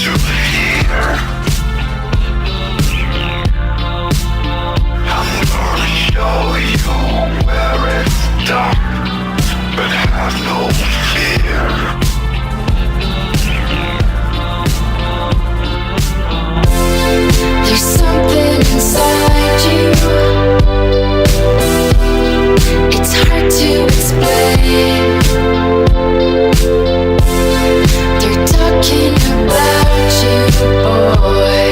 to here. I'm gonna show you where it's dark, but have no fear. There's something inside you. It's hard to explain. They're talking about you, boy,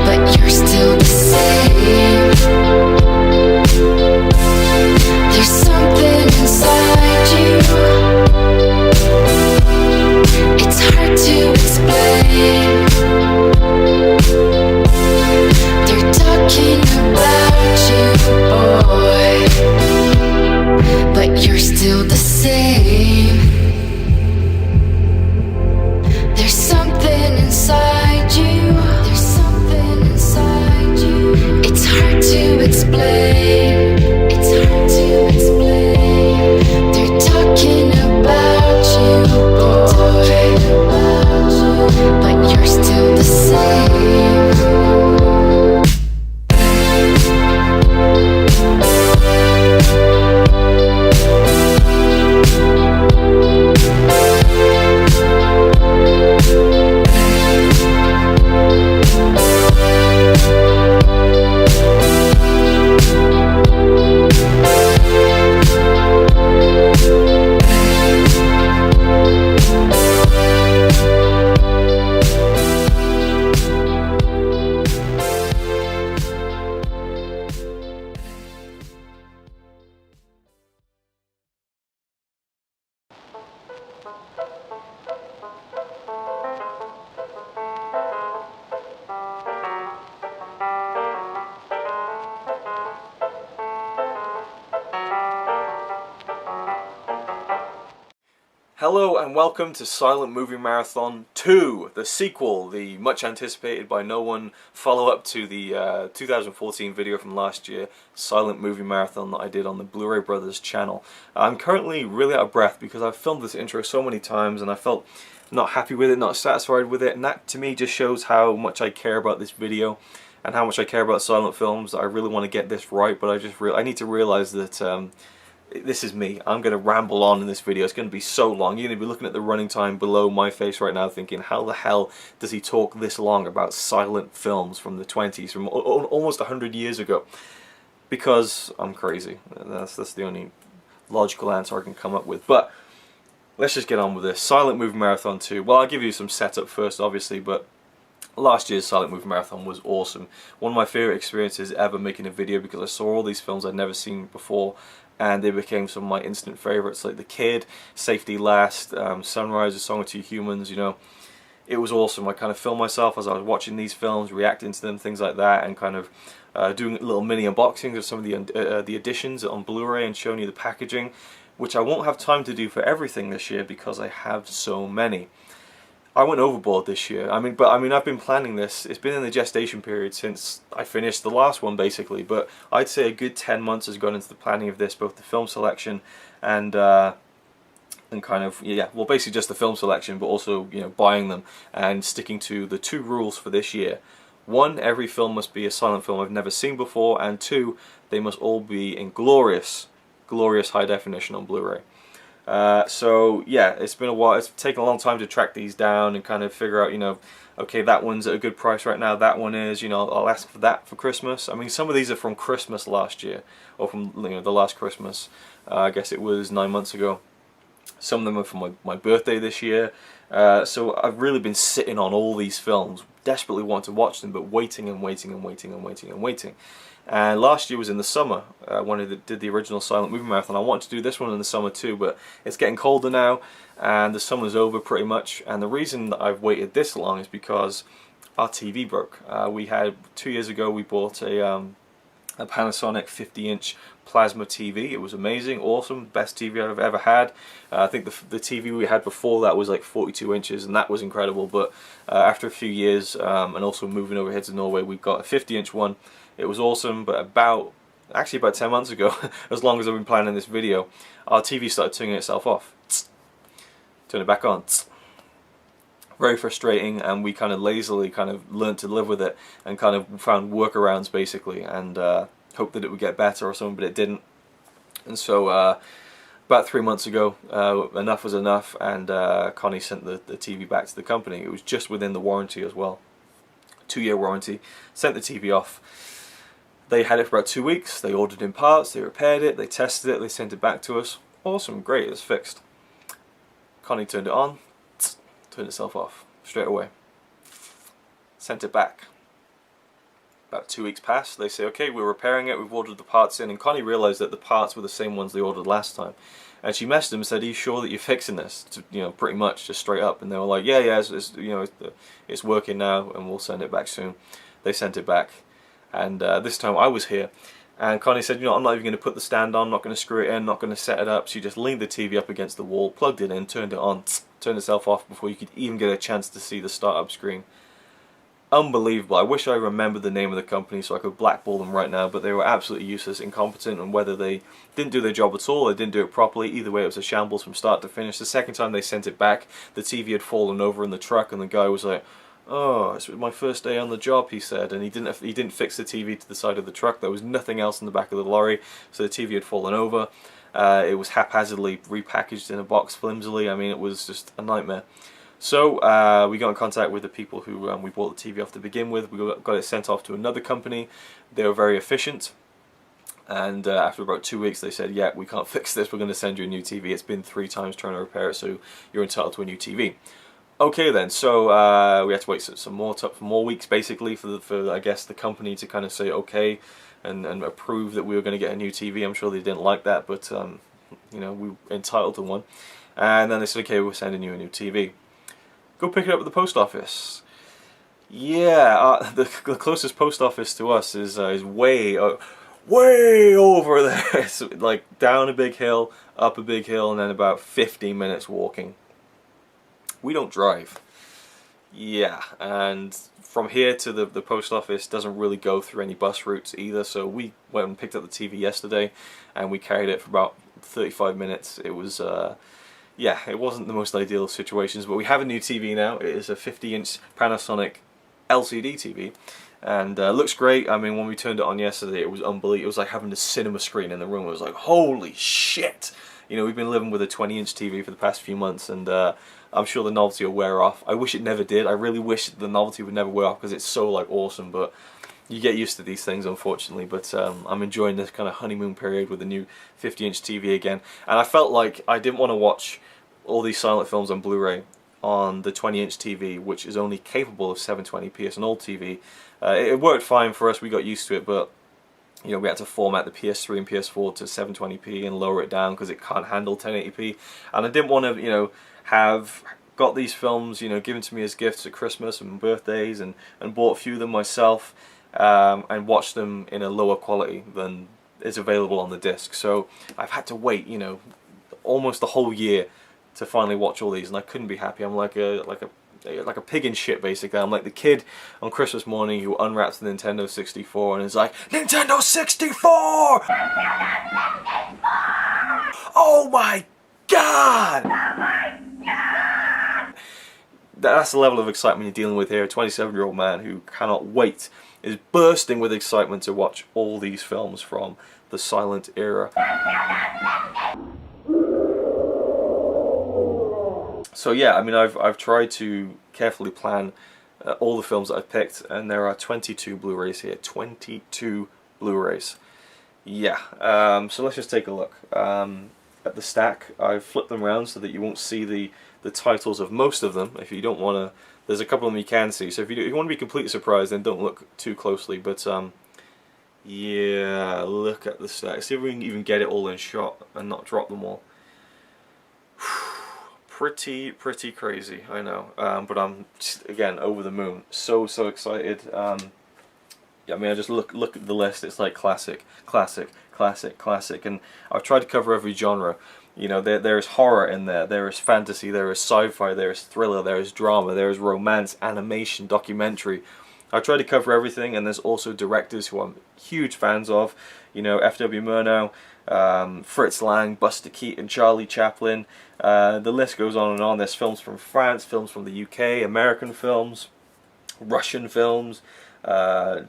but you're still the same. There's something inside you. It's hard to explain. They're talking about you, boy, but you're still the same. There's something inside you. There's something inside you. It's hard to explain. It's hard to explain. They're talking about you, boy, but you're still the same. Hello and welcome to Silent Movie Marathon 2, the sequel, the much anticipated by no one follow-up to the 2014 video from last year, Silent Movie Marathon that I did on the Blu-ray Brothers channel. I'm currently really out of breath because I've filmed this intro so many times and I felt not happy with it, not satisfied with it, and that to me just shows how much I care about this video and how much I care about silent films. I really want to get this right, but I need to realize that this is me. I'm going to ramble on in this video. It's going to be so long. You're going to be looking at the running time below my face right now thinking, how the hell does he talk this long about silent films from the 20s, from almost 100 years ago? Because I'm crazy. That's the only logical answer I can come up with. But let's just get on with this. Silent Movie Marathon 2. Well, I'll give you some setup first, obviously, but last year's Silent Movie Marathon was awesome. One of my favourite experiences ever making a video because I saw all these films I'd never seen before and they became some of my instant favourites, like The Kid, Safety Last, Sunrise, A Song of Two Humans. You know, it was awesome. I kind of filmed myself as I was watching these films, reacting to them, things like that, and kind of doing little mini unboxings of some of the editions on Blu-ray and showing you the packaging, which I won't have time to do for everything this year because I have so many. I went overboard this year. I've been planning this. It's been in the gestation period since I finished the last one, basically. But I'd say a good 10 months has gone into the planning of this, both the film selection and kind of, yeah, well, basically just the film selection, but also, you know, buying them and sticking to the 2 rules for this year. 1, every film must be a silent film I've never seen before, and 2, they must all be in glorious high definition on Blu-ray. So yeah, it's been a while. It's taken a long time to track these down and kind of figure out, you know, okay, that one's at a good price right now, that one is, you know, I'll ask for that for Christmas. I mean, some of these are from Christmas last year, or from, you know, the last Christmas. I guess it was 9 months ago. Some of them are from my birthday this year. So I've really been sitting on all these films, desperately want to watch them, but waiting and waiting and waiting and waiting and waiting. And last year was in the summer when I did the original Silent Movie Marathon. I wanted to do this one in the summer too, but it's getting colder now and the summer's over pretty much. And the reason that I've waited this long is because our TV broke. We had 2 years ago we bought a Panasonic 50-inch plasma TV. It was amazing, awesome, best TV I've ever had. I think the TV we had before that was like 42 inches and that was incredible, but after a few years and also moving over here to Norway, we got a 50-inch one. It was awesome, but actually about 10 months ago, as long as I've been planning this video, our TV started turning itself off. Turn it back on. very frustrating, and we kind of lazily kind of learned to live with it and kind of found workarounds basically, and hoped that it would get better or something, but it didn't. And so about 3 months ago, enough was enough, and Connie sent the TV back to the company. It was just within the warranty as well, 2-year warranty. Sent the TV off. They had it for about 2 weeks. They ordered in parts, they repaired it, they tested it, they sent it back to us. Awesome, great, it's fixed. Connie turned it on, turned itself off straight away. Sent it back. About 2 weeks passed. They say, okay, we're repairing it, we've ordered the parts in, and Connie realised that the parts were the same ones they ordered last time. And she messaged them and said, are you sure that you're fixing this? You know, pretty much, just straight up. And they were like, yeah, it's you know, it's working now, and we'll send it back soon. They sent it back, and this time I was here. And Connie said, you know, I'm not even going to put the stand on, not going to screw it in, not going to set it up. She just leaned the TV up against the wall, plugged it in, turned it on, turned itself off before you could even get a chance to see the startup screen. Unbelievable. I wish I remembered the name of the company so I could blackball them right now, but they were absolutely useless, incompetent, and whether they didn't do their job at all, they didn't do it properly, either way it was a shambles from start to finish. The second time they sent it back, the TV had fallen over in the truck, and the guy was like, oh, it's my first day on the job, he said, and he didn't fix the TV to the side of the truck. There was nothing else in the back of the lorry, so the TV had fallen over. It was haphazardly repackaged in a box flimsily. I mean, it was just a nightmare. So we got in contact with the people who we bought the TV off to begin with. We got it sent off to another company. They were very efficient, and after about 2 weeks they said, yeah, we can't fix this, we're going to send you a new TV. It's been 3 times trying to repair it, so you're entitled to a new TV. Okay then, so we had to wait some more weeks basically for I guess the company to kind of say okay and approve that we were going to get a new TV. I'm sure they didn't like that, but you know, we were entitled to one. And then they said, okay, we're sending you a new TV. Go pick it up at the post office. Yeah, the closest post office to us is way over there. It's like down a big hill, up a big hill, and then about 15 minutes walking. We don't drive. Yeah, and from here to the post office doesn't really go through any bus routes either, so we went and picked up the TV yesterday, and we carried it for about 35 minutes. It was yeah, it wasn't the most ideal of situations, but we have a new TV now. It is a 50-inch Panasonic LCD TV, and looks great. I mean, when we turned it on yesterday, it was unbelievable. It was like having a cinema screen in the room. It was like, holy shit! You know, we've been living with a 20-inch TV for the past few months, and I'm sure the novelty will wear off. I wish it never did. I really wish the novelty would never wear off because it's so like awesome, but you get used to these things, unfortunately. But I'm enjoying this kind of honeymoon period with the new 50-inch TV again, and I felt like I didn't want to watch all these silent films on Blu-ray on the 20-inch TV, which is only capable of 720p. It's an old TV. It worked fine for us. We got used to it, but you know, we had to format the PS3 and PS4 to 720p and lower it down because it can't handle 1080p. And I didn't want to, you know, have got these films, you know, given to me as gifts at Christmas and birthdays, and bought a few of them myself, and watched them in a lower quality than is available on the disc. So I've had to wait, you know, almost the whole year to finally watch all these, and I couldn't be happy. I'm like a pig in shit, basically. I'm like the kid on Christmas morning who unwraps the Nintendo 64 and is like, Nintendo 64! Oh my god! That's the level of excitement you're dealing with here. A 27-year-old man who cannot wait, is bursting with excitement to watch all these films from the silent era. So yeah, I mean, I've tried to carefully plan all the films that I've picked, and there are 22 Blu-rays here. 22 Blu-rays. Yeah, so let's just take a look at the stack. I've flipped them around so that you won't see the titles of most of them. If you don't want to, there's a couple of them you can see. So if you want to be completely surprised, then don't look too closely. But yeah, look at the stack. See if we can even get it all in shot and not drop them all. Pretty crazy, I know, but I'm just, again, over the moon. So excited. Yeah, I mean, I just look at the list. It's like classic, and I've tried to cover every genre. You know, there is horror in there, there is fantasy, there is sci-fi, there is thriller, there is drama, there is romance, animation, documentary. I try to cover everything, and there's also directors who I'm huge fans of. You know, F.W. Murnau, Fritz Lang, Buster Keaton, Charlie Chaplin. The list goes on and on. There's films from France, films from the UK, American films, Russian films,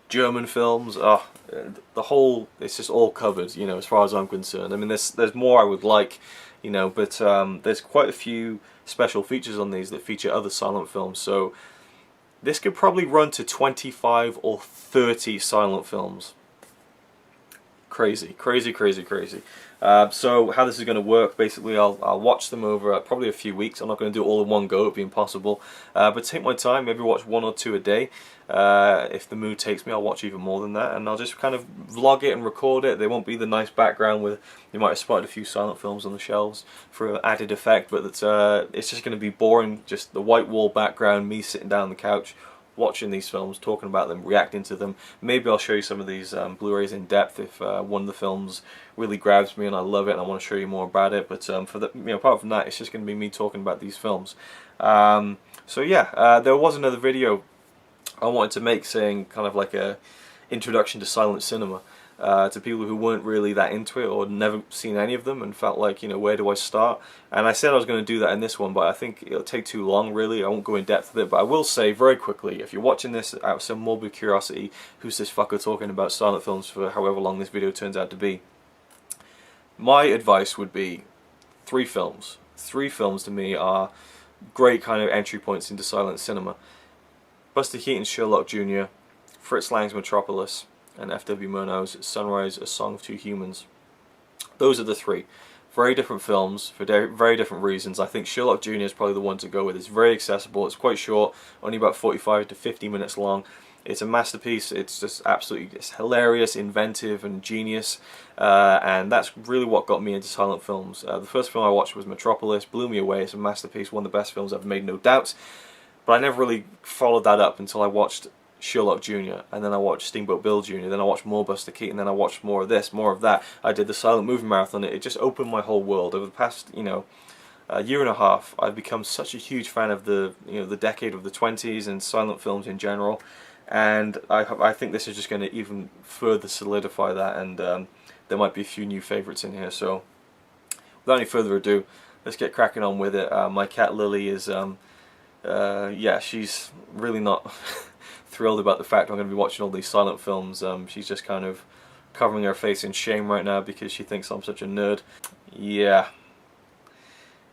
German films. The whole, it's just all covered, you know, as far as I'm concerned. I mean, there's more I would like, you know, but there's quite a few special features on these that feature other silent films. So this could probably run to 25 or 30 silent films. Crazy, crazy, crazy, crazy. So how this is going to work, basically I'll watch them over probably a few weeks. I'm not going to do it all in one go, it would be impossible. But take my time, maybe watch 1 or 2 a day. If the mood takes me, I'll watch even more than that, and I'll just kind of vlog it and record it. There won't be the nice background with, you might have spotted a few silent films on the shelves for added effect, but it's just going to be boring, just the white wall background, me sitting down on the couch, watching these films, talking about them, reacting to them. Maybe I'll show you some of these Blu-rays in depth if one of the films really grabs me and I love it and I want to show you more about it. But for the, you know, apart from that, it's just going to be me talking about these films. So yeah, there was another video I wanted to make saying kind of like a introduction to silent cinema. To people who weren't really that into it or never seen any of them and felt like, you know, where do I start? And I said I was going to do that in this one, but I think it'll take too long, really. I won't go in depth with it, but I will say very quickly, if you're watching this out of some morbid curiosity, who's this fucker talking about silent films for however long this video turns out to be, my advice would be 3 films. 3 films to me are great kind of entry points into silent cinema. Buster Keaton's Sherlock Jr., Fritz Lang's Metropolis, and F.W. Murnau's Sunrise, A Song of Two Humans. Those are the 3. Very different films for very different reasons. I think Sherlock Jr. is probably the one to go with. It's very accessible, it's quite short, only about 45 to 50 minutes long. It's a masterpiece, it's just absolutely, it's hilarious, inventive and genius, and that's really what got me into silent films. The first film I watched was Metropolis, blew me away. It's a masterpiece, one of the best films I've made, no doubt. But I never really followed that up until I watched Sherlock Jr. and then I watched Steamboat Bill Jr. Then I watched more Buster Keaton. Then I watched more of this, more of that. I did the silent movie marathon. It just opened my whole world. Over the past, you know, year and a half, I've become such a huge fan of the, you know, the decade of the 20s and silent films in general. And I think this is just going to even further solidify that. And there might be a few new favourites in here. So without any further ado, let's get cracking on with it. My cat Lily is, yeah, she's really not thrilled about the fact I'm going to be watching all these silent films. She's just kind of covering her face in shame right now because she thinks I'm such a nerd. Yeah,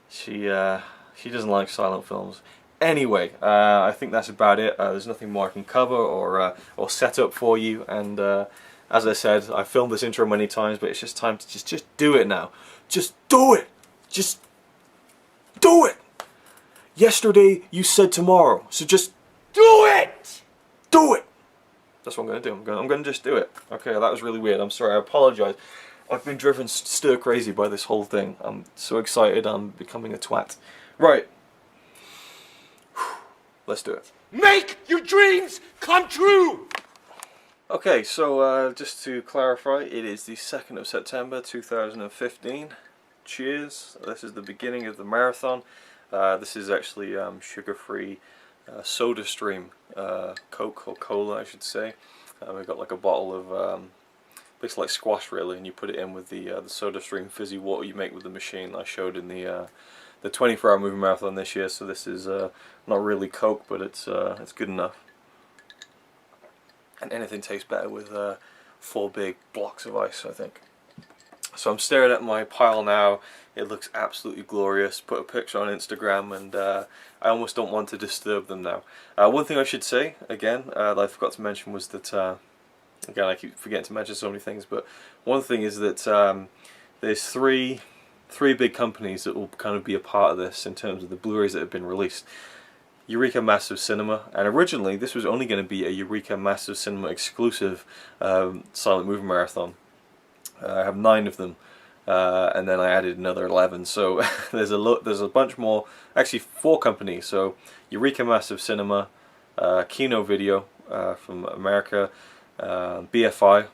she doesn't like silent films. Anyway, I think that's about it. There's nothing more I can cover or set up for you. And as I said, I filmed this intro many times, but it's just time to just do it now. Just do it. Just do it. Yesterday you said tomorrow, so just do it. Do it! That's what I'm going to do. I'm going to just do it. Okay, that was really weird. I'm sorry. I apologise. I've been driven stir crazy by this whole thing. I'm so excited. I'm becoming a twat. Right. Let's do it. Make your dreams come true! Okay, so just to clarify, it is the 2nd of September 2015. Cheers. This is the beginning of the marathon. This is actually sugar-free soda stream, Coke or Cola I should say. We've got like a bottle of basically like squash really, and you put it in with the soda stream fizzy water you make with the machine I showed in the 24-hour movie marathon this year. So this is not really Coke, but it's good enough. And anything tastes better with 4 big blocks of ice, I think. So I'm staring at my pile now. It looks absolutely glorious. Put a picture on Instagram, and I almost don't want to disturb them now. One thing I should say, again, that I forgot to mention was that, again, I keep forgetting to mention so many things, but one thing is that there's three big companies that will kind of be a part of this in terms of the Blu-rays that have been released. Eureka Massive Cinema, and originally this was only going to be a Eureka Massive Cinema exclusive silent movie marathon. I have 9 of them, and then I added another 11. So there's a bunch more. Actually, 4 companies. So Eureka Massive Cinema, Kino Video from America, BFI,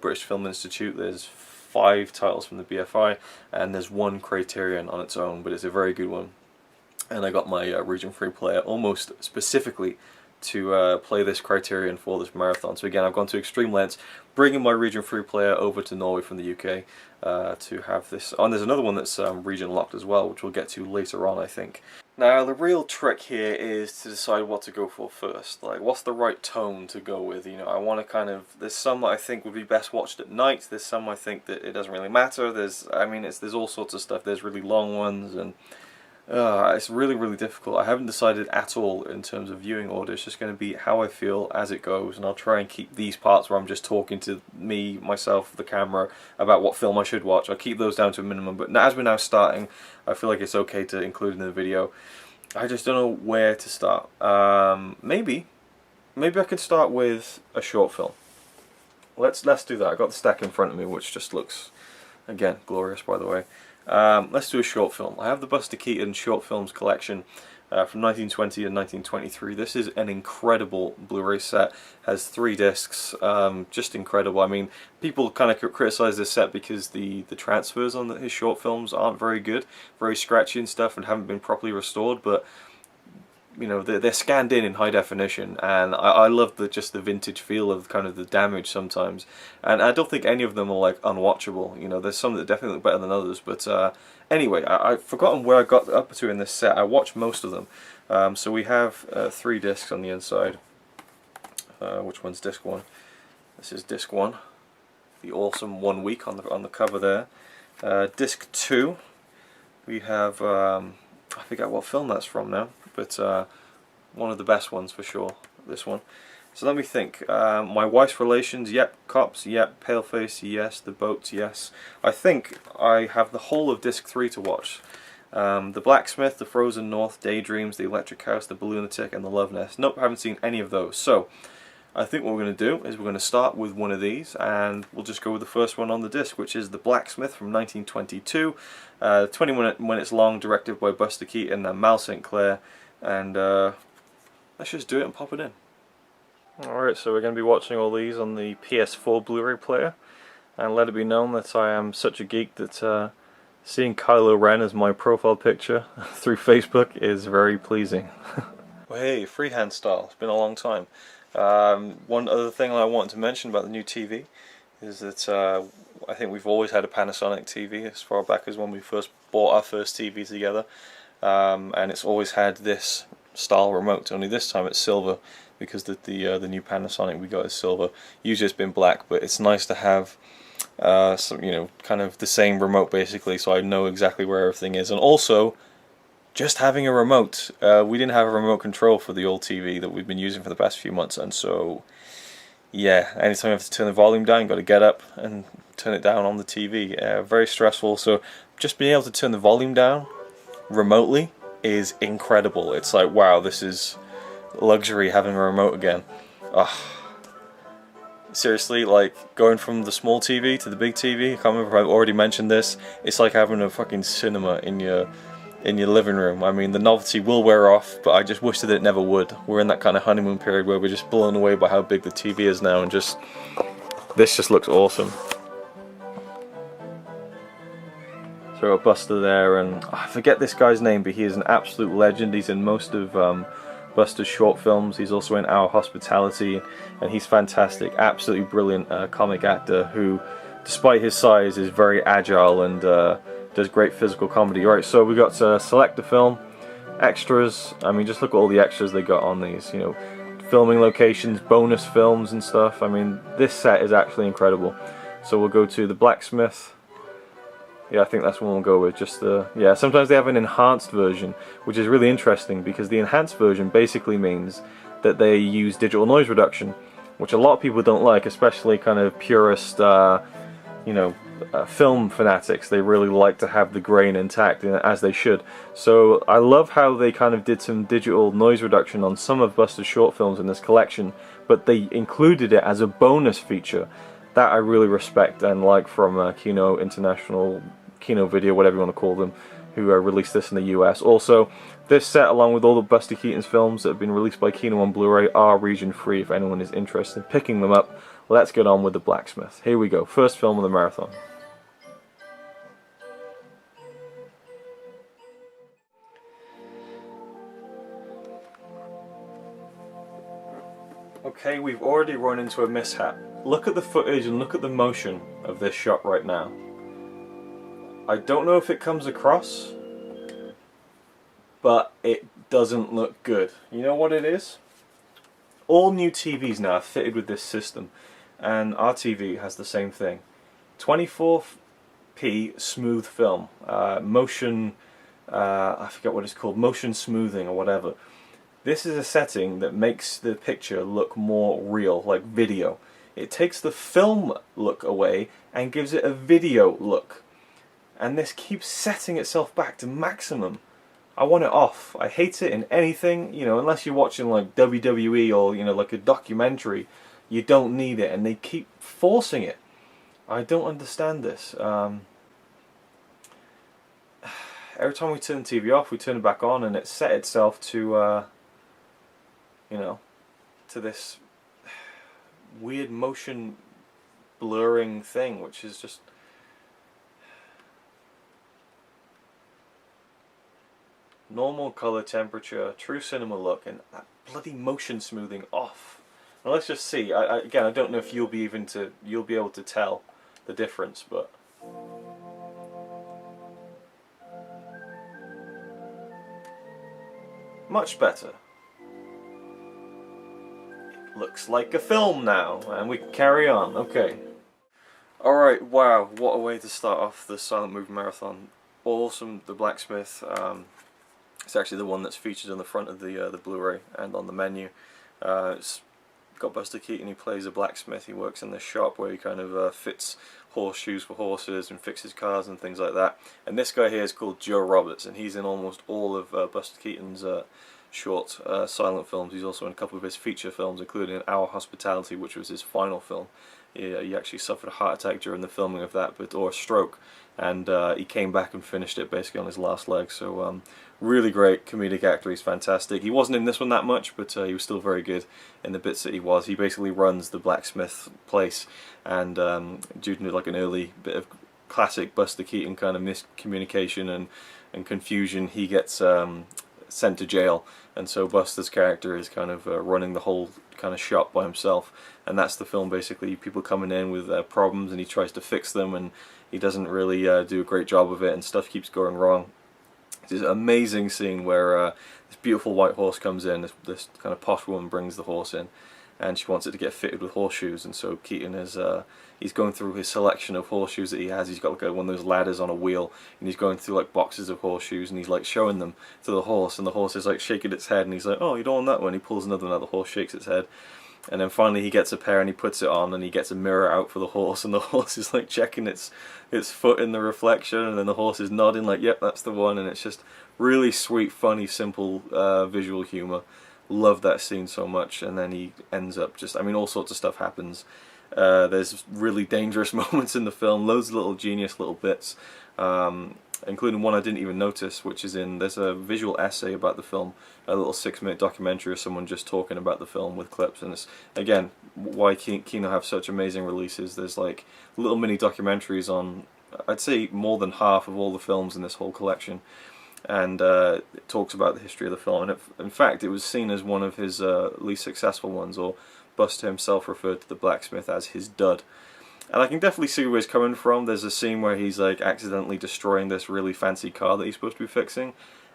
British Film Institute. There's 5 titles from the BFI, and there's 1 Criterion on its own, but it's a very good one. And I got my region free player almost specifically to play this criterion for this marathon. So again, I've gone to extreme lengths, bringing my region 3 player over to Norway from the UK to have this. Oh, and there's another one that's region locked as well, which we'll get to later on, I think. Now, the real trick here is to decide what to go for first. Like, what's the right tone to go with? You know, I want to kind of... There's some that I think would be best watched at night. There's some I think that it doesn't really matter. There's all sorts of stuff. There's really long ones, and it's really, really difficult. I haven't decided at all in terms of viewing order. It's just going to be how I feel as it goes, and I'll try and keep these parts where I'm just talking to myself, the camera, about what film I should watch. I'll keep those down to a minimum, but as we're now starting, I feel like it's okay to include in the video. I just don't know where to start. Maybe I could start with a short film. Let's do that. I've got the stack in front of me, which just looks, again, glorious, by the way. Let's do a short film. I have the Buster Keaton short films collection from 1920 and 1923. This is an incredible Blu-ray set. Has 3 discs, just incredible. I mean, people kind of criticize this set because the transfers on his short films aren't very good, very scratchy and stuff, and haven't been properly restored. But you know, they're scanned in high definition, and I love just the vintage feel of kind of the damage sometimes. And I don't think any of them are like unwatchable. You know, there's some that definitely look better than others. But anyway, I've forgotten where I got up to in this set. I watched most of them. So we have 3 discs on the inside. Which one's disc 1? This is disc 1. The awesome 1 week on the cover there. Disc 2. We have I forget what film that's from now, but one of the best ones for sure, this one. So let me think. My Wife's Relations, yep. Cops, yep. Paleface, yes. The Boats, yes. I think I have the whole of disc 3 to watch. The Blacksmith, The Frozen North, Daydreams, The Electric House, The Lunatic, and The Love Nest. Nope, I haven't seen any of those. So I think what we're going to do is we're going to start with one of these, and we'll just go with the first one on the disc, which is The Blacksmith from 1922. 20 minutes long, directed by Buster Keaton and Mal St. Clair. And let's just do it and pop it in. Alright, so we're going to be watching all these on the PS4 Blu-ray player. And let it be known that I am such a geek that seeing Kylo Ren as my profile picture through Facebook is very pleasing. Well, hey, freehand style. It's been a long time. One other thing I wanted to mention about the new TV is that I think we've always had a Panasonic TV as far back as when we first bought our first TV together, and it's always had this style remote, only this time it's silver because the new Panasonic we got is silver. Usually it's been black, but it's nice to have some, you know, kind of the same remote basically, so I know exactly where everything is. And also, just having a remote, we didn't have a remote control for the old TV that we've been using for the past few months, and so yeah, anytime you have to turn the volume down, you've got to get up and turn it down on the TV. Very stressful, so just being able to turn the volume down remotely is incredible. It's like, wow, this is luxury having a remote again. Seriously, like going from the small TV to the big TV, I can't remember if I've already mentioned this, it's like having a fucking cinema in your living room. I mean, the novelty will wear off, but I just wish that it never would. We're in that kind of honeymoon period where we're just blown away by how big the TV is now, and just this just looks awesome. So got Buster there, and I forget this guy's name, but he is an absolute legend. He's in most of Buster's short films. He's also in Our Hospitality, and he's fantastic. Absolutely brilliant comic actor who, despite his size, is very agile and does great physical comedy. Right, so we got select a film, extras. I mean, just look at all the extras they got on these. You know, filming locations, bonus films and stuff. I mean, this set is actually incredible. So we'll go to The Blacksmith. Yeah, I think that's one we'll go with. Just yeah. Sometimes they have an enhanced version, which is really interesting because the enhanced version basically means that they use digital noise reduction, which a lot of people don't like, especially kind of purist, you know, film fanatics. They really like to have the grain intact, as they should. So I love how they kind of did some digital noise reduction on some of Buster's short films in this collection, but they included it as a bonus feature. That I really respect and like from Kino International, Kino Video, whatever you want to call them, who released this in the US. Also, this set, along with all the Buster Keaton's films that have been released by Kino on Blu-ray, are region free if anyone is interested in picking them up. Let's get on with The Blacksmith. Here we go, first film of the marathon. Okay, we've already run into a mishap. Look at the footage and look at the motion of this shot right now. I don't know if it comes across, but it doesn't look good. You know what it is? All new TVs now are fitted with this system, and our TV has the same thing. 24p smooth film, motion, I forget what it's called, motion smoothing or whatever. This is a setting that makes the picture look more real, like video. It takes the film look away and gives it a video look. And this keeps setting itself back to maximum. I want it off. I hate it in anything, you know, unless you're watching like WWE or, you know, like a documentary, you don't need it, and they keep forcing it. I don't understand this. Every time we turn the TV off, we turn it back on, and it set itself to, you know, to this weird motion blurring thing, which is just normal color temperature, true cinema look, and that bloody motion smoothing off. Now let's just see. Again, I don't know if you'll be able to tell the difference, but much better. Looks like a film now, and we can carry on. Okay. Alright, wow, what a way to start off the silent movie marathon. Awesome, the blacksmith. It's actually the one that's featured on the front of the Blu-ray and on the menu. It's got Buster Keaton. He plays a blacksmith. He works in this shop where he kind of fits horseshoes for horses and fixes cars and things like that. And this guy here is called Joe Roberts, and he's in almost all of Buster Keaton's short silent films. He's also in a couple of his feature films, including Our Hospitality, which was his final film. He actually suffered a heart attack during the filming of that, or a stroke, and he came back and finished it basically on his last leg. So really great comedic actor. He's fantastic. He wasn't in this one that much, but he was still very good in the bits that he was. He basically runs the blacksmith place, and due to like an early bit of classic Buster Keaton kind of miscommunication and confusion, he gets sent to jail, and so Buster's character is kind of running the whole kind of shop by himself, and that's the film basically. People coming in with problems, and he tries to fix them, and he doesn't really do a great job of it, and stuff keeps going wrong. There's an amazing scene where this beautiful white horse comes in. This kind of posh woman brings the horse in, and she wants it to get fitted with horseshoes, and so Keaton is he's going through his selection of horseshoes that he has. He's got like one of those ladders on a wheel, and he's going through like boxes of horseshoes, and he's like showing them to the horse, and the horse is like shaking its head, and he's like, oh, you don't want that one. He pulls another one out, the horse shakes its head, and then finally he gets a pair and he puts it on, and he gets a mirror out for the horse, and the horse is like checking its foot in the reflection, and then the horse is nodding like, yep, that's the one. And it's just really sweet, funny, simple visual humor. Love that scene so much. And then he ends up just, I mean, all sorts of stuff happens. There's really dangerous moments in the film, loads of little genius little bits, including one I didn't even notice, which is there's a visual essay about the film, a little 6-minute documentary of someone just talking about the film with clips. And it's, again, why Kino have such amazing releases. There's like little mini documentaries on, I'd say, more than half of all the films in this whole collection, and it talks about the history of the film. And in fact, it was seen as one of his least successful ones, or Buster himself referred to the blacksmith as his dud. And I can definitely see where he's coming from. There's a scene where he's like accidentally destroying this really fancy car that he's supposed to be fixing,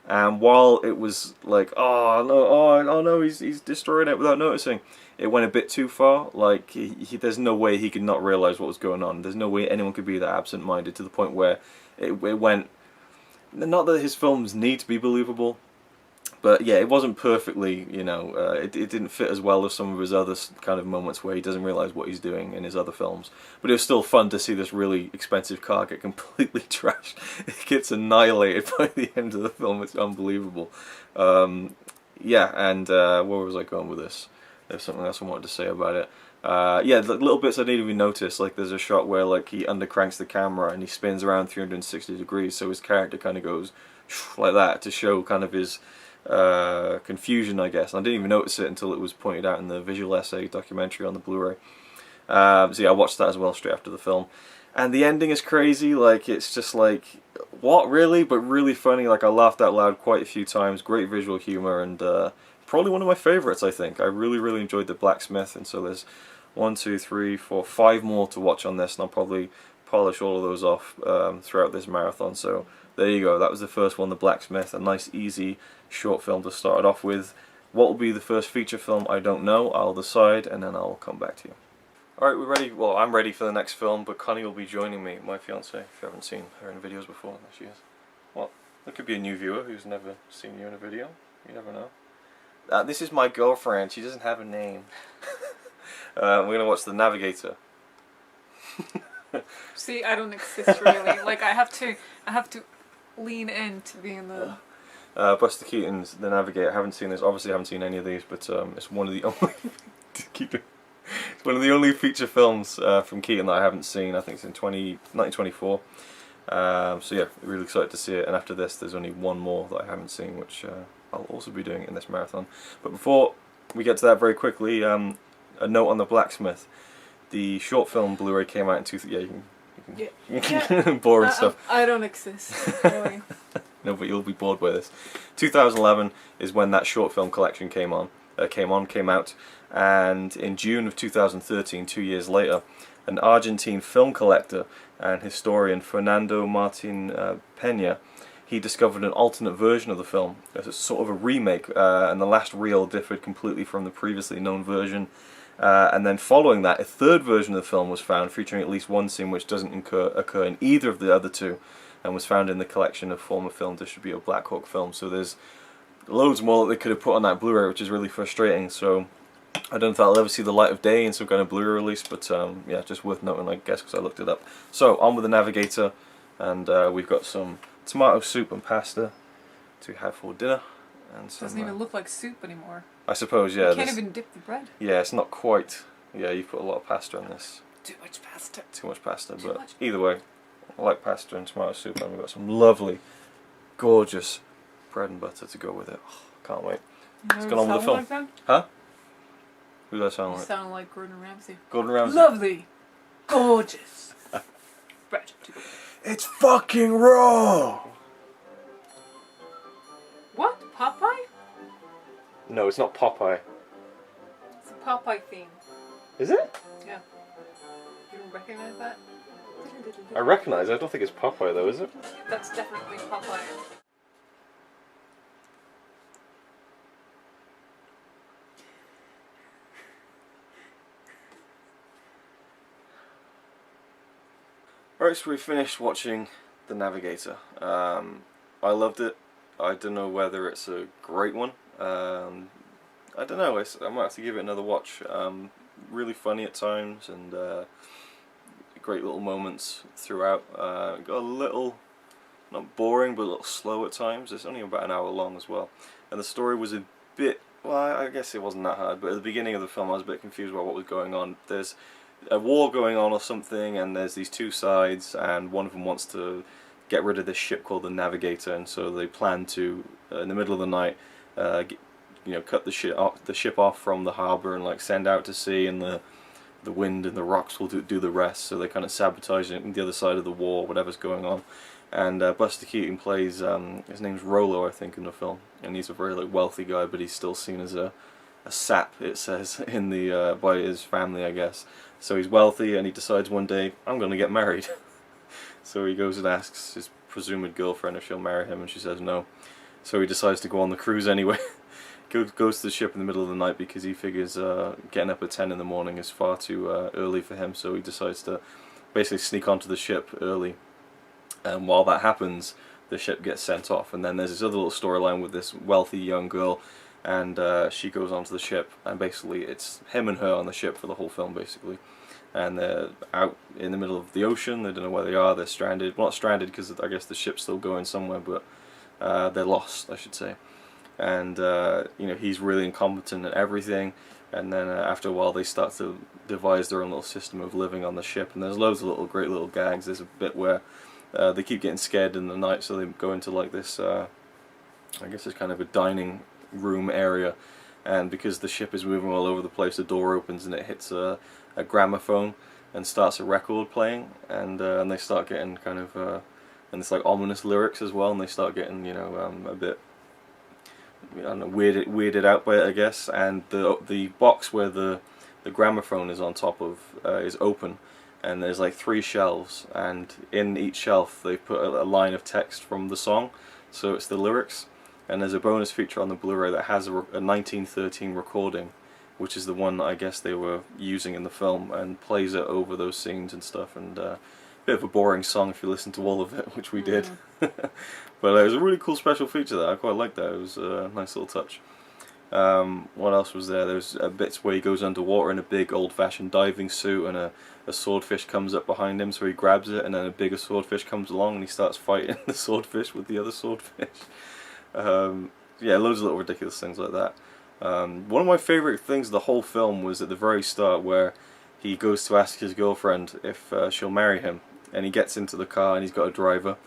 and while it was like, oh no, he's destroying it without noticing, it went a bit too far. Like there's no way he could not realize what was going on. There's no way anyone could be that absent-minded to the point where it went. Not that his films need to be believable, but yeah, it wasn't perfectly, you know, it didn't fit as well as some of his other kind of moments where he doesn't realize what he's doing in his other films. But it was still fun to see this really expensive car get completely trashed. It gets annihilated by the end of the film. It's unbelievable. Yeah, and where was I going with this? There's something else I wanted to say about it. Yeah, the little bits I didn't even notice. Like there's a shot where like he undercranks the camera and he spins around 360 degrees, so his character kind of goes like that to show kind of his confusion, I guess. And I didn't even notice it until it was pointed out in the visual essay documentary on the Blu-ray. So yeah, I watched that as well straight after the film. And the ending is crazy. Like it's just like, what, really? But really funny. Like I laughed out loud quite a few times. Great visual humor, and probably one of my favourites, I think. I really enjoyed The Blacksmith, and so there's 1, 2, 3, 4, 5 more to watch on this, and I'll probably polish all of those off throughout this marathon. So there you go, that was the first one, The Blacksmith, a nice easy short film to start it off with. What will be the first feature film, I don't know. I'll decide and then I'll come back to you. Alright, we're ready. Well, I'm ready for the next film, but Connie will be joining me, my fiance, if you haven't seen her in videos before. There she is. Well, there could be a new viewer who's never seen you in a video. You never know. This is my girlfriend. She doesn't have a name. We're going to watch The Navigator. See, I don't exist really. Like I have to lean in to be in the... Buster Keaton's The Navigator. I haven't seen this. Obviously, I haven't seen any of these, but it's one of the only... It's one of the only feature films from Keaton that I haven't seen. I think it's in 1924. So yeah, really excited to see it. And after this, there's only one more that I haven't seen, which I'll also be doing in this marathon. But before we get to that, very quickly, a note on The Blacksmith. The short film Blu-ray came out in boring stuff. I don't exist. Really. No, but you'll be bored by this. 2011 is when that short film collection came out, and in June of 2013, 2 years later, an Argentine film collector and historian, Fernando Martin Peña, he discovered an alternate version of the film as a sort of a remake, and the last reel differed completely from the previously known version. And then following that, a third version of the film was found, featuring at least one scene which doesn't occur in either of the other two, and was found in the collection of former film distributor Black Hawk Films. So there's loads more that they could have put on that Blu-ray, which is really frustrating. So I don't know if that'll ever see the light of day in some kind of Blu-ray release, but yeah, just worth noting, I guess, because I looked it up. So on with The Navigator, and we've got some tomato soup and pasta to have for dinner. And some, Doesn't even look like soup anymore. I suppose, yeah. You can't even dip the bread. Yeah, it's not quite. Yeah, you put a lot of pasta on this. Too much pasta. Too much pasta, Too but much. either way, I like pasta and tomato soup, and we've got some lovely, gorgeous bread and butter to go with it. Oh, can't wait. Let's get on with the film. Like that? Huh? Who does that sound You like? sound like Gordon Ramsay. Gordon Ramsay. Lovely. Gorgeous. Bread to go with. It's fucking raw! What? Popeye? No, it's not Popeye. It's a Popeye theme. Is it? Yeah. You don't recognize that? I recognise. I don't think it's Popeye though, is it? That's definitely Popeye. Alright, so we finished watching The Navigator. I loved it. I don't know whether it's a great one. I don't know, I might have to give it another watch. Really funny at times, and great little moments throughout. Got a little, not boring, but a little slow at times. It's only about an hour long as well. And the story was a bit, well, I guess it wasn't that hard, but at the beginning of the film I was a bit confused about what was going on. There's a war going on or something, and there's these two sides, and one of them wants to get rid of this ship called the Navigator, and so they plan to, in the middle of the night, cut the ship off from the harbour and like send out to sea, and the wind and the rocks will do the rest. So they kind of sabotage it on the other side of the war, whatever's going on. And Buster Keaton plays, his name's Rollo, I think, in the film, and he's a very wealthy guy, but he's still seen as a sap, it says, in the by his family, I guess. So he's wealthy, and he decides one day, I'm going to get married. So he goes and asks his presumed girlfriend if she'll marry him, and she says no. So he decides to go on the cruise anyway. Goes to the ship in the middle of the night because he figures getting up at 10 in the morning is far too early for him, so he decides to basically sneak onto the ship early. And while that happens, the ship gets sent off, and then there's this other little storyline with this wealthy young girl, and she goes onto the ship, and basically it's him and her on the ship for the whole film, basically. And they're out in the middle of the ocean, they don't know where they are, they're stranded. Well, not stranded because I guess the ship's still going somewhere, but they're lost, I should say. And he's really incompetent at everything, and then after a while they start to devise their own little system of living on the ship, and there's loads of great little gags. There's a bit where they keep getting scared in the night, so they go into this I guess it's kind of a dining room area, and because the ship is moving all over the place, the door opens and it hits a gramophone and starts a record playing, and they start getting kind of and it's ominous lyrics as well, and they start getting a bit I don't know, weirded out by it, I guess. And the box where the gramophone is on top of is open, and there's like 3 shelves, and in each shelf they put a line of text from the song, so it's the lyrics. And there's a bonus feature on the Blu-ray that has a 1913 recording, which is the one that I guess they were using in the film, and plays it over those scenes and stuff. And a bit of a boring song if you listen to all of it, which we did. But it was a really cool special feature that I quite liked that. It was a nice little touch. What else was there? There's bits where he goes underwater in a big old-fashioned diving suit, and a swordfish comes up behind him, so he grabs it, and then a bigger swordfish comes along and he starts fighting the swordfish with the other swordfish. Yeah, loads of little ridiculous things like that. One of my favourite things of the whole film was at the very start, where he goes to ask his girlfriend if she'll marry him, and he gets into the car and he's got a driver,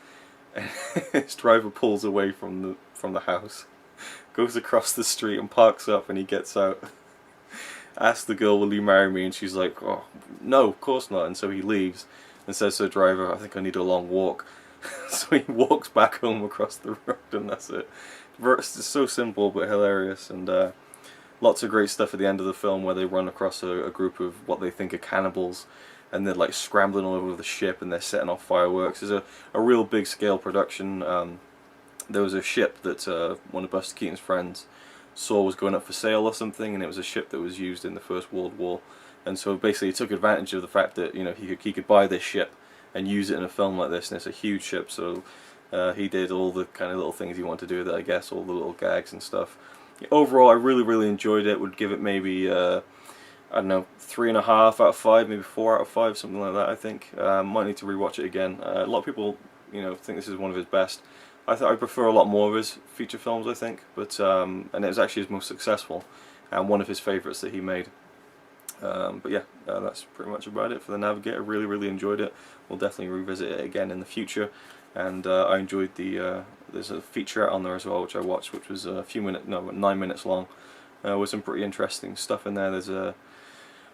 and his driver pulls away from the house, goes across the street and parks up, and he gets out, asks the girl, will you marry me, and she's like, oh no, of course not, and so he leaves and says to the driver, I think I need a long walk. So he walks back home across the road, and that's it. It's so simple but hilarious, and lots of great stuff at the end of the film where they run across a group of what they think are cannibals, and they're like scrambling all over the ship and they're setting off fireworks. There's a real big scale production. There was a ship that one of Buster Keaton's friends saw was going up for sale or something, and it was a ship that was used in the First World War, and so basically he took advantage of the fact that, you know, he could buy this ship and use it in a film like this, and it's a huge ship, so he did all the kind of little things he wanted to do with it, I guess, all the little gags and stuff. Overall, I really enjoyed it. Would give it maybe, I don't know, 3.5 out of 5, maybe 4 out of 5, something like that, I think. Might need to rewatch it again. A lot of people, you know, think this is one of his best. I prefer a lot more of his feature films, I think, but and it was actually his most successful, and one of his favourites that he made. But yeah, that's pretty much about it for The Navigator. Really enjoyed it. We'll definitely revisit it again in the future. And I enjoyed there's a feature out on there as well, which I watched, which was 9 minutes long, with some pretty interesting stuff in there. There's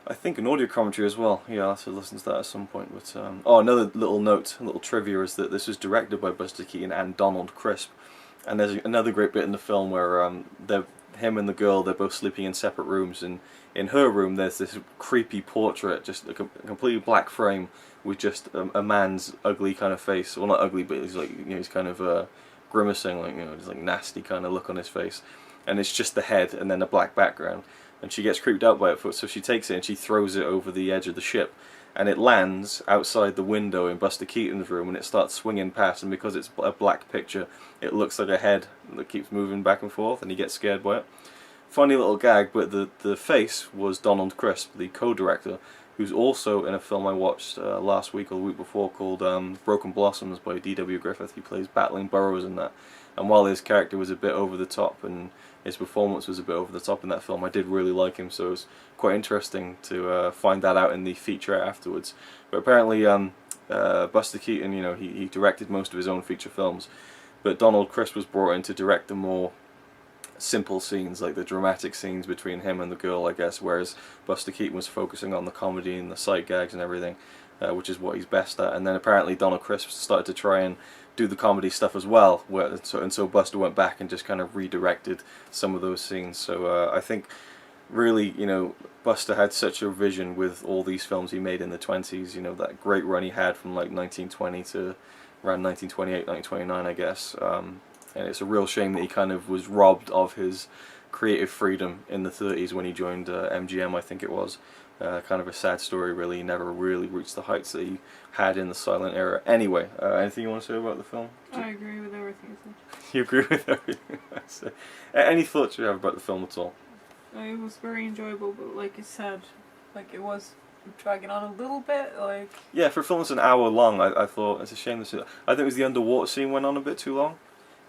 I think an audio commentary as well. Yeah, I'll have to listen to that at some point. But oh, another little note, a little trivia, is that this was directed by Buster Keaton and Donald Crisp. And there's another great bit in the film where him and the girl, they're both sleeping in separate rooms, and in her room there's this creepy portrait, just a completely black frame with just a man's ugly kind of face. Well, not ugly, but he's like, you know, he's kind of grimacing, like, you know, just like nasty kind of look on his face, and it's just the head and then a black background. And she gets creeped out by it, so she takes it and she throws it over the edge of the ship, and it lands outside the window in Buster Keaton's room, and it starts swinging past, and because it's a black picture, it looks like a head that keeps moving back and forth, and he gets scared by it. Funny little gag, but the face was Donald Crisp, the co-director, who's also in a film I watched last week or the week before called Broken Blossoms by D.W. Griffith. He plays Battling Burrows in that, and while his character was a bit over the top and his performance was a bit over the top in that film, I did really like him, so it was quite interesting to find that out in the feature afterwards. But apparently Buster Keaton, you know, he directed most of his own feature films, but Donald Crisp was brought in to direct the more simple scenes, like the dramatic scenes between him and the girl, I guess, whereas Buster Keaton was focusing on the comedy and the sight gags and everything, which is what he's best at. And then apparently Donald Crisp started to try and do the comedy stuff as well, so Buster went back and just kind of redirected some of those scenes. So I think really, you know, Buster had such a vision with all these films he made in the 20s, you know, that great run he had from like 1920 to around 1928, 1929, I guess. And it's a real shame that he kind of was robbed of his creative freedom in the 30s when he joined MGM, I think it was. Kind of a sad story, really. He never really reached the heights that he had in the silent era. Anyway, anything you want to say about the film? I agree with everything you said. You agree with everything I say? Any thoughts you have about the film at all? It was very enjoyable, but like you said, like it was dragging on a little bit, like... Yeah, for a film that's an hour long, I thought it's a shame. I think it was the underwater scene went on a bit too long.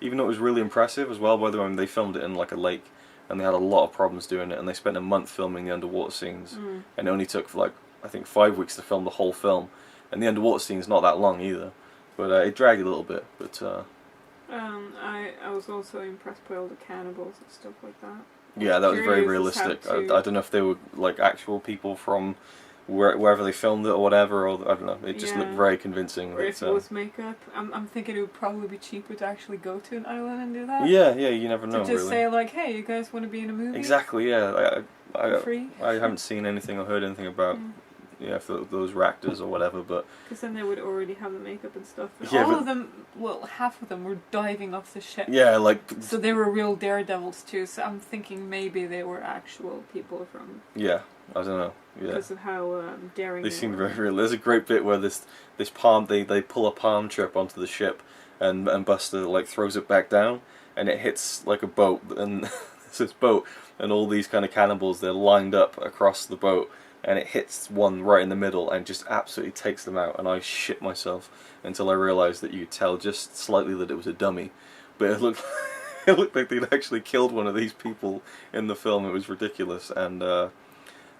Even though it was really impressive as well, by the way, they filmed it in like a lake, and they had a lot of problems doing it, and they spent a month filming the underwater scenes, and it only took like, I think 5 weeks to film the whole film, and the underwater scene's not that long either, but it dragged a little bit, but... I was also impressed by all the cannibals and stuff like that. Yeah, that was very realistic. I don't know if they were like actual people from wherever they filmed it or whatever, or I don't know. It just looked Yeah. very convincing. Or if it was makeup. I'm thinking it would probably be cheaper to actually go to an island and do that. yeah, you never know. To just really. say like, hey, you guys want to be in a movie? Exactly. Yeah. For free. I haven't seen anything or heard anything about if those were actors or whatever, but Because then they would already have the makeup and stuff. And Yeah, all but- of them, well, half of them were diving off the ship. yeah, like So they were real daredevils too. So I'm thinking maybe they were actual people from yeah, I don't know. Yeah. because of how daring They they seem were. very real. There's a great bit where this palm they pull a palm trip onto the ship, and Buster like throws it back down, and it hits like a boat, and it's this boat, and all these kind of cannibals, they're lined up across the boat, and it hits one right in the middle and just absolutely takes them out. And I shit myself until I realised that you could tell just slightly that it was a dummy, but it looked it looked like they'd actually killed one of these people in the film. It was ridiculous. And there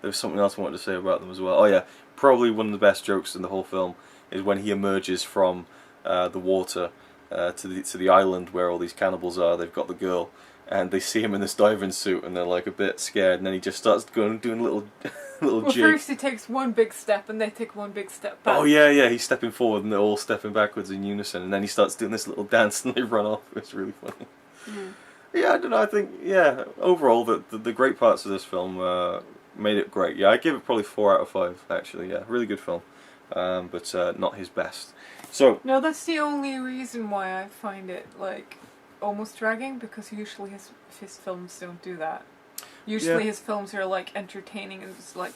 was something else I wanted to say about them as well. Oh yeah, probably one of the best jokes in the whole film is when he emerges from the water to the island where all these cannibals are. They've got the girl, and they see him in this diving suit, and they're like a bit scared. And then he just starts doing little little Well, jig. first he takes one big step, and they take one big step back. Oh yeah, he's stepping forward, and they're all stepping backwards in unison. And then he starts doing this little dance, and they run off. It's really funny. Yeah, I don't know. I think overall the great parts of this film made it great. Yeah, I give it probably 4 out of 5. Actually, yeah, really good film, but not his best. So No, that's the only reason why I find it like almost dragging, because usually his films don't do that. Usually Yeah. his films are like entertaining and there's like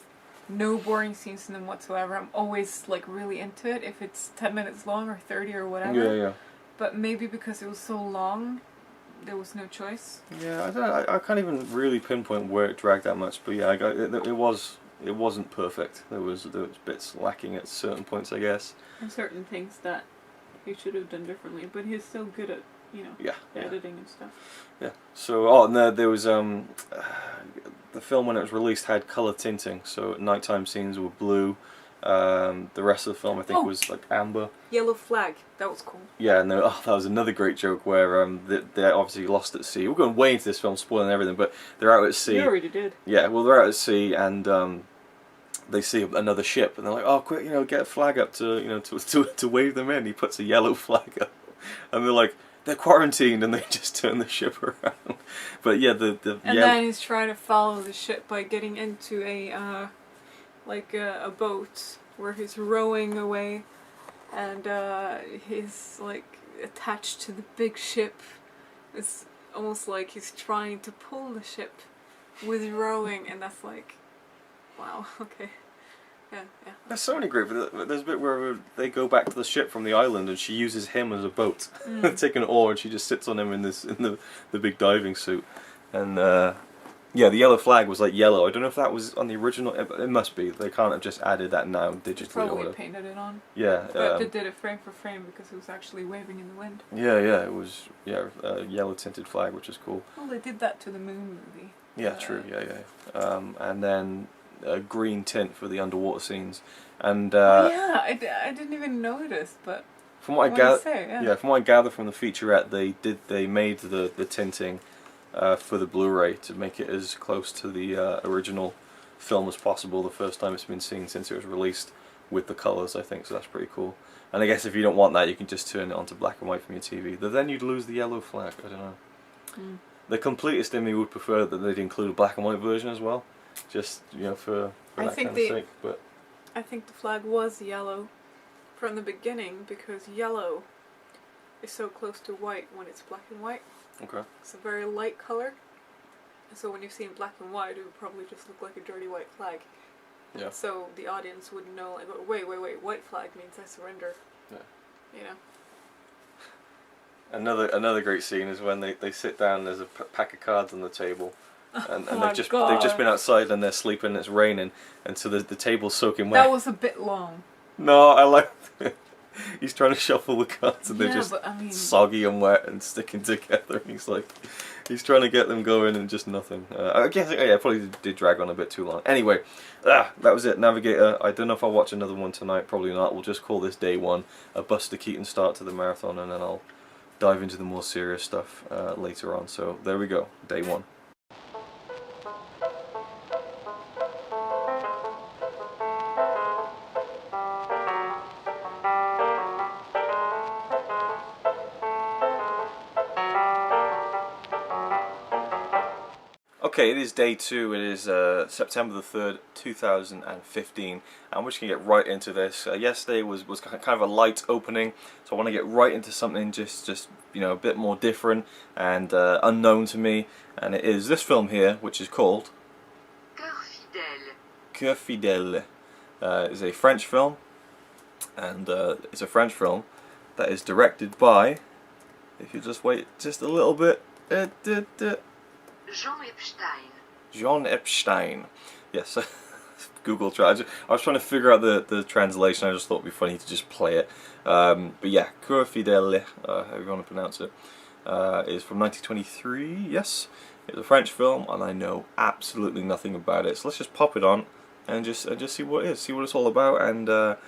no boring scenes in them whatsoever. I'm always like really into it if it's 10 minutes long or 30 or whatever. yeah. But maybe because it was so long, there was no choice. Yeah, I don't know. I can't even really pinpoint where it dragged that much, but yeah, it wasn't perfect. There was bits lacking at certain points, I guess. And certain things that he should have done differently. But he's still good at, Yeah. editing and stuff. Yeah. So and there was the film when it was released had color tinting, so nighttime scenes were blue. The rest of the film I think was like amber. Yellow flag. That was cool. Yeah, and that was another great joke where they're obviously lost at sea. We're going way into this film, spoiling everything, but they're out at sea. You already did. Yeah, well, they're out at sea, and they see another ship, and they're like, "Oh, quick! Get a flag up to wave them in." He puts a yellow flag up, and they're like, "They're quarantined," and they just turn the ship around. But yeah, And then he's trying to follow the ship by getting into a boat where he's rowing away, and he's like attached to the big ship. It's almost like he's trying to pull the ship with rowing, and that's like, wow, okay. Yeah. There's so many great. There's a bit where they go back to the ship from the island, and she uses him as a boat, taking an oar, and she just sits on him in the big diving suit, and yeah, the yellow flag was like yellow. I don't know if that was on the original. It must be. They can't have just added that now digitally. Or Probably whatever. painted it on. Yeah. But they did it frame for frame because it was actually waving in the wind. Yeah. It was a yellow tinted flag, which is cool. Well, they did that to the Moon movie. Yeah, true. Yeah. And then a green tint for the underwater scenes, and Yeah, I didn't even notice, but from what I what do you gather, say? from what I gather from the featurette, they made the tinting for the Blu-ray to make it as close to the original film as possible. The first time it's been seen since it was released with the colours, I think. So that's pretty cool. And I guess if you don't want that, you can just turn it onto black and white from your TV. But then you'd lose the yellow flag. I don't know. The completist in me would prefer that they'd include a black and white version as well, just for that kind of sake. But I think the flag was yellow from the beginning because yellow is so close to white when it's black and white. okay. It's a very light color. So when you see it in black and white, it would probably just look like a dirty white flag. Yeah. So the audience would know, like, oh, wait, white flag means I surrender. Yeah. Another great scene is when they sit down. There's a pack of cards on the table, and my they've God. just been outside and they're sleeping. It's raining, and so the table's soaking wet. That was a bit long. No, I like. He's trying to shuffle the cards, and they're just but I mean, soggy and wet and sticking together. And he's trying to get them going, and just nothing. I guess probably did drag on a bit too long. Anyway, that was it. Navigator. I don't know if I'll watch another one tonight. Probably not. We'll just call this day one, a Buster Keaton start to the marathon, and then I'll dive into the more serious stuff later on. So there we go, day one. Okay, it is day 2. It is September the 3rd, 2015, and we're just going to get right into this. Yesterday was kind of a light opening, so I want to get right into something just you know, a bit more different and unknown to me, and it is this film here, which is called Cœur Fidèle. It's a French film, and it's a French film that is directed by, if you just wait just a little bit, Jean Epstein. Yes, Google Translate. I was trying to figure out the translation. I just thought it'd be funny to just play it. But yeah, Cœur Fidèle, however you want to pronounce it, is from 1923. Yes, it's a French film, and I know absolutely nothing about it. So let's just pop it on and just see what it is, see what it's all about, and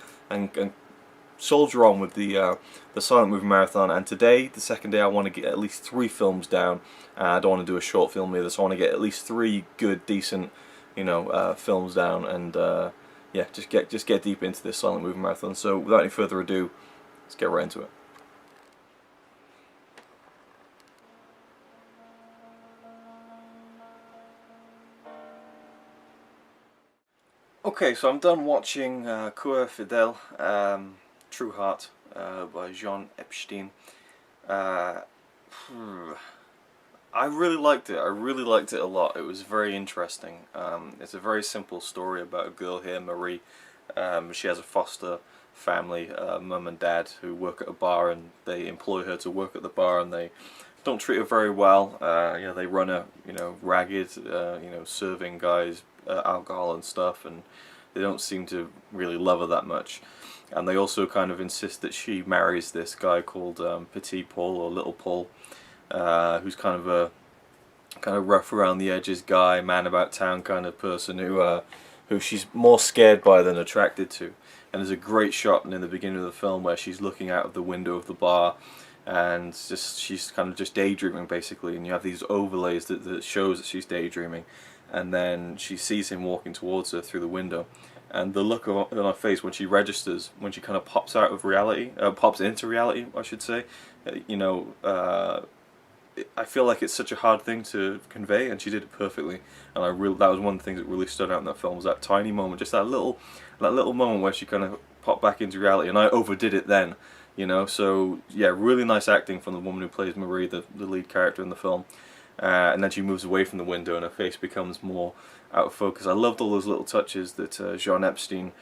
soldier on with the silent movie marathon. And today, the second day, I want to get at least 3 films down. I don't want to do a short film either, so I want to get at least 3 good, decent, you know, films down, and yeah, just get deep into this silent movie marathon. So without any further ado, let's get right into it. Okay, so I'm done watching Cœur Fidèle, True Heart, by Jean Epstein. I really liked it. I really liked it a lot. It was very interesting. It's a very simple story about a girl here, Marie. She has a foster family, mum and dad, who work at a bar, and they employ her to work at the bar, and they don't treat her very well. You know, they run her, you know, ragged, you know, serving guys alcohol and stuff, and they don't seem to really love her that much. And they also kind of insist that she marries this guy called Petit Paul, or Little Paul, who's kind of a rough around the edges guy, man about town kind of person who she's more scared by than attracted to. And there's a great shot in the beginning of the film where she's looking out of the window of the bar, and she's kind of just daydreaming basically, and you have these overlays that shows that she's daydreaming, and then she sees him walking towards her through the window, and the look on her face when she registers, when she kind of pops out of reality, pops into reality, I should say, you know, I feel like it's such a hard thing to convey, and she did it perfectly. And that was one of the things that really stood out in that film, was that tiny moment, just that little moment where she kind of popped back into reality, and I overdid it then, you know. So yeah, really nice acting from the woman who plays Marie, the lead character in the film. And then she moves away from the window, and her face becomes more out of focus. I loved all those little touches that Jean Epstein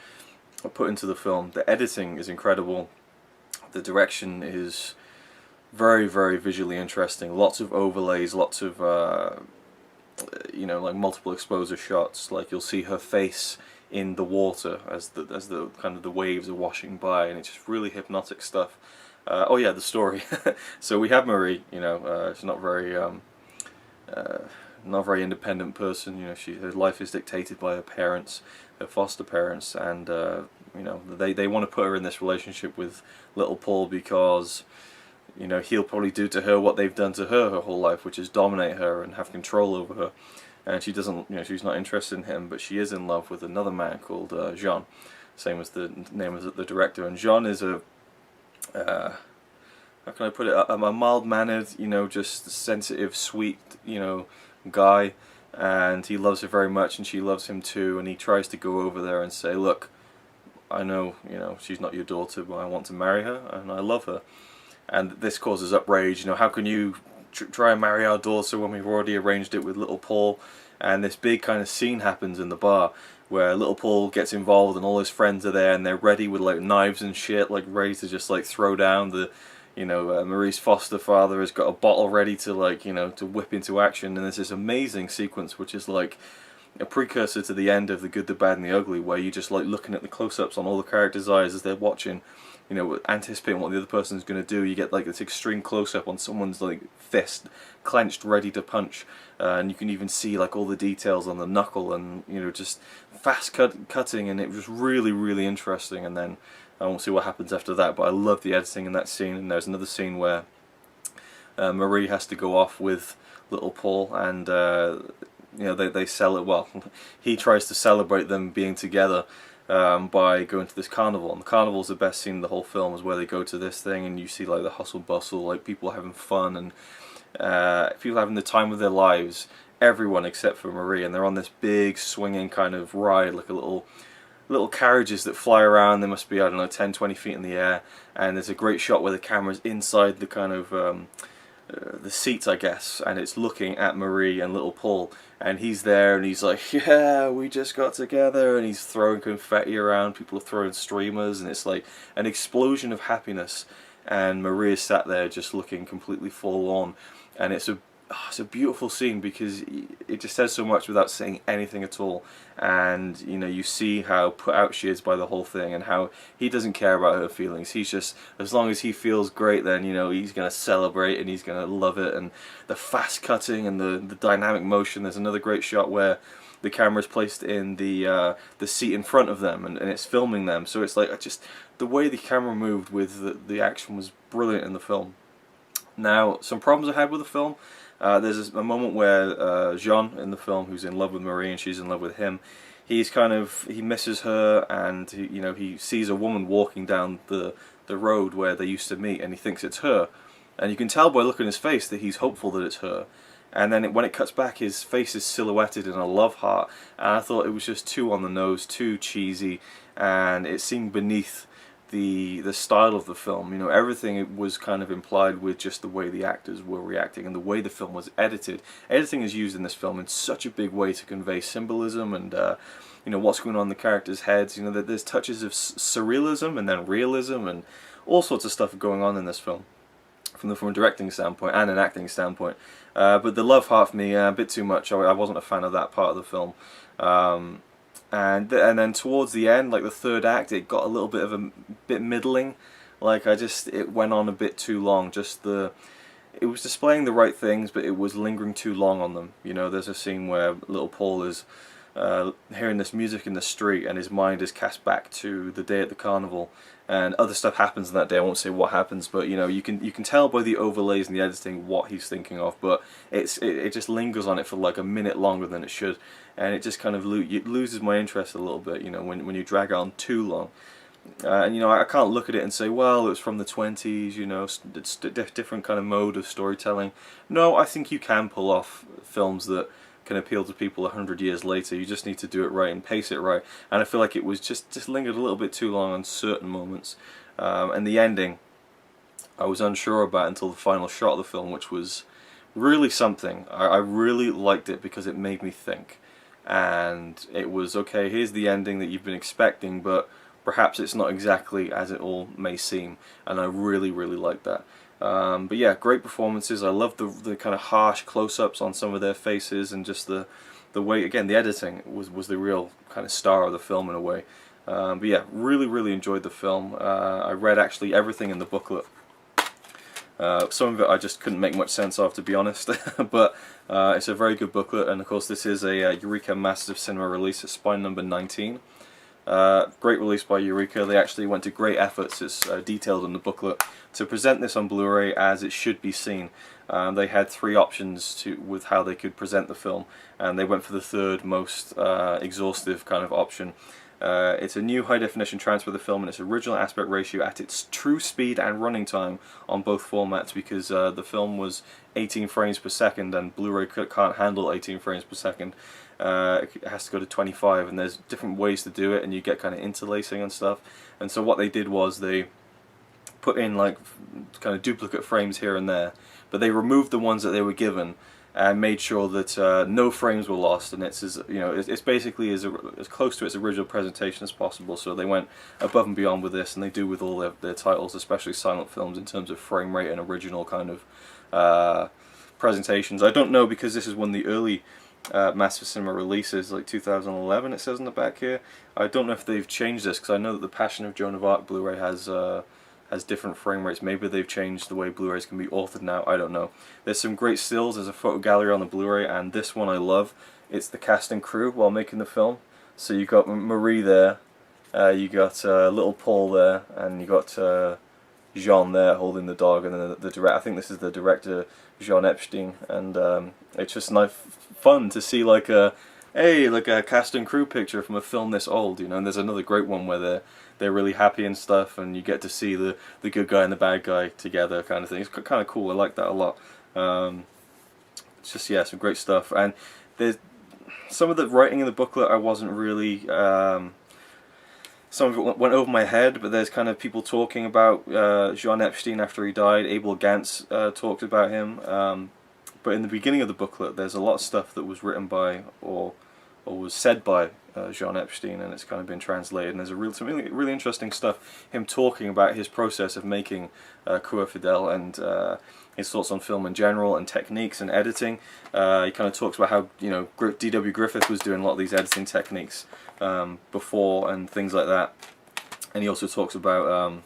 put into the film. The editing is incredible. The direction is very, very visually interesting. Lots of overlays, lots of you know, like multiple exposure shots. Like you'll see her face in the water as the kind of the waves are washing by, and it's just really hypnotic stuff. Oh yeah, the story. So we have Marie. You know, she's not very independent person. You know, her life is dictated by her parents, her foster parents, and you know, they want to put her in this relationship with Little Paul because, you know, he'll probably do to her what they've done to her whole life, which is dominate her and have control over her. And she doesn't, you know, she's not interested in him, but she is in love with another man called Jean, same as the name of the director. And Jean is a how can I put it? A mild-mannered, you know, just sensitive, sweet, you know, guy, and he loves her very much, and she loves him too. And he tries to go over there and say, "Look, I know, you know, she's not your daughter, but I want to marry her, and I love her." And this causes outrage. You know, how can you try and marry our daughter when we've already arranged it with Little Paul? And this big kind of scene happens in the bar where Little Paul gets involved, and all his friends are there, and they're ready with like knives and shit, like ready to just like throw down the, you know, Marie's foster father has got a bottle ready to, like, you know, to whip into action. And there's this amazing sequence which is like a precursor to the end of The Good, the Bad and the Ugly, where you just like looking at the close-ups on all the characters' eyes as they're watching, you know, anticipating what the other person's going to do. You get like this extreme close-up on someone's like fist clenched, ready to punch, and you can even see like all the details on the knuckle, and, you know, just fast cutting, and it was really, really interesting. And then I won't see what happens after that, but I love the editing in that scene. And there's another scene where Marie has to go off with Little Paul, and you know, they sell it. Well, he tries to celebrate them being together by going to this carnival, and the carnival's the best scene in the whole film, is where they go to this thing, and you see like the hustle bustle, like people having fun, and people having the time of their lives, everyone except for Marie, and they're on this big swinging kind of ride, like a little carriages that fly around. They must be, I don't know, 10-20 feet in the air, and there's a great shot where the camera's inside the kind of the seats, I guess, and it's looking at Marie and little Paul, and he's there and he's like, yeah, we just got together, and he's throwing confetti around, people are throwing streamers, and it's like an explosion of happiness, and Marie is sat there just looking completely forlorn, and it's a beautiful scene because it just says so much without saying anything at all. And you know, you see how put out she is by the whole thing, and how he doesn't care about her feelings. He's just, as long as he feels great, then you know he's gonna celebrate and he's gonna love it. And the fast cutting and the dynamic motion. There's another great shot where the camera's placed in the seat in front of them, and it's filming them. So it's like, just the way the camera moved with the action was brilliant in the film. Now, some problems I had with the film. There's a moment where Jean in the film, who's in love with Marie and she's in love with him, he misses her, and he sees a woman walking down the road where they used to meet, and he thinks it's her, and you can tell by looking at his face that he's hopeful that it's her. And then when it cuts back, his face is silhouetted in a love heart, and I thought it was just too on the nose, too cheesy, and it seemed beneath the style of the film. You know, everything was kind of implied with just the way the actors were reacting and the way the film was edited. Editing is used in this film in such a big way to convey symbolism and you know, what's going on in the characters' heads. You know, that there's touches of surrealism and then realism and all sorts of stuff going on in this film from a directing standpoint and an acting standpoint. But the love heart for me, a bit too much. I wasn't a fan of that part of the film. And then towards the end, like the third act, it got a little bit middling. Like it went on a bit too long. It was displaying the right things, but it was lingering too long on them. You know, there's a scene where little Paul is hearing this music in the street, and his mind is cast back to the day at the carnival, and other stuff happens in that day. I won't say what happens, but you know, you can tell by the overlays and the editing what he's thinking of. But it just lingers on it for like a minute longer than it should, and it just kind of it loses my interest a little bit. You know, when you drag it on too long. And you know, I can't look at it and say, well, it was from the 20s, you know, it's a different kind of mode of storytelling. No, I think you can pull off films that can appeal to people 100 years later. You just need to do it right and pace it right. And I feel like it was just lingered a little bit too long on certain moments. And the ending, I was unsure about until the final shot of the film, which was really something. I really liked it because it made me think. And it was, okay, here's the ending that you've been expecting, but perhaps it's not exactly as it all may seem, and I really, really like that. But yeah, great performances. I love the kind of harsh close-ups on some of their faces, and just the way, again, the editing was the real kind of star of the film in a way. But yeah, really, really enjoyed the film. I read actually everything in the booklet. Some of it I just couldn't make much sense of, to be honest, but it's a very good booklet, and of course this is a Eureka Massive Cinema release. It's spine number 19. Great release by Eureka. They actually went to great efforts, it's detailed in the booklet, to present this on Blu-ray as it should be seen. They had 3 options with how they could present the film, and they went for the third most exhaustive kind of option. It's a new high-definition transfer of the film in its original aspect ratio at its true speed and running time on both formats, because the film was 18 frames per second and Blu-ray can't handle 18 frames per second. It has to go to 25, and there's different ways to do it, and you get kind of interlacing and stuff. And so what they did was they put in like kind of duplicate frames here and there, but they removed the ones that they were given and made sure that no frames were lost, and it's it's basically as close to its original presentation as possible. So they went above and beyond with this, and they do with all their titles, especially silent films, in terms of frame rate and original kind of presentations. I don't know, because this is one of the early Massive Cinema releases, like 2011 it says on the back here. I don't know if they've changed this, because I know that the Passion of Joan of Arc Blu-ray has different frame rates. Maybe they've changed the way Blu-rays can be authored now, I don't know. There's some great stills, there's a photo gallery on the Blu-ray, and this one I love. It's the cast and crew while making the film. So you got Marie there, you got little Paul there, and you got Jean there holding the dog, and then the director, I think this is the director, Jean Epstein, and it's just nice, fun to see like a cast and crew picture from a film this old, you know. And there's another great one where they're really happy and stuff, and you get to see the good guy and the bad guy together, kind of thing. It's kind of cool. I like that a lot. it's just, yeah, some great stuff. And there's some of the writing in the booklet I wasn't really, some of it went over my head, but there's kind of people talking about Jean Epstein after he died. Abel Gance talked about him, but in the beginning of the booklet there's a lot of stuff that was written by or was said by Jean Epstein, and it's kind of been translated, and there's some really interesting stuff, him talking about his process of making Coeur Fidèle, and his thoughts on film in general, and techniques and editing. He kind of talks about how, you know, D.W. Griffith was doing a lot of these editing techniques before and things like that. And he also talks about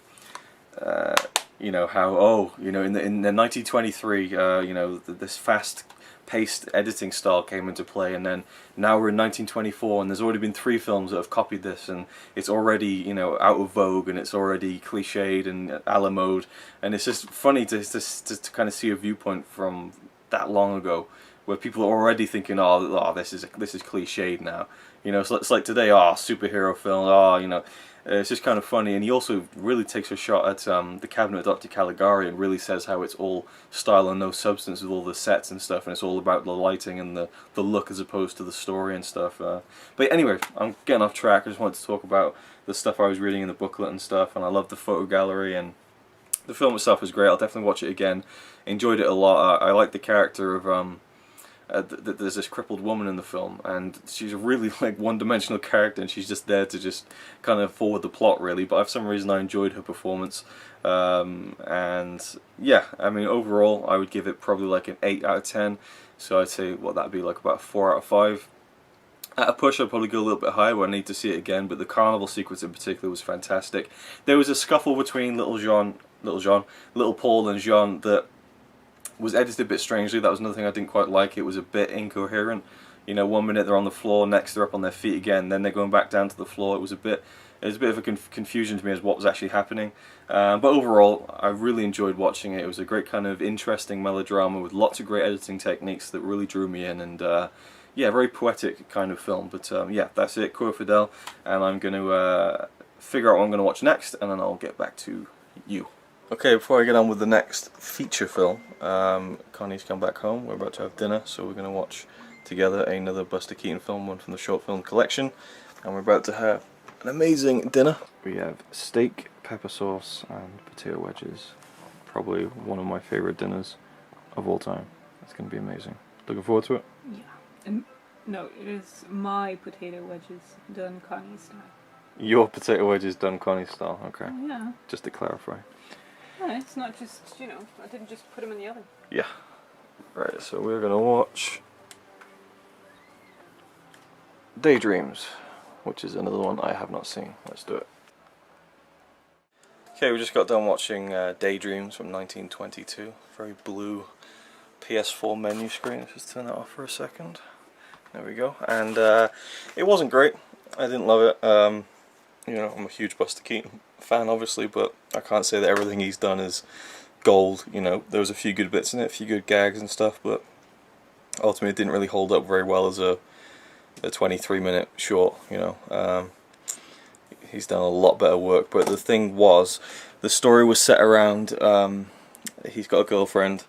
you know, how, you know, in the 1923, you know, this fast-paced editing style came into play, and then now we're in 1924, and there's already been 3 films that have copied this, and it's already, you know, out of vogue, and it's already cliched and a la mode, and it's just funny to kind of see a viewpoint from that long ago, where people are already thinking, oh, this is cliched now, you know. So it's like today, superhero film, you know. It's just kind of funny, and he also really takes a shot at The Cabinet of Dr. Caligari, and really says how it's all style and no substance with all the sets and stuff, and it's all about the lighting and the look as opposed to the story and stuff. But anyway, I'm getting off track. I just wanted to talk about the stuff I was reading in the booklet and stuff, and I love the photo gallery, and the film itself is great. I'll definitely watch it again. Enjoyed it a lot. I like the character of there's this crippled woman in the film, and she's a really like one-dimensional character, and she's just there to just kind of forward the plot really, but for some reason I enjoyed her performance. And yeah, I mean, overall I would give it probably like an 8 out of 10, so I'd say what that'd be like about a 4 out of 5. At a push I'd probably go a little bit higher where I need to see it again, but the carnival sequence in particular was fantastic. There was a scuffle between little Paul and Jean that was edited a bit strangely. That was another thing I didn't quite like. It was a bit incoherent. You know, one minute they're on the floor, next they're up on their feet again, then they're going back down to the floor. It was a bit of a confusion to me as what was actually happening. But overall, I really enjoyed watching it. It was a great kind of interesting melodrama with lots of great editing techniques that really drew me in, and yeah, very poetic kind of film. But yeah, that's it, Coeur Fidèle, and I'm going to figure out what I'm going to watch next, and then I'll get back to you. Okay, before I get on with the next feature film, Connie's come back home. We're about to have dinner, so we're going to watch together another Buster Keaton film, one from the short film collection, and we're about to have an amazing dinner. We have steak, pepper sauce, and potato wedges. Probably one of my favourite dinners of all time. It's going to be amazing. Looking forward to it? Yeah. No, it is my potato wedges done Connie style. Your potato wedges done Connie style, okay. Oh, yeah. Just to clarify. No, it's not just, you know, I didn't just put them in the oven. Yeah. Right, so we're going to watch Daydreams, which is another one I have not seen. Let's do it. Okay, we just got done watching Daydreams from 1922. Very blue PS4 menu screen. Let's just turn that off for a second. There we go. And it wasn't great. I didn't love it. You know, I'm a huge Buster Keaton fan, obviously, but I can't say that everything he's done is gold. You know, there was a few good bits in it, a few good gags and stuff, but ultimately it didn't really hold up very well as a 23-minute short. You know, he's done a lot better work. But the thing was, the story was set around he's got a girlfriend,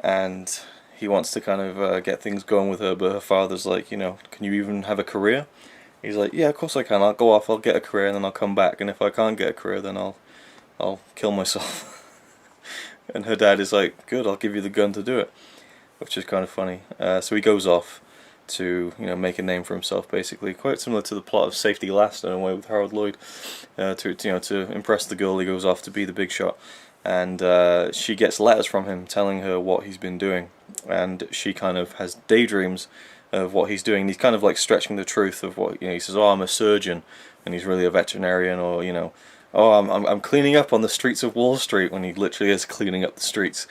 and he wants to kind of get things going with her, but her father's like, you know, can you even have a career? He's like, yeah, of course I can. I'll go off, I'll get a career, and then I'll come back. And if I can't get a career, then I'll kill myself. And her dad is like, good, I'll give you the gun to do it, which is kind of funny. So he goes off to, you know, make a name for himself, basically. Quite similar to the plot of Safety Last in a way with Harold Lloyd. To impress the girl, he goes off to be the big shot, and she gets letters from him telling her what he's been doing, and she kind of has daydreams of what he's doing. He's kind of like stretching the truth of what, you know, he says, oh, I'm a surgeon, and he's really a veterinarian, or, you know, oh, I'm cleaning up on the streets of Wall Street, when he literally is cleaning up the streets.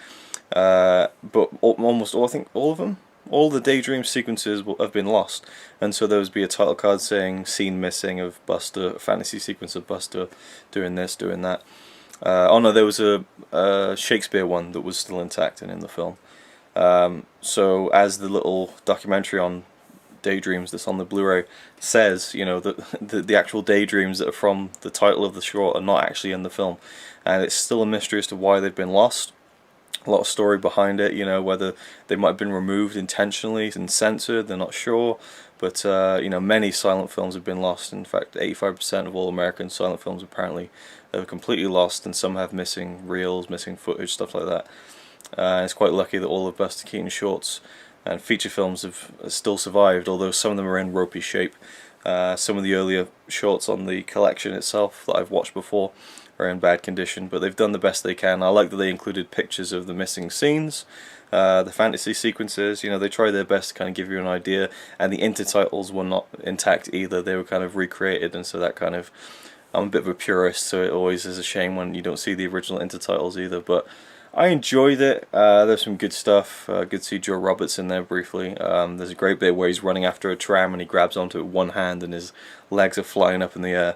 But almost all, I think all of them, all the daydream sequences have been lost, and so there would be a title card saying scene missing of Buster, a fantasy sequence of Buster doing this, doing that. Oh no, there was a Shakespeare one that was still intact and in the film. So as the little documentary on Daydreams that's on the Blu-ray says, you know, that the actual daydreams that are from the title of the short are not actually in the film, and it's still a mystery as to why they've been lost. a lot of story behind it, you know, whether they might have been removed intentionally and censored, they're not sure. But, you know, many silent films have been lost. In fact, 85% of all American silent films apparently are completely lost, and some have missing reels, missing footage, stuff like that. And it's quite lucky that all of Buster Keaton's shorts and feature films have still survived, although some of them are in ropey shape. Some of the earlier shorts on the collection itself that I've watched before are in bad condition, but they've done the best they can. I like that they included pictures of the missing scenes, the fantasy sequences. You know, they try their best to kind of give you an idea, and the intertitles were not intact either. They were kind of recreated, and so that kind of, I'm a bit of a purist, so it always is a shame when you don't see the original intertitles either, but I enjoyed it. There's some good stuff. Good to see Joe Roberts in there briefly. There's a great bit where he's running after a tram and he grabs onto it with one hand and his legs are flying up in the air.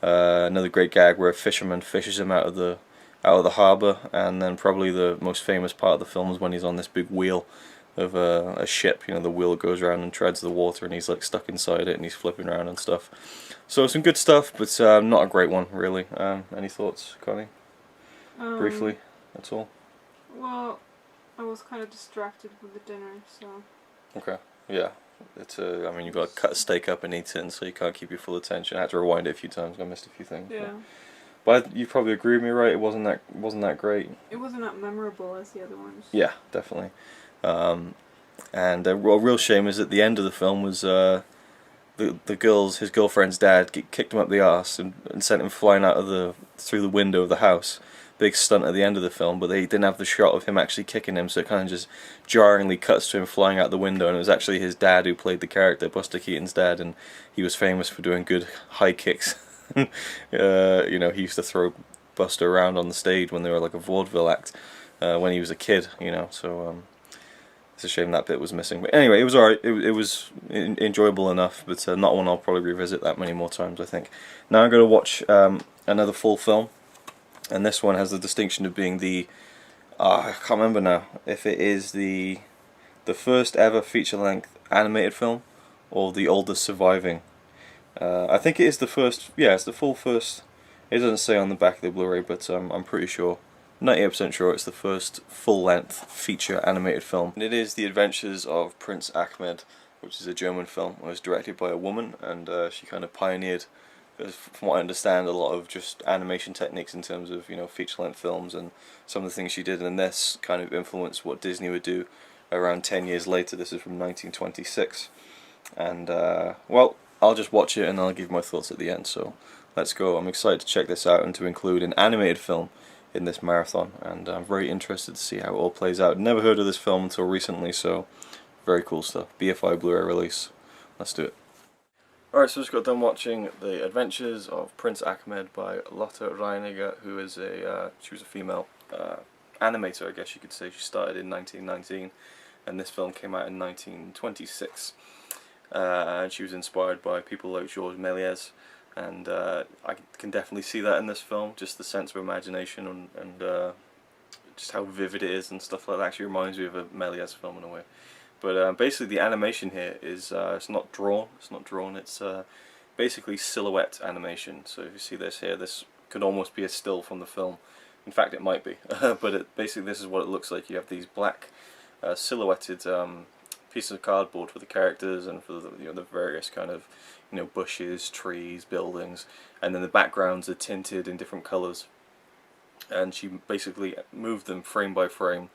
Another great gag where a fisherman fishes him out of the harbour, and then probably the most famous part of the film is when he's on this big wheel of a ship. You know, the wheel goes around and treads the water, and he's like stuck inside it and he's flipping around and stuff. So some good stuff, but not a great one really. Any thoughts, Connie? Briefly, that's all. Well, I was kind of distracted with the dinner, so. Okay, yeah. It's I mean, you've got to cut a steak up and eat it, and so you can't keep your full attention. I had to rewind it a few times. I missed a few things. Yeah. But you probably agree with me, right? It wasn't that great. It wasn't that memorable as the other ones. Yeah, definitely. And a real shame is at the end of the film was his girlfriend's dad kicked him up the arse and sent him flying out through the window of the house. Big stunt at the end of the film, but they didn't have the shot of him actually kicking him, so it kind of just jarringly cuts to him flying out the window, and it was actually his dad who played the character, Buster Keaton's dad, and he was famous for doing good high kicks. You know, he used to throw Buster around on the stage when they were like a vaudeville act when he was a kid, you know, so it's a shame that bit was missing. But anyway, it was alright, it was enjoyable enough, but not one I'll probably revisit that many more times, I think. Now I'm going to watch another full film. And this one has the distinction of being the, I can't remember now, if it is the first ever feature-length animated film, or the oldest surviving. I think it is the first, yeah, it's the full first, it doesn't say on the back of the Blu-ray, but I'm pretty sure, 98% sure it's the first full-length feature animated film. And it is The Adventures of Prince Ahmed, which is a German film. It was directed by a woman, and she kind of pioneered, from what I understand, a lot of just animation techniques in terms of, you know, feature-length films, and some of the things she did in this kind of influenced what Disney would do around 10 years later. This is from 1926, and well, I'll just watch it and I'll give my thoughts at the end, so let's go. I'm excited to check this out and to include an animated film in this marathon, and I'm very interested to see how it all plays out. Never heard of this film until recently, so very cool stuff. BFI Blu-ray release. Let's do it. Alright, so I just got done watching The Adventures of Prince Ahmed by Lotte Reiniger, who is she was a female animator, I guess you could say. She started in 1919, and this film came out in 1926. And she was inspired by people like Georges Méliès, and I can definitely see that in this film, just the sense of imagination and just how vivid it is and stuff like that. Actually reminds me of a Méliès film in a way. But basically the animation here is, it's not drawn, it's basically silhouette animation. So if you see this here, this could almost be a still from the film. In fact it might be, but basically this is what it looks like. You have these black silhouetted pieces of cardboard for the characters and for the, you know, the various kind of, you know, bushes, trees, buildings, and then the backgrounds are tinted in different colours. And she basically moved them frame by frame.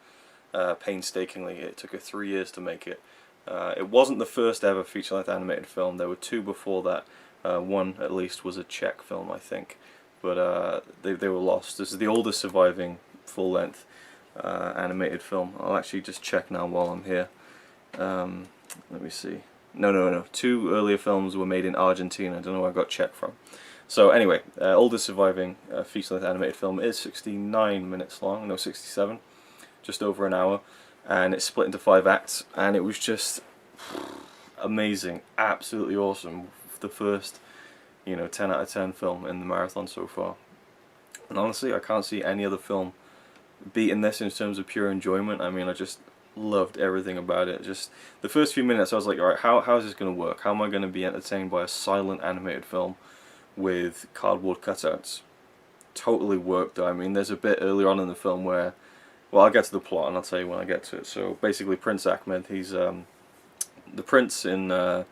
Painstakingly. It took her 3 years to make it. It wasn't the first ever feature-length animated film. There were two before that. One, at least, was a Czech film, I think. But they were lost. This is the oldest surviving full-length animated film. I'll actually just check now while I'm here. Let me see. No. Two earlier films were made in Argentina. I don't know where I got Czech from. So anyway, oldest surviving feature-length animated film is 69 minutes long. No, 67. Just over an hour, and it's split into 5 acts, and it was just amazing, absolutely awesome. The first, you know, 10 out of 10 film in the marathon so far, and honestly I can't see any other film beating this in terms of pure enjoyment. I mean, I just loved everything about it. Just the first few minutes I was like, alright, how is this going to work? How am I going to be entertained by a silent animated film with cardboard cutouts? Totally worked. I mean, there's a bit earlier on in the film where well, I'll get to the plot and I'll tell you when I get to it. So basically, Prince Ahmed, he's the prince in, well,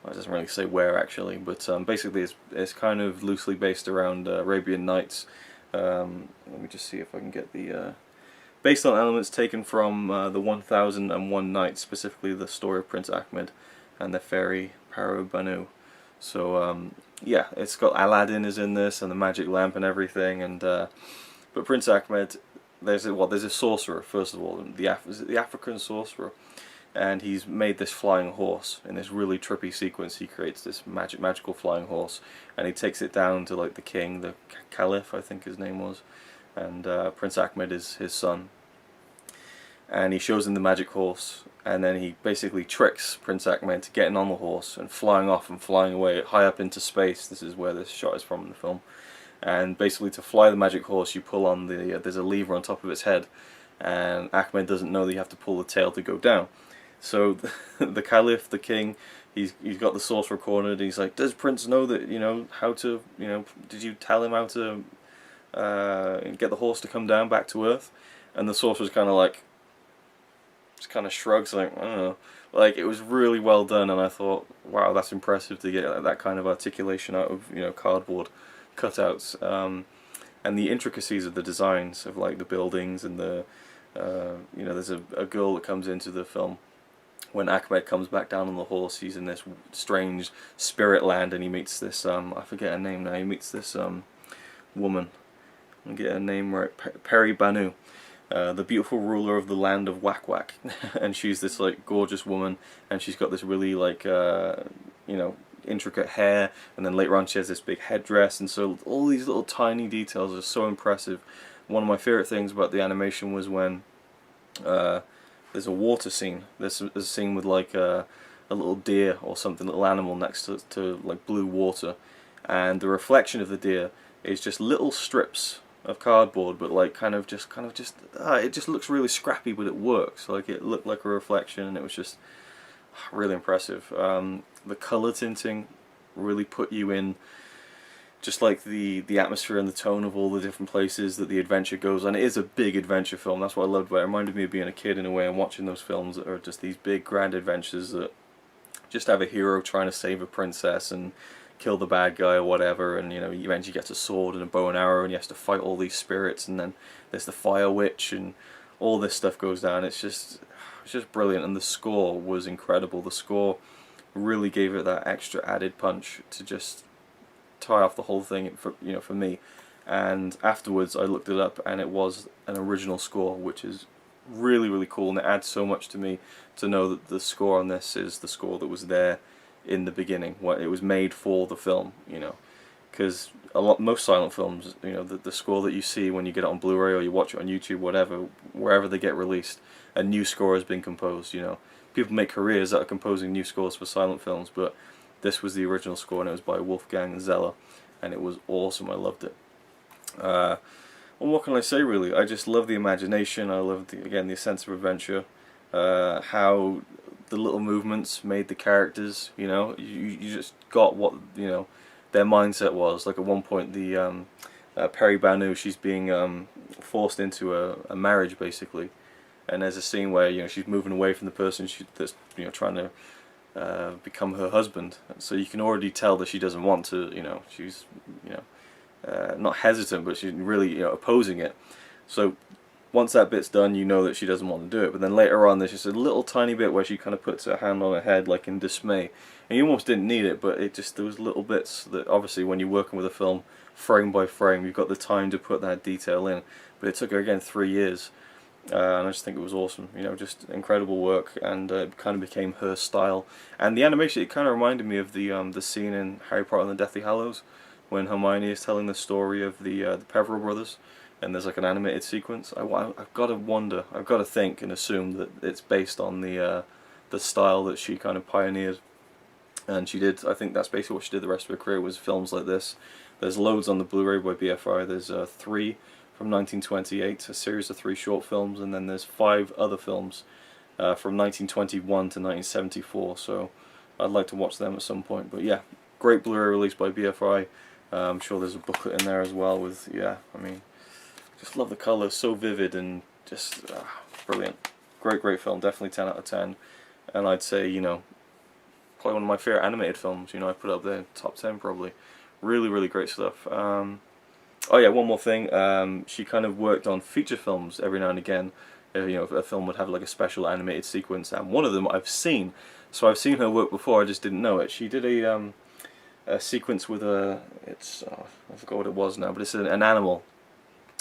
it doesn't really say where actually, but basically it's kind of loosely based around Arabian Nights. Let me just see if I can get the, based on elements taken from the 1001 Nights, specifically the story of Prince Ahmed and the fairy Paro Banu. So yeah, it's got Aladdin is in this and the magic lamp and everything, and but Prince Ahmed, there's a sorcerer first of all, the African sorcerer, and he's made this flying horse in this really trippy sequence. He creates this magical flying horse, and he takes it down to like the king, the caliph I think his name was, and Prince Ahmed is his son, and he shows him the magic horse, and then he basically tricks Prince Ahmed to getting on the horse and flying off and flying away high up into space. This is where this shot is from in the film. And basically to fly the magic horse you pull on the, there's a lever on top of its head, and Ahmed doesn't know that you have to pull the tail to go down. So the caliph, the king, he's got the sorcerer cornered. He's like, does Prince know that, you know, how to, you know, did you tell him how to get the horse to come down back to earth? And the sorcerer's kind of like, just kind of shrugs like, I don't know. Like, it was really well done, and I thought, wow, that's impressive to get that kind of articulation out of, you know, cardboard cutouts, and the intricacies of the designs of like the buildings and the, you know, there's a girl that comes into the film when Ahmed comes back down on the horse. He's in this strange spirit land, and he meets this, I forget her name now, he meets this woman, I'll get her name right, Peri Banu. The beautiful ruler of the land of Wak Wak, and she's this like gorgeous woman, and she's got this really like you know, intricate hair, and then later on she has this big headdress, and so all these little tiny details are so impressive. One of my favorite things about the animation was when there's a water scene. There's a scene with like a little deer or something, little animal next to like blue water, and the reflection of the deer is just little strips of cardboard, but like kind of just it just looks really scrappy, but it works. Like, it looked like a reflection, and it was just really impressive. The color tinting really put you in just like the atmosphere and the tone of all the different places that the adventure goes on. It is a big adventure film. That's what I loved about it. It reminded me of being a kid in a way, and watching those films that are just these big grand adventures that just have a hero trying to save a princess and kill the bad guy or whatever, and you know, he eventually gets a sword and a bow and arrow, and he has to fight all these spirits, and then there's the fire witch, and all this stuff goes down. It's just brilliant, and the score was incredible. The score really gave it that extra added punch to just tie off the whole thing for, you know, for me. And afterwards I looked it up, and it was an original score, which is really cool, and it adds so much to me to know that the score on this is the score that was there in the beginning. What it was made for the film, you know, because most silent films, you know, the score that you see when you get it on Blu-ray or you watch it on YouTube, whatever, wherever they get released, a new score has been composed. You know, people make careers out of composing new scores for silent films, but this was the original score, and it was by Wolfgang Zeller, and it was awesome. I loved it. Well, what can I say really? I just love the imagination. I love again the sense of adventure. How the little movements made the characters, you know, you just got what, you know, their mindset was. Like at one point the Peri Banu, she's being forced into a marriage basically, and there's a scene where, you know, she's moving away from the person that's, you know, trying to become her husband, so you can already tell that she doesn't want to, you know, she's, you know, not hesitant, but she's really, you know, opposing it. So once that bit's done, you know that she doesn't want to do it. But then later on, there's just a little tiny bit where she kind of puts her hand on her head, like in dismay. And you almost didn't need it, but it just, there was little bits that obviously when you're working with a film, frame by frame, you've got the time to put that detail in. But it took her, again, 3 years. And I just think it was awesome. You know, just incredible work, and it kind of became her style. And the animation, it kind of reminded me of the scene in Harry Potter and the Deathly Hallows, when Hermione is telling the story of the Peveril brothers, and there's like an animated sequence. I've got to wonder, I've got to think and assume that it's based on the style that she kind of pioneered, and she did. I think that's basically what she did the rest of her career, was films like this. There's loads on the Blu-ray by BFI. There's 3 from 1928, a series of 3 short films, and then there's 5 other films from 1921 to 1974. So I'd like to watch them at some point. But yeah, great Blu-ray release by BFI. I'm sure there's a booklet in there as well with, yeah, I mean, just love the colours, so vivid, and just brilliant. Great film, definitely 10 out of 10. And I'd say, you know, probably one of my favourite animated films, you know, I put it up there, top 10 probably. Really great stuff. Oh yeah, one more thing, she kind of worked on feature films every now and again. You know, a film would have like a special animated sequence, and one of them I've seen. So I've seen her work before, I just didn't know it. She did a sequence with I forgot what it was now, but it's an animal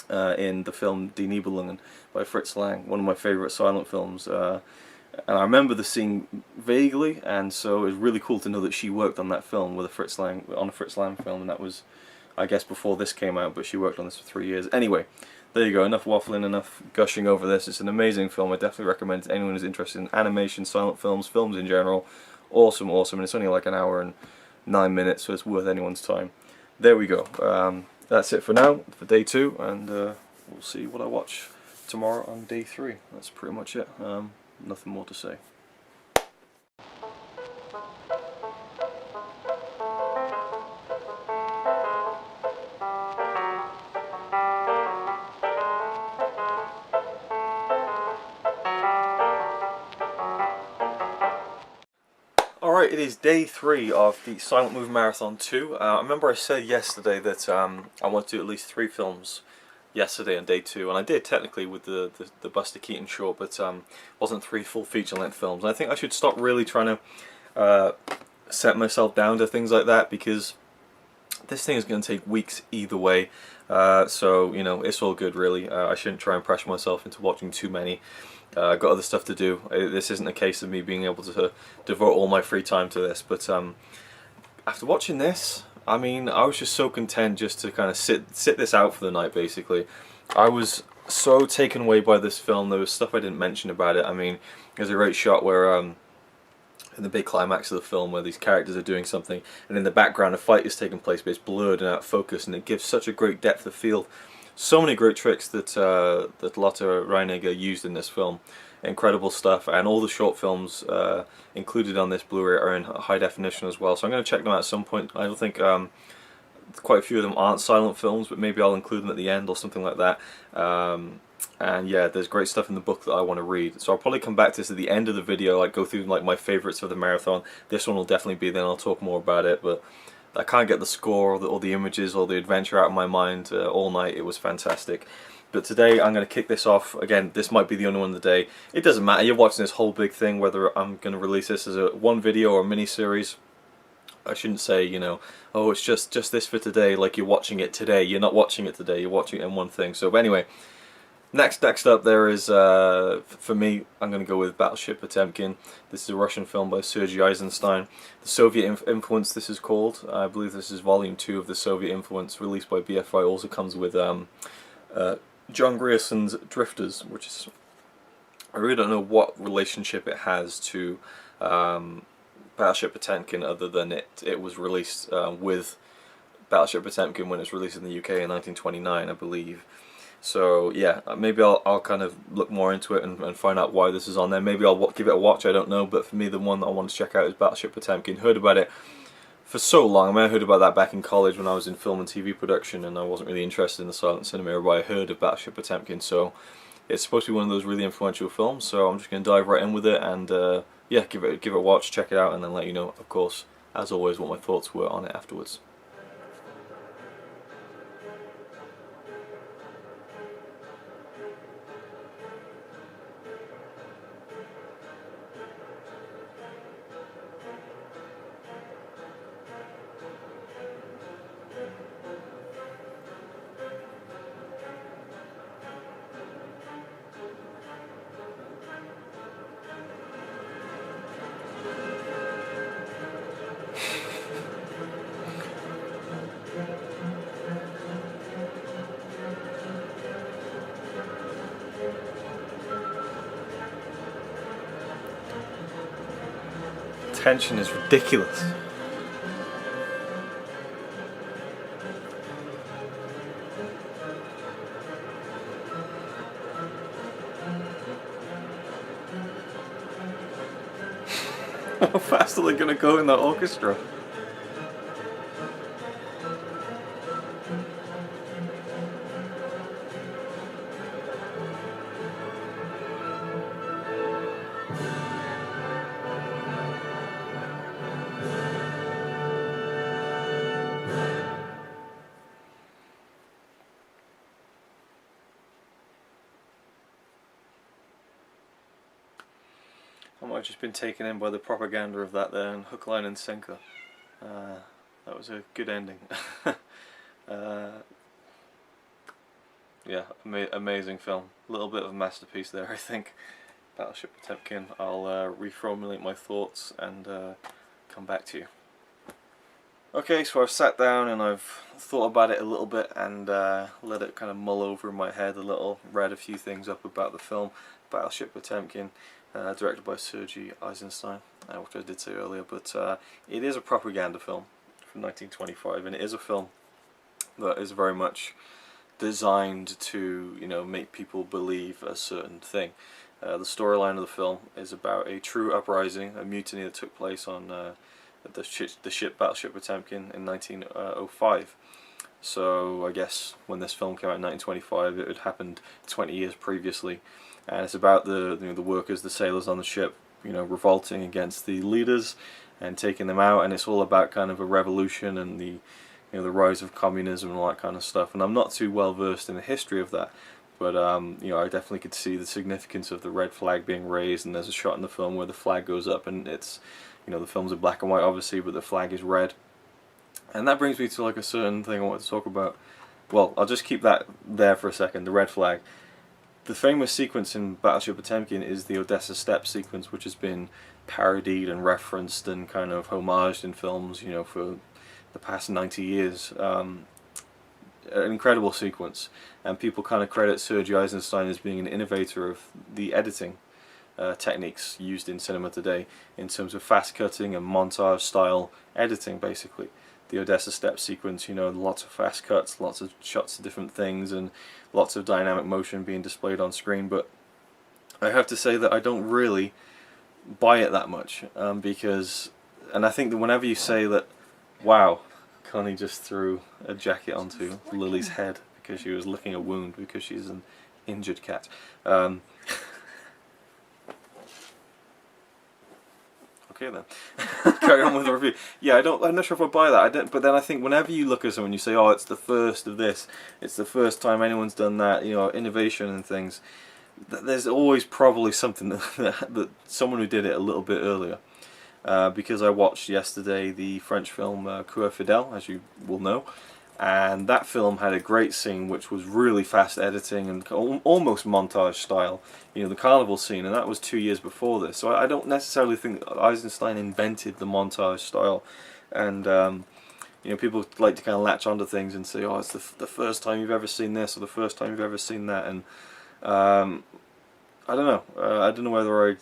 in the film Die Nibelungen by Fritz Lang, one of my favourite silent films. And I remember the scene vaguely, and so it was really cool to know that she worked on that film with a Fritz Lang film, and that was, I guess, before this came out, but she worked on this for 3 years. Anyway, there you go, enough waffling, enough gushing over this. It's an amazing film. I definitely recommend it to anyone who's interested in animation, silent films, films in general. Awesome, and it's only like an hour and 9 minutes, so it's worth anyone's time. There we go. That's it for now, for day 2, and we'll see what I watch tomorrow on day 3. That's pretty much it. Nothing more to say. Alright, it is day 3 of the Silent Movie Marathon 2. I remember I said yesterday that I wanted to do at least 3 films yesterday on day 2, and I did technically with the Buster Keaton short, but wasn't 3 full feature-length films. And I think I should stop really trying to set myself down to things like that, because this thing is going to take weeks either way. So, you know, it's all good really. I shouldn't try and pressure myself into watching too many. I've got other stuff to do. This isn't a case of me being able to devote all my free time to this, but after watching this, I mean, I was just so content just to kind of sit this out for the night, basically. I was so taken away by this film. There was stuff I didn't mention about it. I mean, there's a great shot where, in the big climax of the film, where these characters are doing something, and in the background a fight is taking place, but it's blurred and out of focus, and it gives such a great depth of field. So many great tricks that that Lotte Reiniger used in this film. Incredible stuff, and all the short films included on this Blu-ray are in high definition as well, so I'm going to check them out at some point. I don't think quite a few of them aren't silent films, but maybe I'll include them at the end or something like that. And yeah, there's great stuff in the book that I want to read, so I'll probably come back to this at the end of the video, like go through like my favourites of the marathon. This one will definitely be, then I'll talk more about it, but I can't get the score or the images or the adventure out of my mind all night. It was fantastic. But today I'm going to kick this off. Again, this might be the only one of the day. It doesn't matter, you're watching this whole big thing, whether I'm going to release this as a one video or a mini-series. I shouldn't say, you know, oh, it's just this for today, like you're watching it today. You're not watching it today, you're watching it in one thing. So anyway, next up there is, for me, I'm going to go with Battleship Potemkin. This is a Russian film by Sergei Eisenstein. The Soviet Influence, this is called. I believe this is volume 2 of the Soviet Influence, released by BFI. Also comes with John Grierson's Drifters, which is, I really don't know what relationship it has to Battleship Potemkin, other than it was released with Battleship Potemkin when it was released in the UK in 1929, I believe. So yeah, maybe I'll kind of look more into it and find out why this is on there. Maybe I'll give it a watch, I don't know, but for me the one that I want to check out is Battleship Potemkin. Heard about it for so long. I mean, I heard about that back in college when I was in film and TV production, and I wasn't really interested in the silent cinema, but I heard of Battleship Potemkin, so it's supposed to be one of those really influential films, so I'm just going to dive right in with it, and yeah, give it a watch, check it out, and then let you know, of course, as always, what my thoughts were on it afterwards. Tension is ridiculous. How fast are they going to go in that orchestra? I might have just been taken in by the propaganda of that there, and hook, line and sinker. That was a good ending. Yeah, amazing film. A little bit of a masterpiece there, I think. Battleship Potemkin. I'll reformulate my thoughts and come back to you. Okay, so I've sat down and I've thought about it a little bit and let it kind of mull over in my head a little, read a few things up about the film, Battleship Potemkin, directed by Sergei Eisenstein, which I did say earlier, but it is a propaganda film from 1925, and it is a film that is very much designed to, you know, make people believe a certain thing. The storyline of the film is about a true uprising, a mutiny that took place on the ship Battleship Potemkin in 1905. So I guess when this film came out in 1925, it had happened 20 years previously, and it's about the workers, the sailors on the ship, you know, revolting against the leaders and taking them out, and it's all about kind of a revolution and the the rise of communism and all that kind of stuff. And I'm not too well versed in the history of that, but you know, I definitely could see the significance of the red flag being raised, and there's a shot in the film where the flag goes up, and it's, you know, the film's in black and white obviously, but the flag is red. And that brings me to like a certain thing I want to talk about. Well, I'll just keep that there for a second, the red flag. The famous sequence in Battleship Potemkin is the Odessa Steppe sequence, which has been parodied and referenced and kind of homaged in films, you know, for the past 90 years. An incredible sequence, and people kind of credit Sergei Eisenstein as being an innovator of the editing techniques used in cinema today in terms of fast cutting and montage style editing. Basically, the Odessa Steppe sequence, you know, lots of fast cuts, lots of shots of different things, and lots of dynamic motion being displayed on screen. But I have to say that I don't really buy it that much, because, and I think that whenever you say that, wow, Connie just threw a jacket onto Lily's head because she was licking a wound because she's an injured cat. Okay then, carry on with the review. Yeah, I'm not sure if I buy that. But then I think whenever you look at someone, you say, oh, it's the first of this, it's the first time anyone's done that, you know, innovation and things. There's always probably something that someone who did it a little bit earlier. Because I watched yesterday the French film Coeur Fidèle, as you will know, and that film had a great scene which was really fast editing and almost montage style, you know, the carnival scene, and that was 2 years before this. So I don't necessarily think Eisenstein invented the montage style, and you know, people like to kind of latch onto things and say, oh, it's the first time you've ever seen this or the first time you've ever seen that, and I don't know. I don't know whether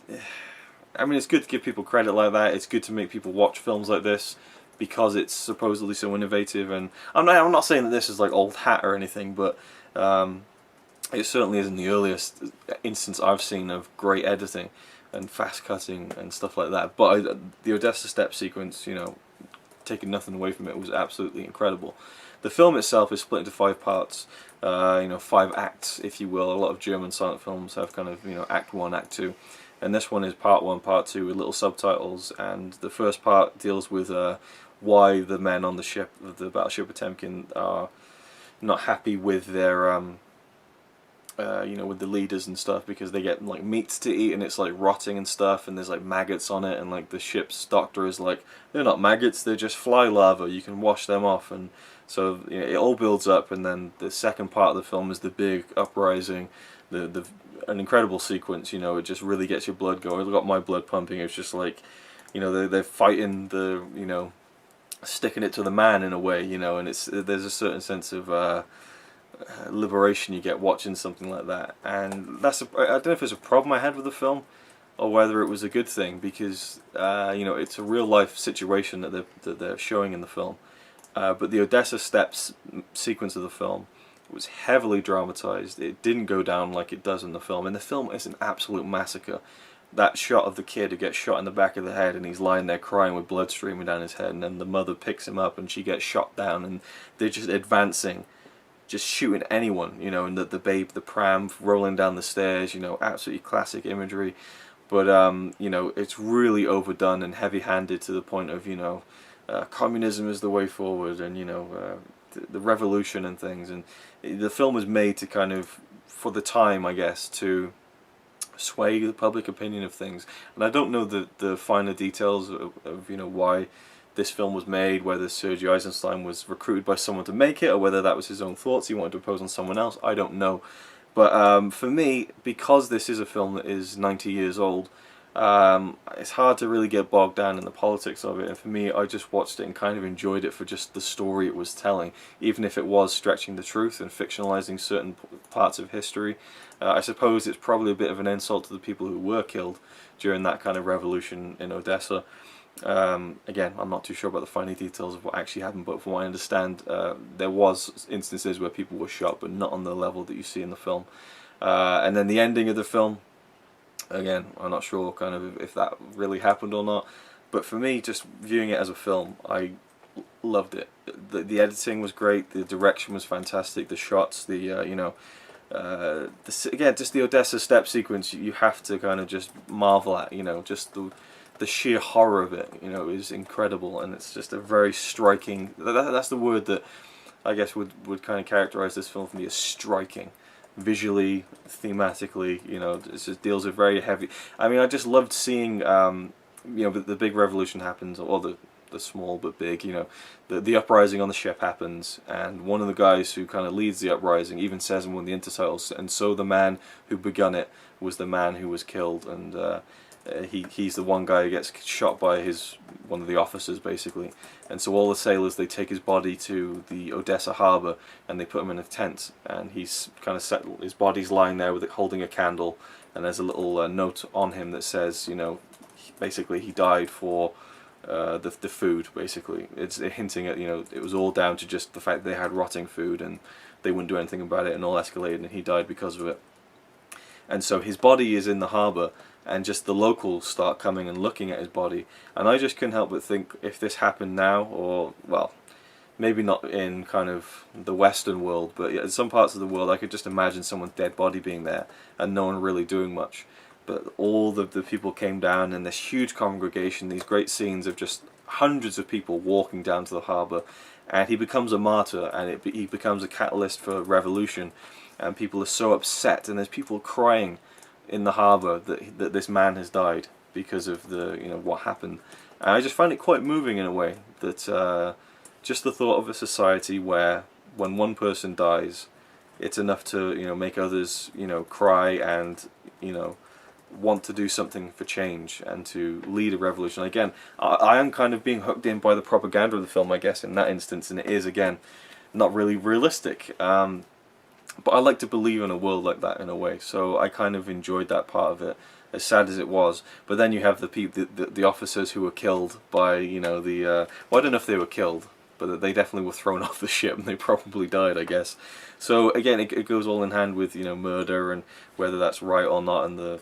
I mean, it's good to give people credit like that. It's good to make people watch films like this because it's supposedly so innovative. And I'm not saying that this is like old hat or anything, but it certainly isn't the earliest instance I've seen of great editing and fast cutting and stuff like that. But the Odessa Steppe sequence, you know, taking nothing away from it, was absolutely incredible. The film itself is split into 5 parts, you know, 5 acts, if you will. A lot of German silent films have kind of, you know, Act 1, Act 2. And this one is Part 1, Part 2 with little subtitles, and the first part deals with why the men on the ship of the Battleship Potemkin are not happy with their, you know, with the leaders and stuff, because they get like meats to eat and it's like rotting and stuff, and there's like maggots on it, and like the ship's doctor is like, they're not maggots, they're just fly larvae, you can wash them off. And so, you know, it all builds up, and then the second part of the film is the big uprising, an incredible sequence. You know, it just really gets your blood going. It got my blood pumping. It's just like, you know, they're fighting the, you know, sticking it to the man in a way, you know, and there's a certain sense of liberation you get watching something like that. And I don't know if it's a problem I had with the film or whether it was a good thing, because you know, it's a real life situation that they're showing in the film. But the Odessa Steppes sequence of the film was heavily dramatized. It didn't go down like it does in the film, and the film is an absolute massacre. That shot of the kid who gets shot in the back of the head and he's lying there crying with blood streaming down his head, and then the mother picks him up and she gets shot down, and they're just advancing, just shooting anyone, you know, and the babe, the pram rolling down the stairs, you know, absolutely classic imagery. But you know, it's really overdone and heavy-handed to the point of, you know, communism is the way forward, and, you know, the revolution and things. And the film was made to kind of, for the time, I guess, to sway the public opinion of things. And I don't know the finer details of you know, why this film was made, whether Sergio Eisenstein was recruited by someone to make it, or whether that was his own thoughts he wanted to impose on someone else. I don't know. But for me, because this is a film that is 90 years old, it's hard to really get bogged down in the politics of it. And for me, I just watched it and kind of enjoyed it for just the story it was telling, even if it was stretching the truth and fictionalizing certain parts of history. I suppose it's probably a bit of an insult to the people who were killed during that kind of revolution in Odessa. Again, I'm not too sure about the finer details of what actually happened, but from what I understand, there was instances where people were shot, but not on the level that you see in the film. And then the ending of the film, again, I'm not sure kind of if that really happened or not, but for me, just viewing it as a film, I loved it. The editing was great, the direction was fantastic, the shots, the you know, again, just the Odessa step sequence, you have to kind of just marvel at, you know, just the sheer horror of it, you know, is incredible, and it's just a very striking, that's the word that I guess would kind of characterize this film for me, as striking. Visually, thematically, you know, it just deals with very heavy, I mean, I just loved seeing, you know, the big revolution happens, or the small but big, you know, the uprising on the ship happens, and one of the guys who kind of leads the uprising even says in one of the intertitles, and so the man who begun it was the man who was killed, and he's the one guy who gets shot by one of the officers, basically. And so all the sailors, they take his body to the Odessa harbor and they put him in a tent, and he's kind of settled, his body's lying there with it holding a candle, and there's a little note on him that says, you know, basically he died for the food, basically. It's hinting at, you know, it was all down to just the fact that they had rotting food and they wouldn't do anything about it, and all escalated, and he died because of it. And so his body is in the harbor, and just the locals start coming and looking at his body, and I just couldn't help but think, if this happened now, or, well, maybe not in kind of the Western world, but in some parts of the world, I could just imagine someone's dead body being there and no one really doing much. But all the people came down, and this huge congregation, these great scenes of just hundreds of people walking down to the harbour, and he becomes a martyr, and he becomes a catalyst for revolution, and people are so upset, and there's people crying in the harbour that this man has died because of what happened. And I just find it quite moving in a way, that just the thought of a society where when one person dies, it's enough to make others cry and want to do something for change and to lead a revolution. Again, I am kind of being hooked in by the propaganda of the film, I guess, in that instance, and it is, again, not really realistic. But I like to believe in a world like that in a way, so I kind of enjoyed that part of it, as sad as it was. But then you have the officers who were killed by, well, I don't know if they were killed, but they definitely were thrown off the ship, and they probably died, I guess. So again, it goes all in hand with murder and whether that's right or not, and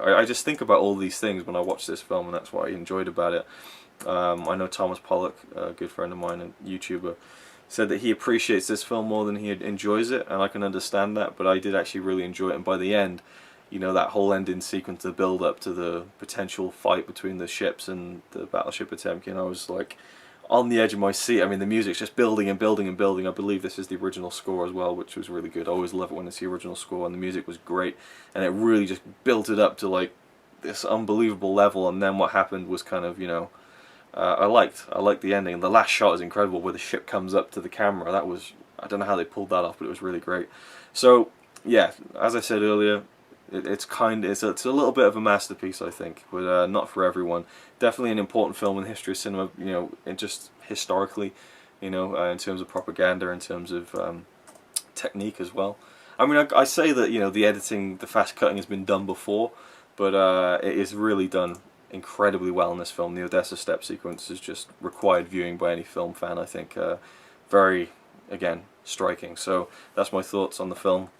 I just think about all these things when I watch this film, and that's what I enjoyed about it. I know Thomas Pollock, a good friend of mine and YouTuber, said that he appreciates this film more than he enjoys it, and I can understand that, but I did actually really enjoy it. And by the end, that whole ending sequence, the build up to the potential fight between the ships and the battleship Potemkin, I was like on the edge of my seat. I mean, the music's just building and building and building. I believe this is the original score as well, which was really good. I always love it when it's the original score, and the music was great, and it really just built it up to like this unbelievable level. And then what happened was kind of, I liked the ending. And the last shot is incredible, where the ship comes up to the camera. That was, I don't know how they pulled that off, but it was really great. So yeah, as I said earlier, it's a little bit of a masterpiece, I think, but not for everyone. Definitely an important film in the history of cinema, just historically, in terms of propaganda, in terms of technique as well. I mean, I say that the editing, the fast cutting has been done before, but it is really done incredibly well in this film. The Odessa step sequence is just required viewing by any film fan, I think. Very, again, striking. So that's my thoughts on the film.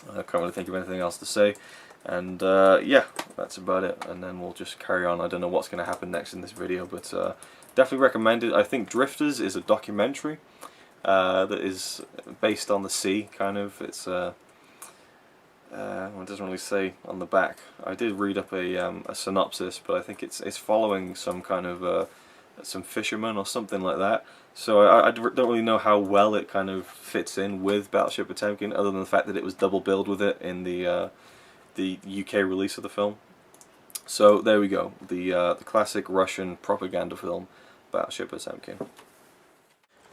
I can't really think of anything else to say, and yeah, that's about it, and then we'll just carry on. I don't know what's going to happen next in this video, but definitely recommend it. I think Drifters is a documentary that is based on the sea, kind of. It's it doesn't really say on the back. I did read up a synopsis, but I think it's following some kind of some fishermen or something like that. So I don't really know how well it kind of fits in with Battleship Potemkin, other than the fact that it was double billed with it in the the UK release of the film. So there we go, the classic Russian propaganda film, Battleship Potemkin.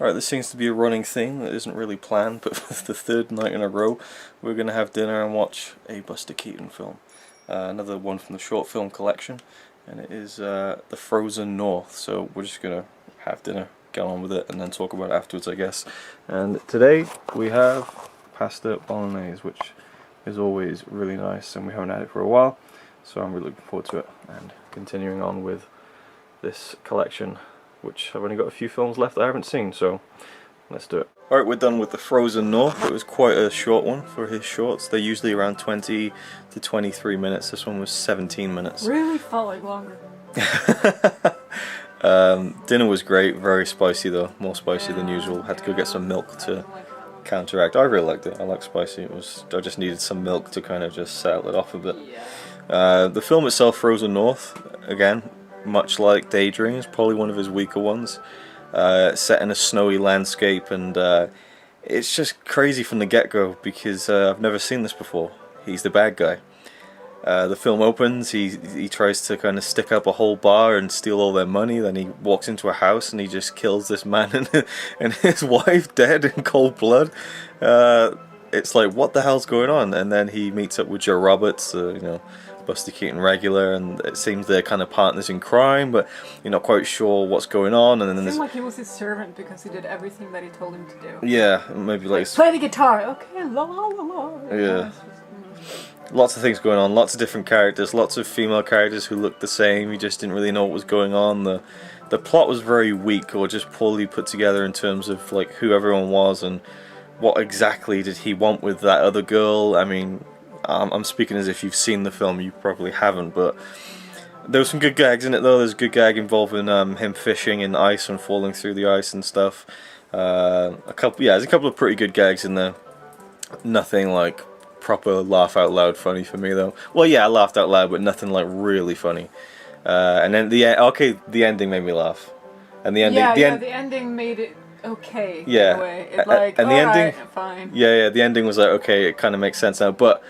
Alright, this seems to be a running theme that isn't really planned, but for the third night in a row we're going to have dinner and watch a Buster Keaton film. Another one from the short film collection, and it is The Frozen North. So we're just going to have dinner, get on with it, and then talk about it afterwards, I guess. And today we have pasta bolognese, which is always really nice, and we haven't had it for a while, so I'm really looking forward to it, and continuing on with this collection, which I've only got a few films left that I haven't seen, so let's do it. Alright, we're done with The Frozen North. It was quite a short one for his shorts. They're usually around 20 to 23 minutes. This one was 17 minutes. Really felt like longer. Dinner was great, very spicy though, more spicy than usual. Had to go get some milk to counteract. I really liked it. I like spicy. I just needed some milk to kind of just settle it off a bit. The film itself, Frozen North, again, much like Daydreams, probably one of his weaker ones. Set in a snowy landscape, and it's just crazy from the get-go because I've never seen this before. He's the bad guy. The film opens, he tries to kind of stick up a whole bar and steal all their money, then he walks into a house and he just kills this man and his wife dead in cold blood. It's like, what the hell's going on? And then he meets up with Joe Roberts, you know, Buster Keaton regular, and it seems they're kind of partners in crime, but you're not quite sure what's going on. And then it seemed like he was his servant because he did everything that he told him to do. Yeah, maybe like play the guitar, okay, la la la la. Yeah. Lots of things going on, lots of different characters, lots of female characters who looked the same. You just didn't really know what was going on. The plot was very weak, or just poorly put together in terms of like who everyone was and what exactly did he want with that other girl. I mean, I'm speaking as if you've seen the film. You probably haven't, but there was some good gags in it though. There's a good gag involving him fishing in ice and falling through the ice and stuff. There's a couple of pretty good gags in there. Nothing like proper laugh out loud funny for me though. Well, yeah, I laughed out loud, but nothing like really funny. And then the ending made me laugh. And the ending, the ending made it okay. Yeah, in a way. It like, and the ending, fine. Yeah, the ending was like, okay, it kind of makes sense now. But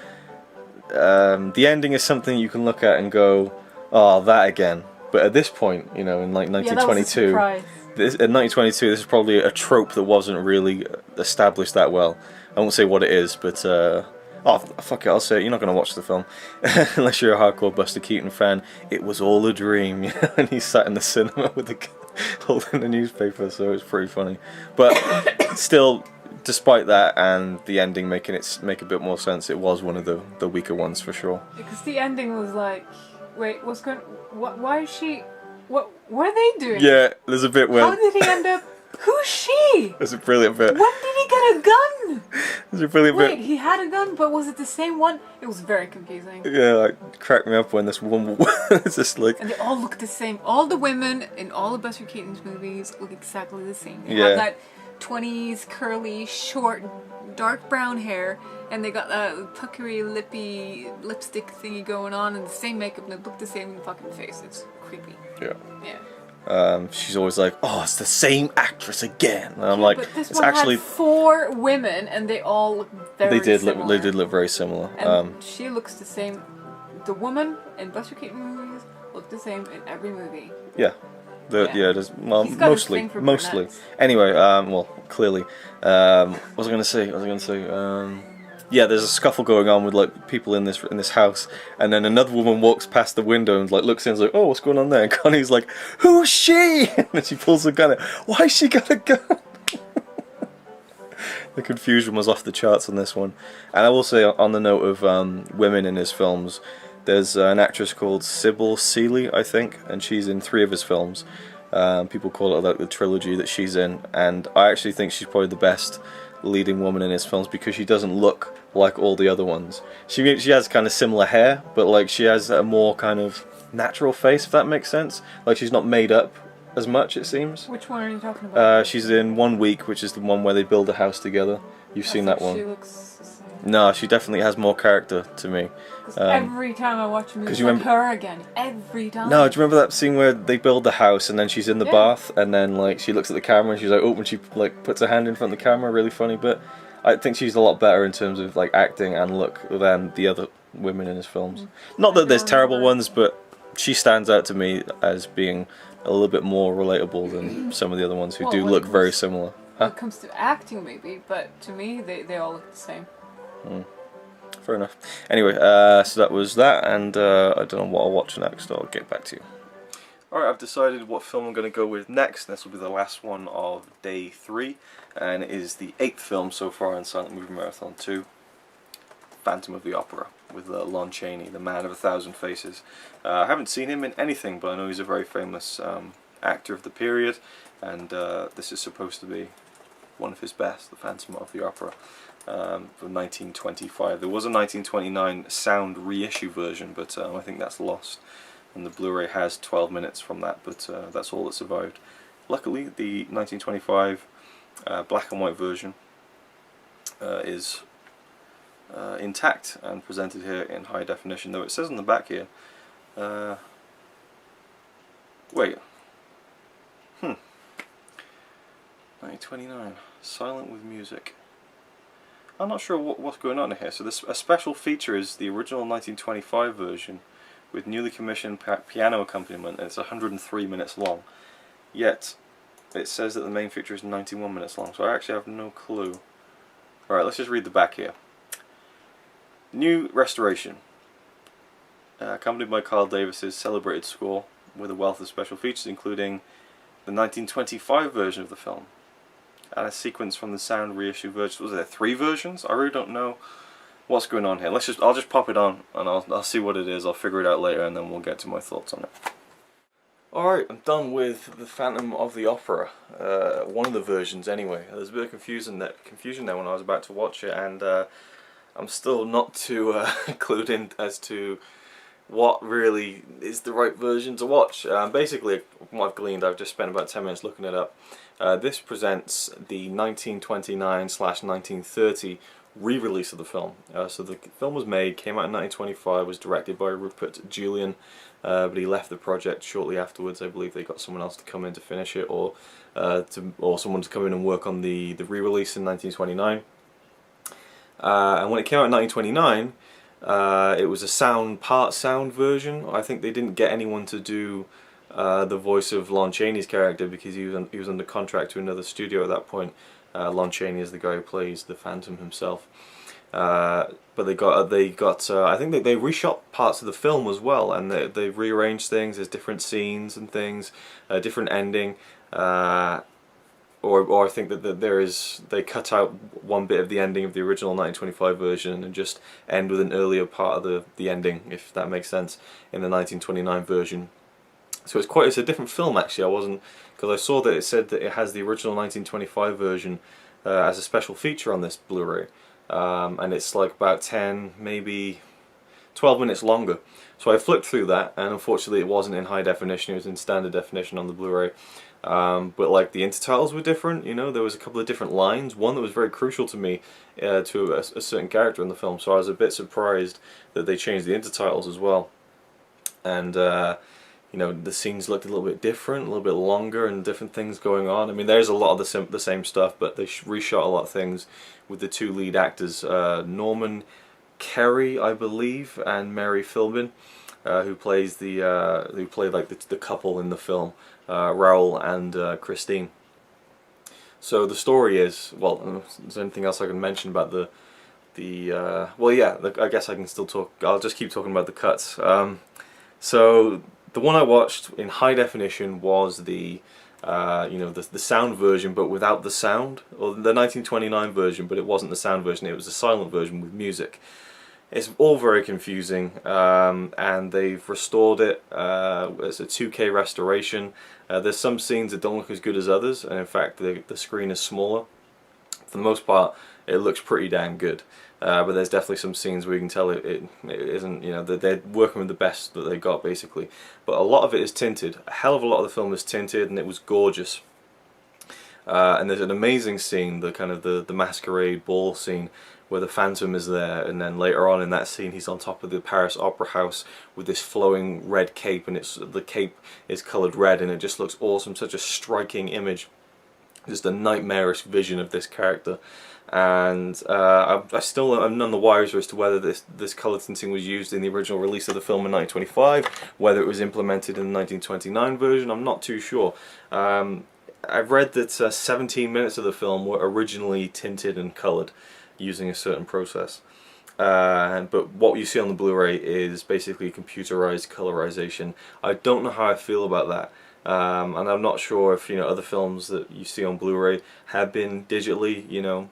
the ending is something you can look at and go, oh, that again. But at this point, you know, in like 1922, in 1922, this is probably a trope that wasn't really established that well. I won't say what it is, but oh, fuck it, I'll say it. You're not going to watch the film unless you're a hardcore Buster Keaton fan. It was all a dream, you know, and he sat in the cinema with holding a newspaper, so it's pretty funny. But still, despite that and the ending making it make a bit more sense, it was one of the weaker ones for sure. Because the ending was like, wait, what's going? Why is she? What are they doing? Yeah, there's a bit where. How did he end up? Who's she? There's a brilliant bit. When did he get a gun? There's a brilliant Wait, bit. he had a gun, but was it the same one? It was very confusing. Yeah, like cracked me up when this woman it's just like. And they all look the same. All the women in all of Buster Keaton's movies look exactly the same. They have that 20s curly, short, dark brown hair, and they got that puckery, lippy lipstick thingy going on, and the same makeup, and they look the same in the fucking face. It's creepy. Yeah. Yeah. She's always like, oh, it's the same actress again. And I'm like, but this it's one actually had 4 women, and they all look very similar. They did look very similar. And she looks the same. The woman in Buster Keaton movies look the same in every movie. Yeah. There's, well, He's got his thing for mostly. brunettes. Anyway, well, clearly. What was I going to say? Yeah, there's a scuffle going on with like people in this house, and then another woman walks past the window and like looks in and is like, oh, what's going on there? And Connie's like, who's she? And then she pulls the gun out. Why's she got a gun? The confusion was off the charts on this one. And I will say, on the note of women in his films, there's an actress called Sybil Seeley, I think, and she's in 3 of his films. People call it like the trilogy that she's in, and I actually think she's probably the best leading woman in his films because she doesn't look like all the other ones. She has kind of similar hair, but like she has a more kind of natural face, if that makes sense. Like she's not made up as much, it seems. Which one are you talking about? She's in 1 Week, which is the one where they build a house together. You've seen that one. She looks the same. No, she definitely has more character to me. Every time I watch a movie, it's like her again. Every time. No, do you remember that scene where they build the house and then she's in the bath and then like she looks at the camera and she's like, oh, and she like puts her hand in front of the camera, really funny. But I think she's a lot better in terms of like acting and look than the other women in his films. Not that there's terrible ones, but she stands out to me as being a little bit more relatable than some of the other ones who do look very similar. When it comes to acting, maybe, but to me, they all look the same. Fair enough. Anyway, so that was that, and I don't know what I'll watch next. I'll get back to you. Alright, I've decided what film I'm going to go with next. This will be the last one of day 3, and it is the 8th film so far in Silent Movie Marathon 2, Phantom of the Opera, with Lon Chaney, the man of 1,000 faces. I haven't seen him in anything, but I know he's a very famous actor of the period, and this is supposed to be one of his best, the Phantom of the Opera, from 1925. There was a 1929 sound reissue version, but I think that's lost. And the Blu-ray has 12 minutes from that, but that's all that survived. Luckily, the 1925 black and white version is intact and presented here in high definition, though it says on the back here, wait, 1929, silent with music. I'm not sure what's going on here. So a special feature is the original 1925 version with newly commissioned piano accompaniment, and it's 103 minutes long. Yet, it says that the main feature is 91 minutes long, so I actually have no clue. Alright, let's just read the back here. New restoration, accompanied by Carl Davis's celebrated score, with a wealth of special features, including the 1925 version of the film, and a sequence from the sound reissue version. Was there 3 versions? I really don't know what's going on here. I'll just pop it on and I'll see what it is. I'll figure it out later, and then we'll get to my thoughts on it. Alright, I'm done with the Phantom of the Opera. One of the versions anyway. There's a bit of confusion there when I was about to watch it, and I'm still not too clued in as to what really is the right version to watch. Basically, from what I've gleaned, I've just spent about 10 minutes looking it up. This presents the 1929/1930 re-release of the film. So the film was made, came out in 1925, was directed by Rupert Julian, but he left the project shortly afterwards. I believe they got someone else to come in to finish it, or someone to come in and work on the re-release in 1929. And when it came out in 1929, it was a part sound version. I think they didn't get anyone to do the voice of Lon Chaney's character because he was under contract to another studio at that point. Lon Chaney is the guy who plays the Phantom himself. But they got I think they reshot parts of the film as well, and they rearranged things. There's different scenes and things, different ending. Or I think that they cut out one bit of the ending of the original 1925 version and just end with an earlier part of the ending, if that makes sense, in the 1929 version. So it's a different film actually. Because I saw that it said that it has the original 1925 version as a special feature on this Blu-ray, and it's like about 10, maybe 12 minutes longer. So I flipped through that, and unfortunately it wasn't in high definition, it was in standard definition on the Blu-ray. But like the intertitles were different, you know, there was a couple of different lines, one that was very crucial to me, to a certain character in the film, so I was a bit surprised that they changed the intertitles as well. And you know, the scenes looked a little bit different, a little bit longer, and different things going on. I mean, there's a lot of the same stuff, but they reshot a lot of things with the 2 lead actors, Norman Kerry, I believe, and Mary Philbin, who played like the couple in the film, Raoul and Christine. So the story is, well, is there anything else I can mention about well, yeah, I guess I can still talk. I'll just keep talking about the cuts. So the one I watched in high definition was the sound version, but without the sound, or the 1929 version, but it wasn't the sound version. It was a silent version with music. It's all very confusing, and they've restored it. It's a 2K restoration. There's some scenes that don't look as good as others, and in fact the screen is smaller. For the most part, it looks pretty damn good. But there's definitely some scenes where you can tell it isn't, you know, they're working with the best that they got basically. But a lot of it is tinted. A hell of a lot of the film is tinted, and it was gorgeous. And there's an amazing scene, the masquerade ball scene, where the Phantom is there, and then later on in that scene he's on top of the Paris Opera House with this flowing red cape, and the cape is coloured red, and it just looks awesome. Such a striking image. just a nightmarish vision of this character. And I still am none the wiser as to whether this colour tinting was used in the original release of the film in 1925, whether it was implemented in the 1929 version. I'm not too sure. I've read that 17 minutes of the film were originally tinted and coloured using a certain process. But what you see on the Blu-ray is basically computerized colorization. I don't know how I feel about that. And I'm not sure if other films that you see on Blu-ray have been digitally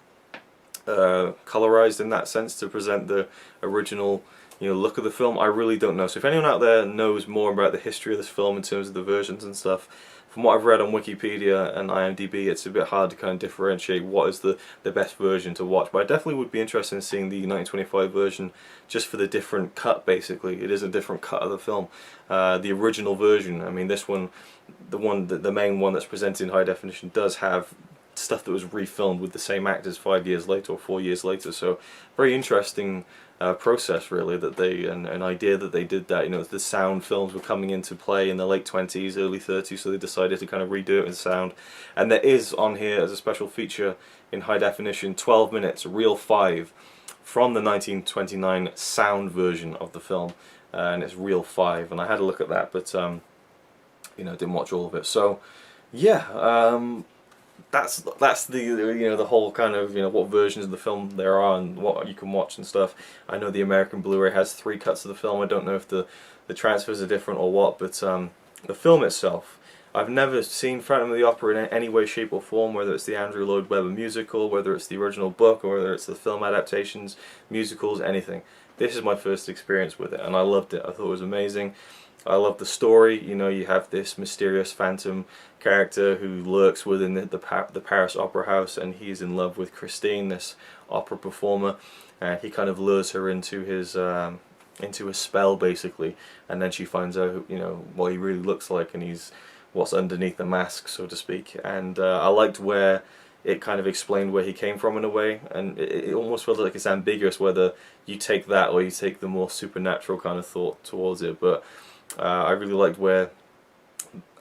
colorized in that sense to present the original look of the film. I really don't know. So if anyone out there knows more about the history of this film in terms of the versions and stuff, from what I've read on Wikipedia and IMDb, it's a bit hard to kind of differentiate what is the best version to watch. But I definitely would be interested in seeing the 1925 version just for the different cut. Basically, it is a different cut of the film. The original version, I mean, this one, the main one that's presented in high definition, does have stuff that was refilmed with the same actors 5 years later or 4 years later. So very interesting process, really, that they an idea that they did that. The sound films were coming into play in the late 20s, early 30s, so they decided to kind of redo it in sound. And there is on here as a special feature in high definition 12 minutes, reel 5, from the 1929 sound version of the film, and it's reel 5. And I had a look at that, but didn't watch all of it. So yeah. That's the the whole kind of what versions of the film there are and what you can watch and stuff. I know the American Blu-ray has 3 cuts of the film. I don't know if the transfers are different or what, but the film itself, I've never seen Phantom of the Opera in any way, shape or form, whether it's the Andrew Lloyd Webber musical, whether it's the original book, or whether it's the film adaptations, musicals, anything. This is my first experience with it, and I loved it. I thought it was amazing. I love the story. You have this mysterious phantom character who lurks within the Paris Opera House, and he's in love with Christine, this opera performer, and he kind of lures her into his spell, basically, and then she finds out what he really looks like, and he's what's underneath the mask, so to speak. And I liked where it kind of explained where he came from in a way, and it almost feels like it's ambiguous whether you take that or you take the more supernatural kind of thought towards it. But I really liked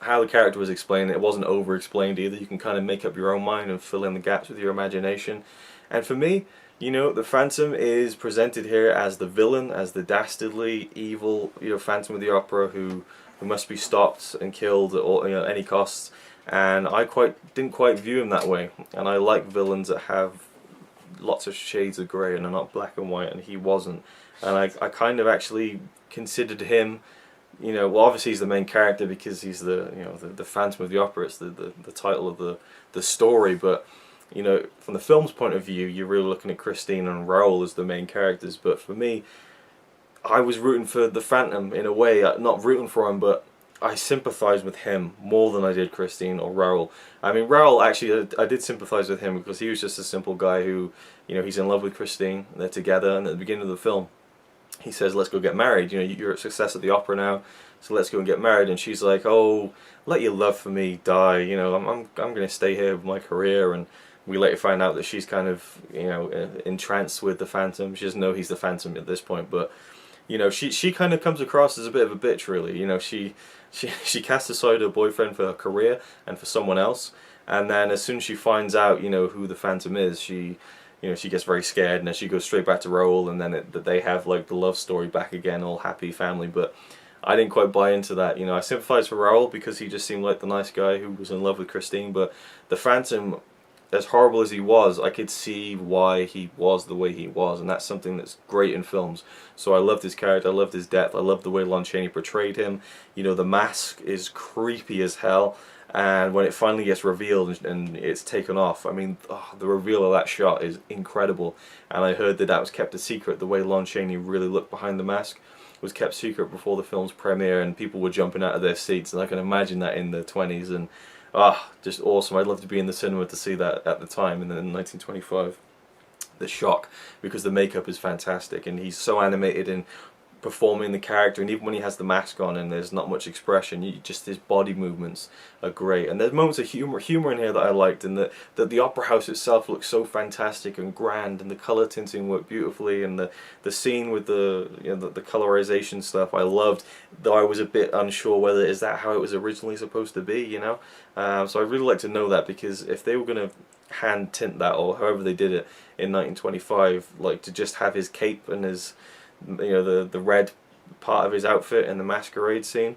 how the character was explained. It wasn't over-explained either. You can kind of make up your own mind and fill in the gaps with your imagination. And for me, the Phantom is presented here as the villain, as the dastardly, evil, Phantom of the Opera who must be stopped and killed at any costs. And I didn't quite view him that way. And I like villains that have lots of shades of grey and are not black and white, and he wasn't. And I kind of actually considered him. Well, obviously he's the main character because he's the Phantom of the Opera. It's the title of the story. But from the film's point of view, you're really looking at Christine and Raoul as the main characters. But for me, I was rooting for the Phantom in a way. Not rooting for him, but I sympathised with him more than I did Christine or Raoul. I mean, Raoul, actually, I did sympathise with him because he was just a simple guy who, he's in love with Christine. They're together, and at the beginning of the film, he says, "Let's go get married. You're a success at the opera now, so let's go and get married." And she's like, "Oh, let your love for me die. I'm going to stay here with my career." And we later find out that she's kind of entranced with the Phantom. She doesn't know he's the Phantom at this point, but she kind of comes across as a bit of a bitch, really. She casts aside her boyfriend for her career and for someone else, and then as soon as she finds out who the Phantom is, she gets very scared, and then she goes straight back to Raoul, and then they have like the love story back again, all happy family. But I didn't quite buy into that. I sympathised for Raoul because he just seemed like the nice guy who was in love with Christine. But the Phantom, as horrible as he was, I could see why he was the way he was, and that's something that's great in films. So I loved his character, I loved his depth, I loved the way Lon Chaney portrayed him. The mask is creepy as hell. And when it finally gets revealed and it's taken off, I mean, the reveal of that shot is incredible. And I heard that was kept a secret. The way Lon Chaney really looked behind the mask was kept secret before the film's premiere, and people were jumping out of their seats. And I can imagine that in the 20s. And just awesome. I'd love to be in the cinema to see that at the time in 1925. The shock, because the makeup is fantastic, and he's so animated in performing the character, and even when he has the mask on and there's not much expression, just his body movements are great. And there's moments of humor in here that I liked, and that the opera house itself looks so fantastic and grand, and the color tinting worked beautifully, and the scene with the the colorization stuff I loved, though I was a bit unsure whether is that how it was originally supposed to be, you know. So I'd really like to know that, because if they were going to hand tint that, or however they did it in 1925, like to just have his cape and his, you know, the red part of his outfit in the masquerade scene,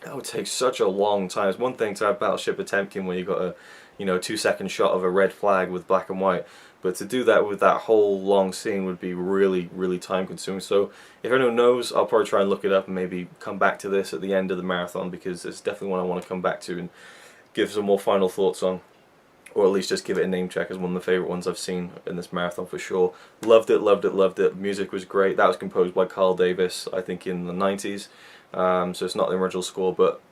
that would take such a long time. It's one thing to have Battleship Potemkin where you got a, you know, 2-second shot of a red flag with black and white, but to do that with that whole long scene would be really, really time consuming. So if anyone knows, I'll probably try and look it up and maybe come back to this at the end of the marathon, because it's definitely one I want to come back to and give some more final thoughts on, or at least just give it a name check as one of the favourite ones I've seen in this marathon for sure. Loved it, loved it, loved it. Music was great. That was composed by Carl Davis, I think in the 90s, so it's not the original score, but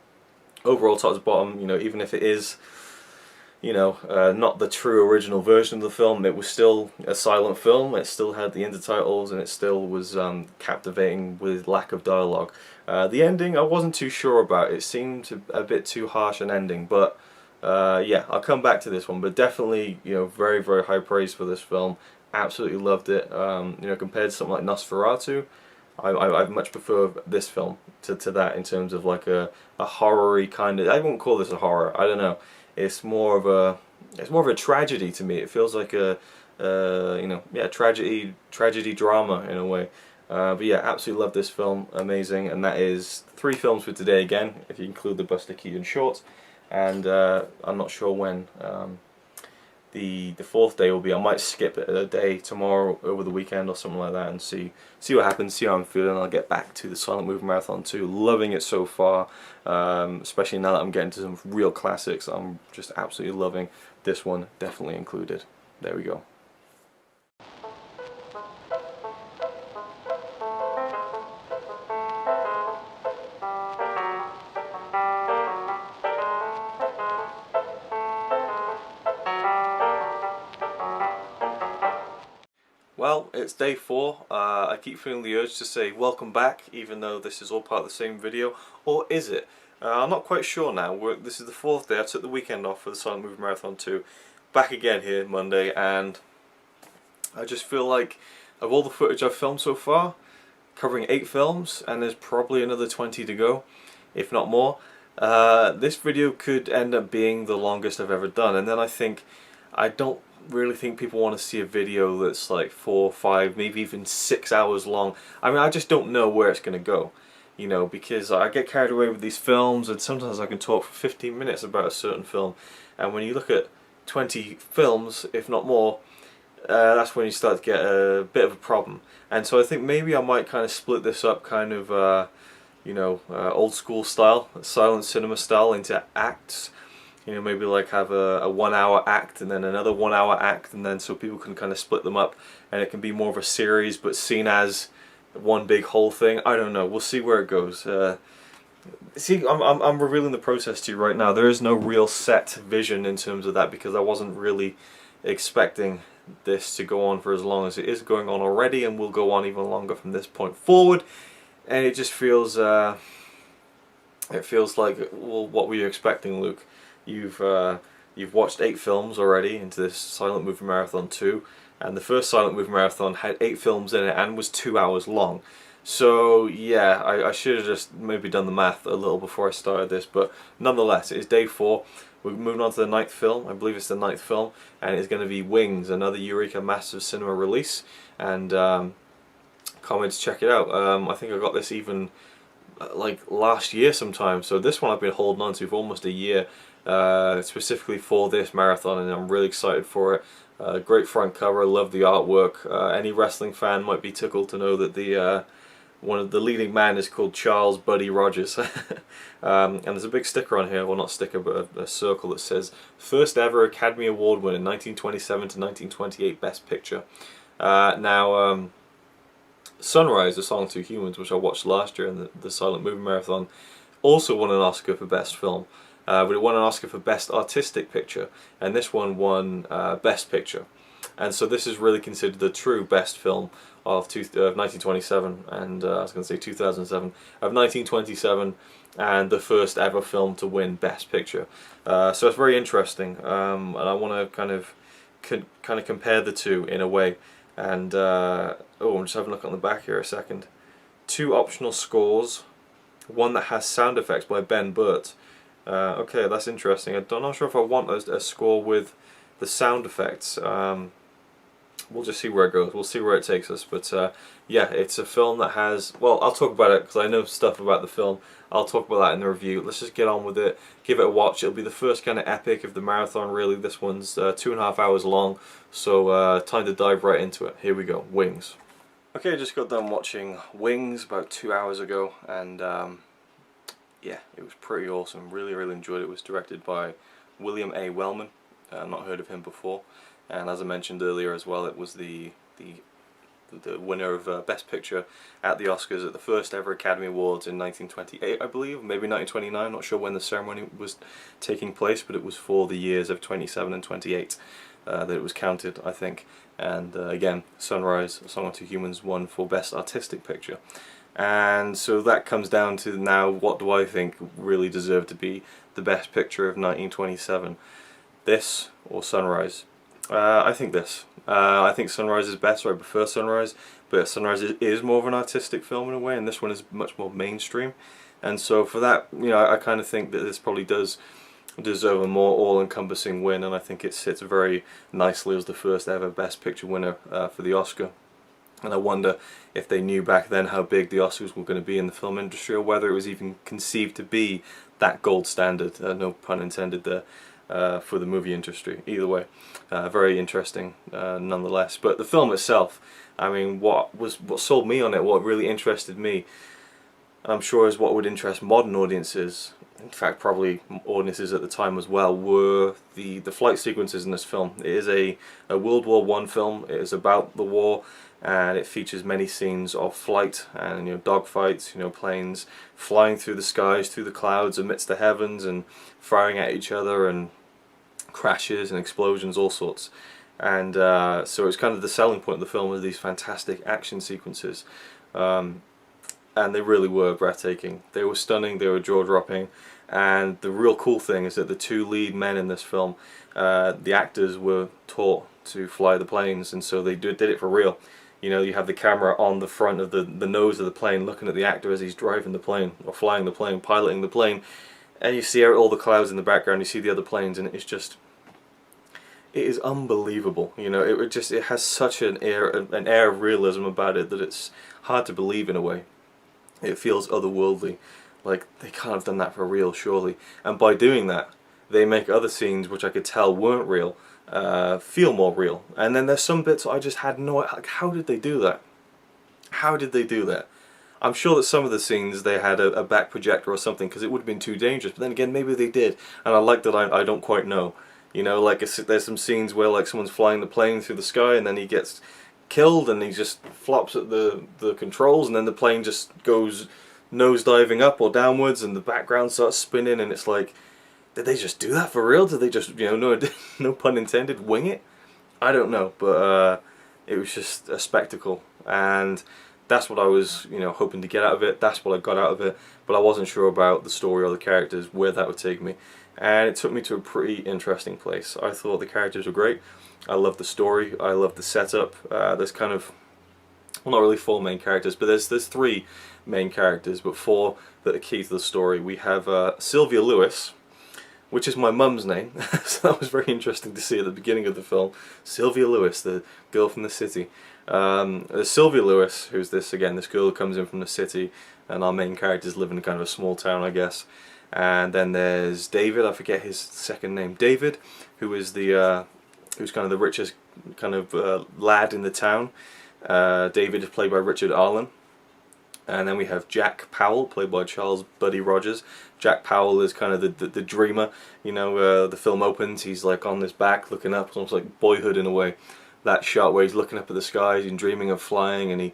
overall, top to bottom, you know, even if it is, you know, not the true original version of the film, it was still a silent film. It still had the intertitles, and it still was captivating with lack of dialogue. The ending I wasn't too sure about. It seemed a bit too harsh an ending, but yeah, I'll come back to this one. But definitely, you know, very, very high praise for this film. Absolutely loved it. You know, compared to something like Nosferatu, I much prefer this film to that, in terms of like a horror-y kind of. I won't call this a horror. I don't know. It's more of a tragedy to me. It feels like a you know, yeah, tragedy drama in a way. But yeah, absolutely love this film. Amazing. And that is 3 films for today again, if you include the Buster Keaton short. And I'm not sure when the 4th day will be. I might skip it a day tomorrow over the weekend or something like that, and see what happens, see how I'm feeling. I'll get back to the Silent Movie Marathon 2. Loving it so far, especially now that I'm getting to some real classics. I'm just absolutely loving this one, definitely included. There we go. Well, it's day 4. I keep feeling the urge to say welcome back, even though this is all part of the same video. Or is it? I'm not quite sure now. This is the 4th day. I took the weekend off for the Silent Movie Marathon 2. Back again here Monday, and I just feel like of all the footage I've filmed so far, covering 8 films, and there's probably another 20 to go, if not more, this video could end up being the longest I've ever done. And then I don't really think people want to see a video that's like 4, 5, maybe even 6 hours long. I mean, I just don't know where it's going to go, you know, because I get carried away with these films, and sometimes I can talk for 15 minutes about a certain film, and when you look at 20 films, if not more, that's when you start to get a bit of a problem. And so I think maybe I might kind of split this up, kind of you know, old school style, silent cinema style, into acts. You know, maybe like have a 1 hour act and then another 1 hour act, and then so people can kind of split them up, and it can be more of a series but seen as one big whole thing. I don't know. We'll see where it goes. See, I'm revealing the process to you right now. There is no real set vision in terms of that, because I wasn't really expecting this to go on for as long as it is going on already, and will go on even longer from this point forward. And it just feels like, well, what were you expecting, Luke? You've watched 8 films already into this Silent Movie Marathon 2, and the first Silent Movie Marathon had 8 films in it and was 2 hours long. So yeah, I should have just maybe done the math a little before I started this, but nonetheless, it's day 4. We're moving on to the 9th film. I believe it's the 9th film, and it's going to be Wings, another Eureka Massive Cinema release, and can't wait to check it out. I think I got this even like last year sometime, so this one I've been holding on to for almost a year, specifically for this marathon, and I'm really excited for it. Great front cover, love the artwork. Any wrestling fan might be tickled to know that the one of the leading man is called Charles Buddy Rogers. And there's a big sticker on here, well, not sticker, but a circle that says first ever Academy Award winner, 1927 to 1928 Best Picture. Now Sunrise, A Song to Humans, which I watched last year in the Silent Movie Marathon, also won an Oscar for Best Film. But it won an Oscar for Best Artistic Picture, and this one won Best Picture. and so this is really considered the true best film of 1927, and I was going to say 2007, of 1927, and the first ever film to win Best Picture. So it's very interesting, and I want to kind of compare the two in a way. And oh, I'm just having a look on the back here a second. 2 optional scores, one that has sound effects by Ben Burt. Okay, that's interesting. I'm not sure if I want a score with the sound effects. We'll just see where it goes. We'll see where it takes us. But yeah, it's a film that has... Well, I'll talk about it because I know stuff about the film. I'll talk about that in the review. Let's just get on with it. Give it a watch. It'll be the first kind of epic of the marathon, really. This one's 2.5 hours long. So time to dive right into it. Here we go. Wings. Okay, I just got done watching Wings about 2 hours ago. And yeah, it was pretty awesome. Really, really enjoyed it. It was directed by William A. Wellman. I've not heard of him before. And as I mentioned earlier as well, it was the winner of Best Picture at the Oscars at the first ever Academy Awards in 1928, I believe, maybe 1929, not sure when the ceremony was taking place, but it was for the years of 27 and 28 that it was counted, I think. And again, Sunrise, A Song of Two Humans won for Best Artistic Picture. And so that comes down to now, what do I think really deserved to be the Best Picture of 1927? This or Sunrise? I think this. I think Sunrise is better. I prefer Sunrise, but Sunrise is more of an artistic film in a way, and this one is much more mainstream. And so for that, you know, I kind of think that this probably does deserve a more all-encompassing win, and I think it sits very nicely as the first ever Best Picture winner for the Oscar. And I wonder if they knew back then how big the Oscars were going to be in the film industry, or whether it was even conceived to be that gold standard, no pun intended there, for the movie industry. Either way, very interesting nonetheless. But the film itself, I mean, what sold me on it, what really interested me, and I'm sure is what would interest modern audiences, in fact probably audiences at the time as well, were the flight sequences in this film. It is a World War I film. It is about the war, and it features many scenes of flight and, you know, dogfights, you know, planes flying through the skies, through the clouds, amidst the heavens, and firing at each other, and crashes and explosions, all sorts. And so it's kind of the selling point of the film, with these fantastic action sequences, and they really were breathtaking. They were stunning, they were jaw-dropping, and the real cool thing is that the 2 lead men in this film, the actors were taught to fly the planes, and so they did it for real. You know, you have the camera on the front of the nose of the plane, looking at the actor as he's driving the plane, or flying the plane, piloting the plane, and you see all the clouds in the background, you see the other planes, and it's just, it is unbelievable. You know, it has such an air of realism about it that it's hard to believe in a way. It feels otherworldly, like they can't have done that for real, surely. And by doing that, they make other scenes which I could tell weren't real feel more real. And then there's some bits I just had no, like, how did they do that? How did they do that? I'm sure that some of the scenes they had a back projector or something, because it would have been too dangerous. But then again, maybe they did, and I like that I don't quite know. You know, like there's some scenes where like someone's flying the plane through the sky, and then he gets killed, and he just flops at the controls, and then the plane just goes nosediving up or downwards, and the background starts spinning, and it's like, did they just do that for real? Did they just, you know, no pun intended, wing it? I don't know, but it was just a spectacle, and that's what I was, you know, hoping to get out of it. That's what I got out of it, but I wasn't sure about the story or the characters, where that would take me. And it took me to a pretty interesting place. I thought the characters were great. I loved the story. I loved the setup. There's kind of, well, not really 4 main characters, but there's 3 main characters, but 4 that are key to the story. We have Sylvia Lewis, which is my mum's name, so that was very interesting to see at the beginning of the film. Sylvia Lewis, the girl from the city. There's Sylvia Lewis, who's this girl who comes in from the city, and our main characters live in kind of a small town, I guess. And then there's David, I forget his second name, David, who is who's kind of the richest kind of lad in the town. David is played by Richard Arlen. And then we have Jack Powell, played by Charles Buddy Rogers. Jack Powell is kind of the dreamer. You know, the film opens, he's like on his back looking up, almost like Boyhood in a way. That shot where he's looking up at the skies and dreaming of flying, and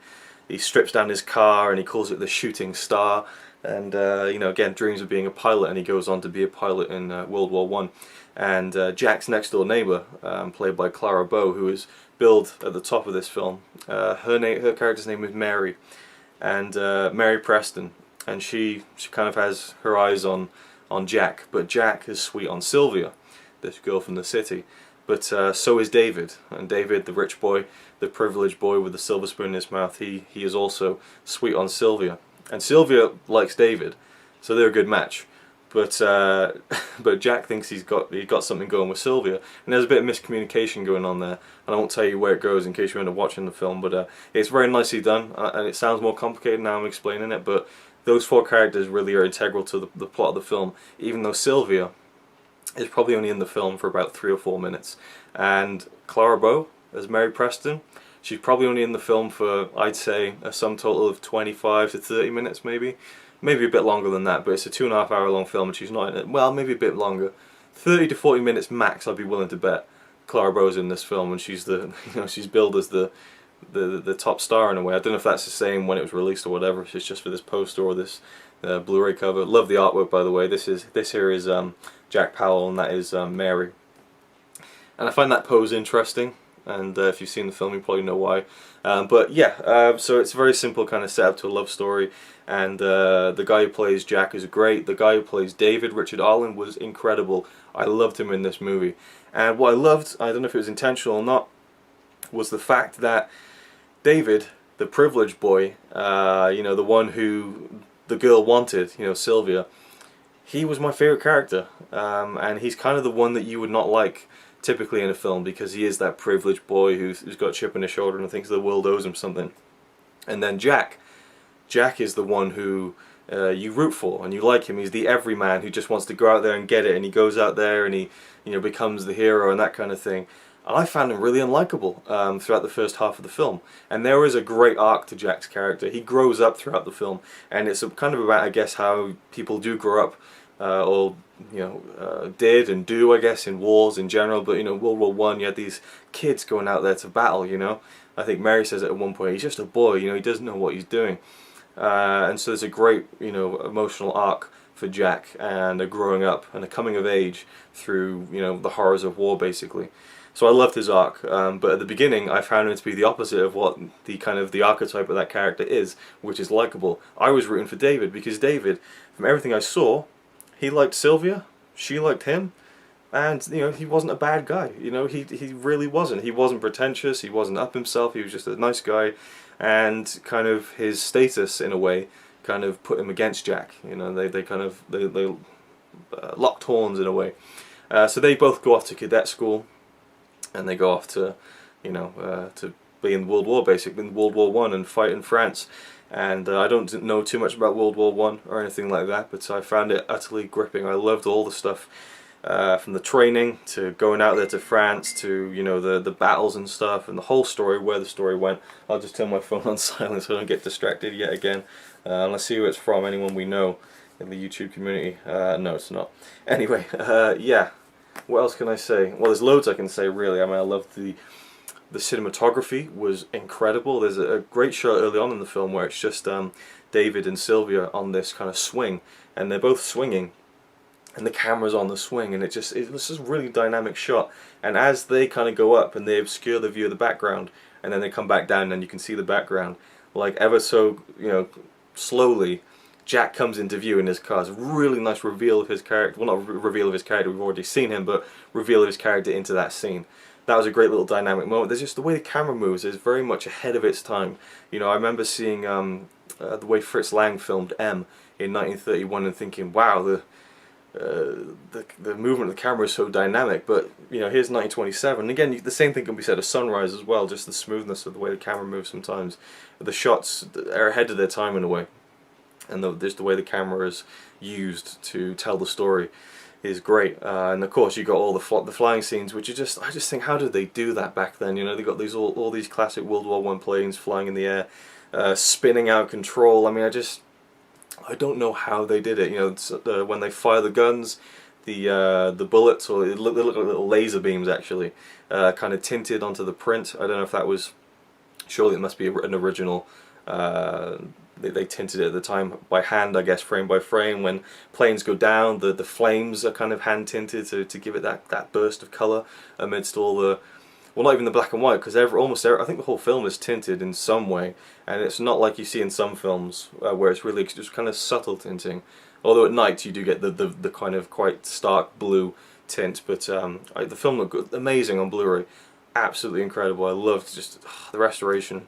he strips down his car and he calls it the Shooting Star. And you know, again, dreams of being a pilot, and he goes on to be a pilot in World War I. and Jack's next door neighbour, played by Clara Bow, who is billed at the top of this film. Her character's name is Mary, and Mary Preston, and she kind of has her eyes on Jack, but Jack is sweet on Sylvia, this girl from the city. But so is David, and David, the rich boy, the privileged boy with the silver spoon in his mouth, he is also sweet on Sylvia. And Sylvia likes David, so they're a good match. But but Jack thinks he got something going with Sylvia, and there's a bit of miscommunication going on there. And I won't tell you where it goes in case you end up watching the film. But it's very nicely done, and it sounds more complicated now I'm explaining it. But those four characters really are integral to the plot of the film, even though Sylvia is probably only in the film for about 3 or 4 minutes. And Clara Bow as Mary Preston, she's probably only in the film for, I'd say, a sum total of 25 to 30 minutes maybe. Maybe a bit longer than that, but it's a 2.5 hour long film and she's not in it. Well, maybe a bit longer. 30 to 40 minutes max, I'd be willing to bet Clara Bow's in this film, and she's the, she's billed as the top star in a way. I don't know if that's the same when it was released or whatever. If it's just for this poster or this Blu-ray cover. Love the artwork, by the way. This here is Jack Powell, and that is Mary. And I find that pose interesting, and if you've seen the film you probably know why. But yeah, so it's a very simple kind of setup to a love story, and the guy who plays Jack is great. The guy who plays David, Richard Arlen, was incredible. I loved him in this movie. And what I loved, I don't know if it was intentional or not, was the fact that David, the privileged boy, the one who the girl wanted, Sylvia, he was my favourite character, and he's kind of the one that you would not like typically in a film, because he is that privileged boy who's got a chip on his shoulder and thinks the world owes him something. And then Jack is the one who you root for and you like him. He's the everyman who just wants to go out there and get it, and he goes out there and he becomes the hero and that kind of thing. And I found him really unlikable throughout the first half of the film. And there is a great arc to Jack's character. He grows up throughout the film, and it's kind of about, I guess, how people do grow up, or did and do, I guess, in wars in general. But World War I, you had these kids going out there to battle. I think Mary says it at one point. He's just a boy. He doesn't know what he's doing. And so there's a great, emotional arc for Jack, and a growing up and a coming of age through, the horrors of war, basically. So I loved his arc, but at the beginning I found him to be the opposite of what the archetype of that character is, which is likable. I was rooting for David, because David, from everything I saw, he liked Sylvia, she liked him, and he wasn't a bad guy. He really wasn't. He wasn't pretentious. He wasn't up himself. He was just a nice guy, and kind of his status in a way kind of put him against Jack. They locked horns in a way. So they both go off to cadet school, and they go off to to be in World War, basically in World War I, and fight in France. And I don't know too much about World War I or anything like that, but I found it utterly gripping. I loved all the stuff, from the training to going out there to France to the battles and stuff, and the whole story, where the story went. I'll just turn my phone on silent so I don't get distracted yet again. Let's see who it's from. Anyone we know in the YouTube community? No, it's not. Anyway, yeah. What else can I say? Well, there's loads I can say, really. I mean, I loved the cinematography was incredible. There's a great shot early on in the film where it's just David and Sylvia on this kind of swing, and they're both swinging, and the camera's on the swing, and it was just a really dynamic shot. And as they kind of go up and they obscure the view of the background, and then they come back down and you can see the background, like ever so slowly, Jack comes into view in his car. It's a really nice reveal of his character. Well, not reveal of his character, we've already seen him, but reveal of his character into that scene. That was a great little dynamic moment. There's just the way the camera moves is very much ahead of its time. I remember seeing the way Fritz Lang filmed M in 1931 and thinking, wow, the movement of the camera is so dynamic. But here's 1927. And again, the same thing can be said of Sunrise as well. Just the smoothness of the way the camera moves sometimes. The shots are ahead of their time in a way. And just the way the camera is used to tell the story is great. And of course you got all the flying scenes, which are I just think, how did they do that back then? They got these all these classic World War I planes flying in the air, spinning out of control. I mean, I don't know how they did it. When they fire the guns, the bullets, or they look like little laser beams actually, kind of tinted onto the print. I don't know if that was. Surely it must be an original they tinted it at the time by hand, I guess, frame by frame. When planes go down, the flames are kind of hand tinted to give it that burst of colour amidst all the, well, not even the black and white, because I think the whole film is tinted in some way, and it's not like you see in some films where it's really just kind of subtle tinting. Although at night you do get the kind of quite stark blue tint, but the film looked amazing on Blu-ray, absolutely incredible. I loved just the restoration,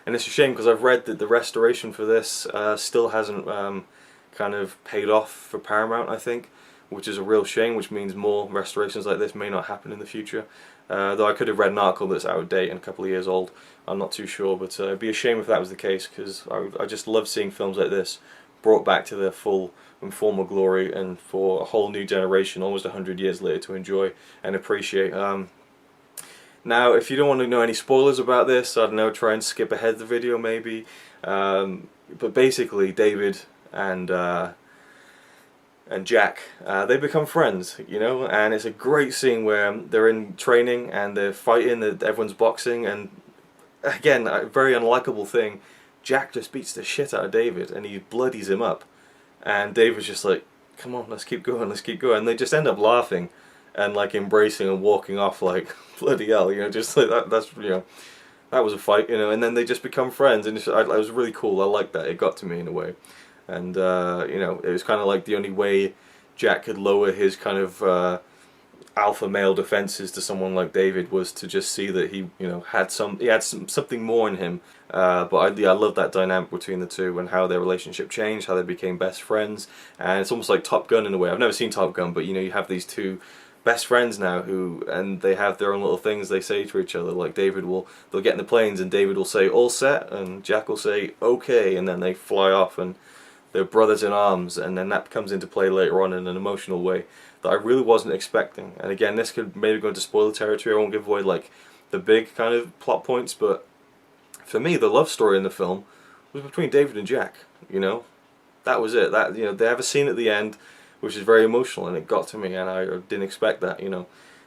and it's a shame because I've read that the restoration for this still hasn't kind of paid off for Paramount, I think, which is a real shame, which means more restorations like this may not happen in the future. Though I could have read an article that's out of date and a couple of years old, I'm not too sure, but it'd be a shame if that was the case, because I just love seeing films like this brought back to their full and former glory, and for a whole new generation almost 100 years later to enjoy and appreciate. Now, if you don't want to know any spoilers about this, I don't know, try and skip ahead the video maybe, but basically David and Jack, they become friends, you know, and it's a great scene where they're in training and they're fighting, everyone's boxing, and again, a very unlikable thing, Jack just beats the shit out of David and he bloodies him up, and David's just like, come on, let's keep going, and they just end up laughing and like embracing and walking off like, bloody hell, you know, just like that's, you know, that was a fight, you know, and then they just become friends, and it was really cool. I liked that, it got to me in a way. And you know, it was kind of like the only way Jack could lower his kind of alpha male defenses to someone like David was to just see that he, you know, had something more in him. But I love that dynamic between the two and how their relationship changed, how they became best friends, and it's almost like Top Gun in a way. I've never seen Top Gun, but you know, you have these two best friends now and they have their own little things they say to each other. Like they'll get in the planes and David will say all set, and Jack will say okay, and then they fly off and they're brothers in arms, and then that comes into play later on in an emotional way that I really wasn't expecting. And again, this could maybe go into spoiler territory. I won't give away like the big kind of plot points, but for me, the love story in the film was between David and Jack. You know, that was it. That, you know, they have a scene at the end which is very emotional, and it got to me, and I didn't expect that. You know,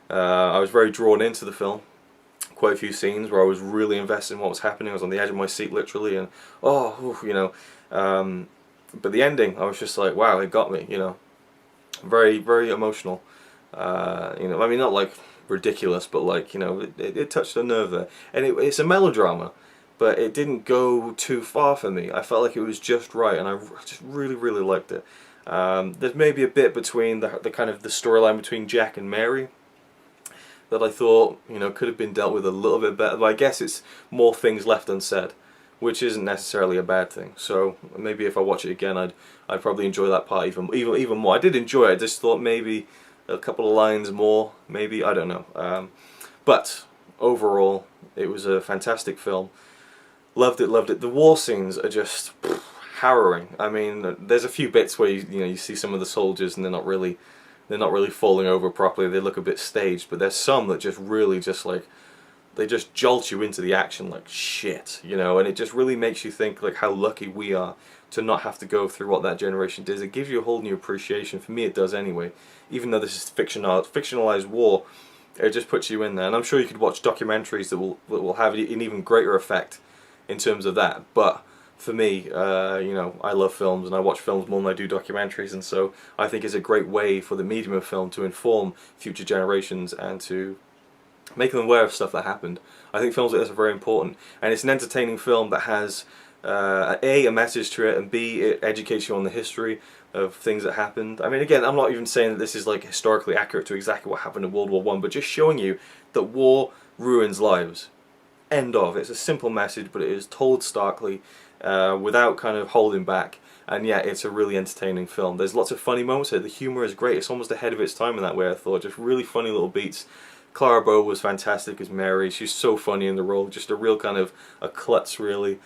I was very drawn into the film. Quite a few scenes where I was really invested in what was happening. I was on the edge of my seat literally, and you know. But the ending, I was just like, wow, it got me, you know. Very, very emotional. You know, I mean, not like ridiculous, but like, you know, it touched a nerve there. And it's a melodrama, but it didn't go too far for me. I felt like it was just right, and I just really, really liked it. There's maybe a bit between the kind of the storyline between Jack and Mary that I thought, you know, could have been dealt with a little bit better. But I guess it's more things left unsaid, which isn't necessarily a bad thing. So maybe if I watch it again, I'd probably enjoy that part even more. I did enjoy it. I just thought maybe a couple of lines more, maybe, I don't know. But overall, it was a fantastic film. Loved it, loved it. The war scenes are just harrowing. I mean, there's a few bits where you see some of the soldiers and they're not really falling over properly. They look a bit staged, but there's some that just really just like, they just jolt you into the action like shit, you know, and it just really makes you think like how lucky we are to not have to go through what that generation did. It gives you a whole new appreciation. For me, it does anyway. Even though this is fictionalized war, it just puts you in there. And I'm sure you could watch documentaries that will have an even greater effect in terms of that. But for me, you know, I love films and I watch films more than I do documentaries, and so I think it's a great way for the medium of film to inform future generations and to make them aware of stuff that happened. I think films like this are very important, and it's an entertaining film that has A, a message to it, and B, it educates you on the history of things that happened. I mean, again, I'm not even saying that this is like historically accurate to exactly what happened in World War I, but just showing you that war ruins lives. End of. It's a simple message, but it is told starkly, without kind of holding back, and yet it's a really entertaining film. There's lots of funny moments here. The humour is great. It's almost ahead of its time in that way, I thought. Just really funny little beats. Clara Bow was fantastic as Mary. She's so funny in the role, just a real kind of a klutz really,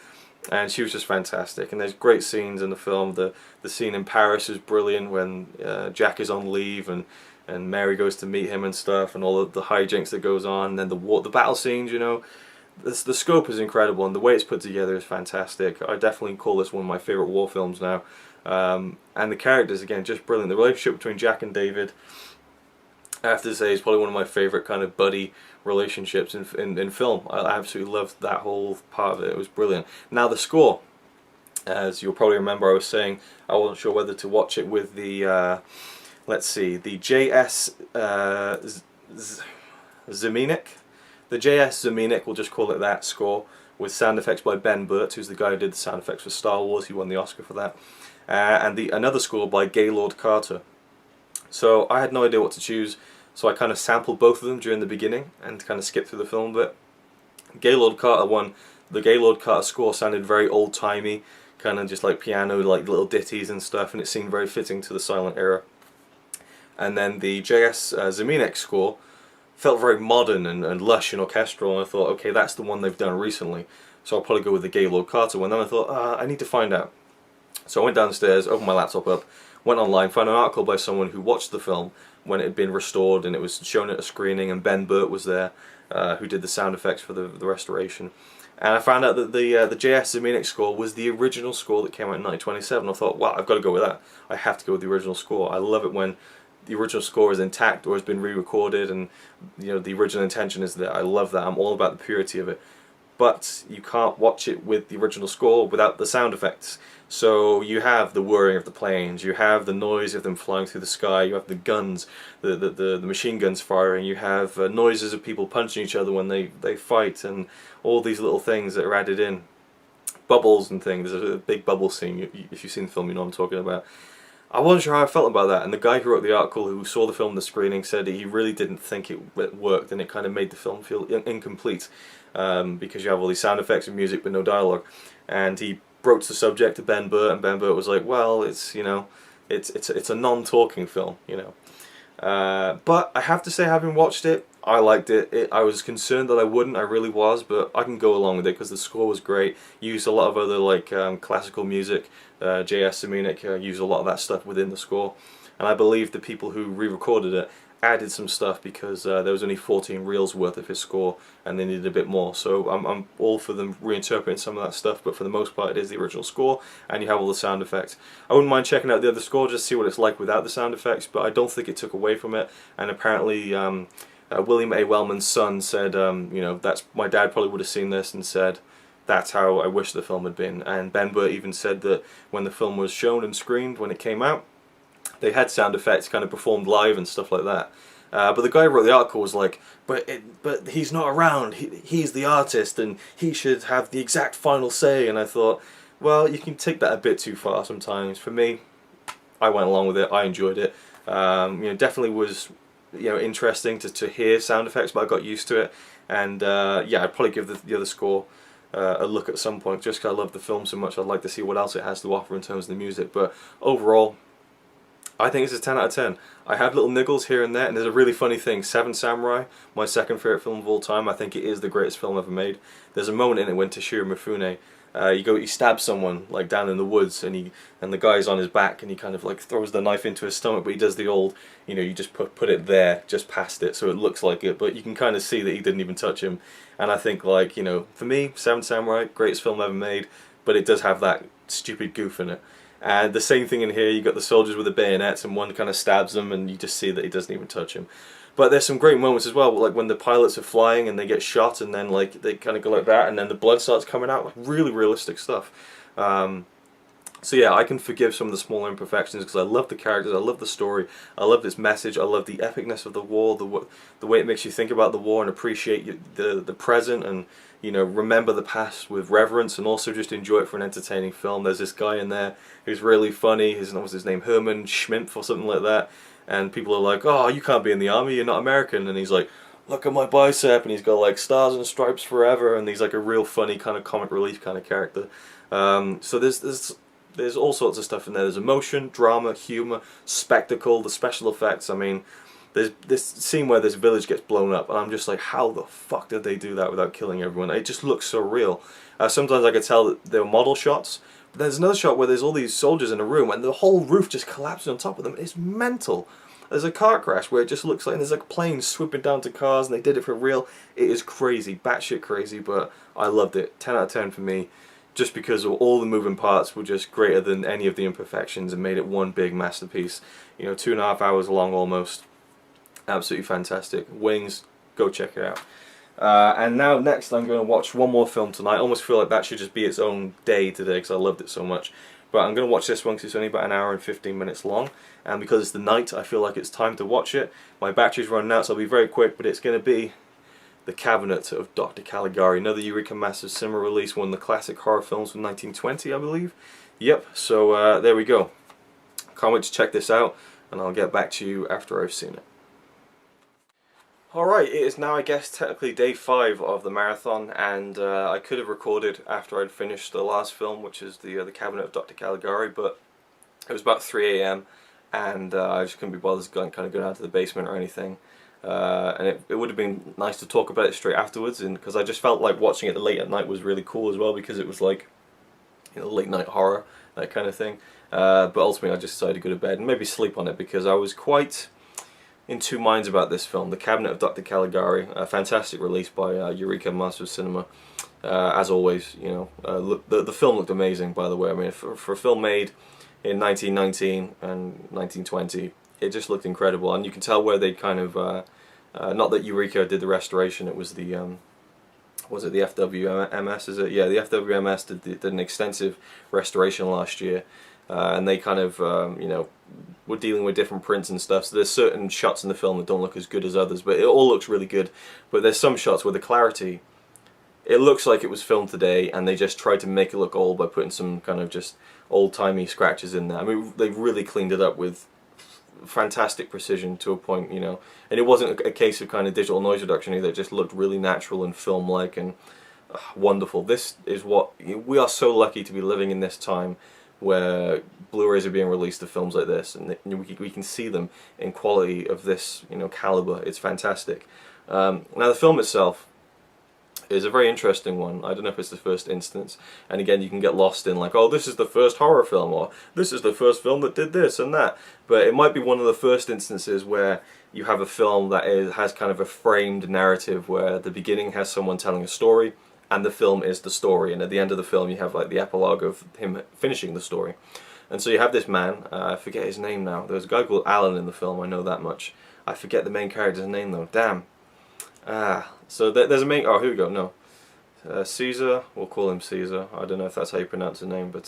and she was just fantastic. And there's great scenes in the film. The scene in Paris is brilliant when Jack is on leave and Mary goes to meet him and stuff, and all of the hijinks that goes on. And then the battle scenes, you know, the scope is incredible, and the way it's put together is fantastic. I definitely call this one of my favourite war films now. And the characters, again, just brilliant. The relationship between Jack and David, I have to say, is probably one of my favourite kind of buddy relationships in film. I absolutely loved that whole part of it. It was brilliant. Now the score. As you'll probably remember, I was saying I wasn't sure whether to watch it with the, let's see, the JS Zeminik. The JS Zeminik, we'll just call it that, score, with sound effects by Ben Burt, who's the guy who did the sound effects for Star Wars. He won the Oscar for that. And another score by Gaylord Carter. So I had no idea what to choose, so I kind of sampled both of them during the beginning and kind of skipped through the film a bit. Gaylord Carter one, the Gaylord Carter score sounded very old-timey, kind of just like piano, like little ditties and stuff, and it seemed very fitting to the silent era. And then the JS Zeminek score felt very modern and lush and orchestral, and I thought, okay, that's the one they've done recently, so I'll probably go with the Gaylord Carter one. Then I thought, I need to find out. So I went downstairs, opened my laptop up, went online, found an article by someone who watched the film when it had been restored and it was shown at a screening, and Ben Burt was there, who did the sound effects for the restoration. And I found out that the JS Zeminik score was the original score that came out in 1927. I thought, wow, I've got to go with that. I have to go with the original score. I love it when the original score is intact or has been re-recorded, and the original intention is there. I love that. I'm all about the purity of it. But you can't watch it with the original score without the sound effects. So you have the whirring of the planes, you have the noise of them flying through the sky, you have the guns, the machine guns firing, you have noises of people punching each other when they fight, and all these little things that are added in. Bubbles and things. There's a big bubble scene. If you've seen the film, you know what I'm talking about. I wasn't sure how I felt about that, and the guy who wrote the article, who saw the film in the screening, said that he really didn't think it worked, and it kind of made the film feel incomplete, because you have all these sound effects and music but no dialogue. And he broached the subject to Ben Burt, and Ben Burt was like, well, it's it's a non-talking film, but I have to say, having watched it, I liked it. I was concerned that I wouldn't, I really was, but I can go along with it because the score was great. Used a lot of other classical music. J.S. Zeminik used a lot of that stuff within the score, and I believe the people who re-recorded it added some stuff because there was only 14 reels worth of his score and they needed a bit more. So I'm all for them reinterpreting some of that stuff, but for the most part it is the original score, and you have all the sound effects. I wouldn't mind checking out the other score just to see what it's like without the sound effects, but I don't think it took away from it. And apparently William A. Wellman's son said, that's, my dad probably would have seen this and said, that's how I wish the film had been. And Ben Burt even said that when the film was shown and screened, when it came out, they had sound effects kind of performed live and stuff like that. But the guy who wrote the article was like, but he's not around, he's the artist and he should have the exact final say. And I thought, well, you can take that a bit too far sometimes. For me, I went along with it, I enjoyed it. Definitely was interesting to hear sound effects, but I got used to it. And yeah, I'd probably give the other score a look at some point, just because I love the film so much. I'd like to see what else it has to offer in terms of the music. But overall, I think it's a 10 out of 10. I have little niggles here and there, and there's a really funny thing. Seven Samurai, my second favourite film of all time. I think it is the greatest film ever made. There's a moment in it when Toshiro Mifune, he stabs someone like down in the woods, and the guy's on his back, and he kind of like throws the knife into his stomach, but he does the old, you just put it there, just past it, so it looks like it, but you can kind of see that he didn't even touch him. And I think, for me, Seven Samurai, greatest film ever made, but it does have that stupid goof in it. And the same thing in here, you got the soldiers with the bayonets, and one kind of stabs them, and you just see that he doesn't even touch him. But there's some great moments as well, like when the pilots are flying and they get shot, and then they kind of go like that, and then the blood starts coming out, really realistic stuff. So yeah, I can forgive some of the smaller imperfections because I love the characters, I love the story, I love this message, I love the epicness of the war, the way it makes you think about the war and appreciate the present, and remember the past with reverence, and also just enjoy it for an entertaining film. There's this guy in there who's really funny. What was his name? Herman Schmimpf or something like that. And people are like, "Oh, you can't be in the army. You're not American." And he's like, "Look at my bicep," and he's got like stars and stripes forever. And he's like a real funny kind of comic relief kind of character. So there's all sorts of stuff in there. There's emotion, drama, humor, spectacle, the special effects. I mean, there's this scene where this village gets blown up, and I'm just like, how the fuck did they do that without killing everyone? It just looks so real. Sometimes I could tell that they were model shots, but there's another shot where there's all these soldiers in a room, and the whole roof just collapses on top of them. It's mental. There's a car crash where it just looks like there's like planes swooping down to cars, and they did it for real. It is crazy, batshit crazy, but I loved it. 10 out of 10 for me, just because of all the moving parts were just greater than any of the imperfections and made it one big masterpiece. 2.5 hours long almost. Absolutely fantastic. Wings, go check it out. And now next I'm going to watch one more film tonight. I almost feel like that should just be its own day today because I loved it so much. But I'm going to watch this one because it's only about an hour and 15 minutes long. And because it's the night, I feel like it's time to watch it. My battery's running out, so I'll be very quick, but it's going to be The Cabinet of Dr. Caligari. Another Eureka Massive cinema release, one of the classic horror films from 1920, I believe. Yep, so there we go. Can't wait to check this out, and I'll get back to you after I've seen it. Alright, it is now, I guess, technically day 5 of the marathon, and I could have recorded after I'd finished the last film, which is the Cabinet of Dr. Caligari, but it was about 3 AM, and I just couldn't be bothered going down to the basement or anything. And it would have been nice to talk about it straight afterwards, because I just felt like watching it late at night was really cool as well, because it was like, you know, late night horror, that kind of thing. But ultimately I just decided to go to bed and maybe sleep on it, because I was quite in two minds about this film, The Cabinet of Dr. Caligari, a fantastic release by Eureka Massive Cinema. As always, you know, the film looked amazing, by the way. I mean, for a film made in 1919 and 1920, it just looked incredible, and you can tell where they kind of, not that Eureka did the restoration, it was the, was it the FWMS, is it? Yeah, the FWMS did an extensive restoration last year, and they kind of, you know, were dealing with different prints and stuff, so there's certain shots in the film that don't look as good as others, but it all looks really good. But there's some shots where the clarity, it looks like it was filmed today, and they just tried to make it look old by putting some kind of just old-timey scratches in there. I mean, they really cleaned it up with fantastic precision to a point, you know, and it wasn't a case of kind of digital noise reduction either. It just looked really natural and film-like and wonderful. This is what, we are so lucky to be living in this time where Blu-rays are being released of films like this, and we can see them in quality of this, you know, caliber. It's fantastic. Now the film itself is a very interesting one. I don't know if it's the first instance, and again you can get lost in like, oh, this is the first horror film, or this is the first film that did this and that, but it might be one of the first instances where you have a film that has kind of a framed narrative where the beginning has someone telling a story and the film is the story, and at the end of the film you have like the epilogue of him finishing the story. And so you have this man, I forget his name now, there's a guy called Alan in the film, I know that much. I forget the main character's name though, damn. So there's a main, oh here we go, no. Caesar, we'll call him Caesar, I don't know if that's how you pronounce the name, but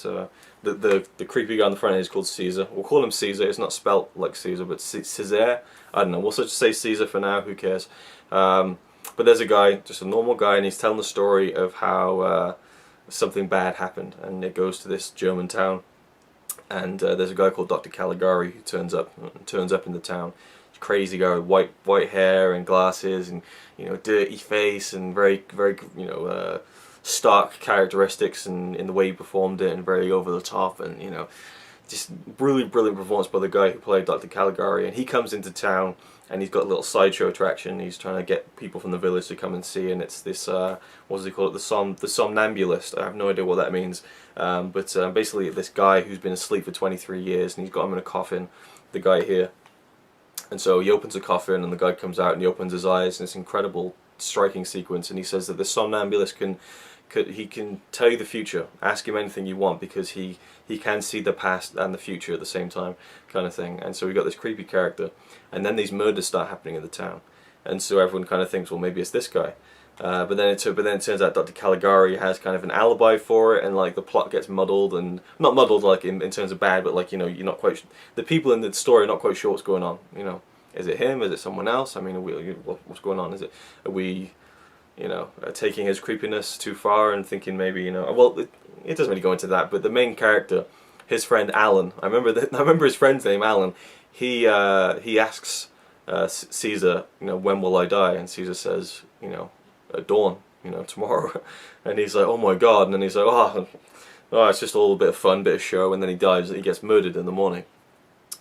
the creepy guy on the front end is called Caesar. We'll call him Caesar, it's not spelt like Caesar, but Caesar, I don't know, we'll just say Caesar for now, who cares. But there's a guy, just a normal guy, and he's telling the story of how something bad happened, and it goes to this German town, and there's a guy called Dr. Caligari who turns up in the town. Crazy guy with white hair and glasses, and you know, dirty face, and very you know, stark characteristics and in the way he performed it, and very over the top, and you know, just really brilliant performance by the guy who played Dr. Caligari. And he comes into town and he's got a little sideshow attraction. He's trying to get people from the village to come and see, and it's this what does he call it, the somnambulist. I have no idea what that means, but basically this guy who's been asleep for 23 years, and he's got him in a coffin, the guy here. And so he opens a coffin, and the guy comes out and he opens his eyes, and this incredible striking sequence, and he says that the somnambulist can tell you the future. Ask him anything you want, because he can see the past and the future at the same time, kind of thing. And so we got this creepy character, and then these murders start happening in the town, and so everyone kind of thinks, well, maybe it's this guy. But then it turns out Dr. Caligari has kind of an alibi for it, and like the plot gets muddled, and not muddled like in terms of bad, but like, you know, you're not quite the people in the story are not quite sure what's going on. You know, is it him? Is it someone else? I mean, what's going on? Are we, you know, taking his creepiness too far and thinking maybe, you know, well, it doesn't really go into that. But the main character, his friend Alan, I remember his friend's name, Alan. He asks Caesar, you know, when will I die? And Caesar says, you know, at dawn, you know, tomorrow. And he's like, oh my god. And then he's like, oh, it's just all a bit of fun, bit of show. And then he dies, he gets murdered in the morning.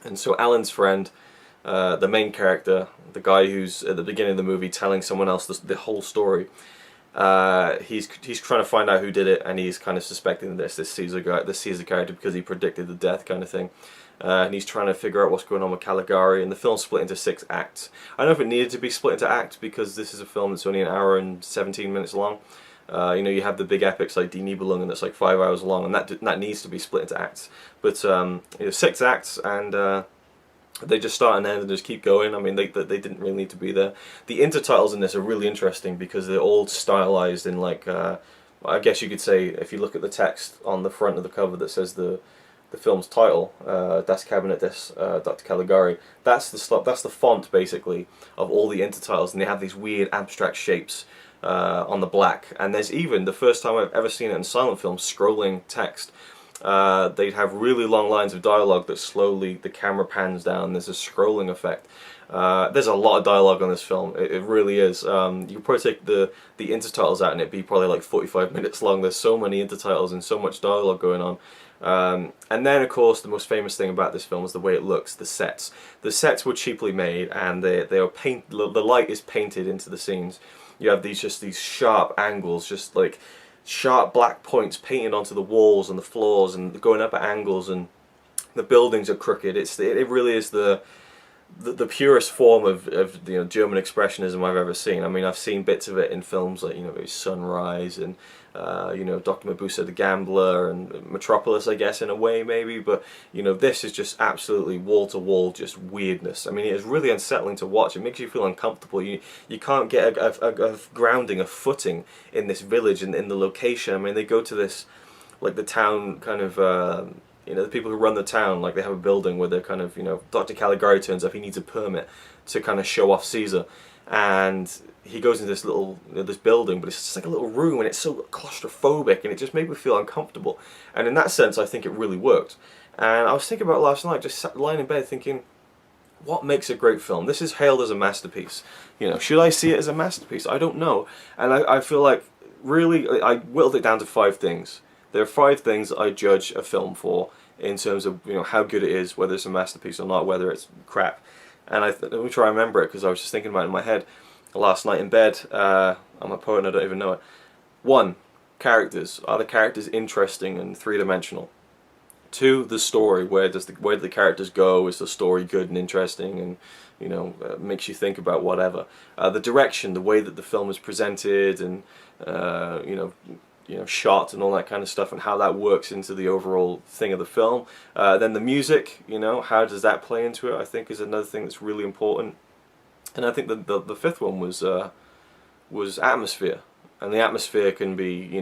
And so Alan's friend, the main character, the guy who's at the beginning of the movie telling someone else the whole story, he's trying to find out who did it, and he's kind of suspecting this Caesar character, because he predicted the death, kind of thing. And he's trying to figure out what's going on with Caligari, and the film's split into 6 acts. I don't know if it needed to be split into acts, because this is a film that's only an hour and 17 minutes long. You know, you have the big epics like Die Nibelungen that's like 5 hours long, and that needs to be split into acts. But you know, 6 acts, and They just start and end and just keep going. I mean, they didn't really need to be there. The intertitles in this are really interesting because they're all stylized in like, I guess you could say, if you look at the text on the front of the cover that says the film's title, Das Cabinet des Dr. Caligari, that's the font basically of all the intertitles, and they have these weird abstract shapes on the black. And there's even, the first time I've ever seen it in silent film, scrolling text. They'd have really long lines of dialogue that slowly the camera pans down. There's a scrolling effect. There's a lot of dialogue on this film. It really is. You could probably take the intertitles out and it'd be probably like 45 minutes long. There's so many intertitles and so much dialogue going on. And then, of course, the most famous thing about this film is the way it looks, the sets. The sets were cheaply made, and they are the light is painted into the scenes. You have these sharp angles, just like sharp black points painted onto the walls and the floors and going up at angles, and the buildings are crooked. It really is the purest form of German expressionism I've ever seen. I mean, I've seen bits of it in films like Sunrise and Dr. Mabuse the Gambler and Metropolis, I guess, in a way maybe, but this is just absolutely wall to wall just weirdness. I mean, it is really unsettling to watch. It makes you feel uncomfortable. You can't get a grounding, a footing in this village and in the location. I mean, they go to this, like, the town kind of the people who run the town, like, they have a building where they're kind of, Dr. Caligari turns up, he needs a permit to kind of show off Caesar, and he goes into this little, this building, but it's just like a little room, and it's so claustrophobic, and it just made me feel uncomfortable, and in that sense, I think it really worked. And I was thinking about it last night, just lying in bed thinking, what makes a great film? This is hailed as a masterpiece. Should I see it as a masterpiece? I don't know, and I feel like, really, I whittled it down to 5 things. There are 5 things I judge a film for in terms of how good it is, whether it's a masterpiece or not, whether it's crap. And let me try and remember it, because I was just thinking about it in my head last night in bed. I'm a poet and I don't even know it. 1, characters. Are the characters interesting and 3-dimensional? 2, the story. Where do the characters go? Is the story good and interesting and makes you think about whatever? The direction, the way that the film is presented and shot and all that kind of stuff, and how that works into the overall thing of the film. Then the music, how does that play into it, I think is another thing that's really important. And I think the 5th one was atmosphere. And the atmosphere can be,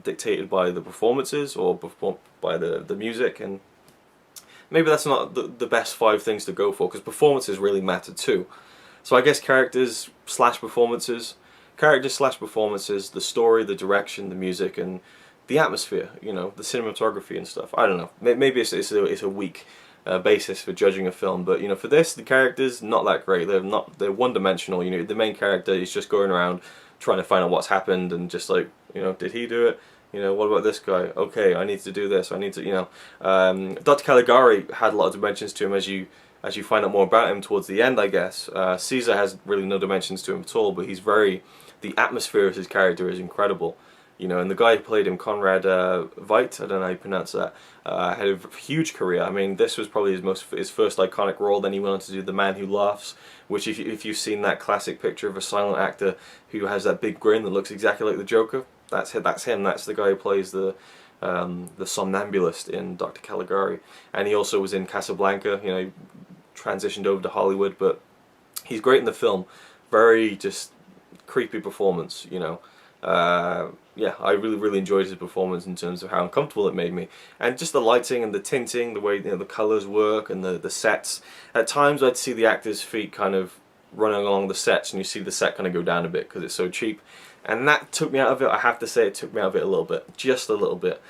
dictated by the performances or by the music, and maybe that's not the best 5 things to go for, because performances really matter too. So I guess characters / performances, the story, the direction, the music, and the atmosphere, the cinematography and stuff. I don't know. Maybe it's a weak basis for judging a film, but for this, the characters not that great. They're one-dimensional. The main character is just going around trying to find out what's happened, and just like, did he do it? What about this guy? Okay, I need to do this. I need to, Dr. Caligari had a lot of dimensions to him as you find out more about him towards the end, I guess. Caesar has really no dimensions to him at all, but the atmosphere of his character is incredible. And the guy who played him, Conrad Veidt, I don't know how you pronounce that, had a huge career. I mean, this was probably his first iconic role. Then he went on to do The Man Who Laughs, which if you've seen that classic picture of a silent actor who has that big grin that looks exactly like the Joker, that's him. That's the guy who plays the somnambulist in Dr. Caligari. And he also was in Casablanca. He transitioned over to Hollywood, but he's great in the film. Very just creepy performance, yeah, I really enjoyed his performance in terms of how uncomfortable it made me, and just the lighting and the tinting, the way the colours work, and the sets. At times I'd see the actors' feet kind of running along the sets, and you see the set kind of go down a bit because it's so cheap, and that took me out of it. I have to say, it took me out of it a little bit, just a little bit.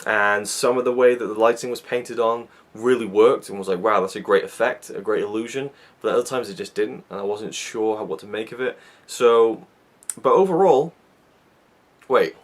And some of the way that the lighting was painted on really worked, and was like, wow, that's a great effect, a great illusion. But at other times it just didn't, and I wasn't sure what to make of it. So, but overall, I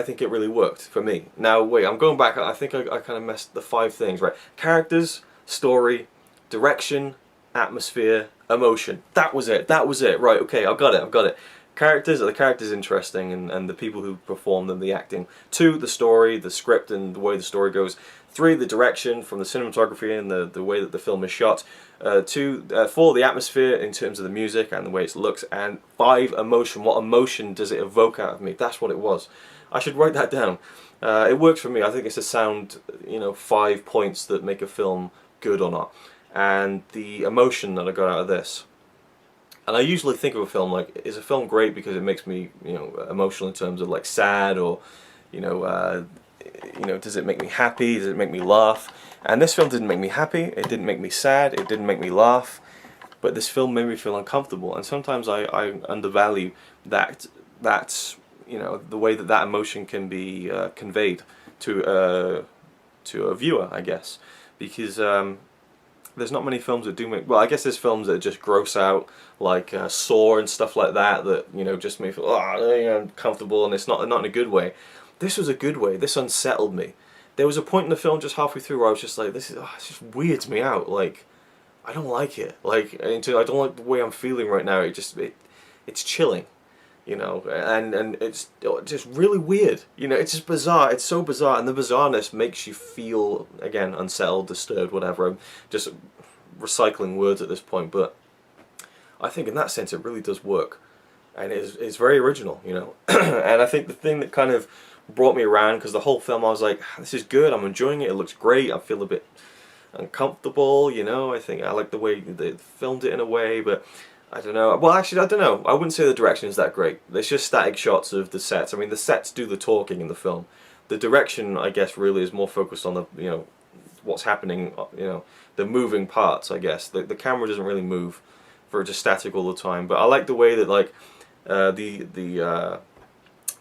think it really worked for me. Now, I'm going back. I think I kind of messed the 5 things, right? Characters, story, direction, atmosphere, emotion. That was it. Right, okay, I've got it. Characters, are the characters interesting, and the people who perform them, the acting. 2, the story, the script, and the way the story goes. 3, the direction, from the cinematography and the way that the film is shot. 4, the atmosphere in terms of the music and the way it looks. And 5, emotion. What emotion does it evoke out of me? That's what it was. I should write that down. It works for me. I think it's a sound, 5 points that make a film good or not. And the emotion that I got out of this. And I usually think of a film like, is a film great because it makes me, emotional in terms of like sad, or, does it make me happy? Does it make me laugh? And this film didn't make me happy. It didn't make me sad. It didn't make me laugh. But this film made me feel uncomfortable. And sometimes I undervalue that the way that emotion can be conveyed to a viewer, I guess, because there's not many films that do make. Well, I guess there's films that just gross out, like Saw and stuff like that. That just make me feel uncomfortable, and it's not in a good way. This was a good way. This unsettled me. There was a point in the film just halfway through where I was just like, it just weirds me out. Like, I don't like it. Like, I don't like the way I'm feeling right now. It's chilling. And it's just really weird. It's just bizarre. It's so bizarre, and the bizarreness makes you feel, again, unsettled, disturbed, whatever. I'm just recycling words at this point, but I think in that sense it really does work, and it's very original, And I think the thing that kind of brought me around, because the whole film I was like, this is good, I'm enjoying it, it looks great, I feel a bit uncomfortable, I think I like the way they filmed it in a way, but I don't know. Well, actually, I don't know. I wouldn't say the direction is that great. There's just static shots of the sets. I mean, the sets do the talking in the film. The direction, I guess, really is more focused on the, what's happening, the moving parts, I guess. The camera doesn't really move, for just static all the time. But I like the way that, like, the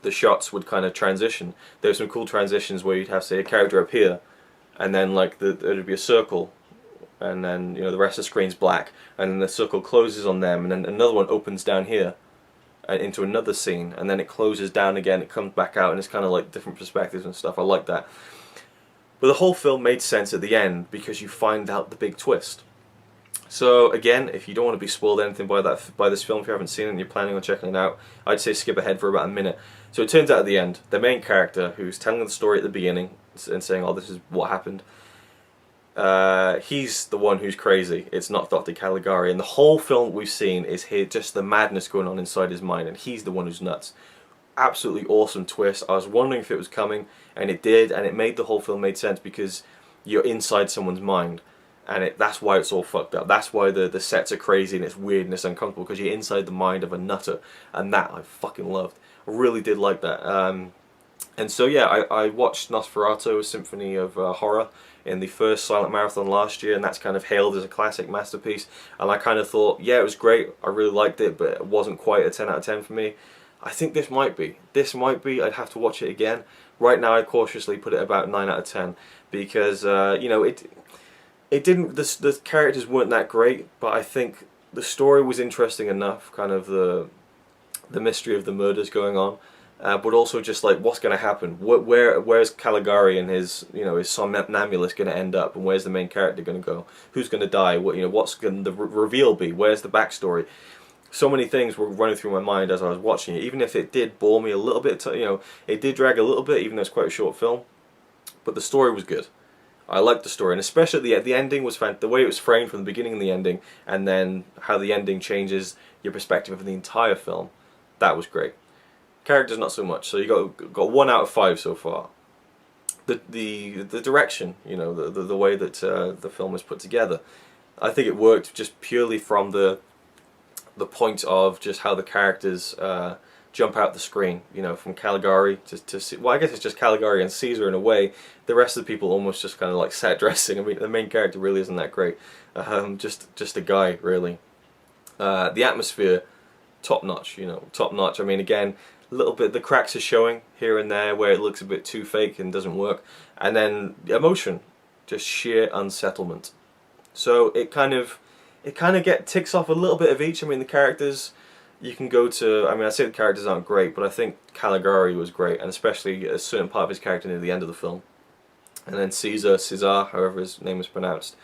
shots would kind of transition. There's some cool transitions where you'd have, say, a character up here, and then, like, there'd be a circle, and then the rest of the screen's black, and then the circle closes on them, and then another one opens down here into another scene, and then it closes down again, it comes back out, and it's kind of like different perspectives and stuff. I like that. But the whole film made sense at the end because you find out the big twist. So again, if you don't want to be spoiled anything by this film, if you haven't seen it and you're planning on checking it out, I'd say skip ahead for about a minute. So it turns out at the end, the main character who's telling the story at the beginning and saying, oh, this is what happened, he's the one who's crazy. It's not Dr. Caligari, and the whole film we've seen is just the madness going on inside his mind, and he's the one who's nuts. Absolutely awesome twist. I was wondering if it was coming, and it did, and it made the whole film made sense because you're inside someone's mind, and that's why it's all fucked up. That's why the sets are crazy and it's weird and it's uncomfortable, because you're inside the mind of a nutter, and that I fucking loved. I really did like that. And so yeah, I watched Nosferatu, A Symphony of Horror, in the first silent marathon last year, and that's kind of hailed as a classic masterpiece, and I kind of thought, yeah, it was great, I really liked it, but it wasn't quite a 10 out of 10 for me. I think this might be. I'd have to watch it again. Right now I cautiously put it about 9 out of 10, because it didn't, the characters weren't that great, but I think the story was interesting enough, kind of the mystery of the murders going on. But also just like, what's going to happen? Where's Caligari and his his somnambulist going to end up, and where's the main character going to go? Who's going to die? What's going the reveal be? Where's the backstory? So many things were running through my mind as I was watching it. Even if it did bore me a little bit, it did drag a little bit, even though it's quite a short film. But the story was good. I liked the story, and especially the ending was fantastic. The way it was framed from the beginning and the ending, and then how the ending changes your perspective of the entire film. That was great. Characters not so much. So you got 1 out of 5 so far. The direction, the way that the film was put together, I think it worked just purely from the point of just how the characters jump out the screen. From Caligari to well, I guess it's just Caligari and Caesar in a way. The rest of the people almost just kind of like set dressing. I mean, the main character really isn't that great. Just a guy really. The atmosphere, top notch. Top notch. I mean, again, a little bit, the cracks are showing here and there where it looks a bit too fake and doesn't work, and then emotion, just sheer unsettlement. So it kind of ticks off a little bit of each. I mean, the characters, you can go to, I mean, I say the characters aren't great, but I think Caligari was great, and especially a certain part of his character near the end of the film. And then Caesar, however his name is pronounced,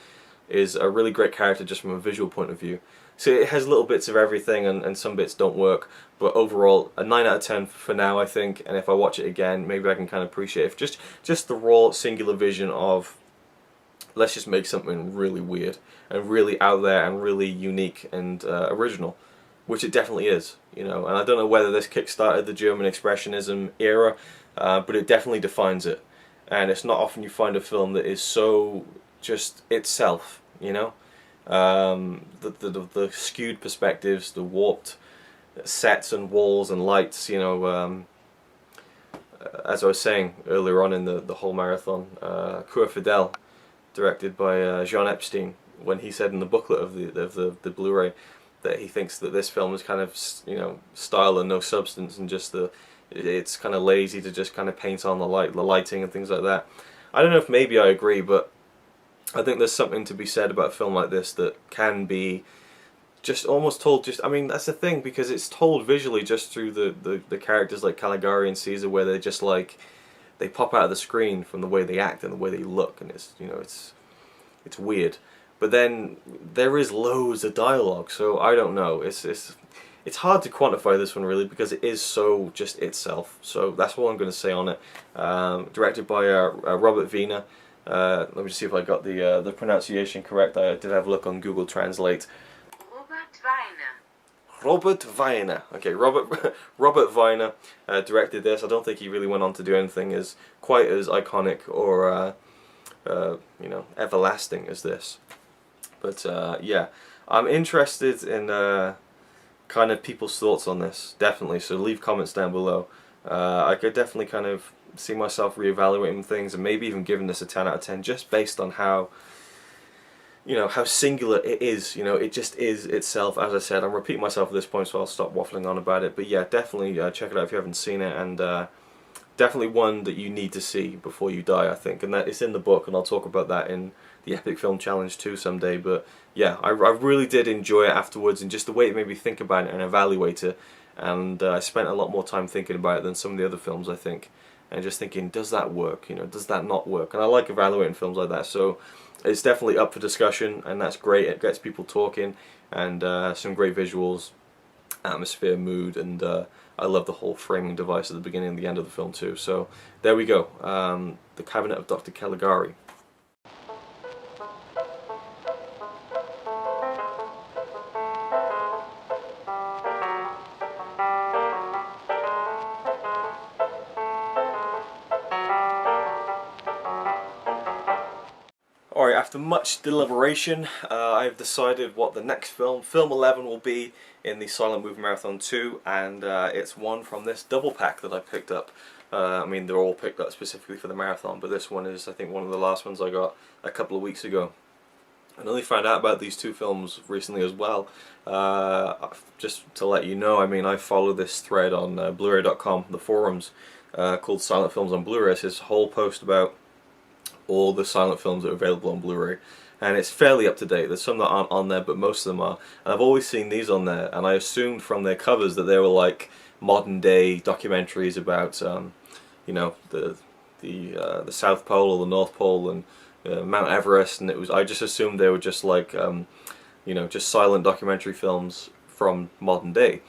is a really great character just from a visual point of view. So it has little bits of everything, and some bits don't work, but overall a 9 out of 10 for now, I think. And if I watch it again, maybe I can kind of appreciate it. Just the raw singular vision of, let's just make something really weird and really out there and really unique and original, which it definitely is. And I don't know whether this kick-started the German Expressionism era, but it definitely defines it. And it's not often you find a film that is so just itself, you know. The skewed perspectives, the warped sets and walls and lights, you know. As I was saying earlier on in the whole marathon, Cour Fidèle, directed by Jean Epstein, when he said in the booklet of the Blu-ray that he thinks that this film is kind of, you know, style and no substance, and just it's kind of lazy to just kind of paint on the lighting and things like that. I don't know if maybe I agree, but I think there's something to be said about a film like this that can be just almost told I mean, that's the thing, because it's told visually just through the characters like Caligari and Caesar, where they're just like, they pop out of the screen from the way they act and the way they look, and it's, you know, it's weird. But then there is loads of dialogue, so I don't know. It's hard to quantify this one really, because it is so just itself. So that's all I'm going to say on it. Directed by Robert Wiener. Let me just see if I got the pronunciation correct. I did have a look on Google Translate. Robert Wiener. Okay, Robert Wiener directed this. I don't think he really went on to do anything as quite as iconic or you know, everlasting as this. But yeah, I'm interested in kind of people's thoughts on this, definitely. So leave comments down below. I could definitely kind of see myself reevaluating things and maybe even giving this a 10 out of 10 just based on how, you know, how singular it is. You know, it just is itself. As I said, I'm repeating myself at this point, so I'll stop waffling on about it. But yeah, definitely check it out if you haven't seen it, and definitely one that you need to see before you die, I think. And that it's in the book, and I'll talk about that in the Epic Film Challenge too someday. But yeah, I really did enjoy it afterwards, and just the way it made me think about it and evaluate it. And I spent a lot more time thinking about it than some of the other films, I think. And just thinking, does that work? You know, does that not work? And I like evaluating films like that, so it's definitely up for discussion, and that's great. It gets people talking, and some great visuals, atmosphere, mood, and I love the whole framing device at the beginning and the end of the film too. So there we go, The Cabinet of Dr. Caligari. Alright, after much deliberation, I've decided what the next film 11 will be in the Silent Movie Marathon 2, and it's one from this double pack that I picked up. I mean, they're all picked up specifically for the marathon, but this one is, I think, one of the last ones I got a couple of weeks ago. I only found out about these two films recently as well. Just to let you know, I mean, I follow this thread on Blu-ray.com, the forums, called Silent Films on Blu-ray. It's his whole post about all the silent films that are available on Blu-ray, and it's fairly up to date. There's some that aren't on there, but most of them are. And I've always seen these on there, and I assumed from their covers that they were like modern day documentaries about, you know, the South Pole or the North Pole and Mount Everest, and I just assumed they were just like, you know, just silent documentary films from modern day.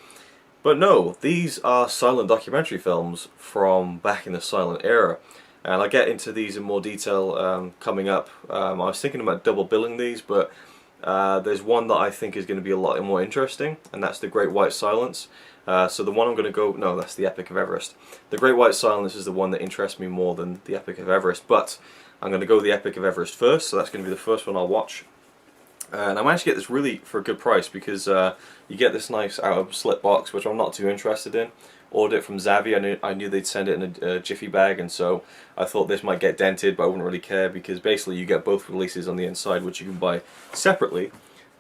But no, these are silent documentary films from back in the silent era. And I'll get into these in more detail coming up. I was thinking about double billing these, but there's one that I think is going to be a lot more interesting, and that's The Great White Silence. So the one I'm going to go... No, that's The Epic of Everest. The Great White Silence is the one that interests me more than The Epic of Everest, but I'm going to go The Epic of Everest first, so that's going to be the first one I'll watch. And I managed to get this really for a good price, because you get this nice out-of-slip box, which I'm not too interested in. Ordered it from Zavvi. I knew they'd send it in a jiffy bag, and so I thought this might get dented, but I wouldn't really care, because basically you get both releases on the inside, which you can buy separately,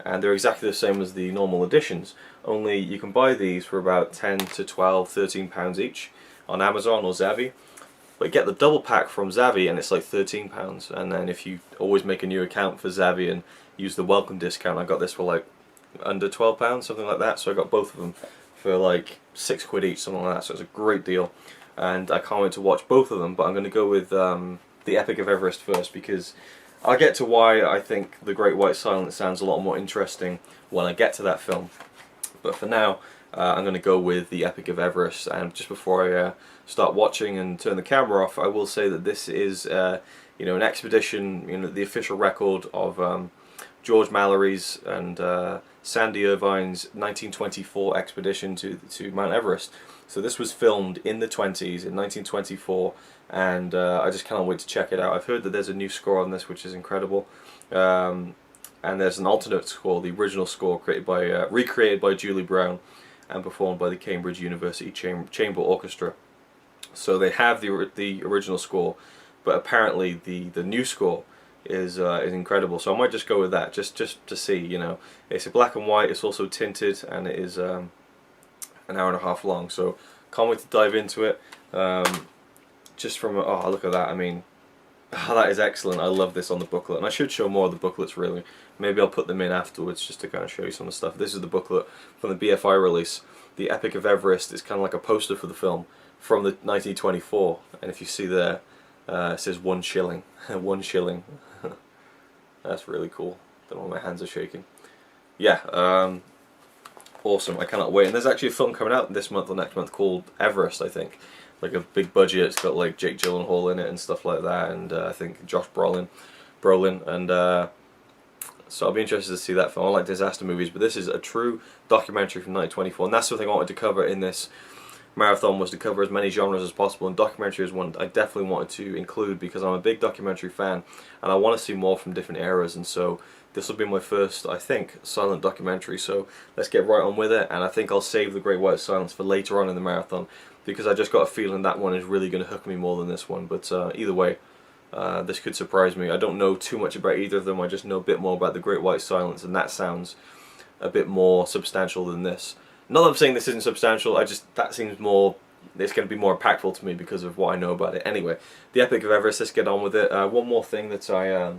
and they're exactly the same as the normal editions, only you can buy these for about 10 to 12, 13 pounds each on Amazon or Zavvi. But you get the double pack from Zavvi and it's like £13, and then if you always make a new account for Zavvi and use the welcome discount, I got this for like under £12, something like that, so I got both of them for like £6 each, something like that, so it's a great deal, and I can't wait to watch both of them. But I'm going to go with The Epic of Everest first, because I'll get to why I think The Great White Silence sounds a lot more interesting when I get to that film. But for now, I'm going to go with The Epic of Everest. And just before I start watching and turn the camera off, I will say that this is you know, an expedition, you know, the official record of George Mallory's and Sandy Irvine's 1924 expedition to Mount Everest. So this was filmed in the 20s, in 1924, and I just cannot wait to check it out. I've heard that there's a new score on this, which is incredible. And there's an alternate score, the original score recreated by Julie Brown and performed by the Cambridge University Chamber Orchestra. So they have the original score, but apparently the new score is incredible. So I might just go with that, just to see. You know, it's a black and white. It's also tinted, and it is an hour and a half long. So can't wait to dive into it. Just from oh, look at that. I mean, that is excellent. I love this on the booklet, and I should show more of the booklets really. Maybe I'll put them in afterwards just to kind of show you some of the stuff. This is the booklet from the BFI release. The Epic of Everest is kind of like a poster for the film from the 1924, and if you see there, it says 1 shilling. 1 shilling. That's really cool. Don't know why my hands are shaking. Yeah, awesome. I cannot wait. And there's actually a film coming out this month or next month called Everest, I think. Like a big budget. It's got like Jake Gyllenhaal in it and stuff like that, and I think Josh Brolin, and so I'll be interested to see that film. I like disaster movies, but this is a true documentary from 1924, and that's something I wanted to cover in this marathon, was to cover as many genres as possible, and documentary is one I definitely wanted to include because I'm a big documentary fan and I want to see more from different eras, and so this will be my first, I think, silent documentary. So let's get right on with it, and I think I'll save The Great White Silence for later on in the marathon because I just got a feeling that one is really going to hook me more than this one. But either way, this could surprise me. I don't know too much about either of them. I just know a bit more about The Great White Silence, and that sounds a bit more substantial than this. Not that I'm saying this isn't substantial, that seems more, it's going to be more impactful to me because of what I know about it. Anyway, the Epic of Everest, let's get on with it. One more thing that I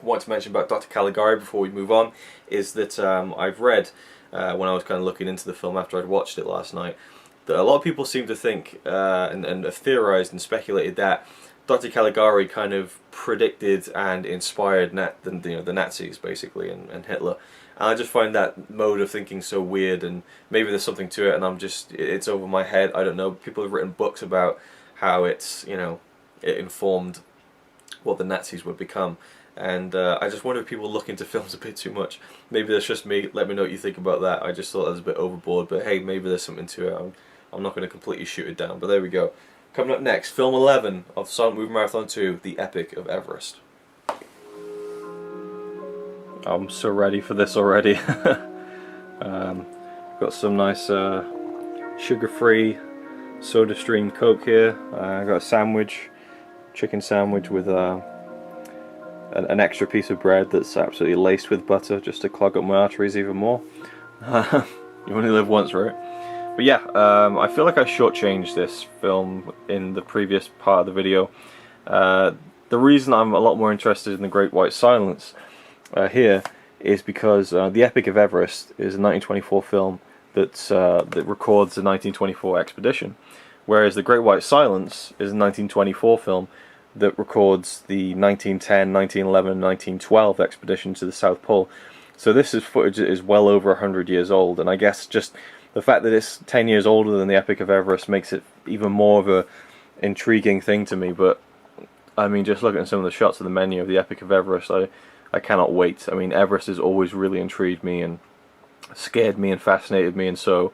want to mention about Dr. Caligari before we move on is that I've read, when I was kind of looking into the film after I'd watched it last night, that a lot of people seem to think and have theorized and speculated that Dr. Caligari kind of predicted and inspired the Nazis, basically, and Hitler. And I just find that mode of thinking so weird, and maybe there's something to it, and it's over my head. I don't know. People have written books about how it informed what the Nazis would become, and I just wonder if people look into films a bit too much. Maybe that's just me. Let me know what you think about that. I just thought that was a bit overboard, but hey, maybe there's something to it. I'm not going to completely shoot it down, but there we go. Coming up next, film 11 of Silent Movie Marathon 2, The Epic of Everest. I'm so ready for this already. Got some nice sugar-free soda-stream Coke here. I got a sandwich, chicken sandwich with an extra piece of bread that's absolutely laced with butter just to clog up my arteries even more. You only live once, right? But yeah, I feel like I shortchanged this film in the previous part of the video. The reason I'm a lot more interested in The Great White Silence here is because The Epic of Everest is a 1924 film that records the 1924 expedition, whereas The Great White Silence is a 1924 film that records the 1910, 1911, and 1912 expedition to the South Pole. So this footage that is well over 100 years old, and I guess just the fact that it's 10 years older than the Epic of Everest makes it even more of a intriguing thing to me. But I mean, just looking at some of the shots of the menu of the Epic of Everest, I cannot wait. I mean, Everest has always really intrigued me and scared me and fascinated me, and so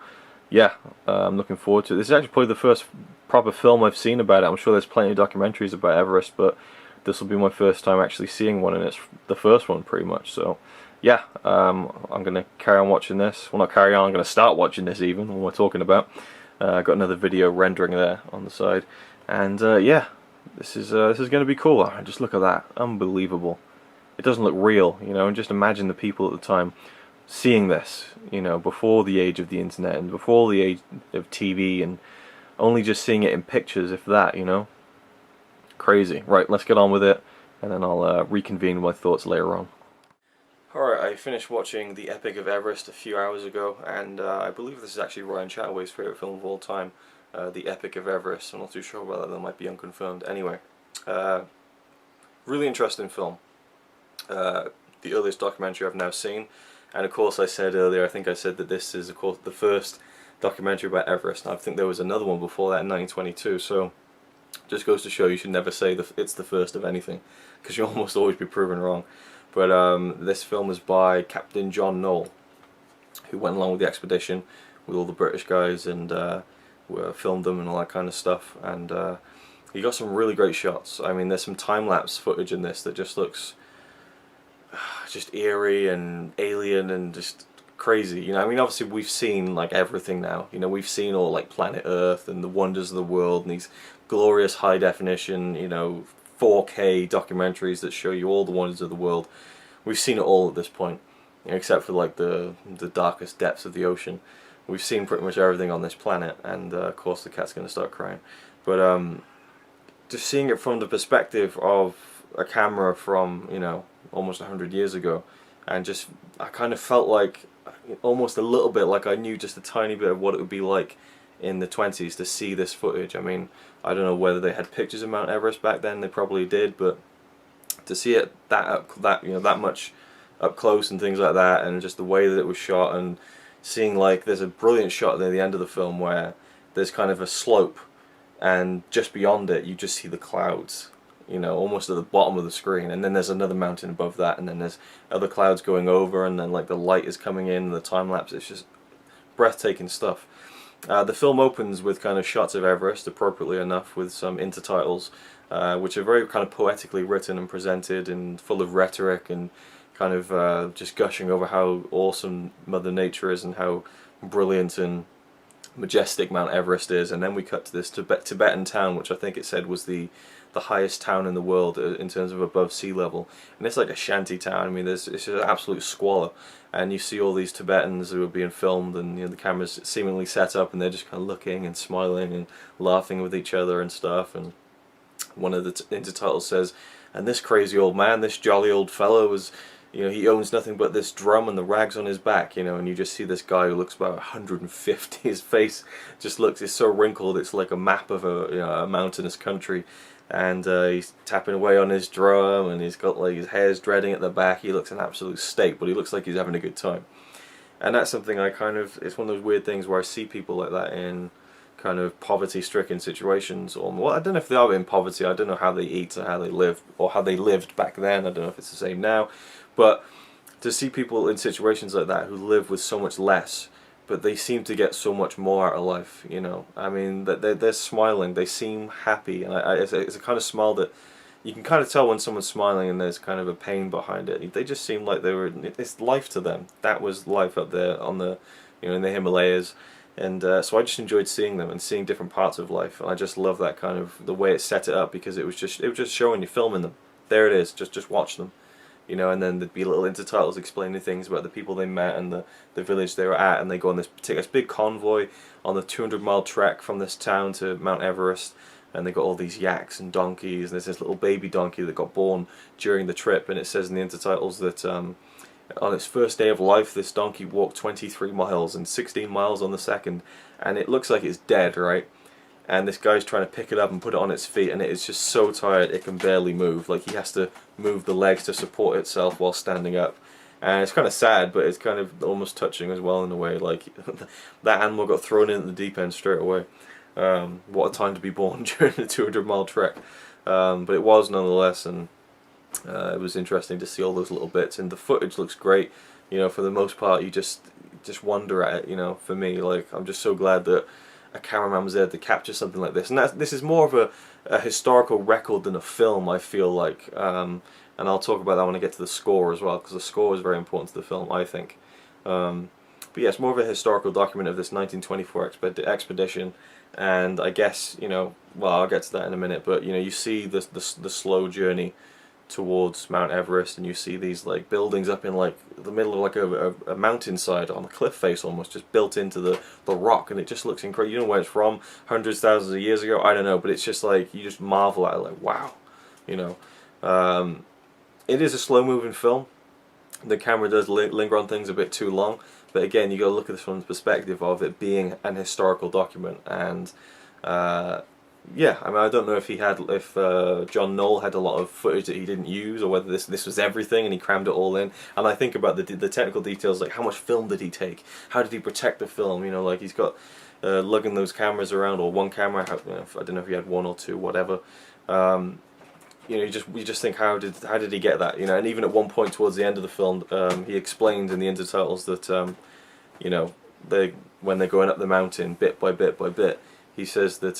yeah, I'm looking forward to it. This is actually probably the first proper film I've seen about it. I'm sure there's plenty of documentaries about Everest, but this will be my first time actually seeing one, and it's the first one pretty much. So yeah, I'm going to carry on watching this. Well, not carry on, I'm going to start watching this even, when we're talking about. Got another video rendering there on the side. And yeah, this is going to be cool. Just look at that. Unbelievable. It doesn't look real, you know, and just imagine the people at the time seeing this, you know, before the age of the internet and before the age of TV, and only just seeing it in pictures, if that, you know. Crazy. Right, let's get on with it, and then I'll reconvene my thoughts later on. Alright, I finished watching The Epic of Everest a few hours ago, and I believe this is actually Ryan Chataway's favourite film of all time, The Epic of Everest. I'm not too sure about that might be unconfirmed. Anyway, really interesting film. The earliest documentary I've now seen, and of course I said earlier, I think I said that this is of course the first documentary about Everest, and I think there was another one before that in 1922, so just goes to show you should never say it's the first of anything, because you'll almost always be proven wrong. But this film is by Captain John Knoll, who went along with the expedition with all the British guys and filmed them and all that kind of stuff. And he got some really great shots. I mean, there's some time-lapse footage in this that just looks just eerie and alien and just crazy. You know, I mean, obviously we've seen like everything now. You know, we've seen all like Planet Earth and the wonders of the world and these glorious high definition, you know, 4K documentaries that show you all the wonders of the world. We've seen it all at this point, you know, except for like the darkest depths of the ocean. We've seen pretty much everything on this planet, and of course the cat's going to start crying. But just seeing it from the perspective of a camera from, you know, almost 100 years ago, and just I kind of felt like almost a little bit like I knew just a tiny bit of what it would be like in the 20s to see this footage. I mean, I don't know whether they had pictures of Mount Everest back then. They probably did, but to see it that much up close and things like that, and just the way that it was shot, and seeing like there's a brilliant shot near the end of the film where there's kind of a slope, and just beyond it you just see the clouds, you know, almost at the bottom of the screen, and then there's another mountain above that, and then there's other clouds going over, and then like the light is coming in and the time lapse. It's just breathtaking stuff. The film opens with kind of shots of Everest, appropriately enough, with some intertitles, which are very kind of poetically written and presented and full of rhetoric and kind of just gushing over how awesome Mother Nature is and how brilliant and majestic Mount Everest is. And then we cut to this Tibetan town, which I think it said was the highest town in the world in terms of above sea level, and it's like a shanty town. I mean, it's just an absolute squalor, and you see all these Tibetans who are being filmed, and you know, the camera's seemingly set up, and they're just kind of looking and smiling and laughing with each other and stuff. And one of the intertitles says, "And this crazy old man, this jolly old fellow, was, you know, he owns nothing but this drum and the rags on his back," you know, and you just see this guy who looks about 150. His face just looks, it's so wrinkled, it's like a map of a mountainous country. And he's tapping away on his drum, and he's got like his hair's dreading at the back. He looks an absolute state, but he looks like he's having a good time. And that's something I kind of, it's one of those weird things where I see people like that in kind of poverty-stricken situations, or well, I don't know if they are in poverty. I don't know how they eat or how they live, or how they lived back then. I don't know if it's the same now, but to see people in situations like that who live with so much less, but they seem to get so much more out of life, you know. I mean, they're smiling, they seem happy, and it's a kind of smile that you can kind of tell when someone's smiling and there's kind of a pain behind it. They just seem like it's life to them. That was life up there on the, you know, in the Himalayas, and so I just enjoyed seeing them and seeing different parts of life, and I just love that kind of the way it set it up, because it was just showing you, filming them. There it is, just watch them. You know, and then there'd be little intertitles explaining things about the people they met and the village they were at, and they go on this big convoy on the 200-mile trek from this town to Mount Everest, and they got all these yaks and donkeys, and there's this little baby donkey that got born during the trip, and it says in the intertitles that on its first day of life this donkey walked 23 miles and 16 miles on the second, and it looks like it's dead, right? And this guy's trying to pick it up and put it on its feet, and it is just so tired it can barely move. Like, he has to move the legs to support itself while standing up. And it's kind of sad, but it's kind of almost touching as well in a way. Like, that animal got thrown in at the deep end straight away. What a time to be born during a 200-mile trek. But it was nonetheless, and it was interesting to see all those little bits. And the footage looks great. You know, for the most part, you just wonder at it. You know, for me, like, I'm just so glad that a cameraman was there to capture something like this, and this is more of a historical record than a film, I feel like, and I'll talk about that when I get to the score as well, because the score is very important to the film, I think. But yeah, it's more of a historical document of this 1924 expedition, and I guess, you know, well, I'll get to that in a minute, but you know, you see the slow journey towards Mount Everest, and you see these like buildings up in like the middle of like a mountainside on a cliff face, almost just built into the rock, and it just looks incredible. You know where it's from, hundreds, thousands of years ago, I don't know, but it's just like, you just marvel at it, like, wow, you know. It is a slow moving film. The camera does linger on things a bit too long, but again, you got to look at this from the perspective of it being an historical document. And yeah, I mean, I don't know if John Knoll had a lot of footage that he didn't use, or whether this was everything and he crammed it all in. And I think about the technical details, like how much film did he take? How did he protect the film? You know, like he's got lugging those cameras around, or one camera. I don't know if he had one or two, whatever. you know, you just think, how did he get that, you know? And even at one point towards the end of the film, he explained in the intertitles that you know, when they're going up the mountain bit by bit by bit, he says that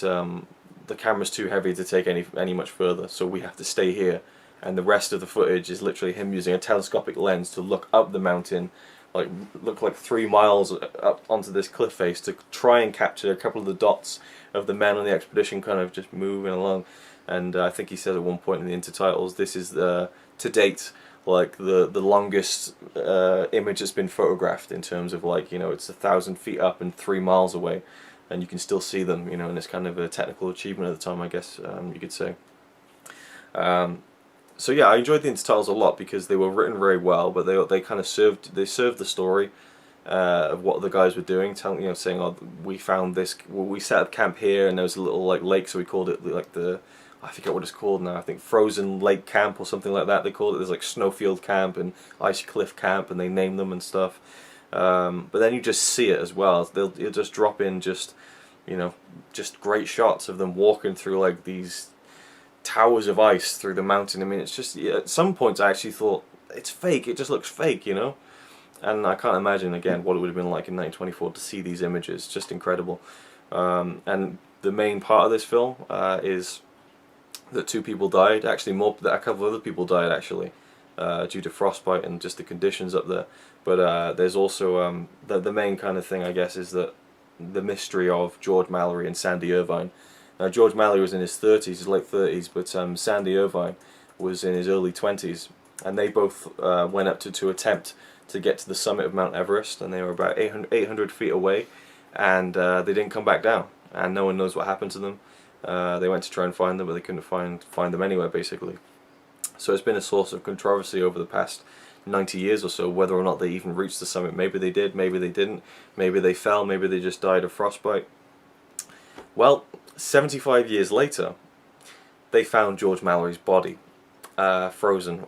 the camera's too heavy to take any much further, so we have to stay here. And the rest of the footage is literally him using a telescopic lens to look up the mountain, look like 3 miles up onto this cliff face, to try and capture a couple of the dots of the men on the expedition kind of just moving along. And I think he said at one point in the intertitles, this is to date like the longest image that's been photographed, in terms of, like, you know, it's 1,000 feet up and 3 miles away, and you can still see them, you know, and it's kind of a technical achievement at the time, I guess you could say. So yeah, I enjoyed the intertitles a lot because they were written very well, but they kind of served the story of what the guys were doing, telling, you know, saying, oh, we found this, well, we set up camp here, and there was a little like lake, so we called it like I forget what it's called now, I think Frozen Lake Camp or something like that they called it. There's like Snowfield Camp and Ice Cliff Camp, and they name them and stuff. But then you just see it as well. You'll just drop in just, you know, just great shots of them walking through like these towers of ice through the mountain. I mean, it's just, yeah, at some points I actually thought, it's fake, it just looks fake, you know? And I can't imagine, again, what it would have been like in 1924 to see these images. Just incredible. And the main part of this film is that 2 people died. Actually, a couple of other people died, actually, due to frostbite and just the conditions up there. But there's also, the main kind of thing, I guess, is that the mystery of George Mallory and Sandy Irvine. Now, George Mallory was in his 30s, his late 30s, but Sandy Irvine was in his early 20s, and they both went up to attempt to get to the summit of Mount Everest, and they were about 800 feet away, and they didn't come back down, and no one knows what happened to them. They went to try and find them, but they couldn't find them anywhere, basically. So it's been a source of controversy over the past 90 years or so, whether or not they even reached the summit. Maybe they did, maybe they didn't, maybe they fell, maybe they just died of frostbite. Well, 75 years later, they found George Mallory's body, frozen.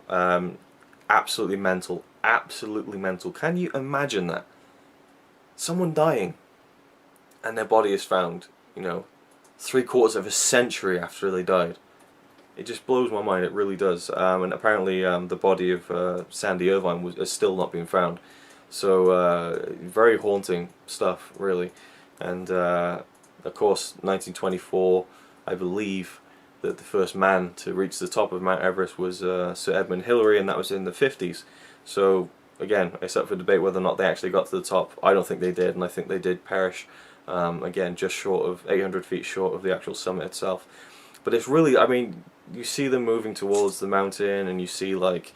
Absolutely mental, absolutely mental. Can you imagine that? Someone dying, and their body is found, you know, 3/4 of a century after they died. It just blows my mind, it really does. And apparently the body of Sandy Irvine has still not been found. So very haunting stuff, really. And of course, 1924, I believe that the first man to reach the top of Mount Everest was Sir Edmund Hillary, and that was in the 50s. So again, it's up for debate whether or not they actually got to the top. I don't think they did, and I think they did perish. Again, just short of 800 feet short of the actual summit itself. But it's really, I mean, you see them moving towards the mountain, and you see like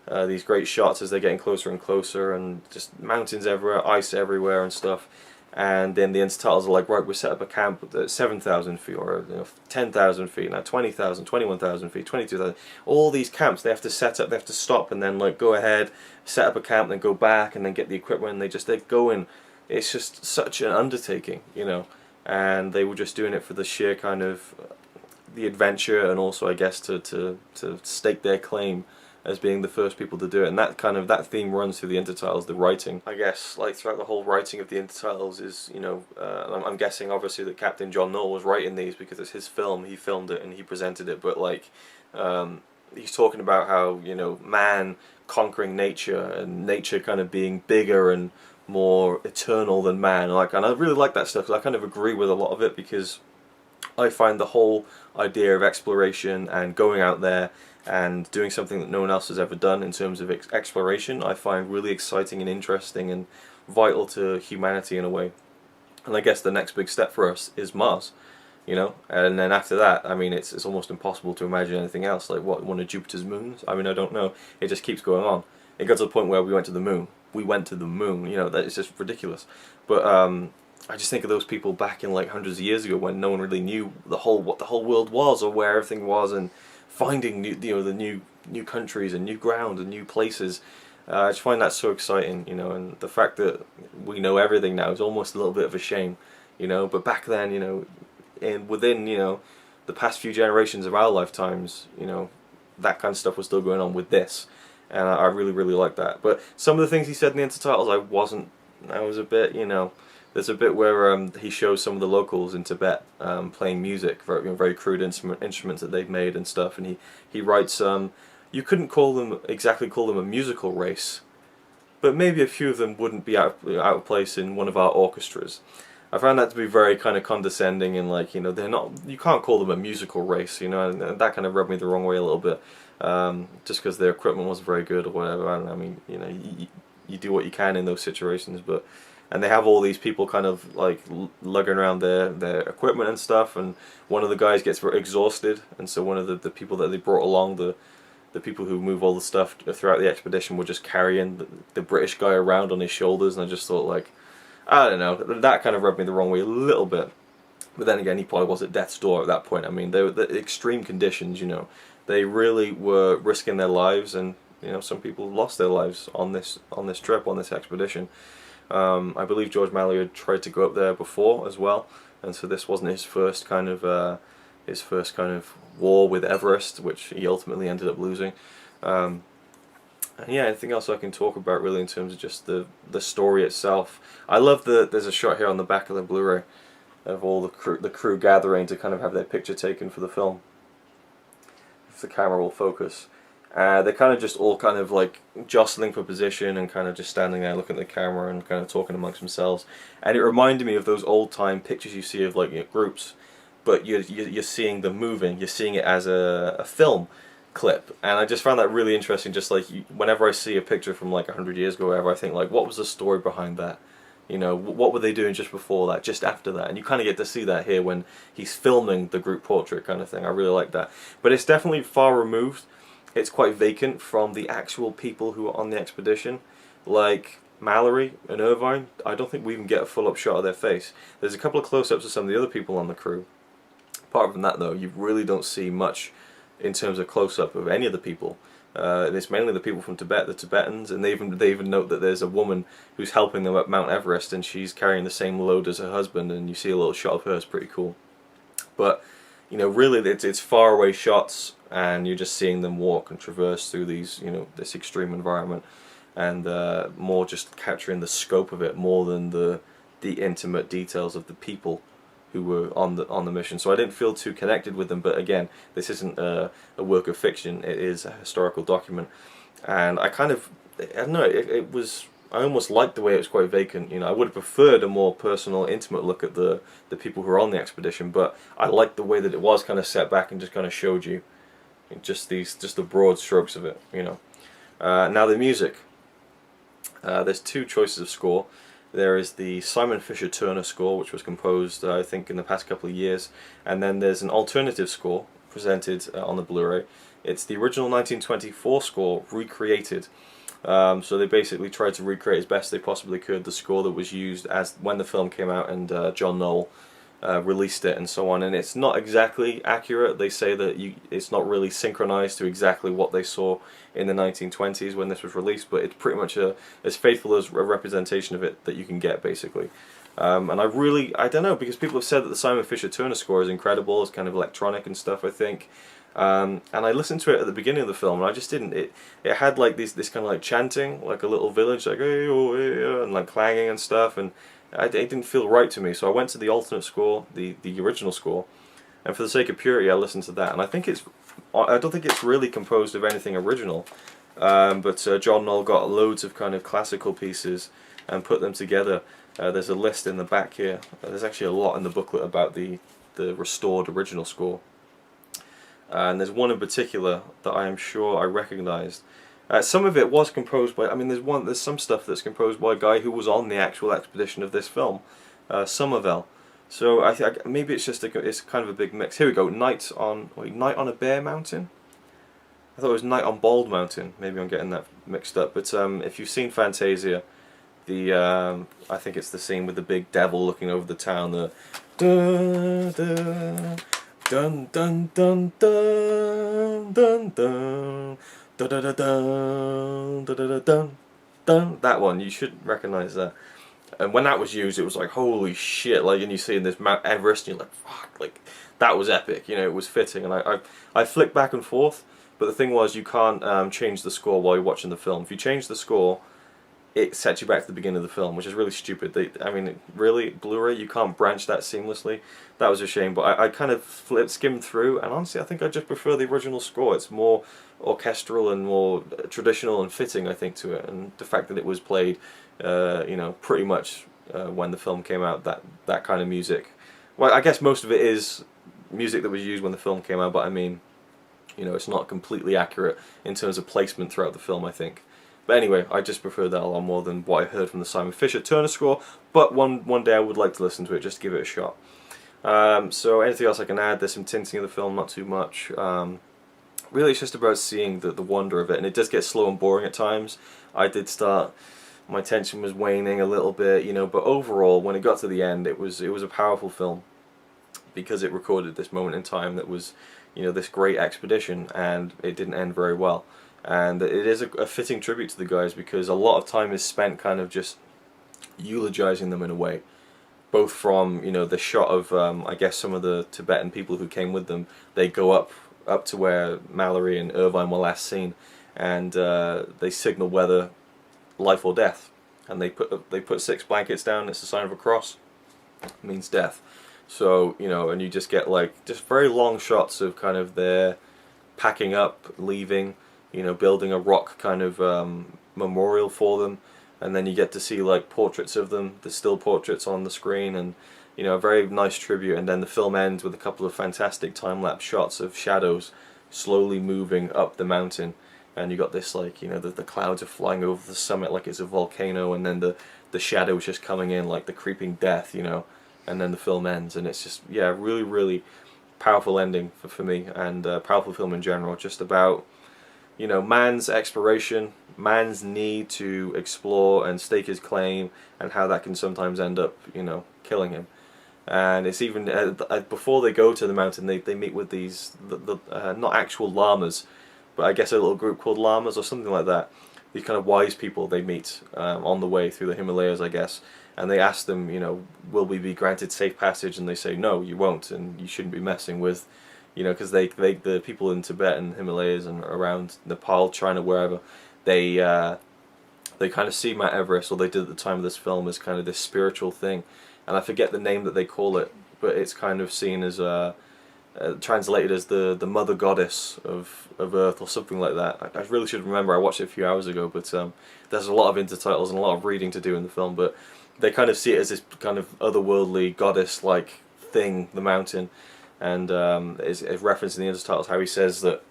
these great shots as they're getting closer and closer, and just mountains everywhere, ice everywhere and stuff. And then the intertitles are like, right, we set up a camp at 7,000 feet, or 10,000 feet, now 20,000, 21,000 feet, 22,000. All these camps they have to set up, they have to stop, and then like go ahead, set up a camp, then go back, and then get the equipment. And they're going. It's just such an undertaking, you know. And they were just doing it for the sheer kind of the adventure, and also, I guess, to stake their claim as being the first people to do it. And that theme runs through the intertitles, the writing. I guess like throughout the whole writing of the intertitles is, you know, I'm guessing obviously that Captain John Noel was writing these because it's his film, he filmed it and he presented it, but like he's talking about how, you know, man conquering nature, and nature kind of being bigger and more eternal than man. And I really like that stuff, because I kind of agree with a lot of it, because I find the whole idea of exploration and going out there and doing something that no one else has ever done in terms of exploration, I find really exciting and interesting and vital to humanity in a way. And I guess the next big step for us is Mars, you know. And then after that, I mean, it's almost impossible to imagine anything else. Like, what, one of Jupiter's moons? I mean, I don't know. It just keeps going on. It got to the point where we went to the moon. We went to the moon, you know. That is just ridiculous. But I just think of those people back in like hundreds of years ago, when no one really knew what the whole world was, or where everything was, and finding the new countries and new ground and new places. I just find that so exciting, you know. And the fact that we know everything now is almost a little bit of a shame, you know. But back then, you know, and within, you know, the past few generations of our lifetimes, you know, that kind of stuff was still going on with this, and I really, really like that. But some of the things he said in the intertitles, I was a bit, you know, There's a bit where he shows some of the locals in Tibet playing music, very crude instruments that they've made and stuff, and he writes, you couldn't exactly call them a musical race, but maybe a few of them wouldn't be out of place in one of our orchestras. I found that to be very kind of condescending, and like, you know, they're not, you can't call them a musical race, you know, and that kind of rubbed me the wrong way a little bit, just because their equipment wasn't very good or whatever. I mean, you know, you do what you can in those situations, but, and they have all these people kind of like lugging around their equipment and stuff, and one of the guys gets very exhausted, and so one of the people that they brought along, the people who move all the stuff throughout the expedition, were just carrying the British guy around on his shoulders, and I just thought, like, I don't know, that kind of rubbed me the wrong way a little bit. But then again, he probably was at death's door at that point. I mean, they were the extreme conditions, you know. They really were risking their lives, and you know, some people lost their lives on this trip, on this expedition. I believe George Mallory had tried to go up there before as well, and so this wasn't his first kind of war with Everest, which he ultimately ended up losing. And yeah, anything else I can talk about really in terms of just the story itself? I love there's a shot here on the back of the Blu-ray of all the crew gathering to kind of have their picture taken for the film, if the camera will focus. They're kind of just all kind of like jostling for position and kind of just standing there looking at the camera and kind of talking amongst themselves. And it reminded me of those old time pictures you see of like, you know, groups, but you're seeing them moving, you're seeing it as a film clip. And I just found that really interesting. Just like whenever I see a picture from like 100 years ago or whatever, I think like, what was the story behind that? You know, what were they doing just before that, just after that? And you kind of get to see that here when he's filming the group portrait kind of thing. I really like that. But it's definitely far removed. It's quite vacant from the actual people who are on the expedition. Like Mallory and Irvine, I don't think we even get a full-up shot of their face. There's a couple of close-ups of some of the other people on the crew. Apart from that though, you really don't see much in terms of close-up of any of the people. And it's mainly the people from Tibet, the Tibetans, and they even note that there's a woman who's helping them up Mount Everest, and she's carrying the same load as her husband, and you see a little shot of her. It's pretty cool. But you know, really, it's far away shots, and you're just seeing them walk and traverse through these, you know, this extreme environment, and more just capturing the scope of it more than the intimate details of the people who were on the mission. So I didn't feel too connected with them. But again, this isn't a work of fiction; it is a historical document, and I don't know, it was. I almost liked the way it was quite vacant. You know, I would have preferred a more personal, intimate look at the people who were on the expedition, but I liked the way that it was kind of set back and just kind of showed you just the broad strokes of it. You know. Now the music. There's two choices of score. There is the Simon Fisher Turner score, which was composed, I think, in the past couple of years, and then there's an alternative score presented on the Blu-ray. It's the original 1924 score recreated. So they basically tried to recreate as best they possibly could the score that was used as when the film came out and John Knoll released it and so on. And it's not exactly accurate. They say that it's not really synchronized to exactly what they saw in the 1920s when this was released, but it's pretty much as faithful as a representation of it that you can get, basically. And I don't know, because people have said that the Simon Fisher Turner score is incredible. It's kind of electronic and stuff, I think. And I listened to it at the beginning of the film, and I just didn't. It had like this kind of like chanting, like a little village, like hey, oh, hey, oh, and like clanging and stuff, and it didn't feel right to me. So I went to the alternate score, the original score, and for the sake of purity, I listened to that. And I don't think it's really composed of anything original, but John Knoll got loads of kind of classical pieces and put them together. There's a list in the back here. There's actually a lot in the booklet about the restored original score. And there's one in particular that I am sure I recognised. Some of it was composed by, I mean, there's some stuff that's composed by a guy who was on the actual expedition of this film, Somerville. So I think maybe it's just it's kind of a big mix. Here we go. Night on a Bare Mountain. I thought it was Night on Bald Mountain. Maybe I'm getting that mixed up. But if you've seen Fantasia, I think it's the scene with the big devil looking over the town. The dun dun dun dun dun dun dun dun dun dun dun dun. That one, you should recognise that. And when that was used, it was like, holy shit! Like, and you see in this Mount Everest, and you're like, fuck! Like, that was epic. You know, it was fitting. And I flicked back and forth, but the thing was, you can't change the score while you're watching the film. If you change the score, it sets you back to the beginning of the film, which is really stupid. I mean, really, Blu-ray, you can't branch that seamlessly. That was a shame, but I kind of skimmed through, and honestly, I think I just prefer the original score. It's more orchestral and more traditional and fitting, I think, to it, and the fact that it was played, you know, pretty much when the film came out, that kind of music. Well, I guess most of it is music that was used when the film came out, but I mean, you know, it's not completely accurate in terms of placement throughout the film, I think. But anyway, I just prefer that a lot more than what I heard from the Simon Fisher Turner score, but one day I would like to listen to it just to give it a shot. So anything else I can add? There's some tinting of the film, not too much. Really, it's just about seeing the wonder of it, and it does get slow and boring at times. I did start, my tension was waning a little bit, you know, but overall, when it got to the end, it was a powerful film, because it recorded this moment in time that was, you know, this great expedition, and it didn't end very well. And it is a fitting tribute to the guys, because a lot of time is spent kind of just eulogizing them in a way, both from, you know, the shot of I guess some of the Tibetan people who came with them. They go up to where Mallory and Irvine were last seen, and they signal whether life or death, and they put 6 blankets down. It's the sign of a cross. It means death. So, you know, and you just get like just very long shots of kind of their packing up, leaving, you know, building a rock kind of memorial for them, and then you get to see like portraits of them, the still portraits on the screen, and you know, a very nice tribute. And then the film ends with a couple of fantastic time-lapse shots of shadows slowly moving up the mountain, and you got this like, you know, the clouds are flying over the summit like it's a volcano, and then the shadows just coming in like the creeping death, you know, and then the film ends, and it's just, yeah, really, really powerful ending for me, and powerful film in general, just about, you know, man's exploration, man's need to explore and stake his claim, and how that can sometimes end up, you know, killing him. And it's even before they go to the mountain, they meet with these not actual lamas, but I guess a little group called lamas or something like that. These kind of wise people they meet on the way through the Himalayas, I guess, and they ask them, you know, will we be granted safe passage? And they say, no, you won't, and you shouldn't be messing with, you know, because the people in Tibet and Himalayas and around Nepal, China, wherever, they kind of see Mount Everest, or they did at the time of this film, as kind of this spiritual thing, and I forget the name that they call it, but it's kind of seen as translated as the mother goddess of Earth or something like that. I really should remember. I watched it a few hours ago, but there's a lot of intertitles and a lot of reading to do in the film. But they kind of see it as this kind of otherworldly goddess-like thing, the mountain, and is referenced in the intertitles how he says that,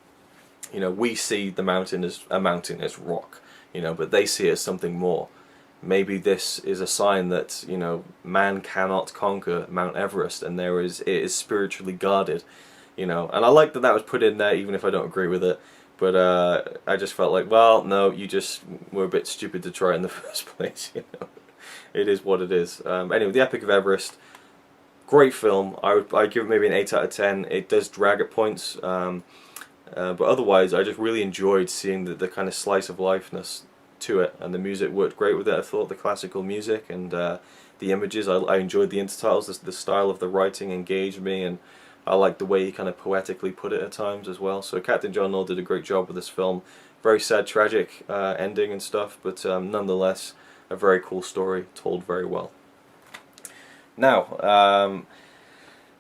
you know, we see the mountain as a mountain, as rock, you know, but they see it as something more. Maybe this is a sign that, you know, man cannot conquer Mount Everest, and it is spiritually guarded, you know. And I like that was put in there, even if I don't agree with it. But I just felt like, well, no, you just were a bit stupid to try in the first place, you know. It is what it is. Anyway, The Epic of Everest, great film. I'd give it maybe an 8 out of 10. It does drag at points, but otherwise, I just really enjoyed seeing the kind of slice of lifeness to it, and the music worked great with it. I thought the classical music and the images, I enjoyed the intertitles, the style of the writing engaged me, and I liked the way he kind of poetically put it at times as well. So Captain John Noll did a great job with this film. Very sad, tragic ending and stuff, but nonetheless a very cool story told very well. Now,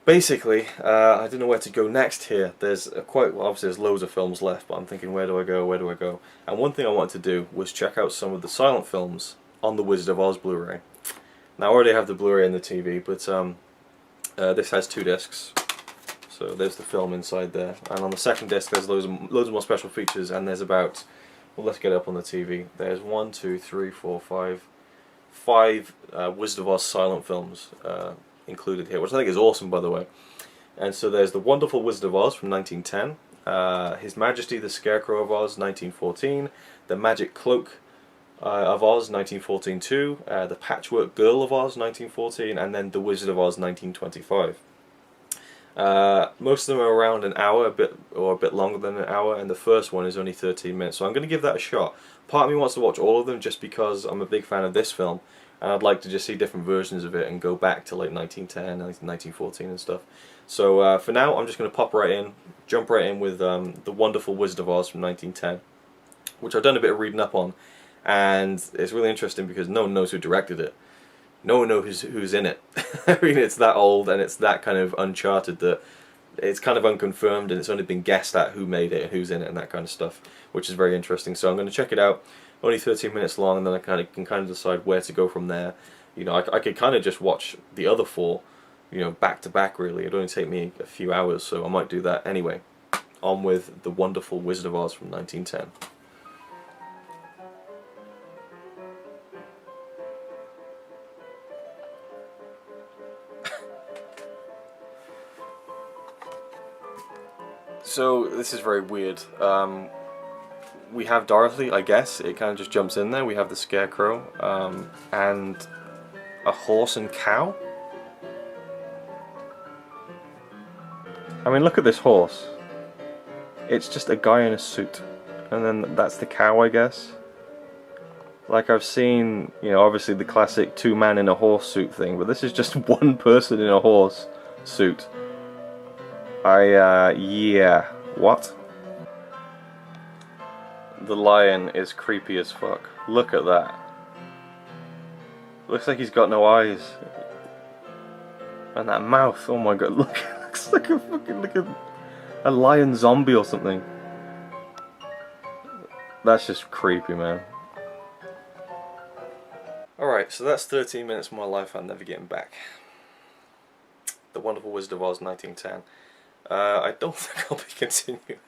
basically, I don't know where to go next here. There's obviously there's loads of films left, but I'm thinking, where do I go? And one thing I wanted to do was check out some of the silent films on the Wizard of Oz Blu-ray. Now, I already have the Blu-ray and the TV, but this has 2 discs. So there's the film inside there, and on the second disc there's loads more special features, and there's about, well, let's get it up on the TV. There's 5 Wizard of Oz silent films included here, which I think is awesome, by the way. And so there's The Wonderful Wizard of Oz from 1910, His Majesty the Scarecrow of Oz 1914, The Magic Cloak of Oz 1914 too, The Patchwork Girl of Oz 1914, and then The Wizard of Oz 1925. Most of them are around an hour, a bit longer than an hour, and the first one is only 13 minutes, so I'm going to give that a shot. Part of me wants to watch all of them just because I'm a big fan of this film, and I'd like to just see different versions of it and go back to like 1910, 1914 and stuff. So for now, I'm just going to jump right in with The Wonderful Wizard of Oz from 1910, which I've done a bit of reading up on, and it's really interesting because no one knows who directed it. No one knows who's in it. I mean, it's that old and it's that kind of uncharted that it's kind of unconfirmed, and it's only been guessed at who made it and who's in it and that kind of stuff, which is very interesting. So I'm going to check it out. Only 13 minutes long, and then I can kind of decide where to go from there. You know, I could kind of just watch the other 4, you know, back to back. Really, it'd only take me a few hours, so I might do that anyway. On with The Wonderful Wizard of Oz from 1910. So this is very weird. We have Dorothy, I guess. It kind of just jumps in there. We have the Scarecrow and a horse and cow. I mean, look at this horse. It's just a guy in a suit, and then that's the cow, I guess. Like, I've seen, you know, obviously the classic 2-man in a horse suit thing, but this is just one person in a horse suit. Yeah. What? The lion is creepy as fuck. Look at that. Looks like he's got no eyes. And that mouth, oh my god, look, it looks like a fucking, a lion zombie or something. That's just creepy, man. Alright, so that's 13 minutes of my life I'm never getting back. The Wonderful Wizard of Oz, 1910. I don't think I'll be continuing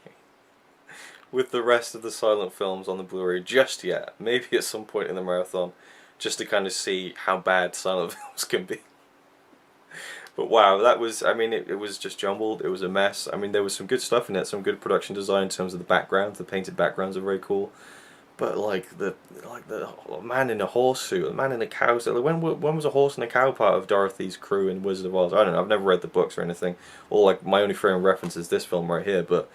with the rest of the silent films on the Blu-ray just yet. Maybe at some point in the marathon, just to kind of see how bad silent films can be. But wow, that was, I mean, it was just jumbled, it was a mess. I mean, there was some good stuff in it, some good production design in terms of the backgrounds. The painted backgrounds are very cool. But like the man in a horse suit, the man in a cow suit. Like, when was a horse and a cow part of Dorothy's crew in Wizard of Oz? I don't know. I've never read the books or anything. Or like my only frame of reference is this film right here. But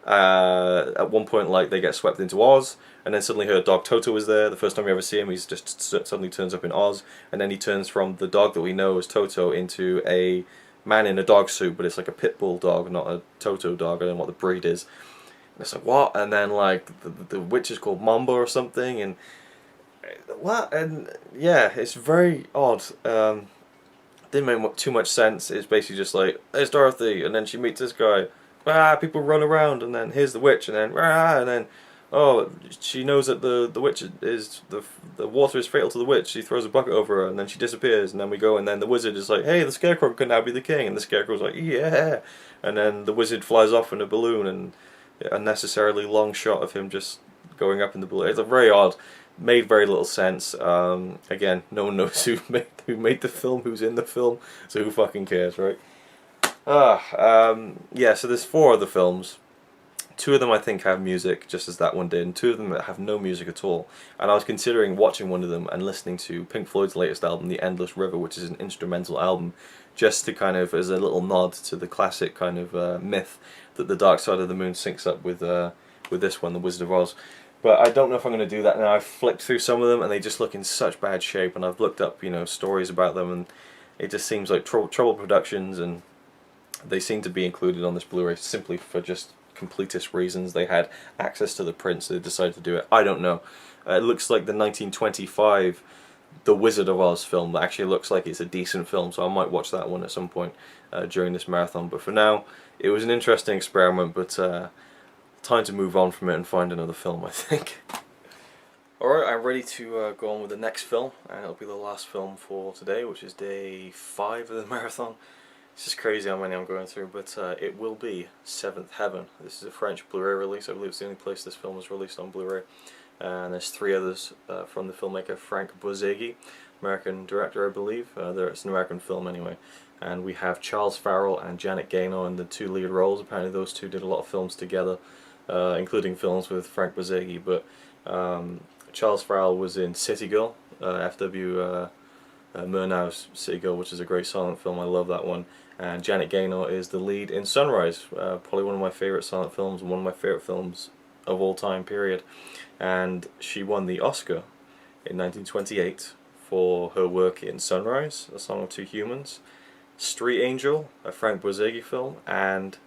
at one point, like, they get swept into Oz, and then suddenly her dog Toto is there. The first time we ever see him, he's just suddenly turns up in Oz, and then he turns from the dog that we know as Toto into a man in a dog suit, but it's like a pit bull dog, not a Toto dog. I don't know what the breed is. And it's like, what? And then like the witch is called Mambo or something, and what? And yeah, it's very odd. Didn't make too much sense. It's basically just like, there's Dorothy, and then she meets this guy. People run around, and then here's the witch, and then oh, she knows that the witch is the water is fatal to the witch. She throws a bucket over her, and then she disappears. And then we go, and then the wizard is like, hey, the Scarecrow can now be the king, and the Scarecrow's like, yeah. And then the wizard flies off in a balloon, and unnecessarily long shot of him just going up in the balloon. It's very odd. Made very little sense. Again, no one knows who made the film, who's in the film, so who fucking cares, right? Yeah, so there's 4 other films. 2 of them I think have music, just as that one did, and 2 of them that have no music at all. And I was considering watching one of them and listening to Pink Floyd's latest album, The Endless River, which is an instrumental album, just to kind of, as a little nod to the classic kind of myth that the Dark Side of the Moon syncs up with this one, The Wizard of Oz. But I don't know if I'm going to do that now. I've flipped through some of them and they just look in such bad shape, and I've looked up, you know, stories about them, and it just seems like Trouble Productions, and they seem to be included on this Blu-ray simply for just completist reasons. They had access to the print, so they decided to do it. I don't know. It looks like the 1925 The Wizard of Oz film that actually looks like it's a decent film, so I might watch that one at some point during this marathon. But for now, it was an interesting experiment, but time to move on from it and find another film, I think. Alright, I'm ready to go on with the next film, and it'll be the last film for today, which is day 5 of the marathon. It's just crazy how many I'm going through, but it will be Seventh Heaven. This is a French Blu-ray release. I believe it's the only place this film was released on Blu-ray. And there's 3 others from the filmmaker Frank Borzage, American director, I believe. It's an American film anyway. And we have Charles Farrell and Janet Gaynor in the 2 lead roles. Apparently those 2 did a lot of films together, including films with Frank Borzage. But Charles Farrell was in City Girl, F.W. Murnau's City Girl, which is a great silent film. I love that one. And Janet Gaynor is the lead in Sunrise, probably one of my favourite silent films, and one of my favourite films of all time, period. And she won the Oscar in 1928 for her work in Sunrise, A Song of Two Humans, Street Angel, a Frank Borzage film, and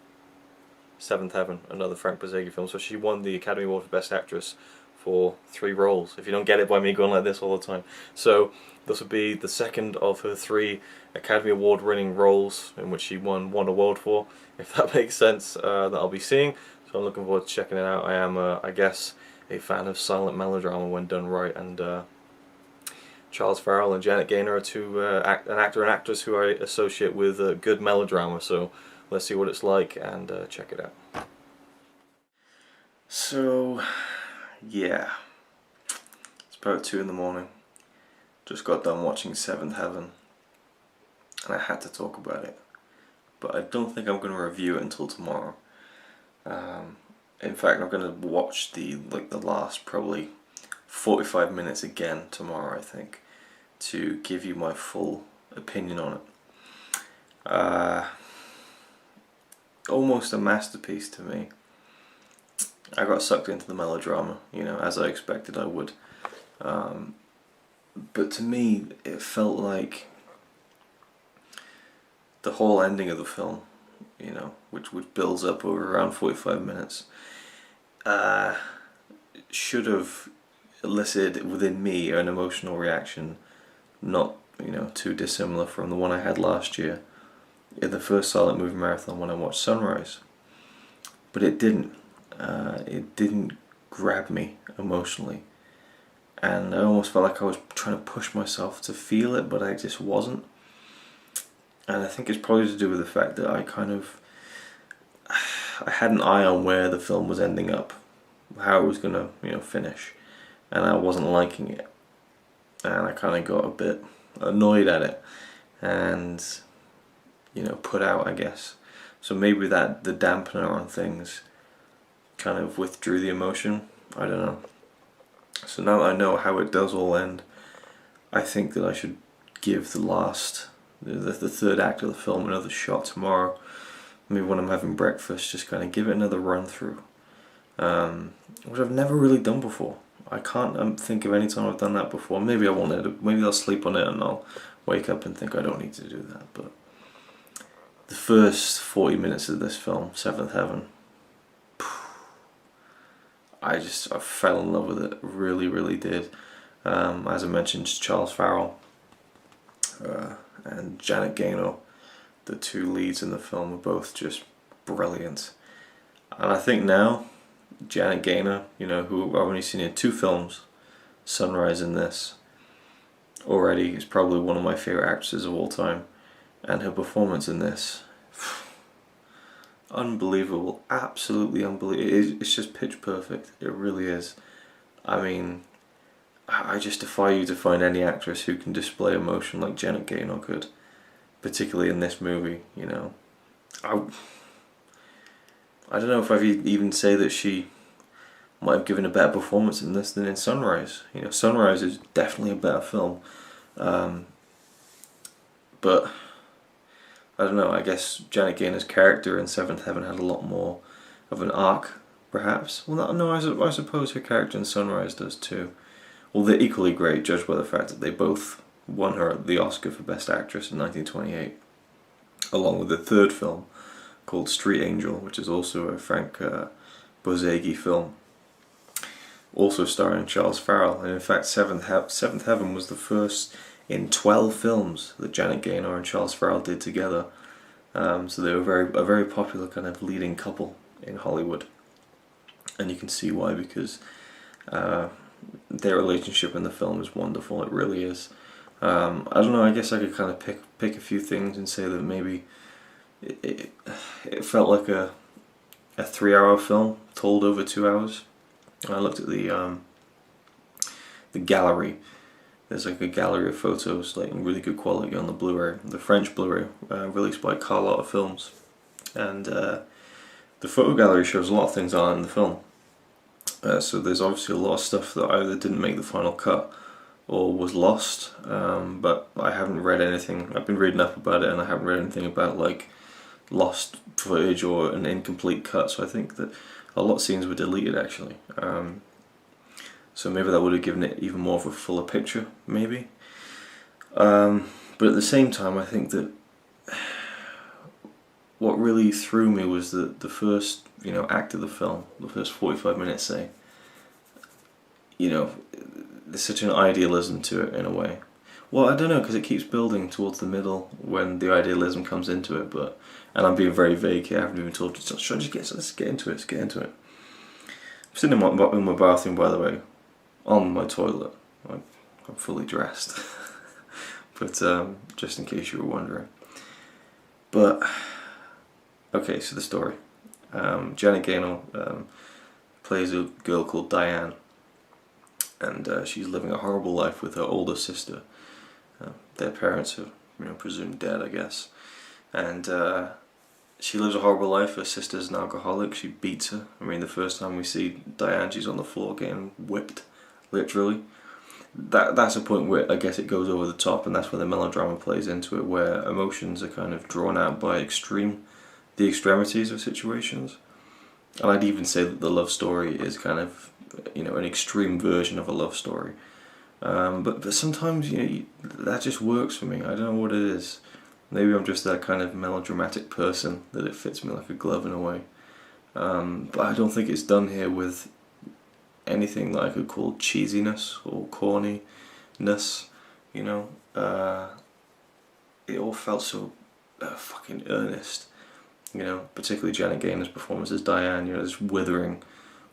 Seventh Heaven, another Frank Borzage film. So she won the Academy Award for Best Actress for 3 roles, if you don't get it by me going like this all the time. So this would be the second of her 3 Academy Award winning roles in which she won 1 award for, if that makes sense, that I'll be seeing. So I'm looking forward to checking it out. I am, I guess, a fan of silent melodrama when done right, and Charles Farrell and Janet Gaynor are 2 an actor and actress who I associate with good melodrama, so let's see what it's like and check it out. So, yeah, it's about 2 in the morning. Just got done watching Seventh Heaven, and I had to talk about it, but I don't think I'm going to review it until tomorrow. In fact, I'm going to watch the last probably 45 minutes again tomorrow, I think, to give you my full opinion on it. Almost a masterpiece to me. I got sucked into the melodrama, you know, as I expected I would. But to me, it felt like the whole ending of the film, you know, which builds up over around 45 minutes, should have elicited within me an emotional reaction not, you know, too dissimilar from the one I had last year in the first silent movie marathon when I watched Sunrise. But it didn't. It didn't grab me emotionally, and I almost felt like I was trying to push myself to feel it, but I just wasn't. And I think it's probably to do with the fact that I had an eye on where the film was ending up, how it was gonna, you know, finish, and I wasn't liking it, and I kind of got a bit annoyed at it, and, you know, put out, I guess. So maybe that the dampener on things kind of withdrew the emotion. I don't know. So now that I know how it does all end, I think that I should give the third act of the film another shot tomorrow. Maybe when I'm having breakfast, just kind of give it another run through, which I've never really done before. I can't think of any time I've done that before. Maybe I won't. Maybe I'll sleep on it and I'll wake up and think I don't need to do that. But the first 40 minutes of this film, Seventh Heaven, I fell in love with it. Really, really did. As I mentioned, Charles Farrell and Janet Gaynor, the 2 leads in the film, are both just brilliant. And I think now, Janet Gaynor, you know, who I've only seen in 2 films, Sunrise and this, already is probably one of my favourite actresses of all time. And her performance in this, unbelievable, absolutely unbelievable. It's just pitch perfect. It really is. I mean, I just defy you to find any actress who can display emotion like Janet Gaynor could, particularly in this movie. You know, I don't know if I'd even say that she might have given a better performance in this than in Sunrise. You know, Sunrise is definitely a better film, but I don't know, I guess Janet Gaynor's character in Seventh Heaven had a lot more of an arc, perhaps. Well, no, I suppose her character in Sunrise does too. Well, they're equally great, judged by the fact that they both won her the Oscar for Best Actress in 1928, along with the third film called Street Angel, which is also a Frank Borzage film, also starring Charles Farrell. And in fact, Seventh Heaven was the first in 12 films that Janet Gaynor and Charles Farrell did together. So they were a very popular kind of leading couple in Hollywood. And you can see why, because their relationship in the film is wonderful. It really is. I don't know, I guess I could kind of pick a few things and say that maybe it felt like a 3-hour film told over 2 hours. I looked at the gallery. There's like a gallery of photos, like in really good quality on the Blu-ray, the French Blu-ray, released by Carlotta Films. And the photo gallery shows a lot of things on in the film. So there's obviously a lot of stuff that either didn't make the final cut or was lost. But I haven't read anything. I've been reading up about it, and I haven't read anything about like lost footage or an incomplete cut. So I think that a lot of scenes were deleted actually. So maybe that would have given it even more of a fuller picture, maybe. But at the same time, I think that what really threw me was the first, act of the film, the first 45 minutes, say. you know, there's such an idealism to it in a way. Well, I don't know, because it keeps building towards the middle when the idealism comes into it, and I'm being very vague here, I haven't even told you, let's get into it, I'm sitting in my bathroom, by the way, on my toilet, I'm fully dressed, but just in case you were wondering. But, okay, so the story. Janet Gaynor plays a girl called Diane, and she's living a horrible life with her older sister. Their parents are, presumed dead, I guess. And she lives a horrible life. Her sister's an alcoholic. She beats her. I mean, the first time we see Diane, she's on the floor getting whipped, literally. That's a point where I guess it goes over the top, and that's where the melodrama plays into it, where emotions are kind of drawn out by the extremities of situations. And I'd even say that the love story is kind of, an extreme version of a love story. But sometimes, that just works for me. I don't know what it is. Maybe I'm just that kind of melodramatic person that it fits me like a glove in a way. But I don't think it's done here with anything that I could call cheesiness or corniness, It all felt so fucking earnest, particularly Janet Gaynor's performance as Diane, this withering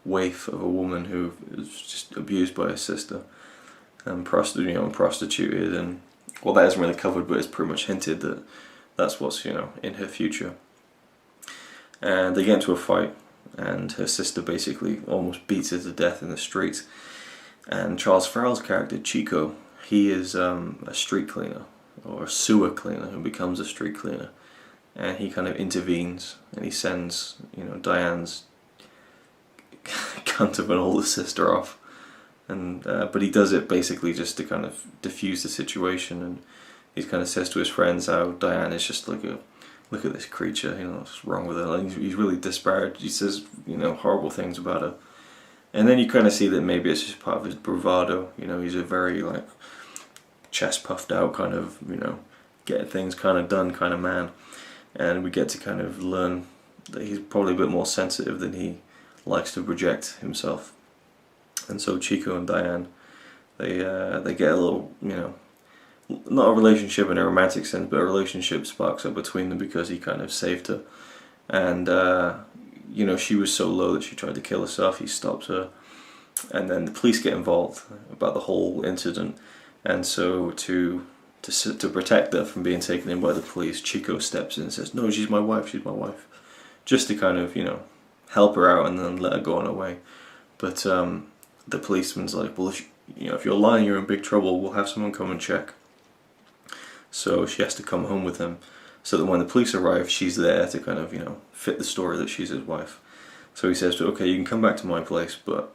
waif of a woman who is just abused by her sister. And prostituted, and well, that isn't really covered, but it's pretty much hinted that that's what's in her future. And they get into a fight, and her sister basically almost beats her to death in the street. And Charles Farrell's character Chico, he is a street cleaner or a sewer cleaner who becomes a street cleaner, and he kind of intervenes and he sends Diane's cunt of an older sister off. And but he does it basically just to kind of diffuse the situation, and he kind of says to his friends how Diane is just like look at this creature, what's wrong with her. Like, he's really disparaged. He says horrible things about her, and then you kind of see that maybe it's just part of his bravado. He's a very like chest puffed out kind of get things kind of done kind of man, and we get to kind of learn that he's probably a bit more sensitive than he likes to project himself. And so Chico and Diane, they get a little, not a relationship in a romantic sense, but a relationship sparks up between them because he kind of saved her. And, she was so low that she tried to kill herself. He stops her. And then the police get involved about the whole incident. And so to protect her from being taken in by the police, Chico steps in and says, "No, she's my wife, just to kind of, help her out and then let her go on her way. But the policeman's like, well, if you're lying, you're in big trouble. We'll have someone come and check. So she has to come home with him, so that when the police arrive, she's there to kind of, fit the story that she's his wife. So he says to her, okay, you can come back to my place, but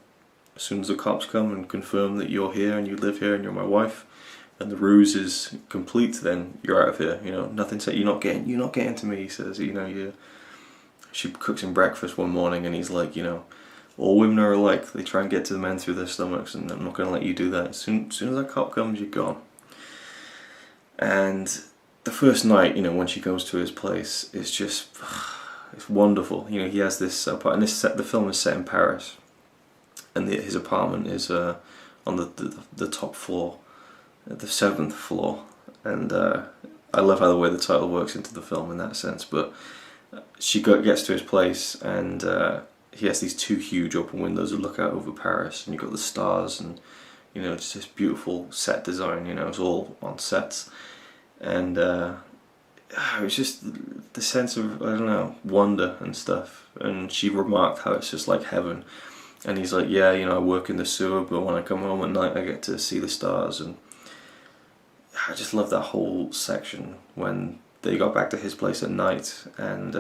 as soon as the cops come and confirm that you're here and you live here and you're my wife, and the ruse is complete, then you're out of here. Nothing said. You're not getting to me. He says, She cooks him breakfast one morning, and he's like, all women are alike. They try and get to the men through their stomachs, and I'm not going to let you do that. As soon as that cop comes, you're gone. And the first night, when she goes to his place, it's just, it's wonderful. He has this and the film is set in Paris, and his apartment is on the top floor, the 7th floor. And I love how the way the title works into the film in that sense. But she gets to his place, and he has these 2 huge open windows that look out over Paris, and you've got the stars, and just this beautiful set design. It's all on sets, and it's just the sense of wonder and stuff. And she remarked how it's just like heaven, and he's like, yeah, I work in the sewer, but when I come home at night, I get to see the stars. And I just love that whole section when they got back to his place at night, and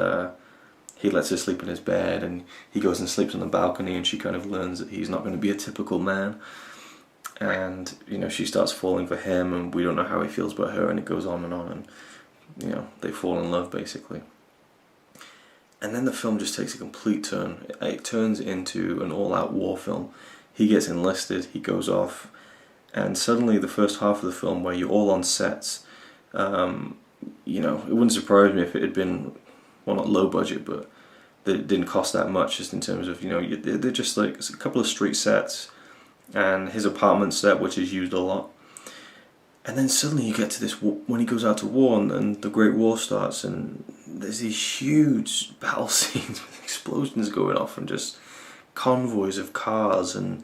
he lets her sleep in his bed, and he goes and sleeps on the balcony, and she kind of learns that he's not going to be a typical man. And she starts falling for him, and we don't know how he feels about her, and it goes on, and they fall in love basically. And then the film just takes a complete turn. It turns into an all-out war film. He gets enlisted, he goes off, and suddenly the first half of the film, where you're all on sets, it wouldn't surprise me if it had been, well, not low budget, but that it didn't cost that much, just in terms of, they're just like a couple of street sets, and his apartment set, which is used a lot. And then suddenly you get to this, when he goes out to war and the Great War starts, and there's these huge battle scenes with explosions going off and just convoys of cars, and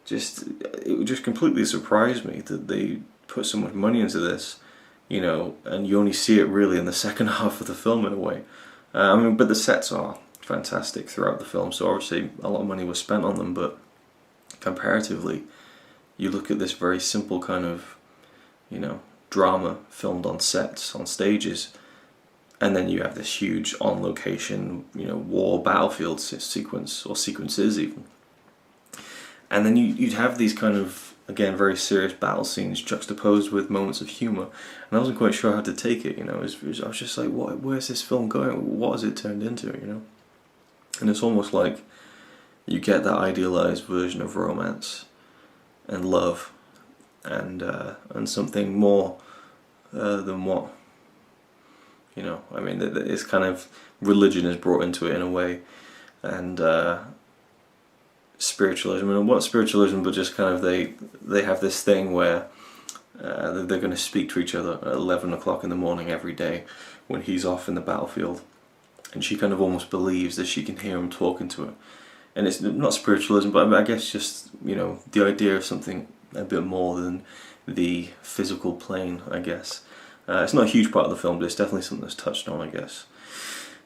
it just completely surprised me that they put so much money into this, you know, and you only see it really in the second half of the film in a way. I mean, but the sets are fantastic throughout the film, so obviously a lot of money was spent on them, but comparatively, you look at this very simple kind of, you know, drama filmed on sets, on stages, and then you have this huge on-location, you know, war battlefield sequence, or sequences even. And then you'd have these kind of, again, very serious battle scenes juxtaposed with moments of humour, and I wasn't quite sure how to take it, you know. I was just like, where's this film going? What has it turned into, you know? And it's almost like you get that idealised version of romance and love, and something more than what, you know, I mean, it's kind of, religion is brought into it in a way, and spiritualism, and what spiritualism, but just kind of they have this thing where they're going to speak to each other at 11 o'clock in the morning every day when he's off in the battlefield, and she kind of almost believes that she can hear him talking to her. And it's not spiritualism, but I guess just, you know, the idea of something a bit more than the physical plane, I guess. It's not a huge part of the film, but it's definitely something that's touched on, I guess.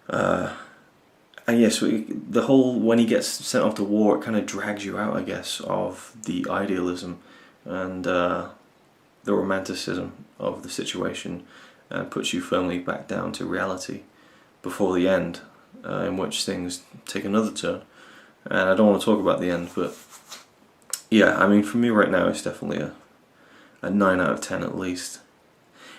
And yes, the whole, when he gets sent off to war, it kind of drags you out, I guess, of the idealism and the romanticism of the situation, and puts you firmly back down to reality before the end, in which things take another turn. And I don't want to talk about the end, but yeah, I mean, for me right now, it's definitely a 9 out of 10 at least.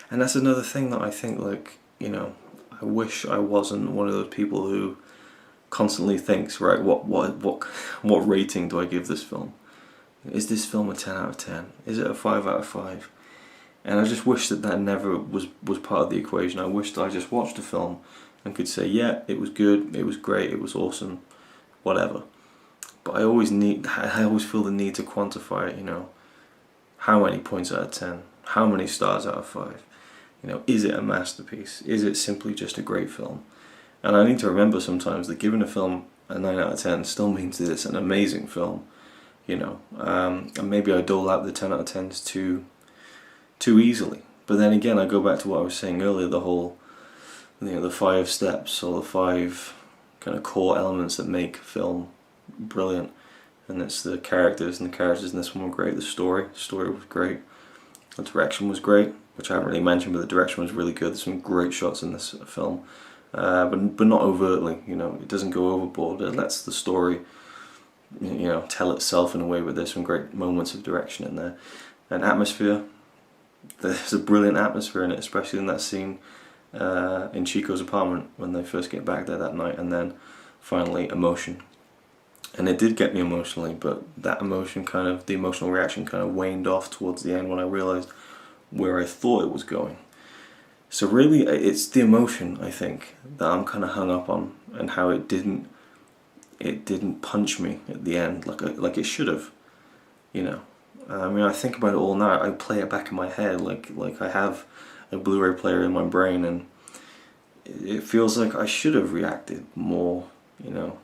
And that's another thing that I think, like, you know, I wish I wasn't one of those people who constantly thinks, right, what rating do I give this film? Is this film a 10 out of 10? Is it a 5 out of 5? And I just wish that never was part of the equation. I wish that I just watched a film and could say, yeah, it was good, it was great, it was awesome, whatever. But I always feel the need to quantify it, you know. How many points out of 10? How many stars out of 5? You know, is it a masterpiece? Is it simply just a great film? And I need to remember sometimes that giving a film a 9 out of 10 still means that it's an amazing film, you know. And maybe I dole out the 10 out of 10s too easily. But then again, I go back to what I was saying earlier, the whole, you know, the 5 steps, or the 5 kind of core elements that make film brilliant. And it's the characters, and the characters in this one were great. The story was great. The direction was great, which I haven't really mentioned, but the direction was really good. There's some great shots in this film, but not overtly. You know, it doesn't go overboard. It lets the story, you know, tell itself in a way. But there's some great moments of direction in there, and atmosphere. There's a brilliant atmosphere in it, especially in that scene in Chico's apartment when they first get back there that night, and then finally emotion. And it did get me emotionally, but that emotion the emotional reaction kind of waned off towards the end when I realised where I thought it was going. So really, it's the emotion, I think, that I'm kind of hung up on, and how it didn't punch me at the end like it should have, you know. I mean, I think about it all now. I play it back in my head like I have a Blu-ray player in my brain, and it feels like I should have reacted more, you know,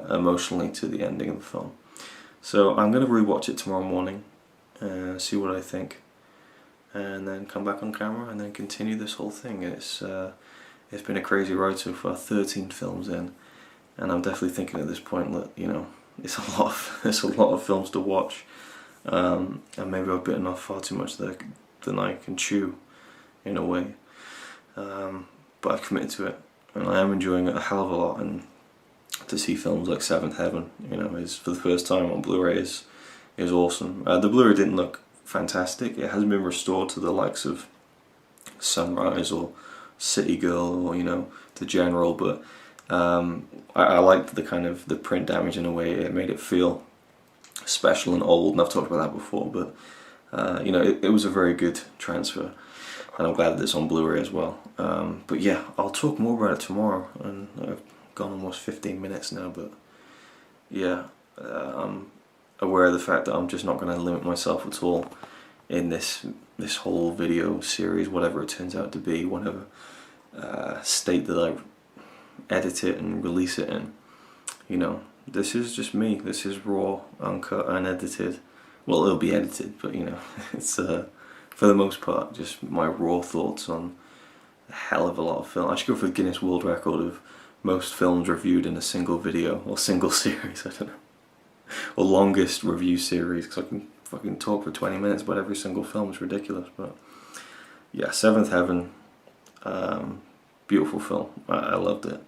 emotionally to the ending of the film. So I'm going to rewatch it tomorrow morning and see what I think, and then come back on camera and then continue this whole thing. It's been a crazy ride so far, 13 films in, and I'm definitely thinking at this point that, you know, it's a lot of films to watch, and maybe I've bitten off far too much than I can chew in a way, but I've committed to it, and I am enjoying it a hell of a lot. And to see films like Seventh Heaven, you know, is for the first time on Blu-ray is awesome. The Blu-ray didn't look fantastic. It hasn't been restored to the likes of Sunrise or City Girl or, you know, The General, but I liked the kind of the print damage in a way. It made it feel special and old, and I've talked about that before, but you know, it was a very good transfer, and I'm glad that it's on Blu-ray as well. But yeah, I'll talk more about it tomorrow, and I've gone almost 15 minutes now, but yeah, I'm aware of the fact that I'm just not going to limit myself at all in this whole video series, whatever it turns out to be, whatever state that I edit it and release it in. You know, this is just me. This is raw, uncut, unedited. Well, it'll be edited, but you know, it's for the most part just my raw thoughts on a hell of a lot of film. I should go for the Guinness World Record of most films reviewed in a single video or single series. I don't know, or longest review series, because I can fucking talk for 20 minutes about every single film. It's ridiculous. But yeah, Seventh Heaven, beautiful film. I loved it,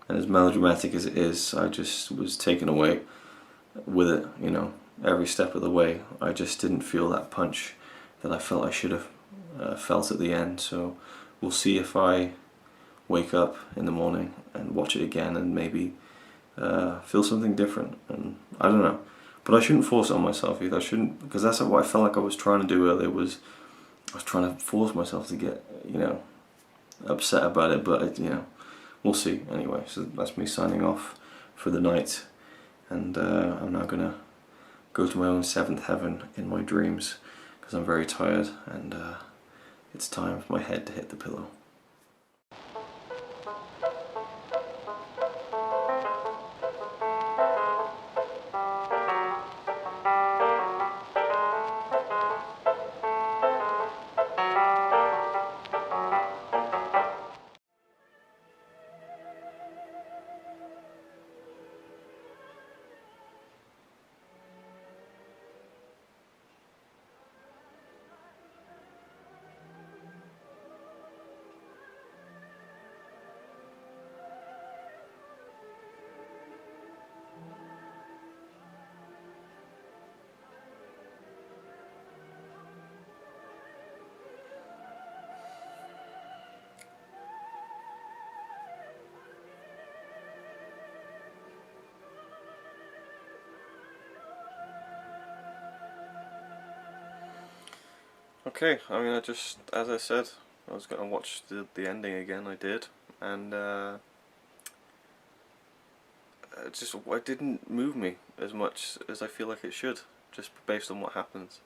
and as melodramatic as it is, I just was taken away with it. You know, every step of the way. I just didn't feel that punch that I felt I should have felt at the end. So we'll see if I wake up in the morning and watch it again and maybe feel something different. And I don't know, but I shouldn't force it on myself either. I shouldn't, because that's what I felt like I was trying to do earlier. Was I was trying to force myself to get, you know, upset about it. But you know, we'll see. Anyway, so that's me signing off for the night, and I'm now gonna go to my own seventh heaven in my dreams, because I'm very tired, and it's time for my head to hit the pillow. Okay, I mean, as I said, I was going to watch the ending again. I did, and it didn't move me as much as I feel like it should, just based on what happens.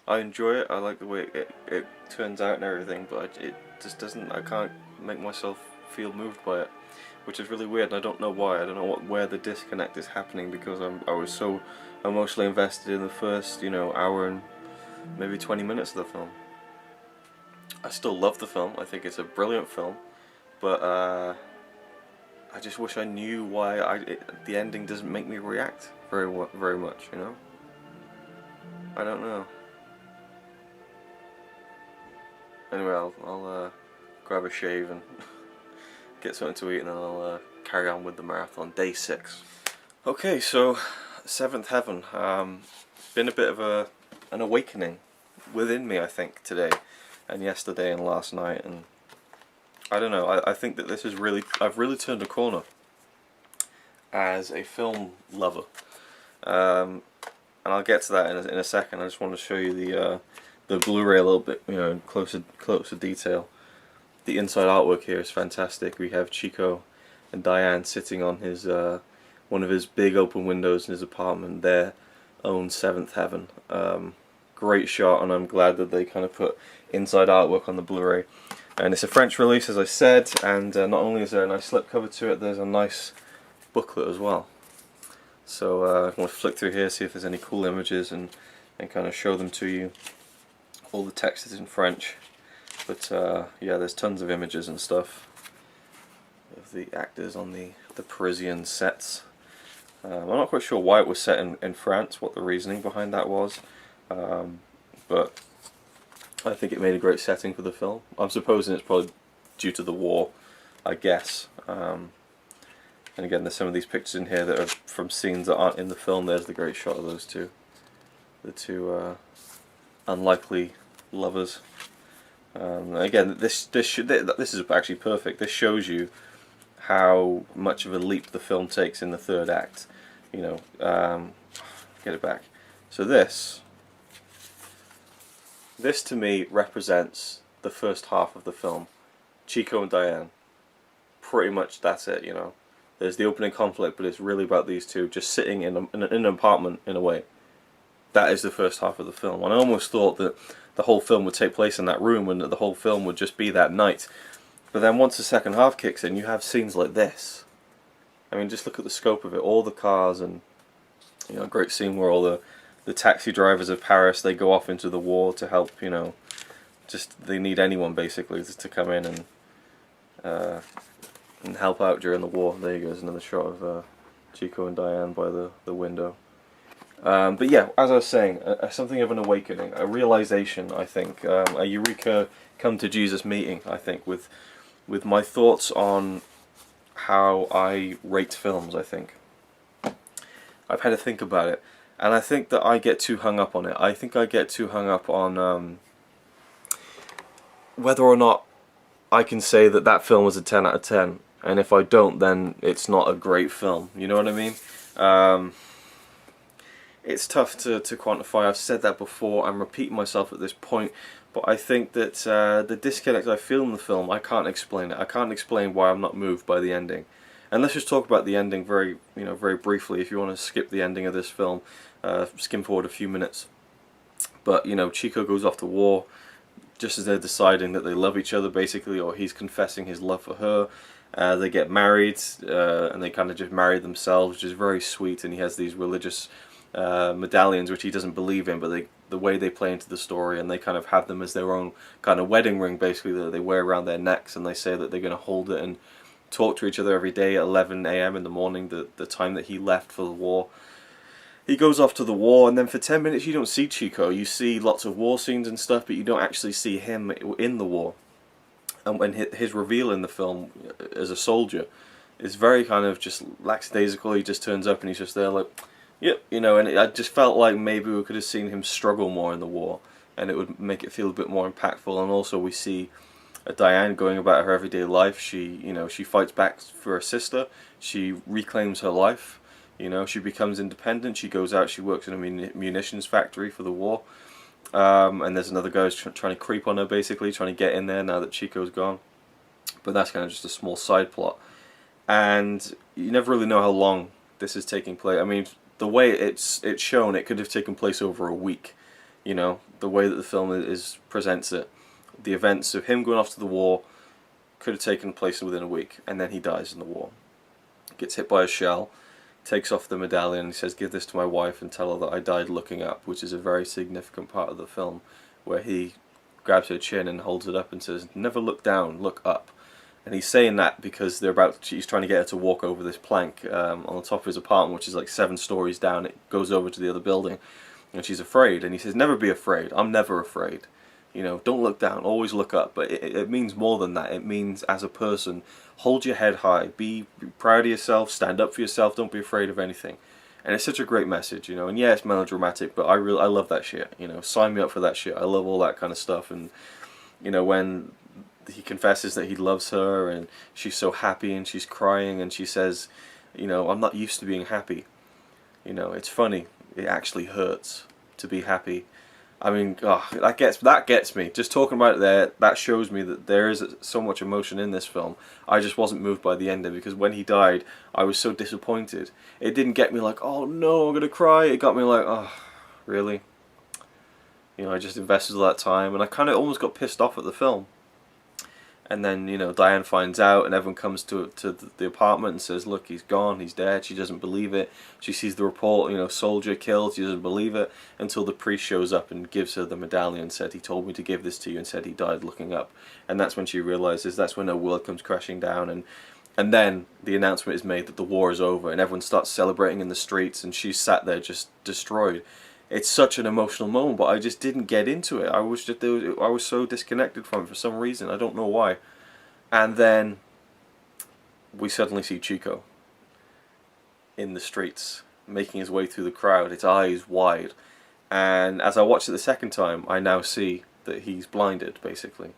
I enjoy it. I like the way it turns out and everything, but it just doesn't. I can't make myself feel moved by it, which is really weird. And I don't know why. I don't know where the disconnect is happening, because I was so emotionally invested in the first, you know, hour and maybe 20 minutes of the film. I still love the film. I think it's a brilliant film, but I just wish I knew why the ending doesn't make me react very much. You know, I don't know. Anyway, I'll grab a shave and get something to eat, and then I'll carry on with the marathon. Day 6. Okay, so Seventh Heaven. Been a bit of an awakening within me, I think, today and yesterday and last night, and I don't know, I think that this is I've really turned a corner as a film lover, and I'll get to that in a second. I just want to show you the Blu-ray a little bit, you know, in closer detail. The inside artwork here is fantastic. We have Chico and Diane sitting on his one of his big open windows in his apartment, their own seventh heaven. Great shot, and I'm glad that they kind of put inside artwork on the Blu-ray. And it's a French release, as I said, and not only is there a nice slipcover to it, there's a nice booklet as well. So I want to flick through here, see if there's any cool images, and kind of show them to you. All the text is in French, but yeah, there's tons of images and stuff of the actors on the Parisian sets. I'm not quite sure why it was set in France, what the reasoning behind that was. But I think it made a great setting for the film. I'm supposing it's probably due to the war, I guess. And again, there's some of these pictures in here that are from scenes that aren't in the film. There's the great shot of those two, the two unlikely lovers. Again, this is actually perfect. This shows you how much of a leap the film takes in the third act. You know, get it back. So this to me represents the first half of the film. Chico and Diane. Pretty much that's it, you know. There's the opening conflict, but it's really about these two just sitting in an apartment, in a way. that is the first half of the film. And I almost thought that the whole film would take place in that room and that the whole film would just be that night. But then once the second half kicks in, you have scenes like this. I mean, just look at the scope of it. All the cars and, you know, a great scene where all the taxi drivers of Paris, they go off into the war to help, you know, just they need anyone basically just to come in and help out during the war. There you go, there's another shot of Chico and Diane by the window. But yeah, as I was saying, something of an awakening, a realization, I think, a eureka come to Jesus meeting, I think, with my thoughts on how I rate films, I think. I've had to think about it, and I think that I get too hung up on it. I think I get too hung up on whether or not I can say that that film was a 10 out of 10, and if I don't, then it's not a great film, you know what I mean? It's tough to quantify. I've said that before. I'm repeating myself at this point, but I think that the disconnect I feel in the film, I can't explain it. I can't explain why I'm not moved by the ending. And let's just talk about the ending very briefly. If you want to skip the ending of this film, skim forward a few minutes. But you know, Chico goes off to war just as they're deciding that they love each other, basically, or he's confessing his love for her. They get married, and they kind of just marry themselves, which is very sweet. And he has these religious medallions which he doesn't believe in, but the way they play into the story, and they kind of have them as their own kind of wedding ring, basically, that they wear around their necks, and they say that they're going to hold it and talk to each other every day at 11 AM in the morning, the time that he left for the war. He goes off to the war, and then for 10 minutes you don't see Chico. You see lots of war scenes and stuff, but you don't actually see him in the war. And when his reveal in the film as a soldier is very kind of just lackadaisical. He just turns up and he's just there like, yep, you know, and I just felt like maybe we could have seen him struggle more in the war, and it would make it feel a bit more impactful. And also we see Diane going about her everyday life. She fights back for her sister. She reclaims her life. You know, she becomes independent. She goes out. She works in a munitions factory for the war. And there's another guy who's trying to creep on her, basically trying to get in there now that Chico's gone. But that's kind of just a small side plot. And you never really know how long this is taking place. I mean, the way it's shown, it could have taken place over a week. You know, the way that the film presents it. The events of him going off to the war could have taken place within a week, and then he dies in the war. Gets hit by a shell, takes off the medallion, and he says, "Give this to my wife and tell her that I died looking up," which is a very significant part of the film, where he grabs her chin and holds it up and says, "Never look down, look up." And he's saying that because he's trying to get her to walk over this plank on the top of his apartment, which is like 7 stories down. It goes over to the other building, and she's afraid. And he says, "Never be afraid. I'm never afraid. You know, don't look down, always look up." But it means more than that. It means, as a person, hold your head high, be proud of yourself, stand up for yourself, don't be afraid of anything. And it's such a great message, you know. And yeah, it's melodramatic, but I love that shit, you know. Sign me up for that shit. I love all that kind of stuff. And, you know, when he confesses that he loves her, and she's so happy, and she's crying, and she says, you know, "I'm not used to being happy." You know, it's funny. It actually hurts to be happy. I mean, that gets me. Just talking about it there, that shows me that there is so much emotion in this film. I just wasn't moved by the ending, because when he died, I was so disappointed. It didn't get me like, "Oh no, I'm gonna cry." It got me like, "Oh, really?" You know, I just invested all that time, and I kind of almost got pissed off at the film. And then, you know, Diane finds out, and everyone comes to the apartment and says, "Look, he's gone, he's dead." She doesn't believe it. She sees the report, you know, soldier killed. She doesn't believe it until the priest shows up and gives her the medallion and said, "He told me to give this to you," and said he died looking up. And that's when she realizes, that's when her world comes crashing down. And then the announcement is made that the war is over, and everyone starts celebrating in the streets, and she's sat there just destroyed. It's such an emotional moment, but I just didn't get into it. I was so disconnected from it for some reason. I don't know why. And then we suddenly see Chico in the streets, making his way through the crowd, his eyes wide. And as I watched it the second time, I now see that he's blinded, basically.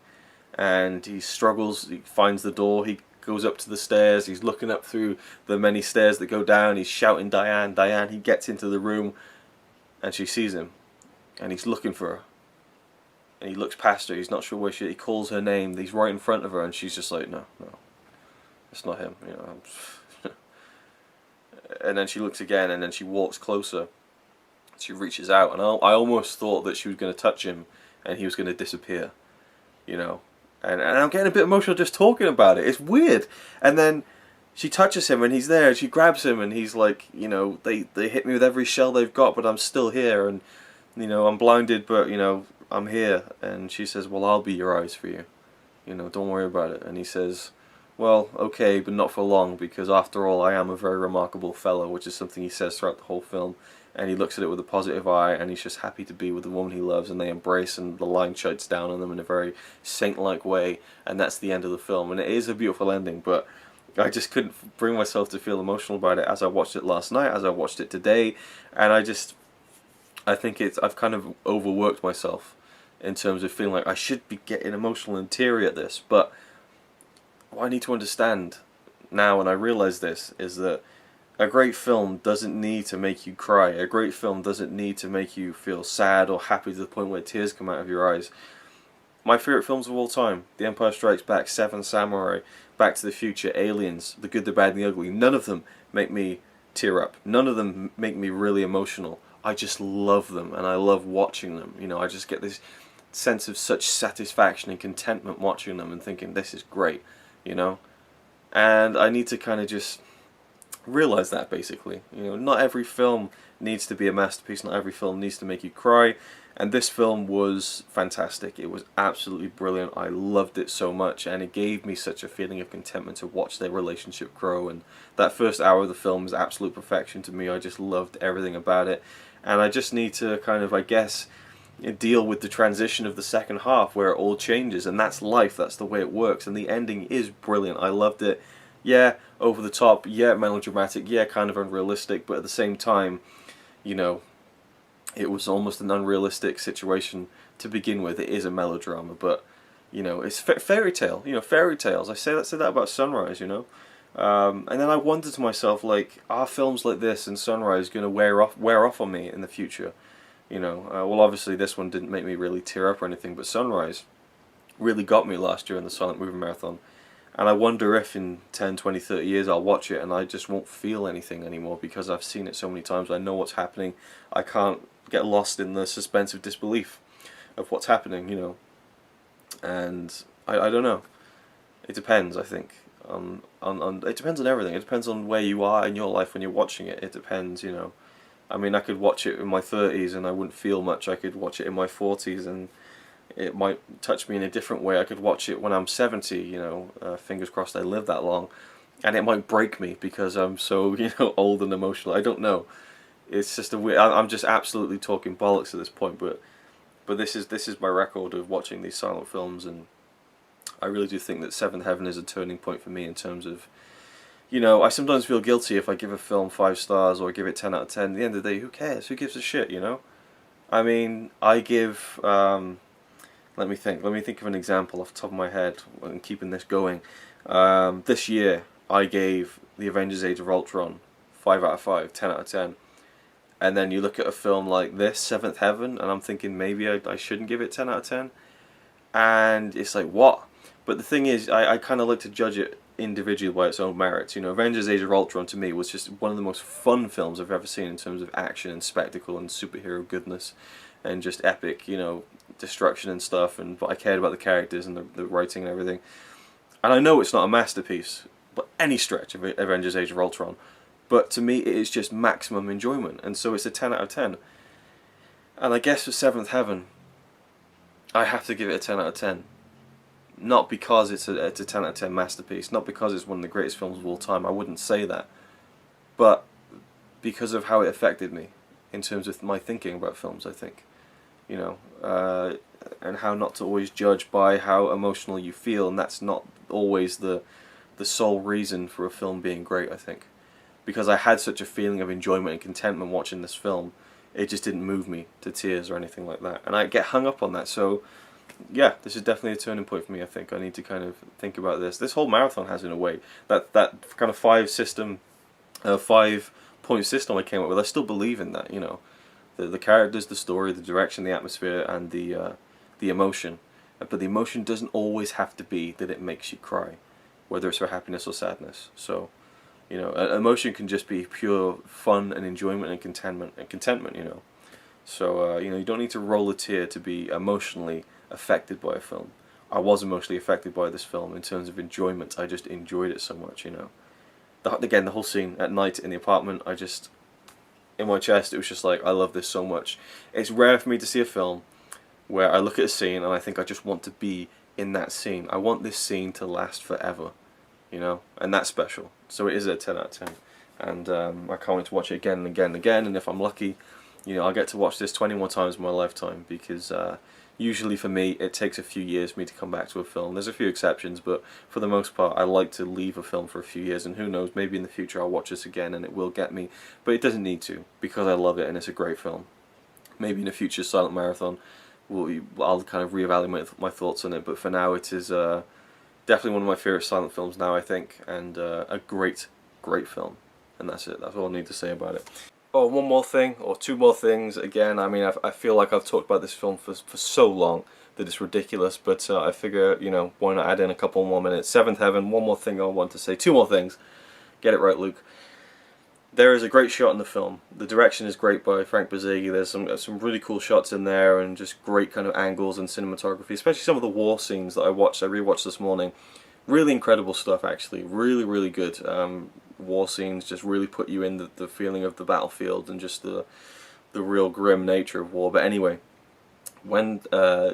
And he struggles, he finds the door, he goes up to the stairs, he's looking up through the many stairs that go down, he's shouting, "Diane, Diane." He gets into the room, and she sees him, and he's looking for her. And he looks past her, he's not sure where he calls her name, he's right in front of her, and she's just like, no, it's not him, you know. And then she looks again, and then she walks closer, She reaches out, and I almost thought that she was going to touch him, and he was going to disappear, you know. And I'm getting a bit emotional just talking about it. It's weird. And then she touches him, and he's there, and she grabs him, and he's like, you know, they hit me with every shell they've got, but I'm still here, and, you know, I'm blinded, but, you know, I'm here. And she says, well, I'll be your eyes for you. You know, don't worry about it. And he says, well, okay, but not for long, because after all, I am a very remarkable fellow, which is something he says throughout the whole film. And he looks at it with a positive eye, and he's just happy to be with the woman he loves, and they embrace, and the line shuts down on them in a very saint-like way, and that's the end of the film. And it is a beautiful ending, but I just couldn't bring myself to feel emotional about it as I watched it last night, as I watched it today, and I think I've kind of overworked myself in terms of feeling like I should be getting emotional and teary at this, but what I need to understand now, and I realize this, is that a great film doesn't need to make you cry. A great film doesn't need to make you feel sad or happy to the point where tears come out of your eyes. My favourite films of all time, The Empire Strikes Back, Seven Samurai, Back to the Future, Aliens, The Good, the Bad and the Ugly, none of them make me tear up. None of them make me really emotional. I just love them, and I love watching them. You know, I just get this sense of such satisfaction and contentment watching them and thinking, this is great, you know? And I need to kind of just realize that, basically. You know, not every film needs to be a masterpiece, not every film needs to make you cry, and this film was fantastic. It was absolutely brilliant. I loved it so much, and it gave me such a feeling of contentment to watch their relationship grow, and that first hour of the film is absolute perfection to me. I just loved everything about it, and I just need to kind of, I guess, deal with the transition of the second half where it all changes, and that's life, that's the way it works, and the ending is brilliant. I loved it. Yeah, over the top, yeah, melodramatic, yeah, kind of unrealistic, but at the same time, you know, it was almost an unrealistic situation to begin with. It is a melodrama, but, you know, it's fairy tale, you know, fairy tales. I said that about Sunrise, you know, and then I wondered to myself, like, are films like this and Sunrise going to wear off on me in the future? You know, well, obviously this one didn't make me really tear up or anything, but Sunrise really got me last year in the Silent Movie Marathon. And I wonder if in 10, 20, 30 years I'll watch it and I just won't feel anything anymore because I've seen it so many times. I know what's happening. I can't get lost in the suspense of disbelief of what's happening, you know. And I don't know. It depends, I think. It depends on everything. It depends on where you are in your life when you're watching it. It depends, you know. I mean, I could watch it in my 30s and I wouldn't feel much. I could watch it in my 40s and it might touch me in a different way. I could watch it when I'm 70, you know, fingers crossed I live that long, and it might break me because I'm so, you know, old and emotional. I don't know. It's just a weird, I'm just absolutely talking bollocks at this point, but this is my record of watching these silent films, and I really do think that Seventh Heaven is a turning point for me in terms of, you know, I sometimes feel guilty if I give a film 5 stars or give it 10 out of 10. At the end of the day, who cares? Who gives a shit, you know? I mean, I give, let me think of an example off the top of my head and keeping this going. This year, I gave The Avengers Age of Ultron 5 out of 5, 10 out of 10. And then you look at a film like this, Seventh Heaven, and I'm thinking maybe I shouldn't give it 10 out of 10. And it's like, what? But the thing is, I kind of like to judge it individually by its own merits. You know, Avengers Age of Ultron to me was just one of the most fun films I've ever seen in terms of action and spectacle and superhero goodness and just epic, you know, destruction and stuff, and I cared about the characters and the writing and everything. And I know it's not a masterpiece, but any stretch of Avengers Age of Ultron. But to me, it is just maximum enjoyment, and so it's a 10 out of 10. And I guess for Seventh Heaven, I have to give it a 10 out of 10. Not because it's a 10 out of 10 masterpiece, not because it's one of the greatest films of all time, I wouldn't say that. But because of how it affected me, in terms of my thinking about films, I think. You know, and how not to always judge by how emotional you feel, and that's not always the sole reason for a film being great, I think. Because I had such a feeling of enjoyment and contentment watching this film, it just didn't move me to tears or anything like that. And I get hung up on that, so yeah, this is definitely a turning point for me, I think. I need to kind of think about this. This whole marathon has, in a way, that kind of 5-point system I came up with, I still believe in that, you know. The characters, the story, the direction, the atmosphere, and the emotion. But the emotion doesn't always have to be that it makes you cry, whether it's for happiness or sadness. So, you know, emotion can just be pure fun and enjoyment and contentment, you know. So you know, you don't need to roll a tear to be emotionally affected by a film. I was emotionally affected by this film in terms of enjoyment. I just enjoyed it so much, you know. Again, the whole scene at night in the apartment, I just, in my chest, it was just like, I love this so much. It's rare for me to see a film where I look at a scene and I think I just want to be in that scene. I want this scene to last forever, you know, and that's special. So it is a 10 out of 10, and I can't wait to watch it again and again and again, and if I'm lucky, you know, I'll get to watch this 20 more times in my lifetime, because usually for me it takes a few years for me to come back to a film. There's a few exceptions, but for the most part I like to leave a film for a few years, and who knows, maybe in the future I'll watch this again and it will get me, but it doesn't need to, because I love it and it's a great film. Maybe in a future silent marathon I'll kind of reevaluate my thoughts on it, but for now it is definitely one of my favourite silent films now, I think, and a great film, and that's it. That's all I need to say about it. Oh, one more thing, or two more things. Again, I mean, I feel like I've talked about this film for so long that it's ridiculous, but I figure, you know, why not add in a couple more minutes. Seventh Heaven, one more thing I want to say. Two more things. Get it right, Luke. There is a great shot in the film. The direction is great by Frank Borzage. There's some really cool shots in there, and just great kind of angles and cinematography, especially some of the war scenes that I rewatched this morning. Really incredible stuff, actually. Really, really good. War scenes just really put you in the feeling of the battlefield and just the real grim nature of war. But anyway, when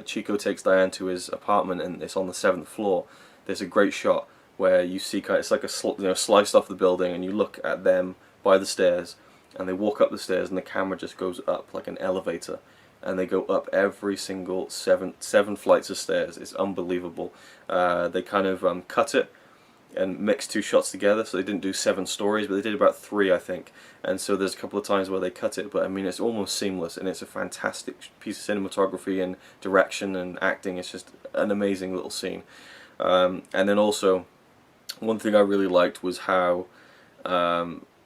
Chico takes Diane to his apartment and it's on the 7th floor, there's a great shot where you see it's like a sliced off the building, and you look at them by the stairs, and they walk up the stairs, and the camera just goes up like an elevator, and they go up every single seven flights of stairs. It's unbelievable. They kind of cut it and mix two shots together, so they didn't do 7 stories, but they did about 3, I think, and so there's a couple of times where they cut it, but I mean, it's almost seamless, and it's a fantastic piece of cinematography and direction and acting. It's just an amazing little scene. And then also, one thing I really liked was how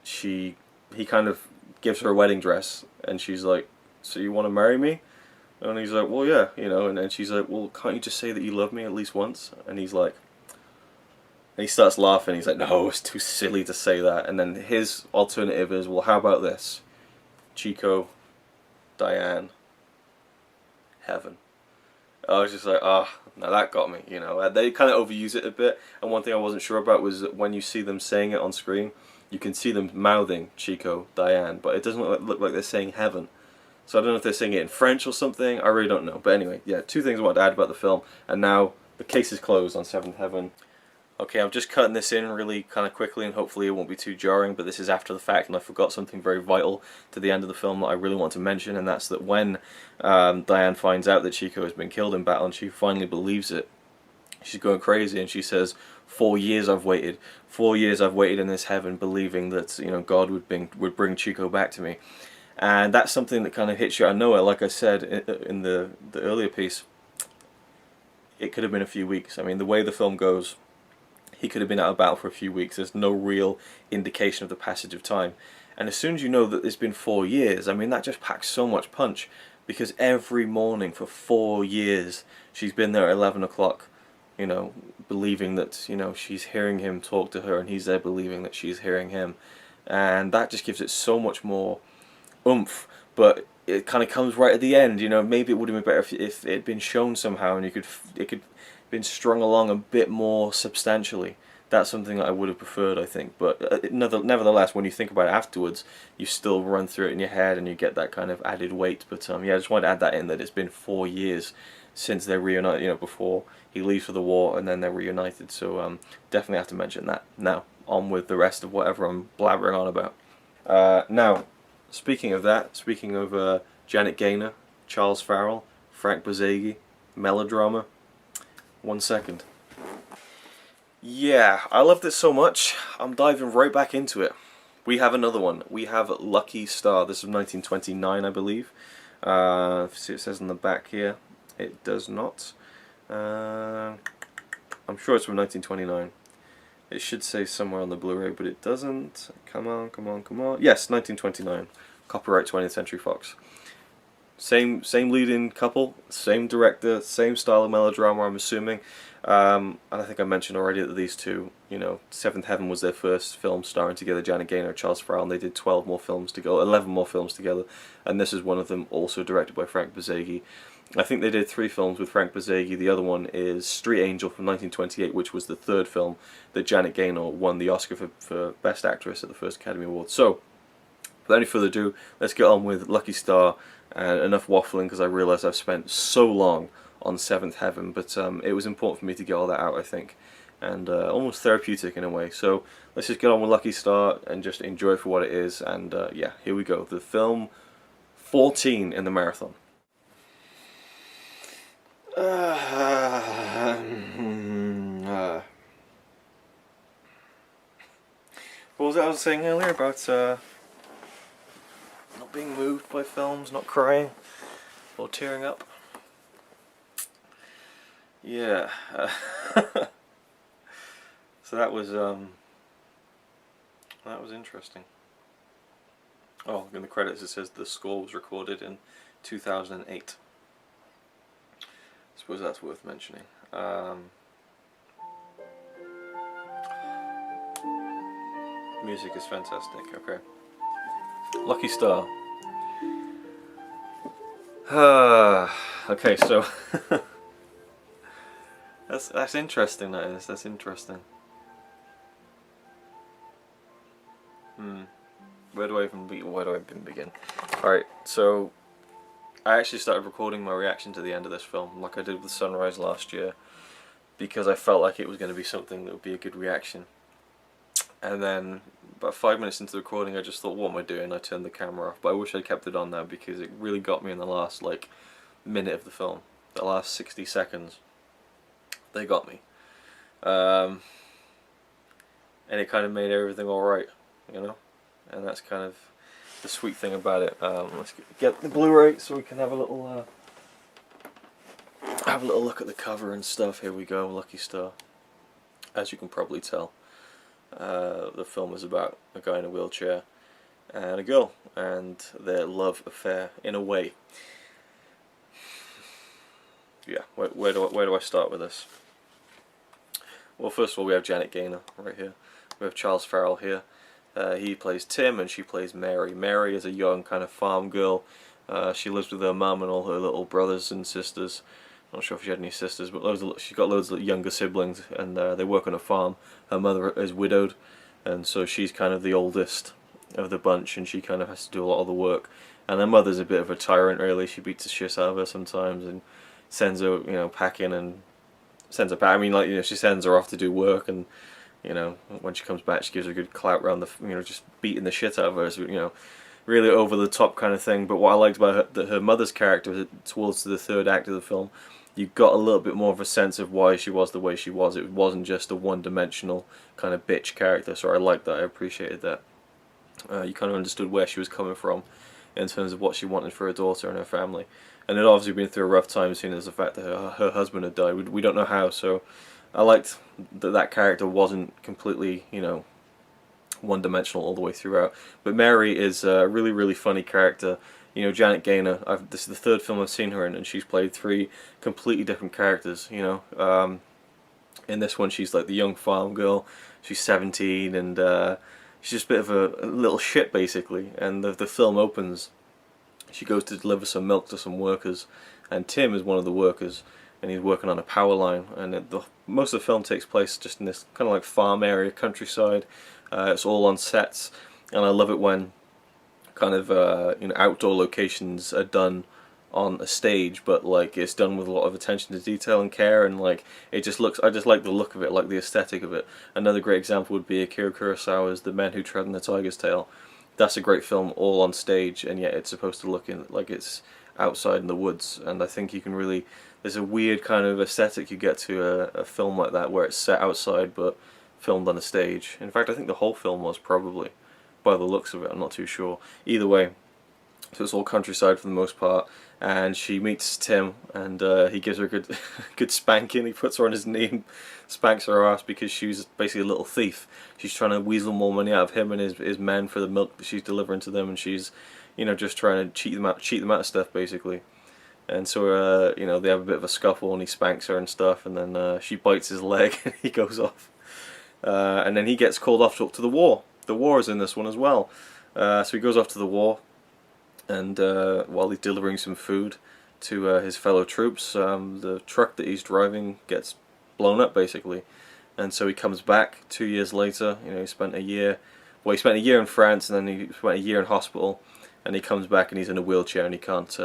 he kind of gives her a wedding dress, and she's like, so you want to marry me? And he's like, well, yeah, you know, and then she's like, well, can't you just say that you love me at least once? And he's like, and he starts laughing. He's like, no, it's too silly to say that. And then his alternative is, well, how about this? Chico, Diane, heaven. I was just like, now that got me, you know. They kind of overuse it a bit, and one thing I wasn't sure about was that when you see them saying it on screen, you can see them mouthing Chico, Diane, but it doesn't look like they're saying heaven. So I don't know if they're saying it in French or something. I really don't know. But anyway, yeah, 2 things I wanted to add about the film, and now the case is closed on Seventh Heaven. Okay, I'm just cutting this in really kind of quickly, and hopefully it won't be too jarring, but this is after the fact, and I forgot something very vital to the end of the film that I really want to mention, and that's that when Diane finds out that Chico has been killed in battle, and she finally believes it, she's going crazy, and she says, 4 years I've waited. 4 years I've waited in this heaven, believing that, you know, God would bring Chico back to me. And that's something that kind of hits you out of nowhere. Like I said in the earlier piece, it could have been a few weeks. I mean, the way the film goes, he could have been out of battle for a few weeks. There's no real indication of the passage of time. And as soon as you know that it's been 4 years, I mean, that just packs so much punch. Because every morning for 4 years, she's been there at 11 o'clock, you know, believing that, you know, she's hearing him talk to her, and he's there believing that she's hearing him. And that just gives it so much more oomph. But it kind of comes right at the end, you know. Maybe it would have been better if it had been shown somehow, and it could been strung along a bit more substantially. That's something that I would have preferred, I think. But nevertheless, when you think about it afterwards, you still run through it in your head, and you get that kind of added weight. But yeah, I just wanted to add that in, that it's been 4 years since they're reunited, you know, before he leaves for the war, and then they're reunited. So definitely have to mention that. Now, on with the rest of whatever I'm blabbering on about. Now, speaking of that, speaking of Janet Gaynor, Charles Farrell, Frank Borzage, melodrama, 1 second. Yeah, I loved it so much, I'm diving right back into it. We have another one. We have Lucky Star. This is 1929, I believe. See, it says on the back here. It does not. I'm sure it's from 1929. It should say somewhere on the Blu-ray, but it doesn't. Come on, come on, come on. Yes, 1929. Copyright 20th Century Fox. Same lead-in couple, same director, same style of melodrama, I'm assuming. And I think I mentioned already that these two, you know, Seventh Heaven was their first film starring together, Janet Gaynor and Charles Farrell, and they did 12 more films together, 11 more films together, and this is one of them, also directed by Frank Borzage. I think they did 3 films with Frank Borzage. The other one is Street Angel from 1928, which was the 3rd film that Janet Gaynor won the Oscar for Best Actress at the first Academy Awards. So, without any further ado, let's get on with Lucky Star, and enough waffling because I realise I've spent so long on Seventh Heaven, but it was important for me to get all that out, I think, and almost therapeutic in a way. So let's just get on with Lucky Star and just enjoy it for what it is, and yeah, here we go. The film 14 in the marathon. What was it I was saying earlier about not being moved by films, not crying or tearing up? Yeah. So that was interesting. Oh, in the credits it says the score was recorded in 2008. I suppose that's worth mentioning. Music is fantastic. Okay. Lucky Star. Okay, so that's interesting. That is. That's interesting. Where do I even begin? All right, so I actually started recording my reaction to the end of this film, like I did with Sunrise last year, because I felt like it was going to be something that would be a good reaction. And then about 5 minutes into the recording, I just thought, what am I doing? I turned the camera off, but I wish I'd kept it on now because it really got me in the last like minute of the film, the last 60 seconds. They got me, and it kind of made everything all right, you know. And that's kind of the sweet thing about it. Let's get the Blu-ray so we can have a little look at the cover and stuff. Here we go, Lucky Star. As you can probably tell, the film is about a guy in a wheelchair and a girl and their love affair in a way. Yeah, where do I start with this? Well, first of all, we have Janet Gaynor right here. We have Charles Farrell here. He plays Tim and she plays Mary. Mary is a young kind of farm girl. She lives with her mum and all her little brothers and sisters. I'm not sure if she had any sisters, but she's got loads of younger siblings, and they work on a farm. Her mother is widowed, and so she's kind of the oldest of the bunch, and she kind of has to do a lot of the work. And her mother's a bit of a tyrant, really. She beats the shit out of her sometimes and sends her, you know, packing and sends her back. I mean, like, you know, she sends her off to do work, and you know, when she comes back, she gives her a good clout around the, you know, just beating the shit out of her. So, you know, really over the top kind of thing. But what I liked about her mother's character towards the 3rd act of the film, you got a little bit more of a sense of why she was the way she was. It wasn't just a one-dimensional kind of bitch character. So I liked that. I appreciated that. You kind of understood where she was coming from in terms of what she wanted for her daughter and her family. And it obviously been through a rough time, seeing as the fact that her husband had died. We don't know how, so I liked that character wasn't completely, you know, one-dimensional all the way throughout. But Mary is a really, really funny character. You know, Janet Gaynor, this is the 3rd film I've seen her in, and she's played 3 completely different characters, you know. In this one, she's like the young farm girl. She's 17, and she's just a bit of a little shit, basically. And the film opens, she goes to deliver some milk to some workers, and Tim is one of the workers, and he's working on a power line. And most of the film takes place just in this kind of like farm area, countryside. It's all on sets, and I love it when kind of you know, outdoor locations are done on a stage, but like it's done with a lot of attention to detail and care, and like it just looks, I just like the look of it, like the aesthetic of it. Another great example would be Akira Kurosawa's The Men Who Tread on the Tiger's Tail. That's a great film all on stage, and yet it's supposed to look like it's outside in the woods. And I think you can really, there's a weird kind of aesthetic you get to a film like that where it's set outside but filmed on a stage. In fact, I think the whole film was, probably, by the looks of it. I'm not too sure. Either way, so it's all countryside for the most part, and she meets Tim, and he gives her a good spanking. He puts her on his knee and spanks her ass because she's basically a little thief. She's trying to weasel more money out of him and his men for the milk that she's delivering to them, and she's, you know, just trying to cheat them out of stuff, basically. And so you know, they have a bit of a scuffle and he spanks her and stuff, and then she bites his leg and he goes off. And then he gets called off to the war. The war is in this one as well. So he goes off to the war, and while he's delivering some food to his fellow troops, the truck that he's driving gets blown up basically. And so he comes back 2 years later. You know, he spent a year. Well, he spent a year in France, and then he spent a year in hospital. And he comes back, and he's in a wheelchair, and he can't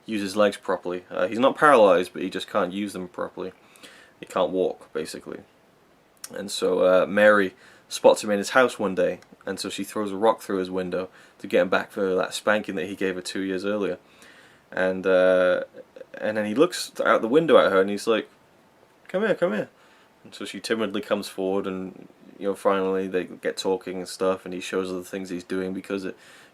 use his legs properly. He's not paralyzed, but he just can't use them properly. He can't walk, basically. And so Mary spots him in his house one day, and so she throws a rock through his window to get him back for that spanking that he gave her 2 years earlier. And then he looks out the window at her, and he's like, "Come here, come here." And so she timidly comes forward, and you know, finally they get talking and stuff, and he shows her the things he's doing because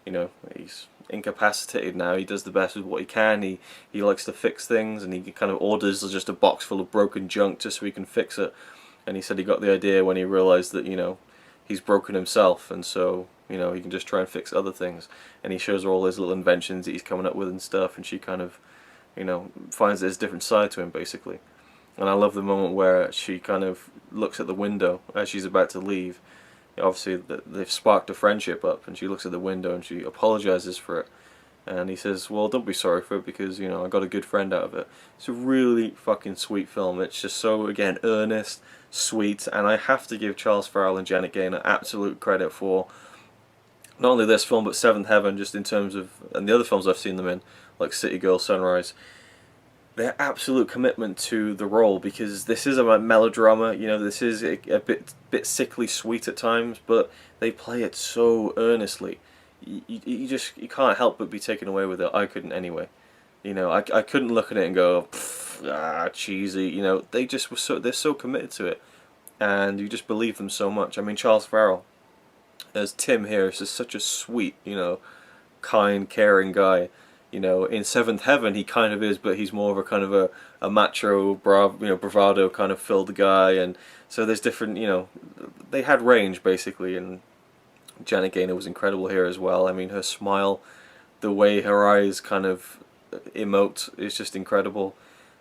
you know, he's incapacitated now. He does the best with what he can. He likes to fix things, and he kind of orders just a box full of broken junk just so he can fix it. And he said he got the idea when he realized that, you know, he's broken himself, and so, you know, he can just try and fix other things. And he shows her all his little inventions that he's coming up with and stuff, and she kind of, you know, finds there's a different side to him basically. And I love the moment where she kind of looks at the window as she's about to leave. Obviously they've sparked a friendship up, and she looks at the window and she apologizes for it. And he says, "Well, don't be sorry for it, because, you know, I got a good friend out of it." It's a really fucking sweet film. It's just so, again, earnest, sweet, and I have to give Charles Farrell and Janet Gaynor absolute credit for not only this film but Seventh Heaven, just in terms of, and the other films I've seen them in, like City Girl, Sunrise. Their absolute commitment to the role, because this is a melodrama, you know, this is a bit sickly sweet at times, but they play it so earnestly. You can't help but be taken away with it. I couldn't anyway. You know, I couldn't look at it and go, cheesy. You know, they just were they're so committed to it, and you just believe them so much. I mean, Charles Farrell as Tim here is just such a sweet, you know, kind, caring guy. You know, in Seventh Heaven he kind of is, but he's more of a kind of a macho, bravado kind of filled guy, and so there's different, you know, they had range basically, and Janet Gaynor was incredible here as well. I mean, her smile, the way her eyes kind of emote is just incredible,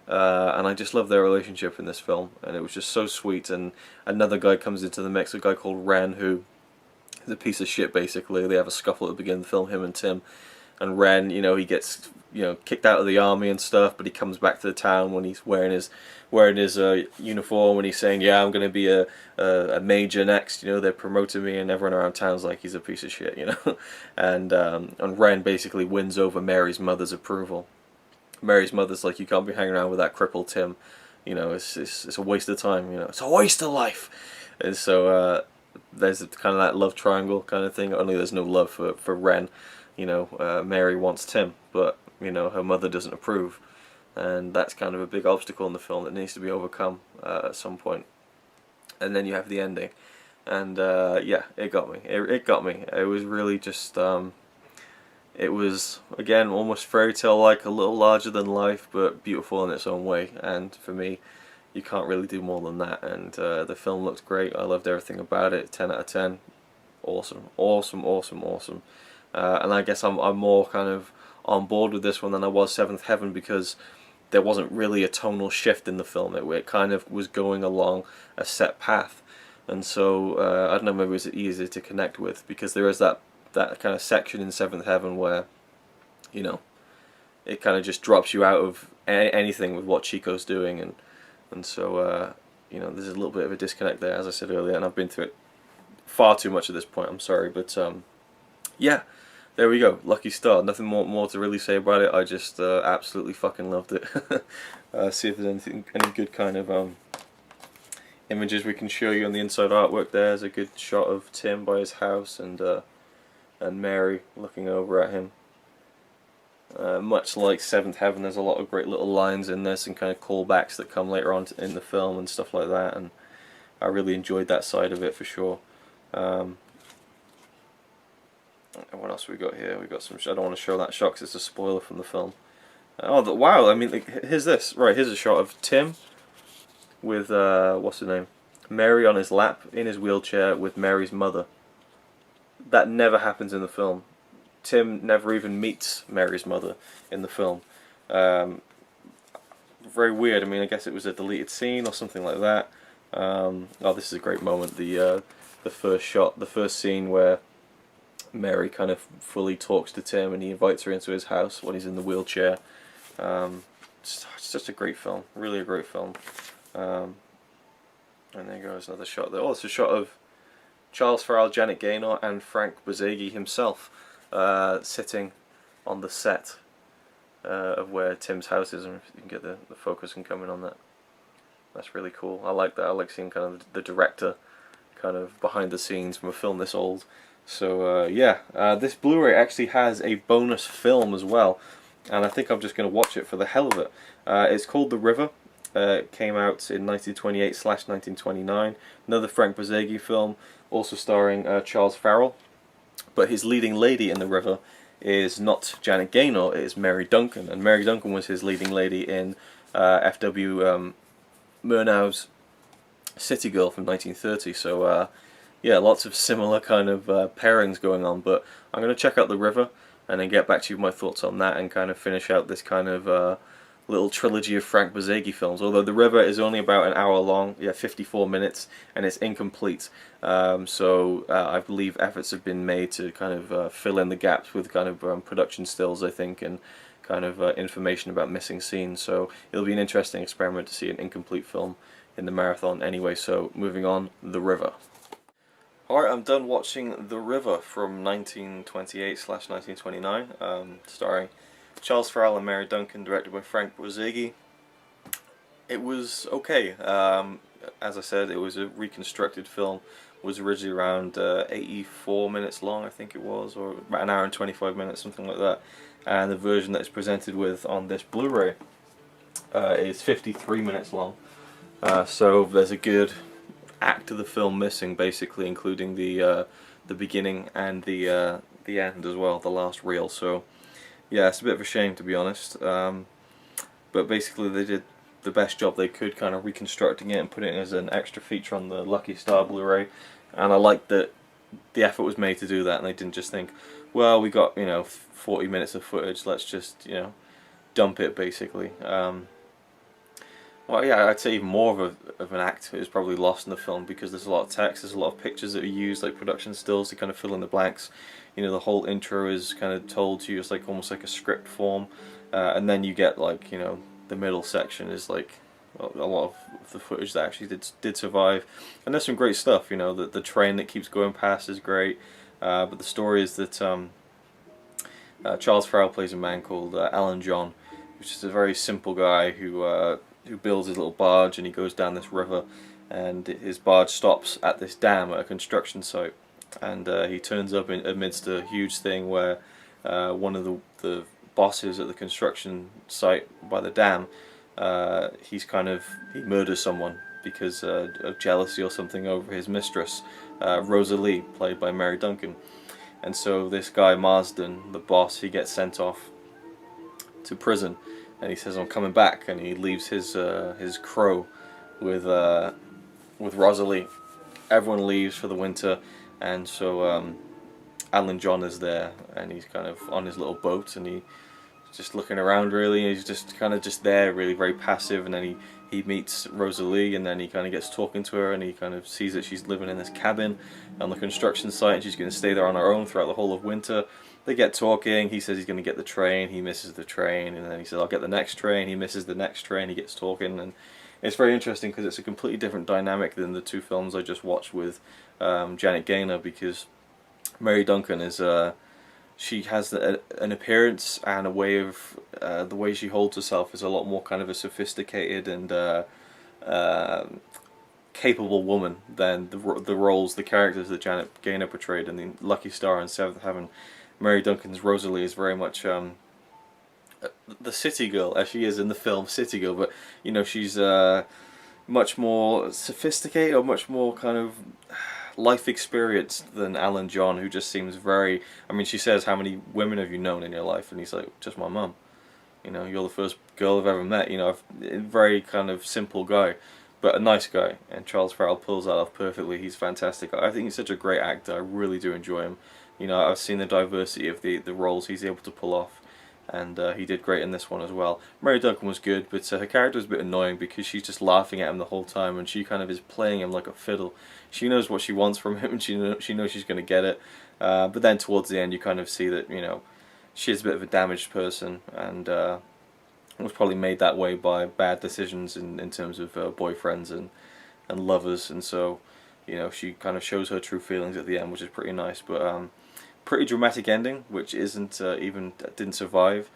and I just love their relationship in this film, and it was just so sweet. And another guy comes into the mix, a guy called Ren, who is a piece of shit basically. They have a scuffle at the beginning of the film, him and Tim. And Ren, you know, he gets, you know, kicked out of the army and stuff, but he comes back to the town when he's wearing his uniform, and he's saying, "Yeah, I'm going to be a major next." You know, they're promoting me, and everyone around town's like, he's a piece of shit, you know. And Ren basically wins over Mary's mother's approval. Mary's mother's like, "You can't be hanging around with that crippled Tim. You know, it's a waste of time. You know, it's a waste of life." And so there's kind of that love triangle kind of thing. Only there's no love for Ren. You know, Mary wants Tim, but, you know, her mother doesn't approve, and that's kind of a big obstacle in the film that needs to be overcome at some point. And then you have the ending, and yeah, it got me. It got me. It was really just, it was, again, almost fairy tale-like, a little larger than life, but beautiful in its own way. And for me, you can't really do more than that. And the film looked great. I loved everything about it. 10 out of 10. Awesome, awesome, awesome, awesome. And I guess I'm more kind of on board with this one than I was Seventh Heaven, because there wasn't really a tonal shift in the film. It kind of was going along a set path, and so I don't know, maybe it was easier to connect with, because there is that kind of section in Seventh Heaven where, you know, it kind of just drops you out of anything with what Chico's doing, and so you know, there's a little bit of a disconnect there, as I said earlier, and I've been through it far too much at this point. I'm sorry, but yeah. There we go, Lucky Star. Nothing more to really say about it. I just absolutely fucking loved it. See if there's any good kind of images we can show you on the inside artwork. There's a good shot of Tim by his house, and Mary looking over at him. Much like Seventh Heaven, there's a lot of great little lines in this and kind of callbacks that come later on in the film and stuff like that, and I really enjoyed that side of it for sure. And what else we got here? We got some. I don't want to show that shot because it's a spoiler from the film. Oh, wow! I mean, like, here's this. Right, here's a shot of Tim with what's her name? Mary on his lap in his wheelchair with Mary's mother. That never happens in the film. Tim never even meets Mary's mother in the film. Very weird. I mean, I guess it was a deleted scene or something like that. Oh, this is a great moment. The first shot, the first scene where Mary kind of fully talks to Tim and he invites her into his house when he's in the wheelchair. It's just a great film, really a great film. And there goes another shot there. Oh, it's a shot of Charles Farrell, Janet Gaynor, and Frank Borzage himself sitting on the set of where Tim's house is, and if you can get the focus and coming on that. That's really cool. I like that. I like seeing kind of the director kind of behind the scenes from a film this old. So yeah, this Blu-ray actually has a bonus film as well, and I think I'm just going to watch it for the hell of it. It's called The River. It came out in 1928/1929. Another Frank Borzage film, also starring Charles Farrell. But his leading lady in The River is not Janet Gaynor, it is Mary Duncan. And Mary Duncan was his leading lady in F.W. Murnau's City Girl from 1930. So yeah, lots of similar kind of pairings going on. But I'm going to check out The River and then get back to you with my thoughts on that and kind of finish out this kind of little trilogy of Frank Borzage films. Although The River is only about an hour long, yeah, 54 minutes, and it's incomplete. So I believe efforts have been made to kind of fill in the gaps with kind of production stills, I think, and kind of information about missing scenes. So it'll be an interesting experiment to see an incomplete film in the marathon anyway. So moving on, The River. Alright, I'm done watching The River from 1928/1929, starring Charles Farrell and Mary Duncan, directed by Frank Borzage. It was okay. As I said, it was a reconstructed film. It was originally around 84 minutes long, I think it was, or about an hour and 25 minutes, something like that. And the version that it's presented with on this Blu-ray is 53 minutes long. So there's a good act of the film missing, basically, including the beginning and the end as well, the last reel. So yeah, it's a bit of a shame, to be honest, but basically they did the best job they could kind of reconstructing it and putting it as an extra feature on the Lucky Star Blu-ray, and I like that the effort was made to do that and they didn't just think, well, we got, you know, 40 minutes of footage, let's just, you know, dump it, basically. Well, yeah, I'd say even more of an act is probably lost in the film because there's a lot of text, there's a lot of pictures that are used, like production stills, to kind of fill in the blanks. You know, the whole intro is kind of told to you, it's like almost like a script form, and then you get, like, you know, the middle section is like a lot of the footage that actually did survive, and there's some great stuff. You know, the train that keeps going past is great, but the story is that Charles Farrell plays a man called Alan John, which is a very simple guy who builds his little barge, and he goes down this river, and his barge stops at this dam at a construction site, and he turns up amidst a huge thing where one of the bosses at the construction site by the dam, he murders someone because of jealousy or something over his mistress, Rosalie, played by Mary Duncan. And so this guy Marsden, the boss, he gets sent off to prison, and he says, I'm coming back, and he leaves his crow with Rosalie. Everyone leaves for the winter, and so Alan John is there, and he's kind of on his little boat, and he's just looking around, really, and he's just kind of just there, really very passive. And then he meets Rosalie, and then he kind of gets talking to her, and he kind of sees that she's living in this cabin on the construction site, and she's going to stay there on her own throughout the whole of winter. They get talking, he says he's going to get the train, he misses the train, and then he says, I'll get the next train, he misses the next train, he gets talking, and it's very interesting because it's a completely different dynamic than the two films I just watched with Janet Gaynor, because Mary Duncan is, she has an appearance and a way of, the way she holds herself is a lot more kind of a sophisticated and capable woman than the roles, the characters that Janet Gaynor portrayed in the Lucky Star and Seventh Heaven. Mary Duncan's Rosalie is very much the city girl, as she is in the film City Girl, but you know, she's much more sophisticated, or much more kind of life experienced than Alan John, who just seems very, I mean, she says, how many women have you known in your life? And he's like, just my mum. You know, you're the first girl I've ever met. You know, a very kind of simple guy, but a nice guy, and Charles Farrell pulls that off perfectly. He's fantastic. I think he's such a great actor. I really do enjoy him. You know, I've seen the diversity of the roles he's able to pull off, and he did great in this one as well. Mary Duncan was good, but her character was a bit annoying because she's just laughing at him the whole time, and she kind of is playing him like a fiddle. She knows what she wants from him, and she knows she's going to get it. But then towards the end, you kind of see that, you know, she's a bit of a damaged person, and was probably made that way by bad decisions in terms of boyfriends and lovers, and so, you know, she kind of shows her true feelings at the end, which is pretty nice. But pretty dramatic ending, which didn't survive.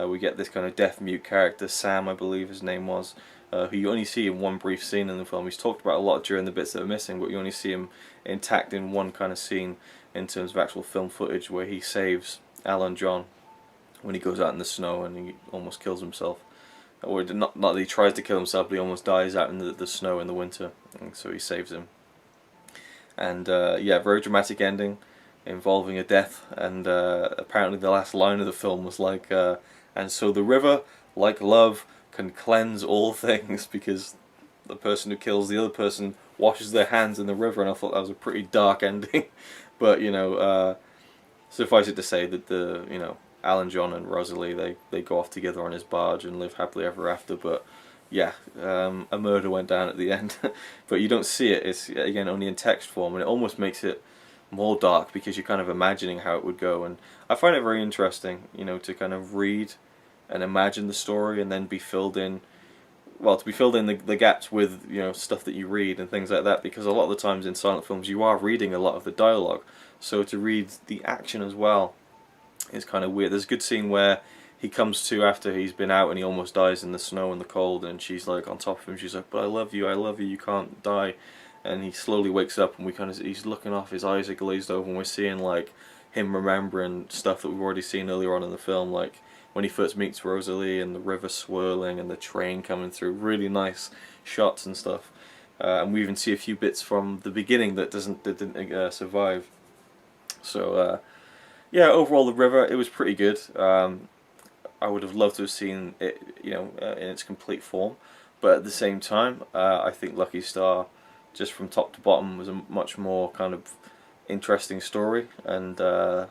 We get this kind of deaf mute character, Sam, I believe his name was, who you only see in one brief scene in the film. He's talked about a lot during the bits that are missing, but you only see him intact in one kind of scene in terms of actual film footage, where he saves Alan John when he goes out in the snow and he almost kills himself. Or not that he tries to kill himself, but he almost dies out in the snow in the winter, and so he saves him. And yeah, very dramatic ending involving a death, and apparently the last line of the film was like, and so the river, like love, can cleanse all things, because the person who kills the other person washes their hands in the river, and I thought that was a pretty dark ending. But, you know, suffice it to say that you know, Alan John and Rosalie, they go off together on his barge and live happily ever after. But yeah, a murder went down at the end. But you don't see it. It's, again, only in text form, and it almost makes it more dark because you're kind of imagining how it would go. And I find it very interesting, you know, to kind of read and imagine the story and then be filled in, well, to be filled in the gaps with, you know, stuff that you read and things like that, because a lot of the times in silent films you are reading a lot of the dialogue, so to read the action as well is kind of weird. There's a good scene where he comes to after he's been out and he almost dies in the snow and the cold, and she's like on top of him, she's like, but I love you, you can't die. And he slowly wakes up, and he's looking off, his eyes are glazed over, and we're seeing like him remembering stuff that we've already seen earlier on in the film, like when he first meets Rosalie and the river swirling and the train coming through. Really nice shots and stuff. And we even see a few bits from the beginning that didn't survive. So yeah, overall the river, it was pretty good. I would have loved to have seen it, you know, in its complete form, but at the same time, I think Lucky Star, just from top to bottom, was a much more kind of interesting story, and well,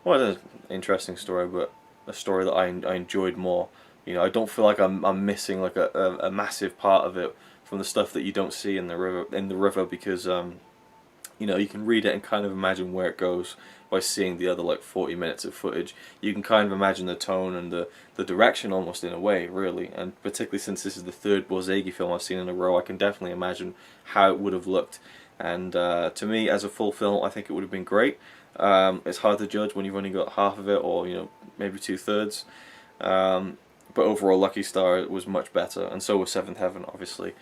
an interesting story, but a story that I enjoyed more. You know, I don't feel like I'm missing like a massive part of it from the stuff that you don't see in the river, because you know, you can read it and kind of imagine where it goes by seeing the other like 40 minutes of footage. You can kind of imagine the tone and the direction almost in a way, really, and particularly since this is the third Borzage film I've seen in a row, I can definitely imagine how it would have looked. And to me, as a full film, I think it would have been great. It's hard to judge when you've only got half of it, or, you know, maybe 2/3. But overall, Lucky Star was much better, and so was Seventh Heaven, obviously.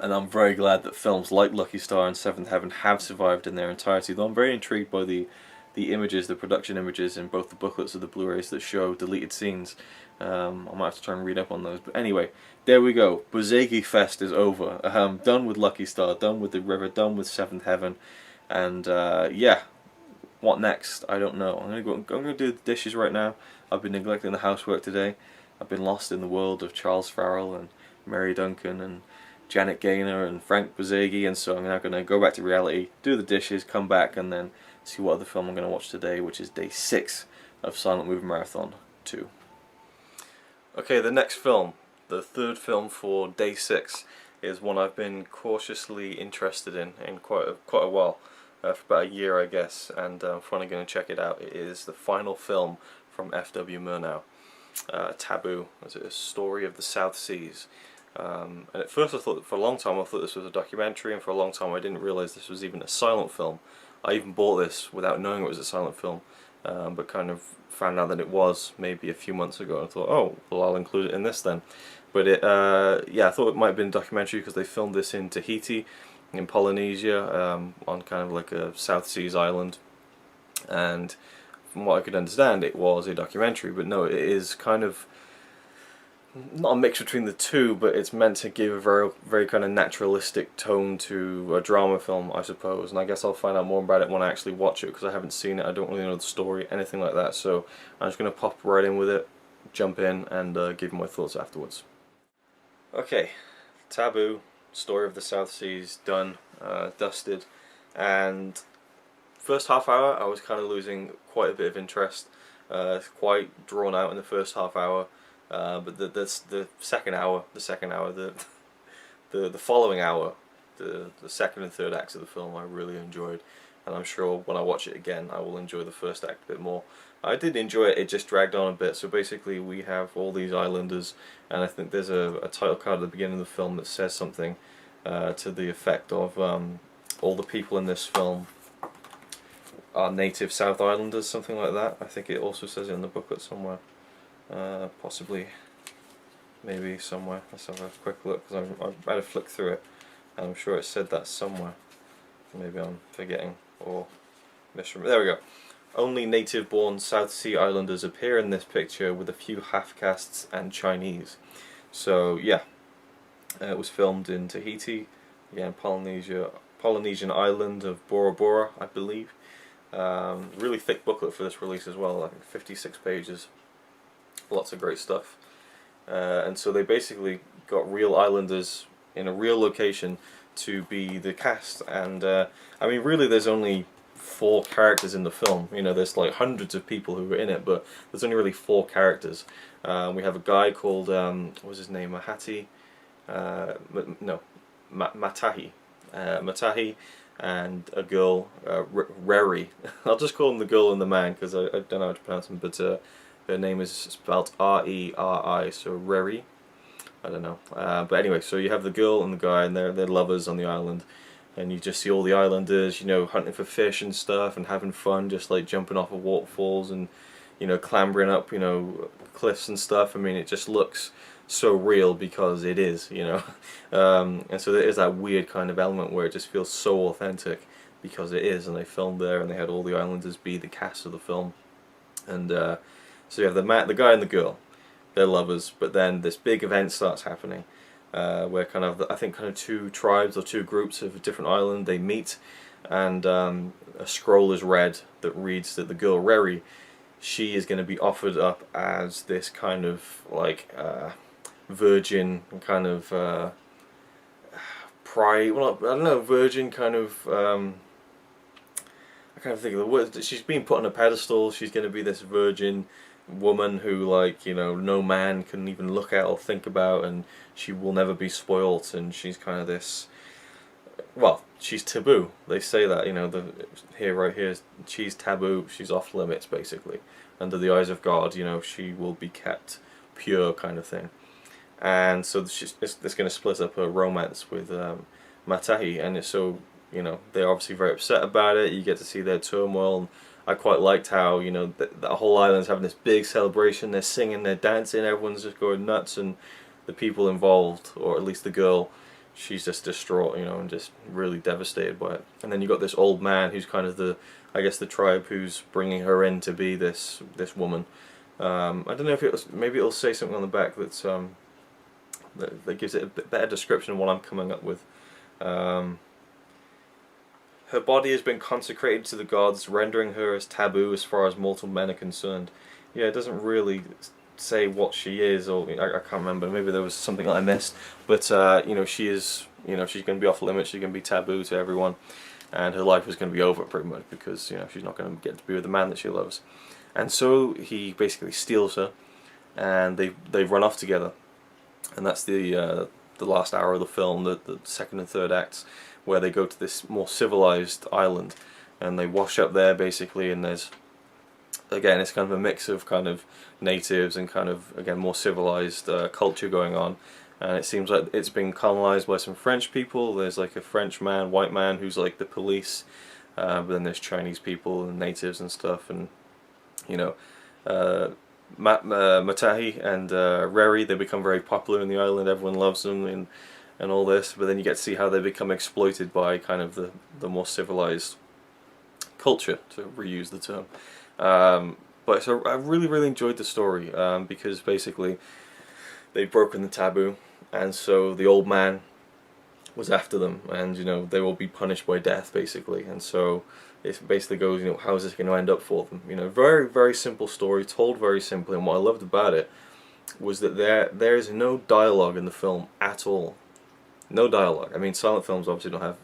And I'm very glad that films like Lucky Star and Seventh Heaven have survived in their entirety, though I'm very intrigued by the images, the production images in both the booklets of the Blu-rays that show deleted scenes. I might have to try and read up on those. But anyway, there we go. Borzage Fest is over. Done with Lucky Star, done with the river, done with Seventh Heaven. And yeah, what next? I don't know. I'm gonna do the dishes right now. I've been neglecting the housework today. I've been lost in the world of Charles Farrell and Mary Duncan and Janet Gaynor and Frank Borzage, and so I'm now going to go back to reality, do the dishes, come back, and then see what other film I'm going to watch today, which is day 6 of Silent Movie Marathon 2. Okay, the next film, the third film for day 6, is one I've been cautiously interested in quite a while, for about a year I guess, and I'm finally going to check it out. It is the final film from F.W. Murnau, Taboo. It's a story of the South Seas. And at first for a long time I thought this was a documentary, and for a long time I didn't realise this was even a silent film. I even bought this without knowing it was a silent film, but kind of found out that it was maybe a few months ago, and I thought, oh, well, I'll include it in this then. But yeah, I thought it might have been a documentary because they filmed this in Tahiti, in Polynesia, on kind of like a South Seas island, and from what I could understand it was a documentary, but no, it is kind of not a mix between the two, but it's meant to give a very kind of naturalistic tone to a drama film, I suppose, and I guess I'll find out more about it when I actually watch it, because I haven't seen it, I don't really know the story, anything like that, so I'm just going to pop right in with it, jump in, and give you my thoughts afterwards. Okay, Taboo, story of the South Seas, done, dusted, and first half hour I was kind of losing quite a bit of interest. It's quite drawn out in the first half hour, but the second hour, the following hour, the second and third acts of the film I really enjoyed, and I'm sure when I watch it again I will enjoy the first act a bit more. I did enjoy it, it just dragged on a bit. So basically we have all these islanders, and I think there's a title card at the beginning of the film that says something to the effect of all the people in this film are native South Islanders, something like that. I think it also says it in the booklet somewhere, possibly, maybe somewhere. Let's have a quick look, because I've had to flick through it, and I'm sure it said that somewhere. Maybe I'm forgetting or misremembering. There we go. Only native-born South Sea Islanders appear in this picture, with a few half-castes and Chinese. So yeah, it was filmed in Tahiti, again Polynesian island of Bora Bora, I believe. Really thick booklet for this release as well, I think 56 pages. Lots of great stuff. And so they basically got real islanders in a real location to be the cast, and I mean really there's only 4 characters in the film. You know, there's like hundreds of people who were in it, but there's only really 4 characters. We have a guy called, what was his name, Matahi, and a girl, Reri. I'll just call them the girl and the man, because I don't know how to pronounce them, but her name is spelled R-E-R-I, so Reri. I don't know. But anyway, so you have the girl and the guy, and they're lovers on the island. And you just see all the islanders, you know, hunting for fish and stuff, and having fun, just like jumping off of waterfalls and, you know, clambering up, you know, cliffs and stuff. I mean, it just looks so real because it is, you know. And so there is that weird kind of element where it just feels so authentic because it is. And they filmed there, and they had all the islanders be the cast of the film. And so you have the guy and the girl, they're lovers, but then this big event starts happening. Where kind of, I think kind of 2 tribes or 2 groups of a different island, they meet, and a scroll is read that reads that the girl Reri, she is going to be offered up as this kind of like virgin kind of pride, well, I don't know, virgin kind of, I can't think of the word. She's being put on a pedestal. She's going to be this virgin woman who, like, you know, no man can even look at or think about, and she will never be spoilt, and she's kind of this, well, she's taboo. They say that, you know, right here, she's taboo, she's off limits, basically. Under the eyes of God, you know, she will be kept pure, kind of thing. And so it's going to split up her romance with Matahi, and so, you know, they're obviously very upset about it. You get to see their turmoil, and I quite liked how, you know, the whole island's having this big celebration. They're singing, they're dancing, everyone's just going nuts, and the people involved, or at least the girl, she's just distraught, you know, and just really devastated by it. And then you got this old man who's kind of I guess the tribe who's bringing her in to be this woman. I don't know if maybe it'll say something on the back that's that gives it a bit better description of what I'm coming up with. Her body has been consecrated to the gods, rendering her as taboo as far as mortal men are concerned. Yeah, it doesn't really say what she is, or I can't remember. Maybe there was something that I missed. But you know, she's going to be off limits. She's going to be taboo to everyone, and her life is going to be over pretty much because, you know, she's not going to get to be with the man that she loves. And so he basically steals her, and they run off together, and that's the last hour of the film, the second and third acts, where they go to this more civilized island, and they wash up there basically, and there's, again, it's kind of a mix of kind of natives and kind of, again, more civilized culture going on. And it seems like it's been colonized by some French people. There's like a French man, white man, who's like the police, but then there's Chinese people and natives and stuff, and, you know, Matahi and Reri, they become very popular in the island. Everyone loves them, and all this, but then you get to see how they become exploited by kind of the more civilized culture, to reuse the term. But so I really enjoyed the story, because basically they've broken the taboo, and so the old man was after them, and, you know, they will be punished by death basically. And so it basically goes, you know, how is this going to end up for them? You know, very simple story, told very simply. And what I loved about it was that there is no dialogue in the film at all. No dialogue. I mean, silent films obviously don't have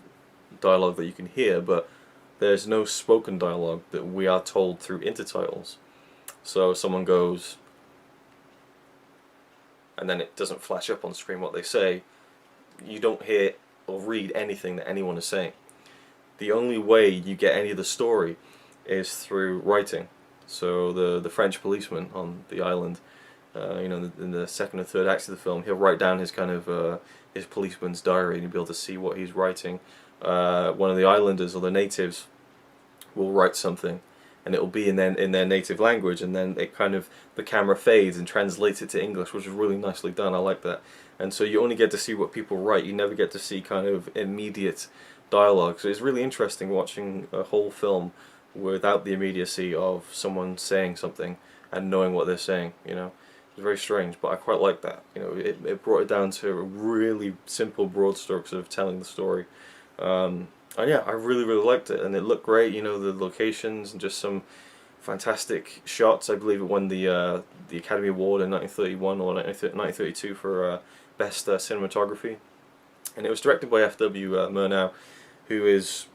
dialogue that you can hear, but there's no spoken dialogue that we are told through intertitles. So someone goes, and then it doesn't flash up on screen what they say. You don't hear or read anything that anyone is saying. The only way you get any of the story is through writing. So the French policeman on the island, you know, in the second or third acts of the film, he'll write down his kind of his policeman's diary, and you'll be able to see what he's writing. One of the islanders or the natives will write something, and it will be in their native language, and then it kind of, the camera fades and translates it to English, which is really nicely done. I like that. And so you only get to see what people write. You never get to see kind of immediate dialogue. So it's really interesting watching a whole film without the immediacy of someone saying something and knowing what they're saying. You know, it's very strange, but I quite like that. You know, it brought it down to really simple, broad strokes of telling the story. And yeah, I really liked it, and it looked great. You know, the locations and just some fantastic shots. I believe it won the Academy Award in 1931 or 1932 for best cinematography, and it was directed by F.W. Murnau, who is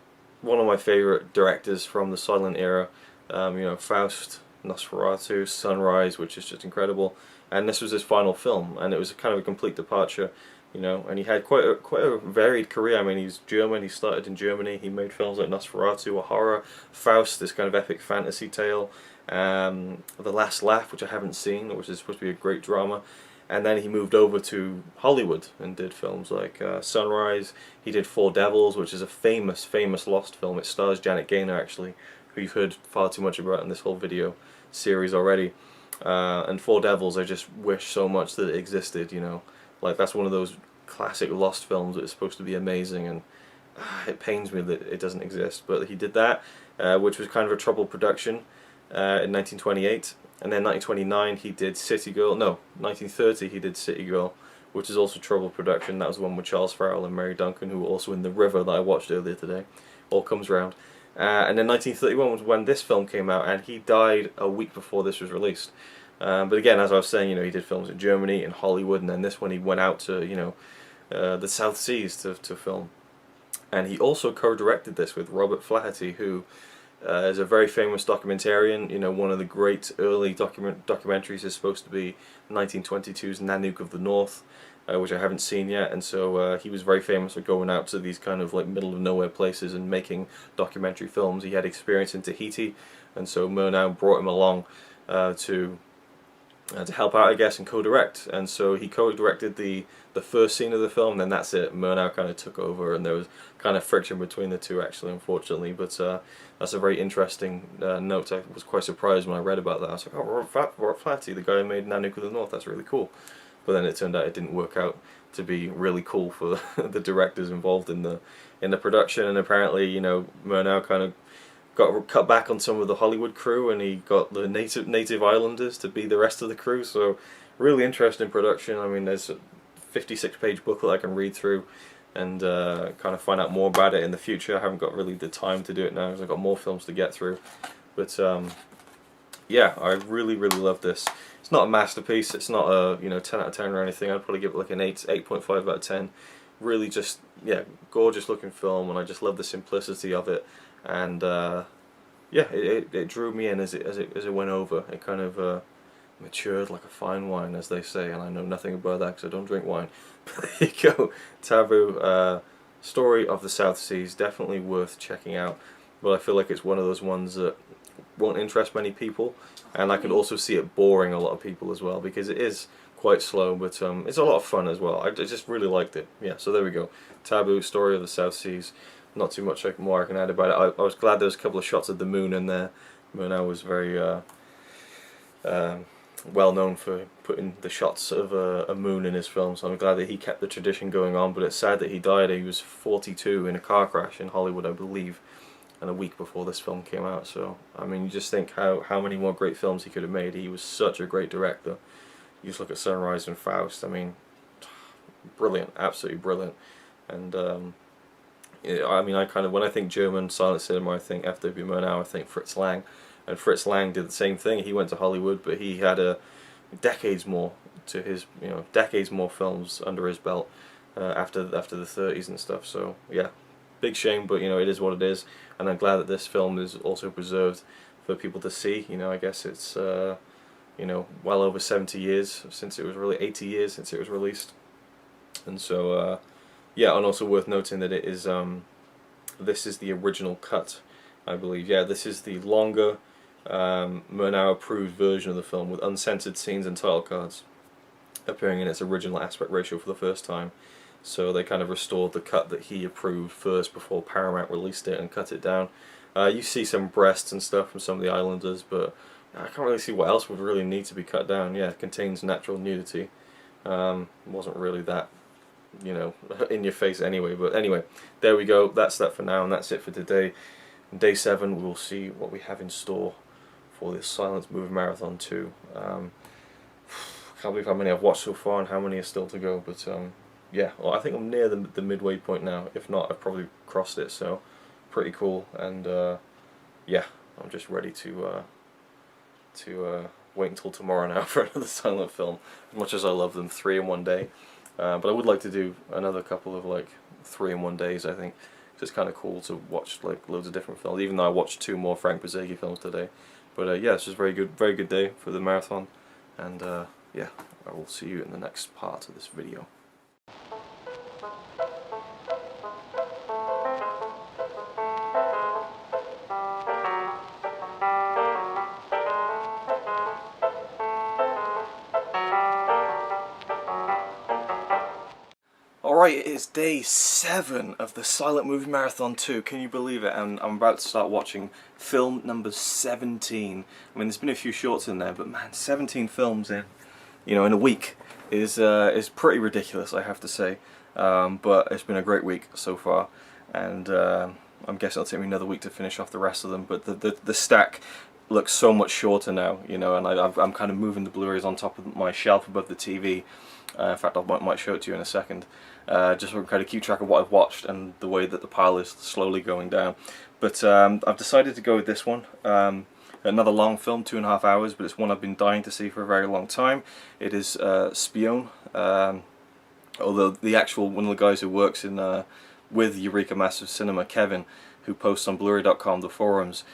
one of my favorite directors from the silent era. You know, Faust, Nosferatu, Sunrise, which is just incredible, and this was his final film, and it was kind of a complete departure. You know, and he had quite a varied career. I mean, he's German. He started in Germany. He made films like Nosferatu, a horror, Faust, this kind of epic fantasy tale, The Last Laugh, which I haven't seen, which is supposed to be a great drama. And then he moved over to Hollywood and did films like Sunrise. He did Four Devils, which is a famous lost film. It stars Janet Gaynor, actually, who you've heard far too much about in this whole video series already. And Four Devils, I just wish so much that it existed, you know. Like, that's one of those classic lost films that is supposed to be amazing, and it pains me that it doesn't exist. But he did that, which was kind of a troubled production in 1928. And then 1929 he did City Girl. No, 1930 he did City Girl, which is also troubled production. That was the one with Charles Farrell and Mary Duncan, who were also in The River that I watched earlier today. All comes round. And then 1931 was when this film came out, and he died a week before this was released. But again, as I was saying, you know, he did films in Germany, in Hollywood, and then this one he went out to, you know, the South Seas to film. And he also co-directed this with Robert Flaherty, who is a very famous documentarian. You know, one of the great early documentaries is supposed to be 1922's Nanook of the North, which I haven't seen yet. And so he was very famous for going out to these kind of like middle of nowhere places and making documentary films. He had experience in Tahiti, and so Murnau brought him along to help out, I guess, and co-direct. And so he co-directed the first scene of the film, then that's it. Murnau kind of took over, and there was kind of friction between the two, actually, unfortunately. But that's a very interesting note. I was quite surprised when I read about that. I was like, oh, Robert Flaherty, the guy who made Nanook of the North, that's really cool. But then it turned out it didn't work out to be really cool for the directors involved in the production. And apparently, you know, Murnau kind of got cut back on some of the Hollywood crew, and he got the native islanders to be the rest of the crew. So really interesting production. I mean, there's a 56-page booklet I can read through and kind of find out more about it in the future. I haven't got really the time to do it now because I've got more films to get through. But yeah, I really love this. It's not a masterpiece. It's not a, you know, 10 out of 10 or anything. I'd probably give it like an 8.5 out of 10. Really just, yeah, gorgeous looking film, and I just love the simplicity of it. And yeah, it drew me in as it went over. It kind of matured like a fine wine, as they say, and I know nothing about that because I don't drink wine. But there you go, Taboo, Story of the South Seas, definitely worth checking out. But I feel like it's one of those ones that won't interest many people, and I could also see it boring a lot of people as well, because it is quite slow, but it's a lot of fun as well. I just really liked it. Yeah, so there we go, Taboo, Story of the South Seas. Not too much more I can add about it. I was glad there was a couple of shots of the moon in there. Murnau was very well known for putting the shots of a moon in his film, so I'm glad that he kept the tradition going on. But it's sad that he died. He was 42 in a car crash in Hollywood, I believe, and a week before this film came out. So I mean, you just think how many more great films he could have made. He was such a great director. You just look at Sunrise and Faust. I mean, brilliant, absolutely brilliant. And yeah, I mean, when I think German silent cinema, I think F.W. Murnau, I think Fritz Lang. And Fritz Lang did the same thing. He went to Hollywood, but he had decades more to his, you know, decades more films under his belt after the 30s and stuff. So yeah, big shame, but you know, it is what it is. And I'm glad that this film is also preserved for people to see. You know, I guess it's you know, well over 70 years since it was really 80 years since it was released, and so yeah, and also worth noting that it is this is the original cut, I believe. Yeah, this is the longer, Murnau approved version of the film with uncensored scenes and title cards appearing in its original aspect ratio for the first time. So they kind of restored the cut that he approved first before Paramount released it and cut it down. You see some breasts and stuff from some of the Islanders, but I can't really see what else would really need to be cut down. Yeah, it contains natural nudity. It wasn't really that, you know, in your face anyway. But anyway, there we go. That's that for now, and that's it for today. On day 7, we will see what we have in store for this Silence Movie Marathon 2. Can't believe how many I've watched so far and how many are still to go. But yeah, well, I think I'm near the midway point now. If not, I've probably crossed it. So pretty cool. And yeah, I'm just ready to wait until tomorrow now for another silent film. As much as I love them, 3 in one day. But I would like to do another couple of like 3 in one days. I think it's kind of cool to watch like loads of different films. Even though I watched 2 more Frank Bezzecchi films today. But yeah, it's just very good day for the marathon. And yeah, I will see you in the next part of this video. Alright, it is day 7 of the Silent Movie Marathon 2. Can you believe it? And I'm about to start watching film number 17. I mean, there's been a few shorts in there, but man, 17 films in, you know, in a week is pretty ridiculous, I have to say. But it's been a great week so far, and I'm guessing it'll take me another week to finish off the rest of them. But the stack looks so much shorter now, you know, and I'm kind of moving the Blu-rays on top of my shelf above the TV. In fact, I might show it to you in a second, just so I can kind of keep track of what I've watched and the way that the pile is slowly going down. But I've decided to go with this one. Another long film, 2.5 hours, but it's one I've been dying to see for a very long time. It is Spion. Although the actual one of the guys who works in with Eureka Massive Cinema, Kevin, who posts on Blu-ray.com, the forums,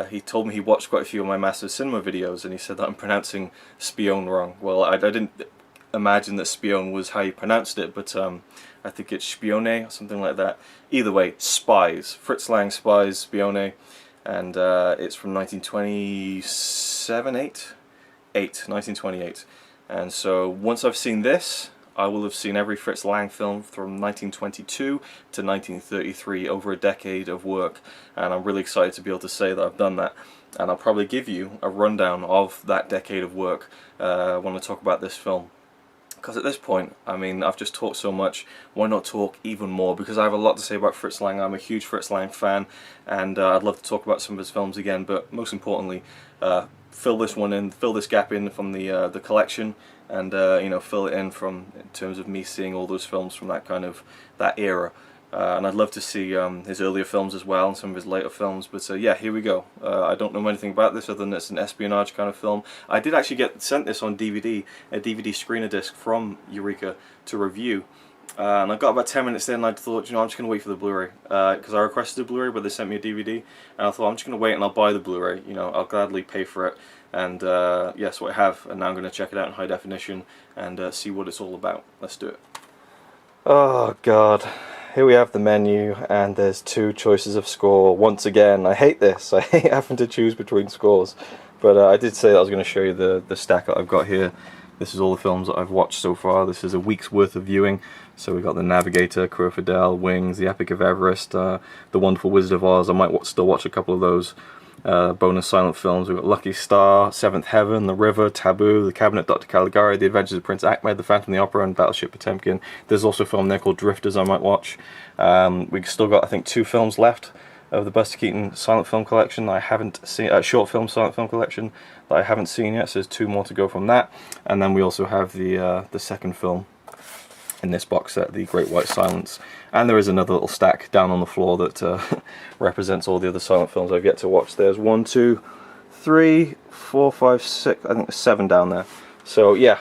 he told me he watched quite a few of my Massive Cinema videos, and he said that I'm pronouncing Spion wrong. Well, I didn't imagine that Spion was how you pronounced it, but I think it's Spione or something like that. Either way, Spies, Fritz Lang Spies, Spione, and it's from 1928. And so once I've seen this, I will have seen every Fritz Lang film from 1922 to 1933, over a decade of work, and I'm really excited to be able to say that I've done that. And I'll probably give you a rundown of that decade of work when I talk about this film. Because at this point, I mean, I've just talked so much, why not talk even more? Because I have a lot to say about Fritz Lang. I'm a huge Fritz Lang fan, and I'd love to talk about some of his films again, but most importantly, fill this one in, fill this gap in from the collection, and you know, fill it in terms of me seeing all those films from that era. And I'd love to see his earlier films as well, and some of his later films. But yeah, here we go. I don't know anything about this other than it's an espionage kind of film. I did actually get sent this on DVD, a DVD screener disc from Eureka to review. And I got about 10 minutes in, and I thought, you know, I'm just going to wait for the Blu-ray. Because I requested a Blu-ray, but they sent me a DVD. And I thought, I'm just going to wait and I'll buy the Blu-ray. You know, I'll gladly pay for it. And yes, what I have. And now I'm going to check it out in high definition and see what it's all about. Let's do it. Oh, God. Here we have the menu, and there's 2 choices of score. Once again, I hate this. I hate having to choose between scores. But I did say that I was going to show you the stack that I've got here. This is all the films that I've watched so far. This is a week's worth of viewing. So we've got The Navigator, Crow Fidel, Wings, The Epic of Everest, The Wonderful Wizard of Oz. I might still watch a couple of those. Bonus silent films. We've got Lucky Star, Seventh Heaven, The River, Taboo, The Cabinet, Dr. Caligari, The Adventures of Prince Ahmed, The Phantom of the Opera, and Battleship Potemkin. There's also a film there called Drifters I might watch. We've still got, I think, 2 films left of the Buster Keaton silent film collection I haven't seen, short film silent film collection that I haven't seen yet, so there's 2 more to go from that. And then we also have the second film in this box set, The Great White Silence. And there is another little stack down on the floor that represents all the other silent films I've yet to watch. There's 1, 2, 3, 4, 5, 6, I think there's 7 down there. So yeah,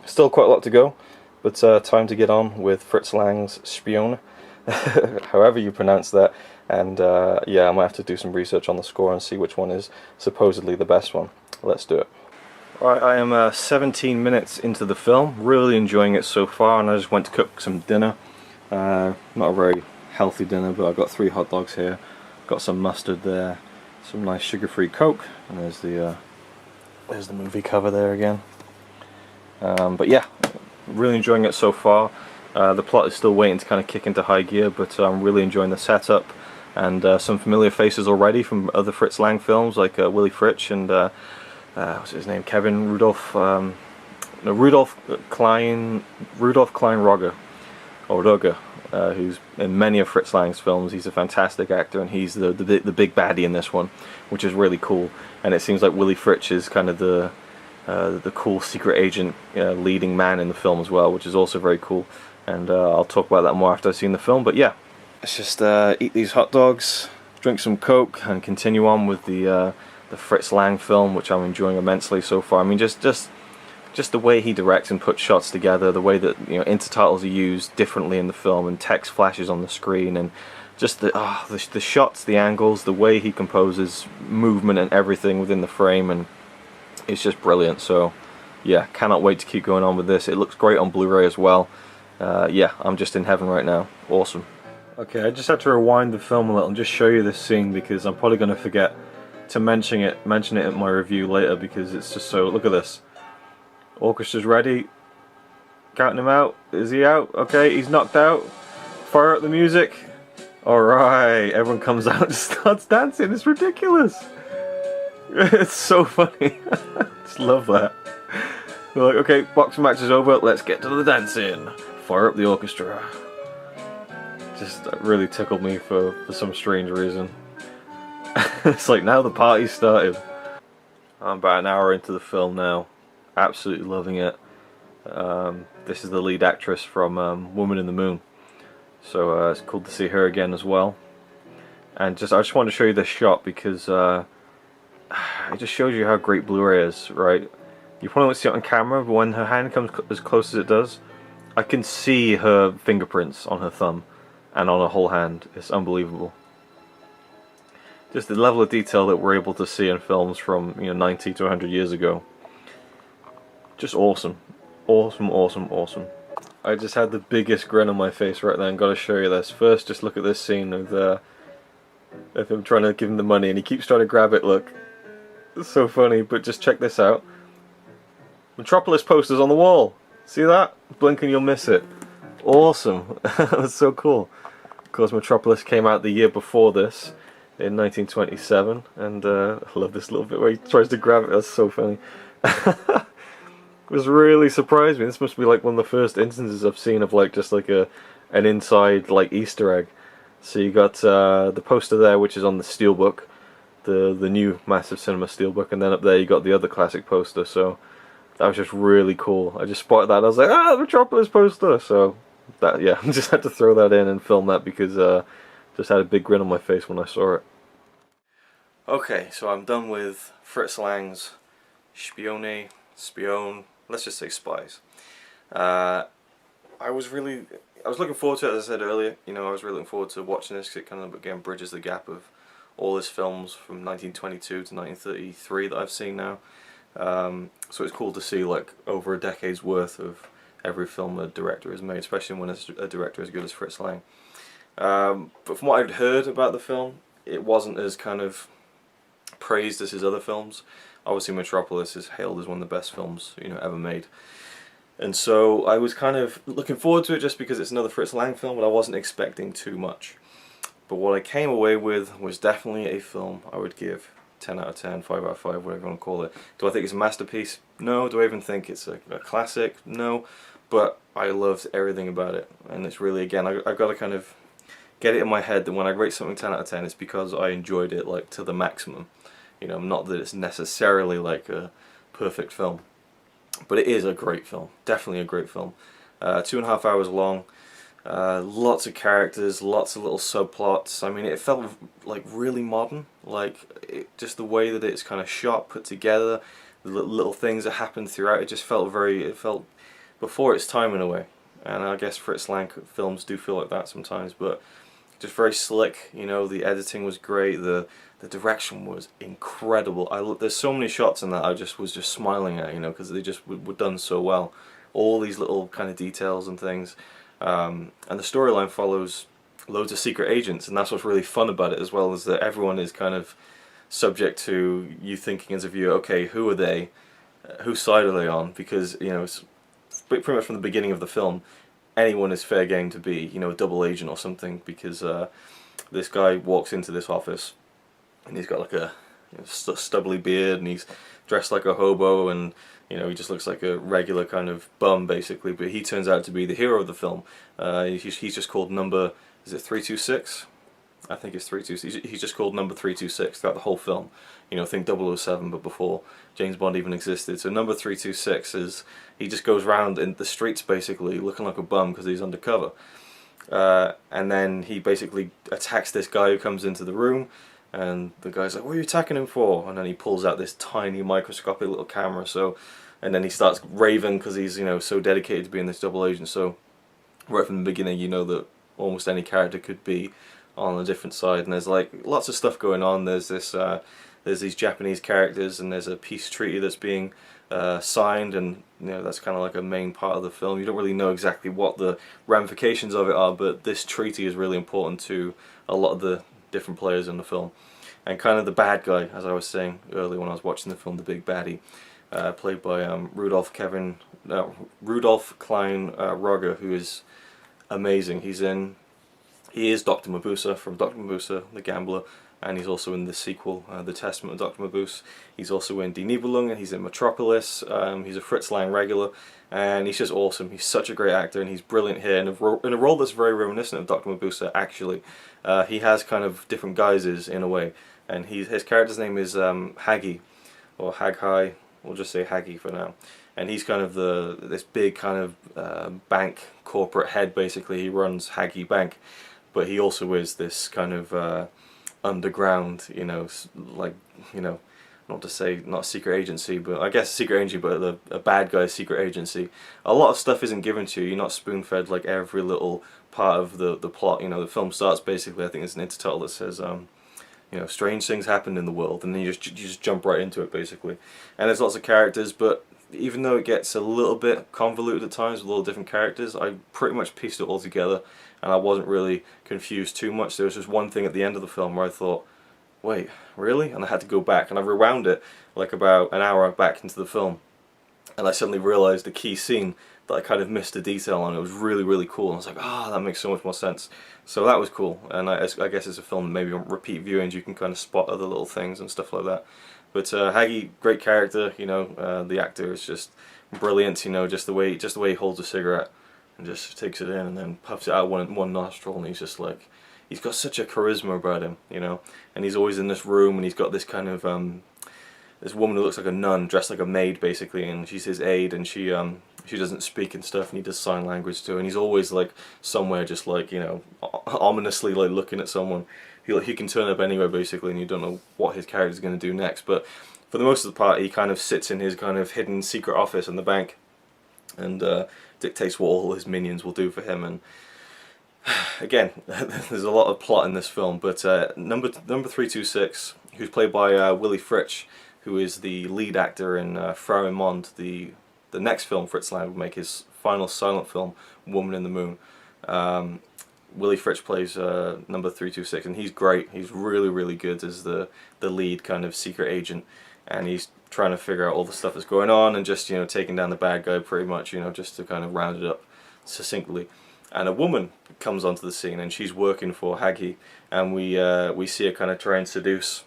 still quite a lot to go, but time to get on with Fritz Lang's Spion, however you pronounce that. And yeah, I might have to do some research on the score and see which one is supposedly the best one. Let's do it. Alright, I am 17 minutes into the film, really enjoying it so far, and I just went to cook some dinner. Not a very healthy dinner, but I've got 3 hot dogs here, got some mustard there, some nice sugar-free Coke, and there's the movie cover there again. But yeah, really enjoying it so far. The plot is still waiting to kind of kick into high gear, but I'm really enjoying the setup, and some familiar faces already from other Fritz Lang films, like Willy Fritz and what's his name, Kevin Rudolph, no, Rudolph Klein Rogge, or Rogge, who's in many of Fritz Lang's films. He's a fantastic actor, and he's the big baddie in this one, which is really cool. And it seems like Willy Fritz is kind of the cool secret agent leading man in the film as well, which is also very cool. And I'll talk about that more after I've seen the film. But yeah, let's just eat these hot dogs, drink some Coke, and continue on with the Fritz Lang film, which I'm enjoying immensely so far. I mean, just the way he directs and puts shots together, the way that, you know, intertitles are used differently in the film, and text flashes on the screen, and just the shots, the angles, the way he composes movement and everything within the frame, and it's just brilliant. So yeah, cannot wait to keep going on with this. It looks great on Blu-ray as well. Yeah, I'm just in heaven right now. Awesome. Okay, I just had to rewind the film a little and just show you this scene, because I'm probably going to forget to mention it in my review later, because it's just so... Look at this. Orchestra's ready. Counting him out. Is he out? Okay, he's knocked out. Fire up the music. Alright, everyone comes out and starts dancing. It's ridiculous. It's so funny. Just love that. They're like, okay, boxing match is over, let's get to the dancing. Fire up the orchestra. Just really tickled me for some strange reason. It's like, now the party's started. I'm about an hour into the film now. Absolutely loving it. This is the lead actress from Woman in the Moon. So it's cool to see her again as well. And I just wanted to show you this shot, because it just shows you how great Blu-ray is, right? You probably won't see it on camera, but when her hand comes as close as it does, I can see her fingerprints on her thumb and on her whole hand. It's unbelievable. Just the level of detail that we're able to see in films from, you know, 90 to 100 years ago. Just awesome. Awesome, awesome, awesome. I just had the biggest grin on my face right then. Got to show you this. First, just look at this scene of him trying to give him the money, and he keeps trying to grab it. Look, it's so funny. But just check this out. Metropolis posters on the wall. See that? Blink and you'll miss it. Awesome. That's so cool. Of course, Metropolis came out the year before this, in 1927, and I love this little bit where he tries to grab it. That's so funny. It was really surprised me. This must be like one of the first instances I've seen of like just like an inside like Easter egg. So you got the poster there, which is on the steelbook, the new massive cinema steelbook, and then up there you got the other classic poster. So that was just really cool. I just spotted that and I was like, ah, the Metropolis poster. So that, yeah, I just had to throw that in and film that, because just had a big grin on my face when I saw it. Okay, so I'm done with Fritz Lang's Spion, let's just say Spies. I was looking forward to it, as I said earlier. You know, I was really looking forward to watching this, because it kind of, again, bridges the gap of all his films from 1922 to 1933 that I've seen now. So it's cool to see like over a decade's worth of every film a director has made, especially when it's a director as good as Fritz Lang. But from what I'd heard about the film, it wasn't as kind of praised as his other films. Obviously Metropolis is hailed as one of the best films, you know, ever made. And so I was kind of looking forward to it just because it's another Fritz Lang film, but I wasn't expecting too much. But what I came away with was definitely a film I would give 10 out of 10, 5 out of 5, whatever you want to call it. Do I think it's a masterpiece? No. Do I even think it's a classic? No. But I loved everything about it. And it's really, again, I've got to kind of get it in my head that when I rate something 10 out of 10, it's because I enjoyed it like to the maximum. You know, not that it's necessarily like a perfect film. But it is a great film. Definitely a great film. 2.5 hours long. Lots of characters, lots of little subplots. I mean, it felt like really modern. Like, just the way that it's kind of shot, put together, the little things that happened throughout. It just felt it felt before its time in a way. And I guess Fritz Lang films do feel like that sometimes. But just very slick. You know, the editing was great. The direction was incredible. There's so many shots in that I just was just smiling at, you know, because they just were done so well. All these little kind of details and things, and the storyline follows loads of secret agents, and that's what's really fun about it, as well as that everyone is kind of subject to you thinking as a viewer, okay, who are they? Whose side are they on? Because, you know, it's pretty much from the beginning of the film, anyone is fair game to be, you know, a double agent or something, because this guy walks into this office and he's got like a, you know, stubbly beard, and he's dressed like a hobo, and, you know, he just looks like a regular kind of bum basically, but he turns out to be the hero of the film. He's just called number, is it 326? I think it's 326. He's just called number 326 throughout the whole film. You know, think 007, but before James Bond even existed. So number 326 is, he just goes around in the streets basically looking like a bum because he's undercover. And then he basically attacks this guy who comes into the room, and the guy's like, what are you attacking him for? And then he pulls out this tiny microscopic little camera, and then he starts raving because he's, you know, so dedicated to being this double agent. So right from the beginning, you know that almost any character could be on a different side, and there's like lots of stuff going on. There's this there's these Japanese characters, and there's a peace treaty that's being signed, and, you know, that's kind of like a main part of the film. You don't really know exactly what the ramifications of it are, but this treaty is really important to a lot of the different players in the film. And kind of the bad guy, as I was saying earlier when I was watching the film, the big baddie, played by Rudolph Klein Rogger, who is amazing. He is Dr. Mabuse from Dr. Mabuse, the Gambler, and he's also in the sequel, The Testament of Dr. Mabuse. He's also in Die Nibelung, and he's in Metropolis. He's a Fritz Lang regular, and he's just awesome. He's such a great actor, and he's brilliant here in a role that's very reminiscent of Dr. Mabuse, actually. He has kind of different guises in a way, and his character's name is Haggy, or Haggai. We'll just say Haggy for now. And he's kind of this big kind of bank corporate head, basically. He runs Haggy Bank, but he also is this kind of underground, you know, like, you know, not to say not a secret agency, but I guess a secret agency, but a bad guy's secret agency. A lot of stuff isn't given to you. You're not spoon-fed like every little part of the plot. You know, the film starts basically, I think there's an intertitle that says, you know, strange things happen in the world, and then you just jump right into it basically. And there's lots of characters, but even though it gets a little bit convoluted at times with all different characters, I pretty much pieced it all together, and I wasn't really confused too much. There was just one thing at the end of the film where I thought, wait, really? And I had to go back, and I rewound it like about an hour back into the film, and I suddenly realised the key scene that I kind of missed a detail on. It was really, really cool, and I was like, ah, that makes so much more sense. So that was cool, and I guess it's a film maybe on repeat viewings you can kind of spot other little things and stuff like that. But Haggy, great character, you know. The actor is just brilliant, you know, just the way he holds a cigarette and just takes it in and then puffs it out one nostril, and he's just like, he's got such a charisma about him, you know. And he's always in this room, and he's got this kind of this woman who looks like a nun, dressed like a maid basically, and she's his aide, and she doesn't speak and stuff, and he does sign language to her, and he's always like somewhere just like, you know, ominously like looking at someone. He can turn up anywhere basically, and you don't know what his character's going to do next. But for the most of the part, he kind of sits in his kind of hidden secret office in the bank and dictates what all his minions will do for him. And again, there's a lot of plot in this film. But number 326, who's played by Willy Fritsch, who is the lead actor in Frau im Mond, the next film Fritz Lang will make, his final silent film, Woman in the Moon. Willy Fritsch plays number 326, and he's great. He's really, really good as the lead kind of secret agent, and he's trying to figure out all the stuff that's going on and just, you know, taking down the bad guy pretty much, you know, just to kind of round it up succinctly. And a woman comes onto the scene, and she's working for Haggy, and we see her kind of try and seduce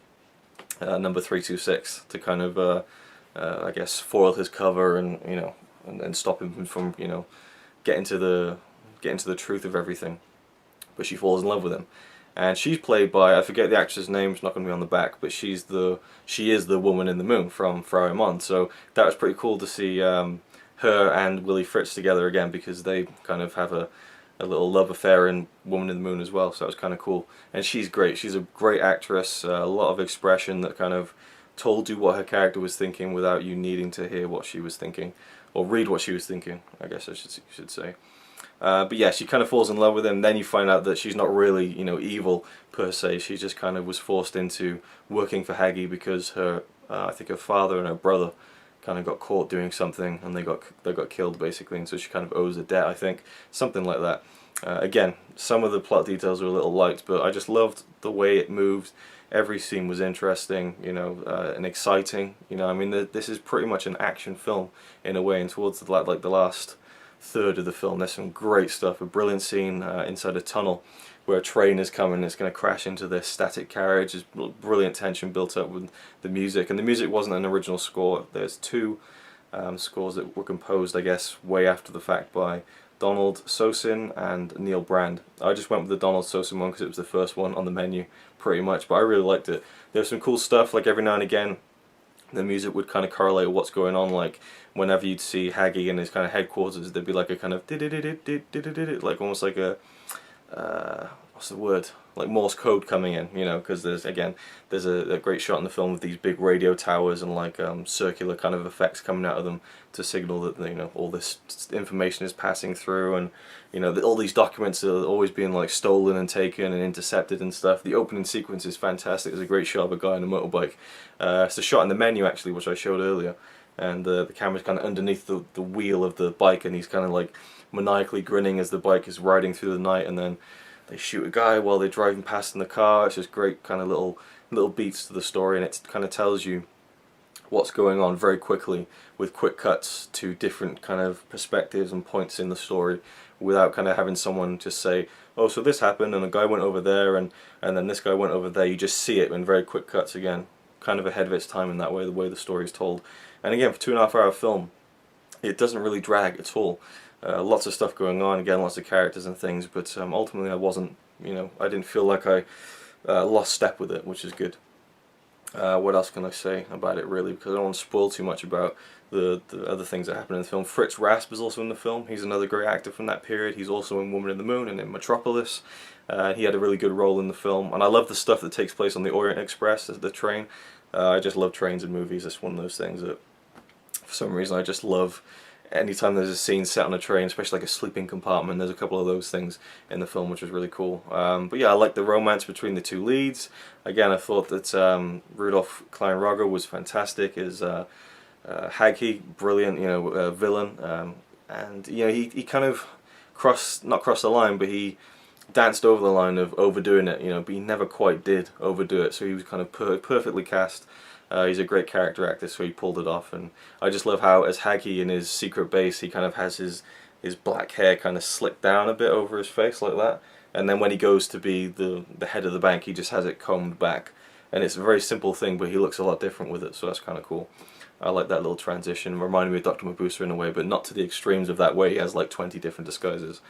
number 326 to kind of I guess foil his cover, and, you know, and stop him from, you know, getting to the truth of everything. But she falls in love with him, and she's played by, I forget the actress' name, it's not going to be on the back, but she is the Woman in the Moon from Frau im Mond. So that was pretty cool to see her and Willy Fritsch together again, because they kind of have a little love affair in Woman in the Moon as well. So that was kind of cool, and she's great. She's a great actress, a lot of expression that kind of told you what her character was thinking without you needing to hear what she was thinking, or read what she was thinking, I guess I should say. But yeah, she kind of falls in love with him. Then you find out that she's not really, you know, evil per se. She just kind of was forced into working for Haggy because her, I think her father and her brother kind of got caught doing something, and they got killed basically, and so she kind of owes a debt, I think, something like that. Again, some of the plot details are a little light, but I just loved the way it moved. Every scene was interesting, you know, and exciting. You know, I mean, this is pretty much an action film in a way, and towards the, like the last third of the film, there's some great stuff. A brilliant scene inside a tunnel where a train is coming, it's going to crash into this static carriage. There's brilliant tension built up with the music, and the music wasn't an original score. There's two scores that were composed, I guess, way after the fact by Donald Sosin and Neil Brand. I just went with the Donald Sosin one because it was the first one on the menu, pretty much, but I really liked it. There's some cool stuff, like every now and again the music would kind of correlate with what's going on, like whenever you'd see Haggy in his kind of headquarters, there'd be like a kind of like almost like a what's the word, like Morse code coming in, you know, because there's a great shot in the film of these big radio towers and like circular kind of effects coming out of them to signal that, you know, all this information is passing through, and you know, all these documents are always being like stolen and taken and intercepted and stuff. The opening sequence is fantastic. There's a great shot of a guy on a motorbike. It's a shot in the menu actually, which I showed earlier, and the camera's kind of underneath the wheel of the bike, and he's kind of like maniacally grinning as the bike is riding through the night, and then they shoot a guy while they're driving past in the car. It's just great kind of little beats to the story, and it kind of tells you what's going on very quickly with quick cuts to different kind of perspectives and points in the story without kind of having someone just say, oh, so this happened and a guy went over there and then this guy went over there. You just see it in very quick cuts, again, kind of ahead of its time in that way, the way the story is told. And again, for 2.5 hour film, it doesn't really drag at all. Lots of stuff going on, again, lots of characters and things, but ultimately I wasn't, you know, I didn't feel like I lost step with it, which is good. What else can I say about it, really, because I don't want to spoil too much about the other things that happen in the film. Fritz Rasp is also in the film. He's another great actor from that period. He's also in Woman in the Moon and in Metropolis. He had a really good role in the film, and I love the stuff that takes place on the Orient Express, the train. I just love trains and movies. It's one of those things that, for some reason, I just love. Anytime there's a scene set on a train, especially like a sleeping compartment, there's a couple of those things in the film, which was really cool. But yeah, I like the romance between the two leads. Again, I thought that Rudolph Klein-Rogge was fantastic as Haggy, brilliant, you know, villain. And you know, he kind of not crossed the line, but he danced over the line of overdoing it, you know, but he never quite did overdo it. So he was kind of perfectly cast. He's a great character actor, so he pulled it off, and I just love how, as Haggy in his secret base, he kind of has his black hair kind of slicked down a bit over his face like that, and then when he goes to be the head of the bank, he just has it combed back, and it's a very simple thing, but he looks a lot different with it, so that's kind of cool. I like that little transition. Reminded me of Dr. Mabuse in a way, but not to the extremes of that way. He has like 20 different disguises.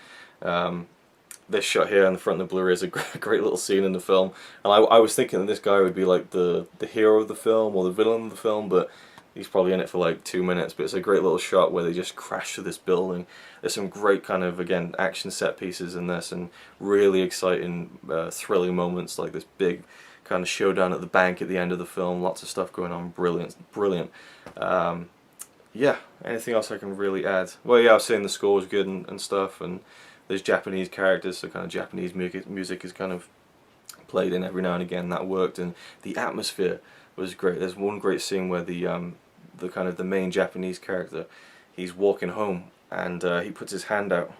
This shot here on the front of the Blu-ray is a great little scene in the film, and I was thinking that this guy would be like the hero of the film or the villain of the film, but he's probably in it for like 2 minutes. But it's a great little shot where they just crash through this building. There's some great kind of, again, action set pieces in this, and really exciting, thrilling moments, like this big kind of showdown at the bank at the end of the film. Lots of stuff going on. Brilliant. Yeah, anything else I can really add? Well, yeah, I was saying the score was good and stuff, and there's Japanese characters, so kind of Japanese music is kind of played in every now and again. That worked, and the atmosphere was great. There's one great scene where the kind of the main Japanese character, he's walking home, and he puts his hand out,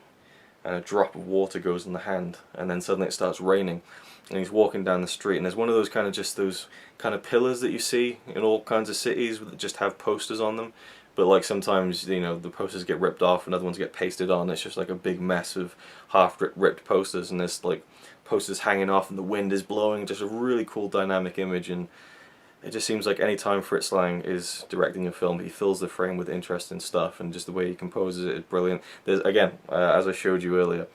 and a drop of water goes in the hand, and then suddenly it starts raining, and he's walking down the street, and there's one of those kind of just those kind of pillars that you see in all kinds of cities that just have posters on them. But like sometimes, you know, the posters get ripped off and other ones get pasted on. It's just like a big mess of half ripped posters, and there's like posters hanging off and the wind is blowing. Just a really cool dynamic image, and it just seems like any time Fritz Lang is directing a film, he fills the frame with interesting stuff, and just the way he composes it is brilliant. There's, again, as I showed you earlier,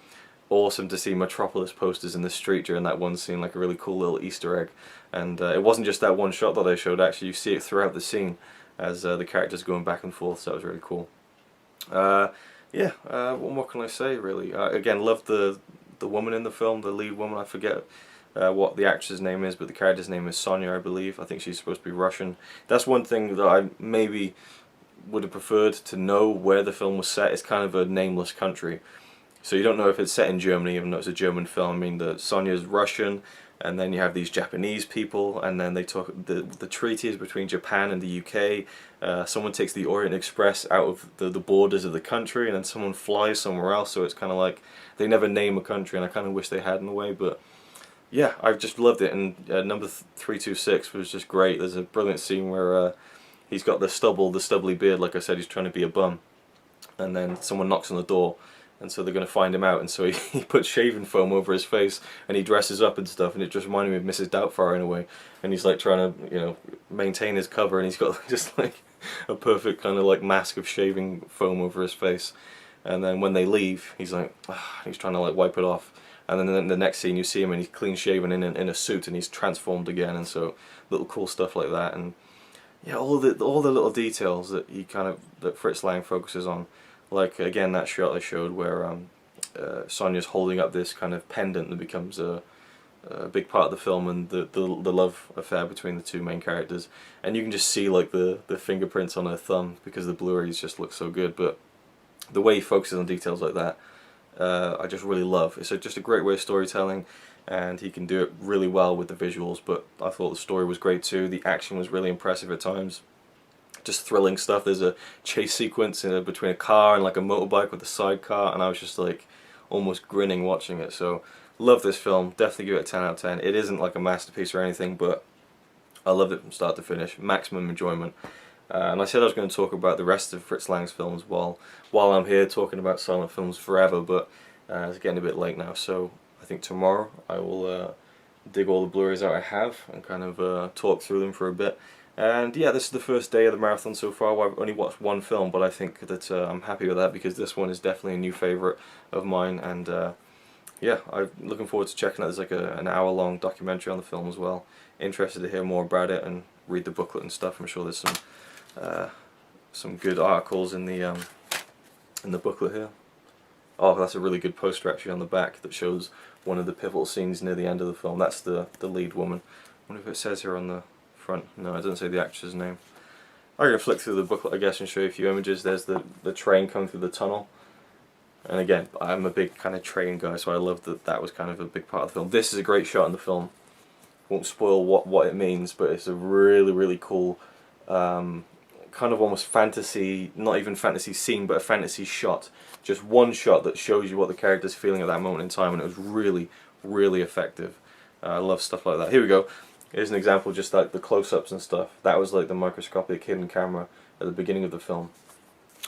awesome to see Metropolis posters in the street during that one scene, like a really cool little Easter egg. And it wasn't just that one shot that I showed, actually you see it throughout the scene as the characters going back and forth, so that was really cool. Yeah, what more can I say, really? Again, loved the woman in the film, the lead woman. I forget what the actress's name is, but the character's name is Sonia, I believe. I think she's supposed to be Russian. That's one thing that I maybe would have preferred to know where the film was set. It's kind of a nameless country, So you don't know if it's set in Germany, even though it's a German film. I mean, Sonya's Russian, and then you have these Japanese people, and then they talk the treaties between Japan and the UK. Someone takes the Orient Express out of the borders of the country, and then someone flies somewhere else. So it's kind of like they never name a country, and I kind of wish they had in a way. But yeah, I've just loved it. And number 326 was just great. There's a brilliant scene where he's got the stubbly beard. Like I said, he's trying to be a bum, and then someone knocks on the door. And so they're going to find him out, and so he puts shaving foam over his face, and he dresses up and stuff, and it just reminded me of Mrs. Doubtfire in a way. And he's like trying to, you know, maintain his cover, and he's got just like a perfect kind of like mask of shaving foam over his face. And then when they leave, he's like, he's trying to like wipe it off. And then in the next scene, you see him, and he's clean shaven in a suit, and he's transformed again. And so little cool stuff like that, and yeah, all the little details that that Fritz Lang focuses on. Like again, that shot I showed where Sonya's holding up this kind of pendant that becomes a big part of the film, and the love affair between the two main characters, and you can just see like the fingerprints on her thumb because the Blu-rays just look so good. But the way he focuses on details like that, I just really love. It's just a great way of storytelling, and he can do it really well with the visuals. But I thought the story was great too. The action was really impressive at times. Just thrilling stuff. There's a chase sequence between a car and like a motorbike with a sidecar, and I was just like almost grinning watching it. So love this film. Definitely give it a 10 out of 10. It isn't like a masterpiece or anything, but I loved it from start to finish. Maximum enjoyment. And I said I was going to talk about the rest of Fritz Lang's films while I'm here talking about silent films forever, but it's getting a bit late now. So I think tomorrow I will dig all the Blu-rays out I have and kind of talk through them for a bit. And yeah, this is the first day of the marathon so far where I've only watched one film, but I think that I'm happy with that because this one is definitely a new favourite of mine. And yeah, I'm looking forward to checking out. There's like an hour-long documentary on the film as well. Interested to hear more about it and read the booklet and stuff. I'm sure there's some good articles in the booklet here. Oh, that's a really good poster actually on the back that shows one of the pivotal scenes near the end of the film. That's the lead woman. I wonder if it says here on the front. No, it doesn't say the actress's name. I'm going to flick through the booklet I guess and show you a few images. There's the train coming through the tunnel. And again, I'm a big kind of train guy, so I love that was kind of a big part of the film. This is a great shot in the film. Won't spoil what it means, but it's a really, really cool kind of almost fantasy, not even fantasy scene, but a fantasy shot. Just one shot that shows you what the character's feeling at that moment in time, and it was really, really effective. I love stuff like that. Here we go. Here's an example, just like the close-ups and stuff. That was like the microscopic hidden camera at the beginning of the film.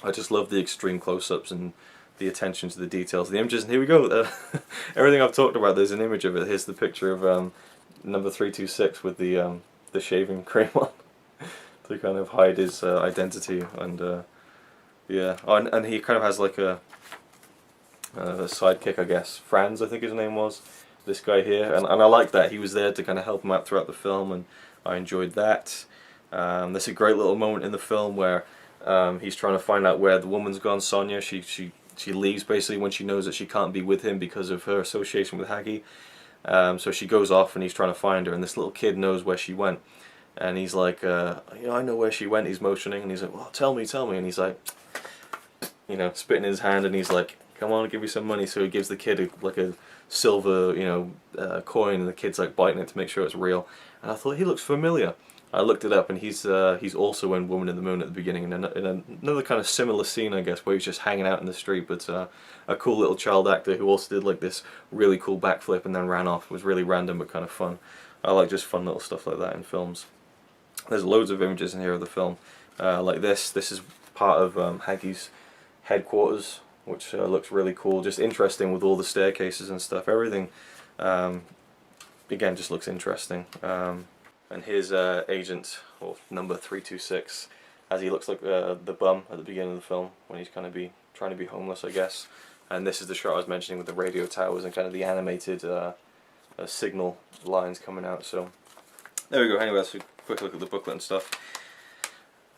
I just love the extreme close-ups and the attention to the details, the images. And here we go. Everything I've talked about, there's an image of it. Here's the picture of number 326 with the shaving cream on to kind of hide his identity. And yeah, and he kind of has like a sidekick, I guess. Franz, I think his name was. This guy here, and I like that. He was there to kind of help him out throughout the film, and I enjoyed that. There's a great little moment in the film where he's trying to find out where the woman's gone, Sonya. She leaves basically when she knows that she can't be with him because of her association with Haggy. So she goes off and he's trying to find her, and this little kid knows where she went. And he's like, you know, I know where she went, he's motioning, and he's like, well, tell me. And he's like, you know, spitting in his hand, and he's like, come on, give me some money. So he gives the kid like a silver, you know, coin, and the kid's like biting it to make sure it's real. And I thought, he looks familiar. I looked it up, and he's also in Woman in the Moon at the beginning, in another kind of similar scene, I guess, where he's just hanging out in the street, but a cool little child actor who also did like this really cool backflip and then ran off. It was really random but kind of fun. I like just fun little stuff like that in films. There's loads of images in here of the film, like this. This is part of Haggy's headquarters, which looks really cool, just interesting with all the staircases and stuff. Everything, again, just looks interesting. And here's Agent, or number 326, as he looks like the bum at the beginning of the film, when he's kind of trying to be homeless, I guess. And this is the shot I was mentioning with the radio towers and kind of the animated signal lines coming out. So there we go. Anyway, that's a quick look at the booklet and stuff.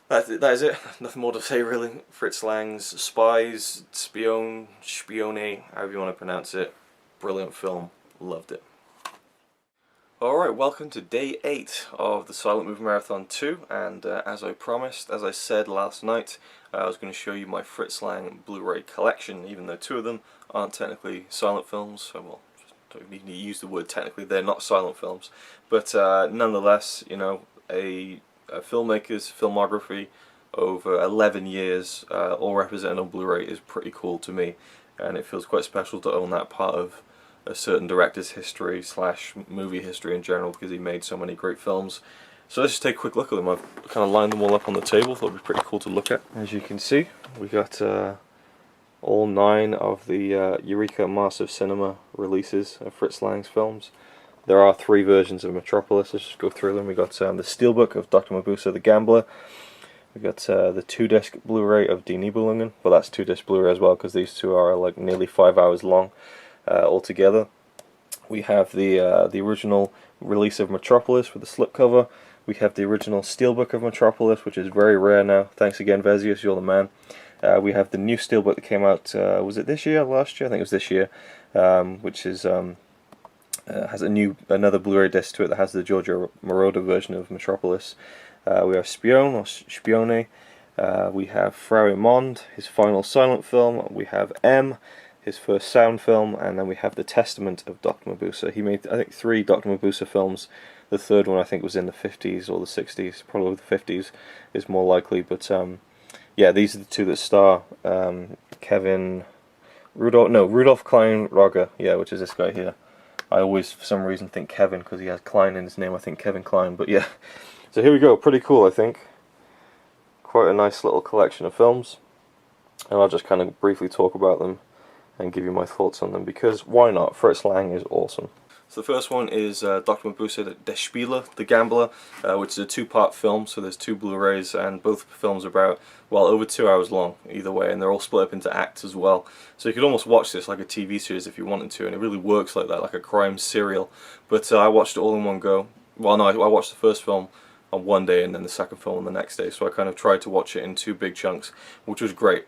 That is it. Nothing more to say really. Fritz Lang's Spies, Spione, however you want to pronounce it. Brilliant film. Loved it. Alright, welcome to day 8 of the Silent Movie Marathon 2, and as I promised, as I said last night, I was going to show you my Fritz Lang Blu-ray collection, even though 2 of them aren't technically silent films, so well, don't need to use the word technically, they're not silent films, but nonetheless, you know, a filmmaker's filmography over 11 years, all represented on Blu-ray is pretty cool to me, and it feels quite special to own that part of a certain director's history slash movie history in general, because he made so many great films. So let's just take a quick look at them. I've kind of lined them all up on the table, thought it'd be pretty cool to look at. As you can see, we got all 9 of the Eureka Massive Cinema releases of Fritz Lang's films. There are 3 versions of Metropolis. Let's just go through them. We got the Steelbook of Dr. Mabuse the Gambler. We got the 2-disc Blu-ray of Die Nibelungen. Well, that's 2-disc Blu-ray as well, because these 2 are like nearly 5 hours long. Altogether, we have the original release of Metropolis with the slipcover. We have the original Steelbook of Metropolis, which is very rare now. Thanks again, Vezius, you're the man. We have the new Steelbook that came out, was it this year, last year? I think it was this year, which is has another Blu-ray disc to it that has the Giorgio Moroder version of Metropolis. We have Spion, or Spione. We have Frau Mond, his final silent film. We have M, his first sound film, and then we have The Testament of Dr. Mabuse. He made, I think, 3 Dr. Mabuse films. The third one, I think, was in the 50s or the 60s. Probably the 50s is more likely, but yeah, these are the 2 that star Rudolf Klein Rogge, yeah, which is this guy here. I always, for some reason, think Kevin, because he has Klein in his name. I think Kevin Klein, but yeah. So here we go, pretty cool, I think. Quite a nice little collection of films, and I'll just kind of briefly talk about them and give you my thoughts on them, because why not? Fritz Lang is awesome. So the first one is Dr. Mabuse Der Spieler, The Gambler, which is a 2-part film, so there's 2 Blu-rays, and both films are about, well, over 2 hours long either way, and they're all split up into acts as well. So you could almost watch this like a TV series if you wanted to, and it really works like that, like a crime serial. But I watched it all in one go. Well, no, I watched the first film on one day and then the second film on the next day, so I kind of tried to watch it in 2 big chunks, which was great.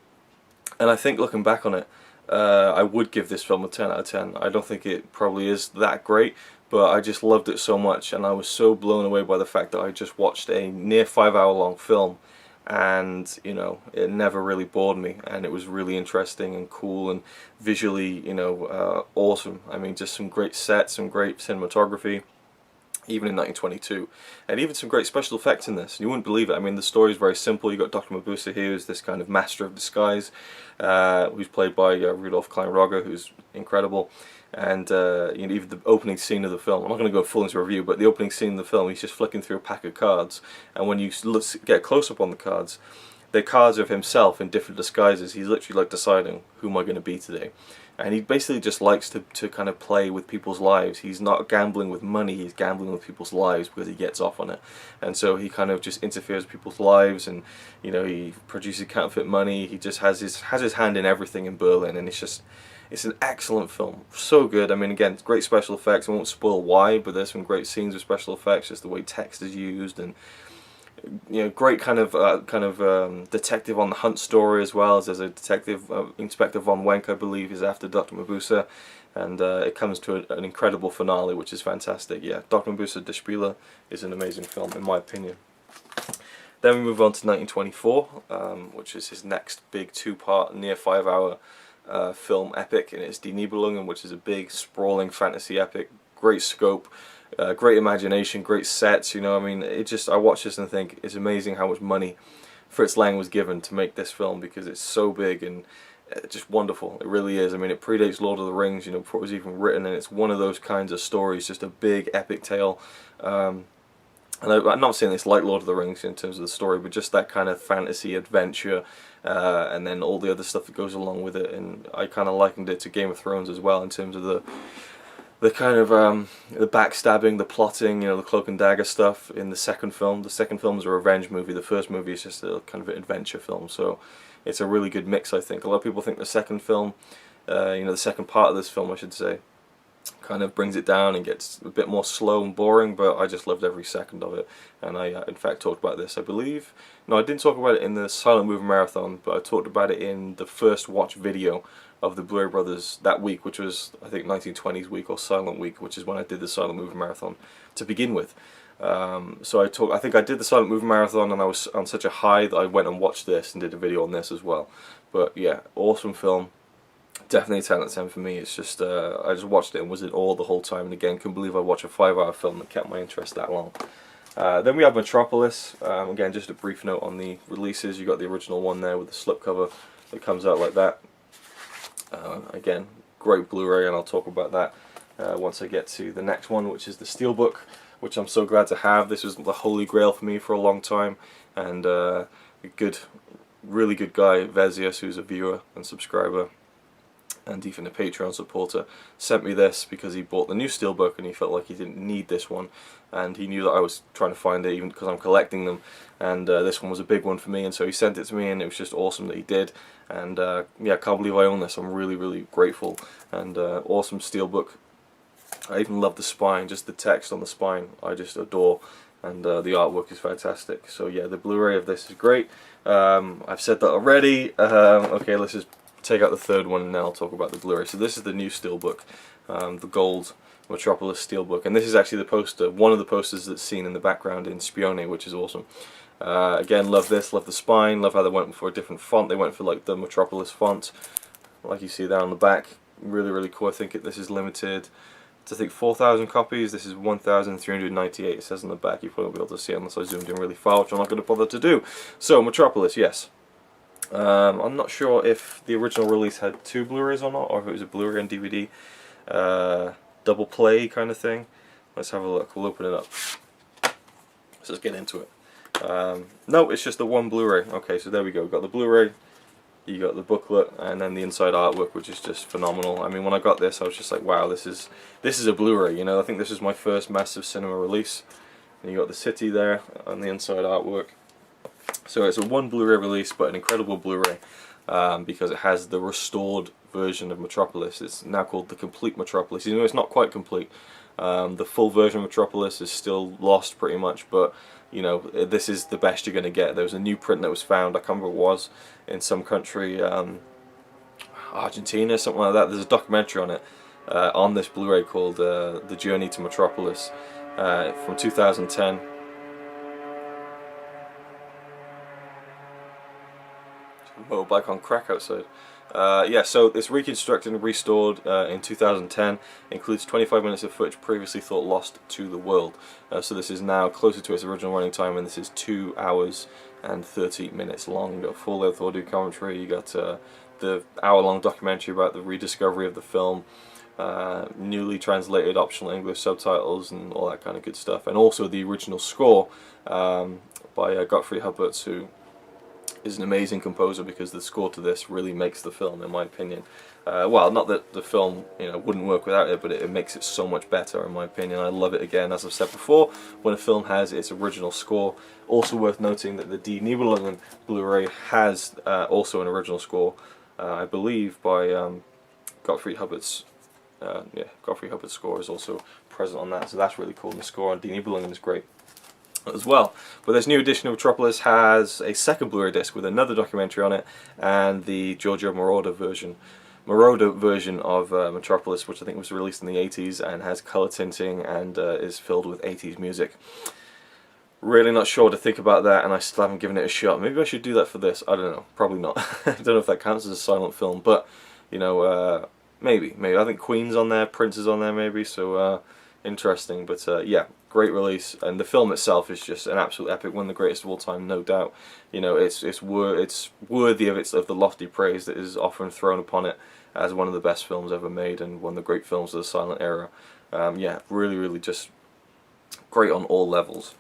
And I think looking back on it, I would give this film a 10 out of 10. I don't think it probably is that great, but I just loved it so much, and I was so blown away by the fact that I just watched a near 5-hour long film, and you know, it never really bored me, and it was really interesting and cool and visually, you know, awesome. I mean, just some great sets, some great cinematography, even in 1922, and even some great special effects in this. You wouldn't believe it. I mean, the story is very simple. You got Dr. Mabuse here, who's this kind of master of disguise, who's played by Rudolf Klein Rogge, who's incredible. And you know, even the opening scene of the film, I'm not going to go full into review, but the opening scene of the film, he's just flicking through a pack of cards, and when you get a close-up on the cards, they're cards of himself in different disguises. He's literally like deciding, who am I going to be today? And he basically just likes to kind of play with people's lives. He's not gambling with money, he's gambling with people's lives because he gets off on it. And so he kind of just interferes with people's lives, and you know, he produces counterfeit money. He just has his hand in everything in Berlin, and it's an excellent film. So good. I mean, again, great special effects. I won't spoil why, but there's some great scenes with special effects, just the way text is used, and you know, great kind of detective on the hunt story as well. As there's a detective, Inspector von Wenck, I believe, is after Dr. Mabuse, and it comes to an incredible finale, which is fantastic. Yeah, Dr. Mabuse Der Spieler is an amazing film, in my opinion. Then we move on to 1924, which is his next big 2-part, near 5-hour film epic, and it's Die Nibelungen, which is a big, sprawling fantasy epic. Great scope. Great imagination, great sets, you know, I mean, I watch this and think it's amazing how much money Fritz Lang was given to make this film, because it's so big and just wonderful. It really is. I mean, it predates Lord of the Rings, you know, before it was even written, and it's one of those kinds of stories, just a big epic tale. And I'm not saying it's like Lord of the Rings in terms of the story, but just that kind of fantasy adventure, and then all the other stuff that goes along with it. And I kind of likened it to Game of Thrones as well, in terms of the kind of the backstabbing, the plotting, you know, the cloak and dagger stuff in the second film. The second film is a revenge movie. The first movie is just a kind of an adventure film. So it's a really good mix, I think. A lot of people think the second film, you know, the second part of this film, I should say, kind of brings it down and gets a bit more slow and boring, but I just loved every second of it. And I in fact talked about this, I believe, no, I didn't talk about it in the Silent Movie Marathon, but I talked about it in the first watch video of the Blu-ray Brothers that week, which was I think 1920s week or Silent Week, which is when I did the Silent Movie Marathon to begin with. So I think I did the Silent Movie Marathon and I was on such a high that I went and watched this and did a video on this as well. But yeah, awesome film. Definitely a 10 out of 10 for me. It's just, I just watched it and was in awe the whole time, and again, couldn't believe I watched a 5-hour film that kept my interest that long. Then we have Metropolis. Again, just a brief note on the releases. You got the original one there with the slipcover that comes out like that. Again, great Blu-ray, and I'll talk about that once I get to the next one, which is the Steelbook, which I'm so glad to have. This was the holy grail for me for a long time, and a really good guy, Vezius, who's a viewer and subscriber, and even a Patreon supporter, sent me this because he bought the new Steelbook and he felt like he didn't need this one, and he knew that I was trying to find it even because I'm collecting them, and this one was a big one for me, and so he sent it to me, and it was just awesome that he did. And yeah, I can't believe I own this. I'm really grateful, and awesome Steelbook. I even love the spine, just the text on the spine I just adore, and the artwork is fantastic. So yeah, the Blu-ray of this is great. I've said that already. Okay, let's just take out the third one and then I'll talk about the Blu-ray. So this is the new Steelbook, the gold Metropolis Steelbook, and this is actually the poster, one of the posters that's seen in the background in Spione, which is awesome. Again, love this, love the spine, love how they went for a different font. They went for like the Metropolis font, like you see there on the back. Really cool. I think this is limited to, I think, 4,000 copies. This is 1,398. It says on the back. You probably won't be able to see it unless I zoomed in really far, which I'm not going to bother to do. So Metropolis, yes. I'm not sure if the original release had 2 Blu-rays or not, or if it was a Blu-ray and DVD double play kind of thing. Let's have a look. We'll open it up. Let's just get into it. No, it's just the one Blu-ray. Okay, so there we go. We've got the Blu-ray, you got the booklet, and then the inside artwork, which is just phenomenal. I mean, when I got this, I was just like, wow, this is a Blu-ray. You know, I think this is my first massive cinema release. And you got the city there on the inside artwork. So it's a one Blu-ray release, but an incredible Blu-ray because it has the restored version of Metropolis. It's now called the Complete Metropolis. You know, it's not quite complete. The full version of Metropolis is still lost pretty much, but you know, this is the best you're going to get. There was a new print that was found, I can't remember what it was, in some country, Argentina, something like that. There's a documentary on it, on this Blu-ray called The Journey to Metropolis from 2010. Motorbike on crack outside. Yeah, so it's reconstructed and restored in 2010. Includes 25 minutes of footage previously thought lost to the world. So this is now closer to its original running time, and this is 2 hours and 30 minutes long. You got full-length audio commentary. You got the hour-long documentary about the rediscovery of the film, newly translated optional English subtitles, and all that kind of good stuff. And also the original score by Gottfried Huppertz, who is an amazing composer, because the score to this really makes the film, in my opinion. Well, not that the film, you know, wouldn't work without it, but it makes it so much better, in my opinion. I love it, again, as I've said before, when a film has its original score. Also worth noting that the Die Nibelungen Blu-ray has also an original score, I believe, by Gottfried Huppertz. Yeah, Gottfried Huppertz's score is also present on that, so that's really cool. And the score on Die Nibelungen is great as well. But this new edition of Metropolis has a second Blu-ray disc with another documentary on it, and the Giorgio Moroder version of Metropolis, which I think was released in the 80s and has color tinting and is filled with 80s music. Really not sure what to think about that, and I still haven't given it a shot. Maybe I should do that for this. I don't know. Probably not. I don't know if that counts as a silent film, but you know, maybe. I think Queen's on there, Prince is on there, maybe. So interesting. But yeah, great release, and the film itself is just an absolute epic, one of the greatest of all time, no doubt. You know, it's worthy of the lofty praise that is often thrown upon it as one of the best films ever made and one of the great films of the silent era. Yeah, really just great on all levels.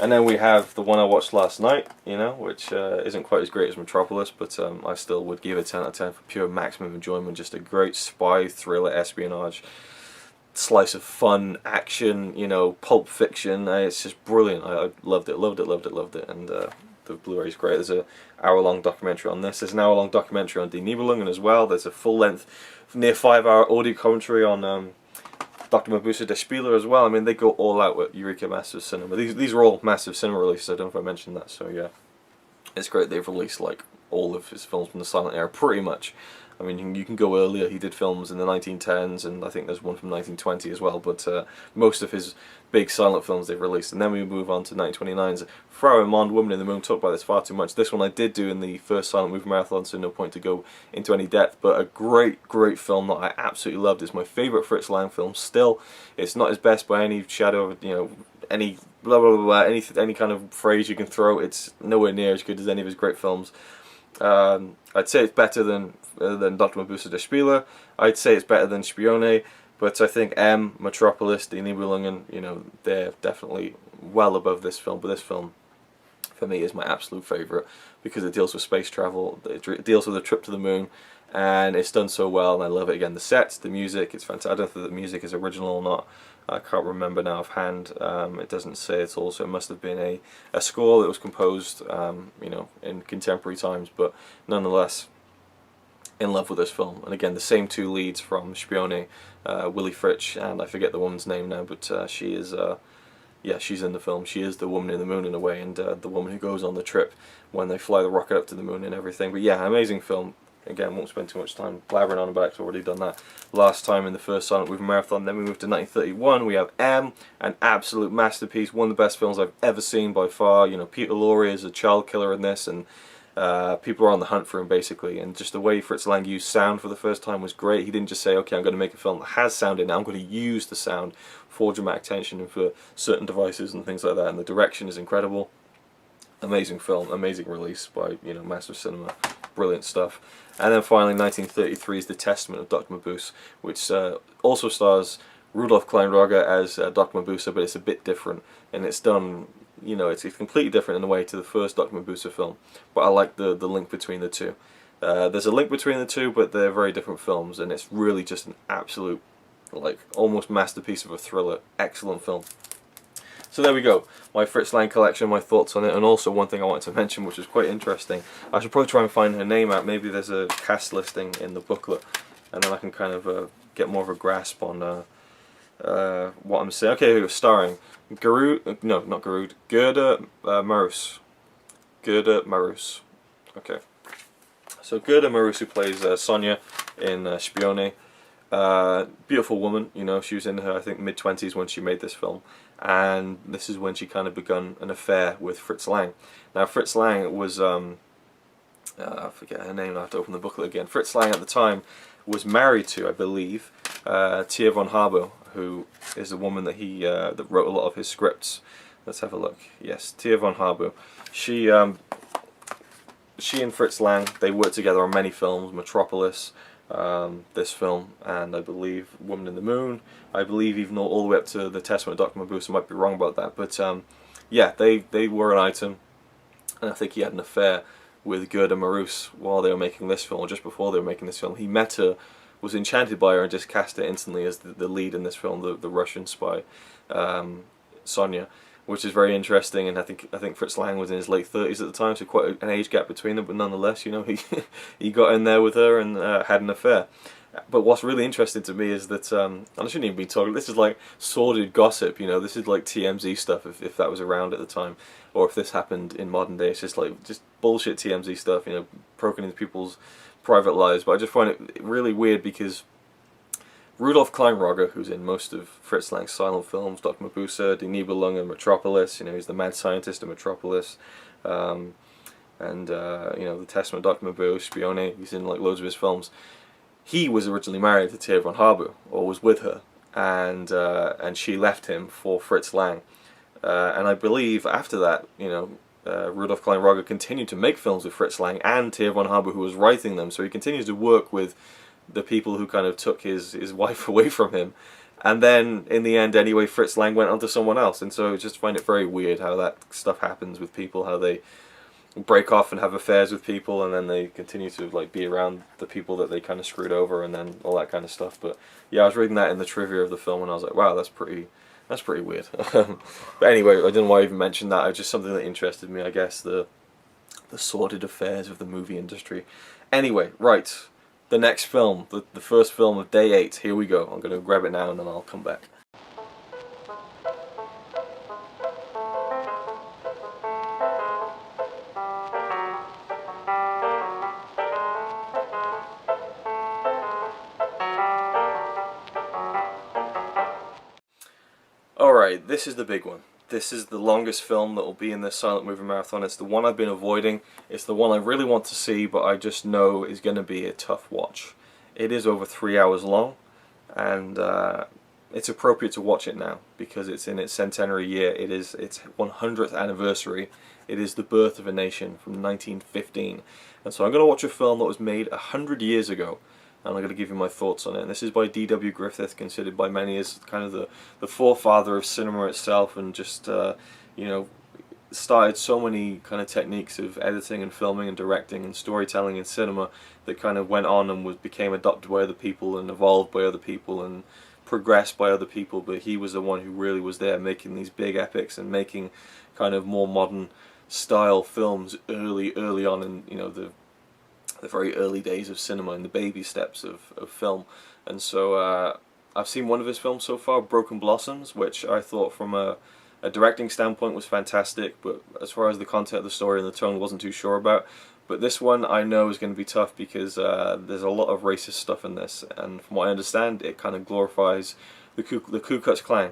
And then we have the one I watched last night, you know, which isn't quite as great as Metropolis, but I still would give it 10 out of 10 for pure maximum enjoyment. Just a great spy thriller, espionage, slice of fun, action, you know, pulp fiction. It's just brilliant. I loved it, and the Blu-ray is great. There's an hour-long documentary on this. There's an hour-long documentary on Die Nibelungen as well. There's a full-length, near 5-hour audio commentary on Dr. Mabuse Der Spieler as well. I mean, they go all out with Eureka Massive Cinema. These are all massive cinema releases. I don't know if I mentioned that. So yeah, it's great. They've released like all of his films from the silent era, pretty much. I mean, you can go earlier. He did films in the 1910s, and I think there's one from 1920 as well. But most of his big silent films they've released. And then we move on to 1929's Frau im Mond, Woman in the Moon. Talked about this far too much. This one I did do in the first silent movie marathon, so no point to go into any depth. But a great, great film that I absolutely loved. It's my favourite Fritz Lang film still. It's not his best by any shadow of, any blah blah blah, any kind of phrase you can throw. It's nowhere near as good as any of his great films. I'd say it's better than Dr. Mabuse Der Spieler. I'd say it's better than Spione, but I think Metropolis, Die Nibelungen, they're definitely well above this film. But this film, for me, is my absolute favourite because it deals with space travel, it deals with a trip to the moon, and it's done so well, and I love it. Again, the sets, the music, it's fantastic. I don't think the music is original or not. I can't remember now offhand. It doesn't say at all, so it must have been a score that was composed, in contemporary times. But nonetheless, in love with this film. And again, the same two leads from Spione, Willy Fritsch, and I forget the woman's name now, but she is, she's in the film. She is the woman in the moon in a way, and the woman who goes on the trip when they fly the rocket up to the moon and everything. But yeah, amazing film. Again, won't spend too much time blabbering on about it. I've already done that last time in the first silent movie marathon. Then we move to 1931. We have M, an absolute masterpiece, one of the best films I've ever seen by far. Peter Lorre is a child killer in this, and people are on the hunt for him basically. And just the way Fritz Lang used sound for the first time was great. He didn't just say, okay, I'm going to make a film that has sound in it. I'm going to use the sound for dramatic tension and for certain devices and things like that. And the direction is incredible. Amazing film, amazing release by Massive Cinema. Brilliant stuff. And then finally, 1933 is The Testament of Dr. Mabuse, which also stars Rudolf Kleinroger as Dr. Mabuse, but it's a bit different, and it's done, it's completely different in a way to the first Dr. Mabuse film, but I like the link between the two. There's a link between the two, but they're very different films, and it's really just an absolute, almost masterpiece of a thriller. Excellent film. So there we go, my Fritz Lang collection, my thoughts on it, and also one thing I wanted to mention which was quite interesting. I should probably try and find her name out. Maybe there's a cast listing in the booklet, and then I can kind of get more of a grasp on what I'm saying. Okay, starring Gerda Marus. Gerda Marus. Okay. So Gerda Marus, who plays Sonia in Spione. Beautiful woman, she was in her, I think, mid-20s when she made this film, and this is when she kind of begun an affair with Fritz Lang. Now Fritz Lang was, I forget her name, I have to open the booklet again. Fritz Lang at the time was married to, I believe, Tia von Harboe, who is a woman that he that wrote a lot of his scripts. Let's have a look. Yes, Tia von Harboe. She and Fritz Lang, they worked together on many films, Metropolis, this film, and I believe Woman in the Moon. I believe even all the way up to The Testament of Dr. Mabuse. I might be wrong about that, but yeah, they were an item, and I think he had an affair with Gerda Marus while they were making this film, or just before they were making this film. He met her, was enchanted by her, and just cast her instantly as the lead in this film, the Russian spy, Sonia, which is very interesting. And I think Fritz Lang was in his late 30s at the time, so quite an age gap between them, but nonetheless, he got in there with her and had an affair. But what's really interesting to me is that, and I shouldn't even be talking, this is like sordid gossip, this is like TMZ stuff if that was around at the time, or if this happened in modern day. It's just bullshit TMZ stuff, poking into people's private lives. But I just find it really weird because Rudolf Kleinroger, who's in most of Fritz Lang's silent films, Dr. Mabuse, Die Nibelungen, Metropolis, he's the mad scientist in Metropolis, and The Testament of Dr. Mabuse, Spione, he's in loads of his films. He was originally married to Tia von Harboe, or was with her, and she left him for Fritz Lang. And I believe after that, Rudolf Kleinroger continued to make films with Fritz Lang and Tia von Harboe, who was writing them. So he continues to work with the people who kind of took his wife away from him. And then, in the end, anyway, Fritz Lang went on to someone else. And so I just find it very weird how that stuff happens with people, how they break off and have affairs with people, and then they continue to be around the people that they kind of screwed over, and then all that kind of stuff. But yeah, I was reading that in the trivia of the film, and I was like, wow, that's pretty weird. But anyway, I don't know why I even mentioned that. It was just something that interested me, I guess, the the sordid affairs of the movie industry. Anyway, right, the next film, the first film of day 8, here we go. I'm going to grab it now and then I'll come back. Alright, this is the big one. This is the longest film that will be in this silent movie marathon. It's the one I've been avoiding. It's the one I really want to see, but I just know is going to be a tough watch. It is over 3 hours long, and it's appropriate to watch it now because it's in its centenary year. It is its 100th anniversary. It is The Birth of a Nation from 1915. And so I'm going to watch a film that was made 100 years ago, and I'm going to give you my thoughts on it. And this is by D.W. Griffith, considered by many as kind of the forefather of cinema itself, and just, you know, started so many kind of techniques of editing and filming and directing and storytelling in cinema that kind of went on and became adopted by other people and evolved by other people and progressed by other people. But he was the one who really was there making these big epics and making kind of more modern style films early on in, you know, the very early days of cinema and the baby steps of film. And so I've seen one of his films so far, Broken Blossoms, which I thought from a directing standpoint was fantastic, but as far as the content of the story and the tone, wasn't too sure about. But this one I know is going to be tough because there's a lot of racist stuff in this, and from what I understand, it kind of glorifies the Ku Klux Klan.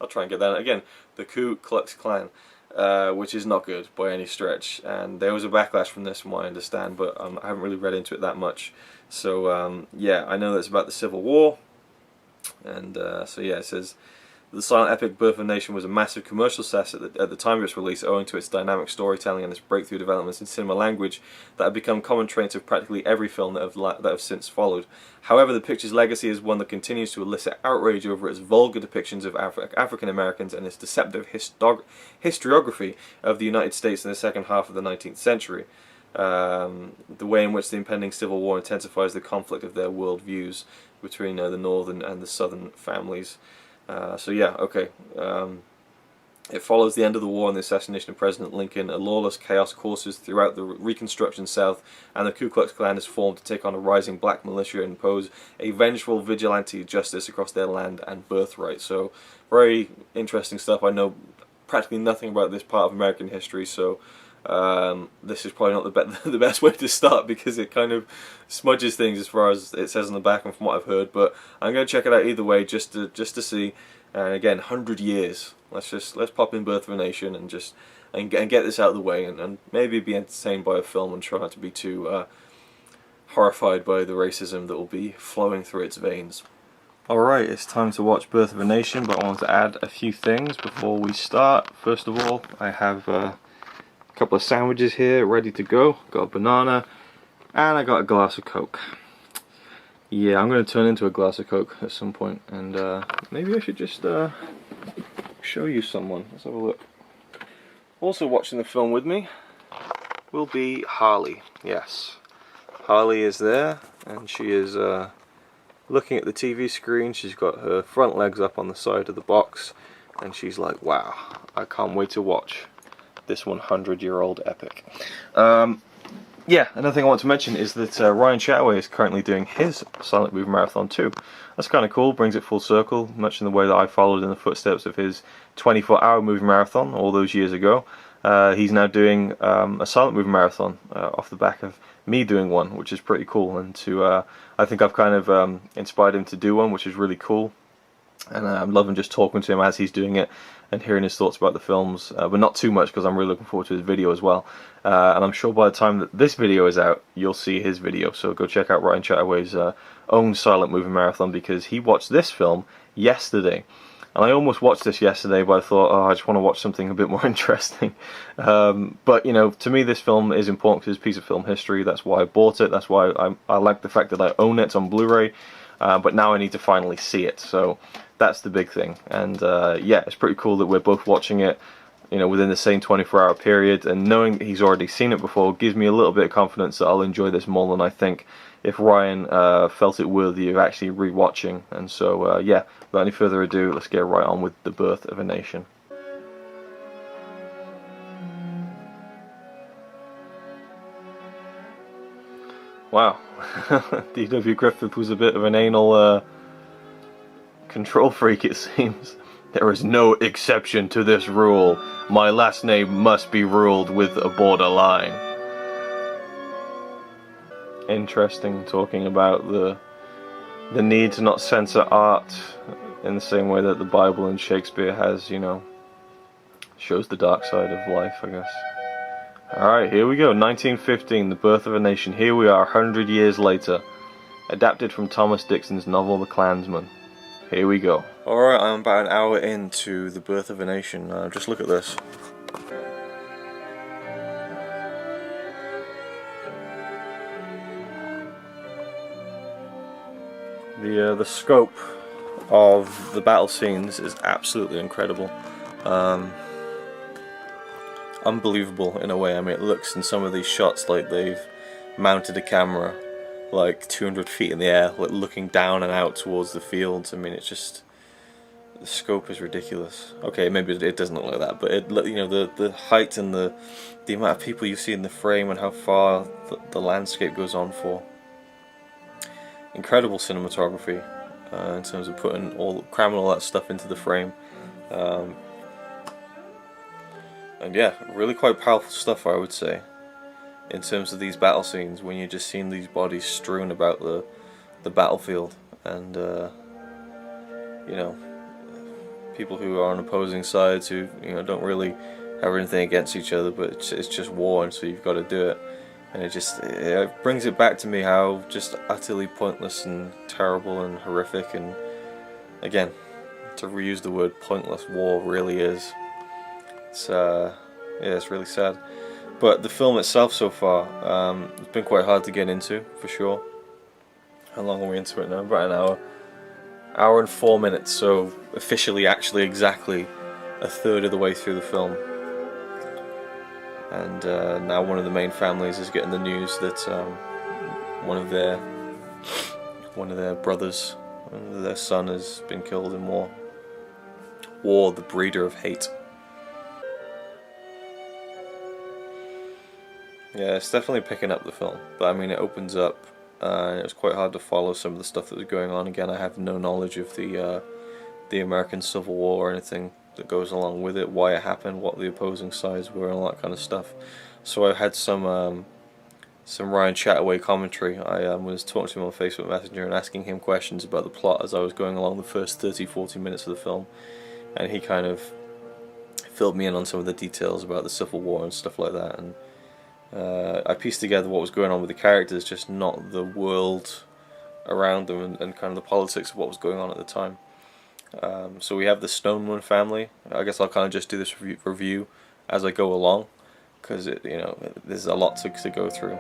I'll try and get that again. The Ku Klux Klan. Which is not good by any stretch, and there was a backlash from this from what I understand, but I haven't really read into it that much. So yeah, I know that it's about the Civil War, and so yeah, it says the silent epic Birth of a Nation was a massive commercial success at the time of its release, owing to its dynamic storytelling and its breakthrough developments in cinema language that have become common traits of practically every film that have since followed. However, the picture's legacy is one that continues to elicit outrage over its vulgar depictions of African Americans and its deceptive historiography of the United States in the second half of the 19th century. The way in which the impending Civil War intensifies the conflict of their worldviews between the northern and the southern families. So yeah, okay. It follows the end of the war and the assassination of President Lincoln. A lawless chaos courses throughout the Reconstruction South, and the Ku Klux Klan is formed to take on a rising black militia and impose a vengeful vigilante justice across their land and birthright. So, very interesting stuff. I know practically nothing about this part of American history, so this is probably not the best way to start because it kind of smudges things as far as it says on the back and from what I've heard. But I'm going to check it out either way just to see. And again, 100 years. Let's pop in Birth of a Nation and get this out of the way and maybe be entertained by a film and try not to be too horrified by the racism that will be flowing through its veins. Alright, it's time to watch Birth of a Nation, but I want to add a few things before we start. First of all, I have a couple of sandwiches here ready to go. Got a banana and I got a glass of Coke. Yeah, I'm going to turn into a glass of Coke at some point, and maybe I should just show you someone. Let's have a look. Also watching the film with me will be Harley. Yes, Harley is there, and she is looking at the TV screen. She's got her front legs up on the side of the box, and she's like, wow, I can't wait to watch this 100-year-old epic. Yeah, another thing I want to mention is that Ryan Chataway is currently doing his silent movie marathon too. That's kind of cool, brings it full circle, much in the way that I followed in the footsteps of his 24-hour movie marathon all those years ago. He's now doing a silent movie marathon off the back of me doing one, which is pretty cool. And I think I've kind of inspired him to do one, which is really cool. And I'm loving just talking to him as he's doing it and hearing his thoughts about the films, but not too much because I'm really looking forward to his video as well. And I'm sure by the time that this video is out, you'll see his video. So go check out Ryan Chataway's own silent movie marathon, because he watched this film yesterday. And I almost watched this yesterday, but I thought, oh, I just want to watch something a bit more interesting. But, you know, to me this film is important because it's a piece of film history. That's why I bought it. That's why I like the fact that I own it on Blu-ray. But now I need to finally see it. So that's the big thing. And yeah, it's pretty cool that we're both watching it, you know, within the same 24-hour period. And knowing he's already seen it before gives me a little bit of confidence that I'll enjoy this more than I think if Ryan felt it worthy of actually rewatching. And so yeah, without any further ado, let's get right on with The Birth of a Nation. Wow. D.W. Griffith was a bit of an anal control freak, it seems. There is no exception to this rule. My last name must be ruled with a borderline. Interesting, talking about the need to not censor art in the same way that the Bible and Shakespeare has, you know, shows the dark side of life, I guess. Alright, here we go. 1915, The Birth of a Nation. Here we are, 100 years later. Adapted from Thomas Dixon's novel The Klansman. Here we go. Alright, I'm about an hour into The Birth of a Nation. Just look at this. The scope of the battle scenes is absolutely incredible. Unbelievable in a way. I mean, it looks in some of these shots like they've mounted a camera like 200 feet in the air, like looking down and out towards the fields. I mean, it's just, the scope is ridiculous. Okay, maybe it doesn't look like that, but it, you know, the height and the amount of people you see in the frame and how far the landscape goes on for. Incredible cinematography in terms of cramming all that stuff into the frame. And yeah, really quite powerful stuff, I would say, in terms of these battle scenes when you're just seeing these bodies strewn about the battlefield, and you know, people who are on opposing sides who, you know, don't really have anything against each other, but it's just war, and so you've got to do it. And it brings it back to me how just utterly pointless and terrible and horrific, and again, to reuse the word, pointless war really is. It's yeah, it's really sad. But the film itself so far, it's been quite hard to get into, for sure. How long are we into it now? About an hour and 4 minutes, so officially actually exactly a third of the way through the film. And now one of the main families is getting the news that one of their brothers, their son, has been killed in war. War, the breeder of hate. Yeah, it's definitely picking up the film, but I mean, it opens up, and it was quite hard to follow some of the stuff that was going on. Again, I have no knowledge of the American Civil War or anything that goes along with it, why it happened, what the opposing sides were, and all that kind of stuff. So I had some Ryan Chataway commentary. I was talking to him on Facebook Messenger and asking him questions about the plot as I was going along the first 30-40 minutes of the film, and he kind of filled me in on some of the details about the Civil War and stuff like that. And I pieced together what was going on with the characters, just not the world around them, and kind of the politics of what was going on at the time. So we have the Stoneman family. I guess I'll kind of just do this review as I go along, because you know, there's a lot to go through.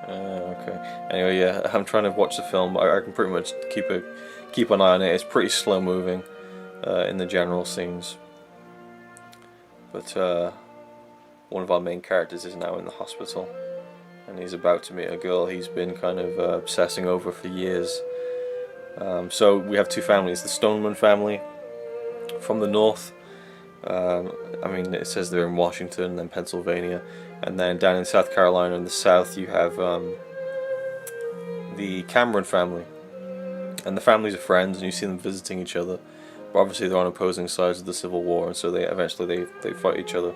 Okay. Anyway, yeah, I'm trying to watch the film. I can pretty much keep an eye on it. It's pretty slow moving in the general scenes. But one of our main characters is now in the hospital, and he's about to meet a girl he's been kind of obsessing over for years. So we have two families, the Stoneman family from the north. I mean, it says they're in Washington and then Pennsylvania, and then down in South Carolina in the south you have the Cameron family, and the families are friends, and you see them visiting each other. But obviously they're on opposing sides of the Civil War, and so they eventually fight each other,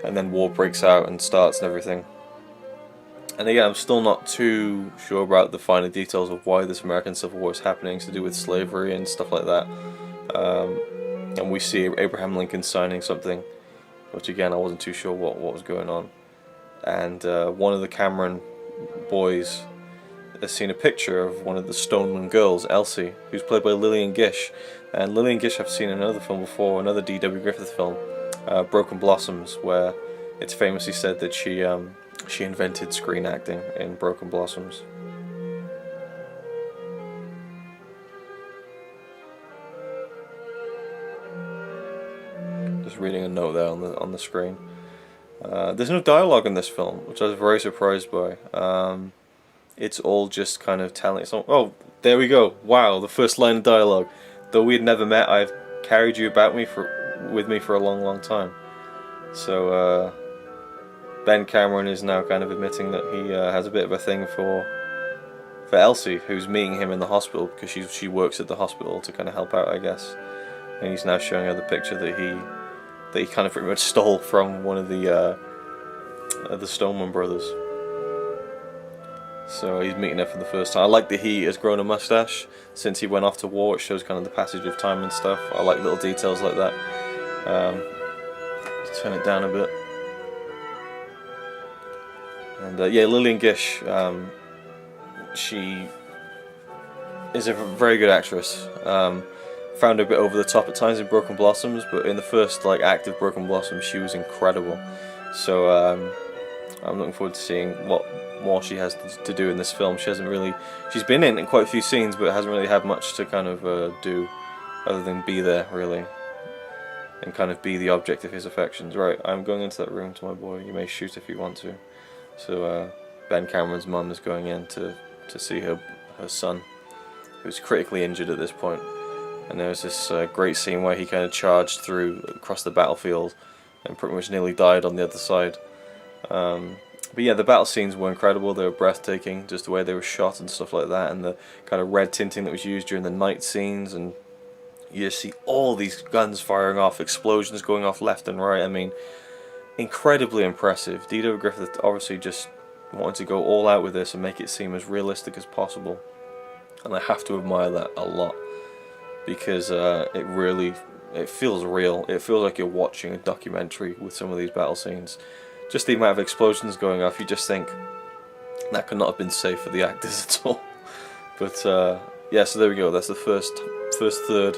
and then war breaks out and starts and everything. And again, I'm still not too sure about the finer details of why this American Civil War is happening, to do with slavery and stuff like that. And we see Abraham Lincoln signing something, which again I wasn't too sure what was going on. And one of the Cameron boys has seen a picture of one of the Stoneman girls, Elsie, who's played by Lillian Gish. And Lillian Gish I've seen in another film before, another D.W. Griffith film, Broken Blossoms, where it's famously said that she invented screen acting in Broken Blossoms. Just reading a note there on the screen. There's no dialogue in this film, which I was very surprised by. It's all just kind of telling. Oh, there we go. Wow, the first line of dialogue. Though we had never met, I've carried you about with me for a long, long time. So Ben Cameron is now kind of admitting that he has a bit of a thing for Elsie, who's meeting him in the hospital because she works at the hospital to kind of help out, I guess. And he's now showing her the picture that he kind of pretty much stole from one of the Stoneman brothers. So he's meeting her for the first time. I like that he has grown a mustache since he went off to war. It shows kind of the passage of time and stuff. I like little details like that. Turn it down a bit. And yeah, Lillian Gish, she is a very good actress. Found her a bit over the top at times in Broken Blossoms, but in the first act of Broken Blossoms, she was incredible. So I'm looking forward to seeing what more she has to do in this film. She's been in quite a few scenes, but hasn't really had much to kind of do, other than be there really, and kind of be the object of his affections. Right, I'm going into that room to my boy. You may shoot if you want to. So Ben Cameron's mum is going in to see her son, who's critically injured at this point. And there's this great scene where he kind of charged across the battlefield and pretty much nearly died on the other side. But yeah, the battle scenes were incredible. They were breathtaking, just the way they were shot and stuff like that, and the kind of red tinting that was used during the night scenes. And you just see all these guns firing off, explosions going off left and right. I mean, incredibly impressive. D.W. Griffith obviously just wanted to go all out with this and make it seem as realistic as possible. And I have to admire that a lot, because it feels real. It feels like you're watching a documentary with some of these battle scenes. Just the amount of explosions going off, you just think that could not have been safe for the actors at all. But yeah, so there we go. That's the first third,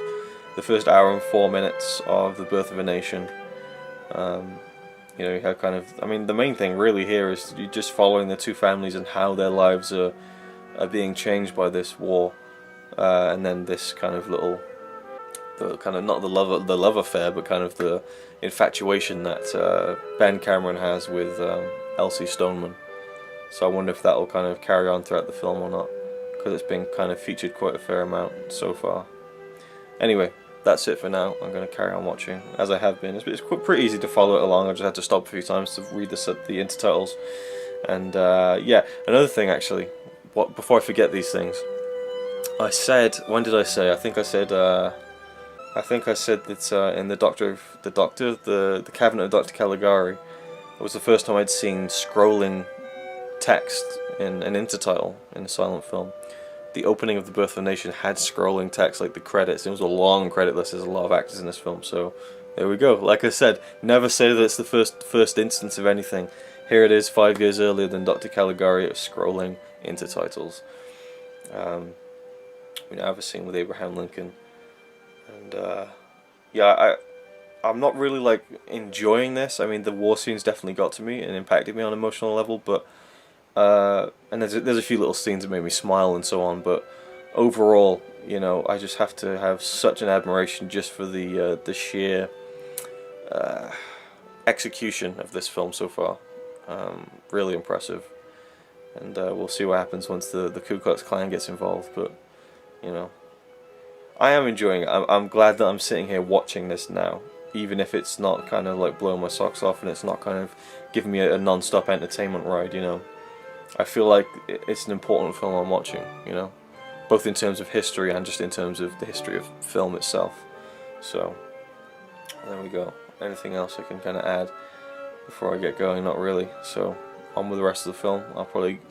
the first hour and 4 minutes of The Birth of a Nation. You know, you have kind of, I mean, the main thing really here is you're just following the two families and how their lives are being changed by this war, and then this kind of little, kind of not the love affair, but kind of the infatuation that Ben Cameron has with Elsie Stoneman. So I wonder if that will kind of carry on throughout the film or not, because it's been kind of featured quite a fair amount so far. Anyway, that's it for now. I'm going to carry on watching as I have been. It's pretty easy to follow it along. I just had to stop a few times to read the intertitles. And yeah, another thing actually, before I forget these things, I said, when did I say? I think I said that in the Cabinet of Dr. Caligari, it was the first time I'd seen scrolling text in an intertitle in a silent film. The opening of The Birth of a Nation had scrolling text, like the credits. It was a long credit list. There's a lot of actors in this film, so there we go. Like I said, never say that it's the first instance of anything. Here it is, 5 years earlier than Dr. Caligari. It was scrolling intertitles. We now have a scene with Abraham Lincoln. And yeah, I'm not really enjoying this. I mean, the war scenes definitely got to me and impacted me on an emotional level, but and there's a few little scenes that made me smile and so on, but overall, you know, I just have to have such an admiration just for the sheer execution of this film so far. Really impressive, and we'll see what happens once the Ku Klux Klan gets involved, but you know, I am enjoying it. I'm glad that I'm sitting here watching this now, even if it's not kind of blowing my socks off and it's not kind of giving me a non-stop entertainment ride, you know. I feel like it's an important film I'm watching, you know, both in terms of history and just in terms of the history of film itself. So there we go. Anything else I can kind of add before I get going? Not really. So on with the rest of the film. I'll probably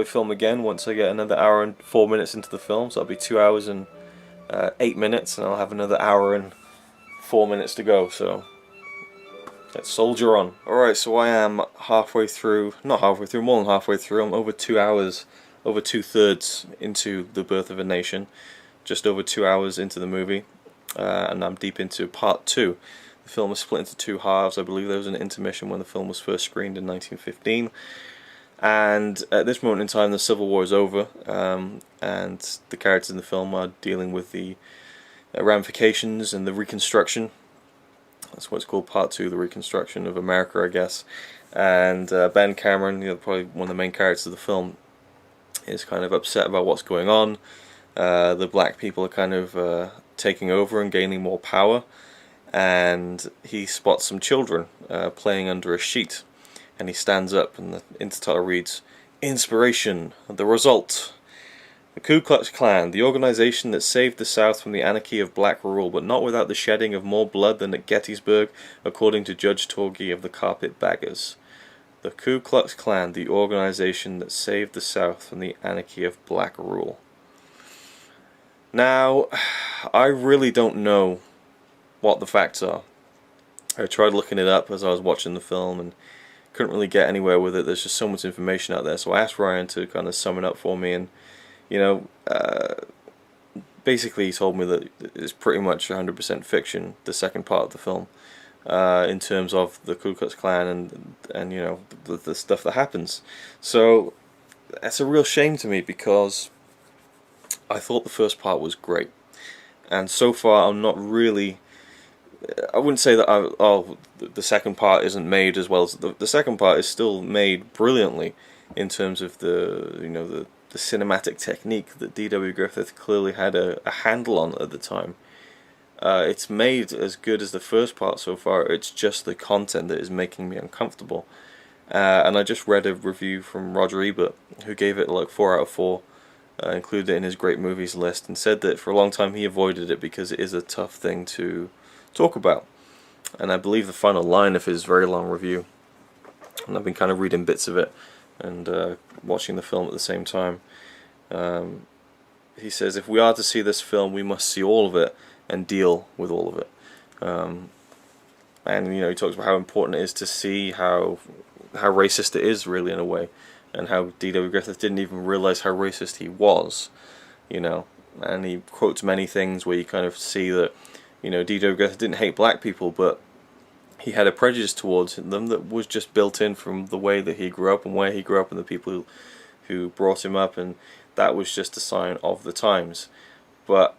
film again once I get another hour and 4 minutes into the film, so that'll be 2 hours and 8 minutes, and I'll have another hour and 4 minutes to go, so let's soldier on. Alright, so I am halfway through, not halfway through, more than halfway through. I'm over 2 hours, over 2/3 into The Birth of a Nation, just over 2 hours into the movie, and I'm deep into part 2. The film is split into 2 halves. I believe there was an intermission when the film was first screened in 1915. And at this moment in time, the Civil War is over, and the characters in the film are dealing with the ramifications and the Reconstruction. That's what it's called, Part 2, the Reconstruction of America, I guess. And Ben Cameron, you know, probably one of the main characters of the film, is kind of upset about what's going on. The black people are kind of taking over and gaining more power, and he spots some children playing under a sheet. and he stands up, and the intertitle reads, "Inspiration, the result. The Ku Klux Klan, the organization that saved the South from the anarchy of black rule, but not without the shedding of more blood than at Gettysburg, according to Judge Torgey of the Carpetbaggers. The Ku Klux Klan, the organization that saved the South from the anarchy of black rule." Now, I really don't know what the facts are. I tried looking it up as I was watching the film and couldn't really get anywhere with it. There's just so much information out there. So I asked Ryan to kind of sum it up for me, and basically he told me that it's pretty much 100% fiction, the second part of the film, in terms of the Ku Klux Klan and the stuff that happens. So that's a real shame to me, because I thought the first part was great, and so far I'm not really. I wouldn't say that the second part isn't made as well as the second part is still made brilliantly in terms of the cinematic technique that D.W. Griffith clearly had a handle on at the time. It's made as good as the first part so far. It's just the content that is making me uncomfortable. And I just read a review from Roger Ebert, who gave it like 4 out of 4, included it in his great movies list, and said that for a long time he avoided it because it is a tough thing to talk about. And I believe the final line of his very long review, and I've been kind of reading bits of it and watching the film at the same time, he says, "If we are to see this film, we must see all of it and deal with all of it." And he talks about how important it is to see how racist it is, really, in a way, and how D.W. Griffith didn't even realize how racist he was, and he quotes many things where you kind of see that D.W. Griffith didn't hate black people, but he had a prejudice towards them that was just built in from the way that he grew up and where he grew up and the people who brought him up, and that was just a sign of the times. But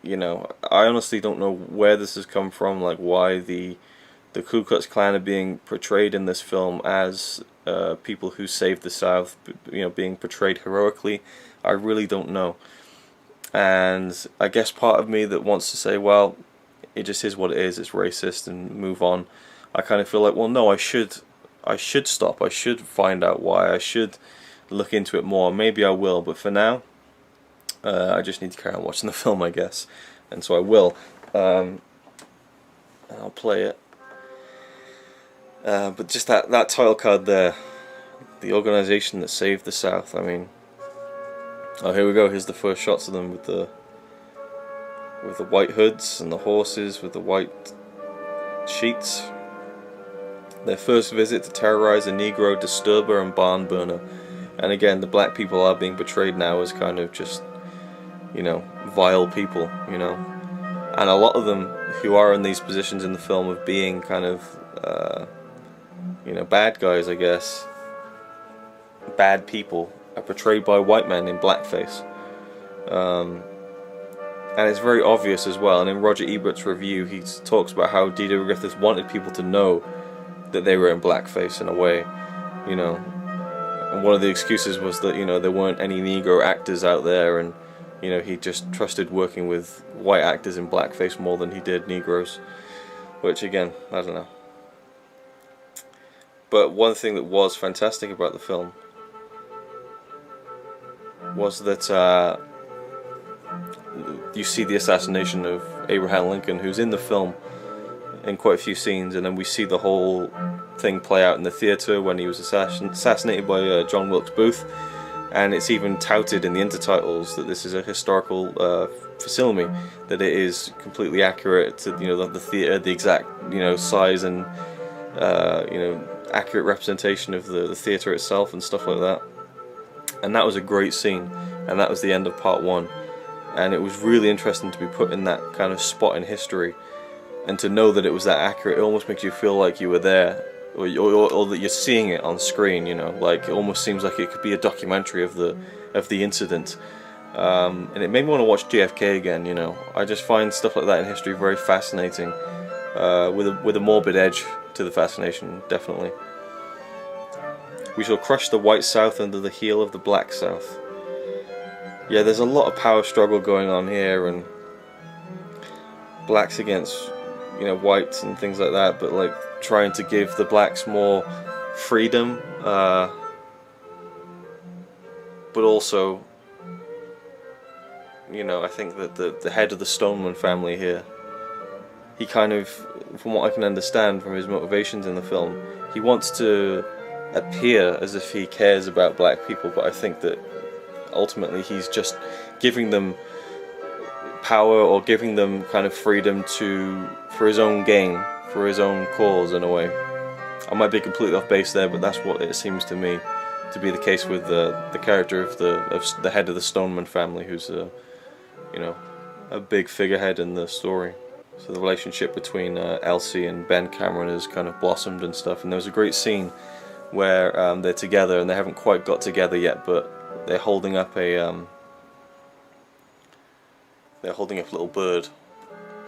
I honestly don't know where this has come from, like why the Ku Klux Klan are being portrayed in this film as people who saved the South, being portrayed heroically. I really don't know. And I guess part of me that wants to say, well, it just is what it is, it's racist, and move on. I kind of feel like, well, no, I should stop. I should find out why. I should look into it more. Maybe I will, but for now, I just need to carry on watching the film, I guess. And so I will. And I'll play it. But just that title card there, the organization that saved the South. I mean, oh, here we go. Here's the first shots of them with the white hoods and the horses with the white sheets. Their first visit to terrorize a Negro disturber and barn burner. And again, the black people are being portrayed now as kind of just, vile people, And a lot of them who are in these positions in the film of being kind of, bad guys, I guess, bad people, are portrayed by white men in blackface. And it's very obvious as well. And in Roger Ebert's review, he talks about how D.W. Griffith wanted people to know that they were in blackface in a way, And one of the excuses was that, there weren't any Negro actors out there, and, he just trusted working with white actors in blackface more than he did Negroes. Which, again, I don't know. But one thing that was fantastic about the film was that you see the assassination of Abraham Lincoln, who's in the film in quite a few scenes, and then we see the whole thing play out in the theatre when he was assassinated by John Wilkes Booth, and it's even touted in the intertitles that this is a historical facsimile, that it is completely accurate to the theatre, the exact size and accurate representation of the theatre itself and stuff like that. And that was a great scene, and that was the end of part 1. And it was really interesting to be put in that kind of spot in history, and to know that it was that accurate. It almost makes you feel like you were there, or that you're seeing it on screen. Like it almost seems like it could be a documentary of the incident. And it made me want to watch JFK again. I just find stuff like that in history very fascinating, with a morbid edge to the fascination, definitely. We shall crush the white South under the heel of the black South. Yeah, there's a lot of power struggle going on here, and blacks against whites and things like that, but like trying to give the blacks more freedom, but also, you know, I think that the head of the Stoneman family here, he kind of, from what I can understand from his motivations in the film, he wants to appear as if he cares about black people, but I think that ultimately he's just giving them power, or giving them kind of freedom for his own gain, for his own cause in a way. I might be completely off base there, but that's what it seems to me to be the case with the character of the head of the Stoneman family, who's you know, a big figurehead in the story. So the relationship between Elsie and Ben Cameron has kind of blossomed and stuff, and there was a great scene where they're together, and they haven't quite got together yet, but they're holding up a little bird,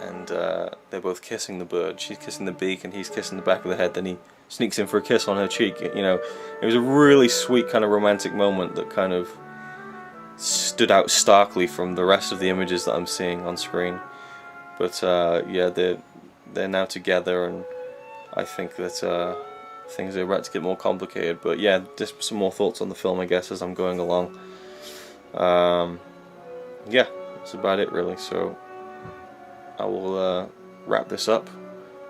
and they're both kissing the bird. She's kissing the beak, and he's kissing the back of the head. Then he sneaks in for a kiss on her cheek. You know, it was a really sweet kind of romantic moment that kind of stood out starkly from the rest of the images that I'm seeing on screen. But yeah, they're now together, and I think that things are about to get more complicated. But yeah, just some more thoughts on the film, I guess, as I'm going along. Yeah, that's about it really. So I will wrap this up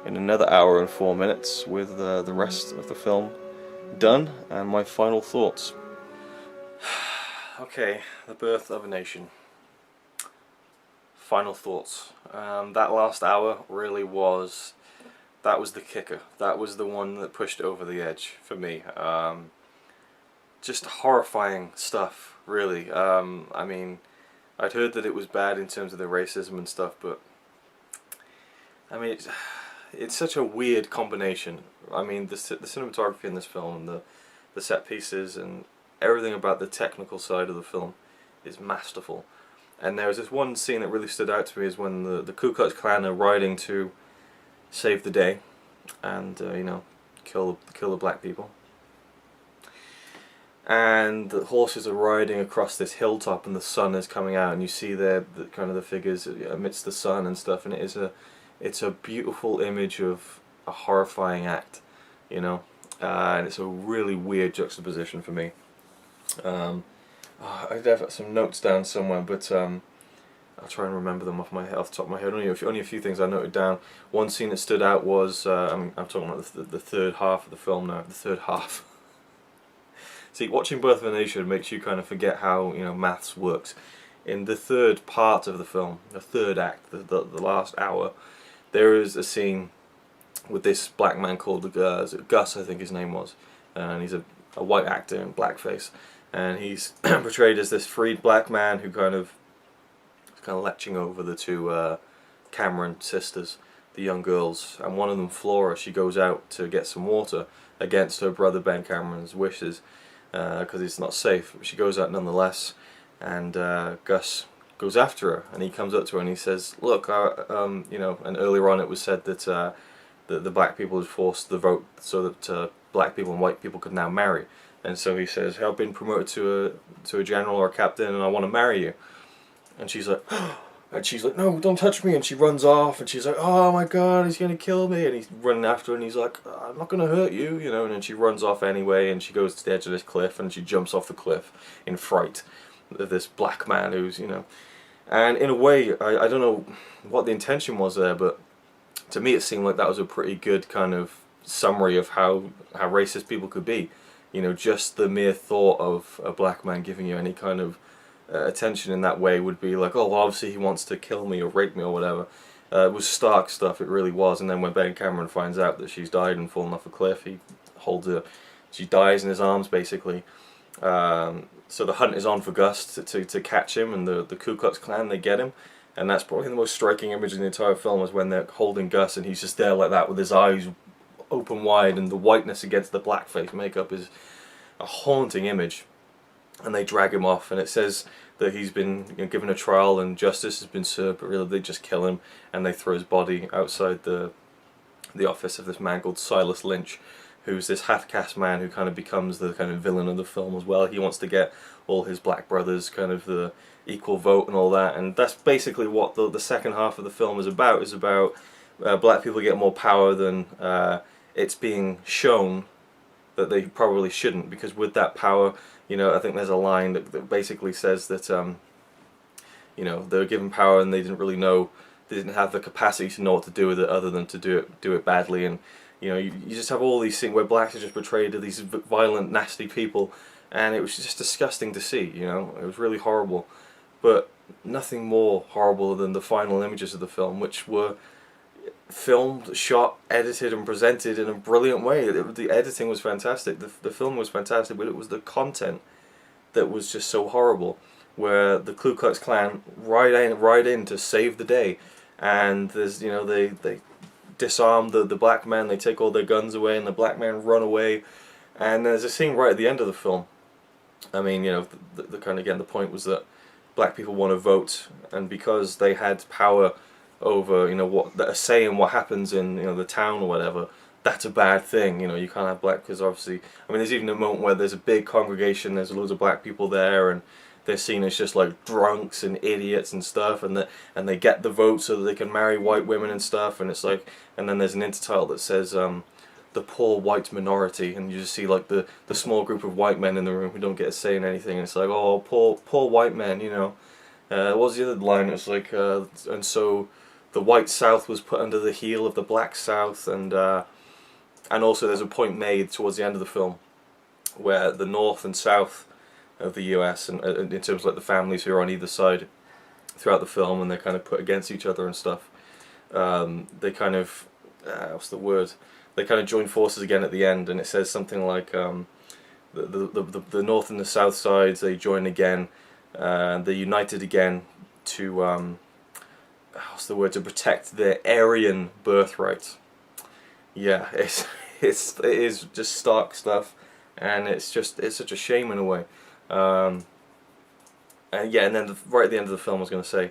in another hour and 4 minutes with the rest of the film done and my final thoughts. Okay, The Birth of a Nation. Final thoughts. That last hour really was, that was the kicker. That was the one that pushed it over the edge for me. Just horrifying stuff, really. I mean, I'd heard that it was bad in terms of the racism and stuff, but I mean, it's such a weird combination. I mean, the cinematography in this film, and the set pieces, and everything about the technical side of the film is masterful. And there was this one scene that really stood out to me, is when the Ku Klux Klan are riding to save the day, and you know, kill the black people. And the horses are riding across this hilltop, and the sun is coming out, and you see the kind of the figures amidst the sun and stuff, and it's a beautiful image of a horrifying act, you know, and it's a really weird juxtaposition for me. I'd have some notes down somewhere, but I'll try and remember them off the top of my head. Only a few things I noted down. One scene that stood out was, I'm talking about the third half of the film now. The third half. See, watching Birth of a Nation makes you kind of forget how, you know, maths works. In the third part of the film, the third act, the last hour, there is a scene with this black man called Gus, I think his name was, and he's a white actor in blackface, and he's portrayed as this freed black man who kind of leching over the two Cameron sisters, the young girls, and one of them, Flora, she goes out to get some water against her brother Ben Cameron's wishes, because it's not safe. She goes out nonetheless, and Gus goes after her, and he comes up to her and he says, "Look, you know," and earlier on it was said that the black people had forced the vote so that black people and white people could now marry, and so he says, "I've been promoted to a general or a captain, and I want to marry you." And she's like, "No, don't touch me," and she runs off, and she's like, "Oh my God, he's gonna kill me," and he's running after her, and he's like, "I'm not gonna hurt you," you know, and then she runs off anyway, and she goes to the edge of this cliff, and she jumps off the cliff in fright of this black man who's, you know, and in a way, I don't know what the intention was there, but to me it seemed like that was a pretty good kind of summary of how racist people could be. You know, just the mere thought of a black man giving you any kind of attention in that way would be like, oh, well, obviously he wants to kill me or rape me or whatever. It was stark stuff, it really was. And then when Ben Cameron finds out that she's died and fallen off a cliff, he holds her, she dies in his arms basically. So the hunt is on for Gus to catch him, and the Ku Klux Klan, they get him, and that's probably the most striking image in the entire film, is when they're holding Gus and he's just there like that with his eyes open wide, and the whiteness against the blackface makeup is a haunting image. And they drag him off, and it says that he's been, you know, given a trial and justice has been served, but really they just kill him, and they throw his body outside the office of this man called Silas Lynch, who's this half-caste man who kind of becomes the kind of villain of the film as well. He wants to get all his black brothers kind of the equal vote and all that, and that's basically what the second half of the film is about black people get more power than it's being shown that they probably shouldn't, because with that power, you know, I think there's a line that basically says that you know, they were given power and they didn't really know, they didn't have the capacity to know what to do with it other than to do it badly. And you know, you just have all these things where blacks are just portrayed as these violent, nasty people, and it was just disgusting to see. You know, it was really horrible, but nothing more horrible than the final images of the film, which were filmed, shot, edited and presented in a brilliant way. The editing was fantastic, the film was fantastic, but it was the content that was just so horrible, where the Ku Klux Klan ride in to save the day, and there's, you know, they disarm the black men, they take all their guns away, and the black men run away. And there's a scene right at the end of the film. I mean, you know, the kind of, again, the point was that black people want to vote, and because they had power over, you know, what a say in what happens in, you know, the town or whatever, that's a bad thing. You know, you can't have black, because obviously, I mean, there's even a moment where there's a big congregation, there's loads of black people there, and they're seen as just like drunks and idiots and stuff, and they get the vote so that they can marry white women and stuff, and it's like, and then there's an intertitle that says the poor white minority, and you just see like the small group of white men in the room who don't get a say in anything, and it's like, oh, poor white men, you know. What was the other line? It's like, and so the white South was put under the heel of the black South, and also there's a point made towards the end of the film where the North and South of the US, and in terms of like the families who are on either side throughout the film, and they're kind of put against each other and stuff, they kind of, what's the word? They kind of join forces again at the end, and it says something like the North and the South sides, they join again, they're united again to what's the word, to protect their Aryan birthright. Yeah, it is just stark stuff, and it's such a shame in a way. And yeah, and then right at the end of the film, I was going to say,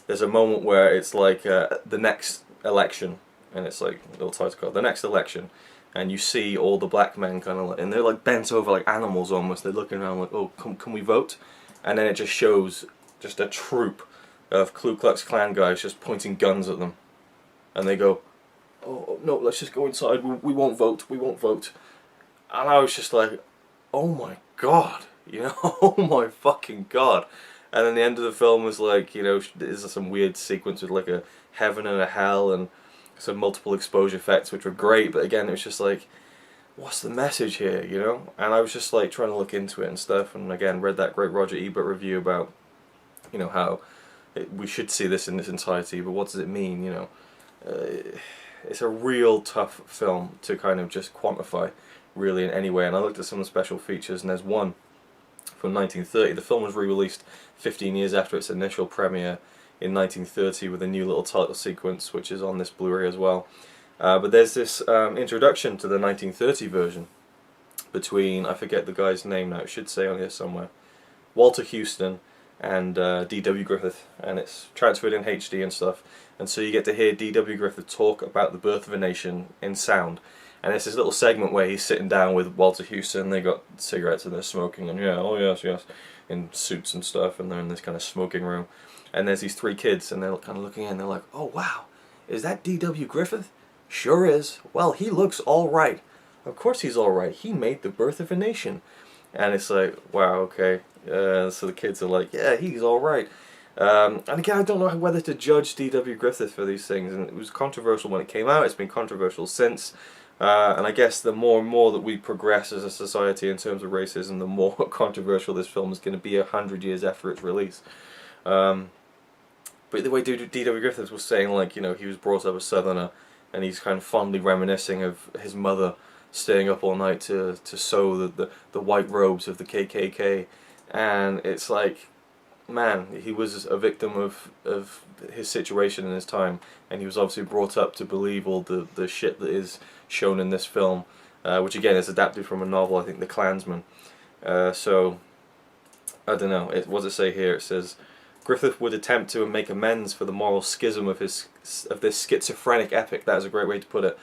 there's a moment where it's like the next election, and it's like a little title called The Next Election, and you see all the black men kind of like, and they're like bent over like animals almost, they're looking around like, oh, can we vote? And then it just shows just a troop of Ku Klux Klan guys just pointing guns at them, and they go, oh no, let's just go inside, we won't vote, we won't vote. And I was just like, oh my god, you know, oh my fucking god. And then the end of the film was like, you know, there's some weird sequence with like a heaven and a hell and some multiple exposure effects, which were great, but again, it was just like, what's the message here, you know? And I was just like trying to look into it and stuff, and again, read that great Roger Ebert review about, you know, how we should see this in its entirety, but what does it mean, you know? It's a real tough film to kind of just quantify, really, in any way. And I looked at some of the special features, and there's one from 1930. The film was re-released 15 years after its initial premiere in 1930 with a new little title sequence, which is on this Blu-ray as well. But there's this introduction to the 1930 version between, I forget the guy's name now, it should say on here somewhere, Walter Houston and D.W. Griffith, and it's transferred in HD and stuff, and so you get to hear D.W. Griffith talk about the birth of a nation in sound. And it's this little segment where he's sitting down with Walter Houston, they got cigarettes and they're smoking, and yeah, oh yes, yes, in suits and stuff, and they're in this kind of smoking room. And there's these three kids, and they're kind of looking in, they're like, oh wow, is that D.W. Griffith? Sure is. Well, he looks alright. Of course he's alright, he made the birth of a nation. And it's like, wow, okay. So the kids are like, yeah, he's alright. And again, I don't know whether to judge D.W. Griffith for these things, and it was controversial when it came out, it's been controversial since. And I guess the more and more that we progress as a society in terms of racism, the more controversial this film is going to be 100 years after its release. But the way D.W. Griffith was saying, like, you know, he was brought up a Southerner, and he's kind of fondly reminiscing of his mother staying up all night to sew the white robes of the KKK, and it's like, man, he was a victim of his situation in his time, and he was obviously brought up to believe all the shit that is shown in this film, which again is adapted from a novel, I think, The Klansman. So, I don't know, what does it say here? It says, Griffith would attempt to make amends for the moral schism of this schizophrenic epic, that is a great way to put it,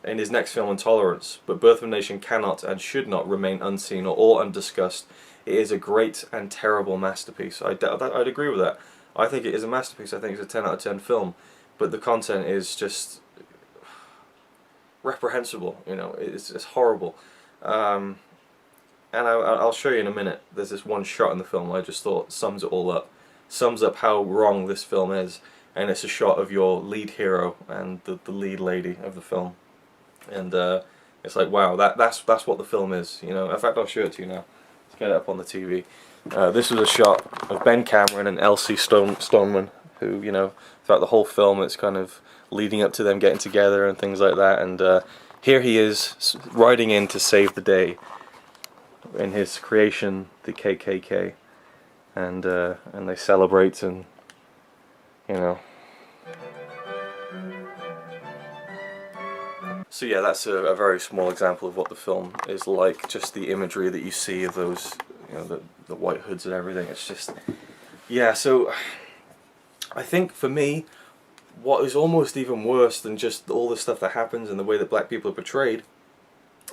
in his next film, Intolerance, but Birth of a Nation cannot and should not remain unseen or undiscussed. It is a great and terrible masterpiece. I'd agree with that. I think it is a masterpiece. I think it's a 10 out of 10 film, but the content is just, reprehensible. You know, it's horrible. And I'll show you in a minute. There's this one shot in the film I just thought sums it all up. Sums up how wrong this film is. And it's a shot of your lead hero and the lead lady of the film. And it's like, wow, that's what the film is. You know, in fact, I'll show it to you now. Let's get it up on the TV. This was a shot of Ben Cameron and Elsie Stoneman, who, you know, throughout the whole film, it's kind of leading up to them getting together and things like that. And here he is riding in to save the day in his creation, the KKK, and they celebrate, and you know. So yeah, that's a very small example of what the film is like. Just the imagery that you see of those, you know, the white hoods and everything. It's just, yeah. So I think for me, what is almost even worse than just all the stuff that happens and the way that black people are portrayed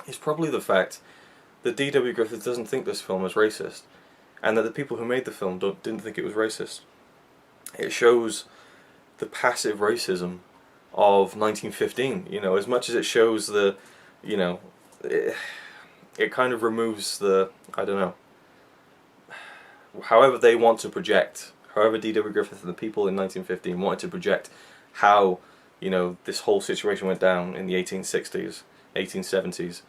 is probably the fact that D.W. Griffith doesn't think this film is racist, and that the people who made the film didn't think it was racist. It shows the passive racism of 1915, you know, as much as it shows the, you know, it kind of removes the, I don't know, however they want to project, however D.W. Griffith and the people in 1915 wanted to project how, you know, this whole situation went down in the 1860s, 1870s.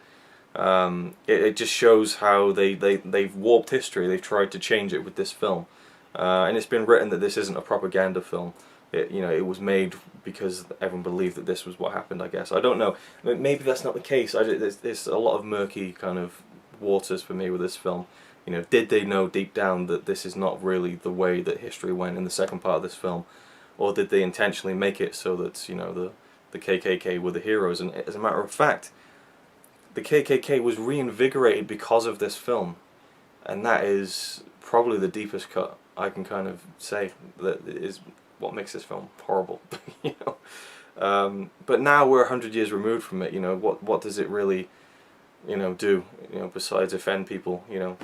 It just shows how they've warped history. They've tried to change it with this film, and it's been written that this isn't a propaganda film. You know, it was made because everyone believed that this was what happened. I guess I don't know. Maybe that's not the case. There's a lot of murky kind of waters for me with this film. You know, did they know deep down that this is not really the way that history went in the second part of this film, or did they intentionally make it so that, you know, the KKK were the heroes? And as a matter of fact, the KKK was reinvigorated because of this film, and that is probably the deepest cut I can kind of say that is what makes this film horrible. You know, but now we're 100 years removed from it. You know, what does it really, you know, do? You know, besides offend people? You know,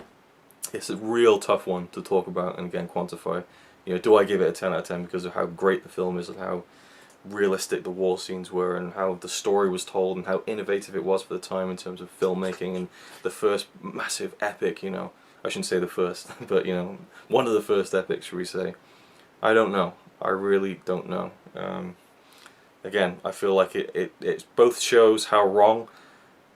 it's a real tough one to talk about and again quantify. You know, do I give it a 10 out of 10 because of how great the film is and how realistic the war scenes were and how the story was told and how innovative it was for the time in terms of filmmaking, and the first massive epic, you know, I shouldn't say the first, but, you know, one of the first epics, should we say. I don't know. I really don't know. Again, I feel like it both shows how wrong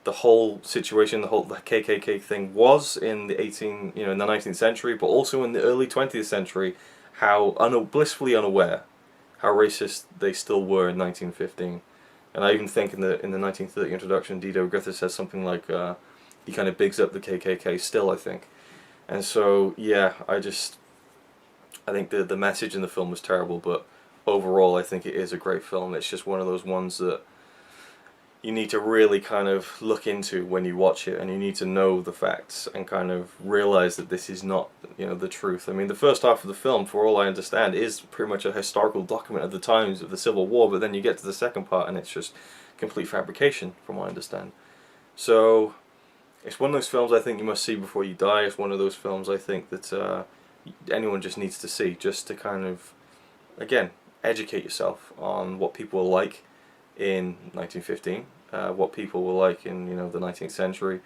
the whole situation, the KKK thing was in the in the 19th century, but also in the early 20th century, how blissfully unaware how racist they still were in 1915. And I even think in the 1930 introduction, D.W. Griffith says something like, he kind of bigs up the KKK still, I think. And so, yeah, I think the message in the film was terrible, but overall I think it is a great film. It's just one of those ones that you need to really kind of look into when you watch it, and you need to know the facts and kind of realize that this is not, you know, the truth. I mean, the first half of the film, for all I understand, is pretty much a historical document of the times of the Civil War, but then you get to the second part and it's just complete fabrication, from what I understand. So it's one of those films I think you must see before you die. It's one of those films I think that anyone just needs to see, just to kind of, again, educate yourself on what people were like in 1915, what people were like in, you know, the 19th century,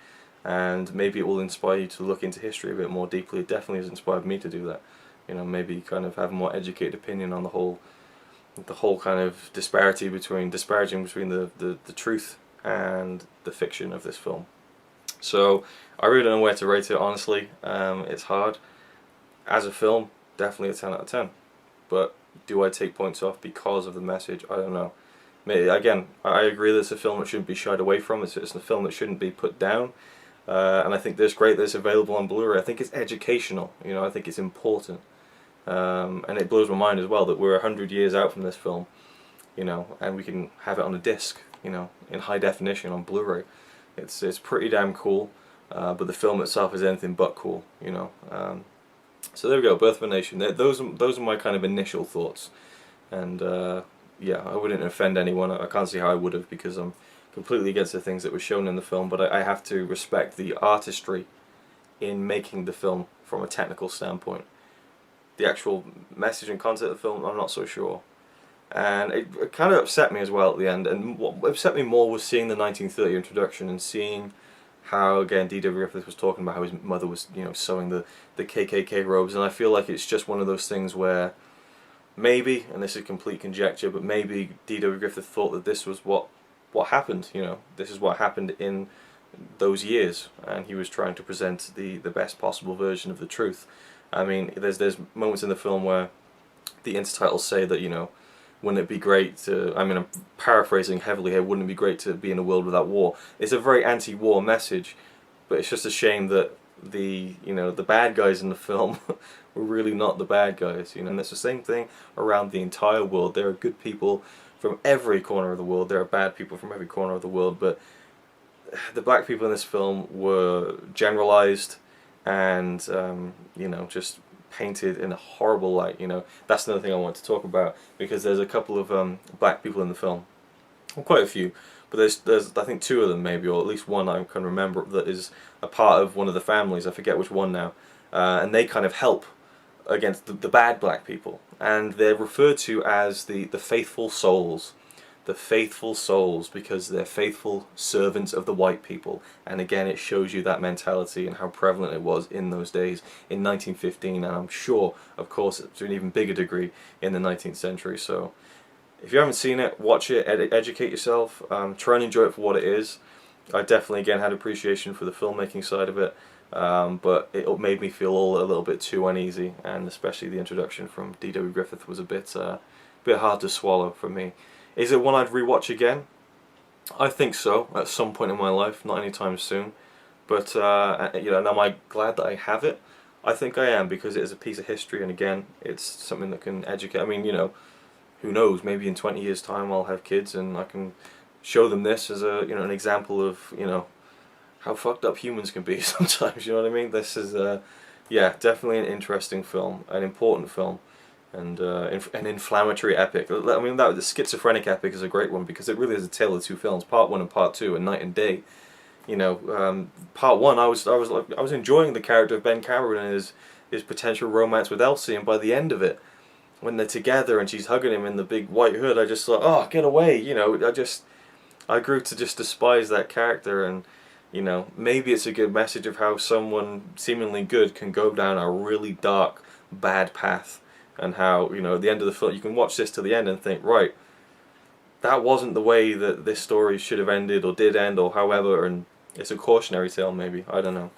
and maybe it will inspire you to look into history a bit more deeply. It definitely has inspired me to do that. You know, maybe kind of have a more educated opinion on the whole kind of disparaging between the truth and the fiction of this film. So I really don't know where to rate it, honestly. It's hard. As a film, definitely a 10 out of 10. But do I take points off because of the message? I don't know. Maybe, again, I agree that it's a film that shouldn't be shied away from. It's a film that shouldn't be put down. And I think it's great that it's available on Blu-ray. I think it's educational. You know, I think it's important. And it blows my mind as well that we're 100 years out from this film, you know, and we can have it on a disc, you know, in high definition on Blu-ray. It's pretty damn cool. But the film itself is anything but cool, you know. So there we go, Birth of a Nation. Those are my kind of initial thoughts, and yeah, I wouldn't offend anyone. I can't see how I would have, because I'm completely against the things that were shown in the film, but I have to respect the artistry in making the film from a technical standpoint. The actual message and content of the film, I'm not so sure. And it kind of upset me as well at the end. And what upset me more was seeing the 1930 introduction and seeing how, again, D.W. Griffith was talking about how his mother was, you know, sewing the KKK robes. And I feel like it's just one of those things where maybe, and this is complete conjecture, but maybe D.W. Griffith thought that this was what happened, you know, this is what happened in those years, and he was trying to present the best possible version of the truth. I mean, there's moments in the film where the intertitles say that, you know, wouldn't it be great to, I mean, I'm paraphrasing heavily here, wouldn't it be great to be in a world without war? It's a very anti-war message, but it's just a shame that the bad guys in the film were really not the bad guys, you know, and it's the same thing around the entire world. There are good people from every corner of the world, there are bad people from every corner of the world, but the black people in this film were generalized and, you know, just painted in a horrible light. You know, that's another thing I want to talk about, because there's a couple of black people in the film, well, quite a few, but there's I think 2 of them maybe, or at least one I can remember that is a part of one of the families. I forget which one now, and they kind of help against the bad black people, and they're referred to as the faithful souls. The faithful souls, because they're faithful servants of the white people. And again, it shows you that mentality and how prevalent it was in those days in 1915, and I'm sure, of course, to an even bigger degree in the 19th century. So if you haven't seen it, watch it, educate yourself, try and enjoy it for what it is. I definitely, again, had appreciation for the filmmaking side of it, but it made me feel all a little bit too uneasy, and especially the introduction from D.W. Griffith was a bit hard to swallow for me. Is it one I'd rewatch again? I think so, at some point in my life, not anytime soon. But, you know, and am I glad that I have it? I think I am, because it is a piece of history, and again, it's something that can educate. I mean, you know, who knows, maybe in 20 years' time I'll have kids and I can show them this as a, you know, an example of, you know, how fucked up humans can be sometimes, you know what I mean? This is, yeah, definitely an interesting film, an important film. And an inflammatory epic. I mean, the schizophrenic epic is a great one, because it really is a tale of 2 films, part 1 and part 2, and night and day. You know, part 1, I was enjoying the character of Ben Cameron and his potential romance with Elsie, and by the end of it, when they're together and she's hugging him in the big white hood, I just thought, oh, get away. You know, I grew to just despise that character, and you know, maybe it's a good message of how someone seemingly good can go down a really dark, bad path. And how, you know, at the end of the film, you can watch this to the end and think, right, that wasn't the way that this story should have ended, or did end, or however, and it's a cautionary tale, maybe, I don't know.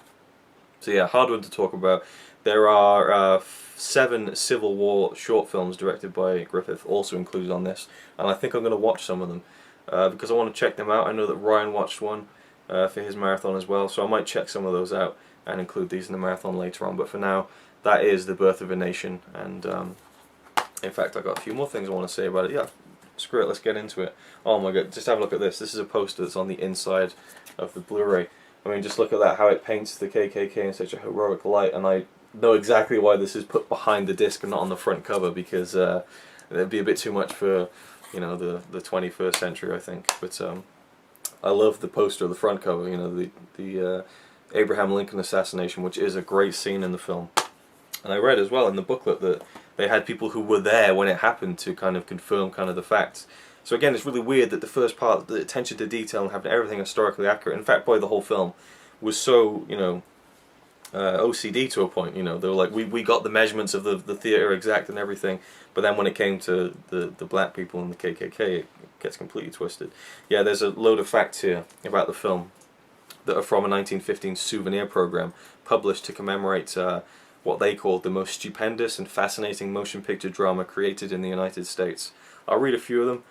So yeah, hard one to talk about. There are 7 Civil War short films directed by Griffith also included on this, and I think I'm going to watch some of them, because I want to check them out. I know that Ryan watched one for his marathon as well, so I might check some of those out and include these in the marathon later on, but for now, that is The Birth of a Nation, and in fact I got a few more things I want to say about it. Yeah, screw it, let's get into it. Oh my god, just have a look at this. This is a poster that's on the inside of the Blu-ray. I mean, just look at that, how it paints the KKK in such a heroic light, and I know exactly why this is put behind the disc and not on the front cover, because it'd be a bit too much for, you know, the 21st century, I think. But I love the poster of the front cover, you know, the Abraham Lincoln assassination, which is a great scene in the film. And I read as well in the booklet that they had people who were there when it happened to kind of confirm kind of the facts. So again, it's really weird that the first part, the attention to detail and having everything historically accurate, in fact, probably the whole film, was so, you know, OCD to a point. You know, they were like, we got the measurements of the theatre exact and everything, but then when it came to the black people and the KKK, it gets completely twisted. Yeah, there's a load of facts here about the film that are from a 1915 souvenir program published to commemorate what they called the most stupendous and fascinating motion picture drama created in the United States. I'll read a few of them.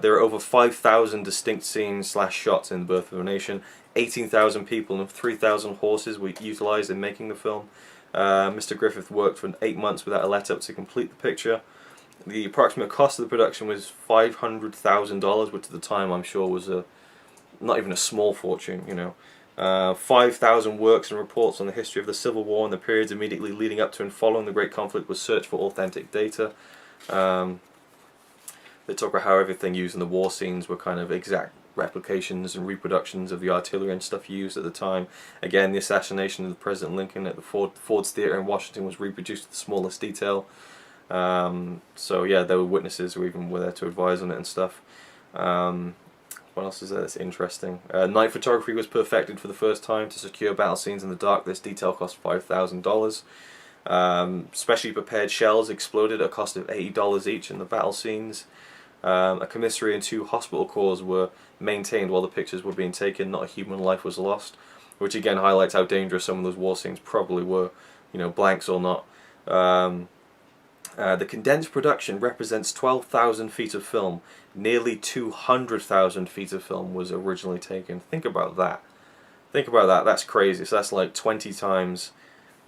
There are over 5,000 distinct scenes / shots in The Birth of a Nation. 18,000 people and 3,000 horses were utilised in making the film. Mr. Griffith worked for 8 months without a let-up to complete the picture. The approximate cost of the production was $500,000, which at the time I'm sure was not even a small fortune, you know. 5,000 works and reports on the history of the Civil War and the periods immediately leading up to and following the Great Conflict was searched for authentic data. They talk about how everything used in the war scenes were kind of exact replications and reproductions of the artillery and stuff used at the time. Again, the assassination of President Lincoln at the Ford's Theatre in Washington was reproduced to the smallest detail. So yeah, there were witnesses who even were there to advise on it and stuff. What else is there that's interesting? Night photography was perfected for the first time to secure battle scenes in the dark. This detail cost $5,000. Specially prepared shells exploded at a cost of $80 each in the battle scenes. A commissary and 2 hospital cores were maintained while the pictures were being taken. Not a human life was lost, which again highlights how dangerous some of those war scenes probably were, you know, blanks or not. The condensed production represents 12,000 feet of film. Nearly 200,000 feet of film was originally taken. Think about that. Think about that. That's crazy. So that's like 20 times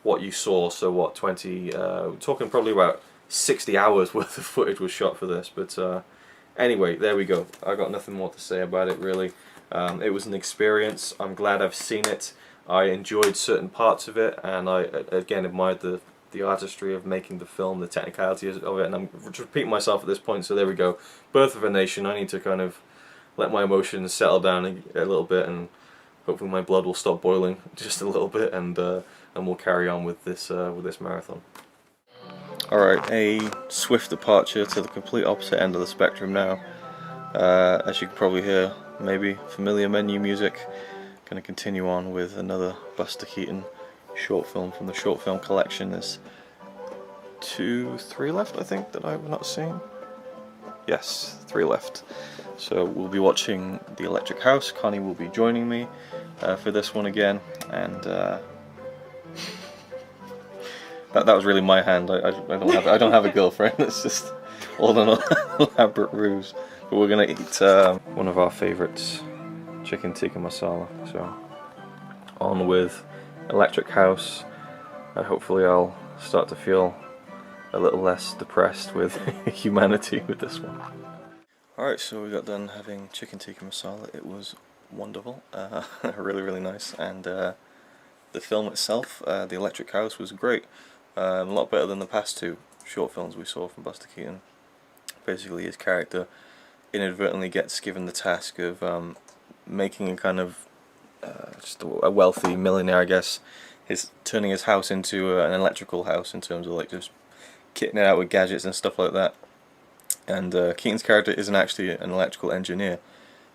what you saw. So what, 20? We're talking probably about 60 hours worth of footage was shot for this. But anyway, there we go. I got nothing more to say about it really. It was an experience. I'm glad I've seen it. I enjoyed certain parts of it, and I again admired the artistry of making the film, the technicalities of it, and I'm repeating myself at this point, so there we go. Birth of a Nation. I need to kind of let my emotions settle down a little bit, and hopefully my blood will stop boiling just a little bit, and we'll carry on with this marathon. Alright, a swift departure to the complete opposite end of the spectrum now. As you can probably hear, maybe familiar menu music. Going to continue on with another Buster Keaton short film from the short film collection. There's 3 left, I think, that I've not seen. Yes, 3 left. So we'll be watching The Electric House. Connie will be joining me for this one again, and that was really my hand. I don't have a girlfriend. It's just all an elaborate ruse. But we're gonna eat one of our favorites, chicken tikka masala. So on with Electric House, and hopefully I'll start to feel a little less depressed with humanity with this one. Alright, so we got done having chicken tikka masala. It was wonderful, really really nice, and the film itself, The Electric House, was great. A lot better than the past 2 short films we saw from Buster Keaton. Basically his character inadvertently gets given the task of making a kind of just a wealthy millionaire, I guess, is turning his house into an electrical house in terms of like just kitting it out with gadgets and stuff like that. And Keaton's character isn't actually an electrical engineer,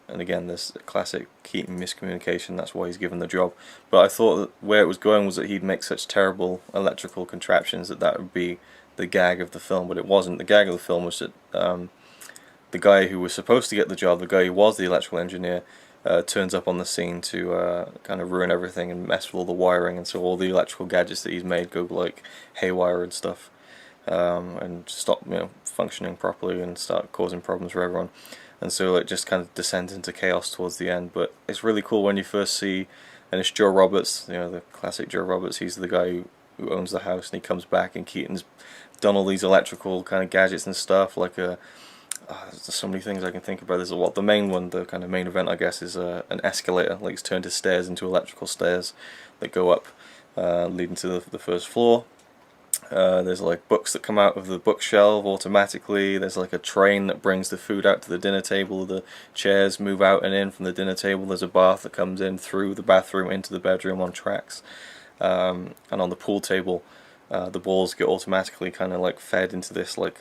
and again there's a classic Keaton miscommunication. That's why he's given the job. But I thought that where it was going was that he'd make such terrible electrical contraptions that would be the gag of the film, but it wasn't. The gag of the film was that the guy who was supposed to get the job, the guy who was the electrical engineer, turns up on the scene to kind of ruin everything and mess with all the wiring, and so all the electrical gadgets that he's made go like haywire and stuff, and stop, you know, functioning properly and start causing problems for everyone. And so it just kind of descends into chaos towards the end. But it's really cool when you first see, and it's Joe Roberts, you know, the classic Joe Roberts. He's the guy who owns the house, and he comes back, and Keaton's done all these electrical kind of gadgets and stuff, like there's so many things I can think about. There's the main one, the kind of main event, I guess, is an escalator. Like, he's turned his stairs into electrical stairs that go up, leading to the first floor. There's like books that come out of the bookshelf automatically. There's like a train that brings the food out to the dinner table. The chairs move out and in from the dinner table. There's a bath that comes in through the bathroom into the bedroom on tracks. And on the pool table, the balls get automatically kind of like fed into this like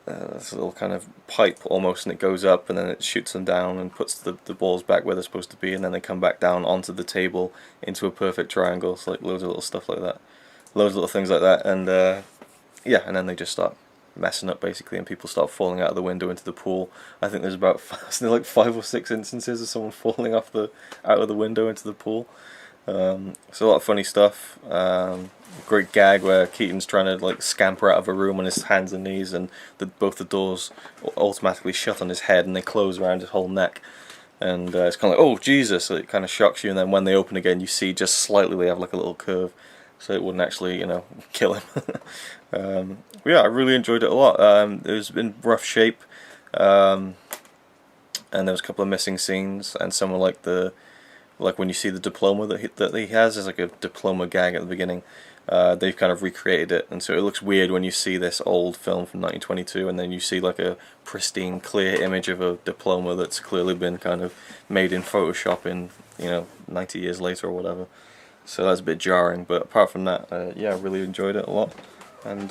this little kind of pipe almost, and it goes up and then it shoots them down and puts the balls back where they're supposed to be, and then they come back down onto the table into a perfect triangle. So like loads of little stuff like that, loads of little things like that, and yeah, and then they just start messing up basically, and people start falling out of the window into the pool. I think there's about like 5 or 6 instances of someone falling out of the window into the pool. It's a lot of funny stuff. Great gag where Keaton's trying to like scamper out of a room on his hands and knees, and both the doors automatically shut on his head and they close around his whole neck, and it's kind of like, oh Jesus, so it kind of shocks you, and then when they open again you see just slightly they have like a little curve, so it wouldn't actually, you know, kill him. Yeah, I really enjoyed it a lot. It was in rough shape, and there was a couple of missing scenes, and some were like when you see the diploma that he has, there's like a diploma gag at the beginning. They've kind of recreated it, and so it looks weird when you see this old film from 1922 and then you see like a pristine clear image of a diploma that's clearly been kind of made in Photoshop in, you know, 90 years later or whatever. So that's a bit jarring, but apart from that, yeah, I really enjoyed it a lot, and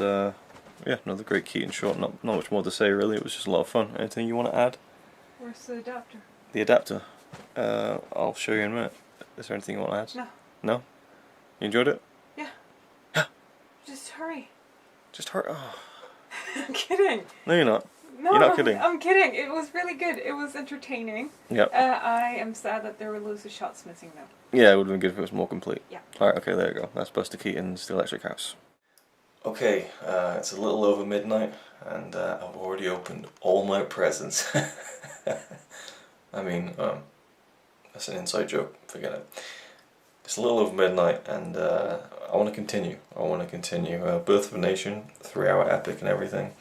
yeah, another great Keaton short. Not much more to say really. It was just a lot of fun. Anything you want to add? Where's the adapter? The adapter. I'll show you in a minute. Is there anything you want to add? No. No? You enjoyed it? Yeah. Just hurry. Just hurt. Oh. I'm kidding. No, you're not. No, You're not kidding. I'm kidding. It was really good. It was entertaining. Yep. I am sad that there were loads of shots missing though. Yeah, it would have been good if it was more complete. Yeah. Alright, okay, there you go. That's Buster Keaton's The Electric House. Okay, it's a little over midnight, and I've already opened all my presents. I mean, that's an inside joke, forget it. It's a little over midnight, and I want to continue. Birth of a Nation, 3-hour epic and everything.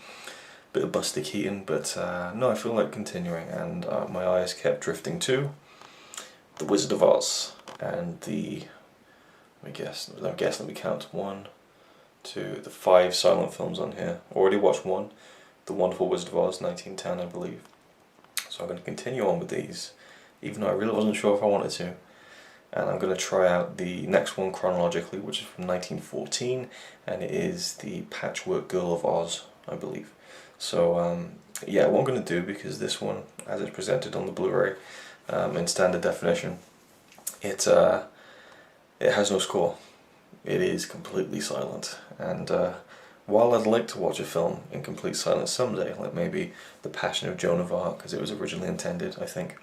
Bit of Buster Keaton, but no, I feel like continuing, and my eyes kept drifting to The Wizard of Oz, and let me count. 1, 2, the 5 silent films on here. Already watched one, The Wonderful Wizard of Oz, 1910 I believe. So I'm going to continue on with these, even though I really wasn't sure if I wanted to. And I'm going to try out the next one chronologically, which is from 1914, and it is The Patchwork Girl of Oz, I believe. So yeah, what I'm going to do, because this one, as it's presented on the Blu-ray in standard definition, it has no score. It is completely silent, and while I'd like to watch a film in complete silence someday, like maybe The Passion of Joan of Arc, as it was originally intended, I think,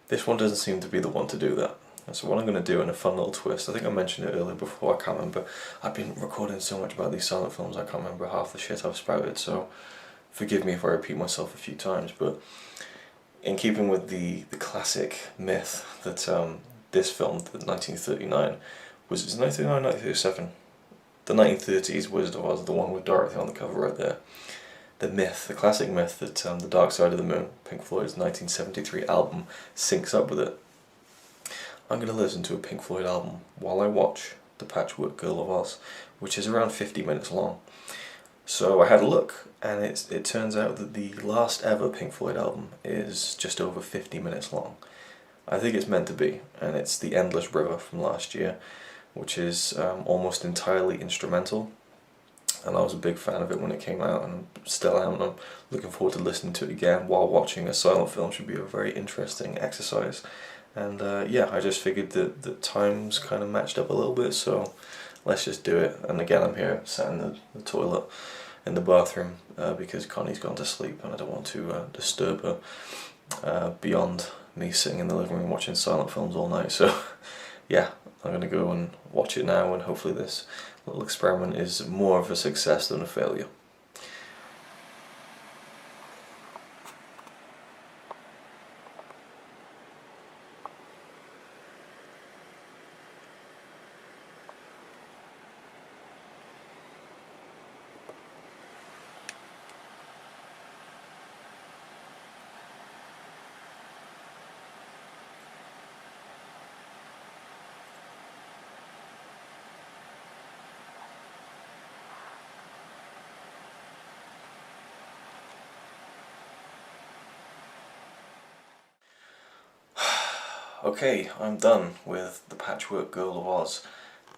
this one doesn't seem to be the one to do that. And so what I'm going to do in a fun little twist, I think I mentioned it earlier before, I can't remember, I've been recording so much about these silent films I can't remember half the shit I've spouted, so forgive me if I repeat myself a few times, but in keeping with the classic myth that this film, the 1939, was it 1939 or 1937? The 1930s Wizard of Oz, the one with Dorothy on the cover right there. The myth, the classic myth that The Dark Side of the Moon, Pink Floyd's 1973 album, syncs up with it. I'm going to listen to a Pink Floyd album while I watch The Patchwork Girl of Oz, which is around 50 minutes long. So I had a look, and it turns out that the last ever Pink Floyd album is just over 50 minutes long. I think it's meant to be, and it's The Endless River from last year, which is almost entirely instrumental. And I was a big fan of it when it came out, and I'm still am, and I'm looking forward to listening to it again while watching a silent film. Should be a very interesting exercise. And yeah, I just figured that the times kind of matched up a little bit, so let's just do it. And again, I'm here sat in the toilet in the bathroom because Connie's gone to sleep, and I don't want to disturb her beyond me sitting in the living room watching silent films all night. So yeah, I'm going to go and watch it now, and hopefully this little experiment is more of a success than a failure. Okay, I'm done with The Patchwork Girl of Oz,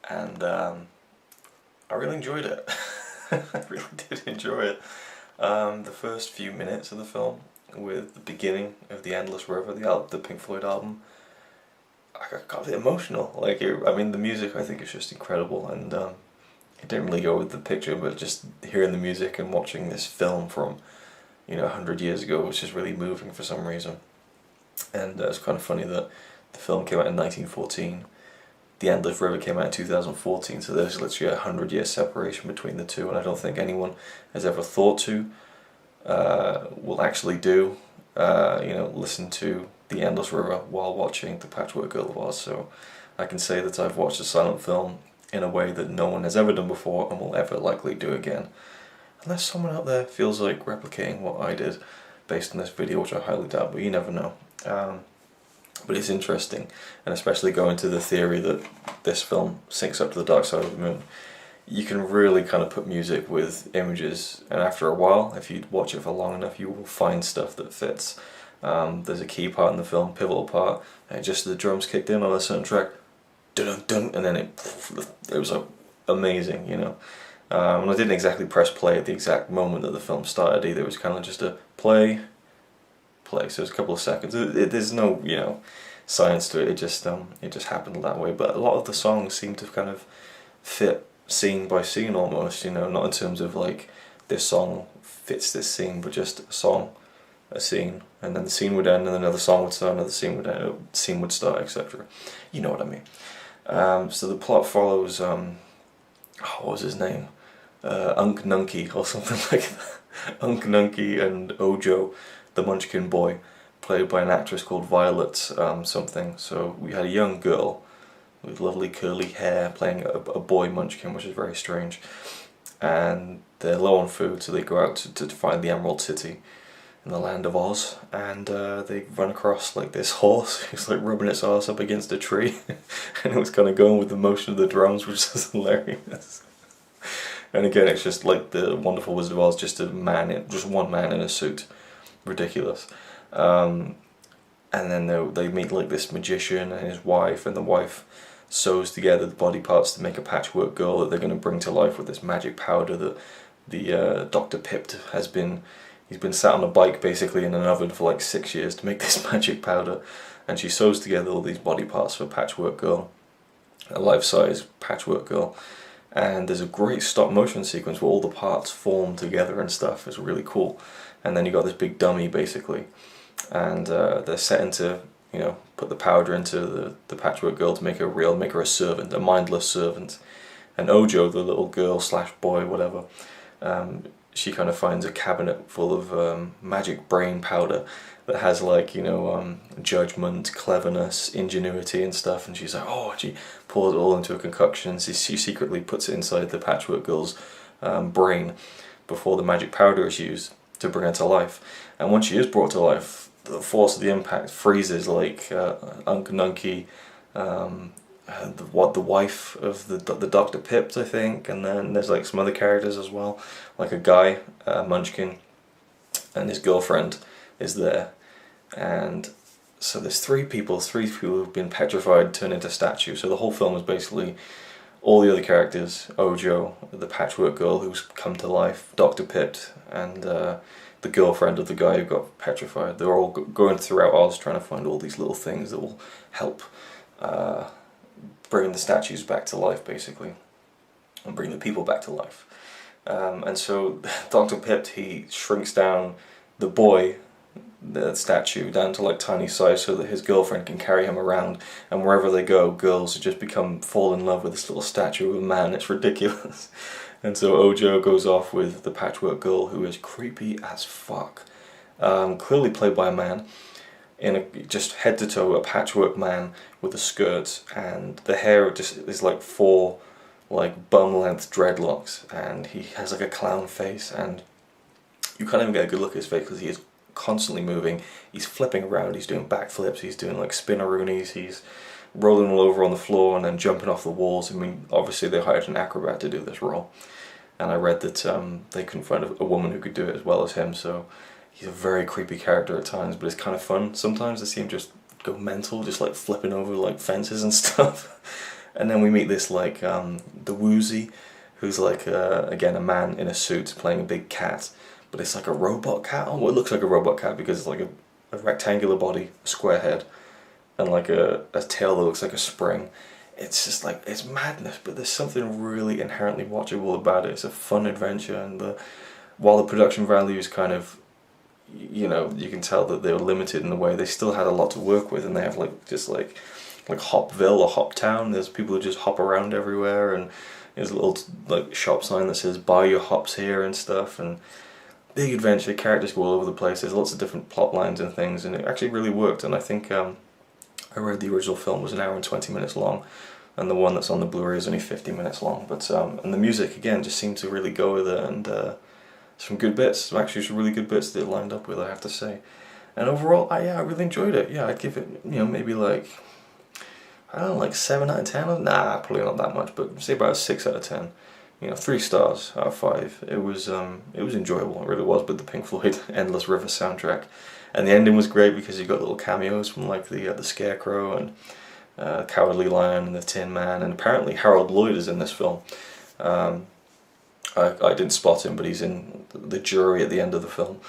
and I really enjoyed it. I really did enjoy it. The first few minutes of the film, with the beginning of The Endless River, the Pink Floyd album, I got a bit emotional. Like, I mean, the music I think is just incredible, and it didn't really go with the picture, but just hearing the music and watching this film from, 100 years ago was just really moving for some reason. And it's kind of funny that the film came out in 1914, The Endless River came out in 2014, so there's literally a 100-year separation between the two, and I don't think anyone has ever thought to, will actually do, listen to The Endless River while watching The Patchwork Girl of Oz. So I can say that I've watched a silent film in a way that no one has ever done before and will ever likely do again. Unless someone out there feels like replicating what I did based on this video, which I highly doubt, but you never know. But it's interesting, and especially going to the theory that this film syncs up to The Dark Side of the Moon. You can really kind of put music with images, and after a while, if you watch it for long enough, you will find stuff that fits. There's a key part in the film, pivotal part, and just the drums kicked in on a certain track, dun dun, and then it was like amazing, And I didn't exactly press play at the exact moment that the film started either. It was kind of just a play, so it's a couple of seconds. There's no, you know, science to it. It just happened that way. But a lot of the songs seem to kind of fit scene by scene almost, you know, not in terms of like this song fits this scene, but just a song, a scene, and then the scene would end, and then another song would start, another scene would end, scene would start, etc. You know what I mean. So the plot follows, what was his name? Unk Nunky or something like that. Unk Nunky and Ojo, the Munchkin boy, played by an actress called Violet something. So we had a young girl with lovely curly hair playing a boy Munchkin, which is very strange. And they're low on food, so they go out to find the Emerald City in the land of Oz, and they run across like this horse who's like rubbing its arse up against a tree, and it was kind of going with the motion of the drums, which is hilarious. And again, it's just like the Wonderful Wizard of Oz, just one man in a suit, ridiculous. And then they meet like this magician and his wife, and the wife sews together the body parts to make a patchwork girl that they're going to bring to life with this magic powder that the Dr. Pipt has been. He's been sat on a bike basically in an oven for like 6 years to make this magic powder, and she sews together all these body parts for a patchwork girl, a life-size patchwork girl. And there's a great stop motion sequence where all the parts form together and stuff. It's really cool. And then you got this big dummy basically, and they're setting to, you know, put the powder into the patchwork girl to make her a servant, a mindless servant. And Ojo, the little girl / boy, whatever, she kind of finds a cabinet full of magic brain powder that has like, you know, judgment, cleverness, ingenuity and stuff, and she's like, oh, and she pours it all into a concoction. She secretly puts it inside the patchwork girl's brain before the magic powder is used to bring her to life. And once she is brought to life, the force of the impact freezes like Unk Nunky, the wife of the Dr. Pipt, I think, and then there's like some other characters as well, like a guy, Munchkin, and his girlfriend is there. And so there's three people who've been petrified, turned into statues. So the whole film is basically all the other characters, Ojo, the patchwork girl who's come to life, Dr. Pipt, and the girlfriend of the guy who got petrified. They're all going throughout Oz trying to find all these little things that will help bring the statues back to life, basically, and bring the people back to life. And so Dr. Pipt, he shrinks down the boy, the statue, down to like tiny size so that his girlfriend can carry him around, and wherever they go, girls just fall in love with this little statue of a man. It's ridiculous. And so Ojo goes off with the patchwork girl, who is creepy as fuck, clearly played by a man, just head to toe, a patchwork man with a skirt, and the hair just is like 4 like bum length dreadlocks, and he has like a clown face, and you can't even get a good look at his face because he is constantly moving. He's flipping around, he's doing backflips, he's doing like spinneroonies, he's rolling all over on the floor and then jumping off the walls. I mean, obviously they hired an acrobat to do this role, and I read that they couldn't find a woman who could do it as well as him, so he's a very creepy character at times, but it's kind of fun sometimes to see him just go mental, just like flipping over like fences and stuff. And then we meet this like the Woozy, who's like again a man in a suit playing a big cat, but it's like a robot cat. Oh, well, it looks like a robot cat because it's like a rectangular body, a square head, and like a tail that looks like a spring. It's just like, it's madness, but there's something really inherently watchable about it. It's a fun adventure, and while the production value is kind of, you know, you can tell that they were limited in the way, they still had a lot to work with, and they have like just like Hopville or Hoptown. There's people who just hop around everywhere, and there's a little like shop sign that says buy your hops here and stuff, and big adventure, characters go all over the place, there's lots of different plot lines and things, and it actually really worked. And I think I read the original film was 1 hour and 20 minutes long, and the one that's on the Blu-ray is only 50 minutes long, but and the music again just seemed to really go with it, and some good bits, actually some really good bits that it lined up with, I have to say. And overall, I really enjoyed it. Yeah, I'd give it, you know, maybe like, I don't know, like 7 out of 10? Nah, probably not that much, but say about a 6 out of 10. You know, 3 stars out of 5. It was enjoyable, it really was, with the Pink Floyd Endless River soundtrack. And the ending was great because you got little cameos from like the Scarecrow and Cowardly Lion and the Tin Man, and apparently Harold Lloyd is in this film. I didn't spot him, but he's in the jury at the end of the film.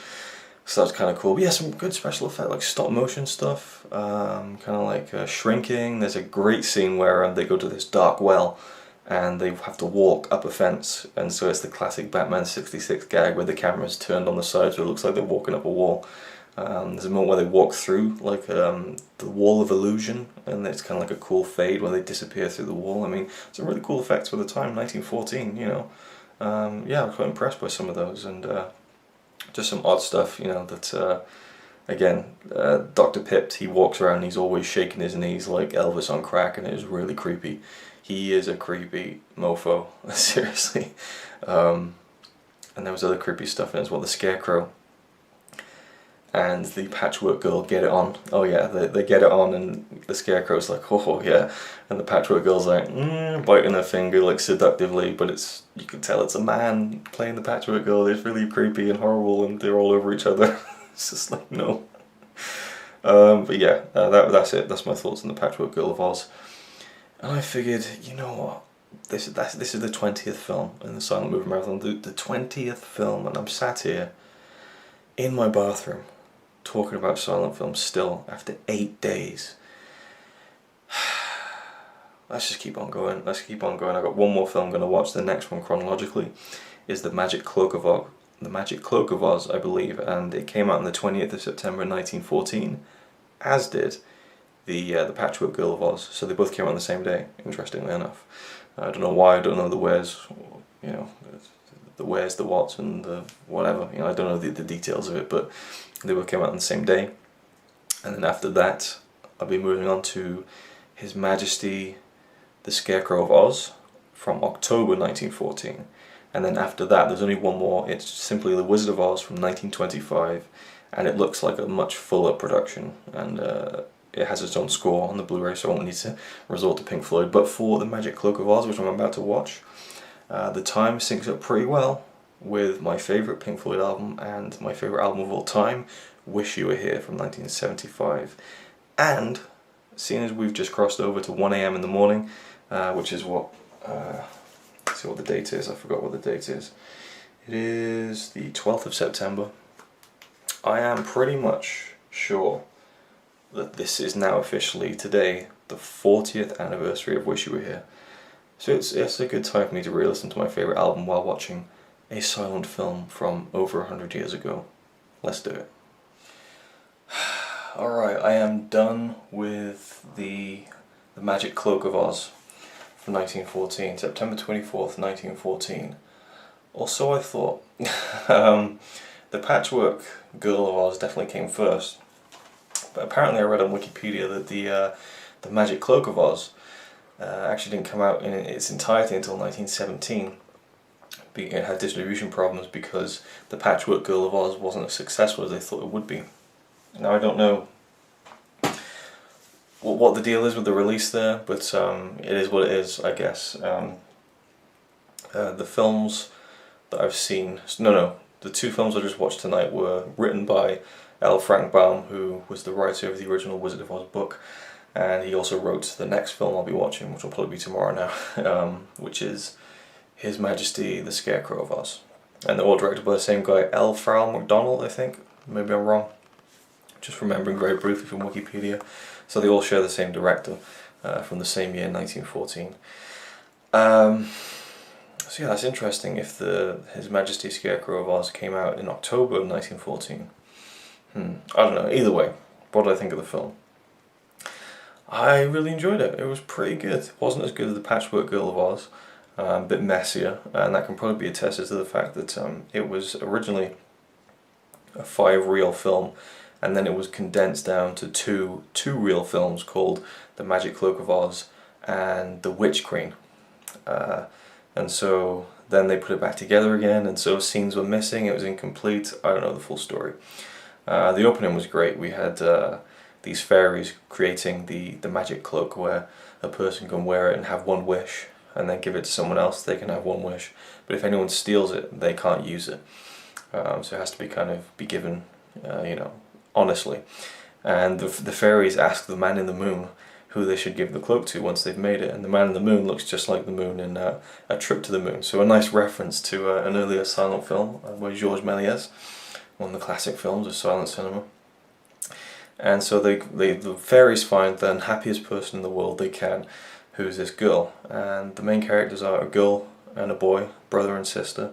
So that's kind of cool. But yeah, some good special effects, like stop motion stuff, kind of like shrinking. There's a great scene where they go to this dark well and they have to walk up a fence, and so it's the classic Batman 66 gag where the camera's turned on the side so it looks like they're walking up a wall. There's a moment where they walk through like the wall of illusion, and it's kind of like a cool fade where they disappear through the wall. I mean, some really cool effects for the time, 1914, you know. Yeah, I'm quite impressed by some of those, and just some odd stuff, you know, that, again, Dr. Pipt, he walks around, he's always shaking his knees like Elvis on crack, and it is really creepy. He is a creepy mofo, seriously. And there was other creepy stuff in it as well. The Scarecrow and the Patchwork Girl get it on. Oh yeah, they get it on, and the Scarecrow's like, oh yeah, and the Patchwork Girl's like, biting her finger like seductively, but it's, you can tell it's a man playing the Patchwork Girl. It's really creepy and horrible, and they're all over each other. It's just like, no. But yeah, that's it. That's my thoughts on the Patchwork Girl of Oz. And I figured, you know what, this is the 20th film in the Silent Movie Marathon, the 20th film, and I'm sat here in my bathroom talking about silent films still after 8 days. Let's just keep on going. Let's keep on going. I've got one more film I'm going to watch. The next one chronologically is The Magic Cloak of Oz. The Magic Cloak of Oz, I believe, and it came out on the 20th of September 1914, as did the Patchwork Girl of Oz. So they both came out on the same day, interestingly enough. I don't know why, I don't know the wheres, you know, the wheres, the whats, and the whatever, you know, I don't know the details of it, but they both came out on the same day. And then after that, I'll be moving on to His Majesty the Scarecrow of Oz from October 1914. And then after that, there's only one more. It's simply The Wizard of Oz from 1925, and it looks like a much fuller production, and it has its own score on the Blu-ray, so I won't need to resort to Pink Floyd. But for The Magic Cloak of Oz, which I'm about to watch, the time syncs up pretty well with my favourite Pink Floyd album and my favourite album of all time, Wish You Were Here from 1975. And seeing as we've just crossed over to 1 AM in the morning, which is what, let's see what the date is, I forgot what the date is. It is the 12th of September. I am pretty much sure that this is now officially today the 40th anniversary of Wish You Were Here. So it's a good time for me to re-listen to my favourite album while watching a silent film from over 100 years ago. Let's do it. Alright, I am done with the Magic Cloak of Oz from 1914, September 24th, 1914. Also, I thought the Patchwork Girl of Oz definitely came first, but apparently I read on Wikipedia that the Magic Cloak of Oz actually didn't come out in its entirety until 1917. It had distribution problems because the Patchwork Girl of Oz wasn't as successful as they thought it would be. Now I don't know what the deal is with the release there, but it is what it is, I guess. The films that I've seen, the two films I just watched tonight were written by L. Frank Baum, who was the writer of the original Wizard of Oz book, and he also wrote the next film I'll be watching, which will probably be tomorrow now, which is His Majesty the Scarecrow of Oz. And they're all directed by the same guy, L. Farrell McDonald, I think. Maybe I'm wrong. Just remembering very briefly from Wikipedia. So they all share the same director from the same year, 1914. So yeah, that's interesting. If His Majesty Scarecrow of Oz came out in October of 1914. I don't know. Either way, what did I think of the film? I really enjoyed it. It was pretty good. It wasn't as good as the Patchwork Girl of Oz. A bit messier, and that can probably be attested to the fact that it was originally a 5-reel film, and then it was condensed down to two reel films called The Magic Cloak of Oz and The Witch Queen. And so then they put it back together again, and so scenes were missing, it was incomplete. I don't know the full story. The opening was great. We had these fairies creating the magic cloak where a person can wear it and have one wish, and then give it to someone else, they can have one wish. But if anyone steals it, they can't use it. So it has to be given, honestly. And the fairies asked the man in the moon who they should give the cloak to once they've made it. And the man in the moon looks just like the moon in A Trip to the Moon. So a nice reference to an earlier silent film by Georges Méliès, one of the classic films of silent cinema. And so the fairies find the unhappiest person in the world they can, who's this girl. And the main characters are a girl and a boy, brother and sister,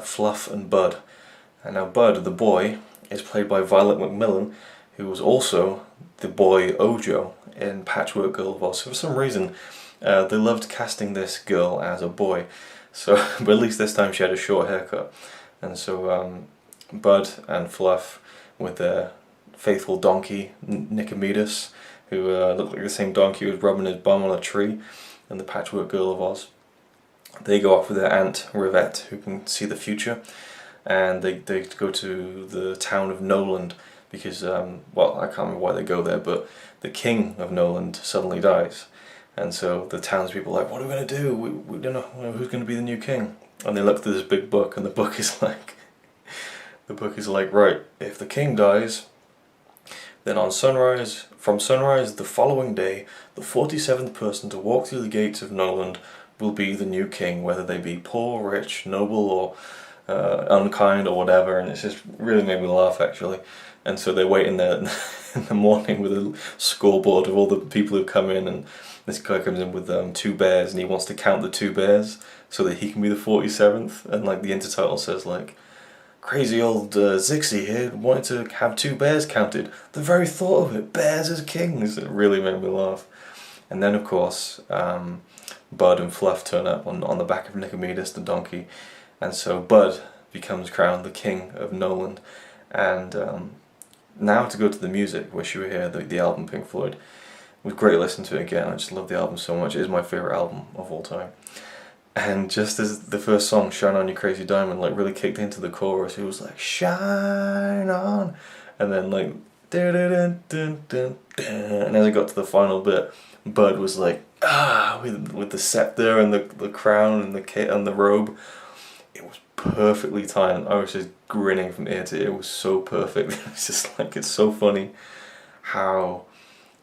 Fluff and Bud. And now Bud, the boy, is played by Violet McMillan, who was also the boy Ojo in Patchwork Girl of Oz. So for some reason, they loved casting this girl as a boy. So, but at least this time she had a short haircut. And so Bud and Fluff, with their faithful donkey Nicomedes, who looked like the same donkey who was rubbing his bum on a tree in the Patchwork Girl of Oz. They go off with their aunt Rivette, who can see the future, and they go to the town of Noland because, well, I can't remember why they go there, but the king of Noland suddenly dies, and so the townspeople are like, what are we going to do? We don't know who's going to be the new king. And they look through this big book, and the book is like, right, if the king dies, then from sunrise the following day, the 47th person to walk through the gates of Noland will be the new king, whether they be poor, rich, noble, or unkind, or whatever. And it's just really made me laugh, actually. And so they wait in there in the morning with a scoreboard of all the people who come in, and this guy comes in with 2 bears, and he wants to count the 2 bears so that he can be the 47th. And like the intertitle says, like, crazy old Zixie here wanted to have 2 bears counted. The very thought of it, bears as kings, it really made me laugh. And then of course Bud and Fluff turn up on the back of Nicomedes the donkey, and so Bud becomes crowned the king of Noland. And now to go to the music, Wish You Were Here, the album Pink Floyd. It was great to listen to it again. I just love the album so much. It is my favourite album of all time. And just as the first song, Shine On You Crazy Diamond, like really kicked into the chorus, it was like, shine on, and then like, dun, dun, dun, dun, dun. And as I got to the final bit, Bud was like, with the scepter and the crown and the kit and the robe. It was perfectly timed. I was just grinning from ear to ear. It was so perfect. It's just like, it's so funny how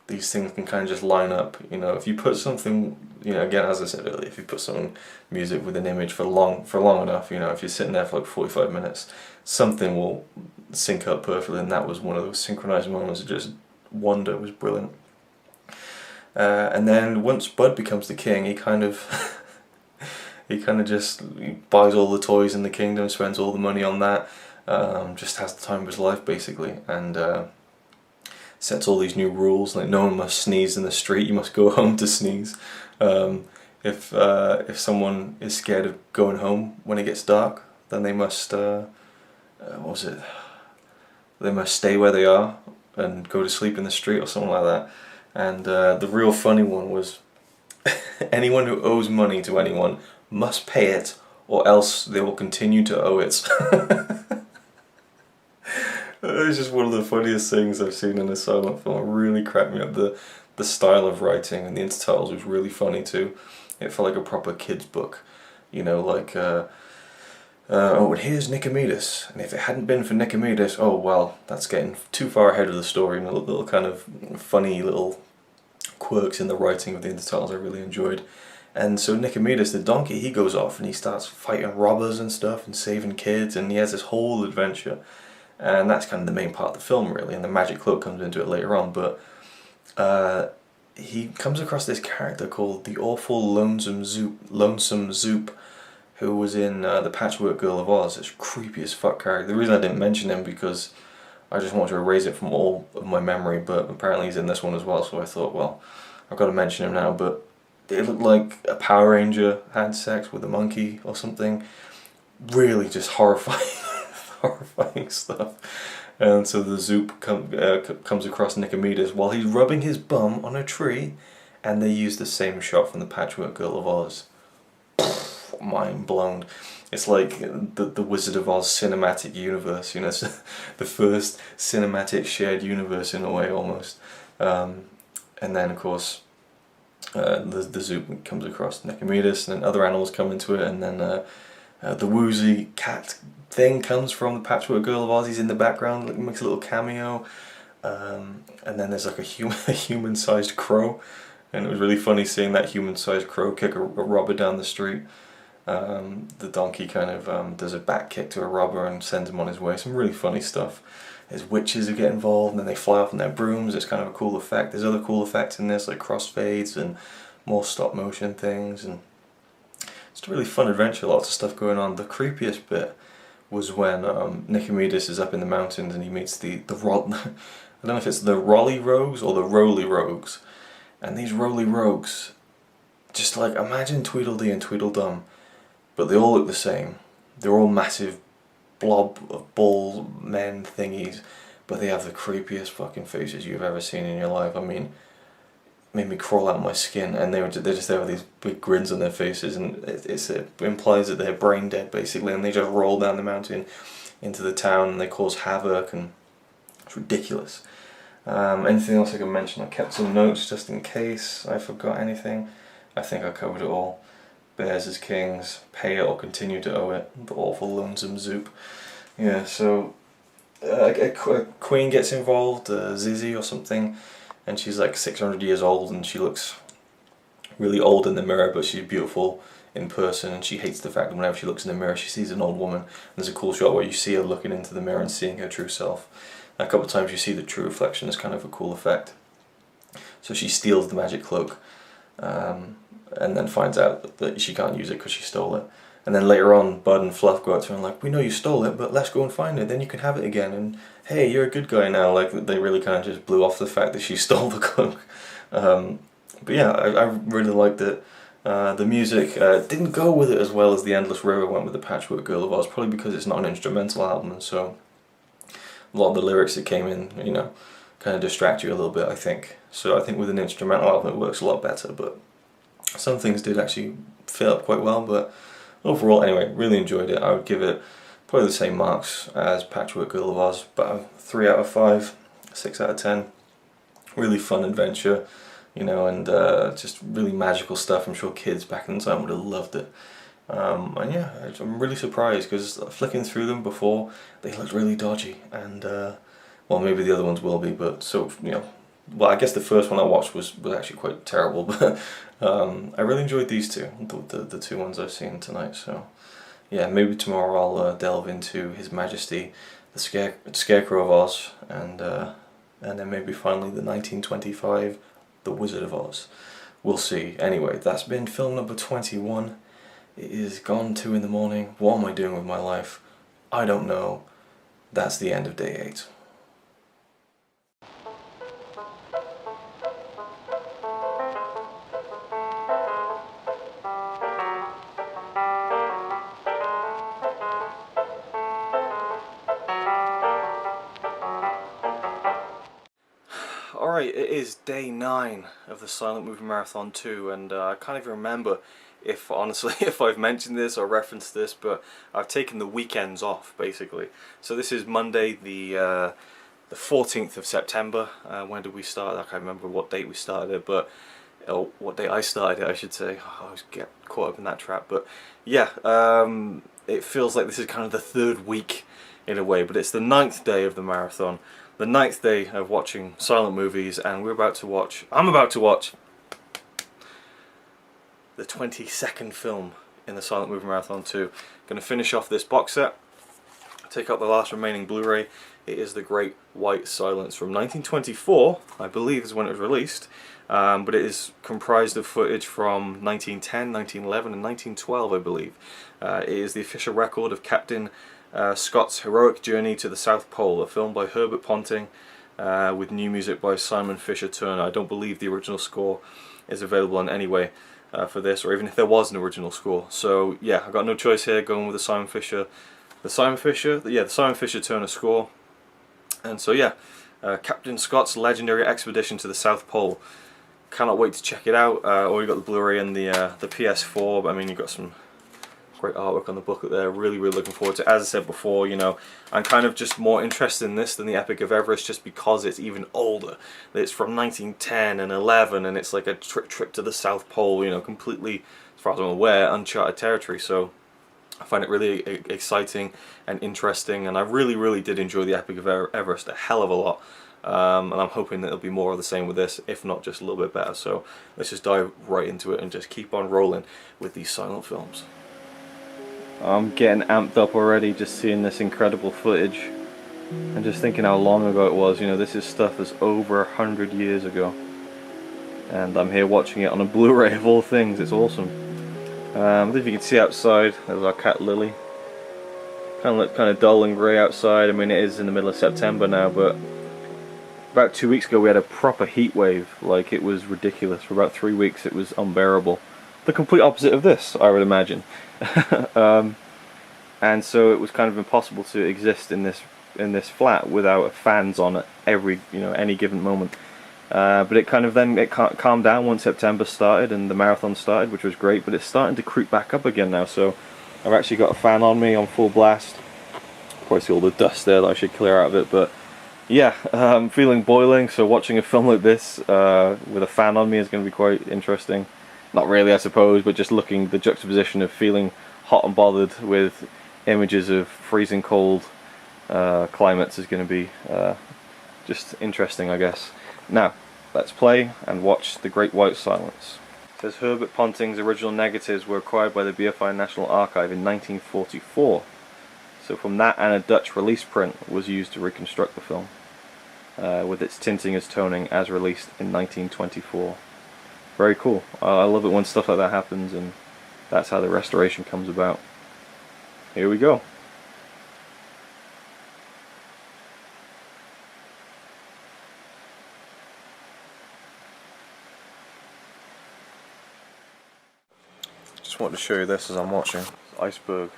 these things can kind of just line up. You know, if you put something, you know, again, as I said earlier, if you put some music with an image for long enough, you know, if you're sitting there for like 45 minutes, something will sync up perfectly. And that was one of those synchronized moments of just wonder. It was brilliant. And then once Bud becomes the king, he kind of he buys all the toys in the kingdom, spends all the money on that, just has the time of his life basically, and sets all these new rules, like no one must sneeze in the street, you must go home to sneeze. If someone is scared of going home when it gets dark, then they must they must stay where they are and go to sleep in the street or something like that. And the real funny one was, anyone who owes money to anyone must pay it, or else they will continue to owe it. It's just one of the funniest things I've seen in a silent film. It really cracked me up. The style of writing and the intertitles was really funny too. It felt like a proper kid's book, you know, like oh, and here's Nicomedes, and if it hadn't been for Nicomedes, oh well, that's getting too far ahead of the story. And little kind of funny little quirks in the writing of the intertitles I really enjoyed. And so Nicomedes the donkey, he goes off and he starts fighting robbers and stuff and saving kids, and he has this whole adventure. And that's kind of the main part of the film really, and the magic cloak comes into it later on. But he comes across this character called the Awful Lonesome Zoop, who was in the Patchwork Girl of Oz. This creepy as fuck character. The reason I didn't mention him because I just wanted to erase it from all of my memory, but apparently he's in this one as well, so I thought, well, I've got to mention him now. But it looked like a Power Ranger had sex with a monkey or something. Really just horrifying stuff. And so the Zoop comes across Nicomedes while he's rubbing his bum on a tree, and they use the same shot from the Patchwork Girl of Oz. Mind blown. It's like the Wizard of Oz cinematic universe, you know, it's the first cinematic shared universe in a way almost. And then of course the Zoop comes across Nicomedes, and then other animals come into it, and then the woozy cat thing comes from the Patchwork Girl of Oz. He's in the background, makes a little cameo. and then there's like a human-sized crow, and it was really funny seeing that human-sized crow kick a robber down the street. The donkey kind of does a back kick to a robber and sends him on his way. Some really funny stuff. There's witches who get involved and then they fly off on their brooms. It's kind of a cool effect. There's other cool effects in this, like crossfades and more stop motion things, and it's a really fun adventure. Lots of stuff going on. The creepiest bit was when Nicomedes is up in the mountains and he meets the I don't know if it's the Rolly Rogues or the Roly Rogues, and these Roly Rogues, just like imagine Tweedledee and Tweedledum, but they all look the same. They're all massive blob of ball men thingies, but they have the creepiest fucking faces you've ever seen in your life. I mean, made me crawl out my skin, and they just have these big grins on their faces, and it implies that they're brain dead basically, and they just roll down the mountain into the town and they cause havoc, and it's ridiculous. Anything else I can mention? I kept some notes just in case I forgot anything. I think I covered it all. Bears as kings, pay it or continue to owe it, the awful lonesome Zoop. Yeah, so a queen gets involved, Zizi or something, and she's like 600 years old and she looks really old in the mirror, but she's beautiful in person, and she hates the fact that whenever she looks in the mirror she sees an old woman. And there's a cool shot where you see her looking into the mirror and seeing her true self. And a couple of times you see the true reflection. It's kind of a cool effect. So she steals the magic cloak, and then finds out that she can't use it because she stole it. And then later on, Bud and Fluff go out to her and like, we know you stole it, but let's go and find it, then you can have it again, and hey, you're a good guy now. Like, they really kind of just blew off the fact that she stole the cloak. But yeah, I really liked it. The music didn't go with it as well as The Endless River went with the Patchwork Girl of Oz, probably because it's not an instrumental album, and so a lot of the lyrics that came in, you know, kind of distract you a little bit, I think. So I think with an instrumental album it works a lot better, but some things did actually fit up quite well. But overall, anyway, really enjoyed it. I would give it probably the same marks as Patchwork Girl of Oz, but a 3 out of 5, 6 out of 10. Really fun adventure, you know, and just really magical stuff. I'm sure kids back in the time would have loved it. And yeah, I'm really surprised because flicking through them before, they looked really dodgy, and well, maybe the other ones will be, but so, you know, well, I guess the first one I watched was actually quite terrible, but I really enjoyed these two, the two ones I've seen tonight. So yeah, maybe tomorrow I'll delve into His Majesty, the Scarecrow of Oz, and then maybe finally the 1925 The Wizard of Oz. We'll see. Anyway, that's been film number 21. It is gone 2 in the morning. What am I doing with my life? I don't know. That's the end of day 8. Alright, it is day 9 of the Silent Movie Marathon 2, and I can't even remember if, honestly, if I've mentioned this or referenced this, but I've taken the weekends off, basically. So this is Monday, the 14th of September. When did we start? I can't remember what date we started it, but what date I started it, I should say. I always get caught up in that trap, but yeah, it feels like this is kind of the 3rd week in a way, but it's the 9th day of the marathon. The 9th day of watching silent movies, and I'm about to watch the 22nd film in the Silent Movie Marathon 2. Going to finish off this box set, take out the last remaining Blu-ray. It is The Great White Silence from 1924, I believe is when it was released, but it is comprised of footage from 1910, 1911 and 1912, I believe. It is the official record of Captain Scott's heroic journey to the South Pole, a film by Herbert Ponting with new music by Simon Fisher Turner. I don't believe the original score is available in any way for this, or even if there was an original score. So yeah, I got no choice here, going with the Simon Fisher Turner score. And so yeah, Captain Scott's legendary expedition to the South Pole. Cannot wait to check it out. Already got the Blu-ray and the PS4, but I mean, you've got some great artwork on the booklet there. Really looking forward to it. As I said before, you know, I'm kind of just more interested in this than the Epic of Everest, just because it's even older. It's from 1910 and 11, and it's like a trip to the South Pole, you know, completely, as far as I'm aware, uncharted territory. So I find it really exciting and interesting, and I really did enjoy the Epic of Everest a hell of a lot. and I'm hoping that it'll be more of the same with this, if not just a little bit better. So let's just dive right into it and just keep on rolling with these silent films. I'm getting amped up already just seeing this incredible footage and just thinking how long ago it was. You know, this is stuff that's over 100 years ago, and I'm here watching it on a Blu-ray of all things. It's awesome. I don't know if you can see outside, there's our cat Lily. Look kind of dull and grey outside. I mean, it is in the middle of September now, but about 2 weeks ago we had a proper heat wave. Like, it was ridiculous. For about 3 weeks it was unbearable. The complete opposite of this, I would imagine. And so it was kind of impossible to exist in this flat without fans on at any given moment. But it kind of then calmed down once September started and the marathon started, which was great. But it's starting to creep back up again now. So I've actually got a fan on me on full blast. Probably see all the dust there that I should clear out of it, but yeah, I'm feeling boiling. So watching a film like this with a fan on me is going to be quite interesting. Not really, I suppose, but just looking the juxtaposition of feeling hot and bothered with images of freezing cold climates is going to be just interesting, I guess. Now, let's play and watch The Great White Silence. It says Herbert Ponting's original negatives were acquired by the BFI National Archive in 1944. So from that and a Dutch release print was used to reconstruct the film, with its tinting as toning as released in 1924. Very cool. I love it when stuff like that happens, and that's how the restoration comes about. Here we go. Just wanted to show you this as I'm watching. Iceberg.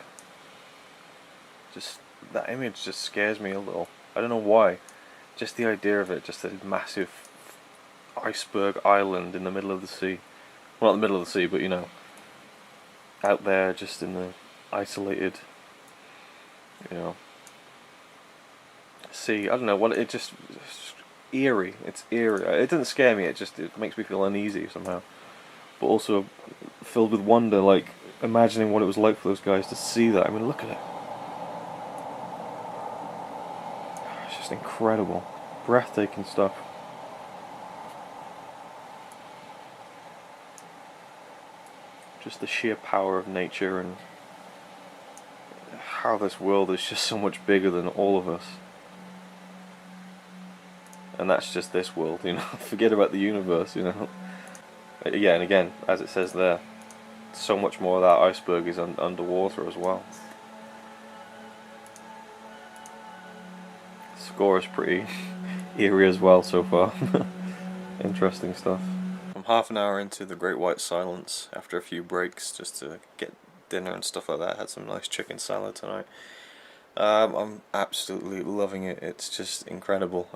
Just that image just scares me a little. I don't know why. Just the idea of it, just a massive iceberg island in the middle of the sea. Well, not the middle of the sea, but you know, out there, just in the isolated, you know, sea. I don't know what it just eerie. It's eerie. It doesn't scare me. It makes me feel uneasy somehow. But also filled with wonder, like imagining what it was like for those guys to see that. I mean, look at it. It's just incredible. Breathtaking stuff. Just the sheer power of nature and how this world is just so much bigger than all of us. And that's just this world, you know. Forget about the universe, you know. Yeah, and again, as it says there, so much more of that iceberg is underwater as well. The score is pretty eerie as well so far. Interesting stuff. I'm half an hour into The Great White Silence after a few breaks just to get dinner and stuff like that. Had some nice chicken salad tonight. I'm absolutely loving it. It's just incredible.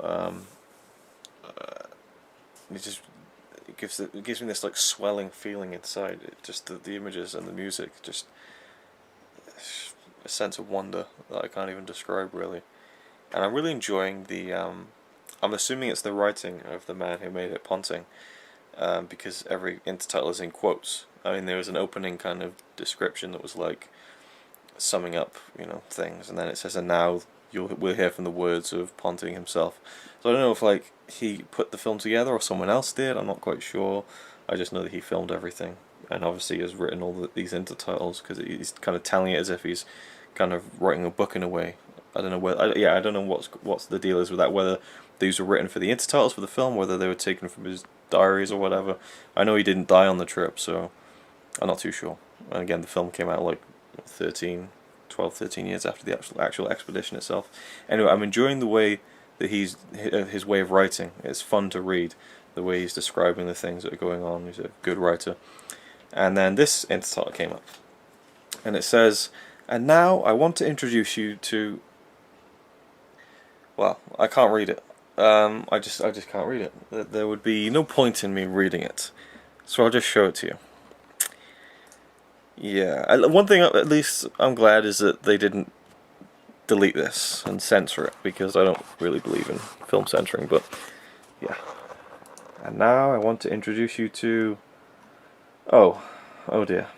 It gives me this like swelling feeling inside. The images and the music, just a sense of wonder that I can't even describe really. And I'm really enjoying the. I'm assuming it's the writing of the man who made it, Ponting, because every intertitle is in quotes. I mean, there was an opening kind of description that was like summing up, you know, things, and then it says, "And now we'll hear from the words of Ponting himself." So I don't know if like he put the film together or someone else did. I'm not quite sure. I just know that he filmed everything, and obviously has written all these intertitles because he's kind of telling it as if he's kind of writing a book in a way. I don't know whether. I don't know what's the deal is with that. Whether these were written for the intertitles for the film, whether they were taken from his diaries or whatever. I know he didn't die on the trip, so I'm not too sure. And again, the film came out like 12, 13 years after the actual expedition itself. Anyway, I'm enjoying the way that his way of writing. It's fun to read, the way he's describing the things that are going on. He's a good writer. And then this intertitle came up, and it says, "And now I want to introduce you to..." Well, I can't read it. I just can't read it. There would be no point in me reading it, so I'll just show it to you. Yeah, one thing at least I'm glad is that they didn't delete this and censor it, because I don't really believe in film censoring, but yeah. And now I want to introduce you to... Oh dear.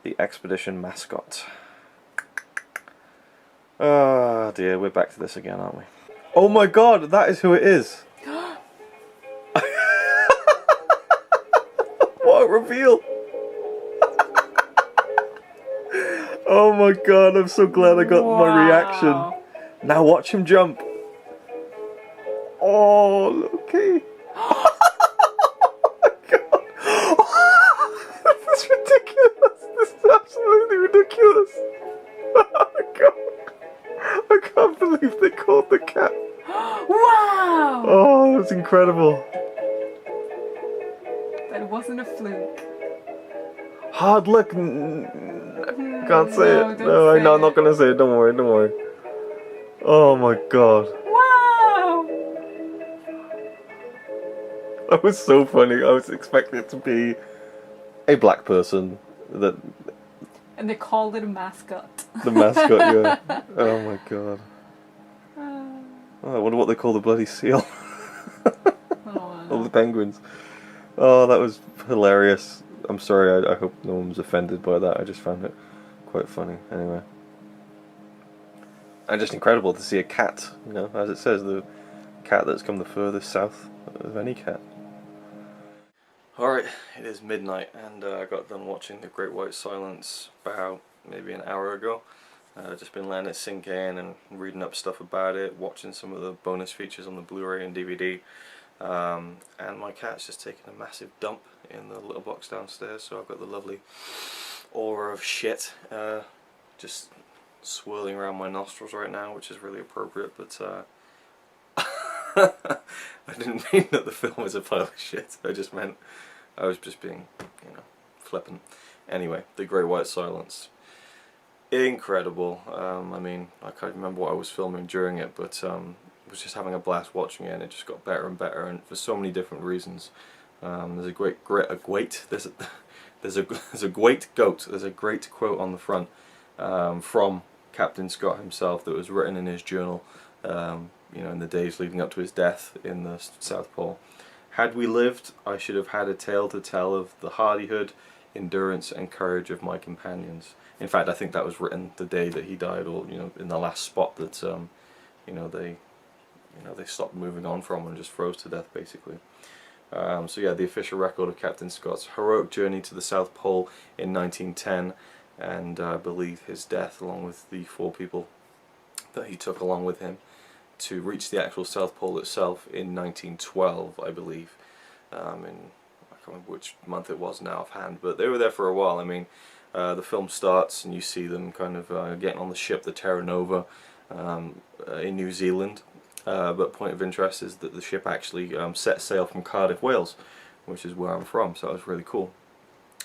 The expedition mascot. Oh dear, we're back to this again, aren't we? Oh my god, that is who it is. What a reveal. Oh my god, I'm so glad I got my reaction. Now watch him jump. Oh, okay. This is ridiculous. This is absolutely ridiculous. Oh my god. I can't believe they called the cat. Wow! Oh, that's incredible. That wasn't a fluke. Hard luck. Can't say No, it. don't No, say I'm not it. gonna say it. Don't worry, don't worry. Oh my god. Wow! That was so funny. I was expecting it to be a black person. That And they called it a mascot. the mascot. Yeah. Oh my god. Oh, I wonder what they call the bloody seal. Or the penguins. Oh, that was hilarious. I'm sorry. I hope no one was offended by that. I just found it quite funny. Anyway. And just incredible to see a cat. You know, as it says, the cat that's come the furthest south of any cat. Alright, it is midnight and I got done watching The Great White Silence about maybe an hour ago. Just been letting it sink in and reading up stuff about it, watching some of the bonus features on the Blu-ray and DVD. And my cat's just taken a massive dump in the little box downstairs, so I've got the lovely aura of shit just swirling around my nostrils right now, which is really appropriate, but I didn't mean that the film was a pile of shit. I just meant I was just being, you know, flippant. Anyway, The Great White Silence. Incredible. I mean, I can't remember what I was filming during it, but was just having a blast watching it, and it just got better and better, and for so many different reasons. There's a great quote on the front from Captain Scott himself that was written in his journal. You know, in the days leading up to his death in the South Pole. Had we lived, I should have had a tale to tell of the hardihood, endurance, and courage of my companions. In fact, I think that was written the day that he died, or you know, in the last spot that they stopped moving on from and just froze to death, basically. So yeah, the official record of Captain Scott's heroic journey to the South Pole in 1910, and I believe his death, along with the 4 people that he took along with him to reach the actual South Pole itself in 1912, I believe. I can't remember which month it was now offhand, but they were there for a while. I mean, the film starts and you see them kind of getting on the ship, the Terra Nova, in New Zealand. But point of interest is that the ship actually set sail from Cardiff, Wales, which is where I'm from, so that was really cool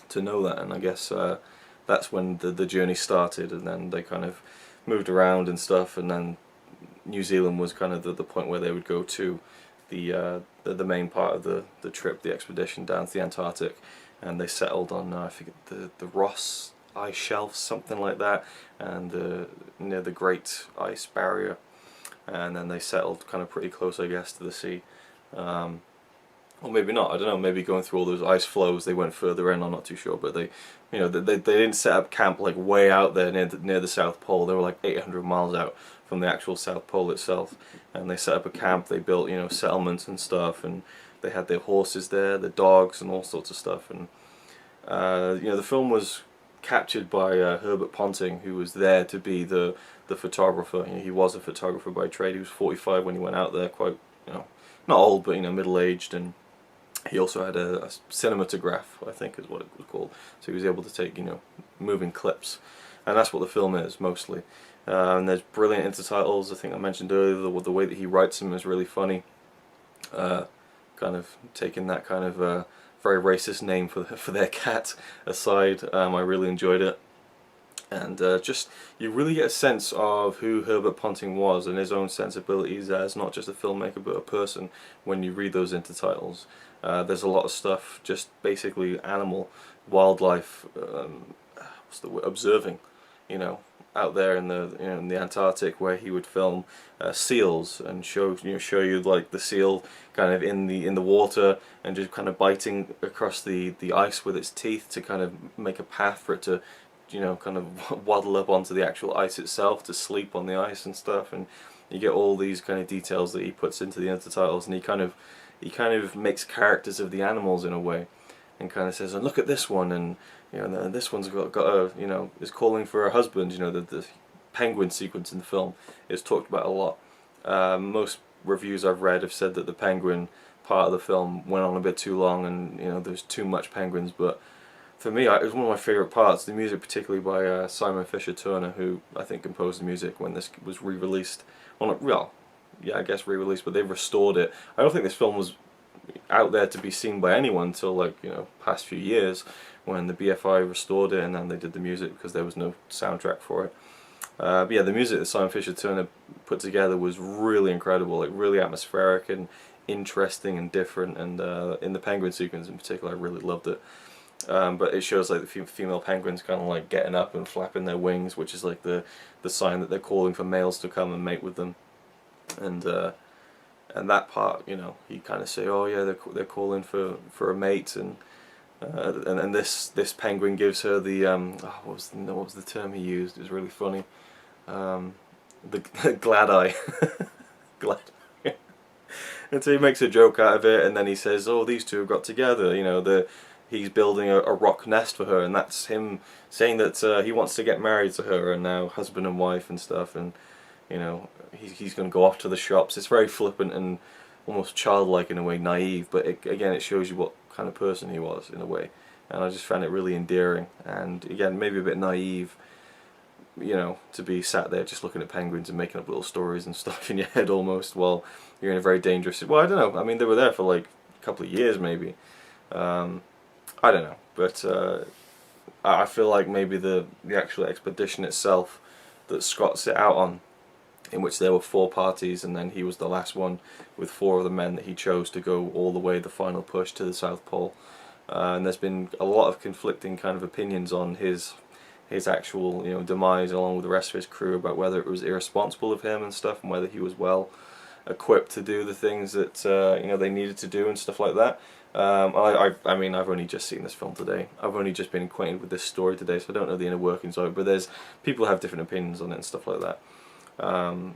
to know that. And I guess that's when the journey started, and then they kind of moved around and stuff, and then New Zealand was kind of the point where they would go to the main part of the trip, the expedition down to the Antarctic, and they settled on I forget the Ross ice shelf, something like that, and near the Great Ice Barrier, and then they settled kind of pretty close, I guess, to the sea. Or maybe not, I don't know, maybe going through all those ice flows they went further in, I'm not too sure, but they didn't set up camp like way out there near the South Pole. They were like 800 miles out from the actual South Pole itself, and they set up a camp, they built, you know, settlements and stuff, and they had their horses there, the dogs, and all sorts of stuff. And you know, the film was captured by Herbert Ponting, who was there to be the photographer. You know, he was a photographer by trade. He was 45 when he went out there, quite, you know, not old, but you know, middle-aged, and he also had a cinematograph, I think is what it was called, so he was able to take, you know, moving clips, and that's what the film is mostly. And there's brilliant intertitles. I think I mentioned earlier the way that he writes them is really funny, kind of taking that kind of very racist name for their cat aside. I really enjoyed it, and just you really get a sense of who Herbert Ponting was and his own sensibilities as not just a filmmaker but a person when you read those intertitles. There's a lot of stuff, just basically animal, wildlife, what's the word, observing, you know, out there in the Antarctic, where he would film seals and show you like the seal kind of in the water and just kind of biting across the ice with its teeth to kind of make a path for it to, you know, kind of waddle up onto the actual ice itself to sleep on the ice and stuff. And You get all these kind of details that he puts into the intertitles, and he kind of makes characters of the animals in a way, and kind of says, "And look at this one," and this one's got a is calling for a husband. The penguin sequence in the film is talked about a lot. Most reviews I've read have said that the penguin part of the film went on a bit too long, and there's too much penguins. But for me, it was one of my favourite parts. The music, particularly by Simon Fisher Turner, who I think composed the music when this was re-released. Well, yeah, I guess re-released, but they restored it. I don't think this film was out there to be seen by anyone until past few years, when the BFI restored it, and then they did the music because there was no soundtrack for it. But yeah, the music that Simon Fisher Turner put together was really incredible, like really atmospheric and interesting and different, and in the penguin sequence in particular I really loved it. But it shows like the female penguins kind of like getting up and flapping their wings, which is like the sign that they're calling for males to come and mate with them. And that part, he kind of say, oh yeah, they're calling for a mate, and this penguin gives her the what was the term he used? It was really funny. The glad eye. Glad. And so he makes a joke out of it, and then he says, oh, these two have got together, he's building a rock nest for her, and that's him saying that he wants to get married to her, and now husband and wife and stuff, and he's going to go off to the shops. It's very flippant and almost childlike in a way, naive, but again it shows you what kind of person he was in a way, and I just found it really endearing, and again maybe a bit naive, to be sat there just looking at penguins and making up little stories and stuff in your head almost while you're in a very dangerous, well, I don't know, I mean they were there for like a couple of years maybe, I don't know, but I feel like maybe the actual expedition itself that Scott set out on, in which there were 4 parties, and then he was the last one with 4 of the men that he chose to go all the way, the final push to the South Pole. And there's been a lot of conflicting kind of opinions on his actual demise, along with the rest of his crew, about whether it was irresponsible of him and stuff, and whether he was well equipped to do the things that they needed to do and stuff like that. I mean, I've only just seen this film today. I've only just been acquainted with this story today, so I don't know the inner workings of it. But people have different opinions on it and stuff like that.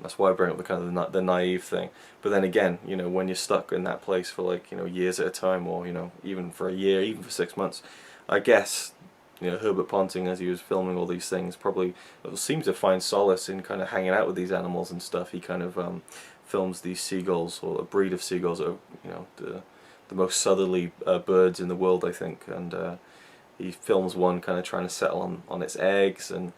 That's why I bring up the kind of the naive thing. But then again, when you're stuck in that place for like years at a time, or even for a year, even for 6 months, I guess Herbert Ponting, as he was filming all these things, probably seems to find solace in kind of hanging out with these animals and stuff. He kind of films these seagulls, or a breed of seagulls that are the most southerly birds in the world, I think, and he films one kind of trying to settle on its eggs, and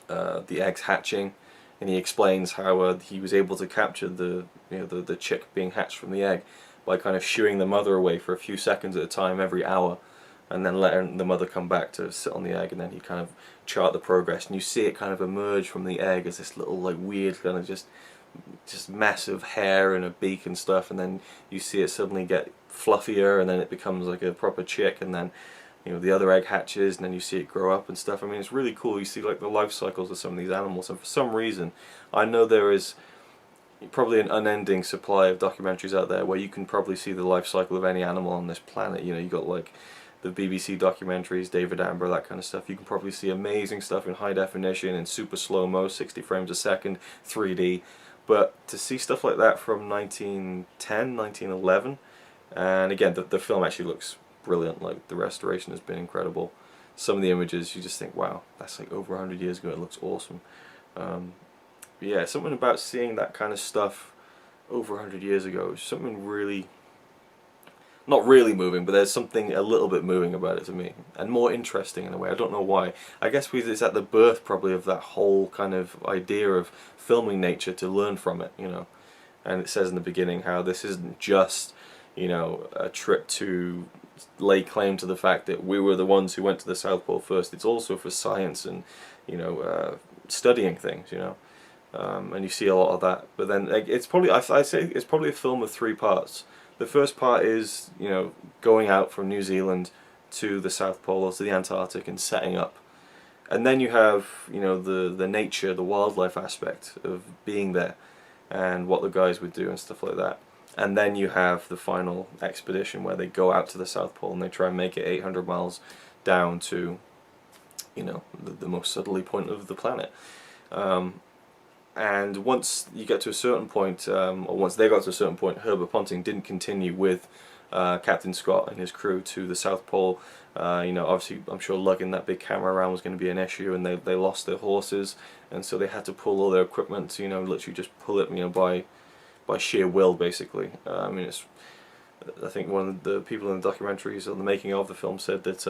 the eggs hatching, and he explains how he was able to capture the chick being hatched from the egg by kind of shooing the mother away for a few seconds at a time every hour, and then letting the mother come back to sit on the egg, and then he kind of chart the progress, and you see it kind of emerge from the egg as this little like weird kind of just massive hair and a beak and stuff, and then you see it suddenly get fluffier, and then it becomes like a proper chick, and then the other egg hatches, and then you see it grow up and stuff. I mean, it's really cool. You see like the life cycles of some of these animals, and for some reason I know there is probably an unending supply of documentaries out there where you can probably see the life cycle of any animal on this planet. You got like the BBC documentaries, David Attenborough, that kind of stuff. You can probably see amazing stuff in high definition, in super slow-mo, 60 frames a second, 3D. But to see stuff like that from 1910, 1911, and again, the film actually looks brilliant. Like, the restoration has been incredible. Some of the images, you just think, wow, that's like over 100 years ago. It looks awesome. Yeah, something about seeing that kind of stuff over 100 years ago is something really, not really moving, but there's something a little bit moving about it to me, and more interesting in a way. I don't know why. I guess because it's at the birth probably of that whole kind of idea of filming nature to learn from it, And it says in the beginning how this isn't just, a trip to lay claim to the fact that we were the ones who went to the South Pole first. It's also for science and, studying things, and you see a lot of that. But then it's probably, I'd say it's probably a film of 3 parts. The first part is, going out from New Zealand to the South Pole or to the Antarctic and setting up. And then you have, the nature, the wildlife aspect of being there and what the guys would do and stuff like that. And then you have the final expedition where they go out to the South Pole and they try and make it 800 miles down to, the most southerly point of the planet. and once you get to a certain point, or once they got to a certain point, Herbert Ponting didn't continue with Captain Scott and his crew to the South Pole. You know, obviously, I'm sure lugging that big camera around was going to be an issue, and they lost their horses, and so they had to pull all their equipment. You know, literally just pull it, you know, by sheer will, basically. I mean, I think one of the people in the documentaries on the making of the film said that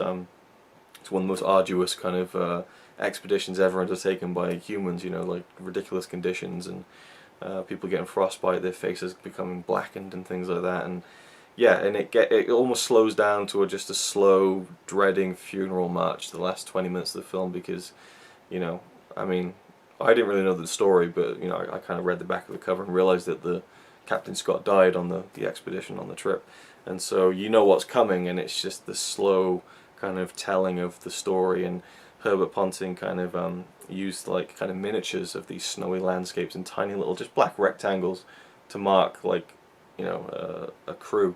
it's one of the most arduous kind of expeditions ever undertaken by humans. You know, like ridiculous conditions and people getting frostbite, their faces becoming blackened and things like that. And yeah, and it almost slows down to just a slow, dreading funeral march the last 20 minutes of the film, because, you know, I mean, I didn't really know the story, but, you know, I kind of read the back of the cover and realized that the Captain Scott died on the expedition, on the trip, and so you know what's coming, and it's just the slow kind of telling of the story. And Herbert Ponting kind of used like kind of miniatures of these snowy landscapes and tiny little just black rectangles to mark, like, you know, a crew.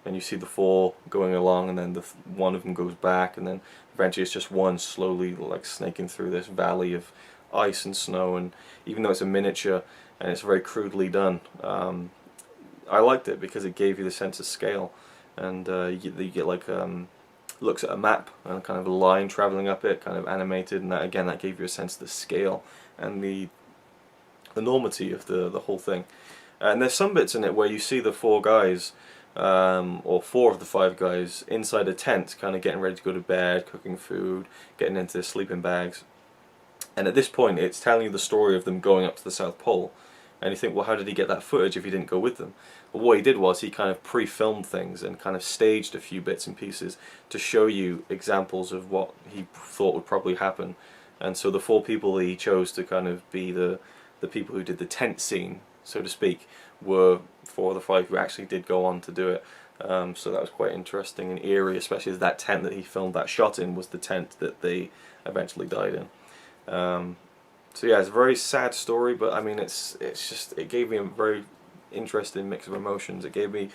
And you see the four going along, and then one of them goes back, and then eventually it's just one slowly like snaking through this valley of ice and snow. And even though it's a miniature and it's very crudely done, I liked it because it gave you the sense of scale. And you get like looks at a map and kind of a line traveling up it, kind of animated, and that again, that gave you a sense of the scale and the enormity of the whole thing. And there's some bits in it where you see the four guys, or four of the five guys, inside a tent, kind of getting ready to go to bed, cooking food, getting into their sleeping bags. And at this point, it's telling you the story of them going up to the South Pole. And you think, well, how did he get that footage if he didn't go with them? Well, what he did was he kind of pre-filmed things and kind of staged a few bits and pieces to show you examples of what he thought would probably happen. And so the four people that he chose to kind of be the people who did the tent scene, so to speak, were four of the five who actually did go on to do it. So that was quite interesting and eerie, especially as that tent that he filmed that shot in was the tent that they eventually died in. So yeah, it's a very sad story, but I mean, it gave me a very interesting mix of emotions. It gave me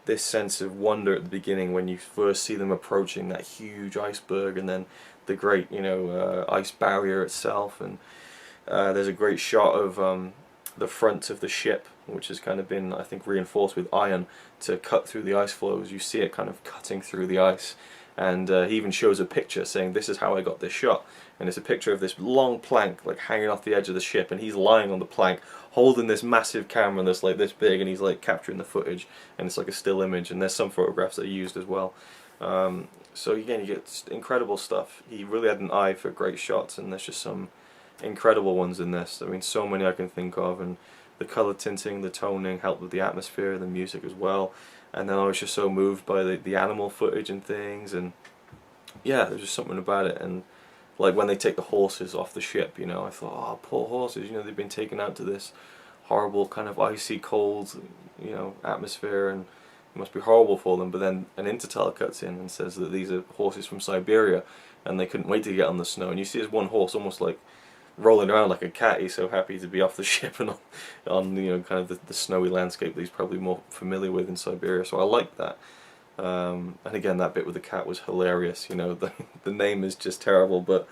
this sense of wonder at the beginning when you first see them approaching that huge iceberg, and then the great, you know, ice barrier itself. And there's a great shot of the front of the ship, which has kind of been, I think, reinforced with iron to cut through the ice floes. You see it kind of cutting through the ice, and he even shows a picture saying, "This is how I got this shot." And it's a picture of this long plank like hanging off the edge of the ship, and he's lying on the plank holding this massive camera that's like this big, and he's like capturing the footage, and it's like a still image. And there's some photographs that are used as well. So again, you get incredible stuff. He really had an eye for great shots, and there's just some incredible ones in this. I mean, so many I can think of, and the color tinting, the toning helped with the atmosphere, the music as well. And then I was just so moved by the animal footage and things, and yeah, there's just something about it. And like when they take the horses off the ship, you know, I thought, oh, poor horses, you know, they've been taken out to this horrible kind of icy cold, you know, atmosphere, and it must be horrible for them. But then an intertale cuts in and says that these are horses from Siberia, and they couldn't wait to get on the snow. And you see this one horse almost like rolling around like a cat. He's so happy to be off the ship and on you know, kind of the snowy landscape that he's probably more familiar with in Siberia. So I like that. And again, that bit with the cat was hilarious. You know, the name is just terrible, but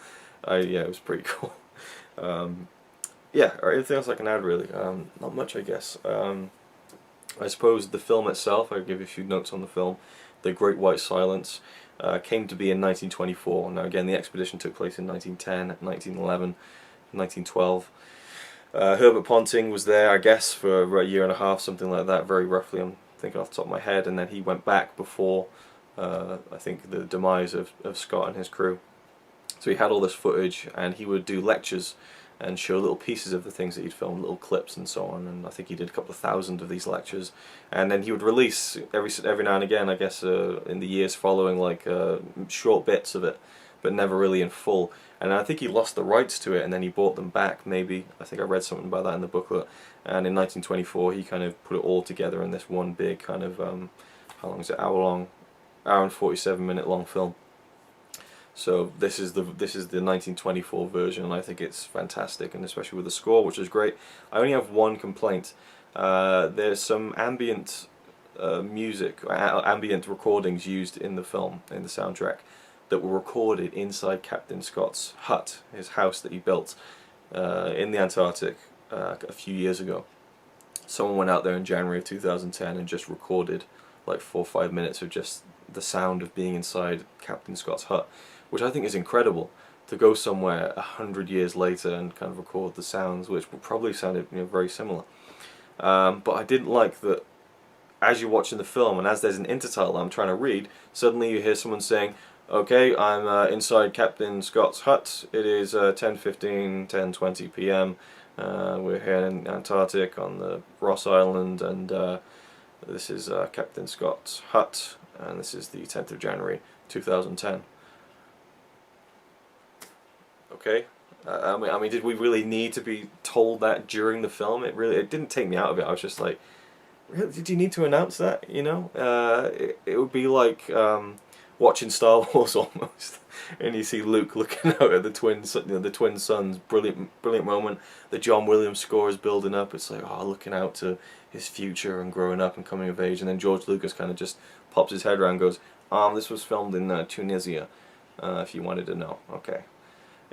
yeah, it was pretty cool. Yeah, or anything else I can add really? Not much, I guess. I suppose the film itself, I'll give you a few notes on the film. The Great White Silence came to be in 1924. Now again, the expedition took place in 1910, 1911, 1912. Herbert Ponting was there, I guess, for a year and a half, something like that, very roughly, I'm thinking off the top of my head, and then he went back before, I think, the demise of Scott and his crew. So he had all this footage, and he would do lectures and show little pieces of the things that he'd filmed, little clips and so on, and I think he did a couple of thousand of these lectures. And then he would release every now and again, I guess, in the years following, like short bits of it, but never really in full. And I think he lost the rights to it, and then he bought them back, maybe. I think I read something about that in the booklet. And in 1924 he kind of put it all together in this one big kind of, how long is it, hour and 47-minute long film. So this is the 1924 version, and I think it's fantastic, and especially with the score, which is great. I only have one complaint. There's some ambient music, ambient recordings used in the film, in the soundtrack, that were recorded inside Captain Scott's hut, his house that he built in the Antarctic a few years ago. Someone went out there in January of 2010 and just recorded like 4 or 5 minutes of just the sound of being inside Captain Scott's hut, which I think is incredible. To go somewhere 100 years later and kind of record the sounds, which will probably sounded very similar. But I didn't like that as you're watching the film and as there's an intertitle I'm trying to read, suddenly you hear someone saying, okay, I'm inside Captain Scott's hut, it is 10:15, 10:20 p.m. We're here in Antarctic on the Ross Island, and this is Captain Scott's hut, and this is the 10th of January 2010. Okay, I mean, did we really need to be told that during the film? It didn't take me out of it. I was just like, really, did you need to announce that? You know, it would be like watching Star Wars almost, and you see Luke looking out at the twin sons. Brilliant moment. The John Williams score is building up. It's like, oh, looking out to his future and growing up and coming of age, and then George Lucas kind of just pops his head around and goes, this was filmed in Tunisia, if you wanted to know. Okay.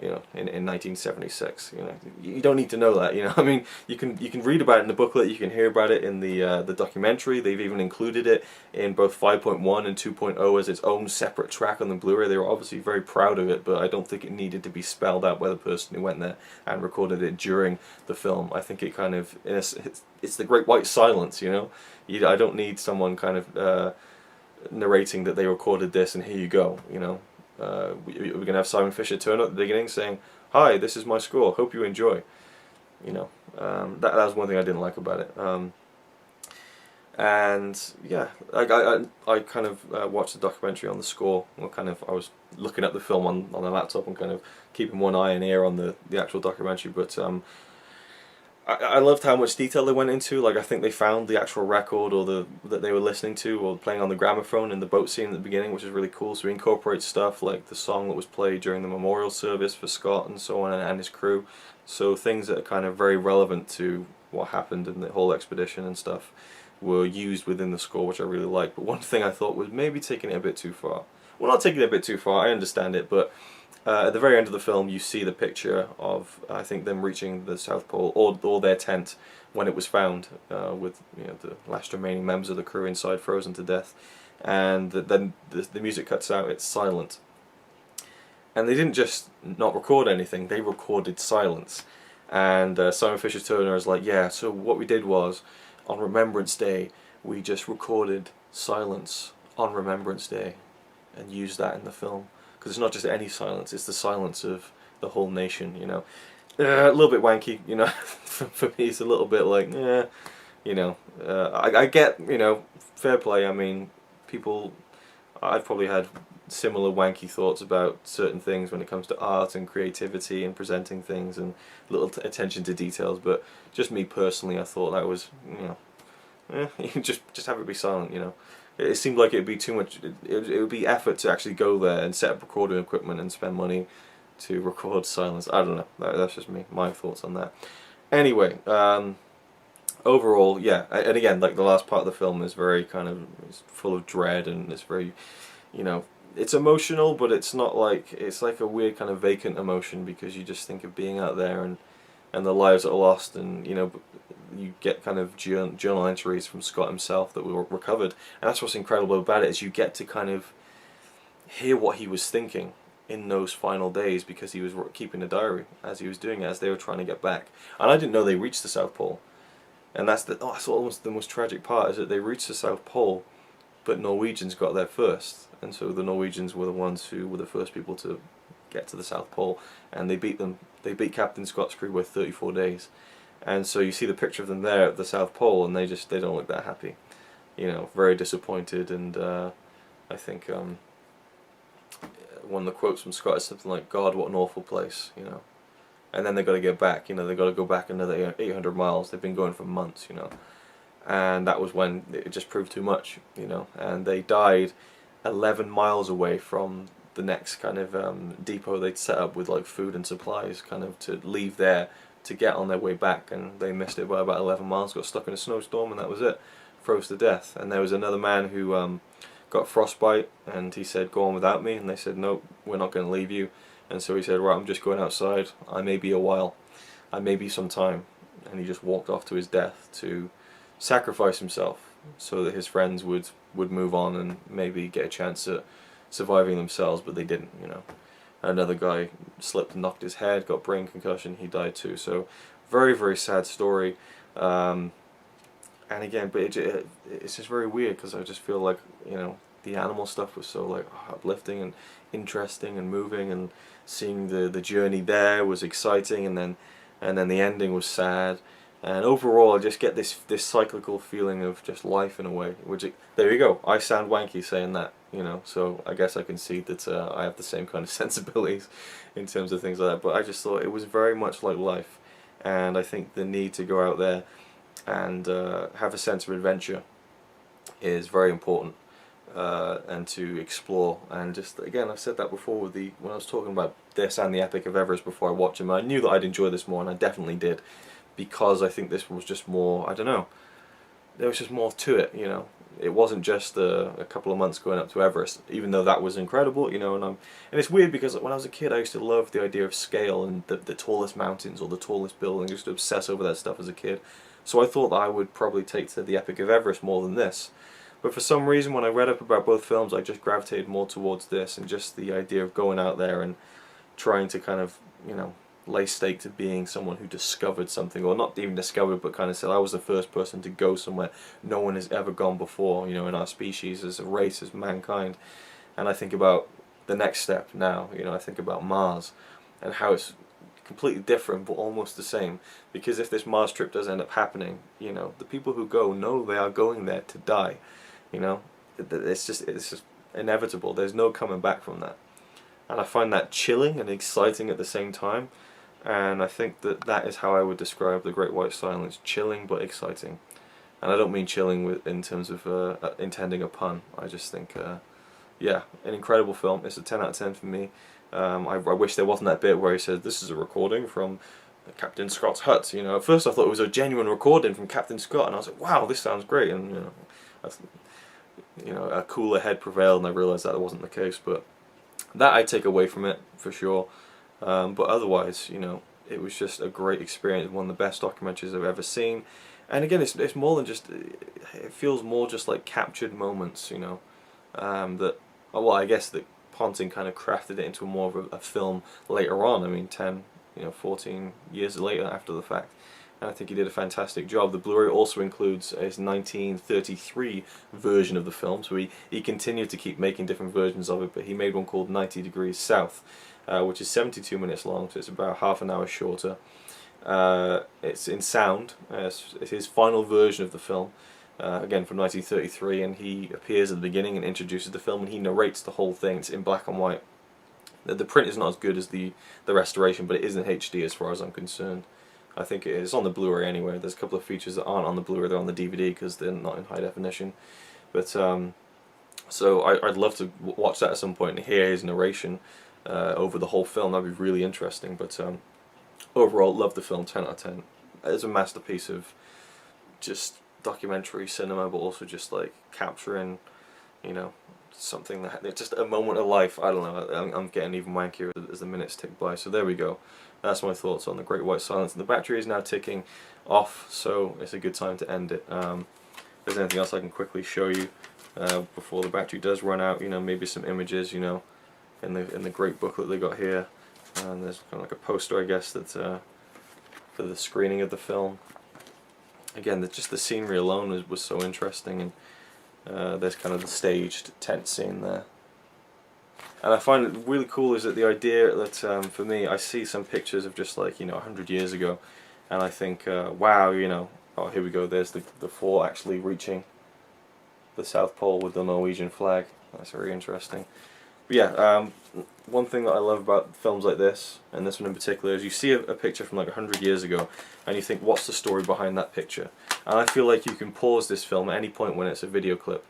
You know, in 1976. You know, you don't need to know that. You know, I mean, you can read about it in the booklet. You can hear about it in the documentary. They've even included it in both 5.1 and 2.0 as its own separate track on the Blu-ray. They were obviously very proud of it, but I don't think it needed to be spelled out by the person who went there and recorded it during the film. I think it kind of it's the Great White Silence. You know, I don't need someone kind of narrating that they recorded this and here you go. You know. We're going to have Simon Fisher turn up at the beginning saying, hi, this is my score, hope you enjoy. You know, that was one thing I didn't like about it. And yeah, I kind of watched the documentary on the score. I was looking at the film on the laptop and kind of keeping one eye and ear on the actual documentary, but I loved how much detail they went into. Like, I think they found the actual record that they were listening to or playing on the gramophone in the boat scene at the beginning, which is really cool. So we incorporate stuff like the song that was played during the memorial service for Scott and so on and his crew. So things that are kind of very relevant to what happened in the whole expedition and stuff were used within the score, which I really liked. But one thing I thought was maybe taking it a bit too far. Well, not taking it a bit too far, I understand it, but at the very end of the film, you see the picture of, I think, them reaching the South Pole, or their tent when it was found, with the last remaining members of the crew inside, frozen to death. And then the music cuts out; it's silent. And they didn't just not record anything; they recorded silence. And Simon Fisher Turner is like, yeah. So what we did was, on Remembrance Day, we just recorded silence on Remembrance Day, and used that in the film. Because it's not just any silence, it's the silence of the whole nation, you know. A little bit wanky, you know. For me, it's a little bit like, you know. I get, fair play. I mean, I've probably had similar wanky thoughts about certain things when it comes to art and creativity and presenting things and little attention to details. But just me personally, I thought that was, just have it be silent, you know. It seemed like it would be too much. It would be effort to actually go there and set up recording equipment and spend money to record silence. I don't know. That's just me. My thoughts on that. Anyway, overall, yeah. And again, like the last part of the film is very it's full of dread, and it's very, it's emotional, but it's not like, it's like a weird kind of vacant emotion because you just think of being out there and the lives that are lost, and you get kind of journal entries from Scott himself that were recovered, and that's what's incredible about it, is you get to kind of hear what he was thinking in those final days, because he was keeping a diary as he was doing it, as they were trying to get back. And I didn't know they reached the South Pole, and that's almost the most tragic part, is that they reached the South Pole, but Norwegians got there first, and so the Norwegians were the ones who were the first people to get to the South Pole, and they beat them. They beat Captain Scott's crew by 34 days. And so you see the picture of them there at the South Pole, and they don't look that happy, very disappointed. And I think one of the quotes from Scott is something like, "God, what an awful place," And then they've got to get back, they've got to go back another 800 miles. They've been going for months, and that was when it just proved too much, And they died 11 miles away from the next kind of depot they'd set up with like food and supplies, kind of to leave there to get on their way back, and they missed it by about 11 miles, got stuck in a snowstorm, and that was it, froze to death. And there was another man who got frostbite, and he said, "Go on without me," and they said, "No, we're not going to leave you." And so he said, "Right, I'm just going outside, I may be a while, I may be some time, and he just walked off to his death to sacrifice himself so that his friends would move on and maybe get a chance at surviving themselves, but they didn't, you know. Another guy slipped and knocked his head, got brain concussion, he died too. So very, very sad story. And again, but it's just very weird because I just feel like, you know, the animal stuff was so like uplifting and interesting and moving, and seeing the journey there was exciting, and then the ending was sad. And overall, I just get this cyclical feeling of just life in a way. There you go. I sound wanky saying that, you know. So I guess I concede that I have the same kind of sensibilities in terms of things like that. But I just thought it was very much like life, and I think the need to go out there and have a sense of adventure is very important, and to explore. And just again, I've said that before with when I was talking about this and the Epic of Everest before I watched them. I knew that I'd enjoy this more, and I definitely did. Because I think this was just more, I don't know, there was just more to it, you know. It wasn't just a couple of months going up to Everest, even though that was incredible, you know. And it's weird because when I was a kid, I used to love the idea of scale and the tallest mountains or the tallest buildings. I used to obsess over that stuff as a kid. So I thought that I would probably take to the Epic of Everest more than this. But for some reason, when I read up about both films, I just gravitated more towards this, and just the idea of going out there and trying to kind of, you know, lay stake to being someone who discovered something, or not even discovered, but kind of said I was the first person to go somewhere no one has ever gone before, you know, in our species, as a race, as mankind. And I think about the next step now, you know, I think about Mars and how it's completely different but almost the same, because if this Mars trip does end up happening, you know, the people who go know they are going there to die, you know. It's just inevitable. There's no coming back from that. And I find that chilling and exciting at the same time. And I think that is how I would describe The Great White Silence: chilling but exciting. And I don't mean chilling in terms of intending a pun. I just think, yeah, an incredible film. It's a 10 out of 10 for me. I wish there wasn't that bit where he says, "This is a recording from Captain Scott's hut." You know, at first I thought it was a genuine recording from Captain Scott, and I was like, "Wow, this sounds great." And you know, a cooler head prevailed, and I realised that wasn't the case. But that I take away from it for sure. But otherwise, you know, it was just a great experience, one of the best documentaries I've ever seen. And again, it's more than just, it feels more just like captured moments, you know, that, well, I guess that Ponting kind of crafted it into more of a film later on. I mean, 10, you know, 14 years later after the fact. And I think he did a fantastic job. The Blu-ray also includes his 1933 version of the film, so he continued to keep making different versions of it, but he made one called 90 Degrees South, which is 72 minutes long, so it's about half an hour shorter. It's in sound. It's his final version of the film, again from 1933, and he appears at the beginning and introduces the film, and he narrates the whole thing. It's in black and white. The print is not as good as the restoration, but it is in HD as far as I'm concerned. I think it is. It's on the Blu-ray anyway. There's a couple of features that aren't on the Blu-ray, they're on the DVD because they're not in high definition. But so I'd love to watch that at some point and hear his narration over the whole film. That'd be really interesting. But overall, love the film. 10 out of 10. It's a masterpiece of just documentary cinema, but also just like capturing, you know, something that it's just a moment of life. I don't know. I'm getting even wankier as the minutes tick by. So there we go. That's my thoughts on The Great White Silence. And the battery is now ticking off, so it's a good time to end it. If there's anything else I can quickly show you before the battery does run out, you know, maybe some images, you know, in the great booklet they got here. And there's kind of like a poster, I guess, that's for the screening of the film. Again, just the scenery alone was so interesting, and there's kind of the staged tent scene there. And I find it really cool is that the idea that, for me, I see some pictures of just like, you know, 100 years ago, and I think, wow, you know, oh, here we go, there's the four actually reaching the South Pole with the Norwegian flag. That's very interesting. But yeah, one thing that I love about films like this, and this one in particular, is you see a picture from like 100 years ago, and you think, what's the story behind that picture? And I feel like you can pause this film at any point when it's a video clip,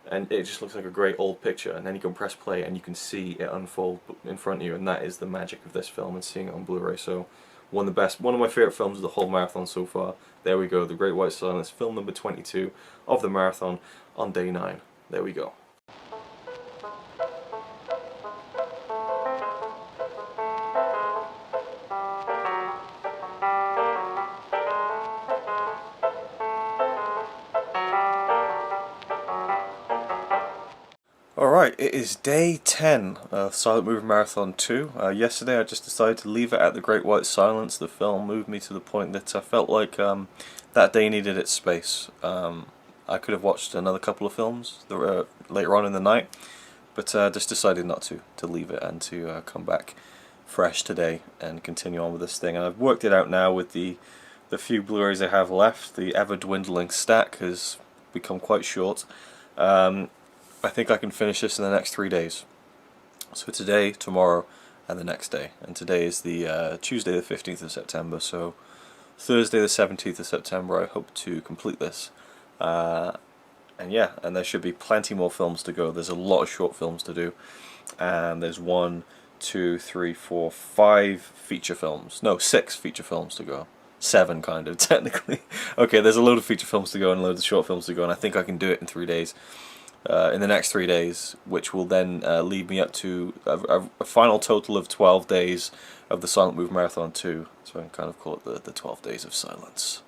and it just looks like a great old picture, and then you can press play and you can see it unfold in front of you, and that is the magic of this film and seeing it on Blu-ray. So one of my favourite films of the whole marathon so far. There we go, The Great White Silence, film number 22 of the marathon on day 9. There we go. It is day 10 of Silent Movie Marathon 2. Yesterday I just decided to leave it at The Great White Silence. The film moved me to the point that I felt like that day needed its space. I could have watched another couple of films later on in the night, but just decided not to leave it and to come back fresh today and continue on with this thing. And I've worked it out now with the few Blu-rays I have left. The ever-dwindling stack has become quite short. I think I can finish this in the next 3 days. So today, tomorrow, and the next day. And today is the Tuesday the 15th of September, so Thursday the 17th of September I hope to complete this. And yeah, and there should be plenty more films to go. There's a lot of short films to do. And there's 1, 2, 3, 4, 5 feature films. No, 6 feature films to go. 7 kind of, technically. Okay, there's a load of feature films to go and a load of short films to go, and I think I can do it in 3 days. In the next 3 days, which will then lead me up to a final total of 12 days of the Silent Movie Marathon 2. So I can kind of call it the 12 days of silence.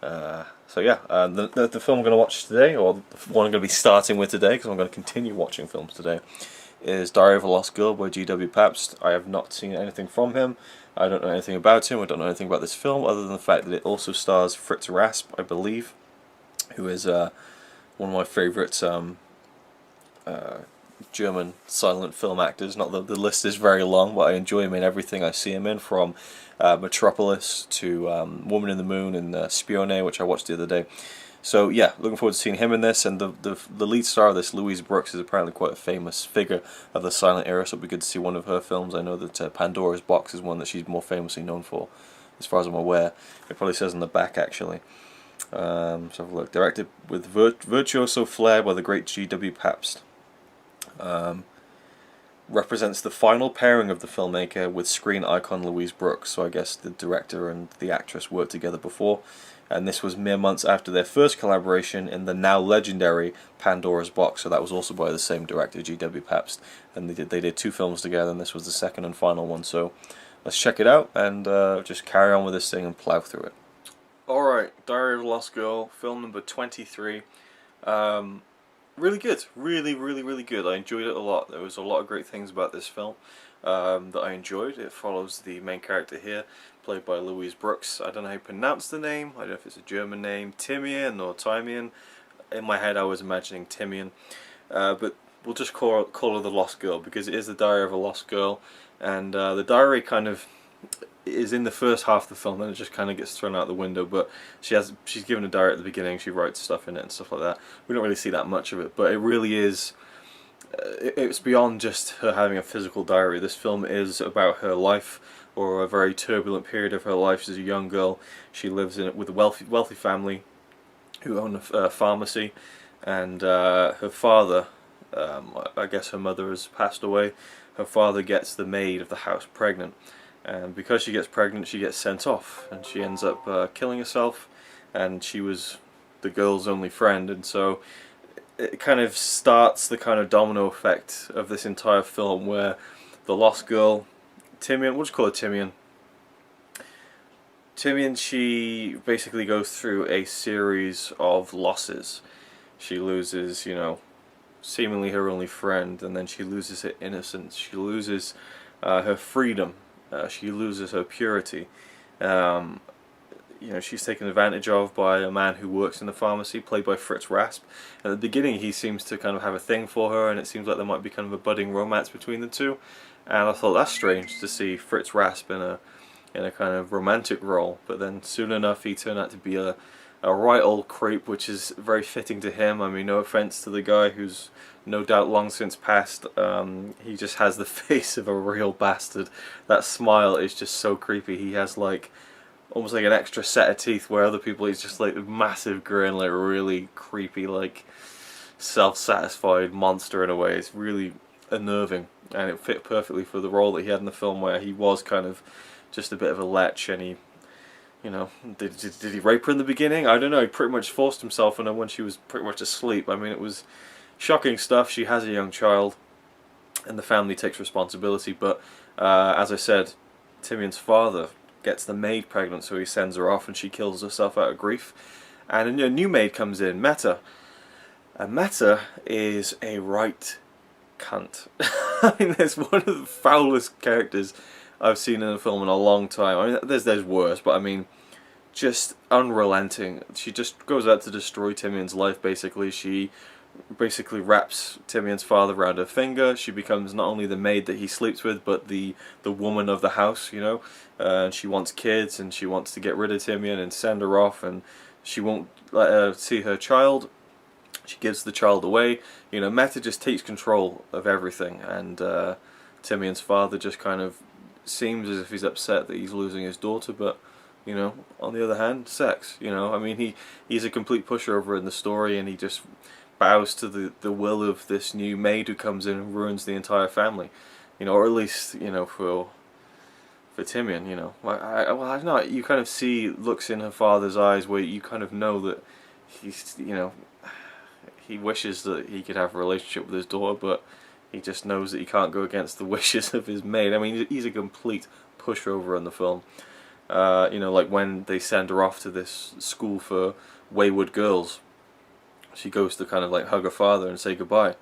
So yeah, the film I'm going to watch today, or the one I'm going to be starting with today, because I'm going to continue watching films today, is Diary of a Lost Girl by G.W. Pabst. I have not seen anything from him. I don't know anything about him. I don't know anything about this film, other than the fact that it also stars Fritz Rasp, I believe, who is one of my favourite German silent film actors. Not that the list is very long, but I enjoy him in everything I see him in, from Metropolis to Woman in the Moon and Spione, which I watched the other day. So yeah, looking forward to seeing him in this, and the lead star of this, Louise Brooks, is apparently quite a famous figure of the silent era, so it'll be good to see one of her films. I know that Pandora's Box is one that she's more famously known for, as far as I'm aware. It probably says on the back, actually. So have a look. Directed with virtuoso flair by the great G.W. Pabst. Represents the final pairing of the filmmaker with screen icon Louise Brooks. So I guess the director and the actress worked together before, and this was mere months after their first collaboration in the now legendary Pandora's Box. So that was also by the same director, G.W. Pabst, and they did 2 films together, and this was the second and final one. So let's check it out and just carry on with this thing and plow through it. Alright, Diary of a Lost Girl, film number 23. Really good. Really good. I enjoyed it a lot. There was a lot of great things about this film that I enjoyed. It follows the main character here, played by Louise Brooks. I don't know how you pronounce the name. I don't know if it's a German name, Timian or Timian. In my head I was imagining Timian. But we'll just call her the Lost Girl, because it is the diary of a lost girl. And the diary kind of is in the first half of the film, and it just kind of gets thrown out the window. But she's given a diary at the beginning. She writes stuff in it and stuff like that. We don't really see that much of it, but it really is. It's beyond just her having a physical diary. This film is about her life, or a very turbulent period of her life. She's a young girl. She lives in it with a wealthy family who own a pharmacy, and her father, I guess her mother has passed away. Her father gets the maid of the house pregnant. And because she gets pregnant, she gets sent off, and she ends up killing herself, and she was the girl's only friend. And so it kind of starts the kind of domino effect of this entire film, where the lost girl, Timian, we'll just call her Timian. Timian, she basically goes through a series of losses. She loses, you know, seemingly her only friend, and then she loses her innocence. She loses her freedom. She loses her purity. You know, she's taken advantage of by a man who works in the pharmacy, played by Fritz Rasp. At the beginning, he seems to kind of have a thing for her, and it seems like there might be kind of a budding romance between the two. And I thought that's strange to see Fritz Rasp in a kind of romantic role. But then soon enough, he turned out to be a right old creep, which is very fitting to him. I mean, no offense to the guy who's no doubt long since passed. He just has the face of a real bastard. That smile is just so creepy. He has like almost like an extra set of teeth, where other people he's just like a massive grin, like really creepy, like self-satisfied monster in a way. It's really unnerving, and it fit perfectly for the role that he had in the film, where he was kind of just a bit of a lech, and he, you know, did he rape her in the beginning? I don't know. He pretty much forced himself on her when she was pretty much asleep. I mean, it was shocking stuff. She has a young child, and the family takes responsibility. But as I said, Timian's father gets the maid pregnant, so he sends her off, and she kills herself out of grief. And a new maid comes in, Meta. And Meta is a right cunt. I mean, there's one of the foulest characters I've seen in a film in a long time. I mean, there's worse, but I mean, just unrelenting. She just goes out to destroy Timian's life, basically. She basically wraps Timian's father around her finger. She becomes not only the maid that he sleeps with, but the woman of the house, you know. And she wants kids, and she wants to get rid of Timian and send her off, and she won't let her see her child. She gives the child away. You know, Meta just takes control of everything, and Timian's father just kind of seems as if he's upset that he's losing his daughter, but you know, on the other hand, sex, you know, I mean, he's a complete pushover in the story, and he just bows to the will of this new maid who comes in and ruins the entire family, you know, or at least, you know, for Timian, you know. I don't know, you kind of see looks in her father's eyes where you kind of know that he's, you know, he wishes that he could have a relationship with his daughter, but he just knows that he can't go against the wishes of his maid. I mean, he's a complete pushover in the film. You know, like when they send her off to this school for wayward girls, she goes to kind of like hug her father and say goodbye,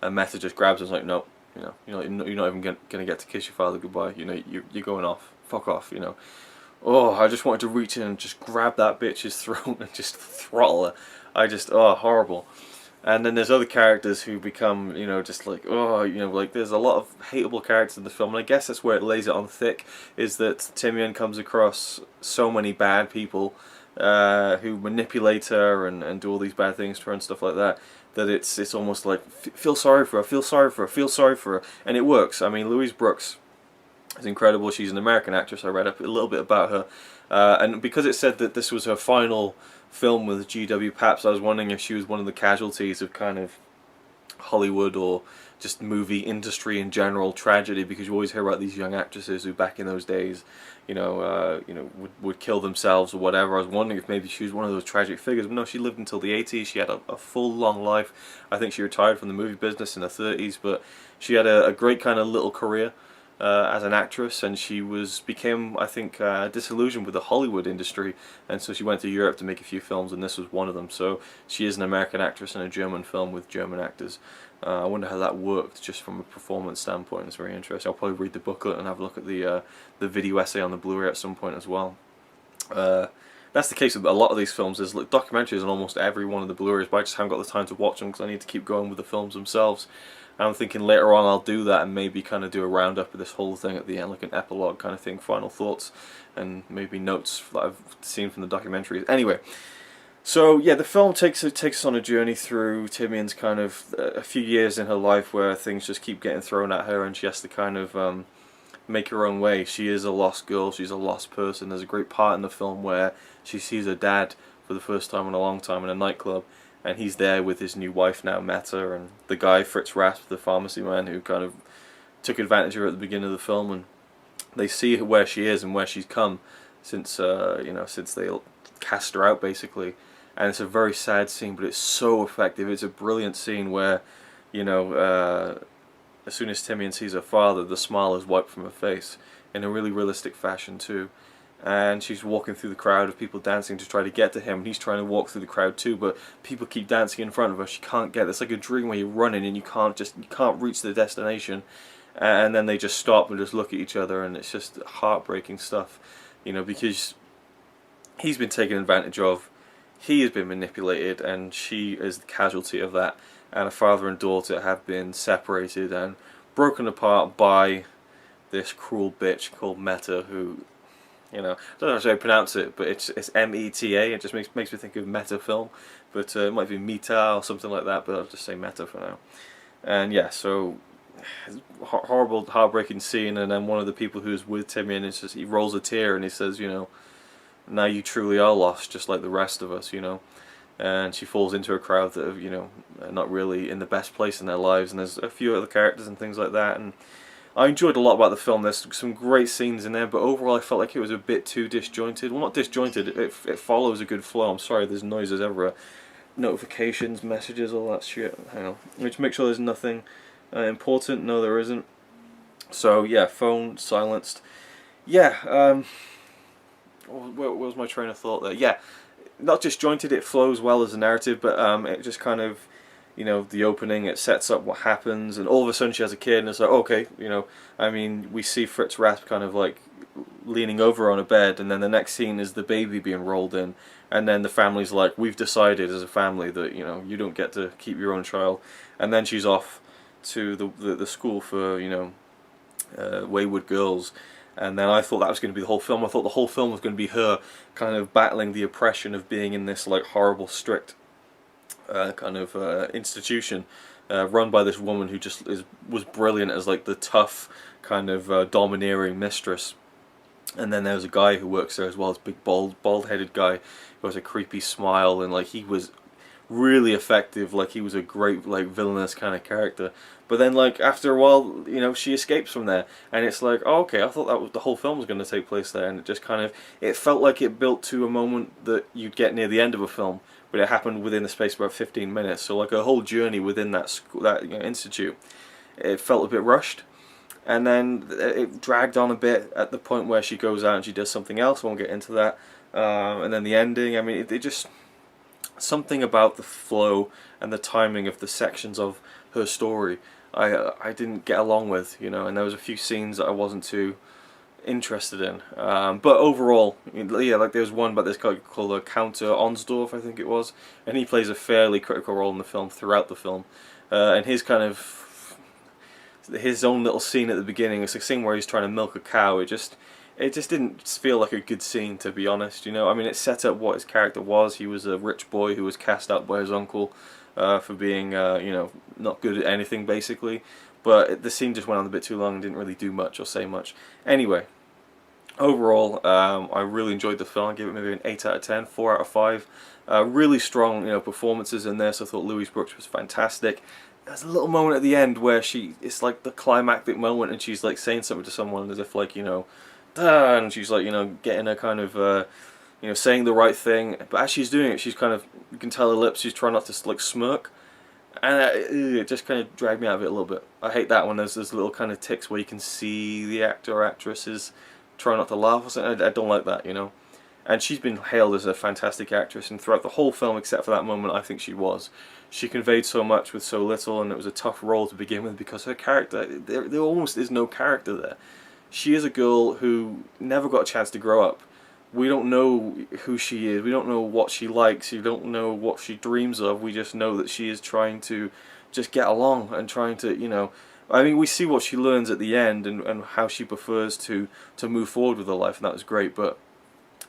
and Meta just grabs her and is like, no, you know, you're not even gonna get to kiss your father goodbye. You know, you're going off. Fuck off. You know. Oh, I just wanted to reach in and just grab that bitch's throat and just throttle her. Oh, horrible. And then there's other characters who become, you know, just like, oh, you know, like there's a lot of hateable characters in the film, and I guess that's where it lays it on thick, is that Timian comes across so many bad people who manipulate her and do all these bad things to her and stuff like that, that it's almost like, feel sorry for her, feel sorry for her, feel sorry for her, and it works. I mean, Louise Brooks is incredible. She's an American actress. I read up a little bit about her, and because it said that this was her final film with G.W. Pabst, I was wondering if she was one of the casualties of kind of Hollywood or just movie industry in general tragedy, because you always hear about these young actresses who back in those days, you know, would kill themselves or whatever. I was wondering if maybe she was one of those tragic figures, but no, she lived until the 80s. She had a full long life. I think she retired from the movie business in the 30s, but she had a great kind of little career as an actress, and she became, I think, disillusioned with the Hollywood industry, and so she went to Europe to make a few films, and this was one of them. So she is an American actress in a German film with German actors. I wonder how that worked just from a performance standpoint. It's very interesting. I'll probably read the booklet and have a look at the video essay on the Blu-ray at some point as well. That's the case with a lot of these films. There's like documentaries on almost every one of the Blu-rays, but I just haven't got the time to watch them because I need to keep going with the films themselves. I'm thinking later on I'll do that and maybe kind of do a roundup of this whole thing at the end, like an epilogue kind of thing, final thoughts, and maybe notes that I've seen from the documentaries. Anyway, so yeah, the film takes us on a journey through Timian's kind of a few years in her life where things just keep getting thrown at her, and she has to kind of make her own way. She is a lost girl, she's a lost person. There's a great part in the film where she sees her dad for the first time in a long time in a nightclub, and he's there with his new wife now, Meta, and the guy, Fritz Rasp, the pharmacy man, who kind of took advantage of her at the beginning of the film, and they see where she is and where she's come since, you know, since they cast her out, basically. And it's a very sad scene, but it's so effective. It's a brilliant scene where, you know, as soon as Timian sees her father, the smile is wiped from her face, in a really realistic fashion too. And she's walking through the crowd of people dancing to try to get to him, and he's trying to walk through the crowd too, but people keep dancing in front of her. She can't get there. It's like a dream where you're running and you can't reach the destination, and then they just stop and just look at each other, and it's just heartbreaking stuff, you know, because he's been taken advantage of, he has been manipulated, and she is the casualty of that, and a father and daughter have been separated and broken apart by this cruel bitch called Meta, who, you know, I don't know how to pronounce it, but it's M-E-T-A. It just makes me think of Meta film, but it might be Meta or something like that, but I'll just say Meta for now. And yeah, so horrible, heartbreaking scene, and then one of the people who's with Timian, is just, he rolls a tear and he says, you know, now you truly are lost, just like the rest of us, you know. And she falls into a crowd that are, you know, not really in the best place in their lives, and there's a few other characters and things like that, and I enjoyed a lot about the film. There's some great scenes in there, but overall I felt like it was a bit too disjointed. Well, not disjointed, it follows a good flow. I'm sorry, there's noises everywhere. Notifications, messages, all that shit. Hang on. Let me just make sure there's nothing important. No, there isn't. So, yeah, phone silenced. Yeah, where was my train of thought there? Yeah, not disjointed, it flows well as a narrative, but it just kind of, you know, the opening, it sets up what happens, and all of a sudden she has a kid, and it's like, okay, you know, I mean, we see Fritz Rasp kind of like leaning over on a bed, and then the next scene is the baby being rolled in, and then the family's like, we've decided as a family that, you know, you don't get to keep your own child, and then she's off to the school for, you know, wayward girls. And then I thought that was going to be the whole film. I thought the whole film was going to be her kind of battling the oppression of being in this like horrible, strict kind of institution run by this woman who just was brilliant as like the tough kind of domineering mistress. And then there was a guy who works there as well, this big bald-headed guy who has a creepy smile, and like he was really effective. Like he was a great like villainous kind of character. But then like after a while, you know, she escapes from there, and it's like, oh, okay, I thought that was, the whole film was going to take place there, and it just kind of, it felt like it built to a moment that you'd get near the end of a film, but it happened within the space of about 15 minutes. So like a whole journey within that school, that, you know, institute, it felt a bit rushed. And then it dragged on a bit at the point where she goes out and she does something else. I won't get into that. And then the ending, I mean, it just, something about the flow and the timing of the sections of her story I didn't get along with, you know, and there was a few scenes that I wasn't too interested in. But overall, yeah, like there was one about this guy called Counter Onsdorf, I think it was, and he plays a fairly critical role in the film throughout the film. And his kind of, his own little scene at the beginning, it's a scene where he's trying to milk a cow. It just didn't feel like a good scene, to be honest. You know, I mean, it set up what his character was. He was a rich boy who was cast out by his uncle for being, you know, not good at anything, basically. But the scene just went on a bit too long and didn't really do much or say much. Anyway, overall, I really enjoyed the film. I gave it maybe an 8 out of 10, 4 out of 5. Really strong, you know, performances in this. I thought Louise Brooks was fantastic. There's a little moment at the end where it's like the climactic moment, and she's like saying something to someone as if like, you know, and she's like, you know, getting a kind of, you know, saying the right thing. But as she's doing it, she's kind of, you can tell her lips, she's trying not to like smirk. And it just kind of dragged me out of it a little bit. I hate that when there's little kind of ticks where you can see the actor or actresses try not to laugh or something. I don't like that, you know. And she's been hailed as a fantastic actress, and throughout the whole film, except for that moment, I think she was. She conveyed so much with so little, and it was a tough role to begin with because her character, there almost is no character there. She is a girl who never got a chance to grow up. We don't know who she is, we don't know what she likes, we don't know what she dreams of, we just know that she is trying to just get along and trying to, you know, I mean, we see what she learns at the end and how she prefers to move forward with her life, and that was great, but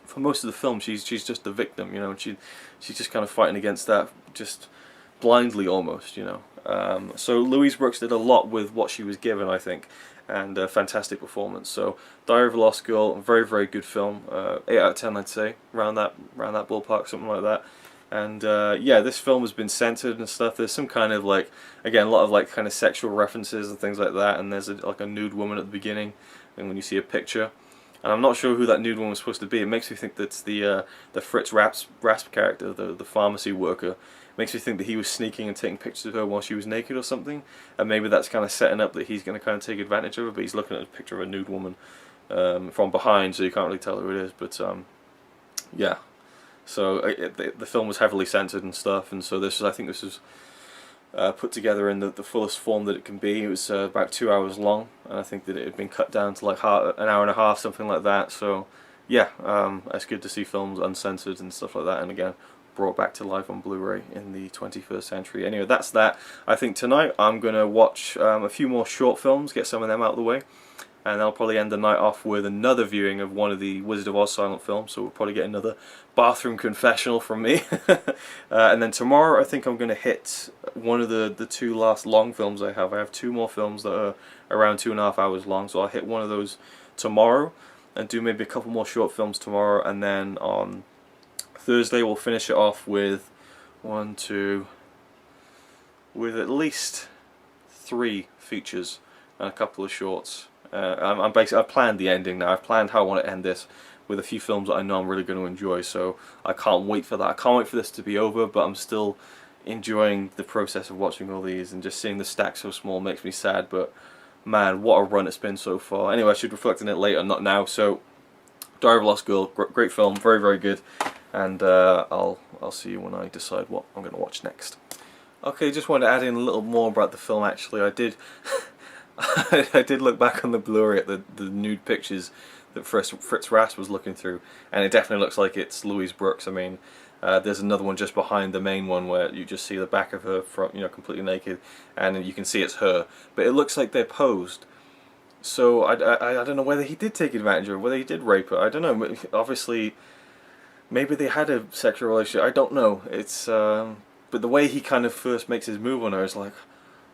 for most of the film she's just the victim, you know, and she's just kind of fighting against that just blindly almost, you know. So Louise Brooks did a lot with what she was given, I think, and a fantastic performance. So Diary of a Lost Girl, a very, very good film. 8 out of 10, I'd say, around that ballpark, something like that. And yeah, this film has been censored and stuff. There's some kind of like, again, a lot of like kind of sexual references and things like that. And there's like a nude woman at the beginning, and when you see a picture, and I'm not sure who that nude woman was supposed to be. It makes me think that's the Fritz Rasp character, the pharmacy worker. Makes me think that he was sneaking and taking pictures of her while she was naked or something, and maybe that's kind of setting up that he's going to kind of take advantage of her, but he's looking at a picture of a nude woman from behind, so you can't really tell who it is. But yeah, so the film was heavily censored and stuff, and so I think this was put together in the fullest form that it can be. It was about 2 hours long, and I think that it had been cut down to like an hour and a half, something like that. So yeah, it's good to see films uncensored and stuff like that, and again, brought back to life on Blu-ray in the 21st century. Anyway, that's that. I think tonight I'm going to watch a few more short films, get some of them out of the way, and I'll probably end the night off with another viewing of one of the Wizard of Oz silent films, so we'll probably get another bathroom confessional from me. And then tomorrow I think I'm going to hit one of the two last long films I have. I have 2 more films that are around 2.5 hours long, so I'll hit one of those tomorrow and do maybe a couple more short films tomorrow, and then on Thursday we'll finish it off with with at least 3 features and a couple of shorts. I've planned the ending now. I've planned how I want to end this with a few films that I know I'm really going to enjoy, so I can't wait for that. I can't wait for this to be over, but I'm still enjoying the process of watching all these, and just seeing the stack so small makes me sad, but man, what a run it's been so far. Anyway, I should reflect on it later, not now. So Diary of a Lost Girl, great film, very, very good. And I'll see you when I decide what I'm going to watch next. Okay, just wanted to add in a little more about the film. Actually, I did, I did look back on the Blu-ray at the nude pictures that Fritz Rast was looking through, and it definitely looks like it's Louise Brooks. I mean, there's another one just behind the main one where you just see the back of her front, completely naked, and you can see it's her. But it looks like they're posed. So I don't know whether he did take advantage of her, whether he did rape her. I don't know. Obviously, maybe they had a sexual relationship. I don't know. It's but the way he kind of first makes his move on her is like,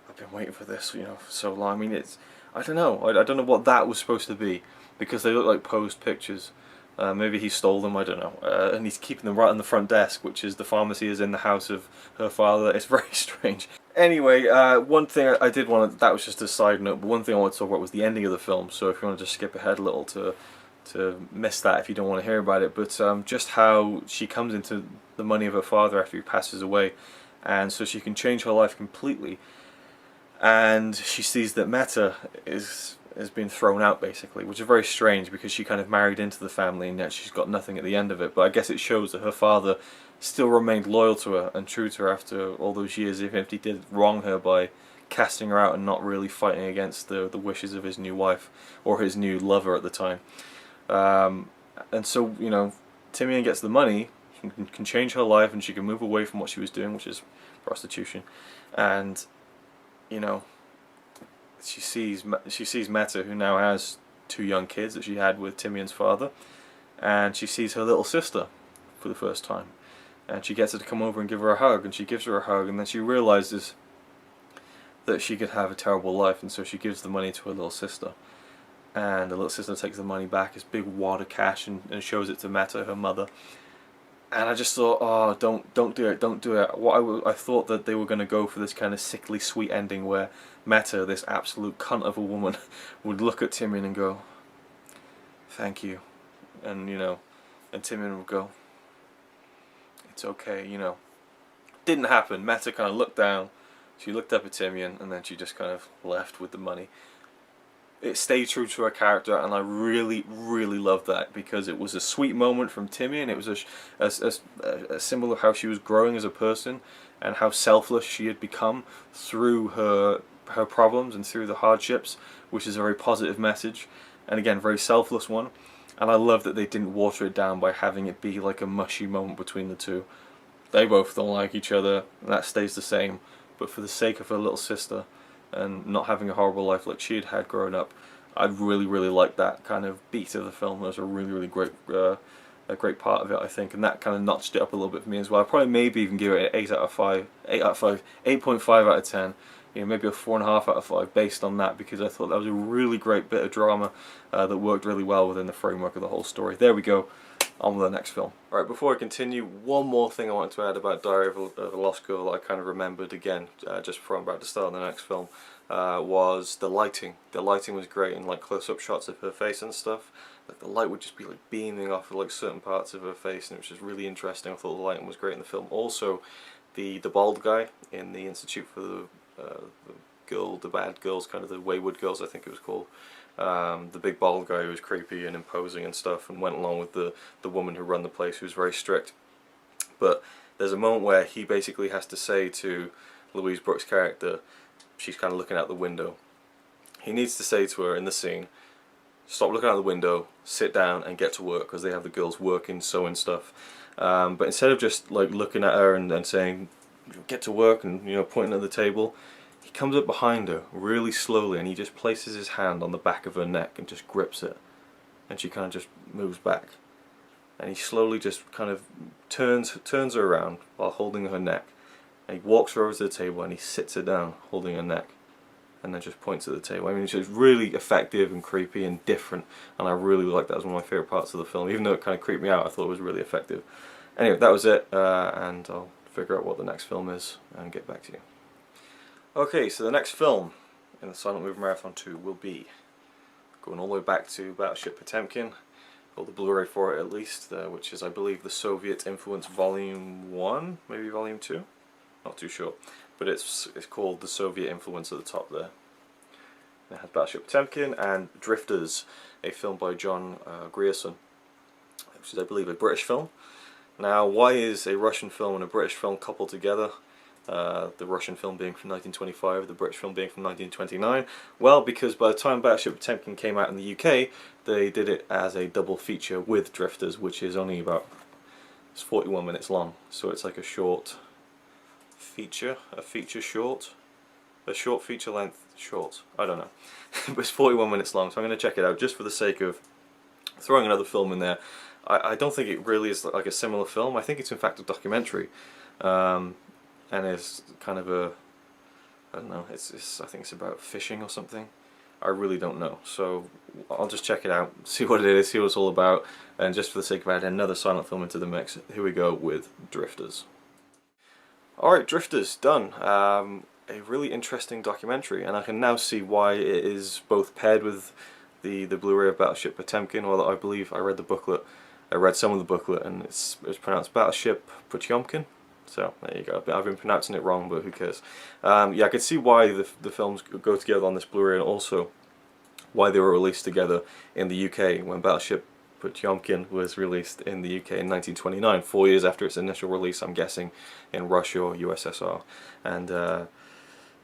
I've been waiting for this, for so long. I mean, it's, I don't know. I don't know what that was supposed to be, because they look like posed pictures. Maybe he stole them, I don't know. And he's keeping them right on the front desk, which is the pharmacy is in the house of her father. It's very strange. Anyway, one thing I did want to, that was just a side note, but one thing I wanted to talk about was the ending of the film. So if you want to just skip ahead a little to miss that if you don't want to hear about it, but just how she comes into the money of her father after he passes away, and so she can change her life completely, and she sees that Meta has been thrown out basically, which is very strange because she kind of married into the family and yet she's got nothing at the end of it. But I guess it shows that her father still remained loyal to her and true to her after all those years, even if he did wrong her by casting her out and not really fighting against the wishes of his new wife or his new lover at the time. And so, Timian gets the money, can change her life, and she can move away from what she was doing, which is prostitution. And, she sees Meta, who now has 2 young kids that she had with Timian's father, and she sees her little sister for the first time. And she gets her to come over and give her a hug, and she gives her a hug, and then she realizes that she could have a terrible life, and so she gives the money to her little sister. And the little sister takes the money back, this big wad of cash, and shows it to Meta, her mother. And I just thought, oh, don't do it, don't do it. I thought that they were going to go for this kind of sickly sweet ending where Meta, this absolute cunt of a woman, would look at Timian and go, thank you. And, and Timian would go, it's okay, Didn't happen. Meta kind of looked down, she looked up at Timian, and then she just kind of left with the money. It stayed true to her character, and I really, really loved that, because it was a sweet moment from Timian. It was a symbol of how she was growing as a person and how selfless she had become through her problems and through the hardships, which is a very positive message, and again, very selfless one. And I love that they didn't water it down by having it be like a mushy moment between the two. They both don't like each other, and that stays the same, but for the sake of her little sister and not having a horrible life like she had had growing up, I really, really liked that kind of beat of the film. It was a really, really great part of it, I think, and that kind of notched it up a little bit for me as well. I'd probably maybe even give it an 8 out of 5, 8.5 out of 10, maybe a 4.5 out of 5 based on that, because I thought that was a really great bit of drama that worked really well within the framework of the whole story. There we go. On with the next film. Alright, before I continue, one more thing I want to add about Diary of a Lost Girl that I kind of remembered again, just before I'm about to start on the next film, was the lighting. The lighting was great, in like close-up shots of her face and stuff. Like the light would just be like beaming off of like certain parts of her face, and it was just really interesting. I thought the lighting was great in the film. Also, the bald guy in the Institute for the Bad Girls, kind of the Wayward Girls, I think it was called. The big bald guy who was creepy and imposing and stuff, and went along with the woman who ran the place, who was very strict. But there's a moment where he basically has to say to Louise Brooks' character, she's kind of looking out the window, he needs to say to her in the scene, stop looking out the window, sit down and get to work, because they have the girls working, sewing stuff. But instead of just like looking at her and saying, get to work, and pointing at the table, he comes up behind her really slowly, and he just places his hand on the back of her neck and just grips it, and she kind of just moves back, and he slowly just kind of turns her around while holding her neck, and he walks her over to the table and he sits her down holding her neck, and then just points at the table. I mean, it's just really effective and creepy and different, and I really liked that. It was one of my favourite parts of the film. Even though it kind of creeped me out, I thought it was really effective. Anyway, that was it, and I'll figure out what the next film is and get back to you. Okay, so the next film in the Silent Movie Marathon 2 will be going all the way back to Battleship Potemkin, or the Blu-ray for it at least, which is, I believe, the Soviet Influence Volume 1, maybe Volume 2? Not too sure. But it's called The Soviet Influence at the top there. It has Battleship Potemkin and Drifters, a film by John Grierson, which is, I believe, a British film. Now, why is a Russian film and a British film coupled together? The Russian film being from 1925, the British film being from 1929? Well, because by the time Battleship Potemkin came out in the UK, they did it as a double feature with Drifters, which is only about, it's 41 minutes long, so it's like a short feature, a feature short, a short feature length short, I don't know. But it's 41 minutes long, so I'm going to check it out just for the sake of throwing another film in there. I don't think it really is like a similar film. I think it's in fact a documentary, and it's kind of a, I don't know, it's I think it's about fishing or something. I really don't know, so I'll just check it out, see what it is, see what it's all about, and just for the sake of adding another silent film into the mix, here we go with Drifters. Alright, Drifters, done. A really interesting documentary, and I can now see why it is both paired with the Blu-ray of Battleship Potemkin, although I believe I read the booklet. I read some of the booklet, and it's pronounced Battleship Potemkin. So there you go. I've been pronouncing it wrong, but who cares? Yeah, I could see why the films go together on this Blu-ray, and also why they were released together in the UK when Battleship Potemkin was released in the UK in 1929, 4 years after its initial release, I'm guessing, in Russia or USSR. And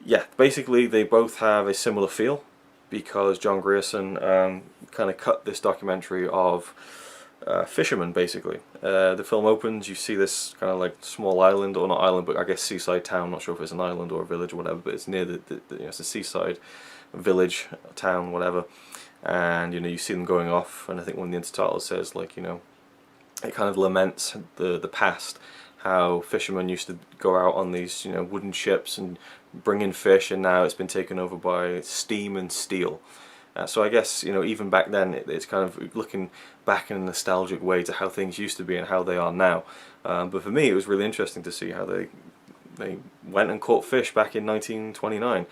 yeah, basically they both have a similar feel, because John Grierson kind of cut this documentary of fishermen, basically. The film opens, you see this kind of like small island, or not island, but I guess seaside town. I'm not sure if it's an island or a village or whatever, but it's near you know, it's a seaside village, town, whatever. And you know, you see them going off, and I think when the intertitle says, like, you know, it kind of laments the past, how fishermen used to go out on these, you know, wooden ships and bring in fish, and now it's been taken over by steam and steel. So I guess, you know, even back then it's kind of looking back in a nostalgic way to how things used to be and how they are now. But for me it was really interesting to see how they went and caught fish back in 1929.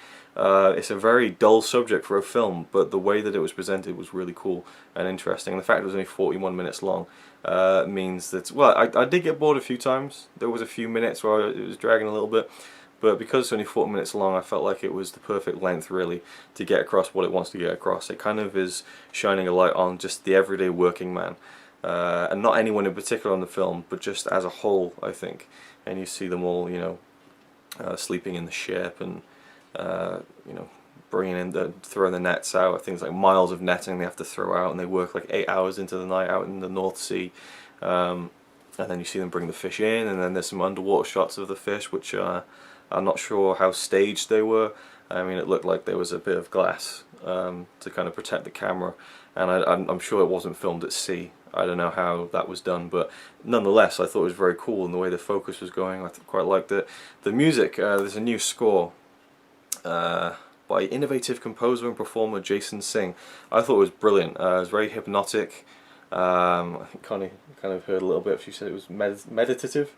It's a very dull subject for a film, but the way that it was presented was really cool and interesting. And the fact it was only 41 minutes long means that, well, I did get bored a few times. There was a few minutes where it was dragging a little bit. But because it's only 40 minutes long, I felt like it was the perfect length, really, to get across what it wants to get across. It kind of is shining a light on just the everyday working man. And not anyone in particular on the film, but just as a whole, I think. And you see them all, you know, sleeping in the ship, and, you know, bringing in, throwing the nets out. Things like miles of netting they have to throw out, and they work like 8 hours into the night out in the North Sea. And then you see them bring the fish in, and then there's some underwater shots of the fish, which I'm not sure how staged they were. I mean, it looked like there was a bit of glass to kind of protect the camera, and I'm sure it wasn't filmed at sea. I don't know how that was done, but nonetheless I thought it was very cool, and the way the focus was going, I quite liked it. The music, there's a new score by innovative composer and performer Jason Singh. I thought it was brilliant. It was very hypnotic. I think Connie kind of heard a little bit. She said it was meditative.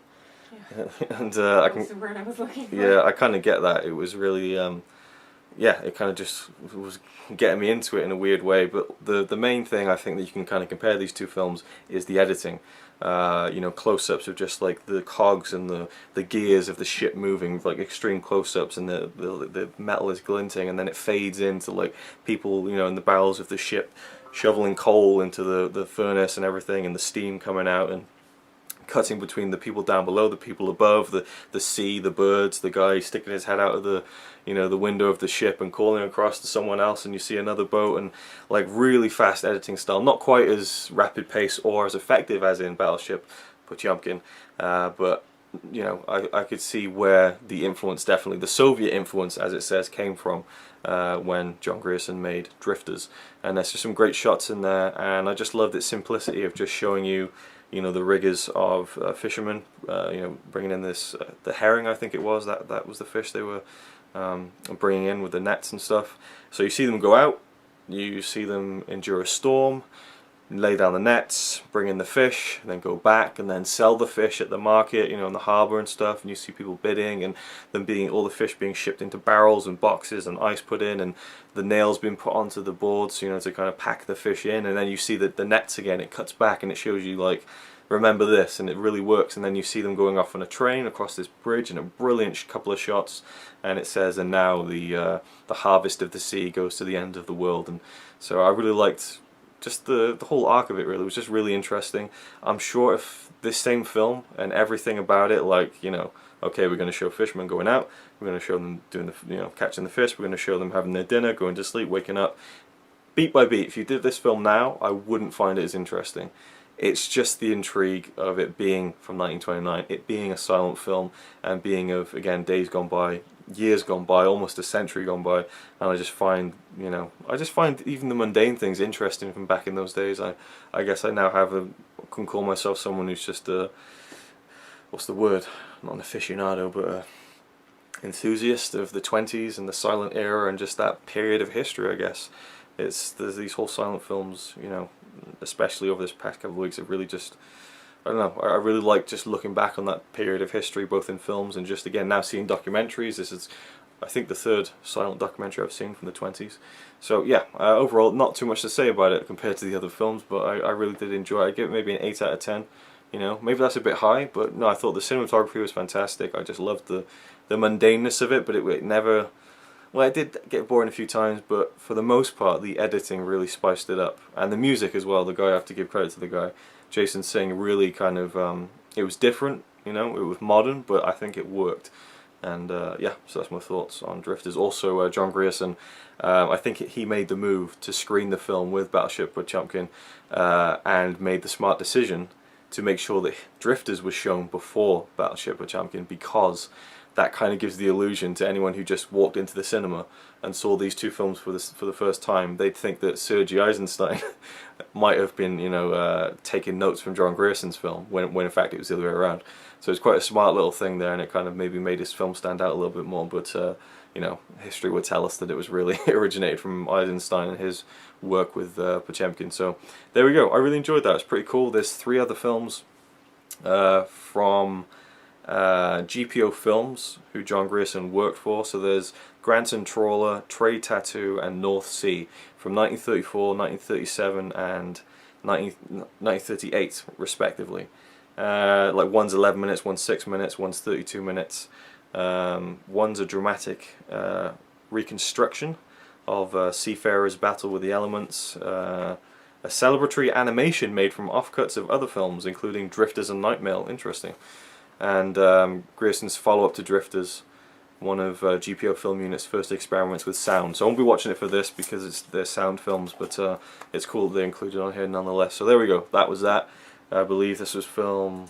Yeah. And I can, the word I was looking for. Yeah, I kind of get that. It was really, yeah, it kind of just was getting me into it in a weird way. But the main thing I think that you can kind of compare these two films is the editing. You know, close-ups of just like the cogs and the gears of the ship moving, like extreme close-ups, and the metal is glinting, and then it fades into like people, you know, in the bowels of the ship shoveling coal into the furnace and everything, and the steam coming out, and cutting between the people down below, the people above, the sea, the birds, the guy sticking his head out of the, you know, the window of the ship and calling across to someone else, and you see another boat, and like really fast editing style, not quite as rapid pace or as effective as in Battleship Potemkin, but you know, I could see where the influence, definitely the Soviet influence, as it says, came from when John Grierson made Drifters. And there's just some great shots in there, and I just loved its simplicity of just showing you, you know, the rigours of fishermen, you know, bringing in this, the herring, I think it was, that was the fish they were bringing in with the nets and stuff. So you see them go out, you see them endure a storm, lay down the nets, bring in the fish, and then go back and then sell the fish at the market, you know, in the harbour and stuff, and you see people bidding, and them being, all the fish being shipped into barrels and boxes, and ice put in, and the nails being put onto the boards, you know, to kind of pack the fish in. And then you see the nets again, it cuts back and it shows you like, remember this, and it really works. And then you see them going off on a train across this bridge, and a brilliant couple of shots, and it says, and now the harvest of the sea goes to the end of the world. And so I really liked just the whole arc of it really was just really interesting. I'm sure if this same film and everything about it, like, you know, okay, we're going to show fishermen going out, we're going to show them doing the, you know, catching the fish, we're going to show them having their dinner, going to sleep, waking up, beat by beat. If you did this film now, I wouldn't find it as interesting. It's just the intrigue of it being from 1929, it being a silent film, and being of, again, days gone by, years gone by, almost a century gone by, and I just find, you know, I just find even the mundane things interesting from back in those days. I guess I now can call myself someone who's just a, what's the word, not an aficionado, but a enthusiast of the 20s and the silent era and just that period of history, I guess. There's these whole silent films, you know, especially over this past couple of weeks, have really just, I don't know, I really like just looking back on that period of history, both in films and just, again, now seeing documentaries. This is, I think, the third silent documentary I've seen from the 20s. So yeah, overall, not too much to say about it compared to the other films, but I really did enjoy it. I'd give it maybe an 8 out of 10. You know, maybe that's a bit high, but no, I thought the cinematography was fantastic. I just loved the mundaneness of it, but it never... Well, it did get boring a few times, but for the most part, the editing really spiced it up. And the music as well, the guy, I have to give credit to the guy, Jason Singh, really kind of, it was different, you know, it was modern, but I think it worked. And yeah, so that's my thoughts on Drifters. Also, John Grierson, I think he made the move to screen the film with Battleship Potemkin, and made the smart decision to make sure that Drifters was shown before Battleship Potemkin, because that kind of gives the illusion to anyone who just walked into the cinema and saw these two films for the first time. They'd think that Sergei Eisenstein might have been, you know, taking notes from John Grierson's film, when in fact it was the other way around. So it's quite a smart little thing there, and it kind of maybe made his film stand out a little bit more. But you know, history would tell us that it was really originated from Eisenstein and his work with Potemkin. So there we go. I really enjoyed that. It's pretty cool. There's 3 other films from GPO Films, who John Grierson worked for. So there's Granton Trawler, Trade Tattoo, and North Sea from 1934, 1937, and 1938, respectively. Like one's 11 minutes, one's 6 minutes, one's 32 minutes. One's a dramatic reconstruction of seafarers' battle with the elements. A celebratory animation made from offcuts of other films, including Drifters and Nightmail. Interesting. And Grierson's follow-up to Drifters, one of GPO Film Unit's first experiments with sound. So I won't be watching it for this because they're sound films, but it's cool that they're included on here nonetheless. So there we go, that was that. I believe this was film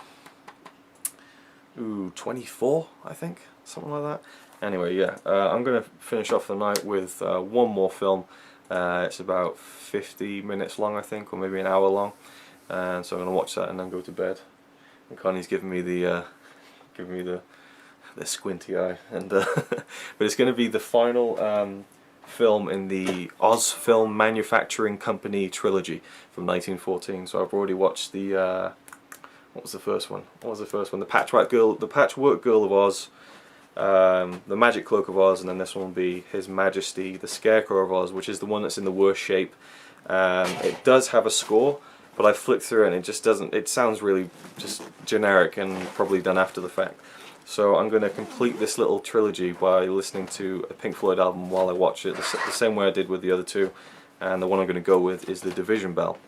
24, I think, something like that. Anyway, yeah, I'm going to finish off the night with one more film. It's about 50 minutes long, I think, or maybe an hour long. And so I'm going to watch that and then go to bed. And Connie's giving me the squinty eye, and but it's going to be the final film in the Oz Film Manufacturing Company trilogy from 1914. So I've already watched the what was the first one? The Patchwork Girl of Oz, the Magic Cloak of Oz, and then this one will be His Majesty the Scarecrow of Oz, which is the one that's in the worst shape. It does have a score, but I flicked through it and it just doesn't, it sounds really just generic and probably done after the fact. So I'm going to complete this little trilogy by listening to a Pink Floyd album while I watch it, the same way I did with the other two. And the one I'm going to go with is The Division Bell,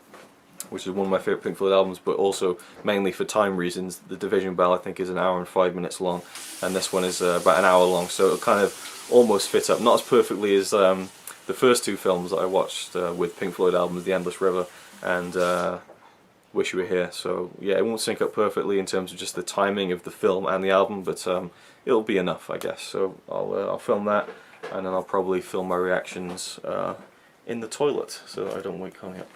which is one of my favourite Pink Floyd albums, but also mainly for time reasons. The Division Bell, I think, is 1 hour and 5 minutes long, and this one is about 1 hour long, so it'll kind of almost fit up. Not as perfectly as the first 2 films that I watched with Pink Floyd albums, The Endless River and Wish You Were Here. So yeah, it won't sync up perfectly in terms of just the timing of the film and the album, but it'll be enough, I guess. So I'll film that, and then I'll probably film my reactions in the toilet, so I don't wake Connie up.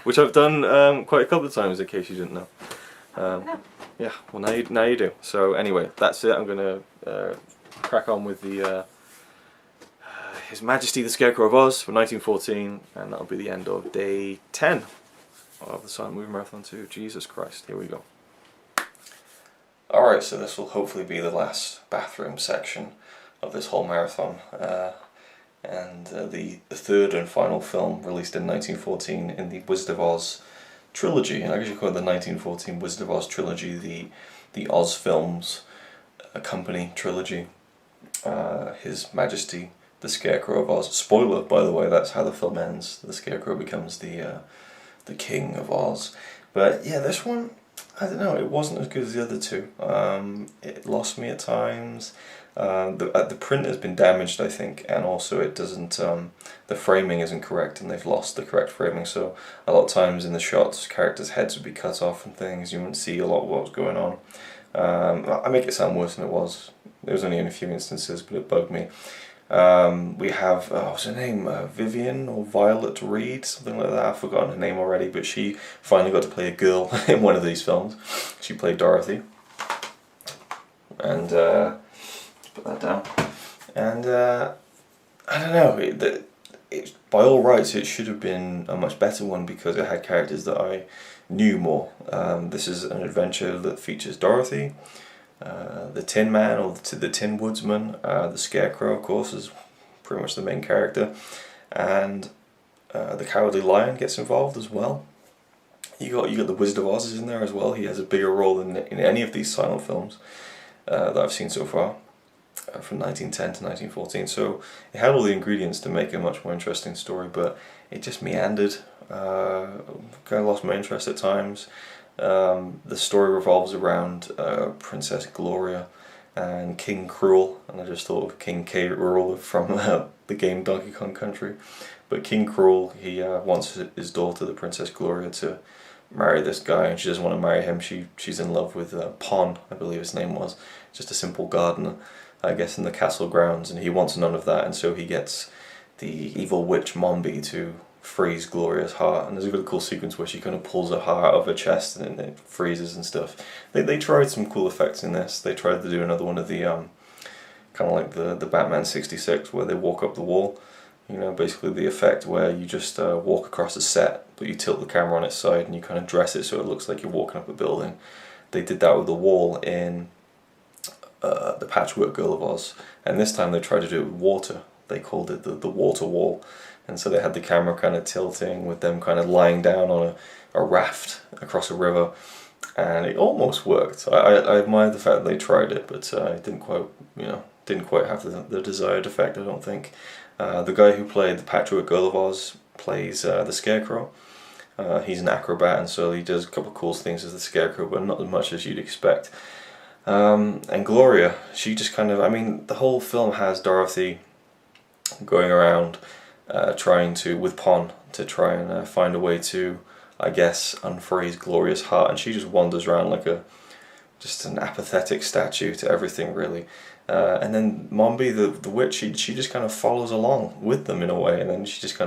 Which I've done quite a couple of times, in case you didn't know. Yeah, well now you do. So anyway, that's it. I'm going to crack on with the His Majesty the Scarecrow of Oz from 1914, and that'll be the end of day 10 of the Silent Movie Marathon 2. Jesus Christ, here we go. Alright, so this will hopefully be the last bathroom section of this whole marathon. And the third and final film released in 1914 in the Wizard of Oz trilogy. And I guess you call it the 1914 Wizard of Oz trilogy, the Oz Films Company trilogy. His Majesty the Scarecrow of Oz. Spoiler, by the way, that's how the film ends. The Scarecrow becomes the King of Oz. But yeah, this one, I don't know, it wasn't as good as the other two. It lost me at times. The print has been damaged, I think, and also it doesn't, the framing isn't correct, and they've lost the correct framing, so a lot of times in the shots, characters' heads would be cut off and things, you wouldn't see a lot of what was going on. I make it sound worse than it was. There was only in a few instances, but it bugged me. We have, what's her name, Vivian or Violet Reed, something like that. I've forgotten her name already, but she finally got to play a girl in one of these films. She played Dorothy. And, put that down. And, I don't know, by all rights it should have been a much better one because it had characters that I knew more. This is an adventure that features Dorothy, the Tin Man or the Tin Woodsman, the Scarecrow of course is pretty much the main character, and the Cowardly Lion gets involved as well. You got the Wizard of Oz is in there as well. He has a bigger role than in any of these silent films that I've seen so far, from 1910 to 1914. So it had all the ingredients to make a much more interesting story, but it just meandered. Kind of lost my interest at times. The story revolves around Princess Gloria and King Cruel, and I just thought of King K. Rool from the game Donkey Kong Country. But King Cruel, he wants his daughter, the Princess Gloria, to marry this guy, and she doesn't want to marry him. She's in love with Pon, I believe his name was, just a simple gardener, I guess, in the castle grounds, and he wants none of that, and so he gets the evil witch Mombi to freeze Gloria's heart, and there's a really cool sequence where she kind of pulls her heart out of her chest and it freezes and stuff. They tried some cool effects in this. They tried to do another one of the kind of like the Batman 66 where they walk up the wall, you know, basically the effect where you just walk across a set but you tilt the camera on its side and you kind of dress it so it looks like you're walking up a building. They did that with the wall in the Patchwork Girl of Oz, and this time they tried to do it with water. They called it the water wall. And so they had the camera kind of tilting with them kind of lying down on a raft across a river, and it almost worked. I admired the fact that they tried it, but it didn't quite have the desired effect, I don't think. The guy who played the Patchwork Girl of Oz plays the Scarecrow. He's an acrobat, and so he does a couple of cool things as the Scarecrow, but not as much as you'd expect. And Gloria, she just kind of, I mean, the whole film has Dorothy going around trying to, with Pon, to try and find a way to, I guess, unfreeze Gloria's heart, and she just wanders around like just an apathetic statue to everything, really. And then Mombi, the witch, she just kind of follows along with them in a way, and then she just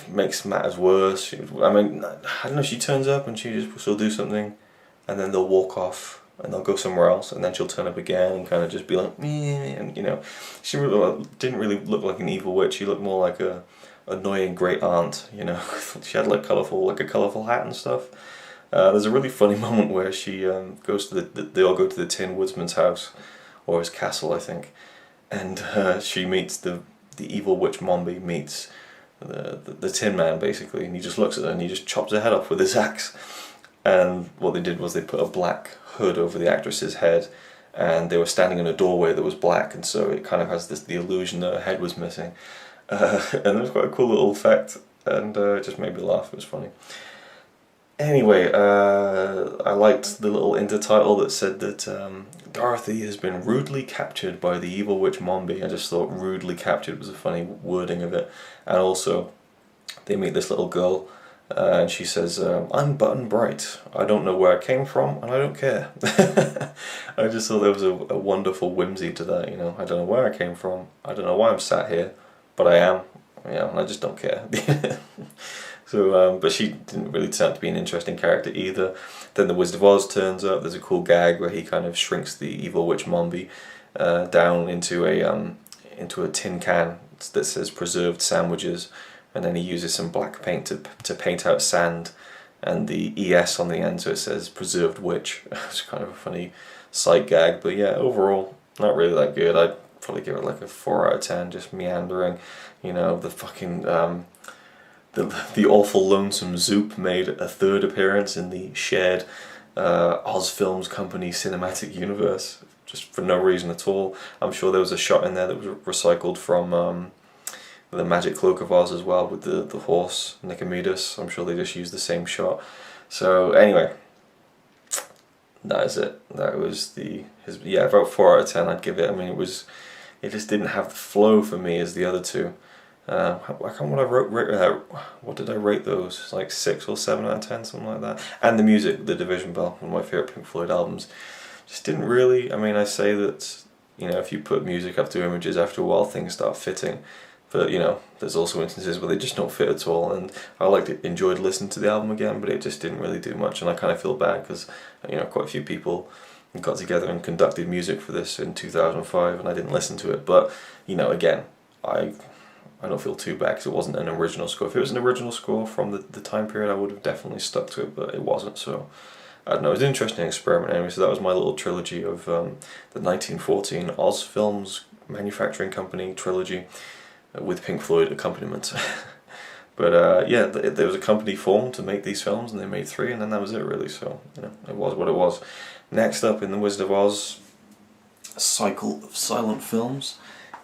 makes matters worse. I mean, I don't know, she turns up and she'll do something, and then they'll walk off, and they'll go somewhere else, and then she'll turn up again and kind of just be like, meh, and you know, she really didn't really look like an evil witch. She looked more like a annoying great aunt, you know. She had like a colourful hat and stuff. There's a really funny moment where she goes to they all go to the Tin Woodsman's house, or his castle, I think, and she meets the evil witch Mombi meets the Tin Man basically, and he just looks at her and he just chops her head off with his axe. And what they did was they put a black hood over the actress's head, and they were standing in a doorway that was black, and so it kind of has the illusion that her head was missing. And it was quite a cool little effect, and it just made me laugh. It was funny. Anyway, I liked the little intertitle that said that Dorothy has been rudely captured by the evil witch Mombi. I just thought rudely captured was a funny wording of it. And also, they meet this little girl, and she says, I'm Button Bright. I don't know where I came from, and I don't care. I just thought there was a wonderful whimsy to that, you know. I don't know where I came from, I don't know why I'm sat here, but I am, you know, and I just don't care. So, but she didn't really turn out to be an interesting character either. Then the Wizard of Oz turns up. There's a cool gag where he kind of shrinks the evil witch Mombi down into a tin can that says preserved sandwiches, and then he uses some black paint to paint out sand and the ES on the end, so it says preserved witch. It's kind of a funny sight gag, but yeah, overall not really that good. I'd probably give it like a 4 out of 10, just meandering. You know, the fucking the awful lonesome Zoop made a third appearance in the shared Oz Films Company cinematic universe, just for no reason at all. I'm sure there was a shot in there that was recycled from the Magic Cloak of Oz as well, with the horse Nicomedes. I'm sure they just used the same shot. So anyway, that is it. That was yeah, about 4 out of 10 I'd give it. I mean, it just didn't have the flow for me as the other two. What did I rate those? Like 6 or 7 out of 10, something like that. And the music, The Division Bell, one of my favourite Pink Floyd albums, just didn't really. I mean, I say that, you know, if you put music up to images, after a while things start fitting. But, you know, there's also instances where they just don't fit at all, and I enjoyed listening to the album again, but it just didn't really do much, and I kind of feel bad because, you know, quite a few people got together and conducted music for this in 2005, and I didn't listen to it. But, you know, again, I don't feel too bad because it wasn't an original score. If it was an original score from the time period, I would have definitely stuck to it, but it wasn't, so I don't know. It was an interesting experiment anyway. So that was my little trilogy of the 1914 Oz Films Manufacturing Company trilogy, with Pink Floyd accompaniment. But yeah, there was a company formed to make these films, and they made 3, and then that was it really. So, you know, it was what it was. Next up in the Wizard of Oz cycle of silent films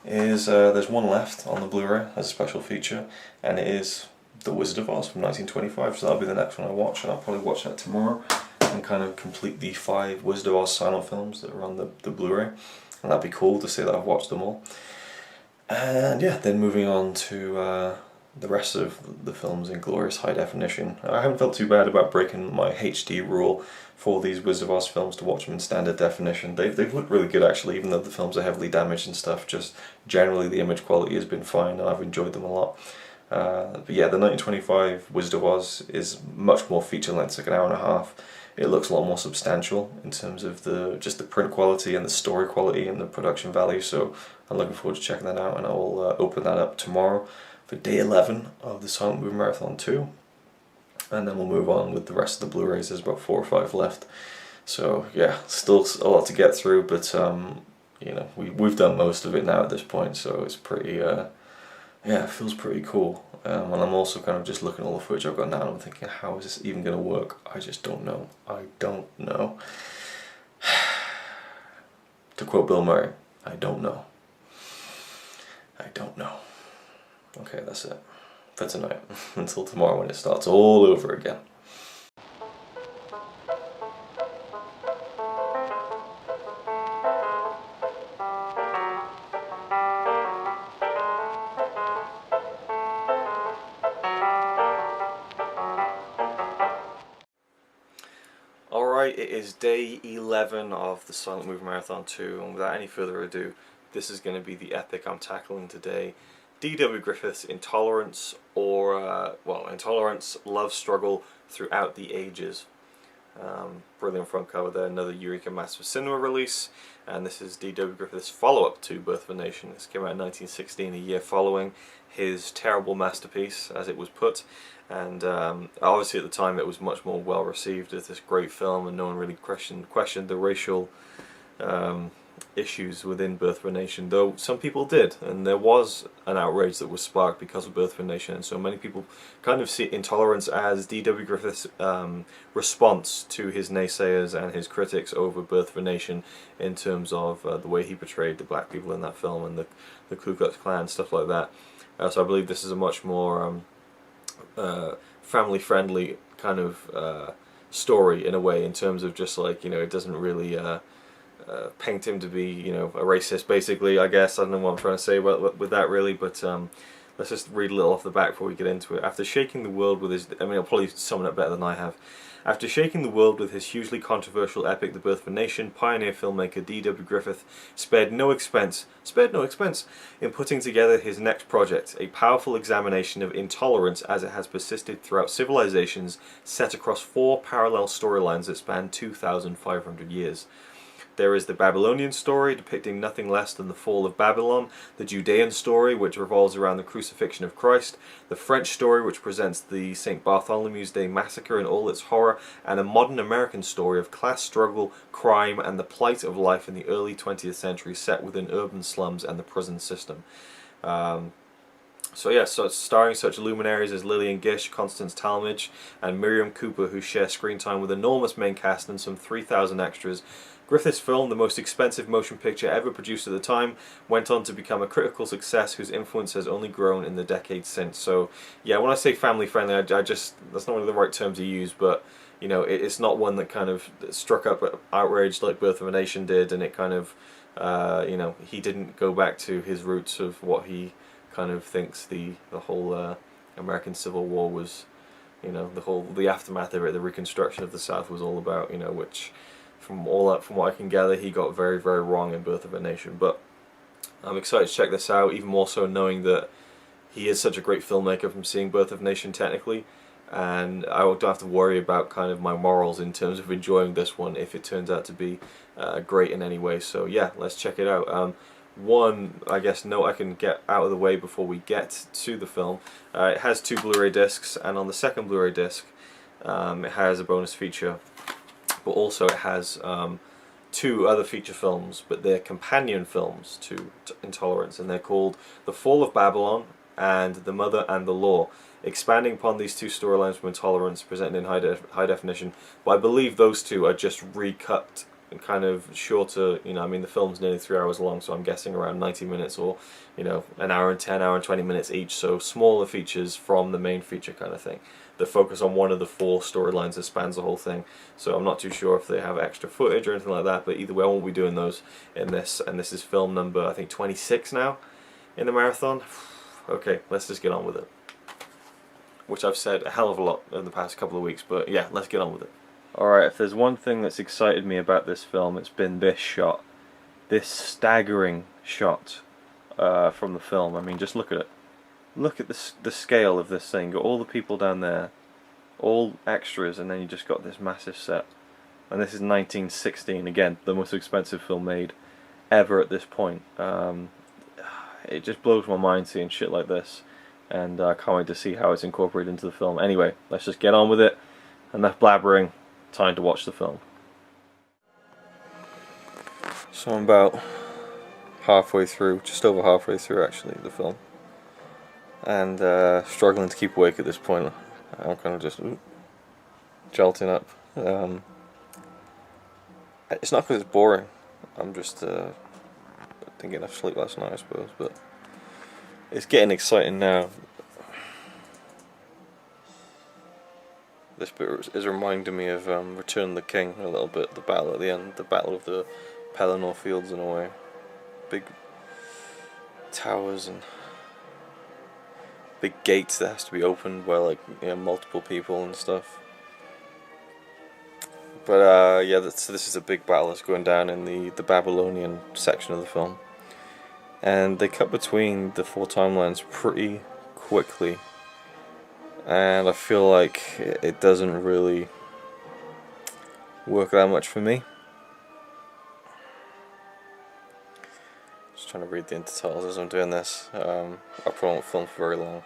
is there's one left on the Blu-ray as a special feature, and it is The Wizard of Oz from 1925. So that'll be the next one I watch, and I'll probably watch that tomorrow and kind of complete the 5 Wizard of Oz silent films that are on the Blu-ray, and that'd be cool to say that I've watched them all. And yeah, then moving on to the rest of the films in glorious high definition. I haven't felt too bad about breaking my HD rule for these Wizard of Oz films to watch them in standard definition. They've looked really good actually, even though the films are heavily damaged and stuff. Just generally the image quality has been fine, and I've enjoyed them a lot. But yeah, the 1925 Wizard of Oz is much more feature length, like an hour and a half. It looks a lot more substantial in terms of just the print quality and the story quality and the production value, so I'm looking forward to checking that out, and I'll open that up tomorrow for day 11 of the Silent Movie Marathon 2, and then we'll move on with the rest of the Blu-rays. There's about 4 or 5 left, so yeah, still a lot to get through, but you know, we've done most of it now at this point, so it's pretty yeah, it feels pretty cool. And I'm also kind of just looking at all the footage I've got now, and I'm thinking, how is this even going to work? I just don't know. I don't know. To quote Bill Murray, I don't know. I don't know. Okay, that's it for tonight. Until tomorrow when it starts all over again. Alright, it is day 11 of the Silent Movie Marathon 2, and without any further ado, this is going to be the epic I'm tackling today. D.W. Griffith's Intolerance, or, well, Intolerance, Love Struggle Throughout the Ages. Brilliant front cover there, another Eureka Massive Cinema release, and this is D.W. Griffith's follow-up to Birth of a Nation. This came out in 1916, a year following his terrible masterpiece, as it was put, and obviously at the time it was much more well received as this great film, and no one really questioned the racial issues within Birth of a Nation, though some people did, and there was an outrage that was sparked because of Birth of a Nation, and so many people kind of see Intolerance as D.W. Griffith's response to his naysayers and his critics over Birth of a Nation in terms of the way he portrayed the black people in that film and the Ku Klux Klan, stuff like that. So I believe this is a much more family-friendly kind of story in a way, in terms of just like, you know, it doesn't really paint him to be, you know, a racist, basically, I guess. I don't know what I'm trying to say with that really, but let's just read a little off the back before we get into it. After shaking the world with his, I mean, I'll probably sum it up better than I have. After shaking the world with his hugely controversial epic The Birth of a Nation, pioneer filmmaker D.W. Griffith spared no expense in putting together his next project, a powerful examination of intolerance as it has persisted throughout civilizations, set across 4 parallel storylines that span 2,500 years. There is the Babylonian story, depicting nothing less than the fall of Babylon, the Judean story, which revolves around the crucifixion of Christ, the French story, which presents the St. Bartholomew's Day massacre in all its horror, and a modern American story of class struggle, crime, and the plight of life in the early 20th century, set within urban slums and the prison system. So yeah, so it's starring such luminaries as Lillian Gish, Constance Talmadge, and Miriam Cooper, who share screen time with enormous main cast and some 3,000 extras. Griffith's film, the most expensive motion picture ever produced at the time, went on to become a critical success whose influence has only grown in the decades since. So yeah, when I say family friendly, I just, that's not really the right term to use, but you know, it's not one that kind of struck up outrage like Birth of a Nation did, and it kind of, you know, he didn't go back to his roots of what he kind of thinks the whole American Civil War was, you know, the aftermath of it, the reconstruction of the South was all about, you know, which from what I can gather, he got very, very wrong in Birth of a Nation. But I'm excited to check this out, even more so knowing that he is such a great filmmaker from seeing Birth of a Nation technically, and I don't have to worry about kind of my morals in terms of enjoying this one if it turns out to be great in any way. So yeah, let's check it out. One, I guess, note I can get out of the way before we get to the film. It has 2 Blu-ray discs, and on the second Blu-ray disc it has a bonus feature, but also it has 2 other feature films, but they're companion films to Intolerance, and they're called The Fall of Babylon and The Mother and the Law, expanding upon these 2 storylines from Intolerance presented in high definition. But I believe those 2 are just recut and kind of shorter, you know, I mean the film's nearly 3 hours long, so I'm guessing around 90 minutes or, you know, an hour and 10, hour and 20 minutes each, so smaller features from the main feature kind of thing, that focus on one of the 4 storylines that spans the whole thing. So I'm not too sure if they have extra footage or anything like that, but either way I won't be doing those in this, and this is film number, I think, 26 now in the marathon. Okay, let's just get on with it. Which I've said a hell of a lot in the past couple of weeks, but yeah, let's get on with it. Alright, if there's one thing that's excited me about this film, it's been this shot. This staggering shot from the film. I mean, just look at it. Look at the scale of this thing. Got all the people down there, all extras, and then you just got this massive set. And this is 1916, again, the most expensive film made ever at this point. It just blows my mind seeing shit like this, and I can't wait to see how it's incorporated into the film. Anyway, let's just get on with it. Enough blabbering. Time to watch the film. So I'm about halfway through, just over halfway through actually, the film, and struggling to keep awake at this point. I'm kind of just jolting up. It's not because it's boring. I'm just didn't get enough sleep last night, I suppose, but it's getting exciting now. This bit is reminding me of Return of the King a little bit, the battle at the end, the battle of the Pelennor Fields in a way. Big towers and big gates that has to be opened by, like, you know, multiple people and stuff. But yeah, so this is a big battle that's going down in the Babylonian section of the film. And they cut between the 4 timelines pretty quickly. And I feel like it doesn't really work that much for me. Just trying to read the intertitles as I'm doing this. I probably won't film for very long,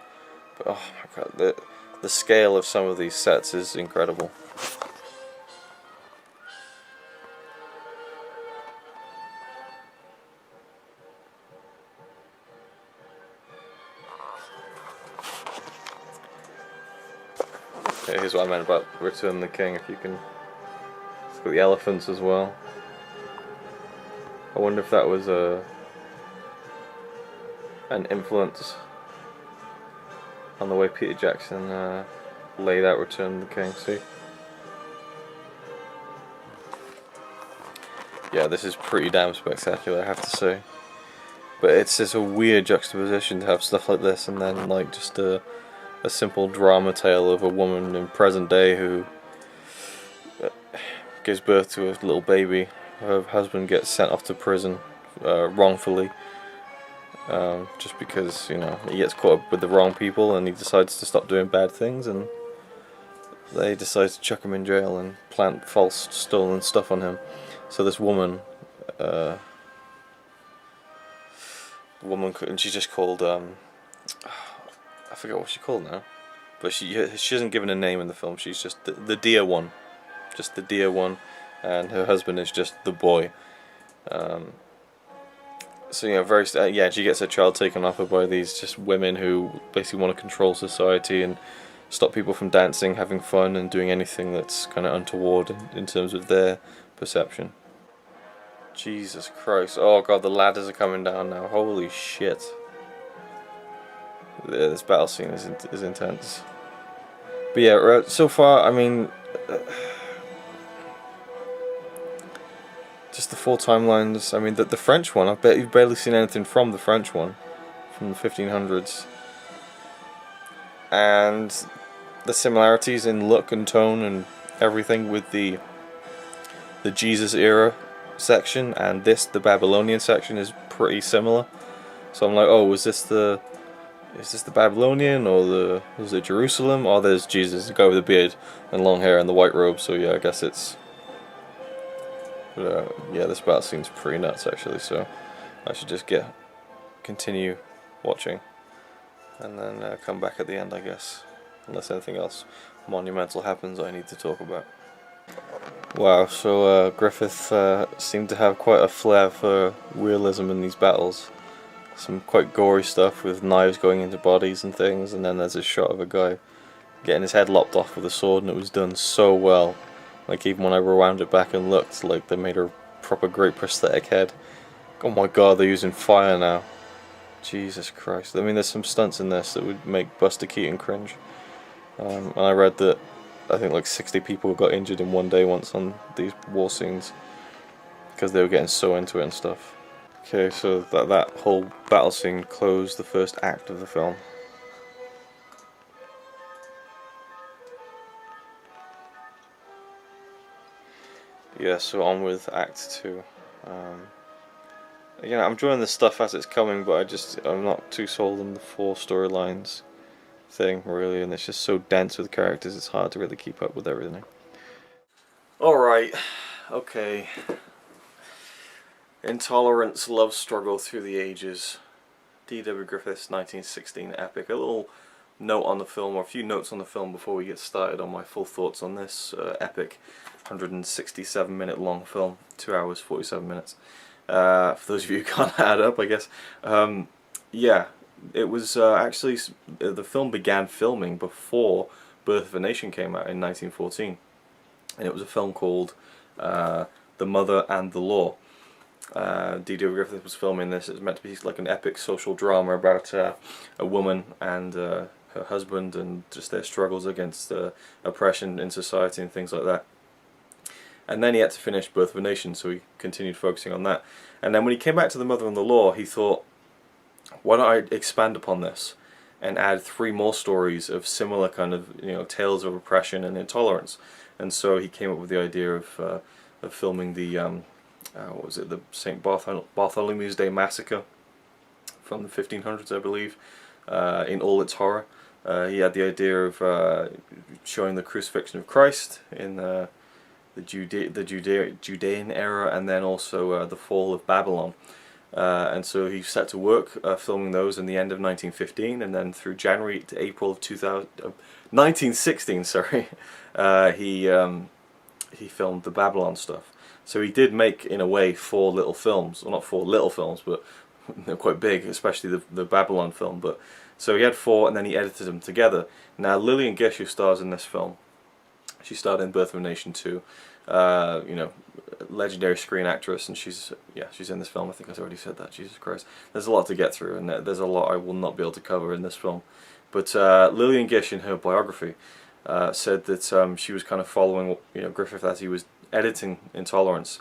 but oh my god, the scale of some of these sets is incredible. Here's what I meant about Return of the King. If you can look at the elephants as well. I wonder if that was an influence on the way Peter Jackson laid out Return of the King. See? Yeah, this is pretty damn spectacular, I have to say. But it's just a weird juxtaposition to have stuff like this and then like just a simple drama tale of a woman in present day who gives birth to a little baby. Her husband gets sent off to prison wrongfully, just because, you know, he gets caught up with the wrong people and he decides to stop doing bad things, and they decide to chuck him in jail and plant false stolen stuff on him. So this woman, and she's just called I forget what she's called now, but she isn't given a name in the film. She's just the dear one, just the dear one, and her husband is just the boy. So yeah, she gets her child taken off her by these just women who basically want to control society and stop people from dancing, having fun, and doing anything that's kind of untoward in terms of their perception. Jesus Christ! Oh god, the ladders are coming down now. Holy shit! Yeah, this battle scene is intense. But yeah, so far, I mean, just the 4 timelines. I mean, the French one, I bet you've barely seen anything from the French one, from the 1500s. And the similarities in look and tone and everything with the Jesus era section and the Babylonian section is pretty similar. So I'm like, oh, is this the Babylonian, or was it Jerusalem? Oh, there's Jesus, the guy with the beard and long hair and the white robe. So yeah, I guess it's. Yeah, this battle seems pretty nuts actually. So I should just continue watching, and then come back at the end, I guess, unless anything else monumental happens I need to talk about. Wow, so Griffith seemed to have quite a flair for realism in these battles. Some quite gory stuff with knives going into bodies and things, and then there's a shot of a guy getting his head lopped off with a sword, and it was done so well. Like, even when I rewound it back and looked, like, they made a proper great prosthetic head. Oh my god, they're using fire now. Jesus Christ. I mean, there's some stunts in this that would make Buster Keaton cringe. And I read that I think like 60 people got injured in one day once on these war scenes because they were getting so into it and stuff. Okay, so that whole battle scene closed the first act of the film. Yeah, so on with Act 2. Again, I'm enjoying this stuff as it's coming, but I'm not too sold on the 4 storylines thing, really, and it's just so dense with characters, it's hard to really keep up with everything. Alright, okay. Intolerance, love struggle through the ages. D.W. Griffith's 1916 epic. A little note on the film, or a few notes on the film before we get started on my full thoughts on this epic 167-minute long film, 2 hours 47 minutes. For those of you who can't add up, I guess. Yeah, it was actually, the film began filming before Birth of a Nation came out in 1914. And it was a film called The Mother and the Law. D.W. Griffith was filming this. It was meant to be like an epic social drama about a woman and her husband and just their struggles against oppression in society and things like that. And then he had to finish Birth of a Nation, so he continued focusing on that. And then when he came back to The Mother and the Law, he thought, why don't I expand upon this and add 3 more stories of similar kind of, you know, tales of oppression and intolerance. And so he came up with the idea of filming the what was it, the St. Bartholomew's Day Massacre from the 1500s, I believe, in all its horror. He had the idea of showing the crucifixion of Christ in the Judean era, and then also the fall of Babylon. And so he set to work filming those in the end of 1915, and then through January to April of 1916, sorry, he filmed the Babylon stuff. So he did make, in a way, 4 little films. Well, not 4 little films, but they're quite big, especially the Babylon film. But so he had 4, and then he edited them together. Now, Lillian Gish, who stars in this film, she starred in Birth of a Nation 2. You know, legendary screen actress, and she's in this film. I think I already said that. Jesus Christ, there's a lot to get through, and there's a lot I will not be able to cover in this film. But Lillian Gish, in her biography, said that she was kind of following, you know, Griffith as he was editing Intolerance,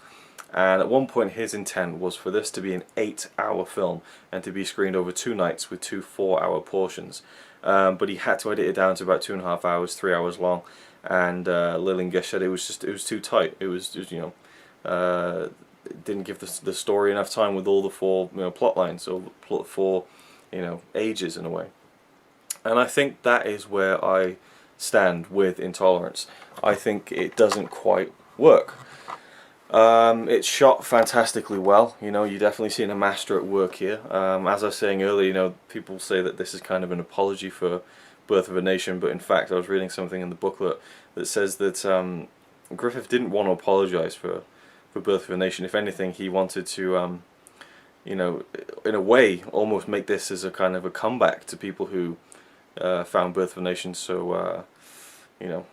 and at one point his intent was for this to be an 8-hour film and to be screened over 2 nights with 2 4-hour portions. But he had to edit it down to about 2.5 hours, 3 hours long. And Lillian Gish said it was too tight. It was just, you know, it didn't give the story enough time with all the 4, you know, plot lines, or 4, you know, ages in a way. And I think that is where I stand with Intolerance. I think it doesn't quite work. It's shot fantastically well. You know, you're definitely seeing a master at work here. As I was saying earlier, you know, people say that this is kind of an apology for Birth of a Nation, but in fact I was reading something in the booklet that says that Griffith didn't want to apologise for Birth of a Nation. If anything, he wanted to you know, in a way, almost make this as a kind of a comeback to people who found Birth of a Nation so, you know,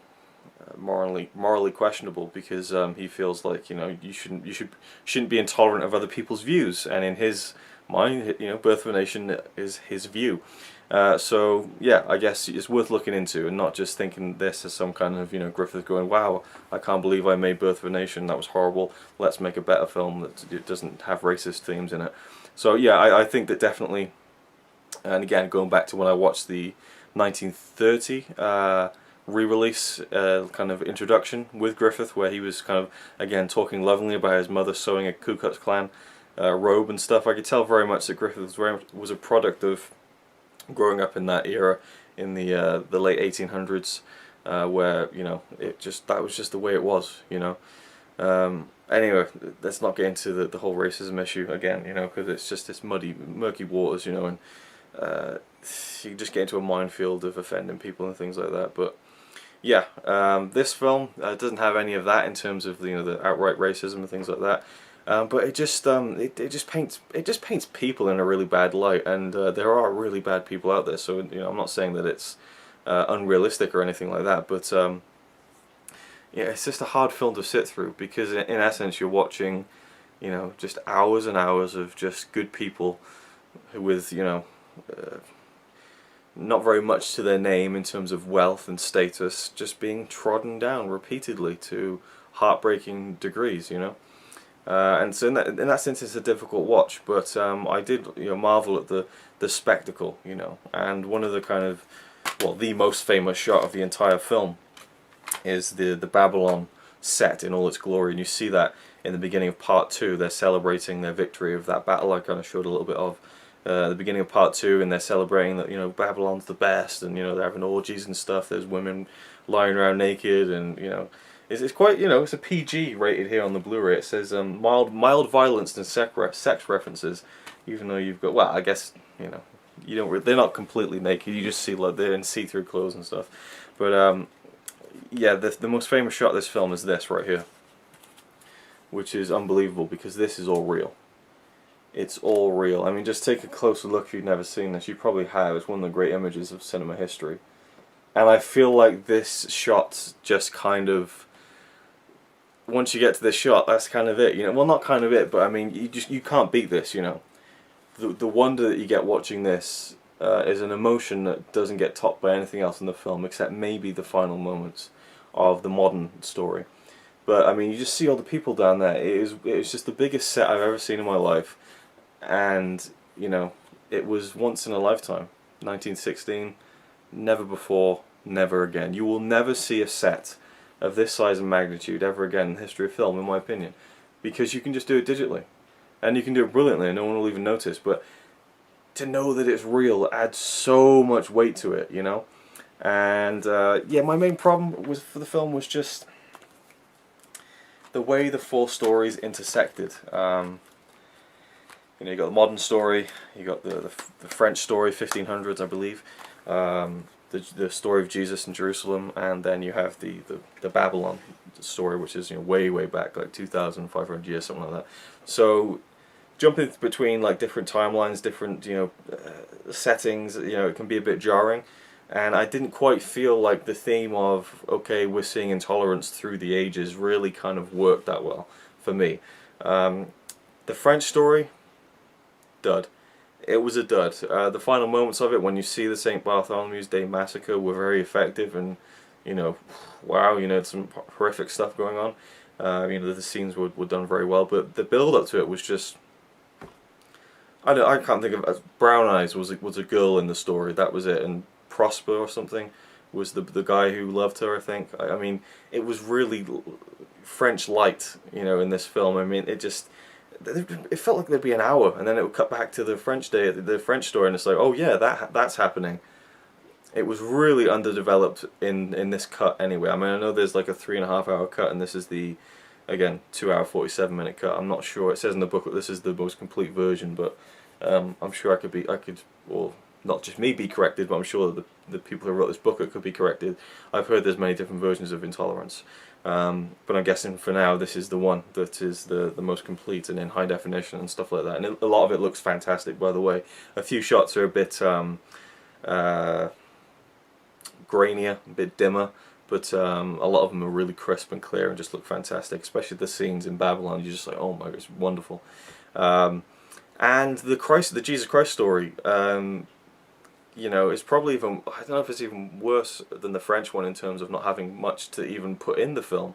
morally questionable, because he feels like, you know, you shouldn't be intolerant of other people's views, and in his mind, you know, Birth of a Nation is his view. So yeah, I guess it's worth looking into, and not just thinking this as some kind of, you know, Griffith going, wow, I can't believe I made Birth of a Nation, that was horrible, let's make a better film that doesn't have racist themes in it. So yeah, I think that definitely, and again, going back to when I watched the 1930 re-release kind of introduction with Griffith, where he was kind of, again, talking lovingly about his mother sewing a Ku Klux Klan robe and stuff, I could tell very much that Griffith was a product of growing up in that era, in the late 1800s, where, you know, that was just the way it was, you know. Anyway, let's not get into the whole racism issue again, you know, because it's just this murky waters, you know, and you can just get into a minefield of offending people and things like that. But yeah, this film doesn't have any of that in terms of, you know, the outright racism and things like that. But it just paints people in a really bad light, and there are really bad people out there. So, you know, I'm not saying that it's unrealistic or anything like that, but yeah, it's just a hard film to sit through, because in essence you're watching, you know, just hours and hours of just good people with, you know, not very much to their name in terms of wealth and status, just being trodden down repeatedly to heartbreaking degrees, you know. And so in that sense it's a difficult watch, but I did, you know, marvel at the spectacle, you know. And one of the kind of, well, the most famous shot of the entire film is the Babylon set in all its glory, and you see that in the beginning of part 2. They're celebrating their victory of that battle I kind of showed a little bit of the beginning of part 2, and they're celebrating that, you know, Babylon's the best, and, you know, they're having orgies and stuff. There's women lying around naked, and, you know, it's quite, you know, it's a PG rated here on the Blu-ray. It says mild violence and sex references, even though you've got, well, I guess, you know, you don't, they're not completely naked. You just see, like, they're in see-through clothes and stuff. But yeah, the most famous shot of this film is this right here, which is unbelievable, because this is all real. It's all real. I mean, just take a closer look if you've never seen this. You probably have. It's one of the great images of cinema history. And I feel like this shot just kind of, once you get to this shot, that's kind of it, you know. Well, not kind of it, but I mean, you can't beat this, you know. The wonder that you get watching this is an emotion that doesn't get topped by anything else in the film, except maybe the final moments of the modern story. But I mean, you just see all the people down there. It was just the biggest set I've ever seen in my life, and, you know, it was once in a lifetime. 1916, never before, never again. You will never see a set of this size and magnitude ever again in the history of film, in my opinion, because you can just do it digitally, and you can do it brilliantly, and no one will even notice. But to know that it's real adds so much weight to it, you know. And yeah, my main problem for the film was just the way the 4 stories intersected. You know, you got the modern story, you got the French story, 1500s, I believe, the story of Jesus in Jerusalem, and then you have the Babylon story, which is, you know, way back, like 2,500 years, something like that. So jumping between, like, different timelines, different, you know, settings, you know, it can be a bit jarring. And I didn't quite feel like the theme of, okay, we're seeing intolerance through the ages, really kind of worked that well for me. The French story, dud. It was a dud. The final moments of it, when you see the St. Bartholomew's Day massacre, were very effective, and, you know, wow, you know, some horrific stuff going on. You know, the scenes were done very well, but the build-up to it was just, I can't think of, Brown Eyes was a girl in the story, that was it, and Prosper or something was the guy who loved her, I think. I mean, it was really French light, you know, in this film. I mean, it felt like there'd be an hour, and then it would cut back to the French story, and it's like, oh yeah, that's happening. It was really underdeveloped in this cut anyway. I mean, I know there's like a 3.5 hour cut, and this is the, again, 2 hour 47 minute cut. I'm not sure. It says in the book that this is the most complete version, but I'm sure I could, well, not just me be corrected, but I'm sure the people who wrote this book could be corrected. I've heard there's many different versions of Intolerance, but I'm guessing for now this is the one that is the most complete and in high definition and stuff like that. And a lot of it looks fantastic, by the way. A few shots are a bit grainier, a bit dimmer, but a lot of them are really crisp and clear and just look fantastic, especially the scenes in Babylon. You're just like, oh my god, it's wonderful. And the Jesus Christ story, you know, is probably even, I don't know if it's even worse than the French one in terms of not having much to even put in the film,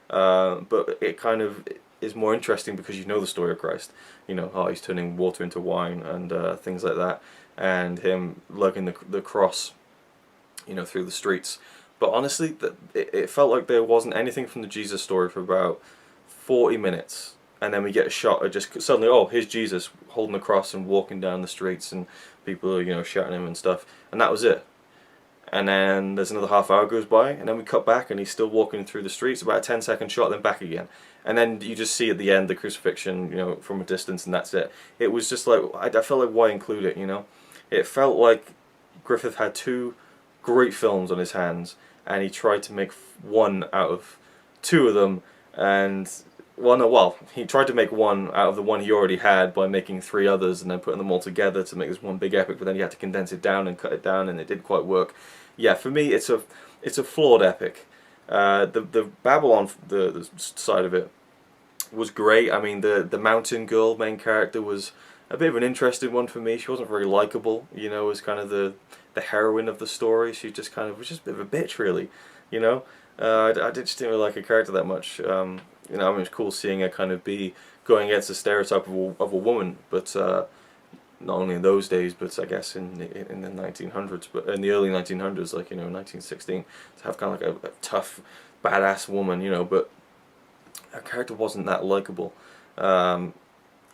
but it kind of is more interesting because you know the story of Christ. You know, how he's turning water into wine and things like that, and him lugging the cross, you know, through the streets. But honestly, it felt like there wasn't anything from the Jesus story for about 40 minutes. And then we get a shot of just suddenly, oh, here's Jesus holding the cross and walking down the streets, and people are, you know, shouting him and stuff. And that was it. And then there's another half hour goes by, and then we cut back, and he's still walking through the streets. About a 10-second shot, then back again. And then you just see at the end the crucifixion, you know, from a distance, and that's it. It was just like, I felt like, why include it, you know? It felt like Griffith had two great films on his hands, and he tried to make one out of two of them, and well, he tried to make one out of the one he already had by making three others and then putting them all together to make this one big epic, but then he had to condense it down and cut it down, and it didn't quite work. Yeah, for me, it's a flawed epic. The Babylon, the side of it, was great. I mean, the mountain girl main character was a bit of an interesting one for me. She wasn't very likable, you know, as kind of the heroine of the story. She just kind of was just a bit of a bitch, really, you know. I just didn't really like her character that much. You know, I mean, it's cool seeing her kind of be going against the stereotype of a woman, but not only in those days, but I guess in the 1900s, but in the early 1900s, like, you know, 1916, to have kind of like a tough, badass woman, you know, but her character wasn't that likable. And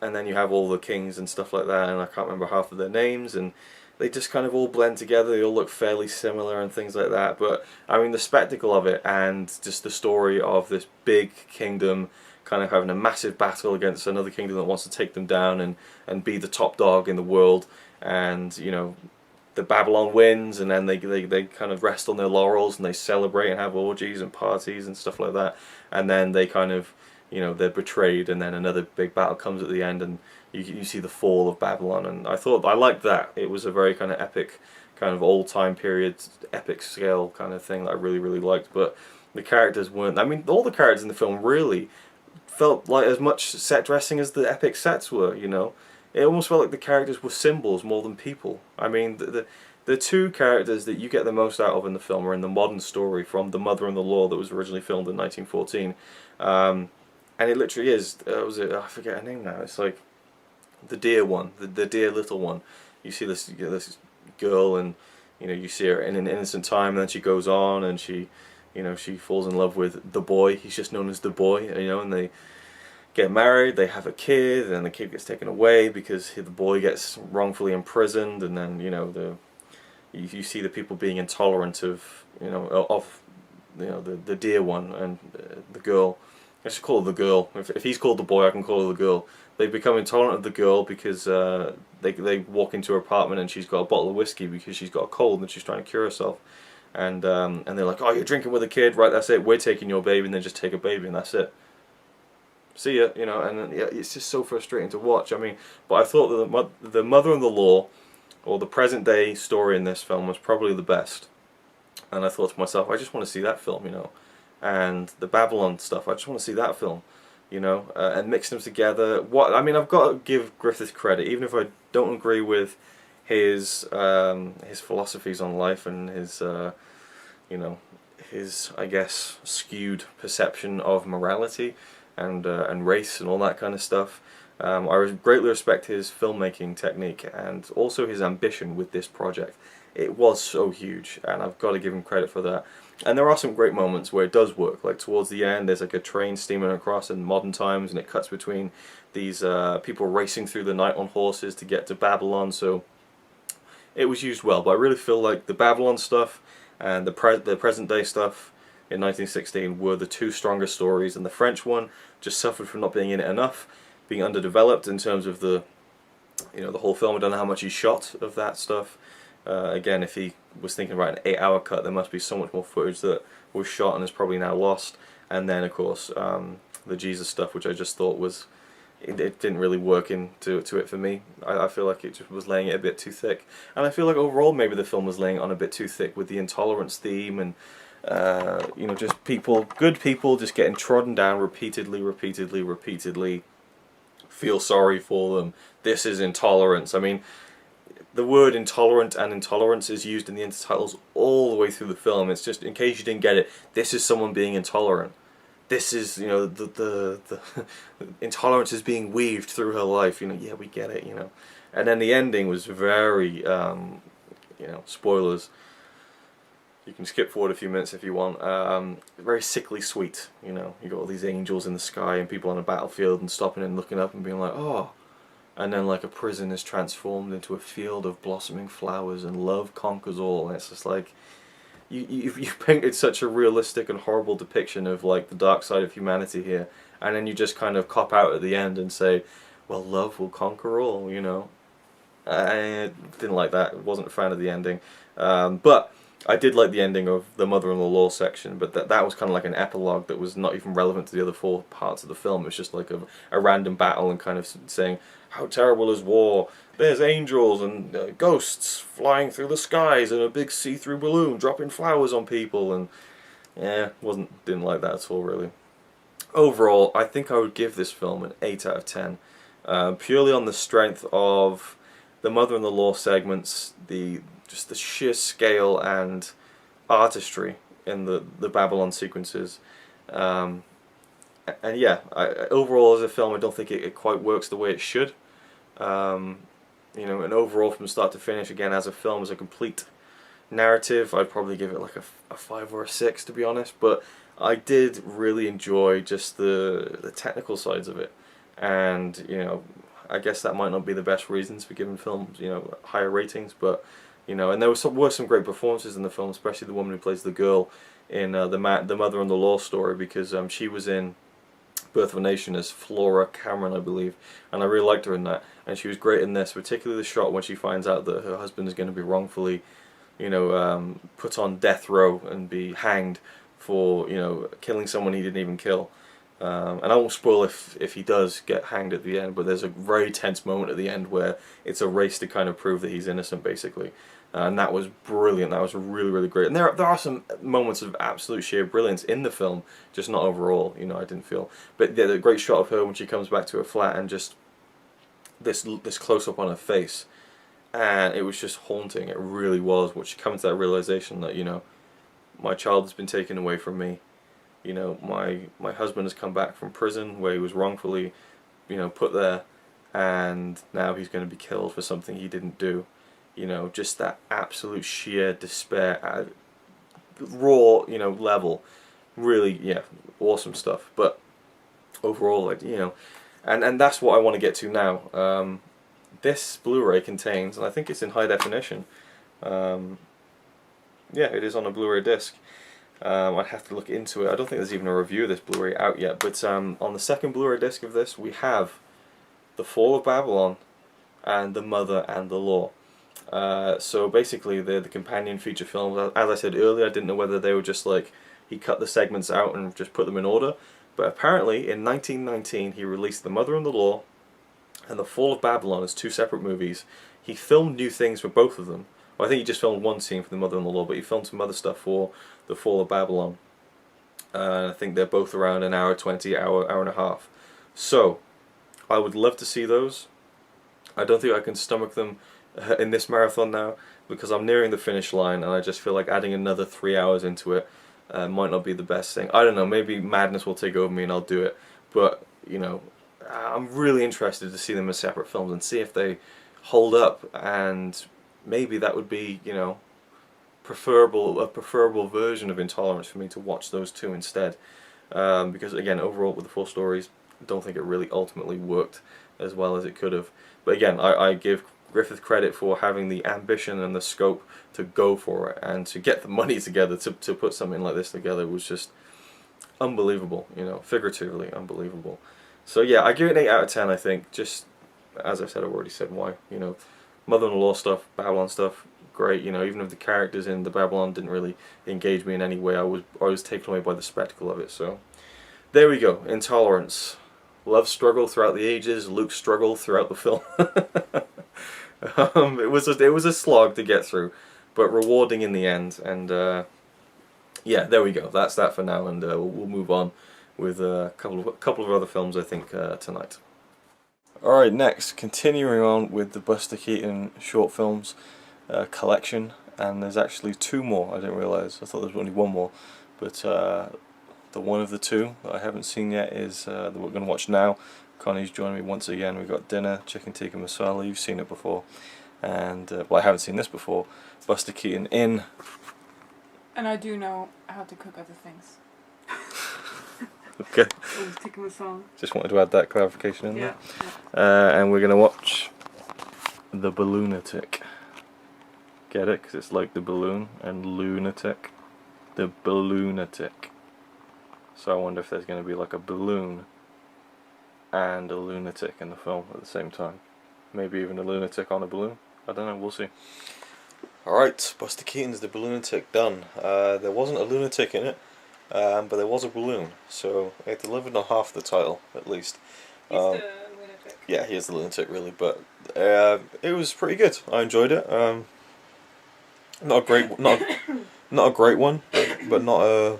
then you have all the kings and stuff like that, and I can't remember half of their names, and they just kind of all blend together. They all look fairly similar and things like that. But I mean, the spectacle of it and just the story of this big kingdom kind of having a massive battle against another kingdom that wants to take them down and be the top dog in the world. And, you know, the Babylon wins, and then they kind of rest on their laurels and they celebrate and have orgies and parties and stuff like that. And then they kind of, you know, they're betrayed, and then another big battle comes at the end, and you see the fall of Babylon. And I liked that. It was a very kind of epic, kind of old time period, epic scale kind of thing that I really, really liked. But the characters weren't, I mean, all the characters in the film really felt like as much set dressing as the epic sets were, you know. It almost felt like the characters were symbols more than people. I mean, the two characters that you get the most out of in the film are in the modern story from The Mother and the Law that was originally filmed in 1914. And it literally is, I forget her name now, it's like the dear one, the dear little one. You see this girl, and, you know, you see her in an innocent time, and then she goes on and she, you know, she falls in love with the boy. He's just known as the boy, you know, and they get married, they have a kid, and the kid gets taken away because the boy gets wrongfully imprisoned, and then, you know, you see the people being intolerant of, you know, the dear one and the girl. I should call her the girl. If he's called the boy, I can call her the girl. They become intolerant of the girl because they walk into her apartment and she's got a bottle of whiskey because she's got a cold and she's trying to cure herself. And they're like, oh, you're drinking with a kid, right? That's it. We're taking your baby, and then just take a baby, and that's it. See ya, you know. And yeah, it's just so frustrating to watch. I mean, but I thought that the Mother and the Law, or the present day story in this film, was probably the best. And I thought to myself, I just want to see that film, you know. And the Babylon stuff, I just want to see that film, you know, and mixing them together. I mean, I've got to give Griffith credit, even if I don't agree with his philosophies on life and his, you know, his, I guess, skewed perception of morality and race and all that kind of stuff. I greatly respect his filmmaking technique and also his ambition with this project. It was so huge, and I've got to give him credit for that. And there are some great moments where it does work. Like towards the end, there's like a train steaming across in modern times, and it cuts between these people racing through the night on horses to get to Babylon. So it was used well. But I really feel like the Babylon stuff and the present day stuff in 1916 were the two strongest stories, and the French one just suffered from not being in it enough, being underdeveloped in terms of the, you know, the whole film. I don't know how much he shot of that stuff. Again, if he was thinking about an 8-hour cut, there must be so much more footage that was shot and is probably now lost. And then, of course, the Jesus stuff, which I just thought was, it didn't really work into it for me. I feel like it just was laying it a bit too thick. And I feel like overall maybe the film was laying it on a bit too thick with the intolerance theme and, you know, just good people just getting trodden down repeatedly. Feel sorry for them. This is intolerance. I mean, the word intolerant and intolerance is used in the intertitles all the way through the film. It's just, in case you didn't get it, this is someone being intolerant. This is, you know, the intolerance is being weaved through her life. You know, yeah, we get it, you know. And then the ending was very, you know, spoilers. You can skip forward a few minutes if you want. Very sickly sweet, you know. You got all these angels in the sky and people on a battlefield and stopping and looking up and being like, oh. And then like a prison is transformed into a field of blossoming flowers and love conquers all. And it's just like, you painted such a realistic and horrible depiction of like the dark side of humanity here. And then you just kind of cop out at the end and say, well, love will conquer all, you know. I didn't like that. I wasn't a fan of the ending. But I did like the ending of the mother-in-law section, but that was kind of like an epilogue that was not even relevant to the other 4 parts of the film. It was just like a random battle and kind of saying, how terrible is war? There's angels and ghosts flying through the skies and a big see-through balloon dropping flowers on people, and yeah, didn't like that at all really. Overall, I think I would give this film an 8 out of 10, purely on the strength of the mother-in-law segments, just the sheer scale and artistry in the Babylon sequences. And yeah, overall as a film, I don't think it quite works the way it should. You know, and overall from start to finish, again, as a film, as a complete narrative, I'd probably give it like a 5 or a 6, to be honest. But I did really enjoy just the technical sides of it. And, you know, I guess that might not be the best reasons for giving films, you know, higher ratings, but, you know, and there were some great performances in the film, especially the woman who plays the girl in the mother-in-law story, because she was in Birth of a Nation as Flora Cameron, I believe, and I really liked her in that, and she was great in this, particularly the shot when she finds out that her husband is going to be wrongfully, you know, put on death row and be hanged for, you know, killing someone he didn't even kill. And I won't spoil if he does get hanged at the end, but there's a very tense moment at the end where it's a race to kind of prove that he's innocent, basically. And that was brilliant. That was really, really great. And there are some moments of absolute sheer brilliance in the film, just not overall, you know, I didn't feel. But yeah, the great shot of her when she comes back to her flat and just this close-up on her face. And it was just haunting. It really was. When she comes to that realization that, you know, my child has been taken away from me. You know, my husband has come back from prison where he was wrongfully, you know, put there, and now he's going to be killed for something he didn't do. You know, just that absolute sheer despair at raw, you know, level. Really, yeah, awesome stuff. But overall, like, you know, and that's what I want to get to now. This Blu-ray contains, and I think it's in high definition. Yeah, it is on a Blu-ray disc. I'd have to look into it. I don't think there's even a review of this Blu-ray out yet, but on the second Blu-ray disc of this, we have The Fall of Babylon and The Mother and the Law. So basically, they're the companion feature films. As I said earlier, I didn't know whether they were just like, he cut the segments out and just put them in order, but apparently in 1919 he released The Mother and the Law and The Fall of Babylon as 2 separate movies. He filmed new things for both of them. Well, I think he just filmed one scene for The Mother and the Law, but he filmed some other stuff for The Fall of Babylon. I think they're both around an hour 20, hour and a half. So, I would love to see those. I don't think I can stomach them in this marathon now, because I'm nearing the finish line, and I just feel like adding another 3 hours into it might not be the best thing. I don't know, maybe madness will take over me and I'll do it. But, you know, I'm really interested to see them as separate films and see if they hold up, and maybe that would be, you know, a preferable version of Intolerance for me to watch those 2 instead. Because again, overall with the 4 stories, I don't think it really ultimately worked as well as it could have. But again, I give Griffith credit for having the ambition and the scope to go for it, and to get the money together to put something like this together was just unbelievable, you know, figuratively unbelievable. So yeah, I give it an 8 out of 10, I think. Just as I said, I've already said why, you know, mother-in-law stuff, Babylon stuff, great. You know, even if the characters in the Babylon didn't really engage me in any way, I was taken away by the spectacle of it. So there we go. Intolerance, love struggle throughout the ages, Luke's struggle throughout the film. It was a slog to get through, but rewarding in the end. And yeah, there we go. That's that for now, and we'll move on with a couple of other films I think tonight. All right, next, continuing on with the Buster Keaton short films collection, and there's actually 2 more. I didn't realise. I thought there was only 1 more, but the one of the 2 that I haven't seen yet is that we're going to watch now. Connie's joining me once again. We've got dinner, chicken tikka masala. You've seen it before, and well, I haven't seen this before. Buster Keaton in. And I do know how to cook other things. Okay. Always tikka masala. Just wanted to add that clarification in Yeah. there. And we're going to watch The Balloonatic. Get it? Because it's like the balloon and lunatic. The Balloonatic. So I wonder if there's going to be like a balloon and a lunatic in the film at the same time. Maybe even a lunatic on a balloon. I don't know, we'll see. Alright, Buster Keaton's The Balloonatic done. There wasn't a lunatic in it, but there was a balloon, so it delivered on half the title, at least. He's the lunatic. Yeah, he is the lunatic, really, but it was pretty good. I enjoyed it. Not a great one, but not a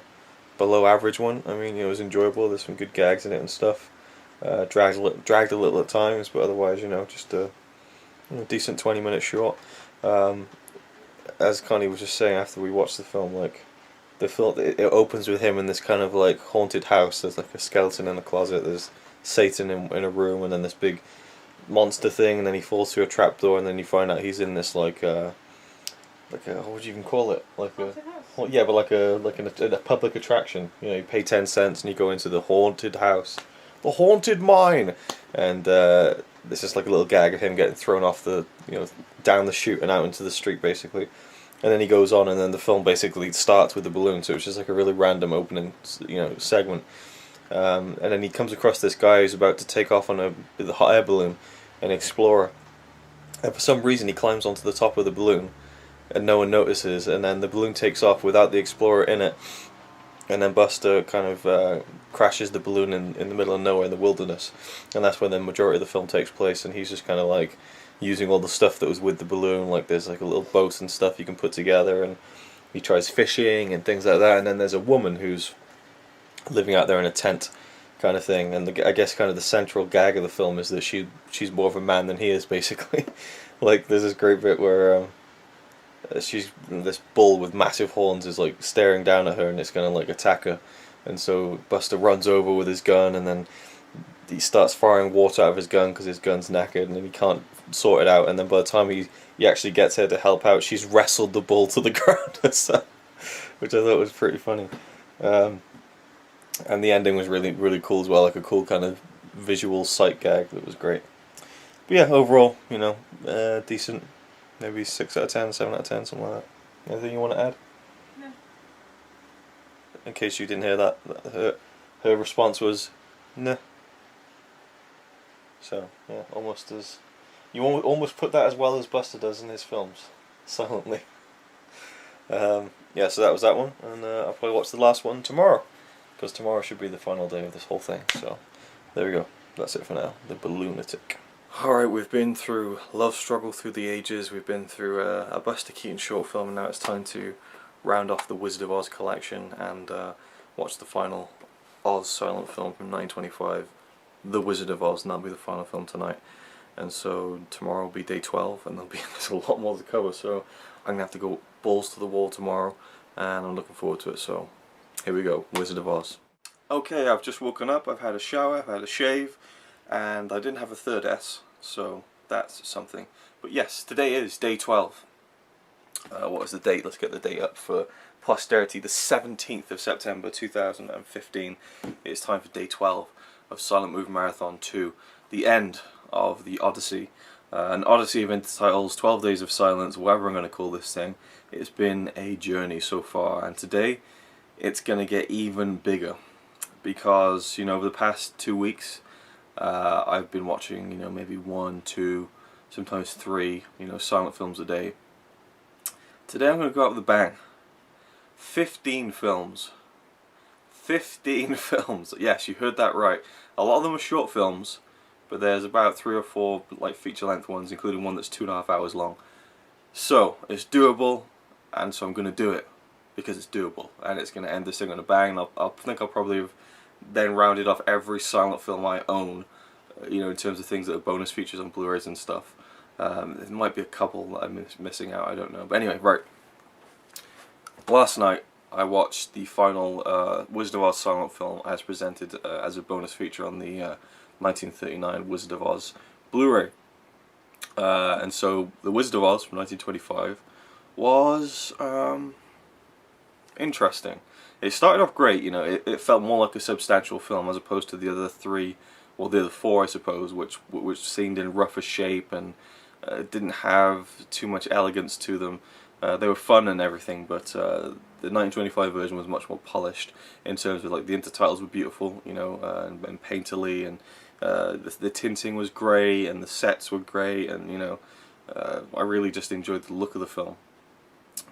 below average one. I mean, it was enjoyable. There's some good gags in it and stuff. Dragged a little at times, but otherwise, you know, just a decent 20-minute short. As Connie was just saying after we watched the film, like the film, it opens with him in this kind of like haunted house. There's like a skeleton in a closet. There's Satan in a room, and then this big monster thing, and then he falls through a trapdoor, and then you find out he's in this like a what would you even call it? Like a well, yeah, but like a public attraction. You know, you pay 10 cents and you go into the haunted house, the haunted mine, and this is like a little gag of him getting thrown off the down the chute and out into the street basically, and then he goes on, and then the film basically starts with the balloon. So it's just like a really random opening segment, and then he comes across this guy who's about to take off on the hot air balloon, an explorer, and for some reason he climbs onto the top of the balloon and no one notices, and then the balloon takes off without the explorer in it, and then Buster kind of crashes the balloon in the middle of nowhere in the wilderness, and that's when the majority of the film takes place, and he's just kind of like using all the stuff that was with the balloon, like there's like a little boat and stuff you can put together, and he tries fishing and things like that, and then there's a woman who's living out there in a tent kind of thing, and I guess kind of the central gag of the film is that she's more of a man than he is basically. Like there's this great bit where this bull with massive horns is like staring down at her, and it's gonna like attack her, and so Buster runs over with his gun, and then he starts firing water out of his gun because his gun's knackered, and then he can't sort it out, and then by the time he actually gets her to help out, she's wrestled the bull to the ground, so, which I thought was pretty funny. And the ending was really, really cool as well, like a cool kind of visual sight gag that was great. But yeah, overall, decent. Maybe 6 out of 10, 7 out of 10, something like that. Anything you want to add? No. In case you didn't hear that, her response was, nah. So, yeah, almost as... You almost put that as well as Buster does in his films, silently. Yeah, so that was that one, and I'll probably watch the last one tomorrow, because tomorrow should be the final day of this whole thing, so there we go. That's it for now. The Balloonatic. Alright, we've been through Love Struggle Through the Ages, we've been through a Buster Keaton short film, and now it's time to round off the Wizard of Oz collection and watch the final Oz silent film from 1925, The Wizard of Oz, and that'll be the final film tonight. And so tomorrow will be day 12, and there's a lot more to cover, so I'm going to have to go balls to the wall tomorrow, and I'm looking forward to it, so here we go, Wizard of Oz. Okay, I've just woken up, I've had a shower, I've had a shave, and I didn't have a third S, so that's something. But yes, today is day 12. What is the date? Let's get the date up for posterity. The 17th of September 2015. It's time for day 12 of Silent Movie Marathon 2, the end of the Odyssey. An Odyssey of intertitles, 12 Days of Silence, whatever I'm going to call this thing. It's been a journey so far, and today it's going to get even bigger, because over the past 2 weeks I've been watching maybe 1, 2, sometimes 3 silent films a day, Today I'm going to go out with a bang. 15 films. 15 films. Yes, you heard that right. A lot of them are short films, but there's about 3 or 4 like feature-length ones, including one that's 2.5 hours long. So it's doable, and so I'm going to do it because it's doable, and it's going to end this thing on a bang. I think I'll probably have then rounded off every silent film I own, you know, in terms of things that are bonus features on Blu-rays and stuff. There might be a couple that I'm missing out, I don't know. But anyway, right. Last night I watched the final Wizard of Oz silent film as presented as a bonus feature on the 1939 Wizard of Oz Blu-ray. And so the Wizard of Oz from 1925 was interesting. It started off great, you know, it felt more like a substantial film as opposed to the other 3, or the other 4 I suppose, which seemed in rougher shape and didn't have too much elegance to them. They were fun and everything, but the 1925 version was much more polished in terms of, like, the intertitles were beautiful, you know, and painterly, and the tinting was grey and the sets were great, and you know, I really just enjoyed the look of the film.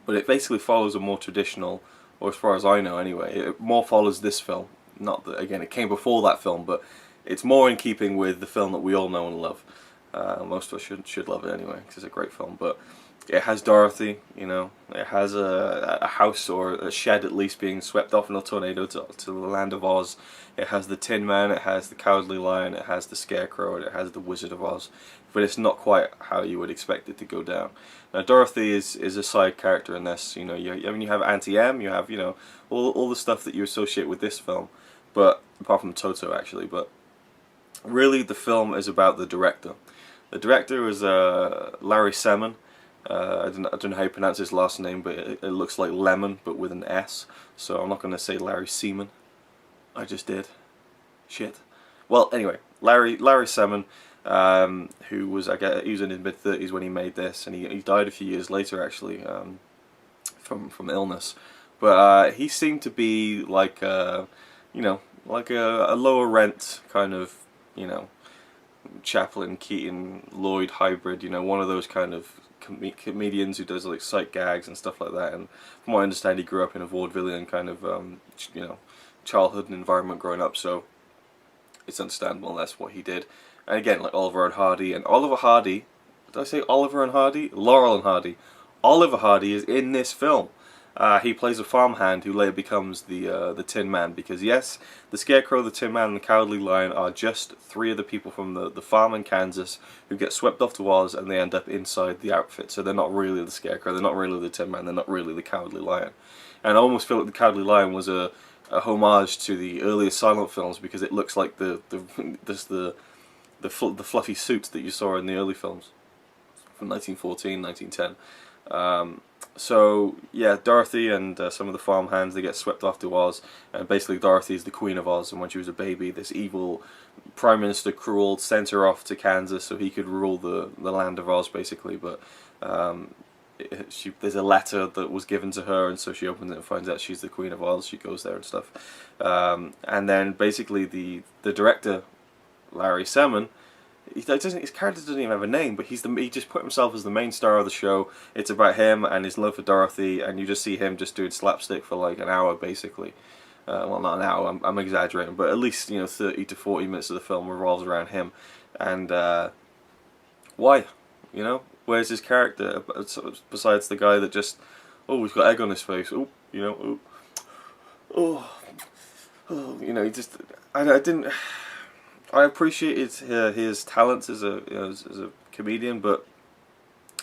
But it basically follows a more traditional, or as far as I know anyway, it more follows this film. Not that, again, it came before that film, but it's more in keeping with the film that we all know and love. Most of us should love it anyway, because it's a great film. But it has Dorothy, you know, it has a house or a shed at least being swept off in a tornado to the land of Oz. It has the Tin Man, it has the Cowardly Lion, it has the Scarecrow, and it has the Wizard of Oz. But it's not quite how you would expect it to go down. Now Dorothy is a side character in this. You know, you have Auntie M, you have, you know, all the stuff that you associate with this film, but apart from Toto actually. But really, the film is about the director. The director is Larry Semen. I don't know how you pronounce his last name, but it looks like lemon, but with an S. So I'm not going to say Larry Seaman. I just did. Shit. Well, anyway, Larry Semen, who was, I guess, he was in his mid-30s when he made this, and he died a few years later actually, from illness. But he seemed to be like you know, like a lower rent kind of, you know, Chaplin, Keaton, Lloyd hybrid. You know, one of those kind of comedians who does like sight gags and stuff like that. And from what I understand, he grew up in a vaudevillian kind of you know, childhood and environment growing up, so it's understandable that's what he did. And again, like Oliver and Hardy, and Oliver Hardy, did I say Oliver and Hardy? Laurel and Hardy. Oliver Hardy is in this film. He plays a farmhand who later becomes the Tin Man, because yes, the Scarecrow, the Tin Man, and the Cowardly Lion are just 3 of the people from the farm in Kansas who get swept off to Oz, and they end up inside the outfit. So they're not really the Scarecrow, they're not really the Tin Man, they're not really the Cowardly Lion. And I almost feel like the Cowardly Lion was a homage to the earlier silent films, because it looks like the fluffy suits that you saw in the early films from 1914, 1910. So yeah, Dorothy and some of the farmhands, they get swept off to Oz, and basically Dorothy is the Queen of Oz, and when she was a baby, this evil Prime Minister Cruel sent her off to Kansas so he could rule the land of Oz, basically. But there's a letter that was given to her, and so she opens it and finds out she's the Queen of Oz. She goes there and stuff, and then basically the director, Larry Semen, his character doesn't even have a name, but he just put himself as the main star of the show. It's about him and his love for Dorothy, and you just see him just doing slapstick for like an hour, basically. Well, not an hour, I'm exaggerating, but at least, you know, 30 to 40 minutes of the film revolves around him. And why? You know, where's his character besides the guy that just, oh, he's got egg on his face, oh, you know, oh, you know, he just, I appreciated his talents as a comedian, but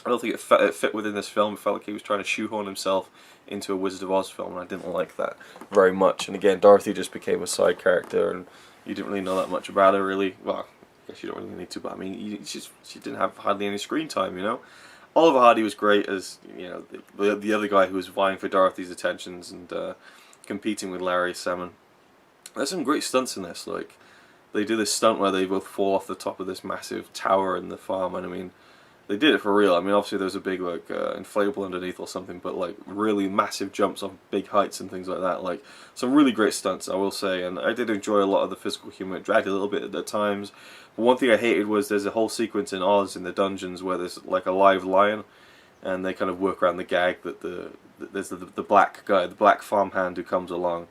I don't think it fit within this film. It felt like he was trying to shoehorn himself into a Wizard of Oz film, and I didn't like that very much. And again, Dorothy just became a side character, and you didn't really know that much about her, really. Well, I guess you don't really need to, but I mean, she didn't have hardly any screen time, you know. Oliver Hardy was great as, you know, the other guy who was vying for Dorothy's attentions and competing with Larry Semen. There's some great stunts in this, like, they do this stunt where they both fall off the top of this massive tower in the farm, and I mean, they did it for real. I mean, obviously there's a big like inflatable underneath or something, but like really massive jumps off big heights and things like that. Like some really great stunts, I will say, and I did enjoy a lot of the physical humor. It dragged a little bit at times. But one thing I hated was there's a whole sequence in Oz in the dungeons where there's like a live lion, and they kind of work around the gag that there's the black guy, the black farmhand who comes along.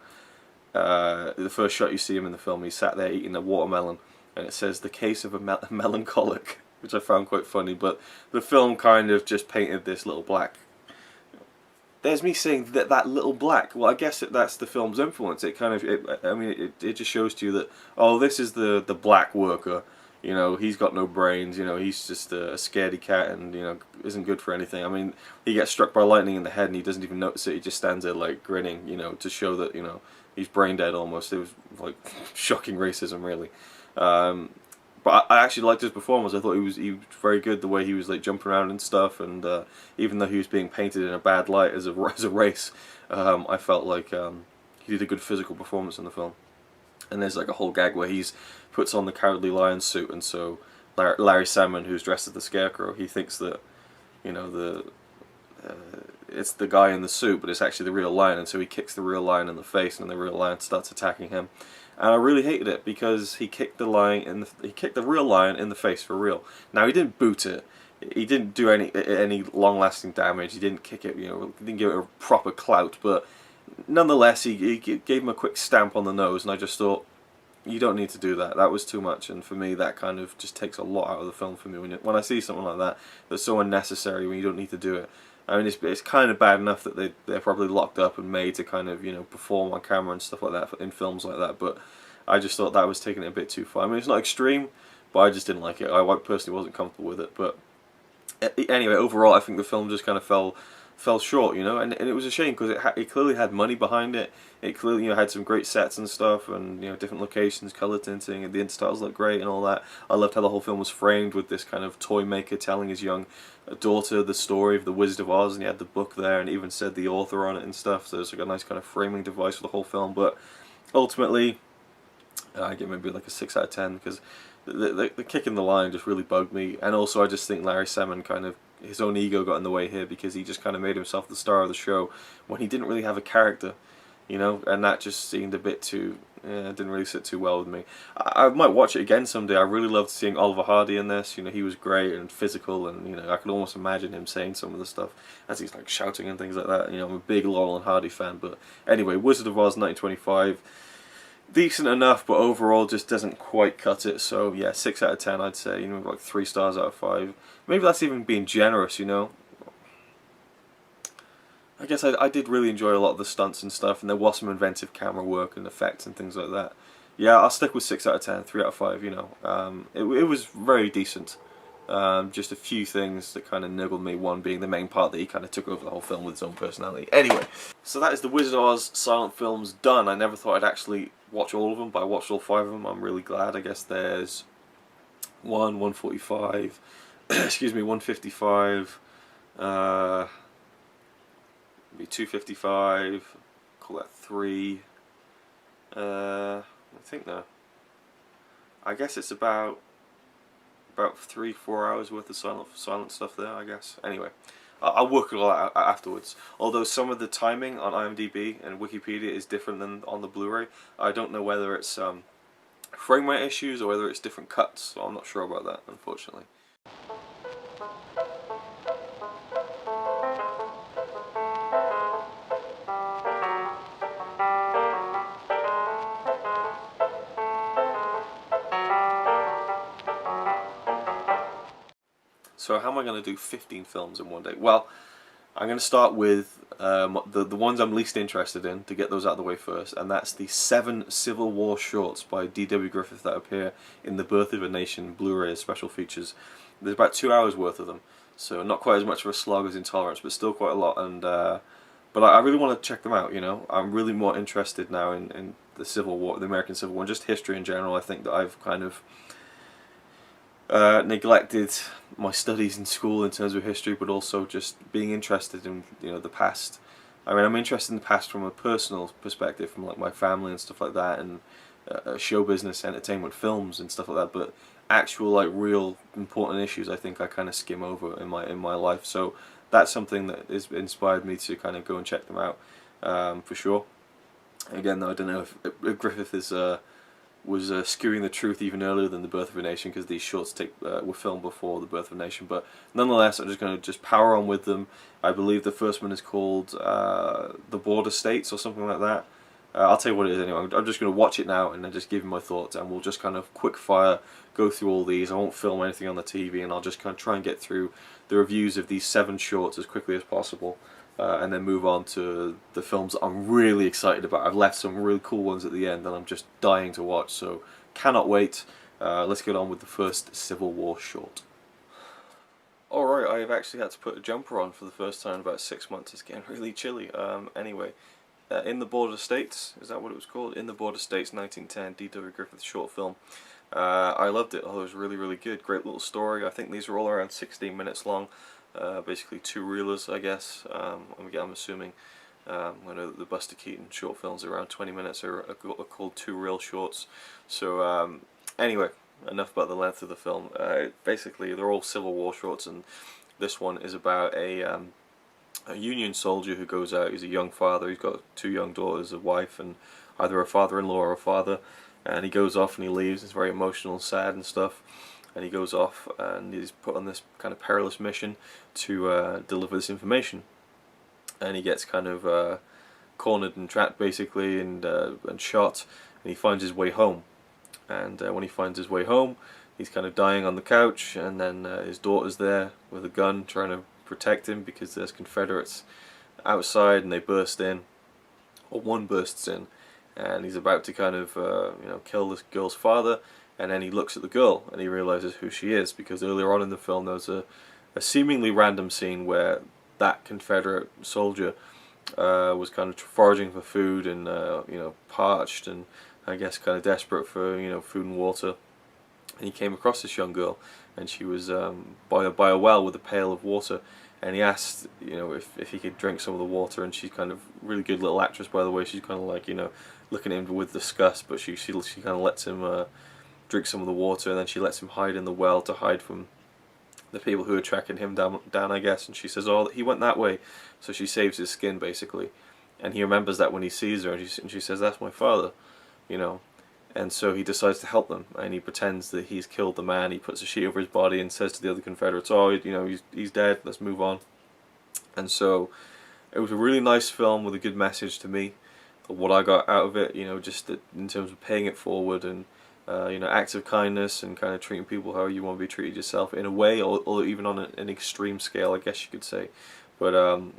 The first shot you see him in the film, he's sat there eating a watermelon, and it says the case of a melancholic, which I found quite funny. But the film kind of just painted this little black. There's me saying that little black. Well, I guess that's the film's influence. It kind of, it just shows to you that, oh, this is the black worker. You know, he's got no brains. You know, he's just a scaredy cat, and you know, isn't good for anything. I mean, he gets struck by lightning in the head, and he doesn't even notice it. He just stands there like grinning. You know, to show that, you know, he's brain dead almost. It was like shocking racism, really. But I actually liked his performance. I thought he was very good, the way he was like jumping around and stuff. And even though he was being painted in a bad light as a race, I felt like he did a good physical performance in the film. And there's like a whole gag where he's puts on the Cowardly Lion suit, and so Larry Salmon, who's dressed as the Scarecrow, he thinks that, you know, it's the guy in the suit, but it's actually the real lion, and so he kicks the real lion in the face, and the real lion starts attacking him. And I really hated it because he kicked the real lion in the face for real. Now, he didn't boot it. He didn't do any long-lasting damage. He didn't kick it. You know, he didn't give it a proper clout. But nonetheless, he gave him a quick stamp on the nose, and I just thought, you don't need to do that. That was too much. And for me, that kind of just takes a lot out of the film for me. When I see something like that, that's so unnecessary when you don't need to do it. I mean, it's kind of bad enough that they're probably locked up and made to kind of, you know, perform on camera and stuff like that in films like that. But I just thought that was taking it a bit too far. I mean, it's not extreme, but I just didn't like it. I personally wasn't comfortable with it. But anyway, overall, I think the film just kind of fell short, you know, and it was a shame because it clearly had money behind it. It clearly, you know, had some great sets and stuff, and you know, different locations, color tinting, and the interstitials looked great and all that. I loved how the whole film was framed with this kind of toy maker telling his young daughter the story of the Wizard of Oz, and he had the book there, and it even said the author on it and stuff. So it's like a nice kind of framing device for the whole film. But ultimately, I give maybe like a 6 out of 10 because the kick in the line just really bugged me, and also I just think Larry Salmon kind of, his own ego got in the way here because he just kind of made himself the star of the show when he didn't really have a character, you know, and that just seemed a bit too, didn't really sit too well with me. I might watch it again someday. I really loved seeing Oliver Hardy in this. You know, he was great and physical, and you know, I could almost imagine him saying some of the stuff as he's like shouting and things like that. You know, I'm a big Laurel and Hardy fan. But anyway, Wizard of Oz 1925, decent enough, but overall just doesn't quite cut it. So yeah, 6 out of 10 I'd say, you know, like 3 stars out of 5. Maybe that's even being generous, you know. I guess I did really enjoy a lot of the stunts and stuff, and there was some inventive camera work and effects and things like that. Yeah, I'll stick with 6 out of 10, 3 out of 5, you know. It was very decent. Just a few things that kind of niggled me, one being the main part that he kind of took over the whole film with his own personality. Anyway, so that is the Wizard of Oz silent films done. I never thought I'd actually watch all of them, but I watched all 5 of them. I'm really glad. I guess there's 145, excuse me, 155, maybe 255, call that 3, I think no. I guess it's about 3-4 hours worth of silent stuff there, I guess. Anyway, I'll work it all out afterwards. Although some of the timing on IMDb and Wikipedia is different than on the Blu-ray. I don't know whether it's frame rate issues or whether it's different cuts, so I'm not sure about that, unfortunately. So how am I going to do 15 films in one day? Well, I'm going to start with the ones I'm least interested in, to get those out of the way first, and that's the 7 Civil War shorts by D.W. Griffith that appear in the Birth of a Nation Blu-ray as special features. There's about 2 hours worth of them, so not quite as much of a slog as Intolerance, but still quite a lot. And but I really want to check them out. You know, I'm really more interested now in the Civil War, the American Civil War, and just history in general. I think that I've kind of neglected my studies in school in terms of history, but also just being interested in, you know, the past. I mean, I'm interested in the past from a personal perspective, from like my family and stuff like that, and show business, entertainment, films and stuff like that. But actual like real important issues, I think I kind of skim over in my life. So that's something that has inspired me to kind of go and check them out, for sure. Again, though, I don't know if Griffith is was skewing the truth even earlier than The Birth of a Nation, because these shorts were filmed before The Birth of a Nation. But nonetheless, I'm just going to power on with them. I believe the first one is called The Border States or something like that. I'll tell you what it is anyway. I'm just going to watch it now and then just give you my thoughts, and we'll just kind of quick fire go through all these. I won't film anything on the TV, and I'll just kind of try and get through the reviews of these 7 shorts as quickly as possible, and then move on to the films that I'm really excited about. I've left some really cool ones at the end that I'm just dying to watch, so cannot wait. Let's get on with the first Civil War short. Alright, I've actually had to put a jumper on for the first time in about 6 months. It's getting really chilly. Anyway. In the Border States, is that what it was called? In the Border States, 1910, D.W. Griffith short film. I loved it. Oh, it was really, really good. Great little story. I think these are all around 16 minutes long. Basically 2-reelers, I guess. I'm assuming. I know that the Buster Keaton short films around 20 minutes are called 2-reel shorts. So anyway, enough about the length of the film. Basically, they're all Civil War shorts, and this one is about a Union soldier who goes out. He's a young father. He's got 2 young daughters, a wife, and either a father-in-law or a father. And he goes off and he leaves. It's very emotional and sad and stuff. And he goes off and he's put on this kind of perilous mission to deliver this information. And he gets kind of cornered and trapped basically, and shot. And he finds his way home. And when he finds his way home, he's kind of dying on the couch. And then his daughter's there with a gun trying to protect him because there's Confederates outside, and they burst in, or one bursts in, and he's about to kind of kill this girl's father, and then he looks at the girl and he realizes who she is, because earlier on in the film there was a seemingly random scene where that Confederate soldier was kind of foraging for food and parched and I guess kind of desperate for food and water, and he came across this young girl, and she was by a well with a pail of water, and he asked if he could drink some of the water, and she's kind of really good little actress, by the way. She's kind of like looking at him with disgust, but she kind of lets him drink some of the water, and then she lets him hide in the well to hide from the people who are tracking him down, I guess. And she says, oh, he went that way, so she saves his skin basically, and he remembers that when he sees her, and she says, that's my father, And so he decides to help them, and he pretends that he's killed the man. He puts a sheet over his body and says to the other Confederates, oh, he's dead, let's move on. And so it was a really nice film with a good message to me. What I got out of it, just in terms of paying it forward, and acts of kindness, and kind of treating people how you want to be treated yourself in a way, or even on an extreme scale, I guess you could say. But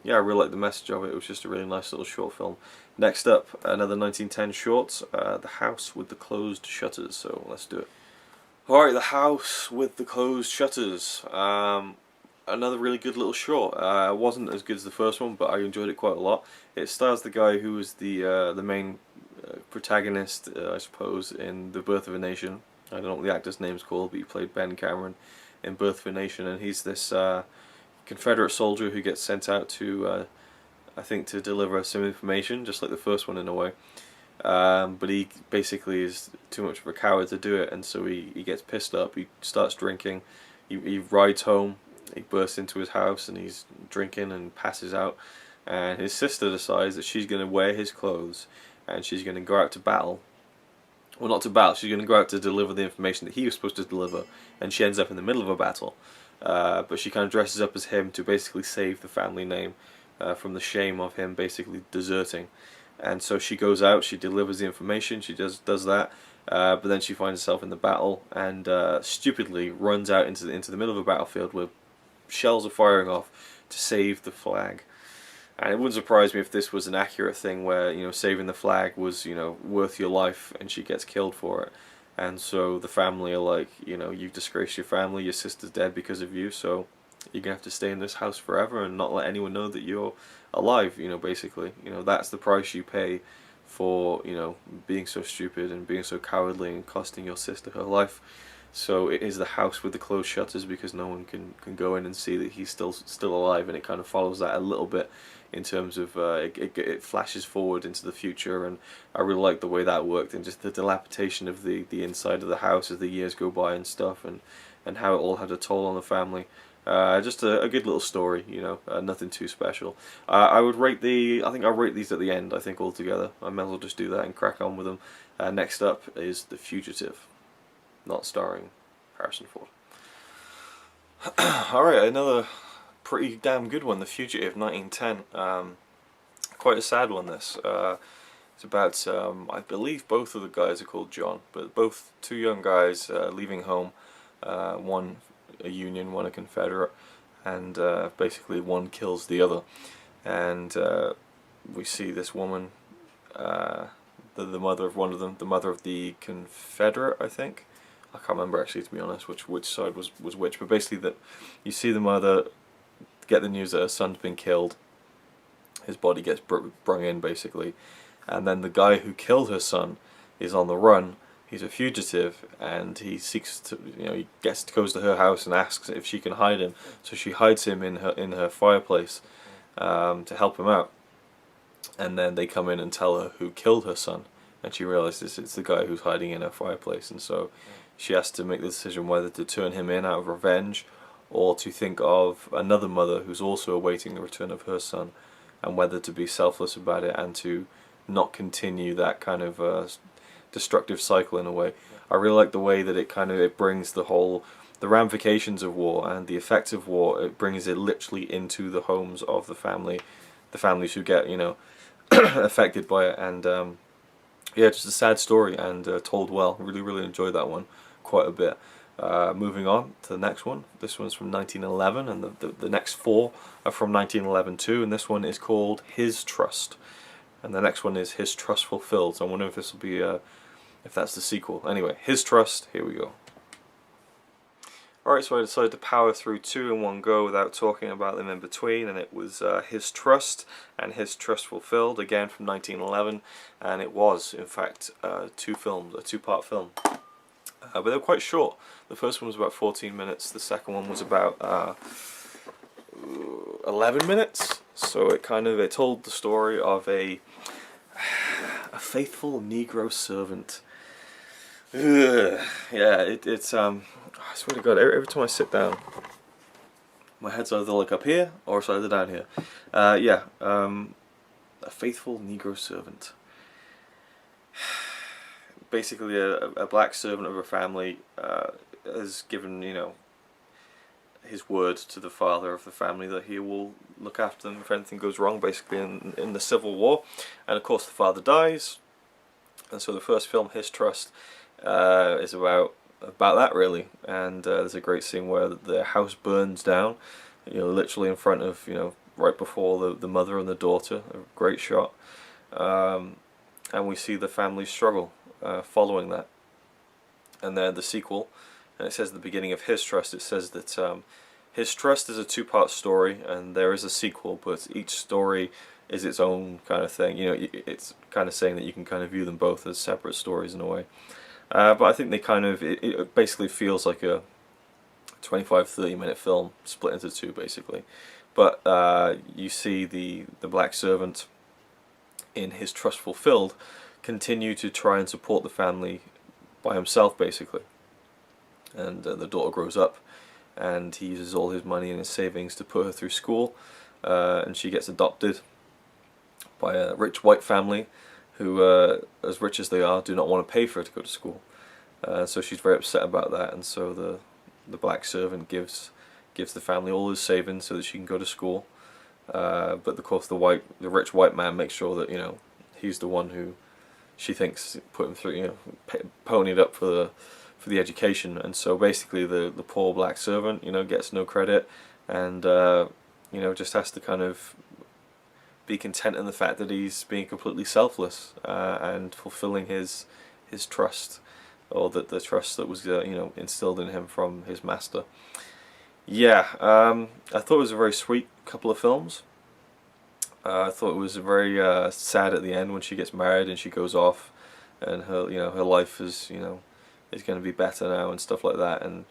yeah, I really liked the message of it. It was just a really nice little short film. Next up, another 1910 short, The House with the Closed Shutters. So let's do it. Alright, The House with the Closed Shutters. Another really good little short. It wasn't as good as the first one, but I enjoyed it quite a lot. It stars the guy who was the main protagonist, I suppose, in The Birth of a Nation. I don't know what the actor's name's called, but he played Ben Cameron in Birth of a Nation, and he's this Confederate soldier who gets sent out to, I think, to deliver some information, just like the first one in a way. But he basically is too much of a coward to do it, and so he gets pissed up, he starts drinking, he rides home, he bursts into his house, and he's drinking and passes out, and his sister decides that she's going to wear his clothes, and she's going to go out to battle. Well, not to battle, she's going to go out to deliver the information that he was supposed to deliver, and she ends up in the middle of a battle. But she kind of dresses up as him to basically save the family name from the shame of him basically deserting. And so she goes out, she delivers the information, she does that, but then she finds herself in the battle, and stupidly runs out into the middle of a battlefield where shells are firing off to save the flag. And it wouldn't surprise me if this was an accurate thing where saving the flag was worth your life, and she gets killed for it. And so the family are like, you've disgraced your family, your sister's dead because of you, so you're going to have to stay in this house forever and not let anyone know that you're alive, basically. That's the price you pay for, being so stupid and being so cowardly and costing your sister her life. So it is the house with the closed shutters, because no one can go in and see that he's still alive, and it kind of follows that a little bit in terms of it flashes forward into the future, and I really like the way that worked, and just the dilapidation of the inside of the house as the years go by and stuff, and how it all had a toll on the family. Just a good little story, you know, nothing too special. I would rate I think I'll rate these at the end, I think, altogether. I might as well just do that and crack on with them. Next up is The Fugitive, not starring Harrison Ford. Alright, another pretty damn good one, The Fugitive, 1910. Quite a sad one, this. It's about, I believe both of the guys are called John, but both two young guys leaving home, one a Union, one a Confederate, and basically one kills the other. And we see this woman, the mother of one of them, the mother of the Confederate, I think. I can't remember actually, to be honest, which side was which, but basically that you see the mother get the news that her son's been killed, his body gets brung in basically, and then the guy who killed her son is on the run. He's a fugitive, and he seeks to, you know, he goes to her house and asks if she can hide him. So she hides him in her fireplace to help him out. And then they come in and tell her who killed her son, and she realizes it's the guy who's hiding in her fireplace. And so she has to make the decision whether to turn him in out of revenge, or to think of another mother who's also awaiting the return of her son, and whether to be selfless about it and to not continue that kind of destructive cycle in a way. I really like the way that it brings the ramifications of war and the effects of war. It brings it literally into the homes of the families who get, you know, affected by it. And yeah, just a sad story, and told well. Really enjoyed that one quite a bit. Moving on to the next one. This one's from 1911, and the next four are from 1911 too. And this one is called His Trust, and the next one is His Trust Fulfilled. So I wonder if this will be if that's the sequel. Anyway, His Trust, here we go. Alright, so I decided to power through two in one go without talking about them in between, and it was His Trust and His Trust Fulfilled, again from 1911, and it was, in fact, a two-part film. But they were quite short. The first one was about 14 minutes, the second one was about 11 minutes, so it told the story of a faithful Negro servant. Ugh. Yeah, it's I swear to God, every time I sit down, my head's either like up here or it's either down here. Yeah, a faithful Negro servant. Basically, a black servant of a family has given, you know, his word to the father of the family that he will look after them if anything goes wrong, basically in the Civil War. And of course the father dies, and so the first film, His Trust, is about that really. And there's a great scene where the house burns down, you know, literally in front of, you know, right before the mother and the daughter. A great shot. And we see the family struggle following that. And then the sequel, and it says at the beginning of His Trust, it says that His Trust is a two-part story, and there is a sequel, but each story is its own kind of thing. You know, it's kind of saying that you can kind of view them both as separate stories in a way. But I think they it basically feels like a 25-30 minute film split into two, basically. But you see the black servant in His Trust Fulfilled continue to try and support the family by himself, basically. And the daughter grows up, and he uses all his money and his savings to put her through school, and she gets adopted by a rich white family who, as rich as they are, do not want to pay for her to go to school. So she's very upset about that, and so the black servant gives the family all his savings so that she can go to school. But of course the rich white man makes sure that, you know, he's the one who she thinks put him through, you know, ponied up for the education. And so basically the poor black servant, you know, gets no credit, and you know, just has to kind of be content in the fact that he's being completely selfless and fulfilling his trust, or the trust that was you know, instilled in him from his master. Yeah, I thought it was a very sweet couple of films. I thought it was very sad at the end when she gets married and she goes off, and her life is going to be better now and stuff like that. And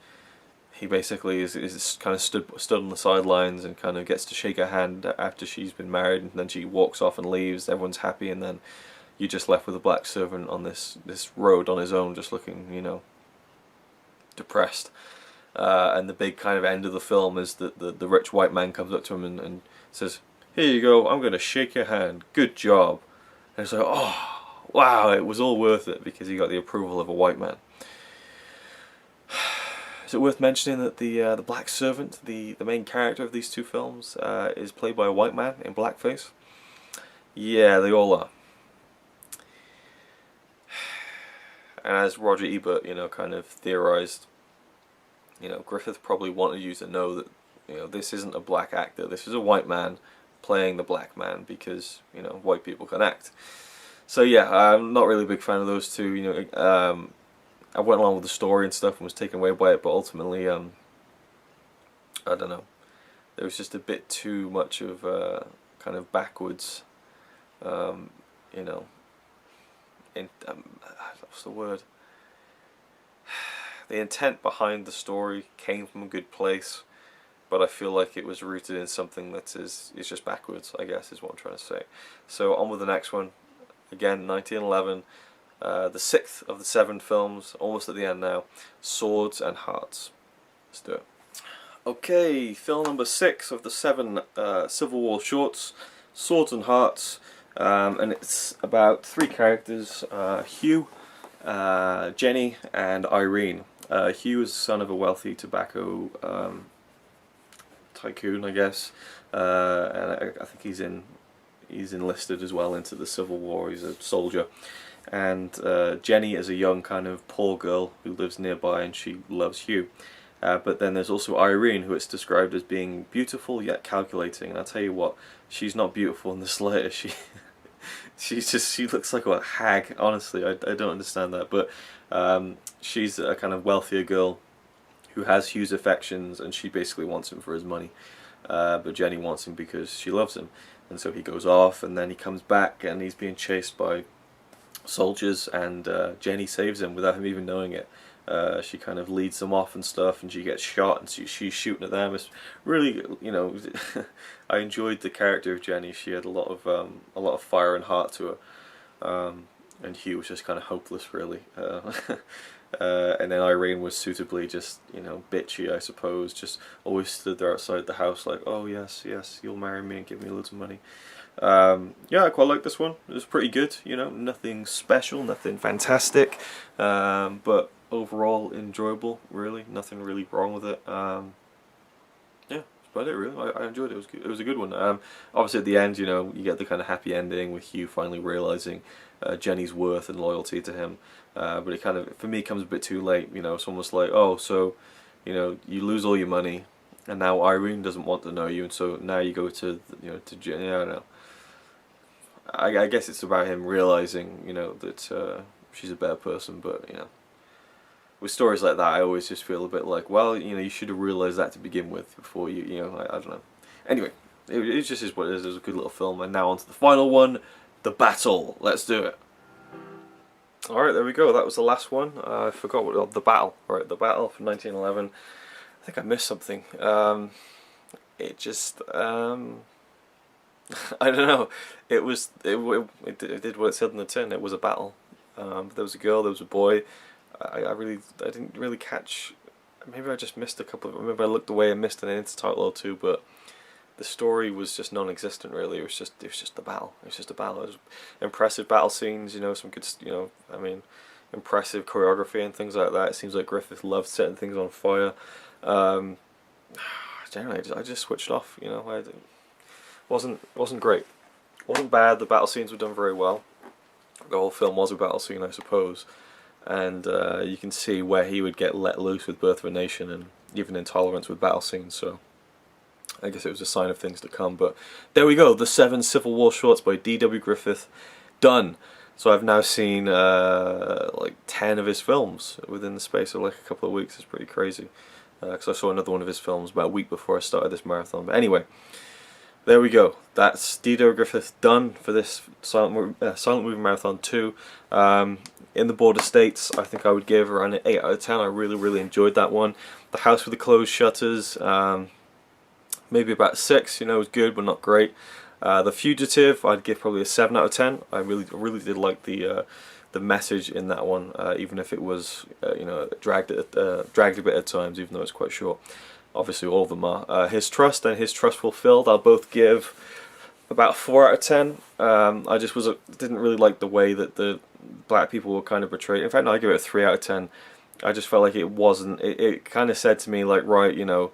he basically is kind of stood on the sidelines and kind of gets to shake her hand after she's been married, and then she walks off and leaves. Everyone's happy, and then you're just left with a black servant on this road on his own, just looking, you know, depressed. and the big kind of end of the film is that the rich white man comes up to him and says, "Here you go, I'm going to shake your hand, good job." And it's like, oh, wow, it was all worth it because he got the approval of a white man. Is it worth mentioning that the black servant, the main character of these two films, is played by a white man in blackface? Yeah, they all are. And as Roger Ebert, kind of theorized, Griffith probably wanted you to know that, this isn't a black actor. This is a white man playing the black man because, white people can act. So yeah, I'm not really a big fan of those two. I went along with the story and stuff and was taken away by it, but ultimately, I don't know. There was just a bit too much of kind of backwards, what's the word? The intent behind the story came from a good place, but I feel like it was rooted in something that is just backwards, I guess, is what I'm trying to say. So on with the next one. Again, 1911, the 6th of the 7 films, almost at the end now, Swords and Hearts. Let's do it. Okay, film number 6 of the 7 Civil War shorts, Swords and Hearts, and it's about 3 characters, Hugh, Jenny, and Irene. Hugh is the son of a wealthy tobacco tycoon, I guess, and I think he's enlisted as well into the Civil War. He's a soldier, and Jenny is a young kind of poor girl who lives nearby, and she loves Hugh. But then there's also Irene, who it's described as being beautiful yet calculating. And I'll tell you what, she's not beautiful in the slightest. She looks like a hag. Honestly, I don't understand that. But she's a kind of wealthier girl who has Hugh's affections, and she basically wants him for his money. But Jenny wants him because she loves him. And so he goes off, and then he comes back, and he's being chased by soldiers, and Jenny saves him without him even knowing it. She kind of leads them off and stuff, and she gets shot, and she's shooting at them. It's really, I enjoyed the character of Jenny. She had a lot of fire and heart to her, and Hugh was just kind of hopeless, really. And then Irene was suitably just, bitchy, I suppose. Just always stood there outside the house like, oh yes, you'll marry me and give me loads of money. Yeah, I quite like this one. It was pretty good, nothing special, nothing fantastic, but overall enjoyable, really. Nothing really wrong with it. Yeah, that's about it, really. I enjoyed it. It was good. It was a good one. Obviously at the end, you get the kind of happy ending with Hugh finally realising Jenny's worth and loyalty to him. But it kind of, for me, comes a bit too late. It's almost like, oh, so, you lose all your money, and now Irene doesn't want to know you, and so now you go to, to Jenny. I don't know. I guess it's about him realising, that she's a better person, but, with stories like that, I always just feel a bit like, well, you should have realised that to begin with before I don't know. Anyway, it just is what it is. It was a good little film, and now on to the final one, The Battle. Let's do it. Alright, there we go. That was the last one. I forgot what, The Battle. Right, The Battle from 1911. I think I missed something. It just, I don't know. It did what it said in the tin. It was a battle. There was a girl, there was a boy. I didn't really catch. Maybe I just missed a couple of. Maybe I looked away and missed an intertitle or two, but the story was just non-existent. Really, it was just the battle. It was just a battle. It was impressive battle scenes. Some good. Impressive choreography and things like that. It seems like Griffith loved setting things on fire. Generally, I just switched off. Wasn't great. Wasn't bad. The battle scenes were done very well. The whole film was a battle scene, I suppose. And you can see where he would get let loose with Birth of a Nation, and even Intolerance with battle scenes, so I guess it was a sign of things to come. But there we go, the 7 Civil War shorts by D.W. Griffith, done. So I've now seen like 10 of his films within the space of like a couple of weeks. It's pretty crazy, because I saw another one of his films about a week before I started this marathon. But anyway, there we go. That's D.W. Griffith done for this Silent Movie Marathon 2. In the Border States, I think I would give around an 8 out of 10. I really enjoyed that one. The House with the Closed Shutters, maybe about 6. It was good but not great. The Fugitive, I'd give probably a 7 out of 10. I really did like the the message in that one, even if it was you know, dragged a bit at times, even though it's quite short. Obviously all of them are. His Trust and His Trust Fulfilled, I'll both give about 4 out of 10. I just didn't really like the way that the black people were kind of portrayed. In fact, no, I give it a 3 out of 10. I just felt like it wasn't. It kind of said to me like, right, you know,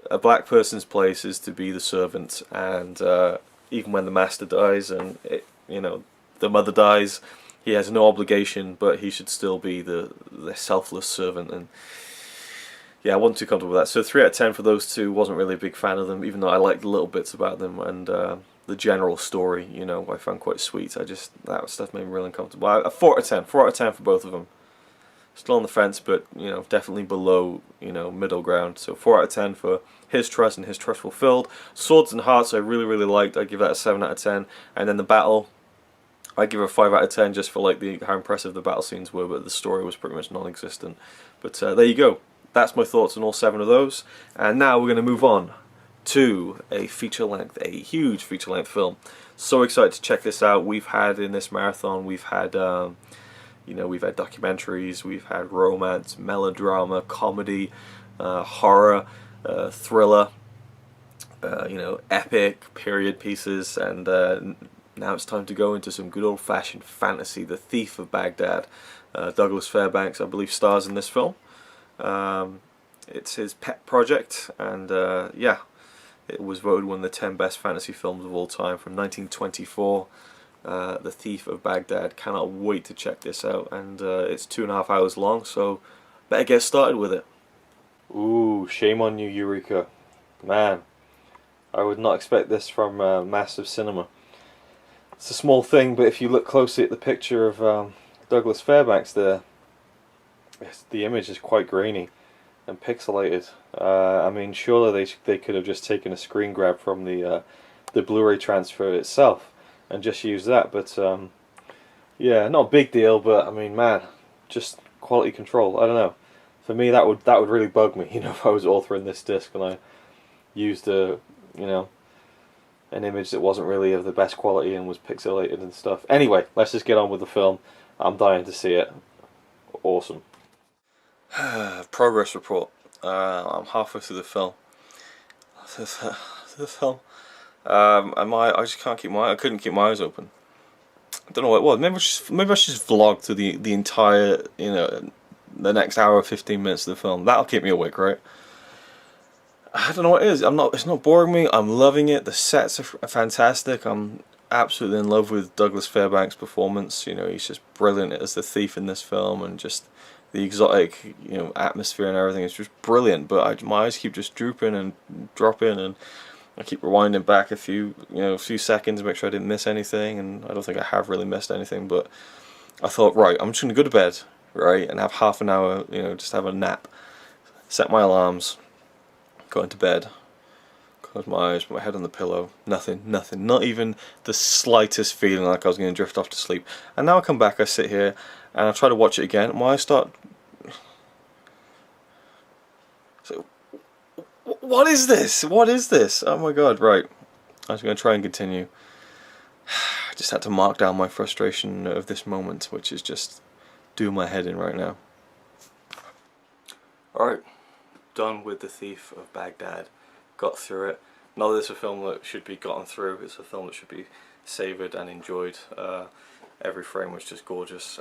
a black person's place is to be the servant, and even when the master dies and you know, the mother dies, he has no obligation, but he should still be the selfless servant. And yeah, I wasn't too comfortable with that. So 3 out of 10 for those two. Wasn't really a big fan of them, even though I liked the little bits about them, and the general story, you know, I found quite sweet. That stuff made me really uncomfortable. A 4 out of 10. 4 out of 10 for both of them. Still on the fence, but you know, definitely below, you know, middle ground. So 4 out of 10 for His Trust and His Trust Fulfilled. Swords and Hearts I really, really liked. I give that a 7 out of 10. And then The Battle, I give a 5 out of 10 just for like how impressive the battle scenes were, but the story was pretty much non-existent. But there you go. That's my thoughts on all 7 of those. And now we're going to move on to a feature-length, a huge feature-length film. So excited to check this out. We've had in this marathon, we've had you know, we've had documentaries, we've had romance, melodrama, comedy, horror, thriller, you know, epic period pieces, and now it's time to go into some good old-fashioned fantasy. The Thief of Baghdad. Douglas Fairbanks, I believe, stars in this film. It's his pet project, and yeah, it was voted one of the 10 best fantasy films of all time from 1924. The Thief of Baghdad. Cannot wait to check this out, and it's 2.5 hours long, so better get started with it. Ooh, shame on you, Eureka. Man, I would not expect this from massive cinema. It's a small thing, but if you look closely at the picture of Douglas Fairbanks there, the image is quite grainy and pixelated. I mean, surely they could have just taken a screen grab from the Blu-ray transfer itself and just use that, but yeah, not a big deal, but I mean, man, just quality control. I don't know. For me, that would really bug me, you know, if I was authoring this disc and I used you know, an image that wasn't really of the best quality and was pixelated and stuff. Anyway, let's just get on with the film. I'm dying to see it. Awesome. Progress report. I'm halfway through the film. I just can't keep I couldn't keep my eyes open. I don't know what it was. Maybe I should just vlog through the entire, you know, the next hour 15 minutes of the film. That'll keep me awake, right? I don't know what it is. It's not boring me. I'm loving it. The sets are fantastic. I'm absolutely in love with Douglas Fairbanks' performance. You know, he's just brilliant as the thief in this film, and just the exotic, you know, atmosphere and everything is just brilliant. But my eyes keep just drooping and dropping, and I keep rewinding back a few seconds to make sure I didn't miss anything, and I don't think I have really missed anything. But I thought, right, I'm just gonna go to bed, right, and have half an hour, you know, just have a nap, set my alarms, go into bed, close my eyes, put my head on the pillow, nothing, not even the slightest feeling like I was going to drift off to sleep. And now I come back, I sit here, and I try to watch it again, and my eyes start... So, what is this? What is this? Oh my god, right. I was going to try and continue. I just had to mark down my frustration of this moment, which is just doing my head in right now. Alright, done with The Thief of Baghdad. Got through it. Not that it's a film that should be gotten through, it's a film that should be savoured and enjoyed. Every frame was just gorgeous.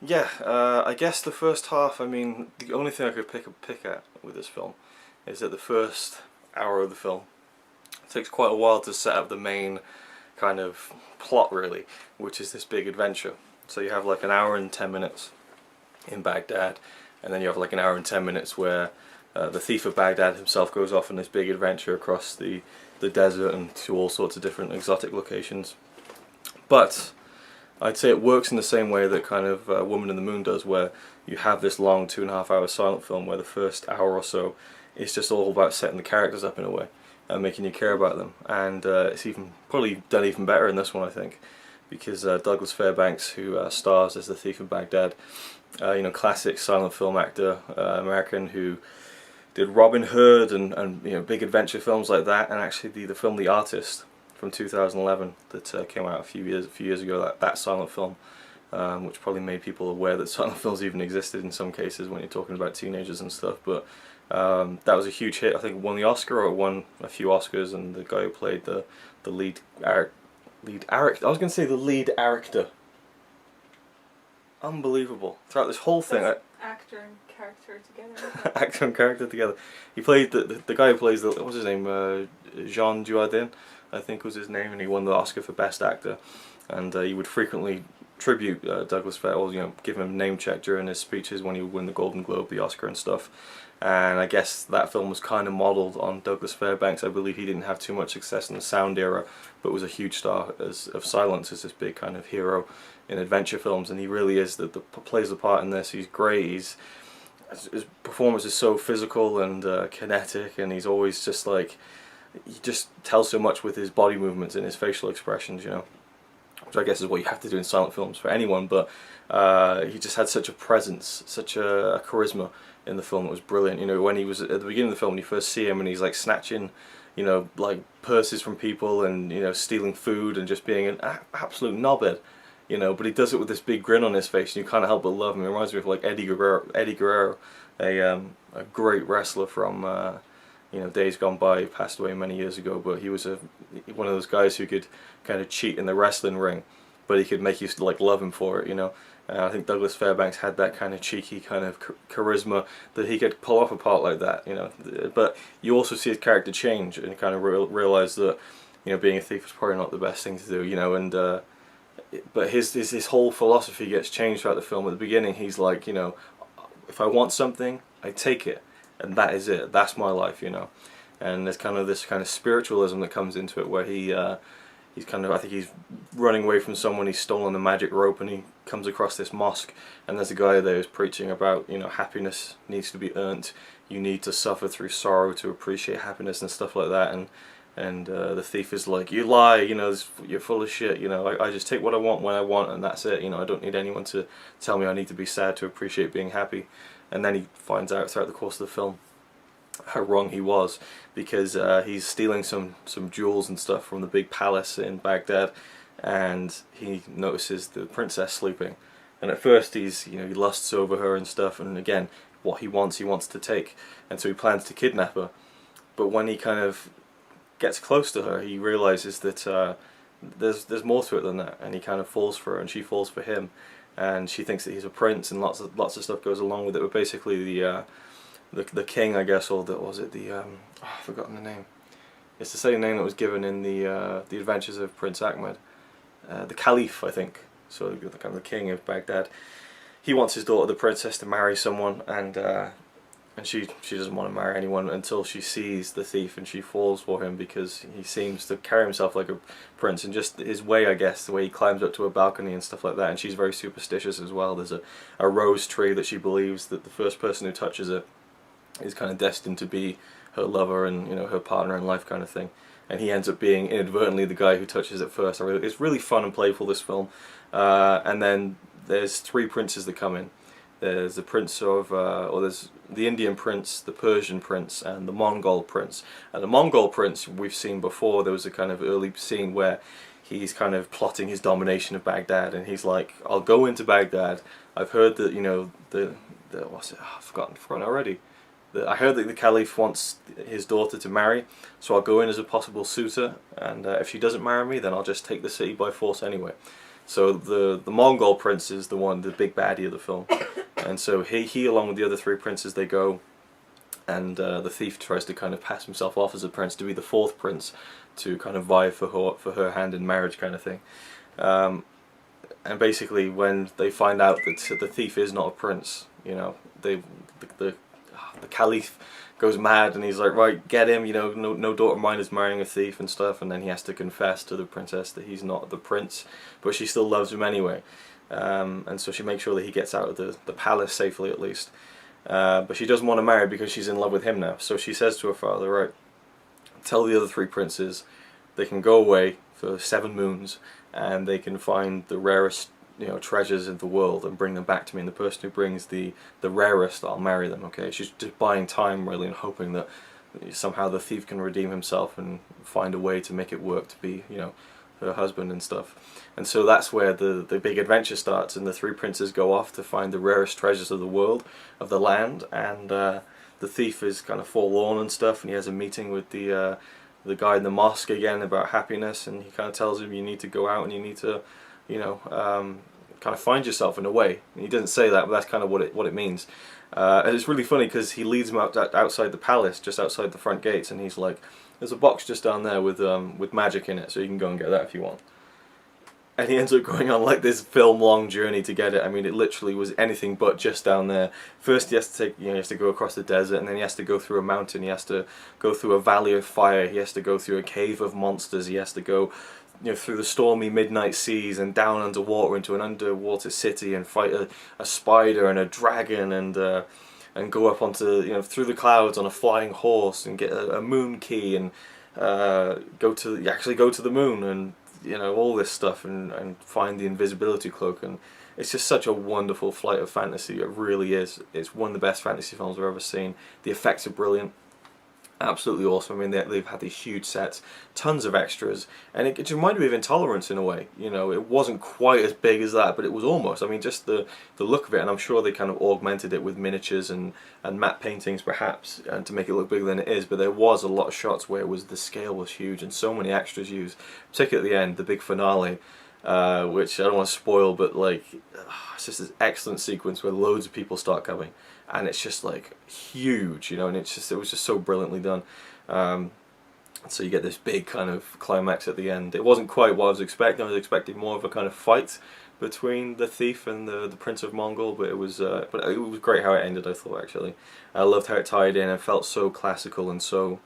Yeah, I guess the first half, I mean, the only thing I could pick at with this film is that the first hour of the film takes quite a while to set up the main kind of plot, really, which is this big adventure. So you have like an hour and 10 minutes in Baghdad, and then you have like an hour and 10 minutes where the Thief of Baghdad himself goes off on this big adventure across the desert and to all sorts of different exotic locations. But I'd say it works in the same way that kind of Woman in the Moon does, where you have this long 2.5 hour silent film where the first hour or so is just all about setting the characters up in a way and making you care about them. And it's probably done even better in this one, I think, because Douglas Fairbanks, who stars as the Thief of Baghdad, you know, classic silent film actor, American, who did Robin Hood and you know, big adventure films like that, and actually the film The Artist from 2011 that came out a few years ago. That silent film which probably made people aware that silent films even existed in some cases when you're talking about teenagers and stuff. But that was a huge hit. I think it won the Oscar, or it won a few Oscars, and the guy who played the lead character. I was going to say the lead character. Unbelievable. Throughout this whole thing, actor and character together. actor and character together. He played the guy who plays the, what's his name, Jean Dujardin, I think was his name, and he won the Oscar for Best Actor. And he would frequently tribute Douglas Fair, or give him a name check during his speeches when he would win the Golden Globe, the Oscar and stuff. And I guess that film was kind of modelled on Douglas Fairbanks. I believe he didn't have too much success in the sound era, but was a huge star of silence as this big kind of hero in adventure films. And he really is plays the part in this. He's great. His performance is so physical and kinetic, and he's always just like, he just tells so much with his body movements and his facial expressions, which I guess is what you have to do in silent films for anyone. But he just had such a presence, such a charisma in the film that was brilliant. When he was at the beginning of the film, when you first see him and he's like snatching, like purses from people and stealing food and just being an absolute knobhead, but he does it with this big grin on his face, and you can't help but love him. It reminds me of like Eddie Guerrero, a great wrestler from days gone by. He passed away many years ago, but he was one of those guys who could kind of cheat in the wrestling ring, but he could make you like love him for it, And I think Douglas Fairbanks had that kind of cheeky kind of charisma that he could pull off a part like that, But you also see his character change and kind of realize that, being a thief is probably not the best thing to do, but his whole philosophy gets changed throughout the film. At the beginning, he's like, if I want something, I take it, and that is it. That's my life, And there's kind of this kind of spiritualism that comes into it, where he's kind of, I think he's running away from someone. He's stolen the magic rope, and he comes across this mosque, and there's a guy there who's preaching about, happiness needs to be earned. You need to suffer through sorrow to appreciate happiness and stuff like that. And the thief is like, you lie, you're full of shit. I just take what I want when I want, and that's it. I don't need anyone to tell me I need to be sad to appreciate being happy. And then he finds out throughout the course of the film how wrong he was, because he's stealing some jewels and stuff from the big palace in Baghdad, and he notices the princess sleeping, and at first he lusts over her and stuff, and again, what he wants to take, and so he plans to kidnap her. But when he kind of gets close to her, he realizes that there's more to it than that, and he kind of falls for her, and she falls for him, and she thinks that he's a prince, and lots of stuff goes along with it. But basically the king, I guess, or I've forgotten the name. It's the same name that was given in the Adventures of Prince Ahmed, the Caliph, I think. So the kind of the king of Baghdad. He wants his daughter, the princess, to marry someone, and she doesn't want to marry anyone until she sees the thief, and she falls for him because he seems to carry himself like a prince, and just his way, I guess, the way he climbs up to a balcony and stuff like that. And she's very superstitious as well. There's a rose tree that she believes that the first person who touches it is kind of destined to be her lover and her partner in life kind of thing, and he ends up being inadvertently the guy who touches it first. It's really fun and playful, this film. And then there's three princes that come in. There's the prince of, or there's the Indian prince, the Persian prince, and the Mongol prince. And the Mongol prince we've seen before. There was a kind of early scene where he's kind of plotting his domination of Baghdad, and he's like, I'll go into Baghdad. I've heard that what's it? Oh, I've forgotten already. I heard that the Caliph wants his daughter to marry, so I'll go in as a possible suitor, and if she doesn't marry me, then I'll just take the city by force anyway. So the Mongol prince is the big baddie of the film, and so he along with the other three princes, they go, and the thief tries to kind of pass himself off as a prince to be the fourth prince, to kind of vie for her hand in marriage kind of thing. And basically, when they find out that the thief is not a prince, the Caliph goes mad, and he's like, right, get him, no daughter of mine is marrying a thief and stuff. And then he has to confess to the princess that he's not the prince, but she still loves him anyway. And so she makes sure that he gets out of the palace safely, at least. But she doesn't want to marry because she's in love with him now. So she says to her father, right, tell the other three princes they can go away for 7 moons, and they can find the rarest treasures in the world and bring them back to me, and the person who brings the rarest, I'll marry them. Okay, she's just buying time really, and hoping that somehow the thief can redeem himself and find a way to make it work to be her husband and stuff. And so that's where the big adventure starts, and the three princes go off to find the rarest treasures of the world, of the land, and the thief is kind of forlorn and stuff, and he has a meeting with the guy in the mosque again about happiness, and he kind of tells him you need to go out and you need to, you know, kind of find yourself in a way. And he doesn't say that, but that's kind of what it means. And it's really funny because he leads him outside the palace, just outside the front gates, and he's like, "There's a box just down there with magic in it, so you can go and get that if you want." And he ends up going on like this film-long journey to get it. I mean, it literally was anything but just down there. First, he has to take, you know, he has to go across the desert, and then he has to go through a mountain. He has to go through a valley of fire. He has to go through a cave of monsters. He has to go, you know, through the stormy midnight seas and down underwater into an underwater city and fight a spider and a dragon and go up onto, you know, through the clouds on a flying horse and get a moon key and go to the moon and, you know, all this stuff and find the invisibility cloak. And it's just such a wonderful flight of fantasy. It really is. It's one of the best fantasy films I've ever seen. The effects are brilliant. Absolutely awesome. I mean, they've had these huge sets, tons of extras, and it reminded me of Intolerance in a way. You know, it wasn't quite as big as that, but it was almost. I mean, just the look of it, and I'm sure they kind of augmented it with miniatures and matte paintings perhaps, and to make it look bigger than it is. But there was a lot of shots where the scale was huge and so many extras used, particularly at the end, the big finale. Which I don't want to spoil, but like, it's just this excellent sequence where loads of people start coming, and it's just like huge, you know, and it was just so brilliantly done. So you get this big kind of climax at the end. It wasn't quite what I was expecting. I was expecting more of a kind of fight between the thief and the Prince of Mongol, but it was great how it ended. I thought, actually, I loved how it tied in and felt so classical and so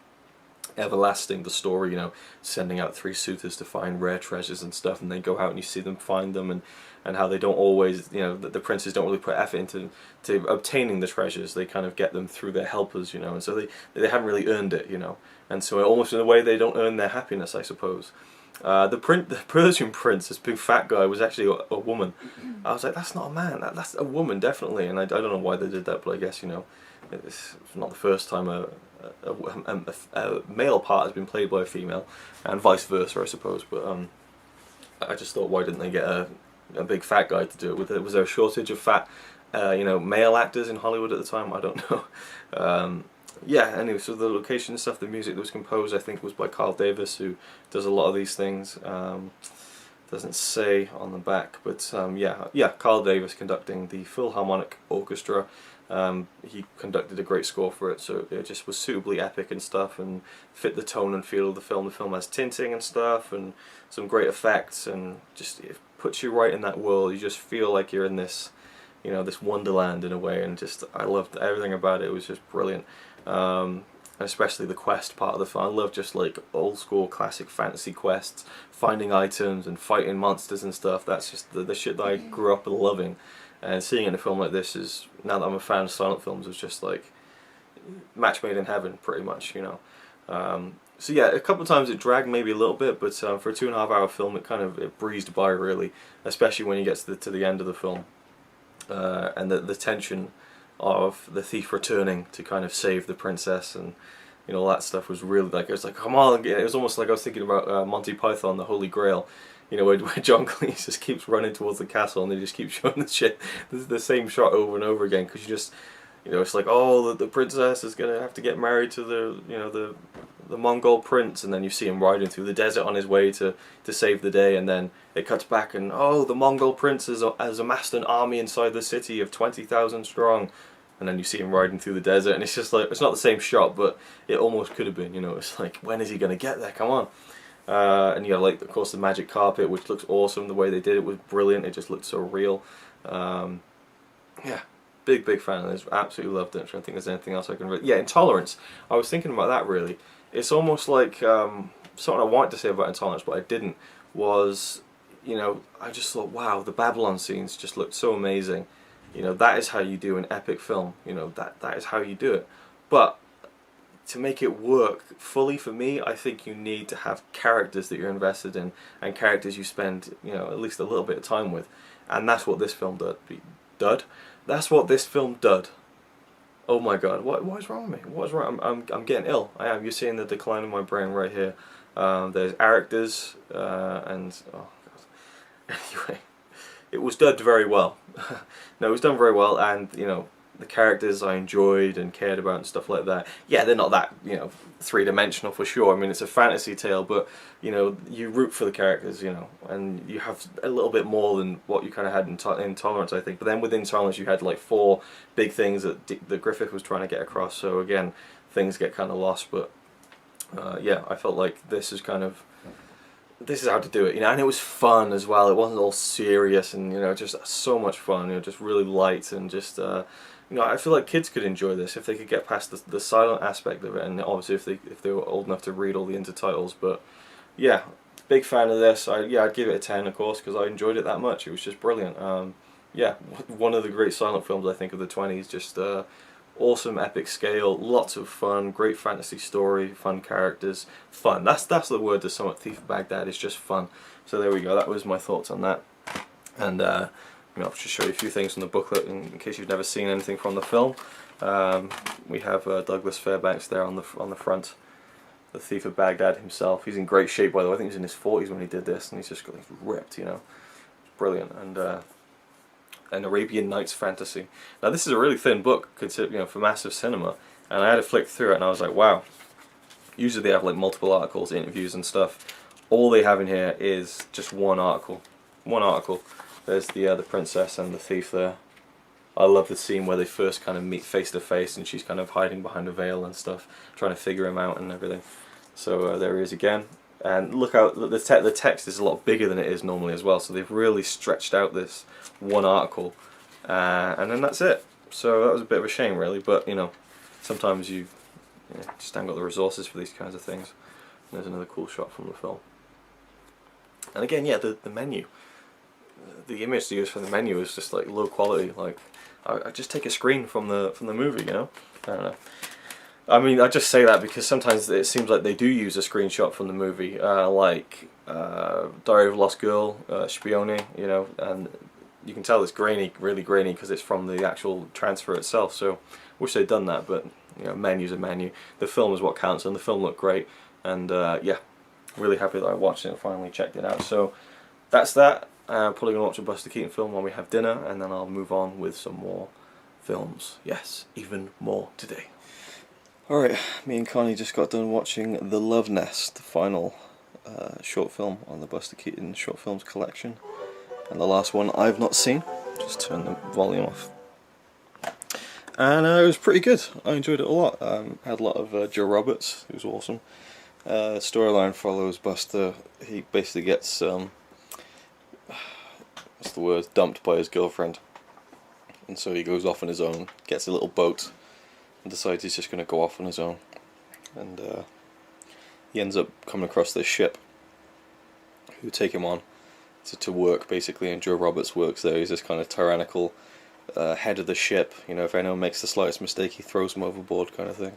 everlasting. The story, you know, sending out three suitors to find rare treasures and stuff, and they go out and you see them find them, and how they don't always, you know, the princes don't really put effort into obtaining the treasures. They kind of get them through their helpers, you know, and so they haven't really earned it, you know, and so almost in a way they don't earn their happiness, I suppose. The Persian prince, this big fat guy, was actually a woman. I was like, that's not a man, that's a woman, definitely. And I don't know why they did that, but I guess, you know, it's not the first time a male part has been played by a female, and vice versa, I suppose. But I just thought, why didn't they get a big fat guy to do it? Was there a shortage of fat, you know, male actors in Hollywood at the time? I don't know. Yeah, anyway, so the location and stuff, the music that was composed, I think, was by Carl Davis, who does a lot of these things. Doesn't say on the back, but yeah, Carl Davis conducting the Philharmonic Orchestra. He conducted a great score for it, so it just was suitably epic and stuff, and fit the tone and feel of the film. The film has tinting and stuff, and some great effects, and just it puts you right in that world. You just feel like you're in this, you know, this wonderland in a way, and just I loved everything about it. It was just brilliant. Especially the quest part of the film. I love just like old school classic fantasy quests, finding items and fighting monsters and stuff. That's just the shit that I grew up loving. And seeing it in a film like this is, now that I'm a fan of silent films, was just like match made in heaven, pretty much, you know. So yeah, a couple of times it dragged maybe a little bit, but for a 2.5 hour film, it breezed by really, especially when you get to the end of the film, and the tension of the thief returning to kind of save the princess, and you know, all that stuff was really like, it was like, come on. It was almost like I was thinking about Monty Python, the Holy Grail, you know, where John Cleese just keeps running towards the castle, and they just keep showing the same shot over and over again, because you just, you know, it's like, oh, the princess is gonna have to get married to the, you know, the Mongol prince, and then you see him riding through the desert on his way to save the day, and then it cuts back, and oh, the Mongol prince has amassed an army inside the city of 20,000 strong, and then you see him riding through the desert, and it's just like, it's not the same shot, but it almost could have been, you know. It's like, when is he gonna get there? Come on. And you know, like, of course, the magic carpet, which looks awesome. The way they did it was brilliant. It just looked so real. Yeah, big fan of this. Absolutely loved it. I don't think there's anything else I can really... Yeah, Intolerance. I was thinking about that, really. It's almost like something I wanted to say about Intolerance, but I didn't, was, you know, I just thought, wow, the Babylon scenes just looked so amazing. You know, that is how you do an epic film. You know, that is how you do it. But to make it work fully for me, I think you need to have characters that you're invested in, and characters you spend, you know, at least a little bit of time with. And that's what this film did. That's what this film did. Oh my god, what is wrong with me? What is wrong? I'm getting ill. I am. You're seeing the decline of my brain right here. There's characters, and oh god. Anyway, it was done very well. No, it was done very well, and you know, the characters I enjoyed and cared about and stuff like that. Yeah, they're not that, you know, three-dimensional for sure. I mean, it's a fantasy tale, but you know, you root for the characters, you know, and you have a little bit more than what you kind of had in Tolerance, I think. But then within Tolerance, you had like 4 big things that Griffith was trying to get across. So again, things get kind of lost. But yeah, I felt like this is how to do it, you know, and it was fun as well. It wasn't all serious, and you know, just so much fun. You know, just really light, and just you know, I feel like kids could enjoy this if they could get past the silent aspect of it, and obviously if they were old enough to read all the intertitles. But yeah, big fan of this. I'd give it a 10, of course, because I enjoyed it that much. It was just brilliant. Yeah, one of the great silent films I think of the 20s. Just awesome, epic scale, lots of fun, great fantasy story, fun characters, fun. That's the word to sum up Thief of Baghdad. Is just fun. So there we go. That was my thoughts on that. And you know, I'll just show you a few things from the booklet in case you've never seen anything from the film. We have Douglas Fairbanks there on the front, the Thief of Baghdad himself. He's in great shape, by the way. I think he was in his 40s when he did this, and he's just like ripped, you know. It's brilliant. And an Arabian Nights fantasy. Now this is a really thin book, considered, you know, for massive cinema, and I had to flick through it, and I was like, wow. Usually they have like multiple articles, interviews, and stuff. All they have in here is just one article. One article. There's the princess and the thief there. I love the scene where they first kind of meet face to face, and she's kind of hiding behind a veil and stuff, trying to figure him out and everything. So there he is again. And look out, the text is a lot bigger than it is normally as well, so they've really stretched out this one article, and then that's it. So that was a bit of a shame, really, but you know, sometimes you just haven't got the resources for these kinds of things. And there's another cool shot from the film. And again, yeah, the menu, the image they use for the menu is just like low quality. Like I just take a screen from the movie, you know. I don't know. I mean, I just say that because sometimes it seems like they do use a screenshot from the movie, like Diary of a Lost Girl, Spione, you know, and you can tell it's grainy, really grainy, because it's from the actual transfer itself. So, wish they'd done that, but you know, menu's a menu. The film is what counts, and the film looked great, and yeah, really happy that I watched it and finally checked it out. So, that's that. Probably gonna watch a Buster Keaton film while we have dinner, and then I'll move on with some more films. Yes, even more today. Alright, me and Connie just got done watching The Love Nest, the final short film on the Buster Keaton short films collection. And the last one I've not seen. Just turn the volume off. And it was pretty good. I enjoyed it a lot. Had a lot of Joe Roberts, who was awesome. Storyline follows Buster. He basically gets, what's the word, dumped by his girlfriend. And so he goes off on his own, gets a little boat, and decides he's just going to go off on his own. And he ends up coming across this ship who take him on to work, basically, and Joe Roberts works there. He's this kind of tyrannical head of the ship. You know, if anyone makes the slightest mistake, he throws them overboard, kind of thing.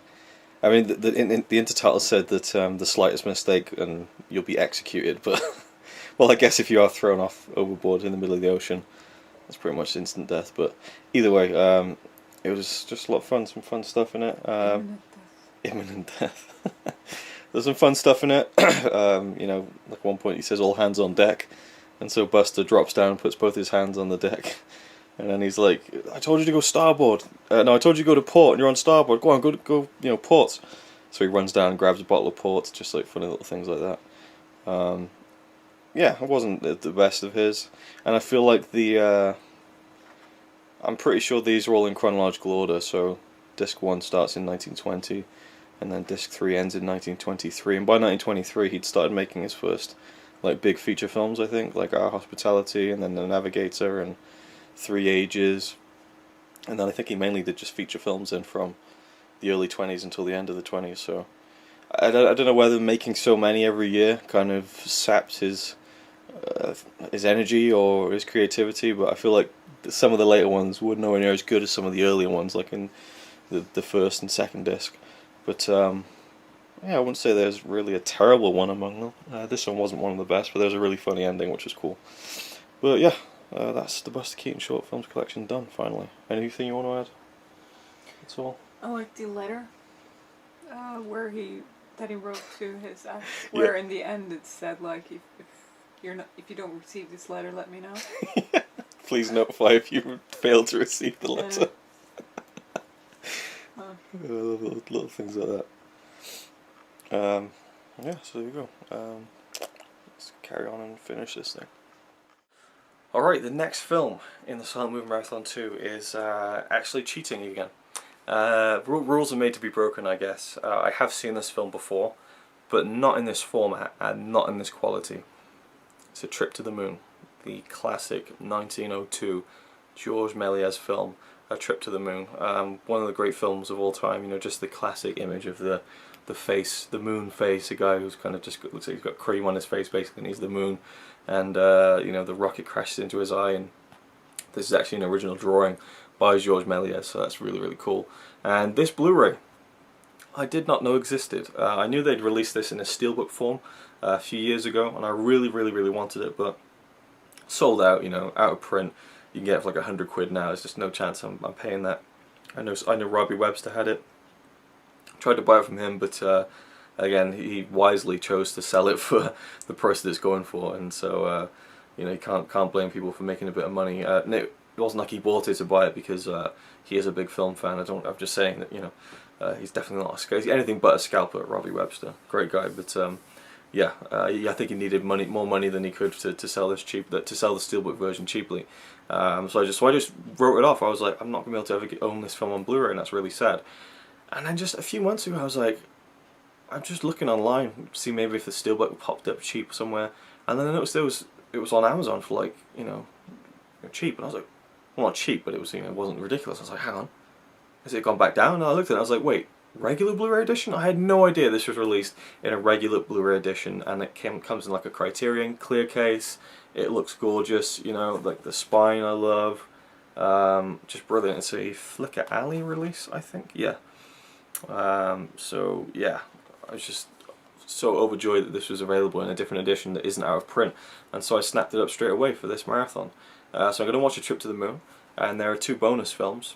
I mean, the intertitle said that the slightest mistake and you'll be executed, but well, I guess if you are thrown off overboard in the middle of the ocean, that's pretty much instant death. But either way, it was just a lot of fun, some fun stuff in it. Imminent death. There's some fun stuff in it. You know, like at one point he says all hands on deck, and so Buster drops down and puts both his hands on the deck, and then he's like, I told you to go starboard. No, I told you to go to port, and you're on starboard. Go on, go, you know, port. So he runs down and grabs a bottle of port, just like funny little things like that. Yeah, it wasn't the best of his, and I feel like I'm pretty sure these are all in chronological order, so disc 1 starts in 1920, and then disc 3 ends in 1923, and by 1923 he'd started making his first like big feature films, I think, like Our Hospitality, and then The Navigator, and 3 Ages, and then I think he mainly did just feature films in from the early 20s until the end of the 20s, so I don't know whether making so many every year kind of sapped his energy or his creativity, but I feel like some of the later ones were nowhere near as good as some of the earlier ones, like in the first and second disc. But yeah, I wouldn't say there's really a terrible one among them. This one wasn't one of the best, but there's a really funny ending, which was cool. But yeah, that's the Buster Keaton short films collection done, finally. Anything you want to add? That's all. I like the letter where he that he wrote to his ex, where in the end it said like, if you don't receive this letter, let me know. Please notify if you fail to receive the letter. Little things like that. Yeah, so there you go. Let's carry on and finish this thing. Alright, the next film in the Silent Movie Marathon 2 is actually cheating again. Rules are made to be broken, I guess. I have seen this film before, but not in this format and not in this quality. It's A Trip to the Moon, the classic 1902 Georges Méliès film, A Trip to the Moon. One of the great films of all time, you know, just the classic image of the face, the moon face, a guy who's kind of just looks like he's got cream on his face basically, and he's the moon, and you know, the rocket crashes into his eye, and this is actually an original drawing by Georges Méliès, so that's really, really cool. And this Blu-ray, I did not know existed. I knew they'd released this in a steelbook form a few years ago, and I really, really, really wanted it, but sold out, you know, out of print. You can get it for like £100 now. There's just no chance I'm paying that. I know Robbie Webster had it. Tried to buy it from him, but again, he wisely chose to sell it for the price that it's going for, and so you know, you can't blame people for making a bit of money. It wasn't like he bought it to buy it because he is a big film fan. I'm just saying that, you know, he's definitely not anything but a scalper, Robbie Webster. Great guy, but yeah, I think he needed more money than he could to sell this to sell the steelbook version cheaply. So I just wrote it off. I was like, I'm not gonna be able to ever own this film on Blu-ray, and that's really sad. And then just a few months ago, I was like, I'm just looking online, see maybe if the steelbook popped up cheap somewhere, and then I noticed it was on Amazon for like, you know, cheap, and I was like, well, not cheap, but it was, you know, it wasn't ridiculous. I was like, hang on, has it gone back down? And I looked at it, I was like, wait, regular Blu-ray edition? I had no idea this was released in a regular Blu-ray edition, and it comes in like a Criterion clear case. It looks gorgeous, you know, like the spine I love, just brilliant. It's a Flicker Alley release, I think, yeah. So yeah, I was just so overjoyed that this was available in a different edition that isn't out of print, and so I snapped it up straight away for this marathon. So I'm going to watch A Trip to the Moon, and there are two bonus films.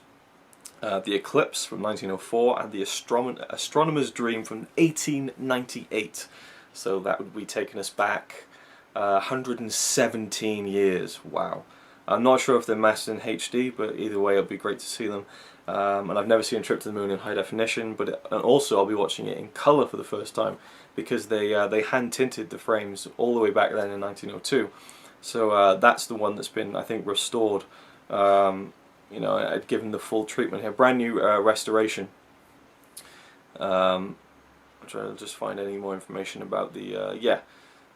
The Eclipse from 1904 and The Astronomer's Dream from 1898. So that would be taking us back 117 years. Wow. I'm not sure if they're mastered in HD, but either way it'll be great to see them. And I've never seen Trip to the Moon in high definition, and also I'll be watching it in colour for the first time, because they hand tinted the frames all the way back then in 1902. So that's the one that's been, I think, restored. You know, I'd given the full treatment here, brand new restoration. I'm trying to just find any more information about the yeah.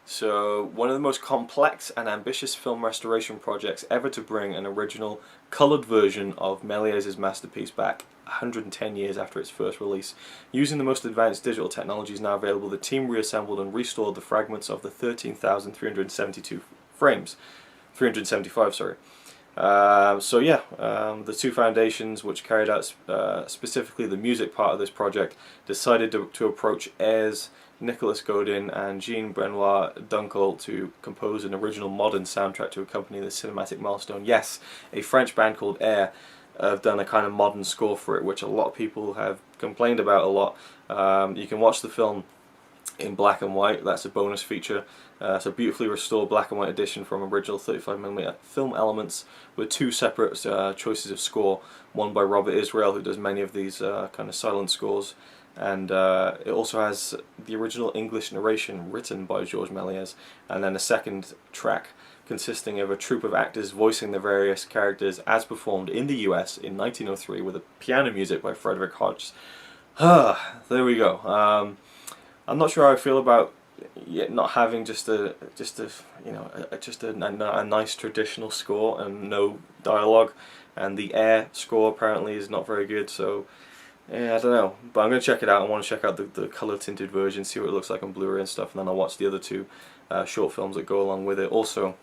So, one of the most complex and ambitious film restoration projects ever to bring an original coloured version of Méliès' masterpiece back 110 years after its first release. Using the most advanced digital technologies now available, the team reassembled and restored the fragments of the 13,372 frames. 375, sorry. So yeah, the two foundations which carried out specifically the music part of this project decided to approach heirs Nicolas Godin and Jean-Benoit Dunkel to compose an original modern soundtrack to accompany the cinematic milestone. Yes, a French band called Air have done a kind of modern score for it, which a lot of people have complained about a lot. You can watch the film in black and white. That's a bonus feature. It's a beautifully restored black and white edition from original 35mm film elements with two separate choices of score. One by Robert Israel, who does many of these kind of silent scores, and it also has the original English narration written by Georges Méliès, and then a second track consisting of a troupe of actors voicing the various characters as performed in the US in 1903 with a piano music by Frederick Hodges. There we go. I'm not sure how I feel about not having just a nice traditional score and no dialogue, and the Air score apparently is not very good, so yeah, I don't know, but I'm going to check it out. I want to check out the colour tinted version, see what it looks like on Blu-ray and stuff, and then I'll watch the other two short films that go along with it. Also,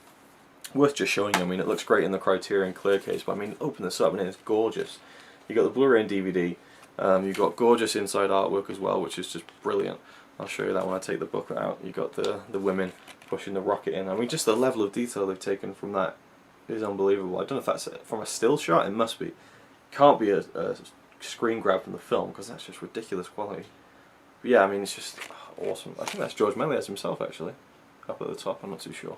worth just showing you, I mean, it looks great in the Criterion clear case, but I mean, open this up and it's gorgeous. You got the Blu-ray and DVD, you've got gorgeous inside artwork as well, which is just brilliant. I'll show you that when I take the booklet out. You got the women pushing the rocket in. I mean, just the level of detail they've taken from that is unbelievable. I don't know if that's from a still shot. It must be. Can't be a screen grab from the film, because that's just ridiculous quality. But yeah, I mean, it's just awesome. I think that's George Méliès himself, actually, up at the top. I'm not too sure.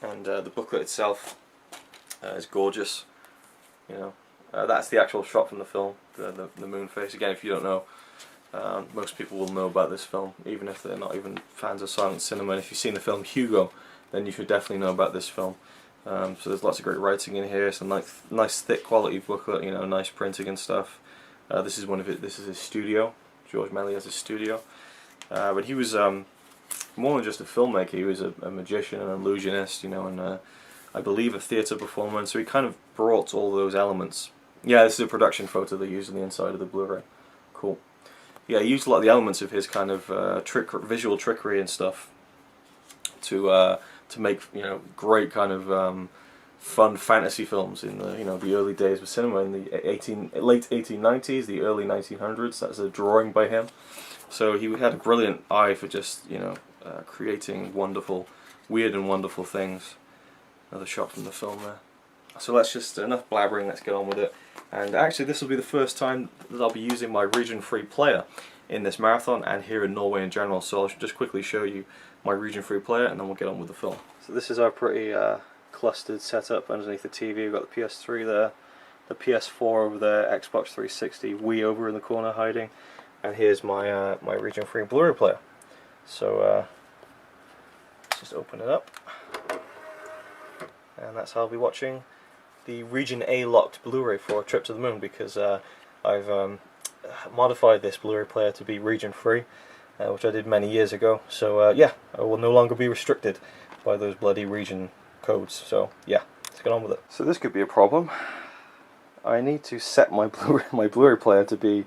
And the booklet itself is gorgeous. You know, that's the actual shot from the film, the moon face. Again, if you don't know, most people will know about this film, even if they're not even fans of silent cinema. And if you've seen the film Hugo, then you should definitely know about this film. So there's lots of great writing in here. Some nice thick quality booklet. You know, nice printing and stuff. This is this is his studio, George Méliès' studio. But he was more than just a filmmaker. He was a magician, an illusionist, you know, and I believe a theatre performer. And so he kind of brought all those elements. Yeah, this is a production photo they used on the inside of the Blu-ray. Cool. Yeah, he used a lot of the elements of his kind of visual trickery and stuff to make, you know, great kind of fun fantasy films in the, you know, the early days of cinema in the late 1890s, the early 1900s. That's a drawing by him. So he had a brilliant eye for just, you know, creating weird and wonderful things. Another shot from the film there. So let's just, enough blabbering, let's get on with it. And actually this will be the first time that I'll be using my region-free player in this marathon and here in Norway in general. So I'll just quickly show you my region-free player and then we'll get on with the film. So this is our pretty clustered setup underneath the TV. We've got the PS3 there, the PS4 over there, Xbox 360, Wii over in the corner hiding, and here's my my region-free Blu-ray player. So let's just open it up, and that's how I'll be watching the Region A locked Blu-ray for Trip to the Moon, because I've modified this Blu-ray player to be region-free, which I did many years ago. So yeah, I will no longer be restricted by those bloody region codes. So yeah, let's get on with it. So this could be a problem. I need to set my Blu-ray player to be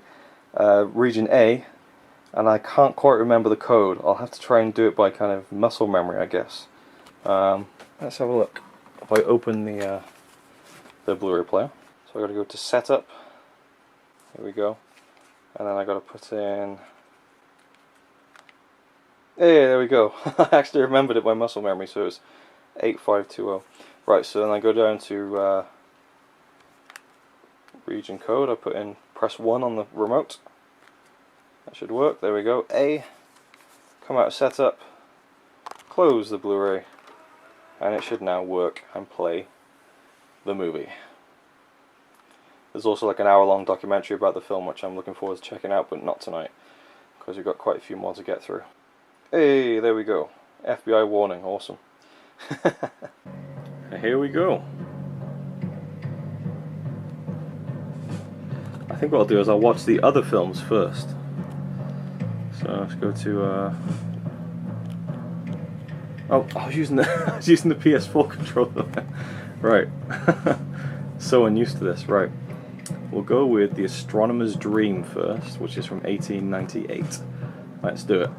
region A, and I can't quite remember the code. I'll have to try and do it by kind of muscle memory, I guess. Let's have a look. If I open the Blu-ray player, so I got to go to Setup. Here we go, and then I got to put in. Hey, there we go. I actually remembered it by muscle memory, so it's 8520. Right, so then I go down to region code. I put in press 1 on the remote. That should work. There we go. A. Come out of setup. Close the Blu-ray, and it should now work and play the movie. There's also like an hour-long documentary about the film, which I'm looking forward to checking out, but not tonight, because we've got quite a few more to get through. Hey, there we go. FBI warning. Awesome. Here we go. I think what I'll do is I'll watch the other films first. So let's go to oh, I was using the PS4 controller. Right. So unused to this. Right. We'll go with The Astronomer's Dream first, which is from 1898. Let's do it.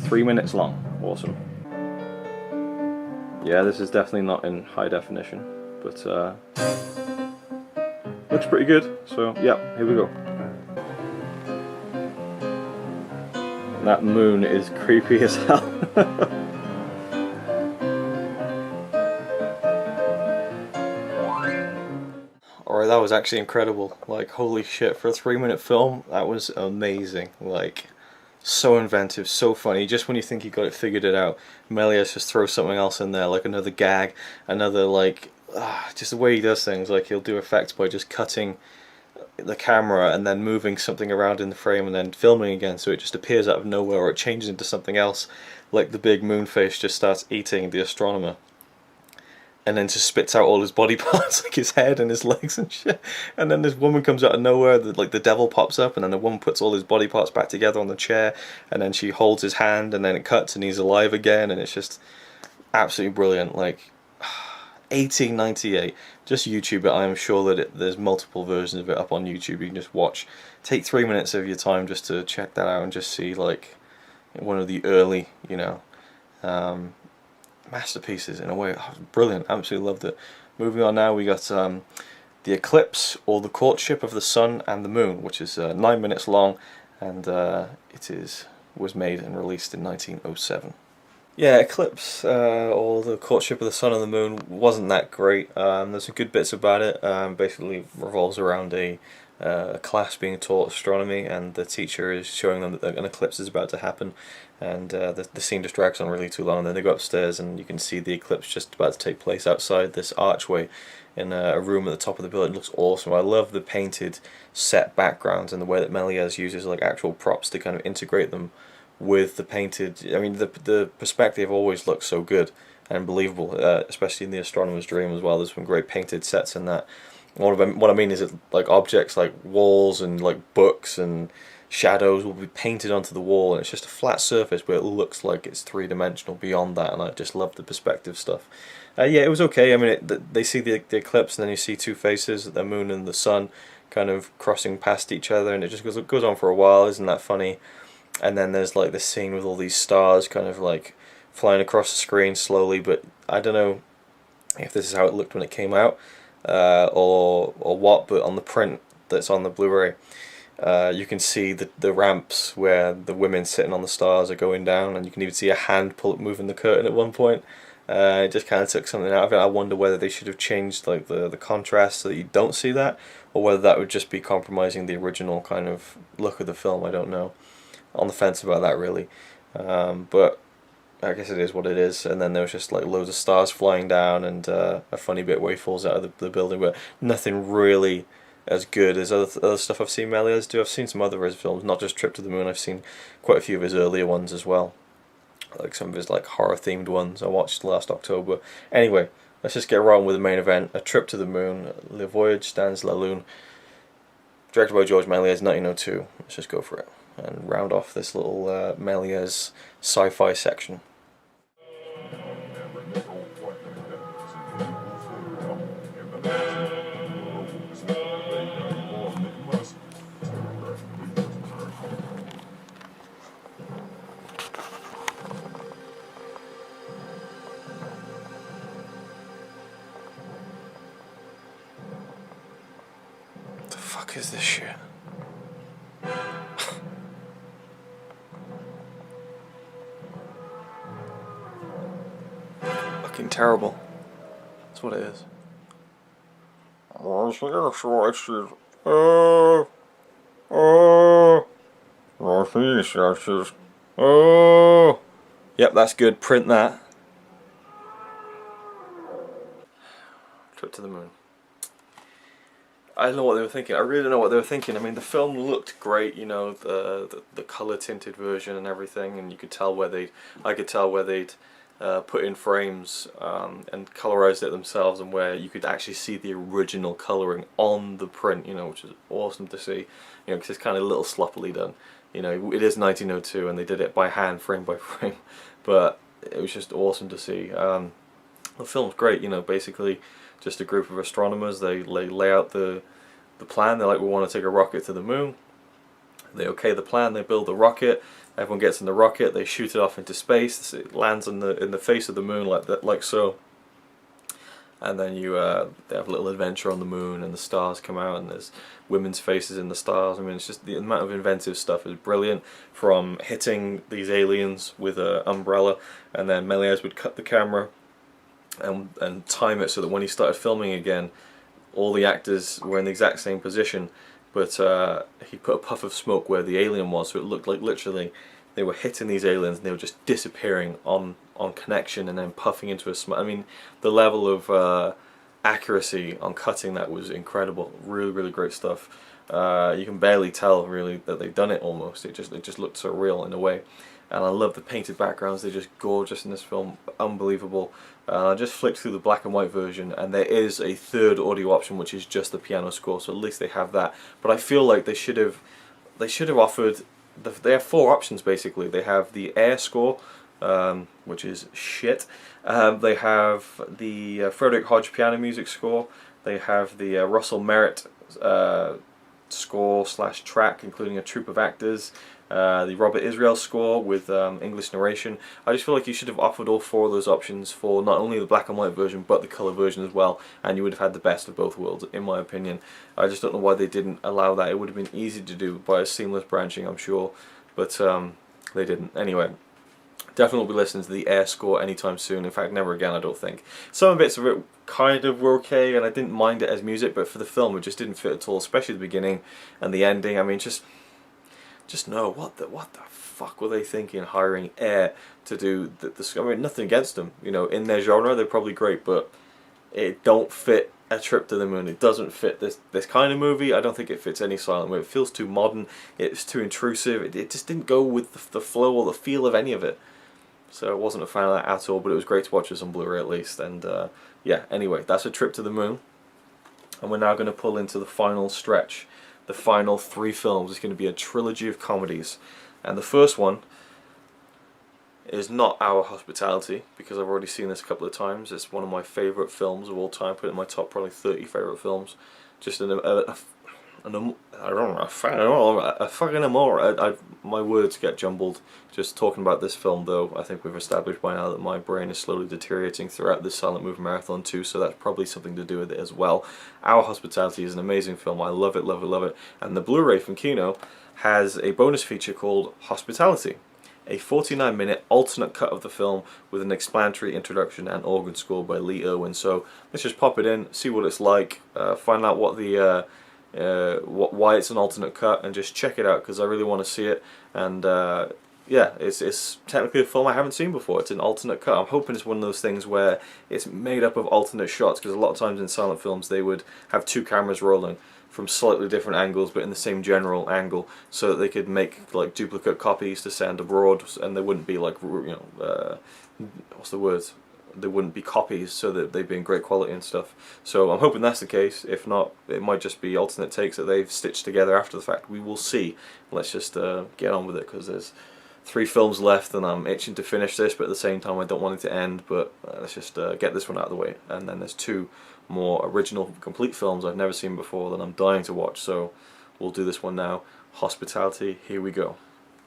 3 minutes long. Awesome. Yeah, this is definitely not in high definition, but looks pretty good. So yeah, here we go. That moon is creepy as hell. Alright, that was actually incredible. Like, holy shit, for a 3-minute film, that was amazing. Like, so inventive, so funny. Just when you think you got it figured it out, Méliès just throws something else in there, like another gag, another, like, just the way he does things. Like, he'll do effects by just cutting the camera and then moving something around in the frame and then filming again, so it just appears out of nowhere, or it changes into something else, like the big moon face just starts eating the astronomer. And then just spits out all his body parts, like his head and his legs and shit. And then this woman comes out of nowhere, like the devil pops up, and then the woman puts all his body parts back together on the chair, and then she holds his hand, and then it cuts, and he's alive again, and it's just absolutely brilliant. Like, 1898. Just YouTube it. I am sure that there's multiple versions of it up on YouTube. You can just watch. Take 3 minutes of your time just to check that out and just see, like, one of the early, you know, masterpieces in a way. Oh, brilliant, absolutely loved it. Moving on now, we got The Eclipse, or The Courtship of the Sun and the Moon, which is 9 minutes long, and was made and released in 1907. Yeah, Eclipse, or The Courtship of the Sun and the Moon, wasn't that great. There's some good bits about it. Basically revolves around a a class being taught astronomy, and the teacher is showing them that an eclipse is about to happen, and the scene just drags on really too long, and then they go upstairs and you can see the eclipse just about to take place outside this archway in a room at the top of the building. It looks awesome. I love the painted set backgrounds and the way that Méliès uses like actual props to kind of integrate them with the painted. I mean, the perspective always looks so good and believable, especially in the Astronomer's Dream as well. There's some great painted sets in that. What I mean is, like objects like walls and like books and shadows will be painted onto the wall, and it's just a flat surface, but it looks like it's three-dimensional beyond that, and I just love the perspective stuff. Yeah, it was okay. I mean, they see the eclipse, and then you see two faces, the moon and the sun, kind of crossing past each other, and it just goes on for a while. Isn't that funny? And then there's like this scene with all these stars kind of like flying across the screen slowly, but I don't know if this is how it looked when it came out, or what, but on the print that's on the Blu-ray, you can see the ramps where the women sitting on the stars are going down, and you can even see a hand moving the curtain at one point. It just kind of took something out of it. I wonder whether they should have changed like the contrast so that you don't see that, or whether that would just be compromising the original kind of look of the film. I don't know. On the fence about that, really. But I guess it is what it is. And then there was just like loads of stars flying down, and a funny bit where he falls out of the building, but nothing really as good as other stuff I've seen Méliès do. I've seen some other of his films, not just Trip to the Moon. I've seen quite a few of his earlier ones as well, like some of his like horror themed ones I watched last October. Anyway, let's just get right on with the main event. A Trip to the Moon, Le Voyage dans la Lune, directed by Georges Méliès, 1902. Let's just go for it and round off this little Méliès sci-fi section. What the fuck is this shit? Fucking terrible. That's what it is. Yep, that's good. Print that. Trip to the Moon. I don't know what they were thinking. I really don't know what they were thinking. I mean, the film looked great, you know, the color tinted version and everything, and you could tell where I could tell where they'd put in frames and colorized it themselves, and where you could actually see the original coloring on the print, you know, which is awesome to see, you know, because it's kind of a little sloppily done. You know, it is 1902, and they did it by hand, frame by frame, but it was just awesome to see. The film's great, you know, basically just a group of astronomers. They lay out the plan. They're like, we want to take a rocket to the moon. They okay the plan. They build the rocket. Everyone gets in the rocket. They shoot it off into space. It lands in the face of the moon like that, like so. And then they have a little adventure on the moon, and the stars come out, and there's women's faces in the stars. I mean, it's just the amount of inventive stuff is brilliant. From hitting these aliens with an umbrella, and then Méliès would cut the camera and time it so that when he started filming again, all the actors were in the exact same position, but he put a puff of smoke where the alien was, so it looked like literally they were hitting these aliens and they were just disappearing on connection and then puffing into a smoke. I mean, the level of accuracy on cutting that was incredible. Really, really great stuff. You can barely tell really that they've done it almost. It just looked so real in a way. And I love the painted backgrounds. They're just gorgeous in this film, unbelievable. I just flicked through the black and white version, and there is a third audio option which is just the piano score, so at least they have that. But I feel like they should have offered. They have four options basically. They have the air score, which is shit. They have the Frederick Hodge piano music score. They have the Russell Merritt score / track, including a troupe of actors. The Robert Israel score with English narration. I just feel like you should have offered all four of those options for not only the black and white version but the colour version as well, and you would have had the best of both worlds, in my opinion. I just don't know why they didn't allow that. It would have been easy to do by a seamless branching, I'm sure, but they didn't. Anyway, Definitely won't be listening to the Air score anytime soon. In fact, never again, I don't think. Some bits of it kind of were okay, and I didn't mind it as music, but for the film, it just didn't fit at all, especially the beginning and the ending. I mean, just no, what the fuck were they thinking, hiring Air to do the I mean, nothing against them, you know, in their genre, they're probably great, but it don't fit a trip to the moon. It doesn't fit this kind of movie. I don't think it fits any silent movie. It feels too modern. It's too intrusive. It just didn't go with the flow or the feel of any of it. So I wasn't a fan of that at all, but it was great to watch this on Blu-ray at least. And yeah, anyway, that's A Trip to the Moon. And we're now going to pull into the final stretch. The final 3 films. It's going to be a trilogy of comedies. And the first one is not Our Hospitality, because I've already seen this a couple of times. It's one of my favourite films of all time. Put it in my top probably 30 favourite films. Just my words get jumbled just talking about this film, though. I think we've established by now that my brain is slowly deteriorating throughout this silent movie marathon too, so that's probably something to do with it as well. Our Hospitality is an amazing film. I love it, love it, love it. And the Blu-ray from Kino has a bonus feature called Hospitality, a 49-minute alternate cut of the film with an explanatory introduction and organ score by Lee Irwin. So let's just pop it in, see what it's like, find out what the why it's an alternate cut, and just check it out, because I really want to see it. And yeah, it's technically a film I haven't seen before. It's an alternate cut. I'm hoping it's one of those things where it's made up of alternate shots, because a lot of times in silent films they would have 2 cameras rolling from slightly different angles but in the same general angle, so that they could make like duplicate copies to send abroad, and they wouldn't be like, you know, what's the word? They wouldn't be copies, so that they'd be in great quality and stuff. So I'm hoping that's the case. If not, it might just be alternate takes that they've stitched together after the fact. We will see. Let's just get on with it, because there's 3 films left and I'm itching to finish this, but at the same time I don't want it to end. But let's just get this one out of the way. And then there's 2 more original complete films I've never seen before that I'm dying to watch, so we'll do this one now. Hospitality, here we go.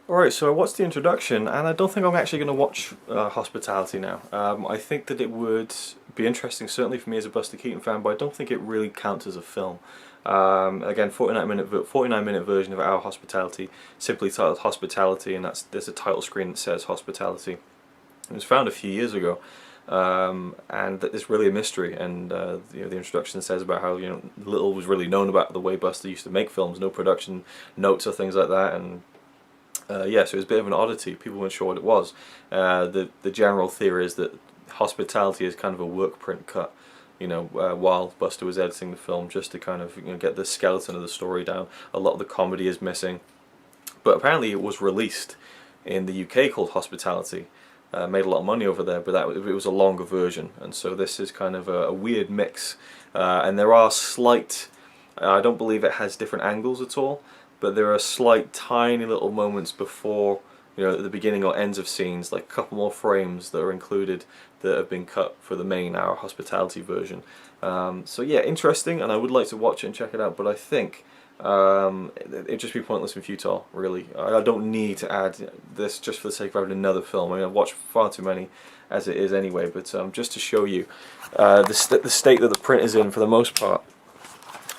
Alright, so I watched the introduction, and I don't think I'm actually going to watch Hospitality now. I think that it would be interesting, certainly for me as a Buster Keaton fan, but I don't think it really counts as a film. Again, 49-minute version of Our Hospitality, simply titled Hospitality, and there's a title screen that says Hospitality. It was found a few years ago, and it's really a mystery. And you know, the introduction says about how, you know, little was really known about the way Buster used to make films, no production notes or things like that, and yeah, so it was a bit of an oddity. People weren't sure what it was. The general theory is that Hospitality is kind of a work print cut, you know, while Buster was editing the film, just to kind of, you know, get the skeleton of the story down. A lot of the comedy is missing, but apparently it was released in the UK called Hospitality. Made a lot of money over there, but it was a longer version, and so this is kind of a weird mix. And there are slight, I don't believe it has different angles at all, but there are slight tiny little moments before, you know, at the beginning or ends of scenes, like a couple more frames that are included that have been cut for the main Our Hospitality version. So yeah, interesting, and I would like to watch it and check it out, but I think it'd just be pointless and futile, really. I don't need to add this just for the sake of having another film. I mean, I've watched far too many as it is anyway, but just to show you the state that the print is in for the most part.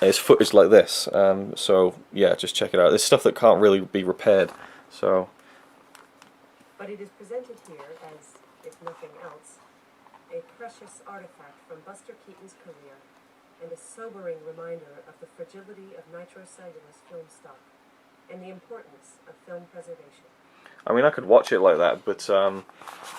It's footage like this, so yeah, just check it out. There's stuff that can't really be repaired, so. But it is presented here as, if nothing else, a precious artifact from Buster Keaton's career, and a sobering reminder of the fragility of nitrocellulose film stock, and the importance of film preservation. I mean, I could watch it like that, but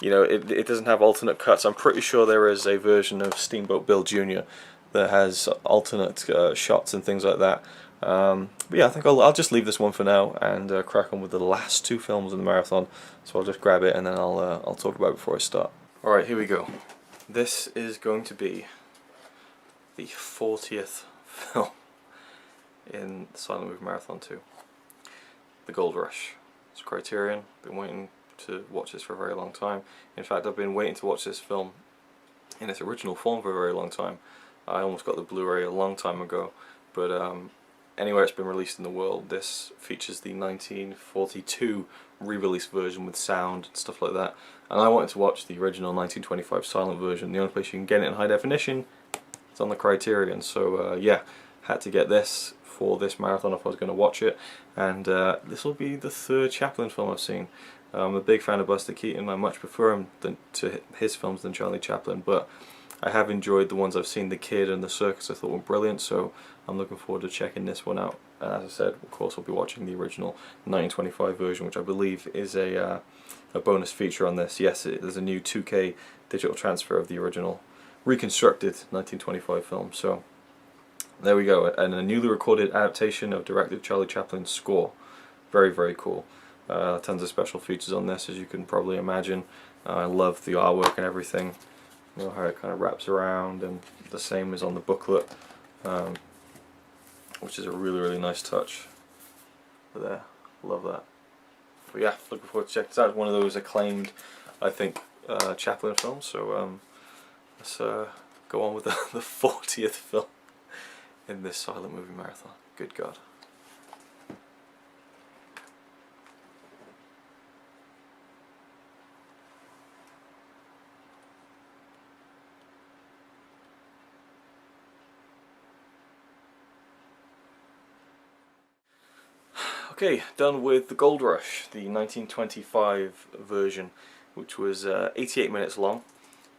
you know, it doesn't have alternate cuts. I'm pretty sure there is a version of Steamboat Bill Jr. that has alternate shots and things like that. But yeah, I think I'll just leave this one for now and crack on with the last 2 films in the marathon. So I'll just grab it and then I'll talk about it before I start. Alright, here we go. This is going to be the 40th film in Silent Movie Marathon 2. The Gold Rush. It's Criterion. Been waiting to watch this for a very long time. In fact, I've been waiting to watch this film in its original form for a very long time. I almost got the Blu-ray a long time ago, but anywhere it's been released in the world, this features the 1942 re-release version with sound and stuff like that. And I wanted to watch the original 1925 silent version. The only place you can get it in high definition is on the Criterion. So yeah, had to get this for this marathon if I was going to watch it. And this will be the 3rd Chaplin film I've seen. I'm a big fan of Buster Keaton. I much prefer him to his films than Charlie Chaplin, but I have enjoyed the ones I've seen. The Kid and The Circus I thought were brilliant, so I'm looking forward to checking this one out. And as I said, of course, I'll be watching the original 1925 version, which I believe is a bonus feature on this. Yes, there's a new 2K digital transfer of the original reconstructed 1925 film. So there we go, and a newly recorded adaptation of director Charlie Chaplin's score. Very, very cool. Tons of special features on this, as you can probably imagine. I love the artwork and everything. You know how it kind of wraps around, and the same is on the booklet, which is a really, really nice touch. There, love that. But yeah, looking forward to checking this out. It's one of those acclaimed, I think, Chaplin films. So let's go on with the 40th film in this silent movie marathon. Good God. Okay, done with The Gold Rush, the 1925 version, which was 88 minutes long,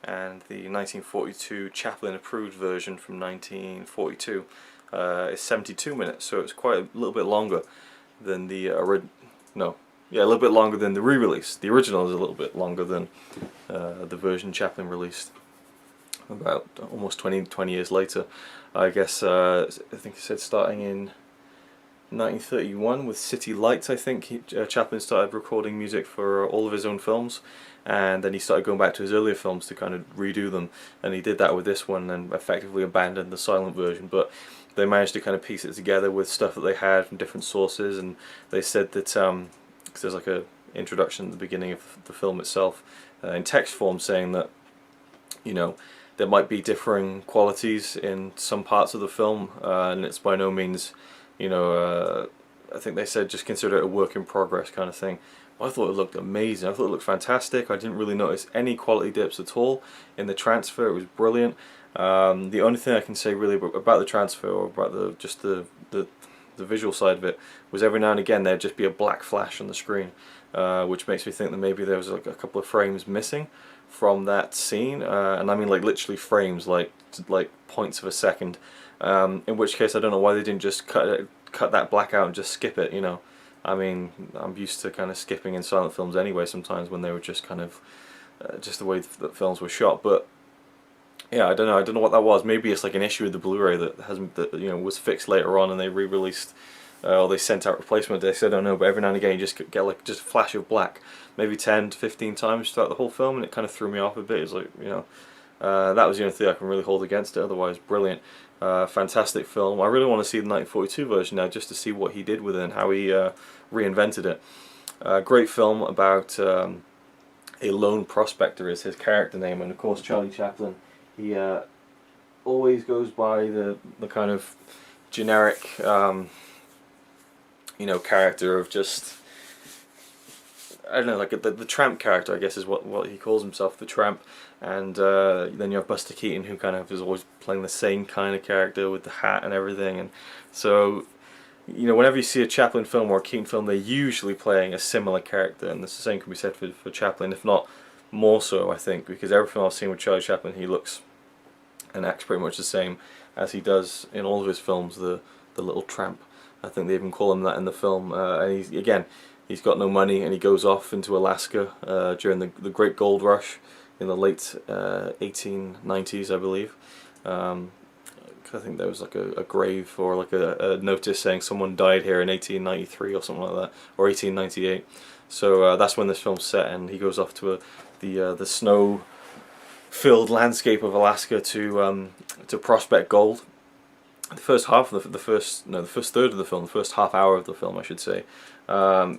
and the 1942 Chaplin approved version from 1942 is 72 minutes, so it's quite a little bit longer than the a little bit longer than the re-release. The original is a little bit longer than the version Chaplin released about almost 20 years later. I guess I think it said starting in 1931 with City Lights. I think Chaplin started recording music for all of his own films, and then he started going back to his earlier films to kind of redo them, and he did that with this one and effectively abandoned the silent version. But they managed to kind of piece it together with stuff that they had from different sources, and they said that because there's like a introduction at the beginning of the film itself in text form saying that, you know, there might be differing qualities in some parts of the film, and it's by no means, you know, I think they said just consider it a work in progress kind of thing. But I thought it looked amazing. I thought it looked fantastic. I didn't really notice any quality dips at all in the transfer. It was brilliant. The only thing I can say really about the transfer, or about the visual side of it, was every now and again there'd just be a black flash on the screen, which makes me think that maybe there was like a couple of frames missing from that scene, and I mean like literally frames, like points of a second. In which case I don't know why they didn't just cut that black out and just skip it, you know. I mean, I'm used to kind of skipping in silent films anyway sometimes when they were just kind of just the way that films were shot. But yeah, I don't know what that was. Maybe it's like an issue with the Blu-ray that you know, was fixed later on, and they re-released or they sent out replacement discs. I don't know, but every now and again you just get like just a flash of black, maybe 10 to 15 times throughout the whole film, and it kind of threw me off a bit. It's like, you know, that was the only thing I can really hold against it. Otherwise, brilliant. Fantastic film. I really want to see the 1942 version now, just to see what he did with it and how he reinvented it. Great film about a lone prospector is his character name, and of course Charlie Chaplin, he always goes by the kind of generic you know, character of just, I don't know, like the tramp character, I guess is what he calls himself, the tramp. And then you have Buster Keaton, who kind of is always playing the same kind of character with the hat and everything. And so, you know, whenever you see a Chaplin film or a Keaton film, they're usually playing a similar character, and the same can be said for Chaplin, if not more so, I think, because every film I've seen with Charlie Chaplin, he looks and acts pretty much the same as he does in all of his films, the little tramp. I think they even call him that in the film. And he's got no money, and he goes off into Alaska during the Great Gold Rush in the late 1890s, I believe. I think there was like a grave or like a notice saying someone died here in 1893 or something like that, or 1898. So that's when this film's set, and he goes off to the snow-filled landscape of Alaska to prospect gold. The first half of the first third of the film, the first half hour of the film, I should say,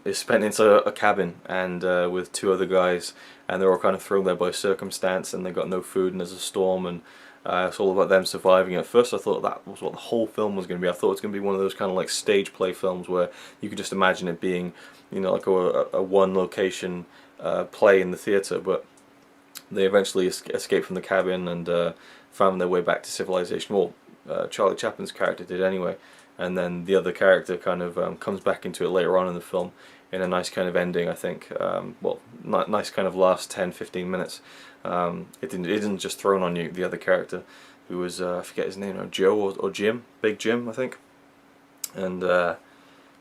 is spent inside a cabin and with two other guys, and they're all kind of thrown there by circumstance, and they've got no food, and there's a storm, and it's all about them surviving. At first I thought that was what the whole film was going to be. I thought it was going to be one of those kind of like stage play films where you could just imagine it being, you know, like a one location play in the theatre, but they eventually escaped from the cabin and found their way back to civilization. Well, Charlie Chaplin's character did anyway, and then the other character kind of comes back into it later on in the film in a nice kind of ending, I think. Well, nice kind of last 10-15 minutes. It didn't just thrown on you, the other character, who was, I forget his name now, Joe or Jim, Big Jim, I think. And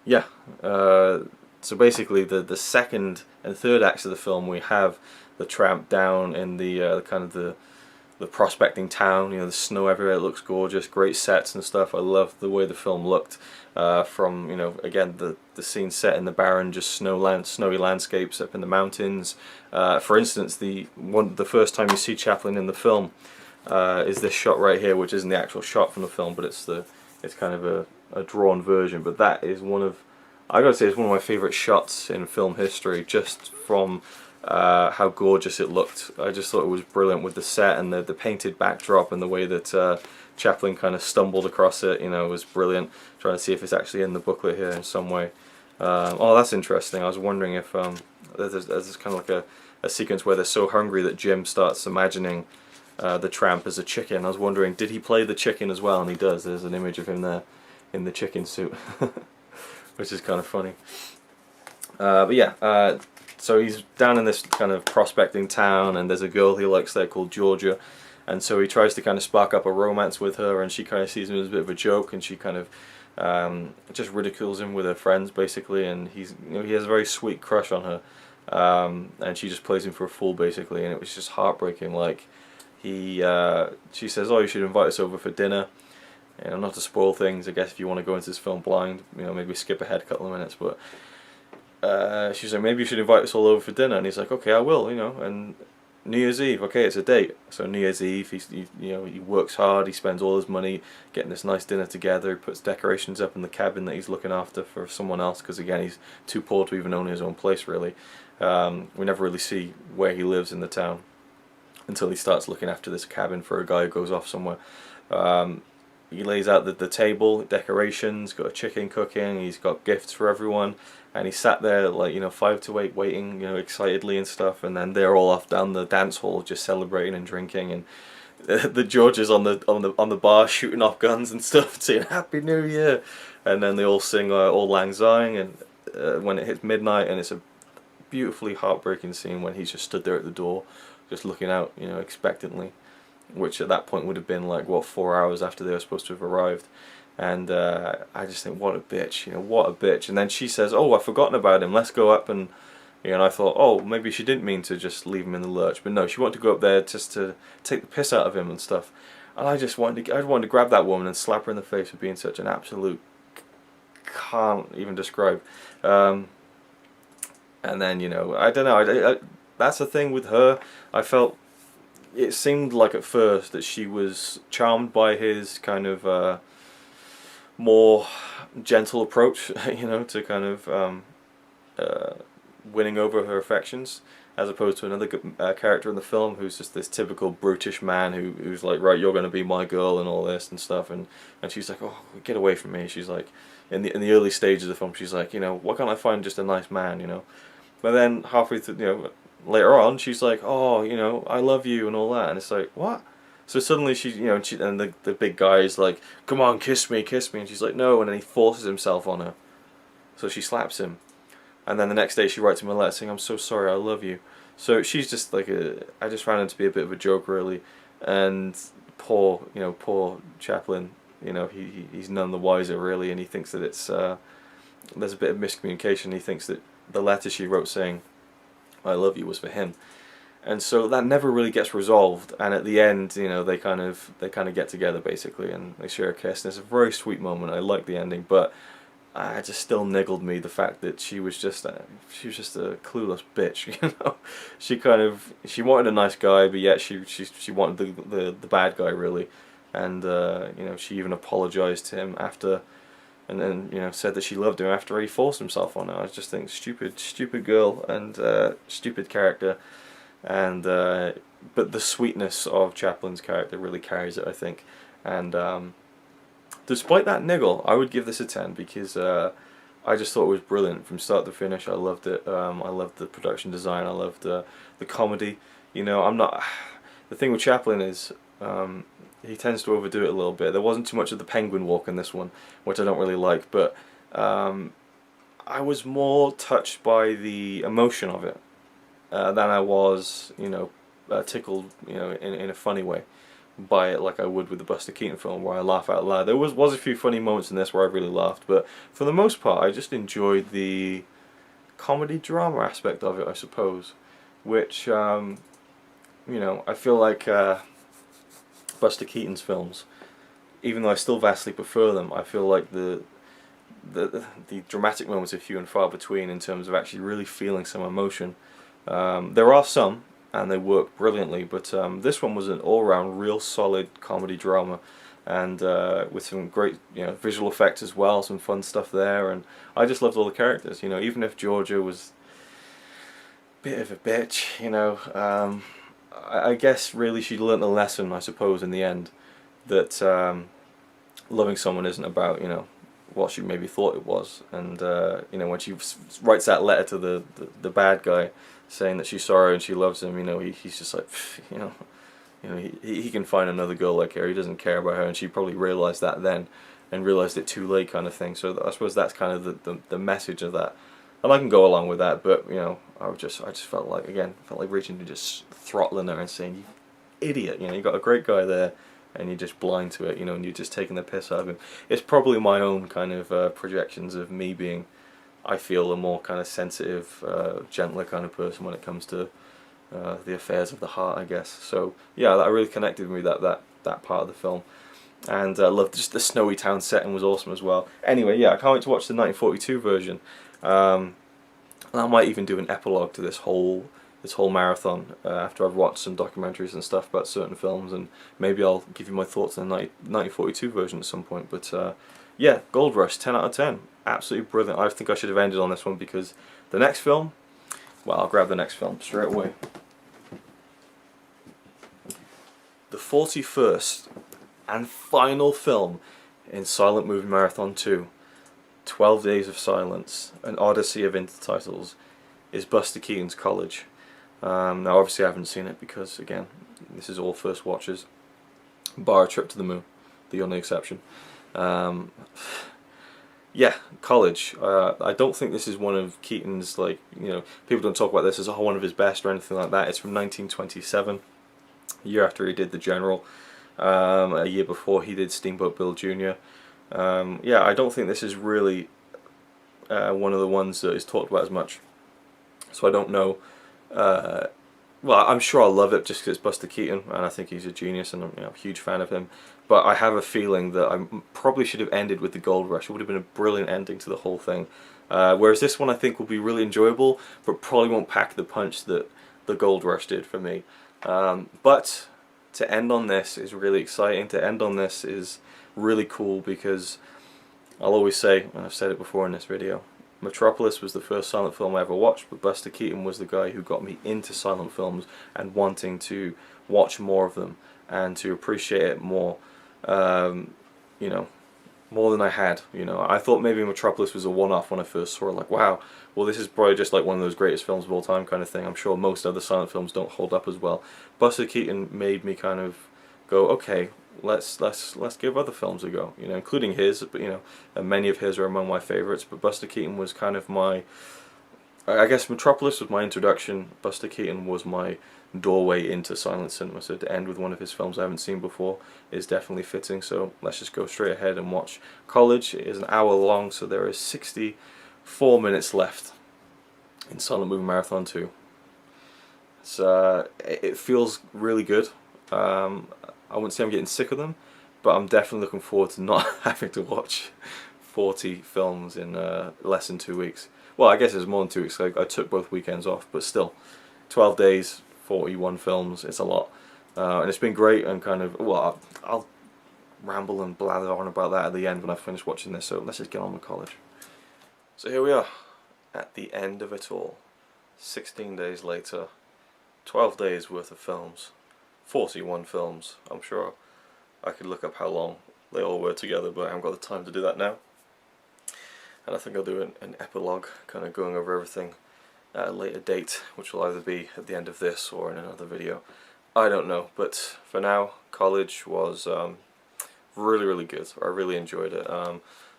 yeah, so basically the second and third acts of the film, we have the tramp down in the kind of the prospecting town, you know, the snow everywhere, it looks gorgeous, great sets and stuff. I love the way the film looked, from, you know, again, the scene set in the barren, just snowy landscapes up in the mountains. For instance, the first time you see Chaplin in the film is this shot right here, which isn't the actual shot from the film, but it's kind of a drawn version. But that is I gotta say, it's one of my favourite shots in film history, just from how gorgeous it looked. I just thought it was brilliant with the set and the painted backdrop, and the way that Chaplin kind of stumbled across it, you know, was brilliant. Trying to see if it's actually in the booklet here in some way. Oh, that's interesting. I was wondering if there's kind of like a sequence where they're so hungry that Jim starts imagining the tramp as a chicken. I was wondering, did he play the chicken as well? And he does. There's an image of him there in the chicken suit, which is kind of funny. But yeah, so he's down in this kind of prospecting town, and there's a girl he likes there called Georgia, and so he tries to kind of spark up a romance with her, and she kind of sees him as a bit of a joke, and she kind of just ridicules him with her friends basically, and he has a very sweet crush on her, and she just plays him for a fool basically, and it was just heartbreaking. Like she says, "Oh, you should invite us over for dinner." You know, not to spoil things, I guess if you want to go into this film blind, you know, maybe skip ahead a couple of minutes, but she's like, maybe you should invite us all over for dinner, and he's like, okay, I will, you know. And New Year's Eve, okay, it's a date. So New Year's Eve, he works hard, he spends all his money getting this nice dinner together, he puts decorations up in the cabin that he's looking after for someone else, because again, he's too poor to even own his own place really. We never really see where he lives in the town until he starts looking after this cabin for a guy who goes off somewhere. He lays out the table, decorations, got a chicken cooking, he's got gifts for everyone, and he sat there like, you know, 5 to 8 waiting, you know, excitedly and stuff, and then they're all off down the dance hall just celebrating and drinking, and the George is on the bar shooting off guns and stuff, saying Happy New Year, and then they all sing Auld Lang Syne, and when it hits midnight, and it's a beautifully heartbreaking scene when he's just stood there at the door, just looking out, you know, expectantly, which at that point would have been like, what, 4 hours after they were supposed to have arrived. And I just think, what a bitch, you know, what a bitch. And then she says, oh, I've forgotten about him, let's go up. And you know, and I thought, oh, maybe she didn't mean to just leave him in the lurch, but no, she wanted to go up there just to take the piss out of him and stuff. And I wanted to grab that woman and slap her in the face for being such an absolute, can't even describe. And then, you know, I don't know, that's the thing with her. I felt it seemed like at first that she was charmed by his kind of more gentle approach, you know, to kind of winning over her affections, as opposed to another character in the film who's just this typical brutish man who's like, right, you're going to be my girl and all this and stuff, and she's like, oh, get away from me. She's like, in the early stages of the film, she's like, you know, why can't I find just a nice man, you know? But then halfway through, you know, later on, she's like, oh, you know, I love you and all that, and it's like, what? So suddenly she, you know, and the big guy is like, come on, kiss me, and she's like, no, and then he forces himself on her, so she slaps him, and then the next day she writes him a letter saying, I'm so sorry, I love you. So she's just like I just found her to be a bit of a joke really, and poor Chaplin, you know, he's none the wiser really, and he thinks that it's there's a bit of miscommunication. He thinks that the letter she wrote saying I love you was for him, and so that never really gets resolved, and at the end, you know, they kind of get together basically, and they share a kiss, and it's a very sweet moment. I like the ending, but it just still niggled me the fact that she was just a clueless bitch, you know. She wanted a nice guy, but yet she wanted the bad guy really, and you know, she even apologized to him after, and then, you know, said that she loved him after he forced himself on her. I just think stupid girl, and stupid character, and but the sweetness of Chaplin's character really carries it, I think, and despite that niggle, I would give this a 10 because I just thought it was brilliant from start to finish. I loved it. I loved the production design. I loved the comedy. You know, the thing with Chaplin is he tends to overdo it a little bit. There wasn't too much of the penguin walk in this one, which I don't really like, but I was more touched by the emotion of it than I was, tickled, in a funny way by it, like I would with the Buster Keaton film, where I laugh out loud. There was a few funny moments in this where I really laughed, but for the most part, I just enjoyed the comedy drama aspect of it, I suppose, which I feel like Buster Keaton's films, even though I still vastly prefer them, I feel like the dramatic moments are few and far between in terms of actually really feeling some emotion. There are some, and they work brilliantly, but this one was an all-round real solid comedy drama, and with some great visual effects as well, some fun stuff there, and I just loved all the characters. Even if Georgia was a bit of a bitch, I guess really she learnt a lesson, I suppose, in the end, that loving someone isn't about what she maybe thought it was, and when she writes that letter to the bad guy saying that she's sorry and she loves him, he's just like, he can find another girl like her, he doesn't care about her, and she probably realised that then, and realised it too late, kind of thing. So I suppose that's kind of the message of that, and I can go along with that, but I just felt like reaching to just throttling her and saying, you idiot, you got a great guy there, and you're just blind to it, and you're just taking the piss out of him. It's probably my own kind of projections of me being, I feel, a more kind of sensitive, gentler kind of person when it comes to the affairs of the heart, I guess. So yeah, that really connected with me, that part of the film, and I loved just the snowy town setting was awesome as well. Anyway, yeah, I can't wait to watch the 1942 version. And I might even do an epilogue to this whole marathon after I've watched some documentaries and stuff about certain films, and maybe I'll give you my thoughts on the 1942 version at some point. But yeah, Gold Rush, 10 out of 10, absolutely brilliant. I think I should have ended on this one, because the next film, well, I'll grab the next film straight away. The 41st and final film in Silent Movie Marathon 2, 12 Days of Silence, an odyssey of intertitles, is Buster Keaton's College. Now obviously I haven't seen it because, again, this is all first watchers, bar a Trip to the Moon, the only exception. Yeah, College. I don't think this is one of Keaton's, people don't talk about this as one of his best or anything like that. It's from 1927, a year after he did The General, a year before he did Steamboat Bill Jr. Yeah, I don't think this is really one of the ones that is talked about as much, so I don't know. Well, I'm sure I'll love it just because it's Buster Keaton, and I think he's a genius, and I'm a huge fan of him. But I have a feeling that I probably should have ended with the Gold Rush. It would have been a brilliant ending to the whole thing. Whereas this one I think will be really enjoyable, but probably won't pack the punch that the Gold Rush did for me. But to end on this is really exciting. To end on this is really cool, because I'll always say, and I've said it before in this video, Metropolis was the first silent film I ever watched, but Buster Keaton was the guy who got me into silent films and wanting to watch more of them and to appreciate it more, more than I had. I thought maybe Metropolis was a one-off when I first saw it, like, wow, well, this is probably just like one of those greatest films of all time kind of thing. I'm sure most other silent films don't hold up as well. Buster Keaton made me kind of go, okay, let's give other films a go, including his, but and many of his are among my favorites, but Buster Keaton was kind of my, I guess Metropolis was my introduction. Buster Keaton was my doorway into silent cinema, so to end with one of his films I haven't seen before is definitely fitting. So let's just go straight ahead and watch College. It is an hour long, so there is 64 minutes left in Silent Movie Marathon 2. It feels really good. I wouldn't say I'm getting sick of them, but I'm definitely looking forward to not having to watch 40 films in less than 2 weeks. Well, I guess it's more than 2 weeks. I took both weekends off, but still, 12 days, 41 films, it's a lot. And it's been great, and kind of, well, I'll ramble and blather on about that at the end when I finish watching this, so let's just get on with College. So here we are, at the end of it all. 16 days later, 12 days worth of films. 41 films. I'm sure I could look up how long they all were together, but I haven't got the time to do that now. And I think I'll do an epilogue, kind of going over everything at a later date, which will either be at the end of this or in another video. I don't know, but for now, College was really, really good. I really enjoyed it.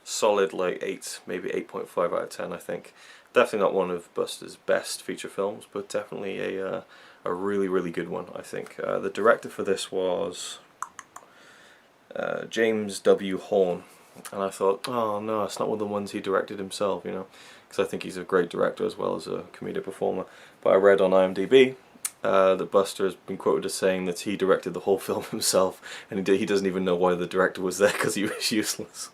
solid like 8, maybe 8.5 out of 10. I think definitely not one of Buster's best feature films, but definitely a really good one. I think the director for this was James W. Horn, and I thought, oh no, it's not one of the ones he directed himself, you know, because I think he's a great director as well as a comedic performer. But I read on IMDb that Buster has been quoted as saying that he directed the whole film himself, and he doesn't even know why the director was there because he was useless.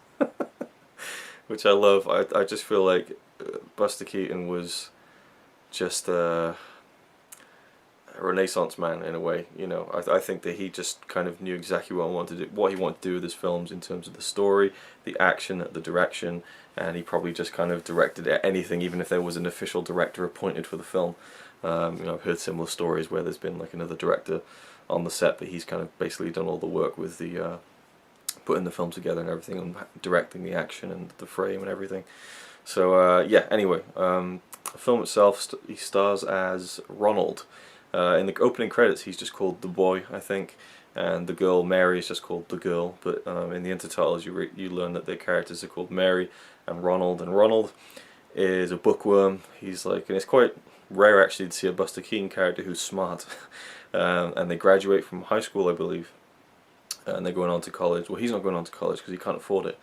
Which I love. I just feel like Buster Keaton was just a Renaissance man in a way, you know. I think that he just kind of knew exactly what he wanted to do with his films in terms of the story, the action, the direction, and he probably just kind of directed anything, even if there was an official director appointed for the film. You know, I've heard similar stories where there's been like another director on the set, but he's kind of basically done all the work with the putting the film together and everything, and directing the action and the frame and everything. So yeah, anyway, the film itself, he stars as Ronald. In the opening credits he's just called the boy, I think, and the girl Mary is just called the girl, but in the intertitles you learn that their characters are called Mary and Ronald is a bookworm. He's like, and it's quite rare actually to see a Buster Keaton character who's smart. And they graduate from high school, I believe, and they're going on to college. Well, he's not going on to college because he can't afford it,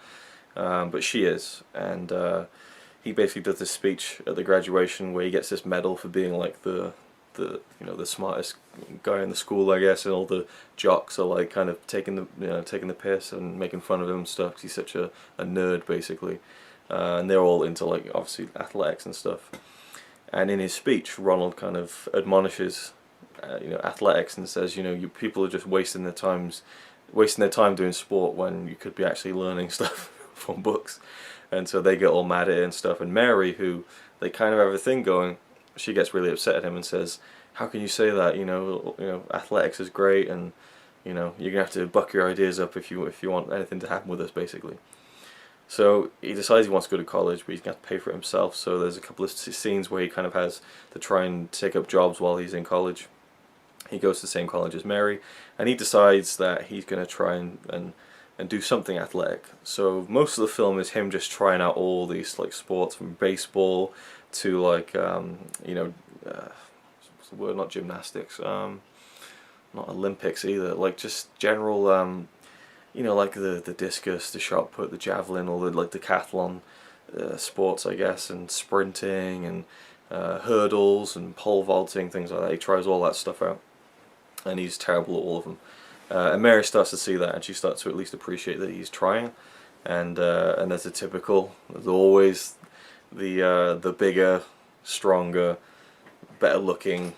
but she is, and he basically does this speech at the graduation where he gets this medal for being like the smartest guy in the school, I guess, and all the jocks are like kind of taking the piss and making fun of him and stuff because he's such a nerd basically, and they're all into like obviously athletics and stuff. And in his speech, Ronald kind of admonishes athletics and says, you people are just wasting their time doing sport when you could be actually learning stuff from books. And so they get all mad at it and stuff. And Mary, who they kind of have a thing going, she gets really upset at him and says, "How can you say that? Athletics is great, and you're gonna have to buck your ideas up if you want anything to happen with us, basically." So he decides he wants to go to college, but he's gonna have to pay for it himself. So there's a couple of scenes where he kind of has to try and take up jobs while he's in college. He goes to the same college as Mary, and he decides that he's gonna try and do something athletic. So most of the film is him just trying out all these like sports, from baseball to like what's the word? Not gymnastics, not Olympics either. Like just general, like the discus, the shot put, the javelin, all the like decathlon sports, I guess, and sprinting and hurdles and pole vaulting, things like that. He tries all that stuff out, and he's terrible at all of them. And Mary starts to see that, and she starts to at least appreciate that he's trying. And there's always the bigger, stronger, better looking,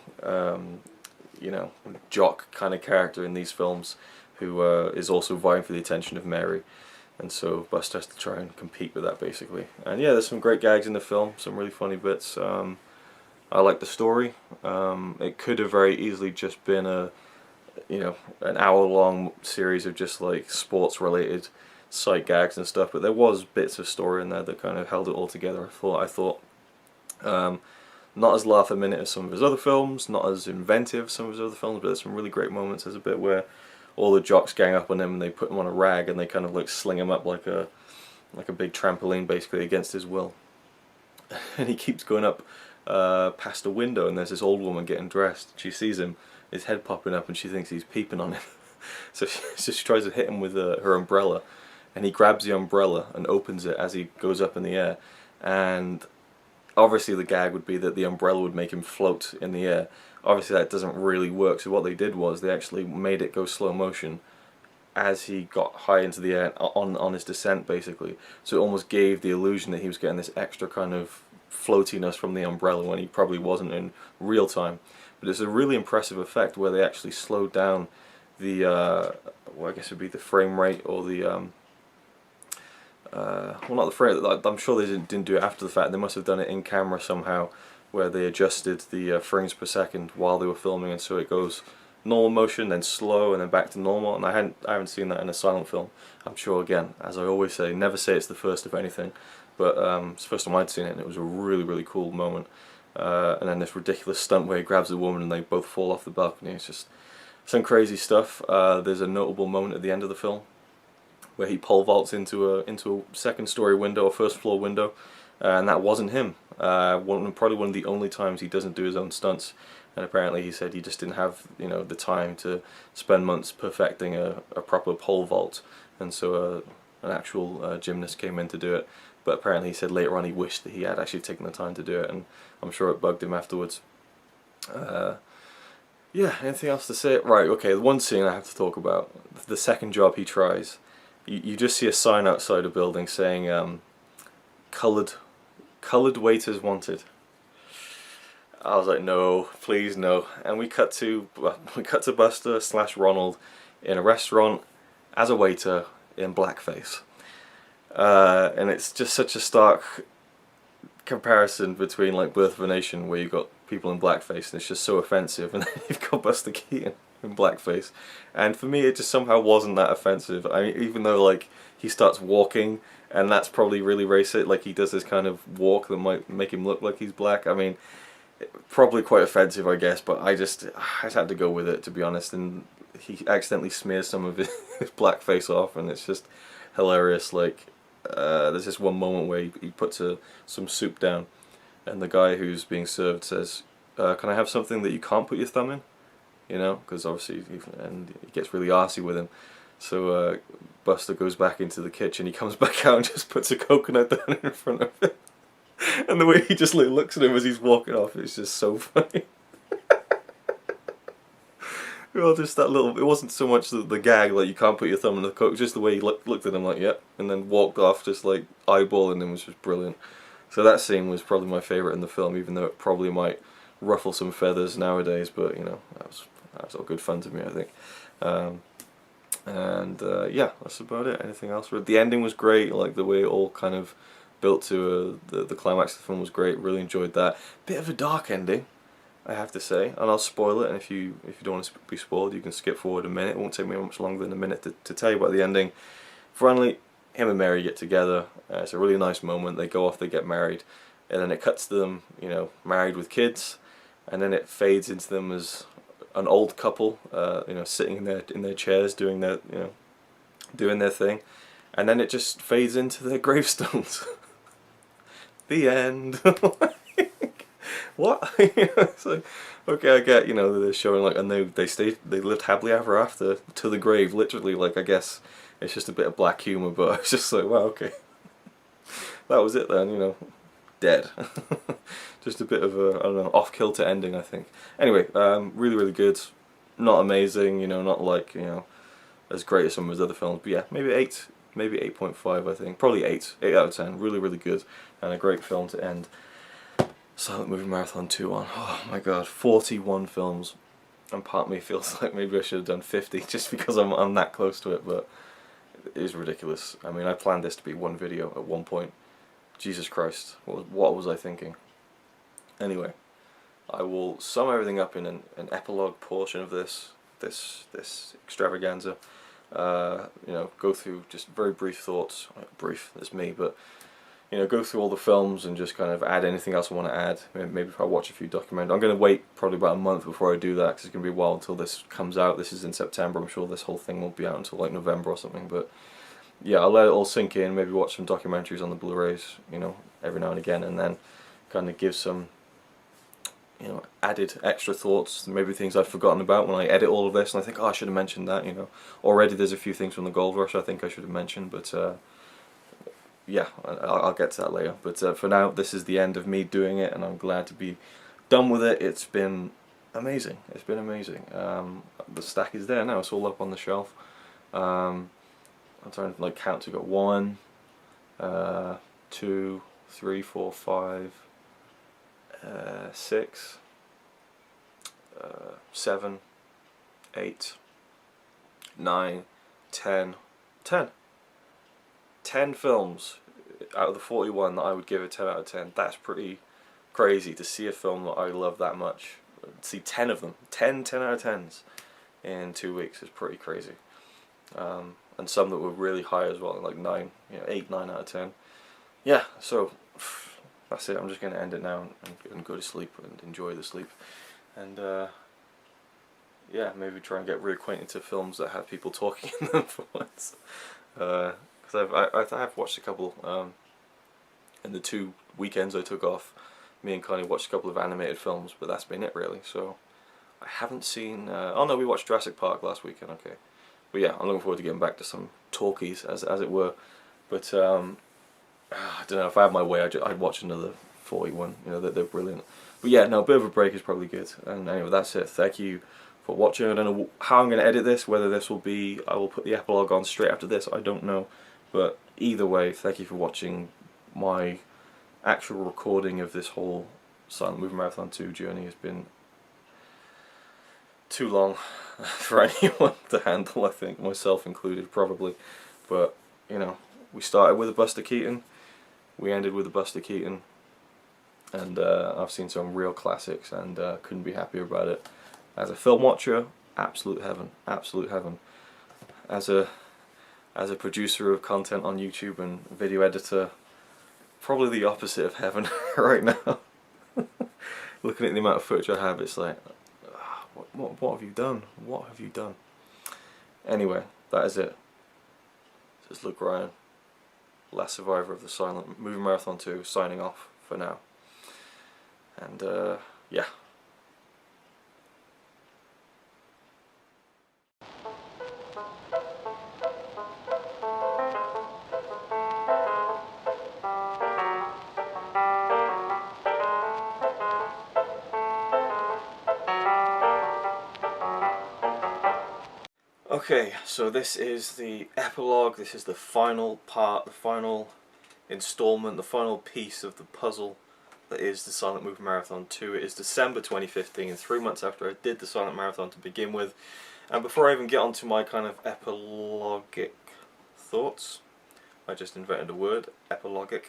jock kind of character in these films, who is also vying for the attention of Mary. And so Buster has to try and compete with that, basically. And yeah, there's some great gags in the film, some really funny bits. I like the story. It could have very easily just been an hour-long series of just like sports-related sight gags and stuff, but there was bits of story in there that kind of held it all together. I thought not as laugh-a-minute as some of his other films, not as inventive as some of his other films, but there's some really great moments. There's a bit where all the jocks gang up on him and they put him on a rag and they kind of like sling him up like a big trampoline, basically, against his will. And he keeps going up past a window, and there's this old woman getting dressed. She sees him, his head popping up, and she thinks he's peeping on him. So she tries to hit him with her umbrella, and he grabs the umbrella and opens it as he goes up in the air. And obviously the gag would be that the umbrella would make him float in the air. Obviously that doesn't really work, so what they did was they actually made it go slow motion as he got high into the air on his descent, basically. So it almost gave the illusion that he was getting this extra kind of floatiness from the umbrella when he probably wasn't in real time. But it's a really impressive effect where they actually slowed down the, well, I guess it would be the frame rate, or the, well, not the frame, I'm sure they didn't do it after the fact. They must have done it in camera somehow, where they adjusted the frames per second while they were filming, and so it goes normal motion, then slow, and then back to normal. And I haven't seen that in a silent film. I'm sure, again, as I always say, never say it's the first of anything, but it's the first time I'd seen it, and it was a really, really cool moment. And then this ridiculous stunt where he grabs the woman and they both fall off the balcony. It's just some crazy stuff. There's a notable moment at the end of the film where he pole vaults into a second story window or first floor window, and that wasn't him. Probably one of the only times he doesn't do his own stunts. And apparently he said he just didn't have, you know, the time to spend months perfecting a proper pole vault, and so an actual gymnast came in to do it. But apparently he said later on he wished that he had actually taken the time to do it, and I'm sure it bugged him afterwards. Yeah, anything else to say? Right, okay, the one scene I have to talk about, the second job he tries, you just see a sign outside a building saying coloured waiters wanted. I was like, no, please no. And we cut to Buster / Ronald in a restaurant as a waiter in blackface, and it's just such a stark comparison between like Birth of a Nation, where you've got people in blackface and it's just so offensive, and then you've got Buster Keaton in blackface, and for me it just somehow wasn't that offensive. I mean, even though like he starts walking, and that's probably really racist, like he does this kind of walk that might make him look like he's black. I mean, probably quite offensive, I guess, but I just had to go with it, to be honest. And he accidentally smears some of his blackface off, and it's just hilarious. Like there's this one moment where he puts some soup down, and the guy who's being served says, "Can I have something that you can't put your thumb in?" You know, because obviously, and he gets really arsey with him. So Buster goes back into the kitchen. He comes back out and just puts a coconut down in front of him. And the way he just like looks at him as he's walking off, it's just so funny. Well, just that little, it wasn't so much the gag, like you can't put your thumb in the coke, just the way he looked at him like, yep, and then walked off just like eyeballing him was just brilliant. So that scene was probably my favourite in the film, even though it probably might ruffle some feathers nowadays, but you know, that was all good fun to me, I think. Yeah, that's about it. Anything else? The ending was great, like the way it all kind of built to the climax of the film was great. Really enjoyed that. Bit of a dark ending, I have to say, and I'll spoil it. And if you don't want to be spoiled, you can skip forward a minute. It won't take me much longer than a minute to tell you about the ending. Finally, him and Mary get together. It's a really nice moment. They go off, they get married, and then it cuts to them, you know, married with kids, and then it fades into them as an old couple, you know, sitting in their chairs doing their thing, and then it just fades into their gravestones. The end. What? It's like, okay, I get, you know, they're showing like, and they lived happily ever after to the grave, literally. Like, I guess it's just a bit of black humor, but it's just like, wow, okay, that was it then, you know, dead. Just a bit of a, I don't know, off-kilter ending, I think. Anyway, really, really good. Not amazing, you know, not like, you know, as great as some of his other films, but yeah, maybe 8. Maybe 8.5, I think. Probably 8. 8 out of 10. Really, really good. And a great film to end Silent Movie Marathon 2 on. Oh my god, 41 films. And part of me feels like maybe I should have done 50 just because I'm that close to it, but it is ridiculous. I mean, I planned this to be one video at one point. Jesus Christ, what was I thinking? Anyway, I will sum everything up in an epilogue portion of this extravaganza. You know, go through just very brief thoughts. Brief, that's me, but you know, go through all the films and just kind of add anything else I want to add. Maybe if I watch a few documentaries. I'm going to wait probably about a month before I do that, because it's going to be a while until this comes out. This is in September. I'm sure this whole thing won't be out until like November or something. But yeah, I'll let it all sink in. Maybe watch some documentaries on the Blu-rays, you know, every now and again, and then kind of give some, you know, added extra thoughts, maybe things I've forgotten about when I edit all of this, and I think, oh, I should have mentioned that, you know. Already there's a few things from the Gold Rush I think I should have mentioned, but yeah, I'll get to that later. But for now, this is the end of me doing it, and I'm glad to be done with it. It's been amazing. It's been amazing. The stack is there now. It's all up on the shelf. I'm trying to like count. We got 1, 2, 3, 4, 5, 6, 7, 8, 9, 10, 10 films out of the 41 that I would give a 10 out of 10. That's pretty crazy to see a film that I love that much. See 10 of them, 10 out of 10s in 2 weeks is pretty crazy. And some that were really high as well, like 9, you know, 8, 9 out of 10. Yeah, so that's it. I'm just going to end it now and go to sleep and enjoy the sleep. And yeah, maybe try and get reacquainted to films that have people talking in them for once. because I've watched a couple in the 2 weekends I took off. Me and Connie watched a couple of animated films, but that's been it really. So I haven't seen. Oh no, we watched Jurassic Park last weekend. Okay, but yeah, I'm looking forward to getting back to some talkies, as it were. But I don't know, if I had my way, I'd watch another 41. You know, they're brilliant. But yeah, no, a bit of a break is probably good. And anyway, that's it. Thank you for watching. I don't know how I'm going to edit this, whether this will be, I will put the epilogue on straight after this, I don't know. But either way, thank you for watching my actual recording of this whole Silent Movie Marathon 2 journey. Has been too long for anyone to handle, I think, myself included probably. But, you know, we started with a Buster Keaton, we ended with a Buster Keaton, and I've seen some real classics and couldn't be happier about it. As a film watcher, absolute heaven, absolute heaven. As a producer of content on YouTube and video editor, probably the opposite of heaven right now. Looking at the amount of footage I have, it's like, what have you done? What have you done? Anyway, that is it. This is Luke Ryan, last survivor of the Silent Movie Marathon 2, signing off for now. And yeah. Okay, so this is the epilogue, this is the final part, the final installment, the final piece of the puzzle that is the Silent Movie Marathon 2. It is December 2015, 3 months after I did the Silent Marathon to begin with. And before I even get onto my kind of epilogic thoughts, I just invented a word, epilogic.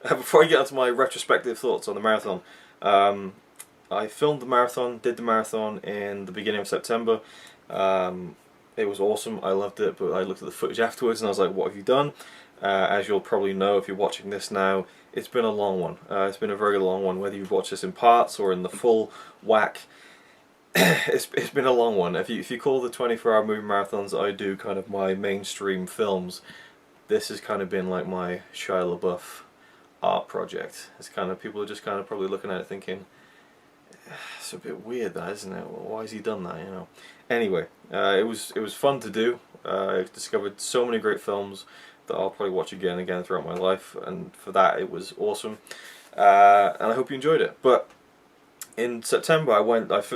Before I get onto my retrospective thoughts on the marathon, I filmed the marathon, did the marathon in the beginning of September. It was awesome, I loved it, but I looked at the footage afterwards and I was like, what have you done? As you'll probably know if you're watching this now, it's been a long one. It's been a very long one, whether you've watched this in parts or in the full whack. It's been a long one. If you call the 24-hour movie marathons that I do kind of my mainstream films, this has kind of been like my Shia LaBeouf art project. It's kind of, people are just kind of probably looking at it thinking, it's a bit weird that, isn't it? Why has he done that, you know? Anyway, it was fun to do. I've discovered so many great films that I'll probably watch again and again throughout my life, and for that it was awesome. And I hope you enjoyed it. But in September I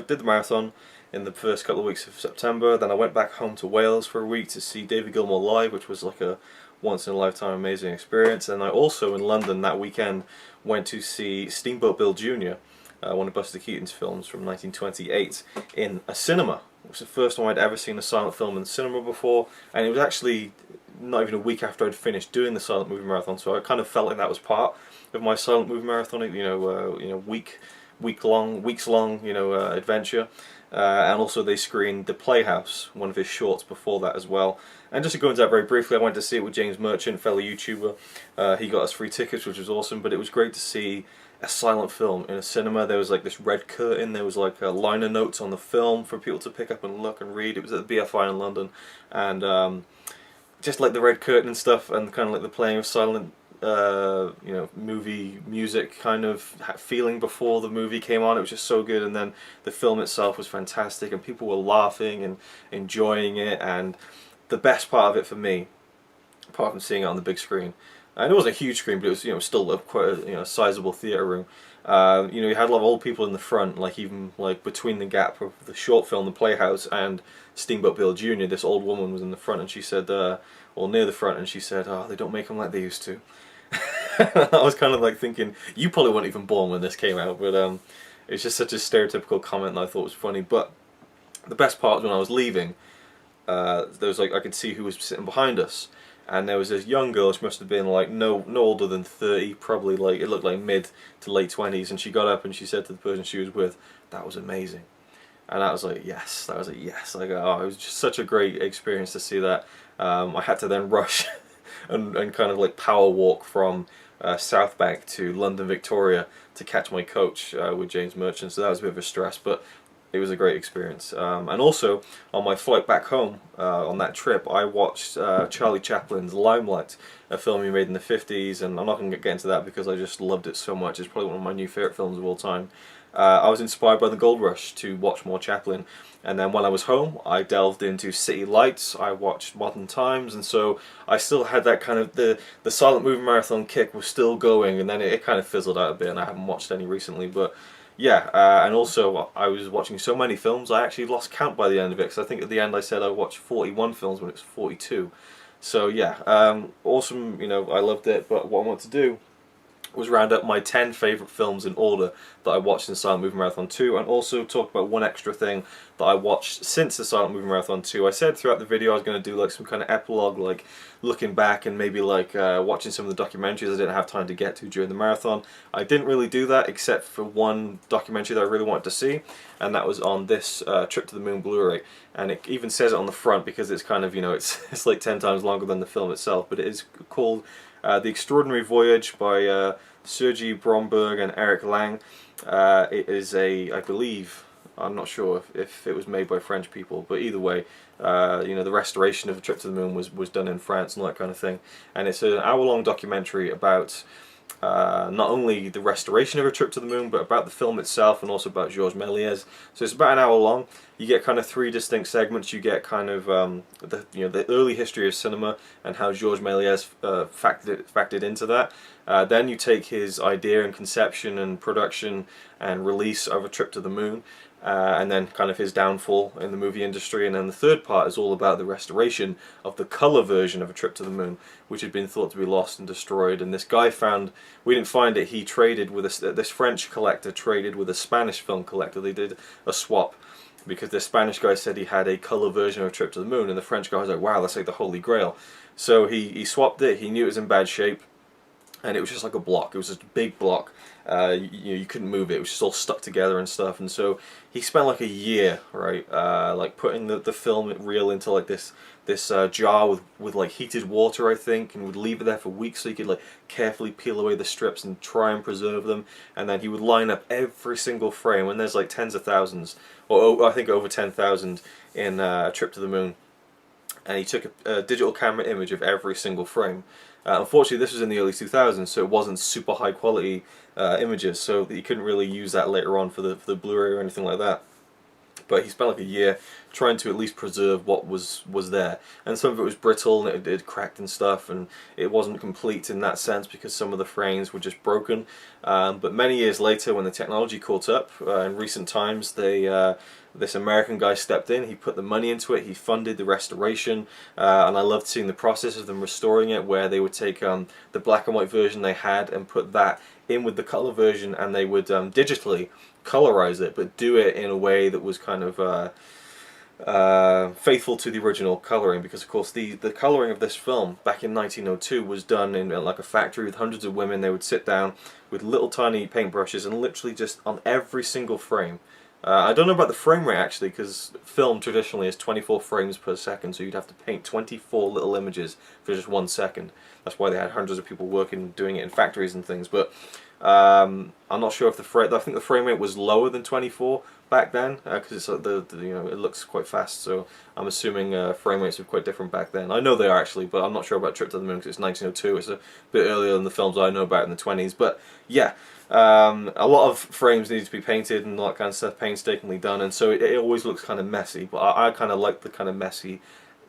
did the marathon in the first couple of weeks of September, then I went back home to Wales for a week to see David Gilmour live, which was like a once-in-a-lifetime amazing experience. And I also, in London that weekend, went to see Steamboat Bill Jr., one of Buster Keaton's films from 1928, in a cinema. It was the first time I'd ever seen a silent film in the cinema before, and it was actually not even a week after I'd finished doing the Silent Movie Marathon, so I kind of felt like that was part of my Silent Movie Marathon, weeks long, adventure. And also they screened The Playhouse, one of his shorts before that as well. And just to go into that very briefly, I went to see it with James Merchant, fellow YouTuber. He got us free tickets, which was awesome, but it was great to see a silent film in a cinema. There was like this red curtain, there was like liner notes on the film for people to pick up and look and read. It was at the BFI in London, and just like the red curtain and stuff, and kind of like the playing of silent movie music kind of feeling before the movie came on. It was just so good, and then the film itself was fantastic, and people were laughing and enjoying it. And the best part of it for me, apart from seeing it on the big screen, and it wasn't a huge screen, but it was still quite a sizable theatre room. You had a lot of old people in the front, like even like between the gap of the short film The Playhouse and Steamboat Bill Jr., this old woman was in the front, and she said, near the front, and she said, "Oh, they don't make them like they used to." I was kind of like thinking, you probably weren't even born when this came out, but it's just such a stereotypical comment that I thought was funny. But the best part was when I was leaving, there was I could see who was sitting behind us, and there was this young girl. She must have been like no older than 30, probably like, it looked like mid to late 20s, and she got up and she said to the person she was with, "That was amazing." And I was like, yes, that was a yes. Like, oh, it was just such a great experience to see that. I had to then rush and kind of like power walk from South Bank to London Victoria to catch my coach with James Merchant, so that was a bit of a stress. But It was a great experience. And also, on my flight back home, on that trip, I watched Charlie Chaplin's Limelight, a film he made in the 50s, and I'm not going to get into that because I just loved it so much. It's probably one of my new favourite films of all time. I was inspired by the Gold Rush to watch more Chaplin, and then when I was home I delved into City Lights, I watched Modern Times, and so I still had that kind of, the silent movie marathon kick was still going, and then it kind of fizzled out a bit and I haven't watched any recently. But yeah, and also I was watching so many films I actually lost count by the end of it, because I think at the end I said I watched 41 films when it was 42. So yeah, awesome, you know, I loved it. But what I want to do was round up my 10 favourite films in order that I watched in Silent Movie Marathon 2, and also talk about one extra thing that I watched since the Silent Movie Marathon 2. I said throughout the video I was going to do like some kind of epilogue, like looking back and maybe like watching some of the documentaries I didn't have time to get to during the marathon. I didn't really do that except for one documentary that I really wanted to see, and that was on this Trip to the Moon Blu-ray. And it even says it on the front because it's kind of, you know, it's like 10 times longer than the film itself, but it is called The Extraordinary Voyage by Sergei Bromberg and Eric Lang. It is I believe, I'm not sure if it was made by French people, but either way, you know, the restoration of A Trip to the Moon was done in France and all that kind of thing. And it's an hour-long documentary about not only the restoration of A Trip to the Moon, but about the film itself, and also about Georges Méliès. So it's about an hour long. You get kind of 3 distinct segments. You get kind of the early history of cinema and how Georges Méliès factored into that. Then you take his idea and conception and production and release of A Trip to the Moon, and then kind of his downfall in the movie industry. And then the third part is all about the restoration of the colour version of A Trip to the Moon, which had been thought to be lost and destroyed. And this guy found, we didn't find it, he traded with this French collector traded with a Spanish film collector. They did a swap, because the Spanish guy said he had a colour version of A Trip to the Moon, and the French guy was like, wow, that's like the Holy Grail. So he swapped it. He knew it was in bad shape, and it was just like a block. It was just a big block. You couldn't move it. It was just all stuck together and stuff. And so he spent like a year, right, like putting the film reel into like this jar with like heated water, I think, and would leave it there for weeks so he could like carefully peel away the strips and try and preserve them. And then he would line up every single frame, and there's like tens of thousands, or I think over 10,000 in A Trip to the Moon. And he took a digital camera image of every single frame. Unfortunately, this was in the early 2000s, so it wasn't super high quality images, so you couldn't really use that later on for the Blu-ray or anything like that. But he spent like a year trying to at least preserve what was there, and some of it was brittle and it cracked and stuff, and it wasn't complete in that sense because some of the frames were just broken. But many years later, when the technology caught up, in recent times, this American guy stepped in. He put the money into it. He funded the restoration, and I loved seeing the process of them restoring it, where they would take the black and white version they had and put that in with the color version, and they would digitally colorize it, but do it in a way that was kind of faithful to the original coloring, because of course the coloring of this film back in 1902 was done in like a factory with hundreds of women. They would sit down with little tiny paintbrushes and literally just on every single frame. I don't know about the frame rate actually, because film traditionally is 24 frames per second, so you'd have to paint 24 little images for just 1 second. That's why they had hundreds of people working, doing it in factories and things. But I'm not sure if I think the frame rate was lower than 24 back then, because it's like it looks quite fast. So I'm assuming frame rates were quite different back then. I know they are actually, but I'm not sure about Trip to the Moon because it's 1902. It's a bit earlier than the films I know about in the 20s. But yeah. A lot of frames need to be painted and all that kind of stuff, painstakingly done, and so it always looks kind of messy, but I kind of like the kind of messy,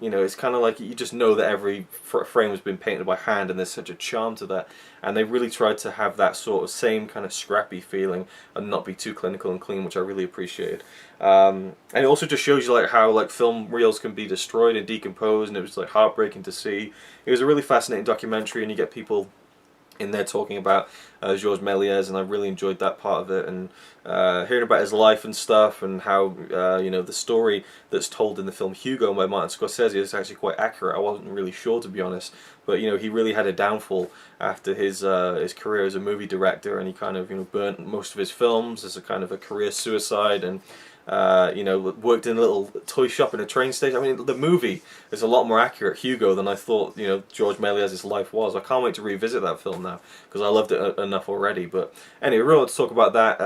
it's kind of like you just know that every frame has been painted by hand, and there's such a charm to that, and they really tried to have that sort of same kind of scrappy feeling and not be too clinical and clean, which I really appreciated. And it also just shows you like how like film reels can be destroyed and decomposed, and it was like heartbreaking to see. It was a really fascinating documentary, and you get people in there talking about Georges Méliès, and I really enjoyed that part of it, and hearing about his life and stuff, and how the story that's told in the film Hugo by Martin Scorsese is actually quite accurate. I wasn't really sure, to be honest, but he really had a downfall after his career as a movie director, and he kind of burnt most of his films as a kind of a career suicide, and you know, worked in a little toy shop in a train station. I mean, the movie is a lot more accurate, Hugo, than I thought, you know, George Méliès's life was. I can't wait to revisit that film now, because I loved it enough already. But anyway, really want to talk about that.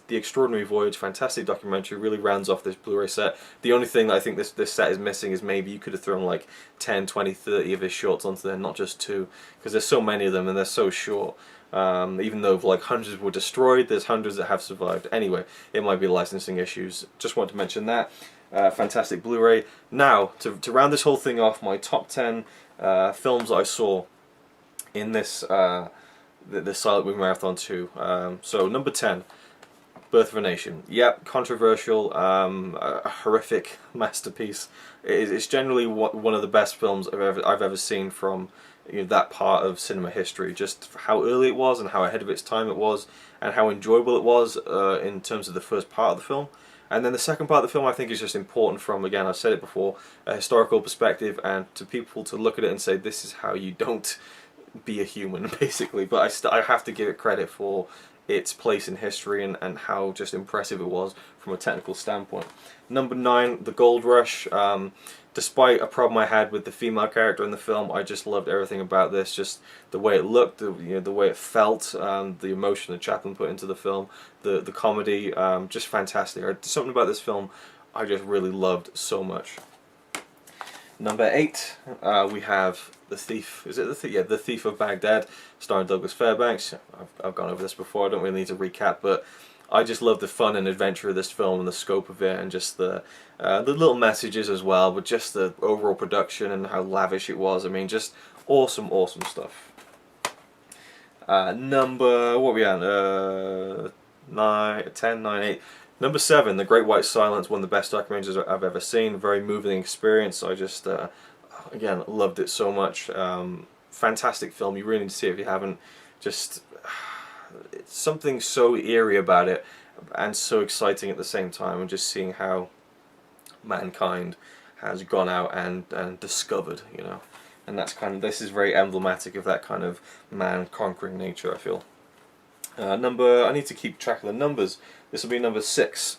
The Extraordinary Voyage, fantastic documentary, really rounds off this Blu-ray set. The only thing that I think this set is missing is maybe you could have thrown like 10, 20, 30 of his shorts onto there, not just 2, because there's so many of them and they're so short. Even though like hundreds were destroyed, there's hundreds that have survived. Anyway, it might be licensing issues. Just want to mention that. Fantastic Blu-ray. Now, to round this whole thing off, my top 10 films I saw in this the Silent Movie Marathon 2. So number 10, Birth of a Nation. Yep, controversial, a horrific masterpiece. It's generally one of the best films I've ever seen from, you know, that part of cinema history. Just how early it was and how ahead of its time it was, and how enjoyable it was in terms of the first part of the film. And then the second part of the film I think is just important from, again, I've said it before, a historical perspective, and to people to look at it and say, this is how you don't be a human, basically. But I have to give it credit for its place in history and how just impressive it was from a technical standpoint. Number 9, The Gold Rush. Despite a problem I had with the female character in the film, I just loved everything about this. Just the way it looked, the way it felt, the emotion that Chaplin put into the film, the comedy, just fantastic. Something about this film I just really loved so much. Number 8, we have The Thief. Is it The Thief? Yeah, The Thief of Baghdad, starring Douglas Fairbanks. I've gone over this before, I don't really need to recap, but I just love the fun and adventure of this film and the scope of it, and just the little messages as well, but just the overall production and how lavish it was. I mean, just awesome, awesome stuff. Number, what are we at? 10, 9, 8. Number 7, The Great White Silence, one of the best documentaries I've ever seen. Very moving experience. I just, again, loved it so much. Fantastic film. You really need to see it if you haven't. Just, it's something so eerie about it and so exciting at the same time, and just seeing how mankind has gone out and discovered, you know. And that's kind of, this is very emblematic of that kind of man-conquering nature, I feel. I need to keep track of the numbers. This will be number 6.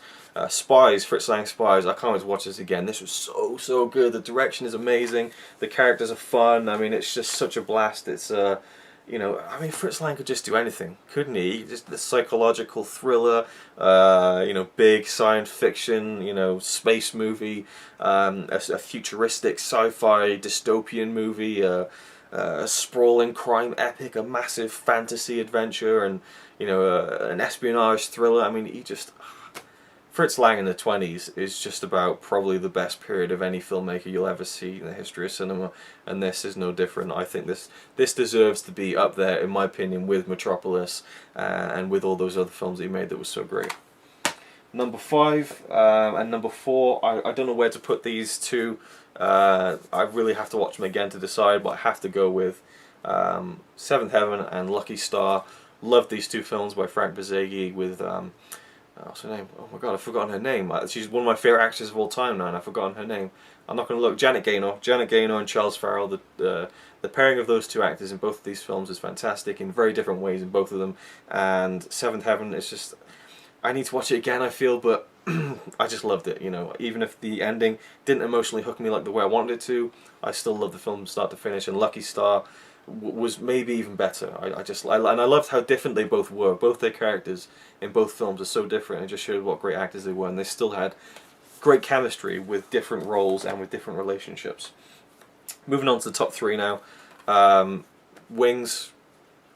Spies, Fritz Lang Spies. I can't wait to watch this again. This was so good. The direction is amazing. The characters are fun. I mean, it's just such a blast. It's you know, I mean, Fritz Lang could just do anything, couldn't he? Just the psychological thriller, you know, big science fiction, you know, space movie, a futuristic sci-fi dystopian movie, a sprawling crime epic, a massive fantasy adventure, and, you know, an espionage thriller. I mean, he just... Fritz Lang in the 20s is just about probably the best period of any filmmaker you'll ever see in the history of cinema, and this is no different. I think this deserves to be up there, in my opinion, with Metropolis and with all those other films that he made that was so great. Number 5 and number 4, I don't know where to put these two. I really have to watch them again to decide, but I have to go with Seventh Heaven and Lucky Star. Love these two films by Frank Birzegi with... what's her name? Oh my god, I've forgotten her name. She's one of my favourite actors of all time now, and I've forgotten her name. I'm not going to look. Janet Gaynor and Charles Farrell. The pairing of those two actors in both of these films is fantastic in very different ways in both of them. And Seventh Heaven is just... I need to watch it again, I feel, but I just loved it. You know, even if the ending didn't emotionally hook me like the way I wanted it to, I still loved the film start to finish. And Lucky Star was maybe even better. And I loved how different they both were. Both their characters in both films are so different. It just showed what great actors they were, and they still had great chemistry with different roles and with different relationships. Moving on to the top 3 now. Wings,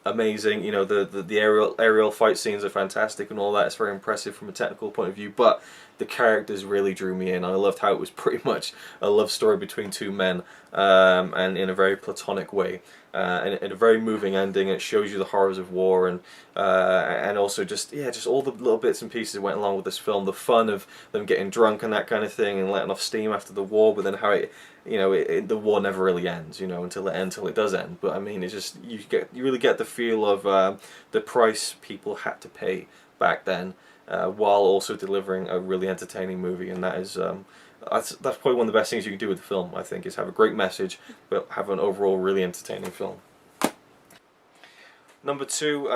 amazing. You know, the aerial fight scenes are fantastic and all that. It's very impressive from a technical point of view, but the characters really drew me in. I loved how it was pretty much a love story between two men, and in a very platonic way, and a very moving ending. It shows you the horrors of war, and also just all the little bits and pieces that went along with this film. The fun of them getting drunk and that kind of thing, and letting off steam after the war, but then how it, you know, the war never really ends, you know, until it does end. But I mean, it's just, you really get the feel of the price people had to pay back then, while also delivering a really entertaining movie. And that is that's probably one of the best things you can do with the film, I think, is have a great message but have an overall really entertaining film. Number 2,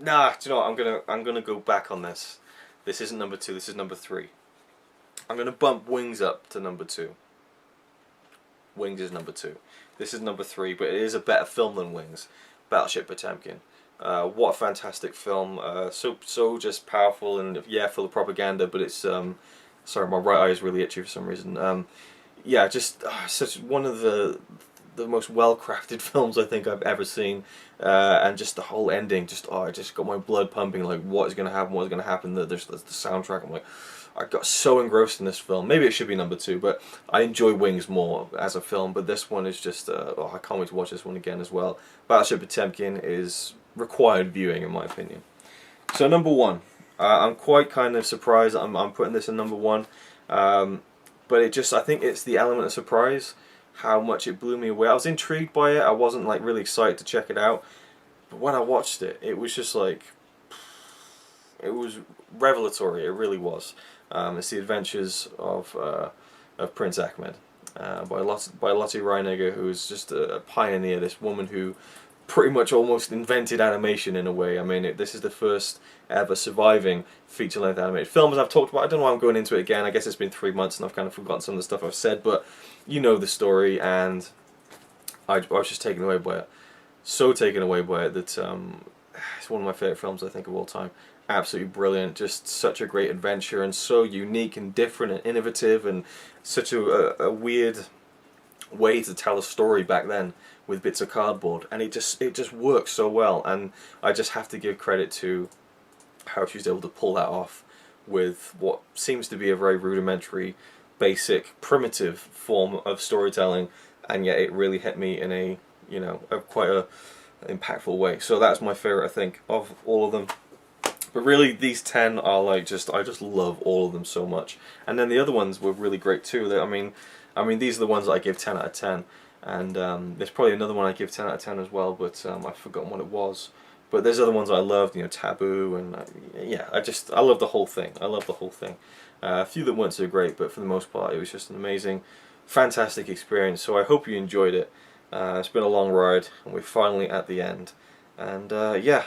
Nah, do you know what? I'm gonna go back on this. This isn't number 2. This is number 3. I'm gonna bump Wings up to number 2. Wings is number 2. This is number 3, but it is a better film than Wings. Battleship Potemkin. What a fantastic film. So just powerful and yeah, full of propaganda. But it's sorry, my right eye is really itchy for some reason. Yeah, just such one of the most well-crafted films I think I've ever seen, and just the whole ending, just I just got my blood pumping, like what is going to happen, what is going to happen. There's the soundtrack, I'm like, I got so engrossed in this film. Maybe it should be number 2, but I enjoy Wings more as a film, but this one is just, oh, I can't wait to watch this one again as well. Battleship Potemkin is required viewing in my opinion. So number 1, I'm quite kind of surprised I'm putting this in number 1, but it just, I think it's the element of surprise, how much it blew me away. I was intrigued by it, I wasn't like really excited to check it out, but when I watched it, it was just like, it was revelatory, it really was. It's the adventures of Prince Ahmed, by Lotte Reiniger, who is just a pioneer, this woman who pretty much almost invented animation in a way. I mean, this is the first ever surviving feature-length animated film, as I've talked about. I don't know why I'm going into it again. I guess it's been 3 months and I've kind of forgotten some of the stuff I've said, but you know the story, and I was just taken away by it. So taken away by it that it's one of my favourite films I think of all time. Absolutely brilliant, just such a great adventure, and so unique and different and innovative, and such a weird way to tell a story back then with bits of cardboard, and it just works so well. And I just have to give credit to how she was able to pull that off with what seems to be a very rudimentary, basic, primitive form of storytelling, and yet it really hit me in a, you know, quite a impactful way. So that's my favourite, I think, of all of them. But really, these 10 are like I just love all of them so much. And then the other ones were really great too. I mean, these are the ones that I give 10 out of 10. And there's probably another one I give 10 out of 10 as well, but I've forgotten what it was. But there's other ones I loved, you know, Taboo, and yeah, I love the whole thing. I love the whole thing. A few that weren't so great, but for the most part, it was just an amazing, fantastic experience. So I hope you enjoyed it. It's been a long ride, and we're finally at the end. And yeah.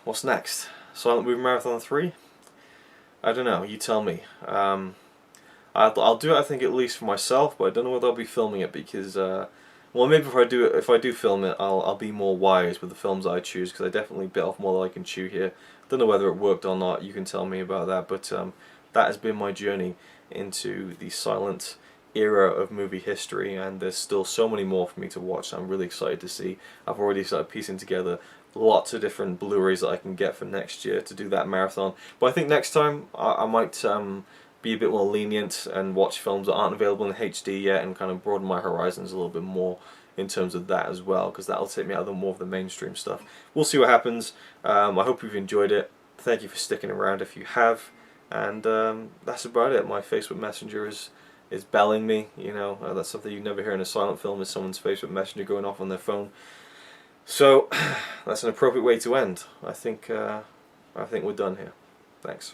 What's next? Silent Movie Marathon 3? I don't know, you tell me. I'll do it, I think, at least for myself, but I don't know whether I'll be filming it because, well, maybe if I do film it, I'll be more wise with the films I choose, because I definitely bit off more than I can chew here. Don't know whether it worked or not, you can tell me about that, but that has been my journey into the silent era of movie history, and there's still so many more for me to watch. I'm really excited to see. I've already started piecing together lots of different Blu-rays that I can get for next year to do that marathon. But I think next time I might be a bit more lenient and watch films that aren't available in HD yet, and kind of broaden my horizons a little bit more in terms of that as well, because that'll take me out of more of the mainstream stuff. We'll see what happens. I hope you've enjoyed it. Thank you for sticking around if you have, and that's about it. My Facebook Messenger is belling me, you know. That's something you never hear in a silent film, is someone's Facebook Messenger going off on their phone. So that's an appropriate way to end. I think we're done here. Thanks.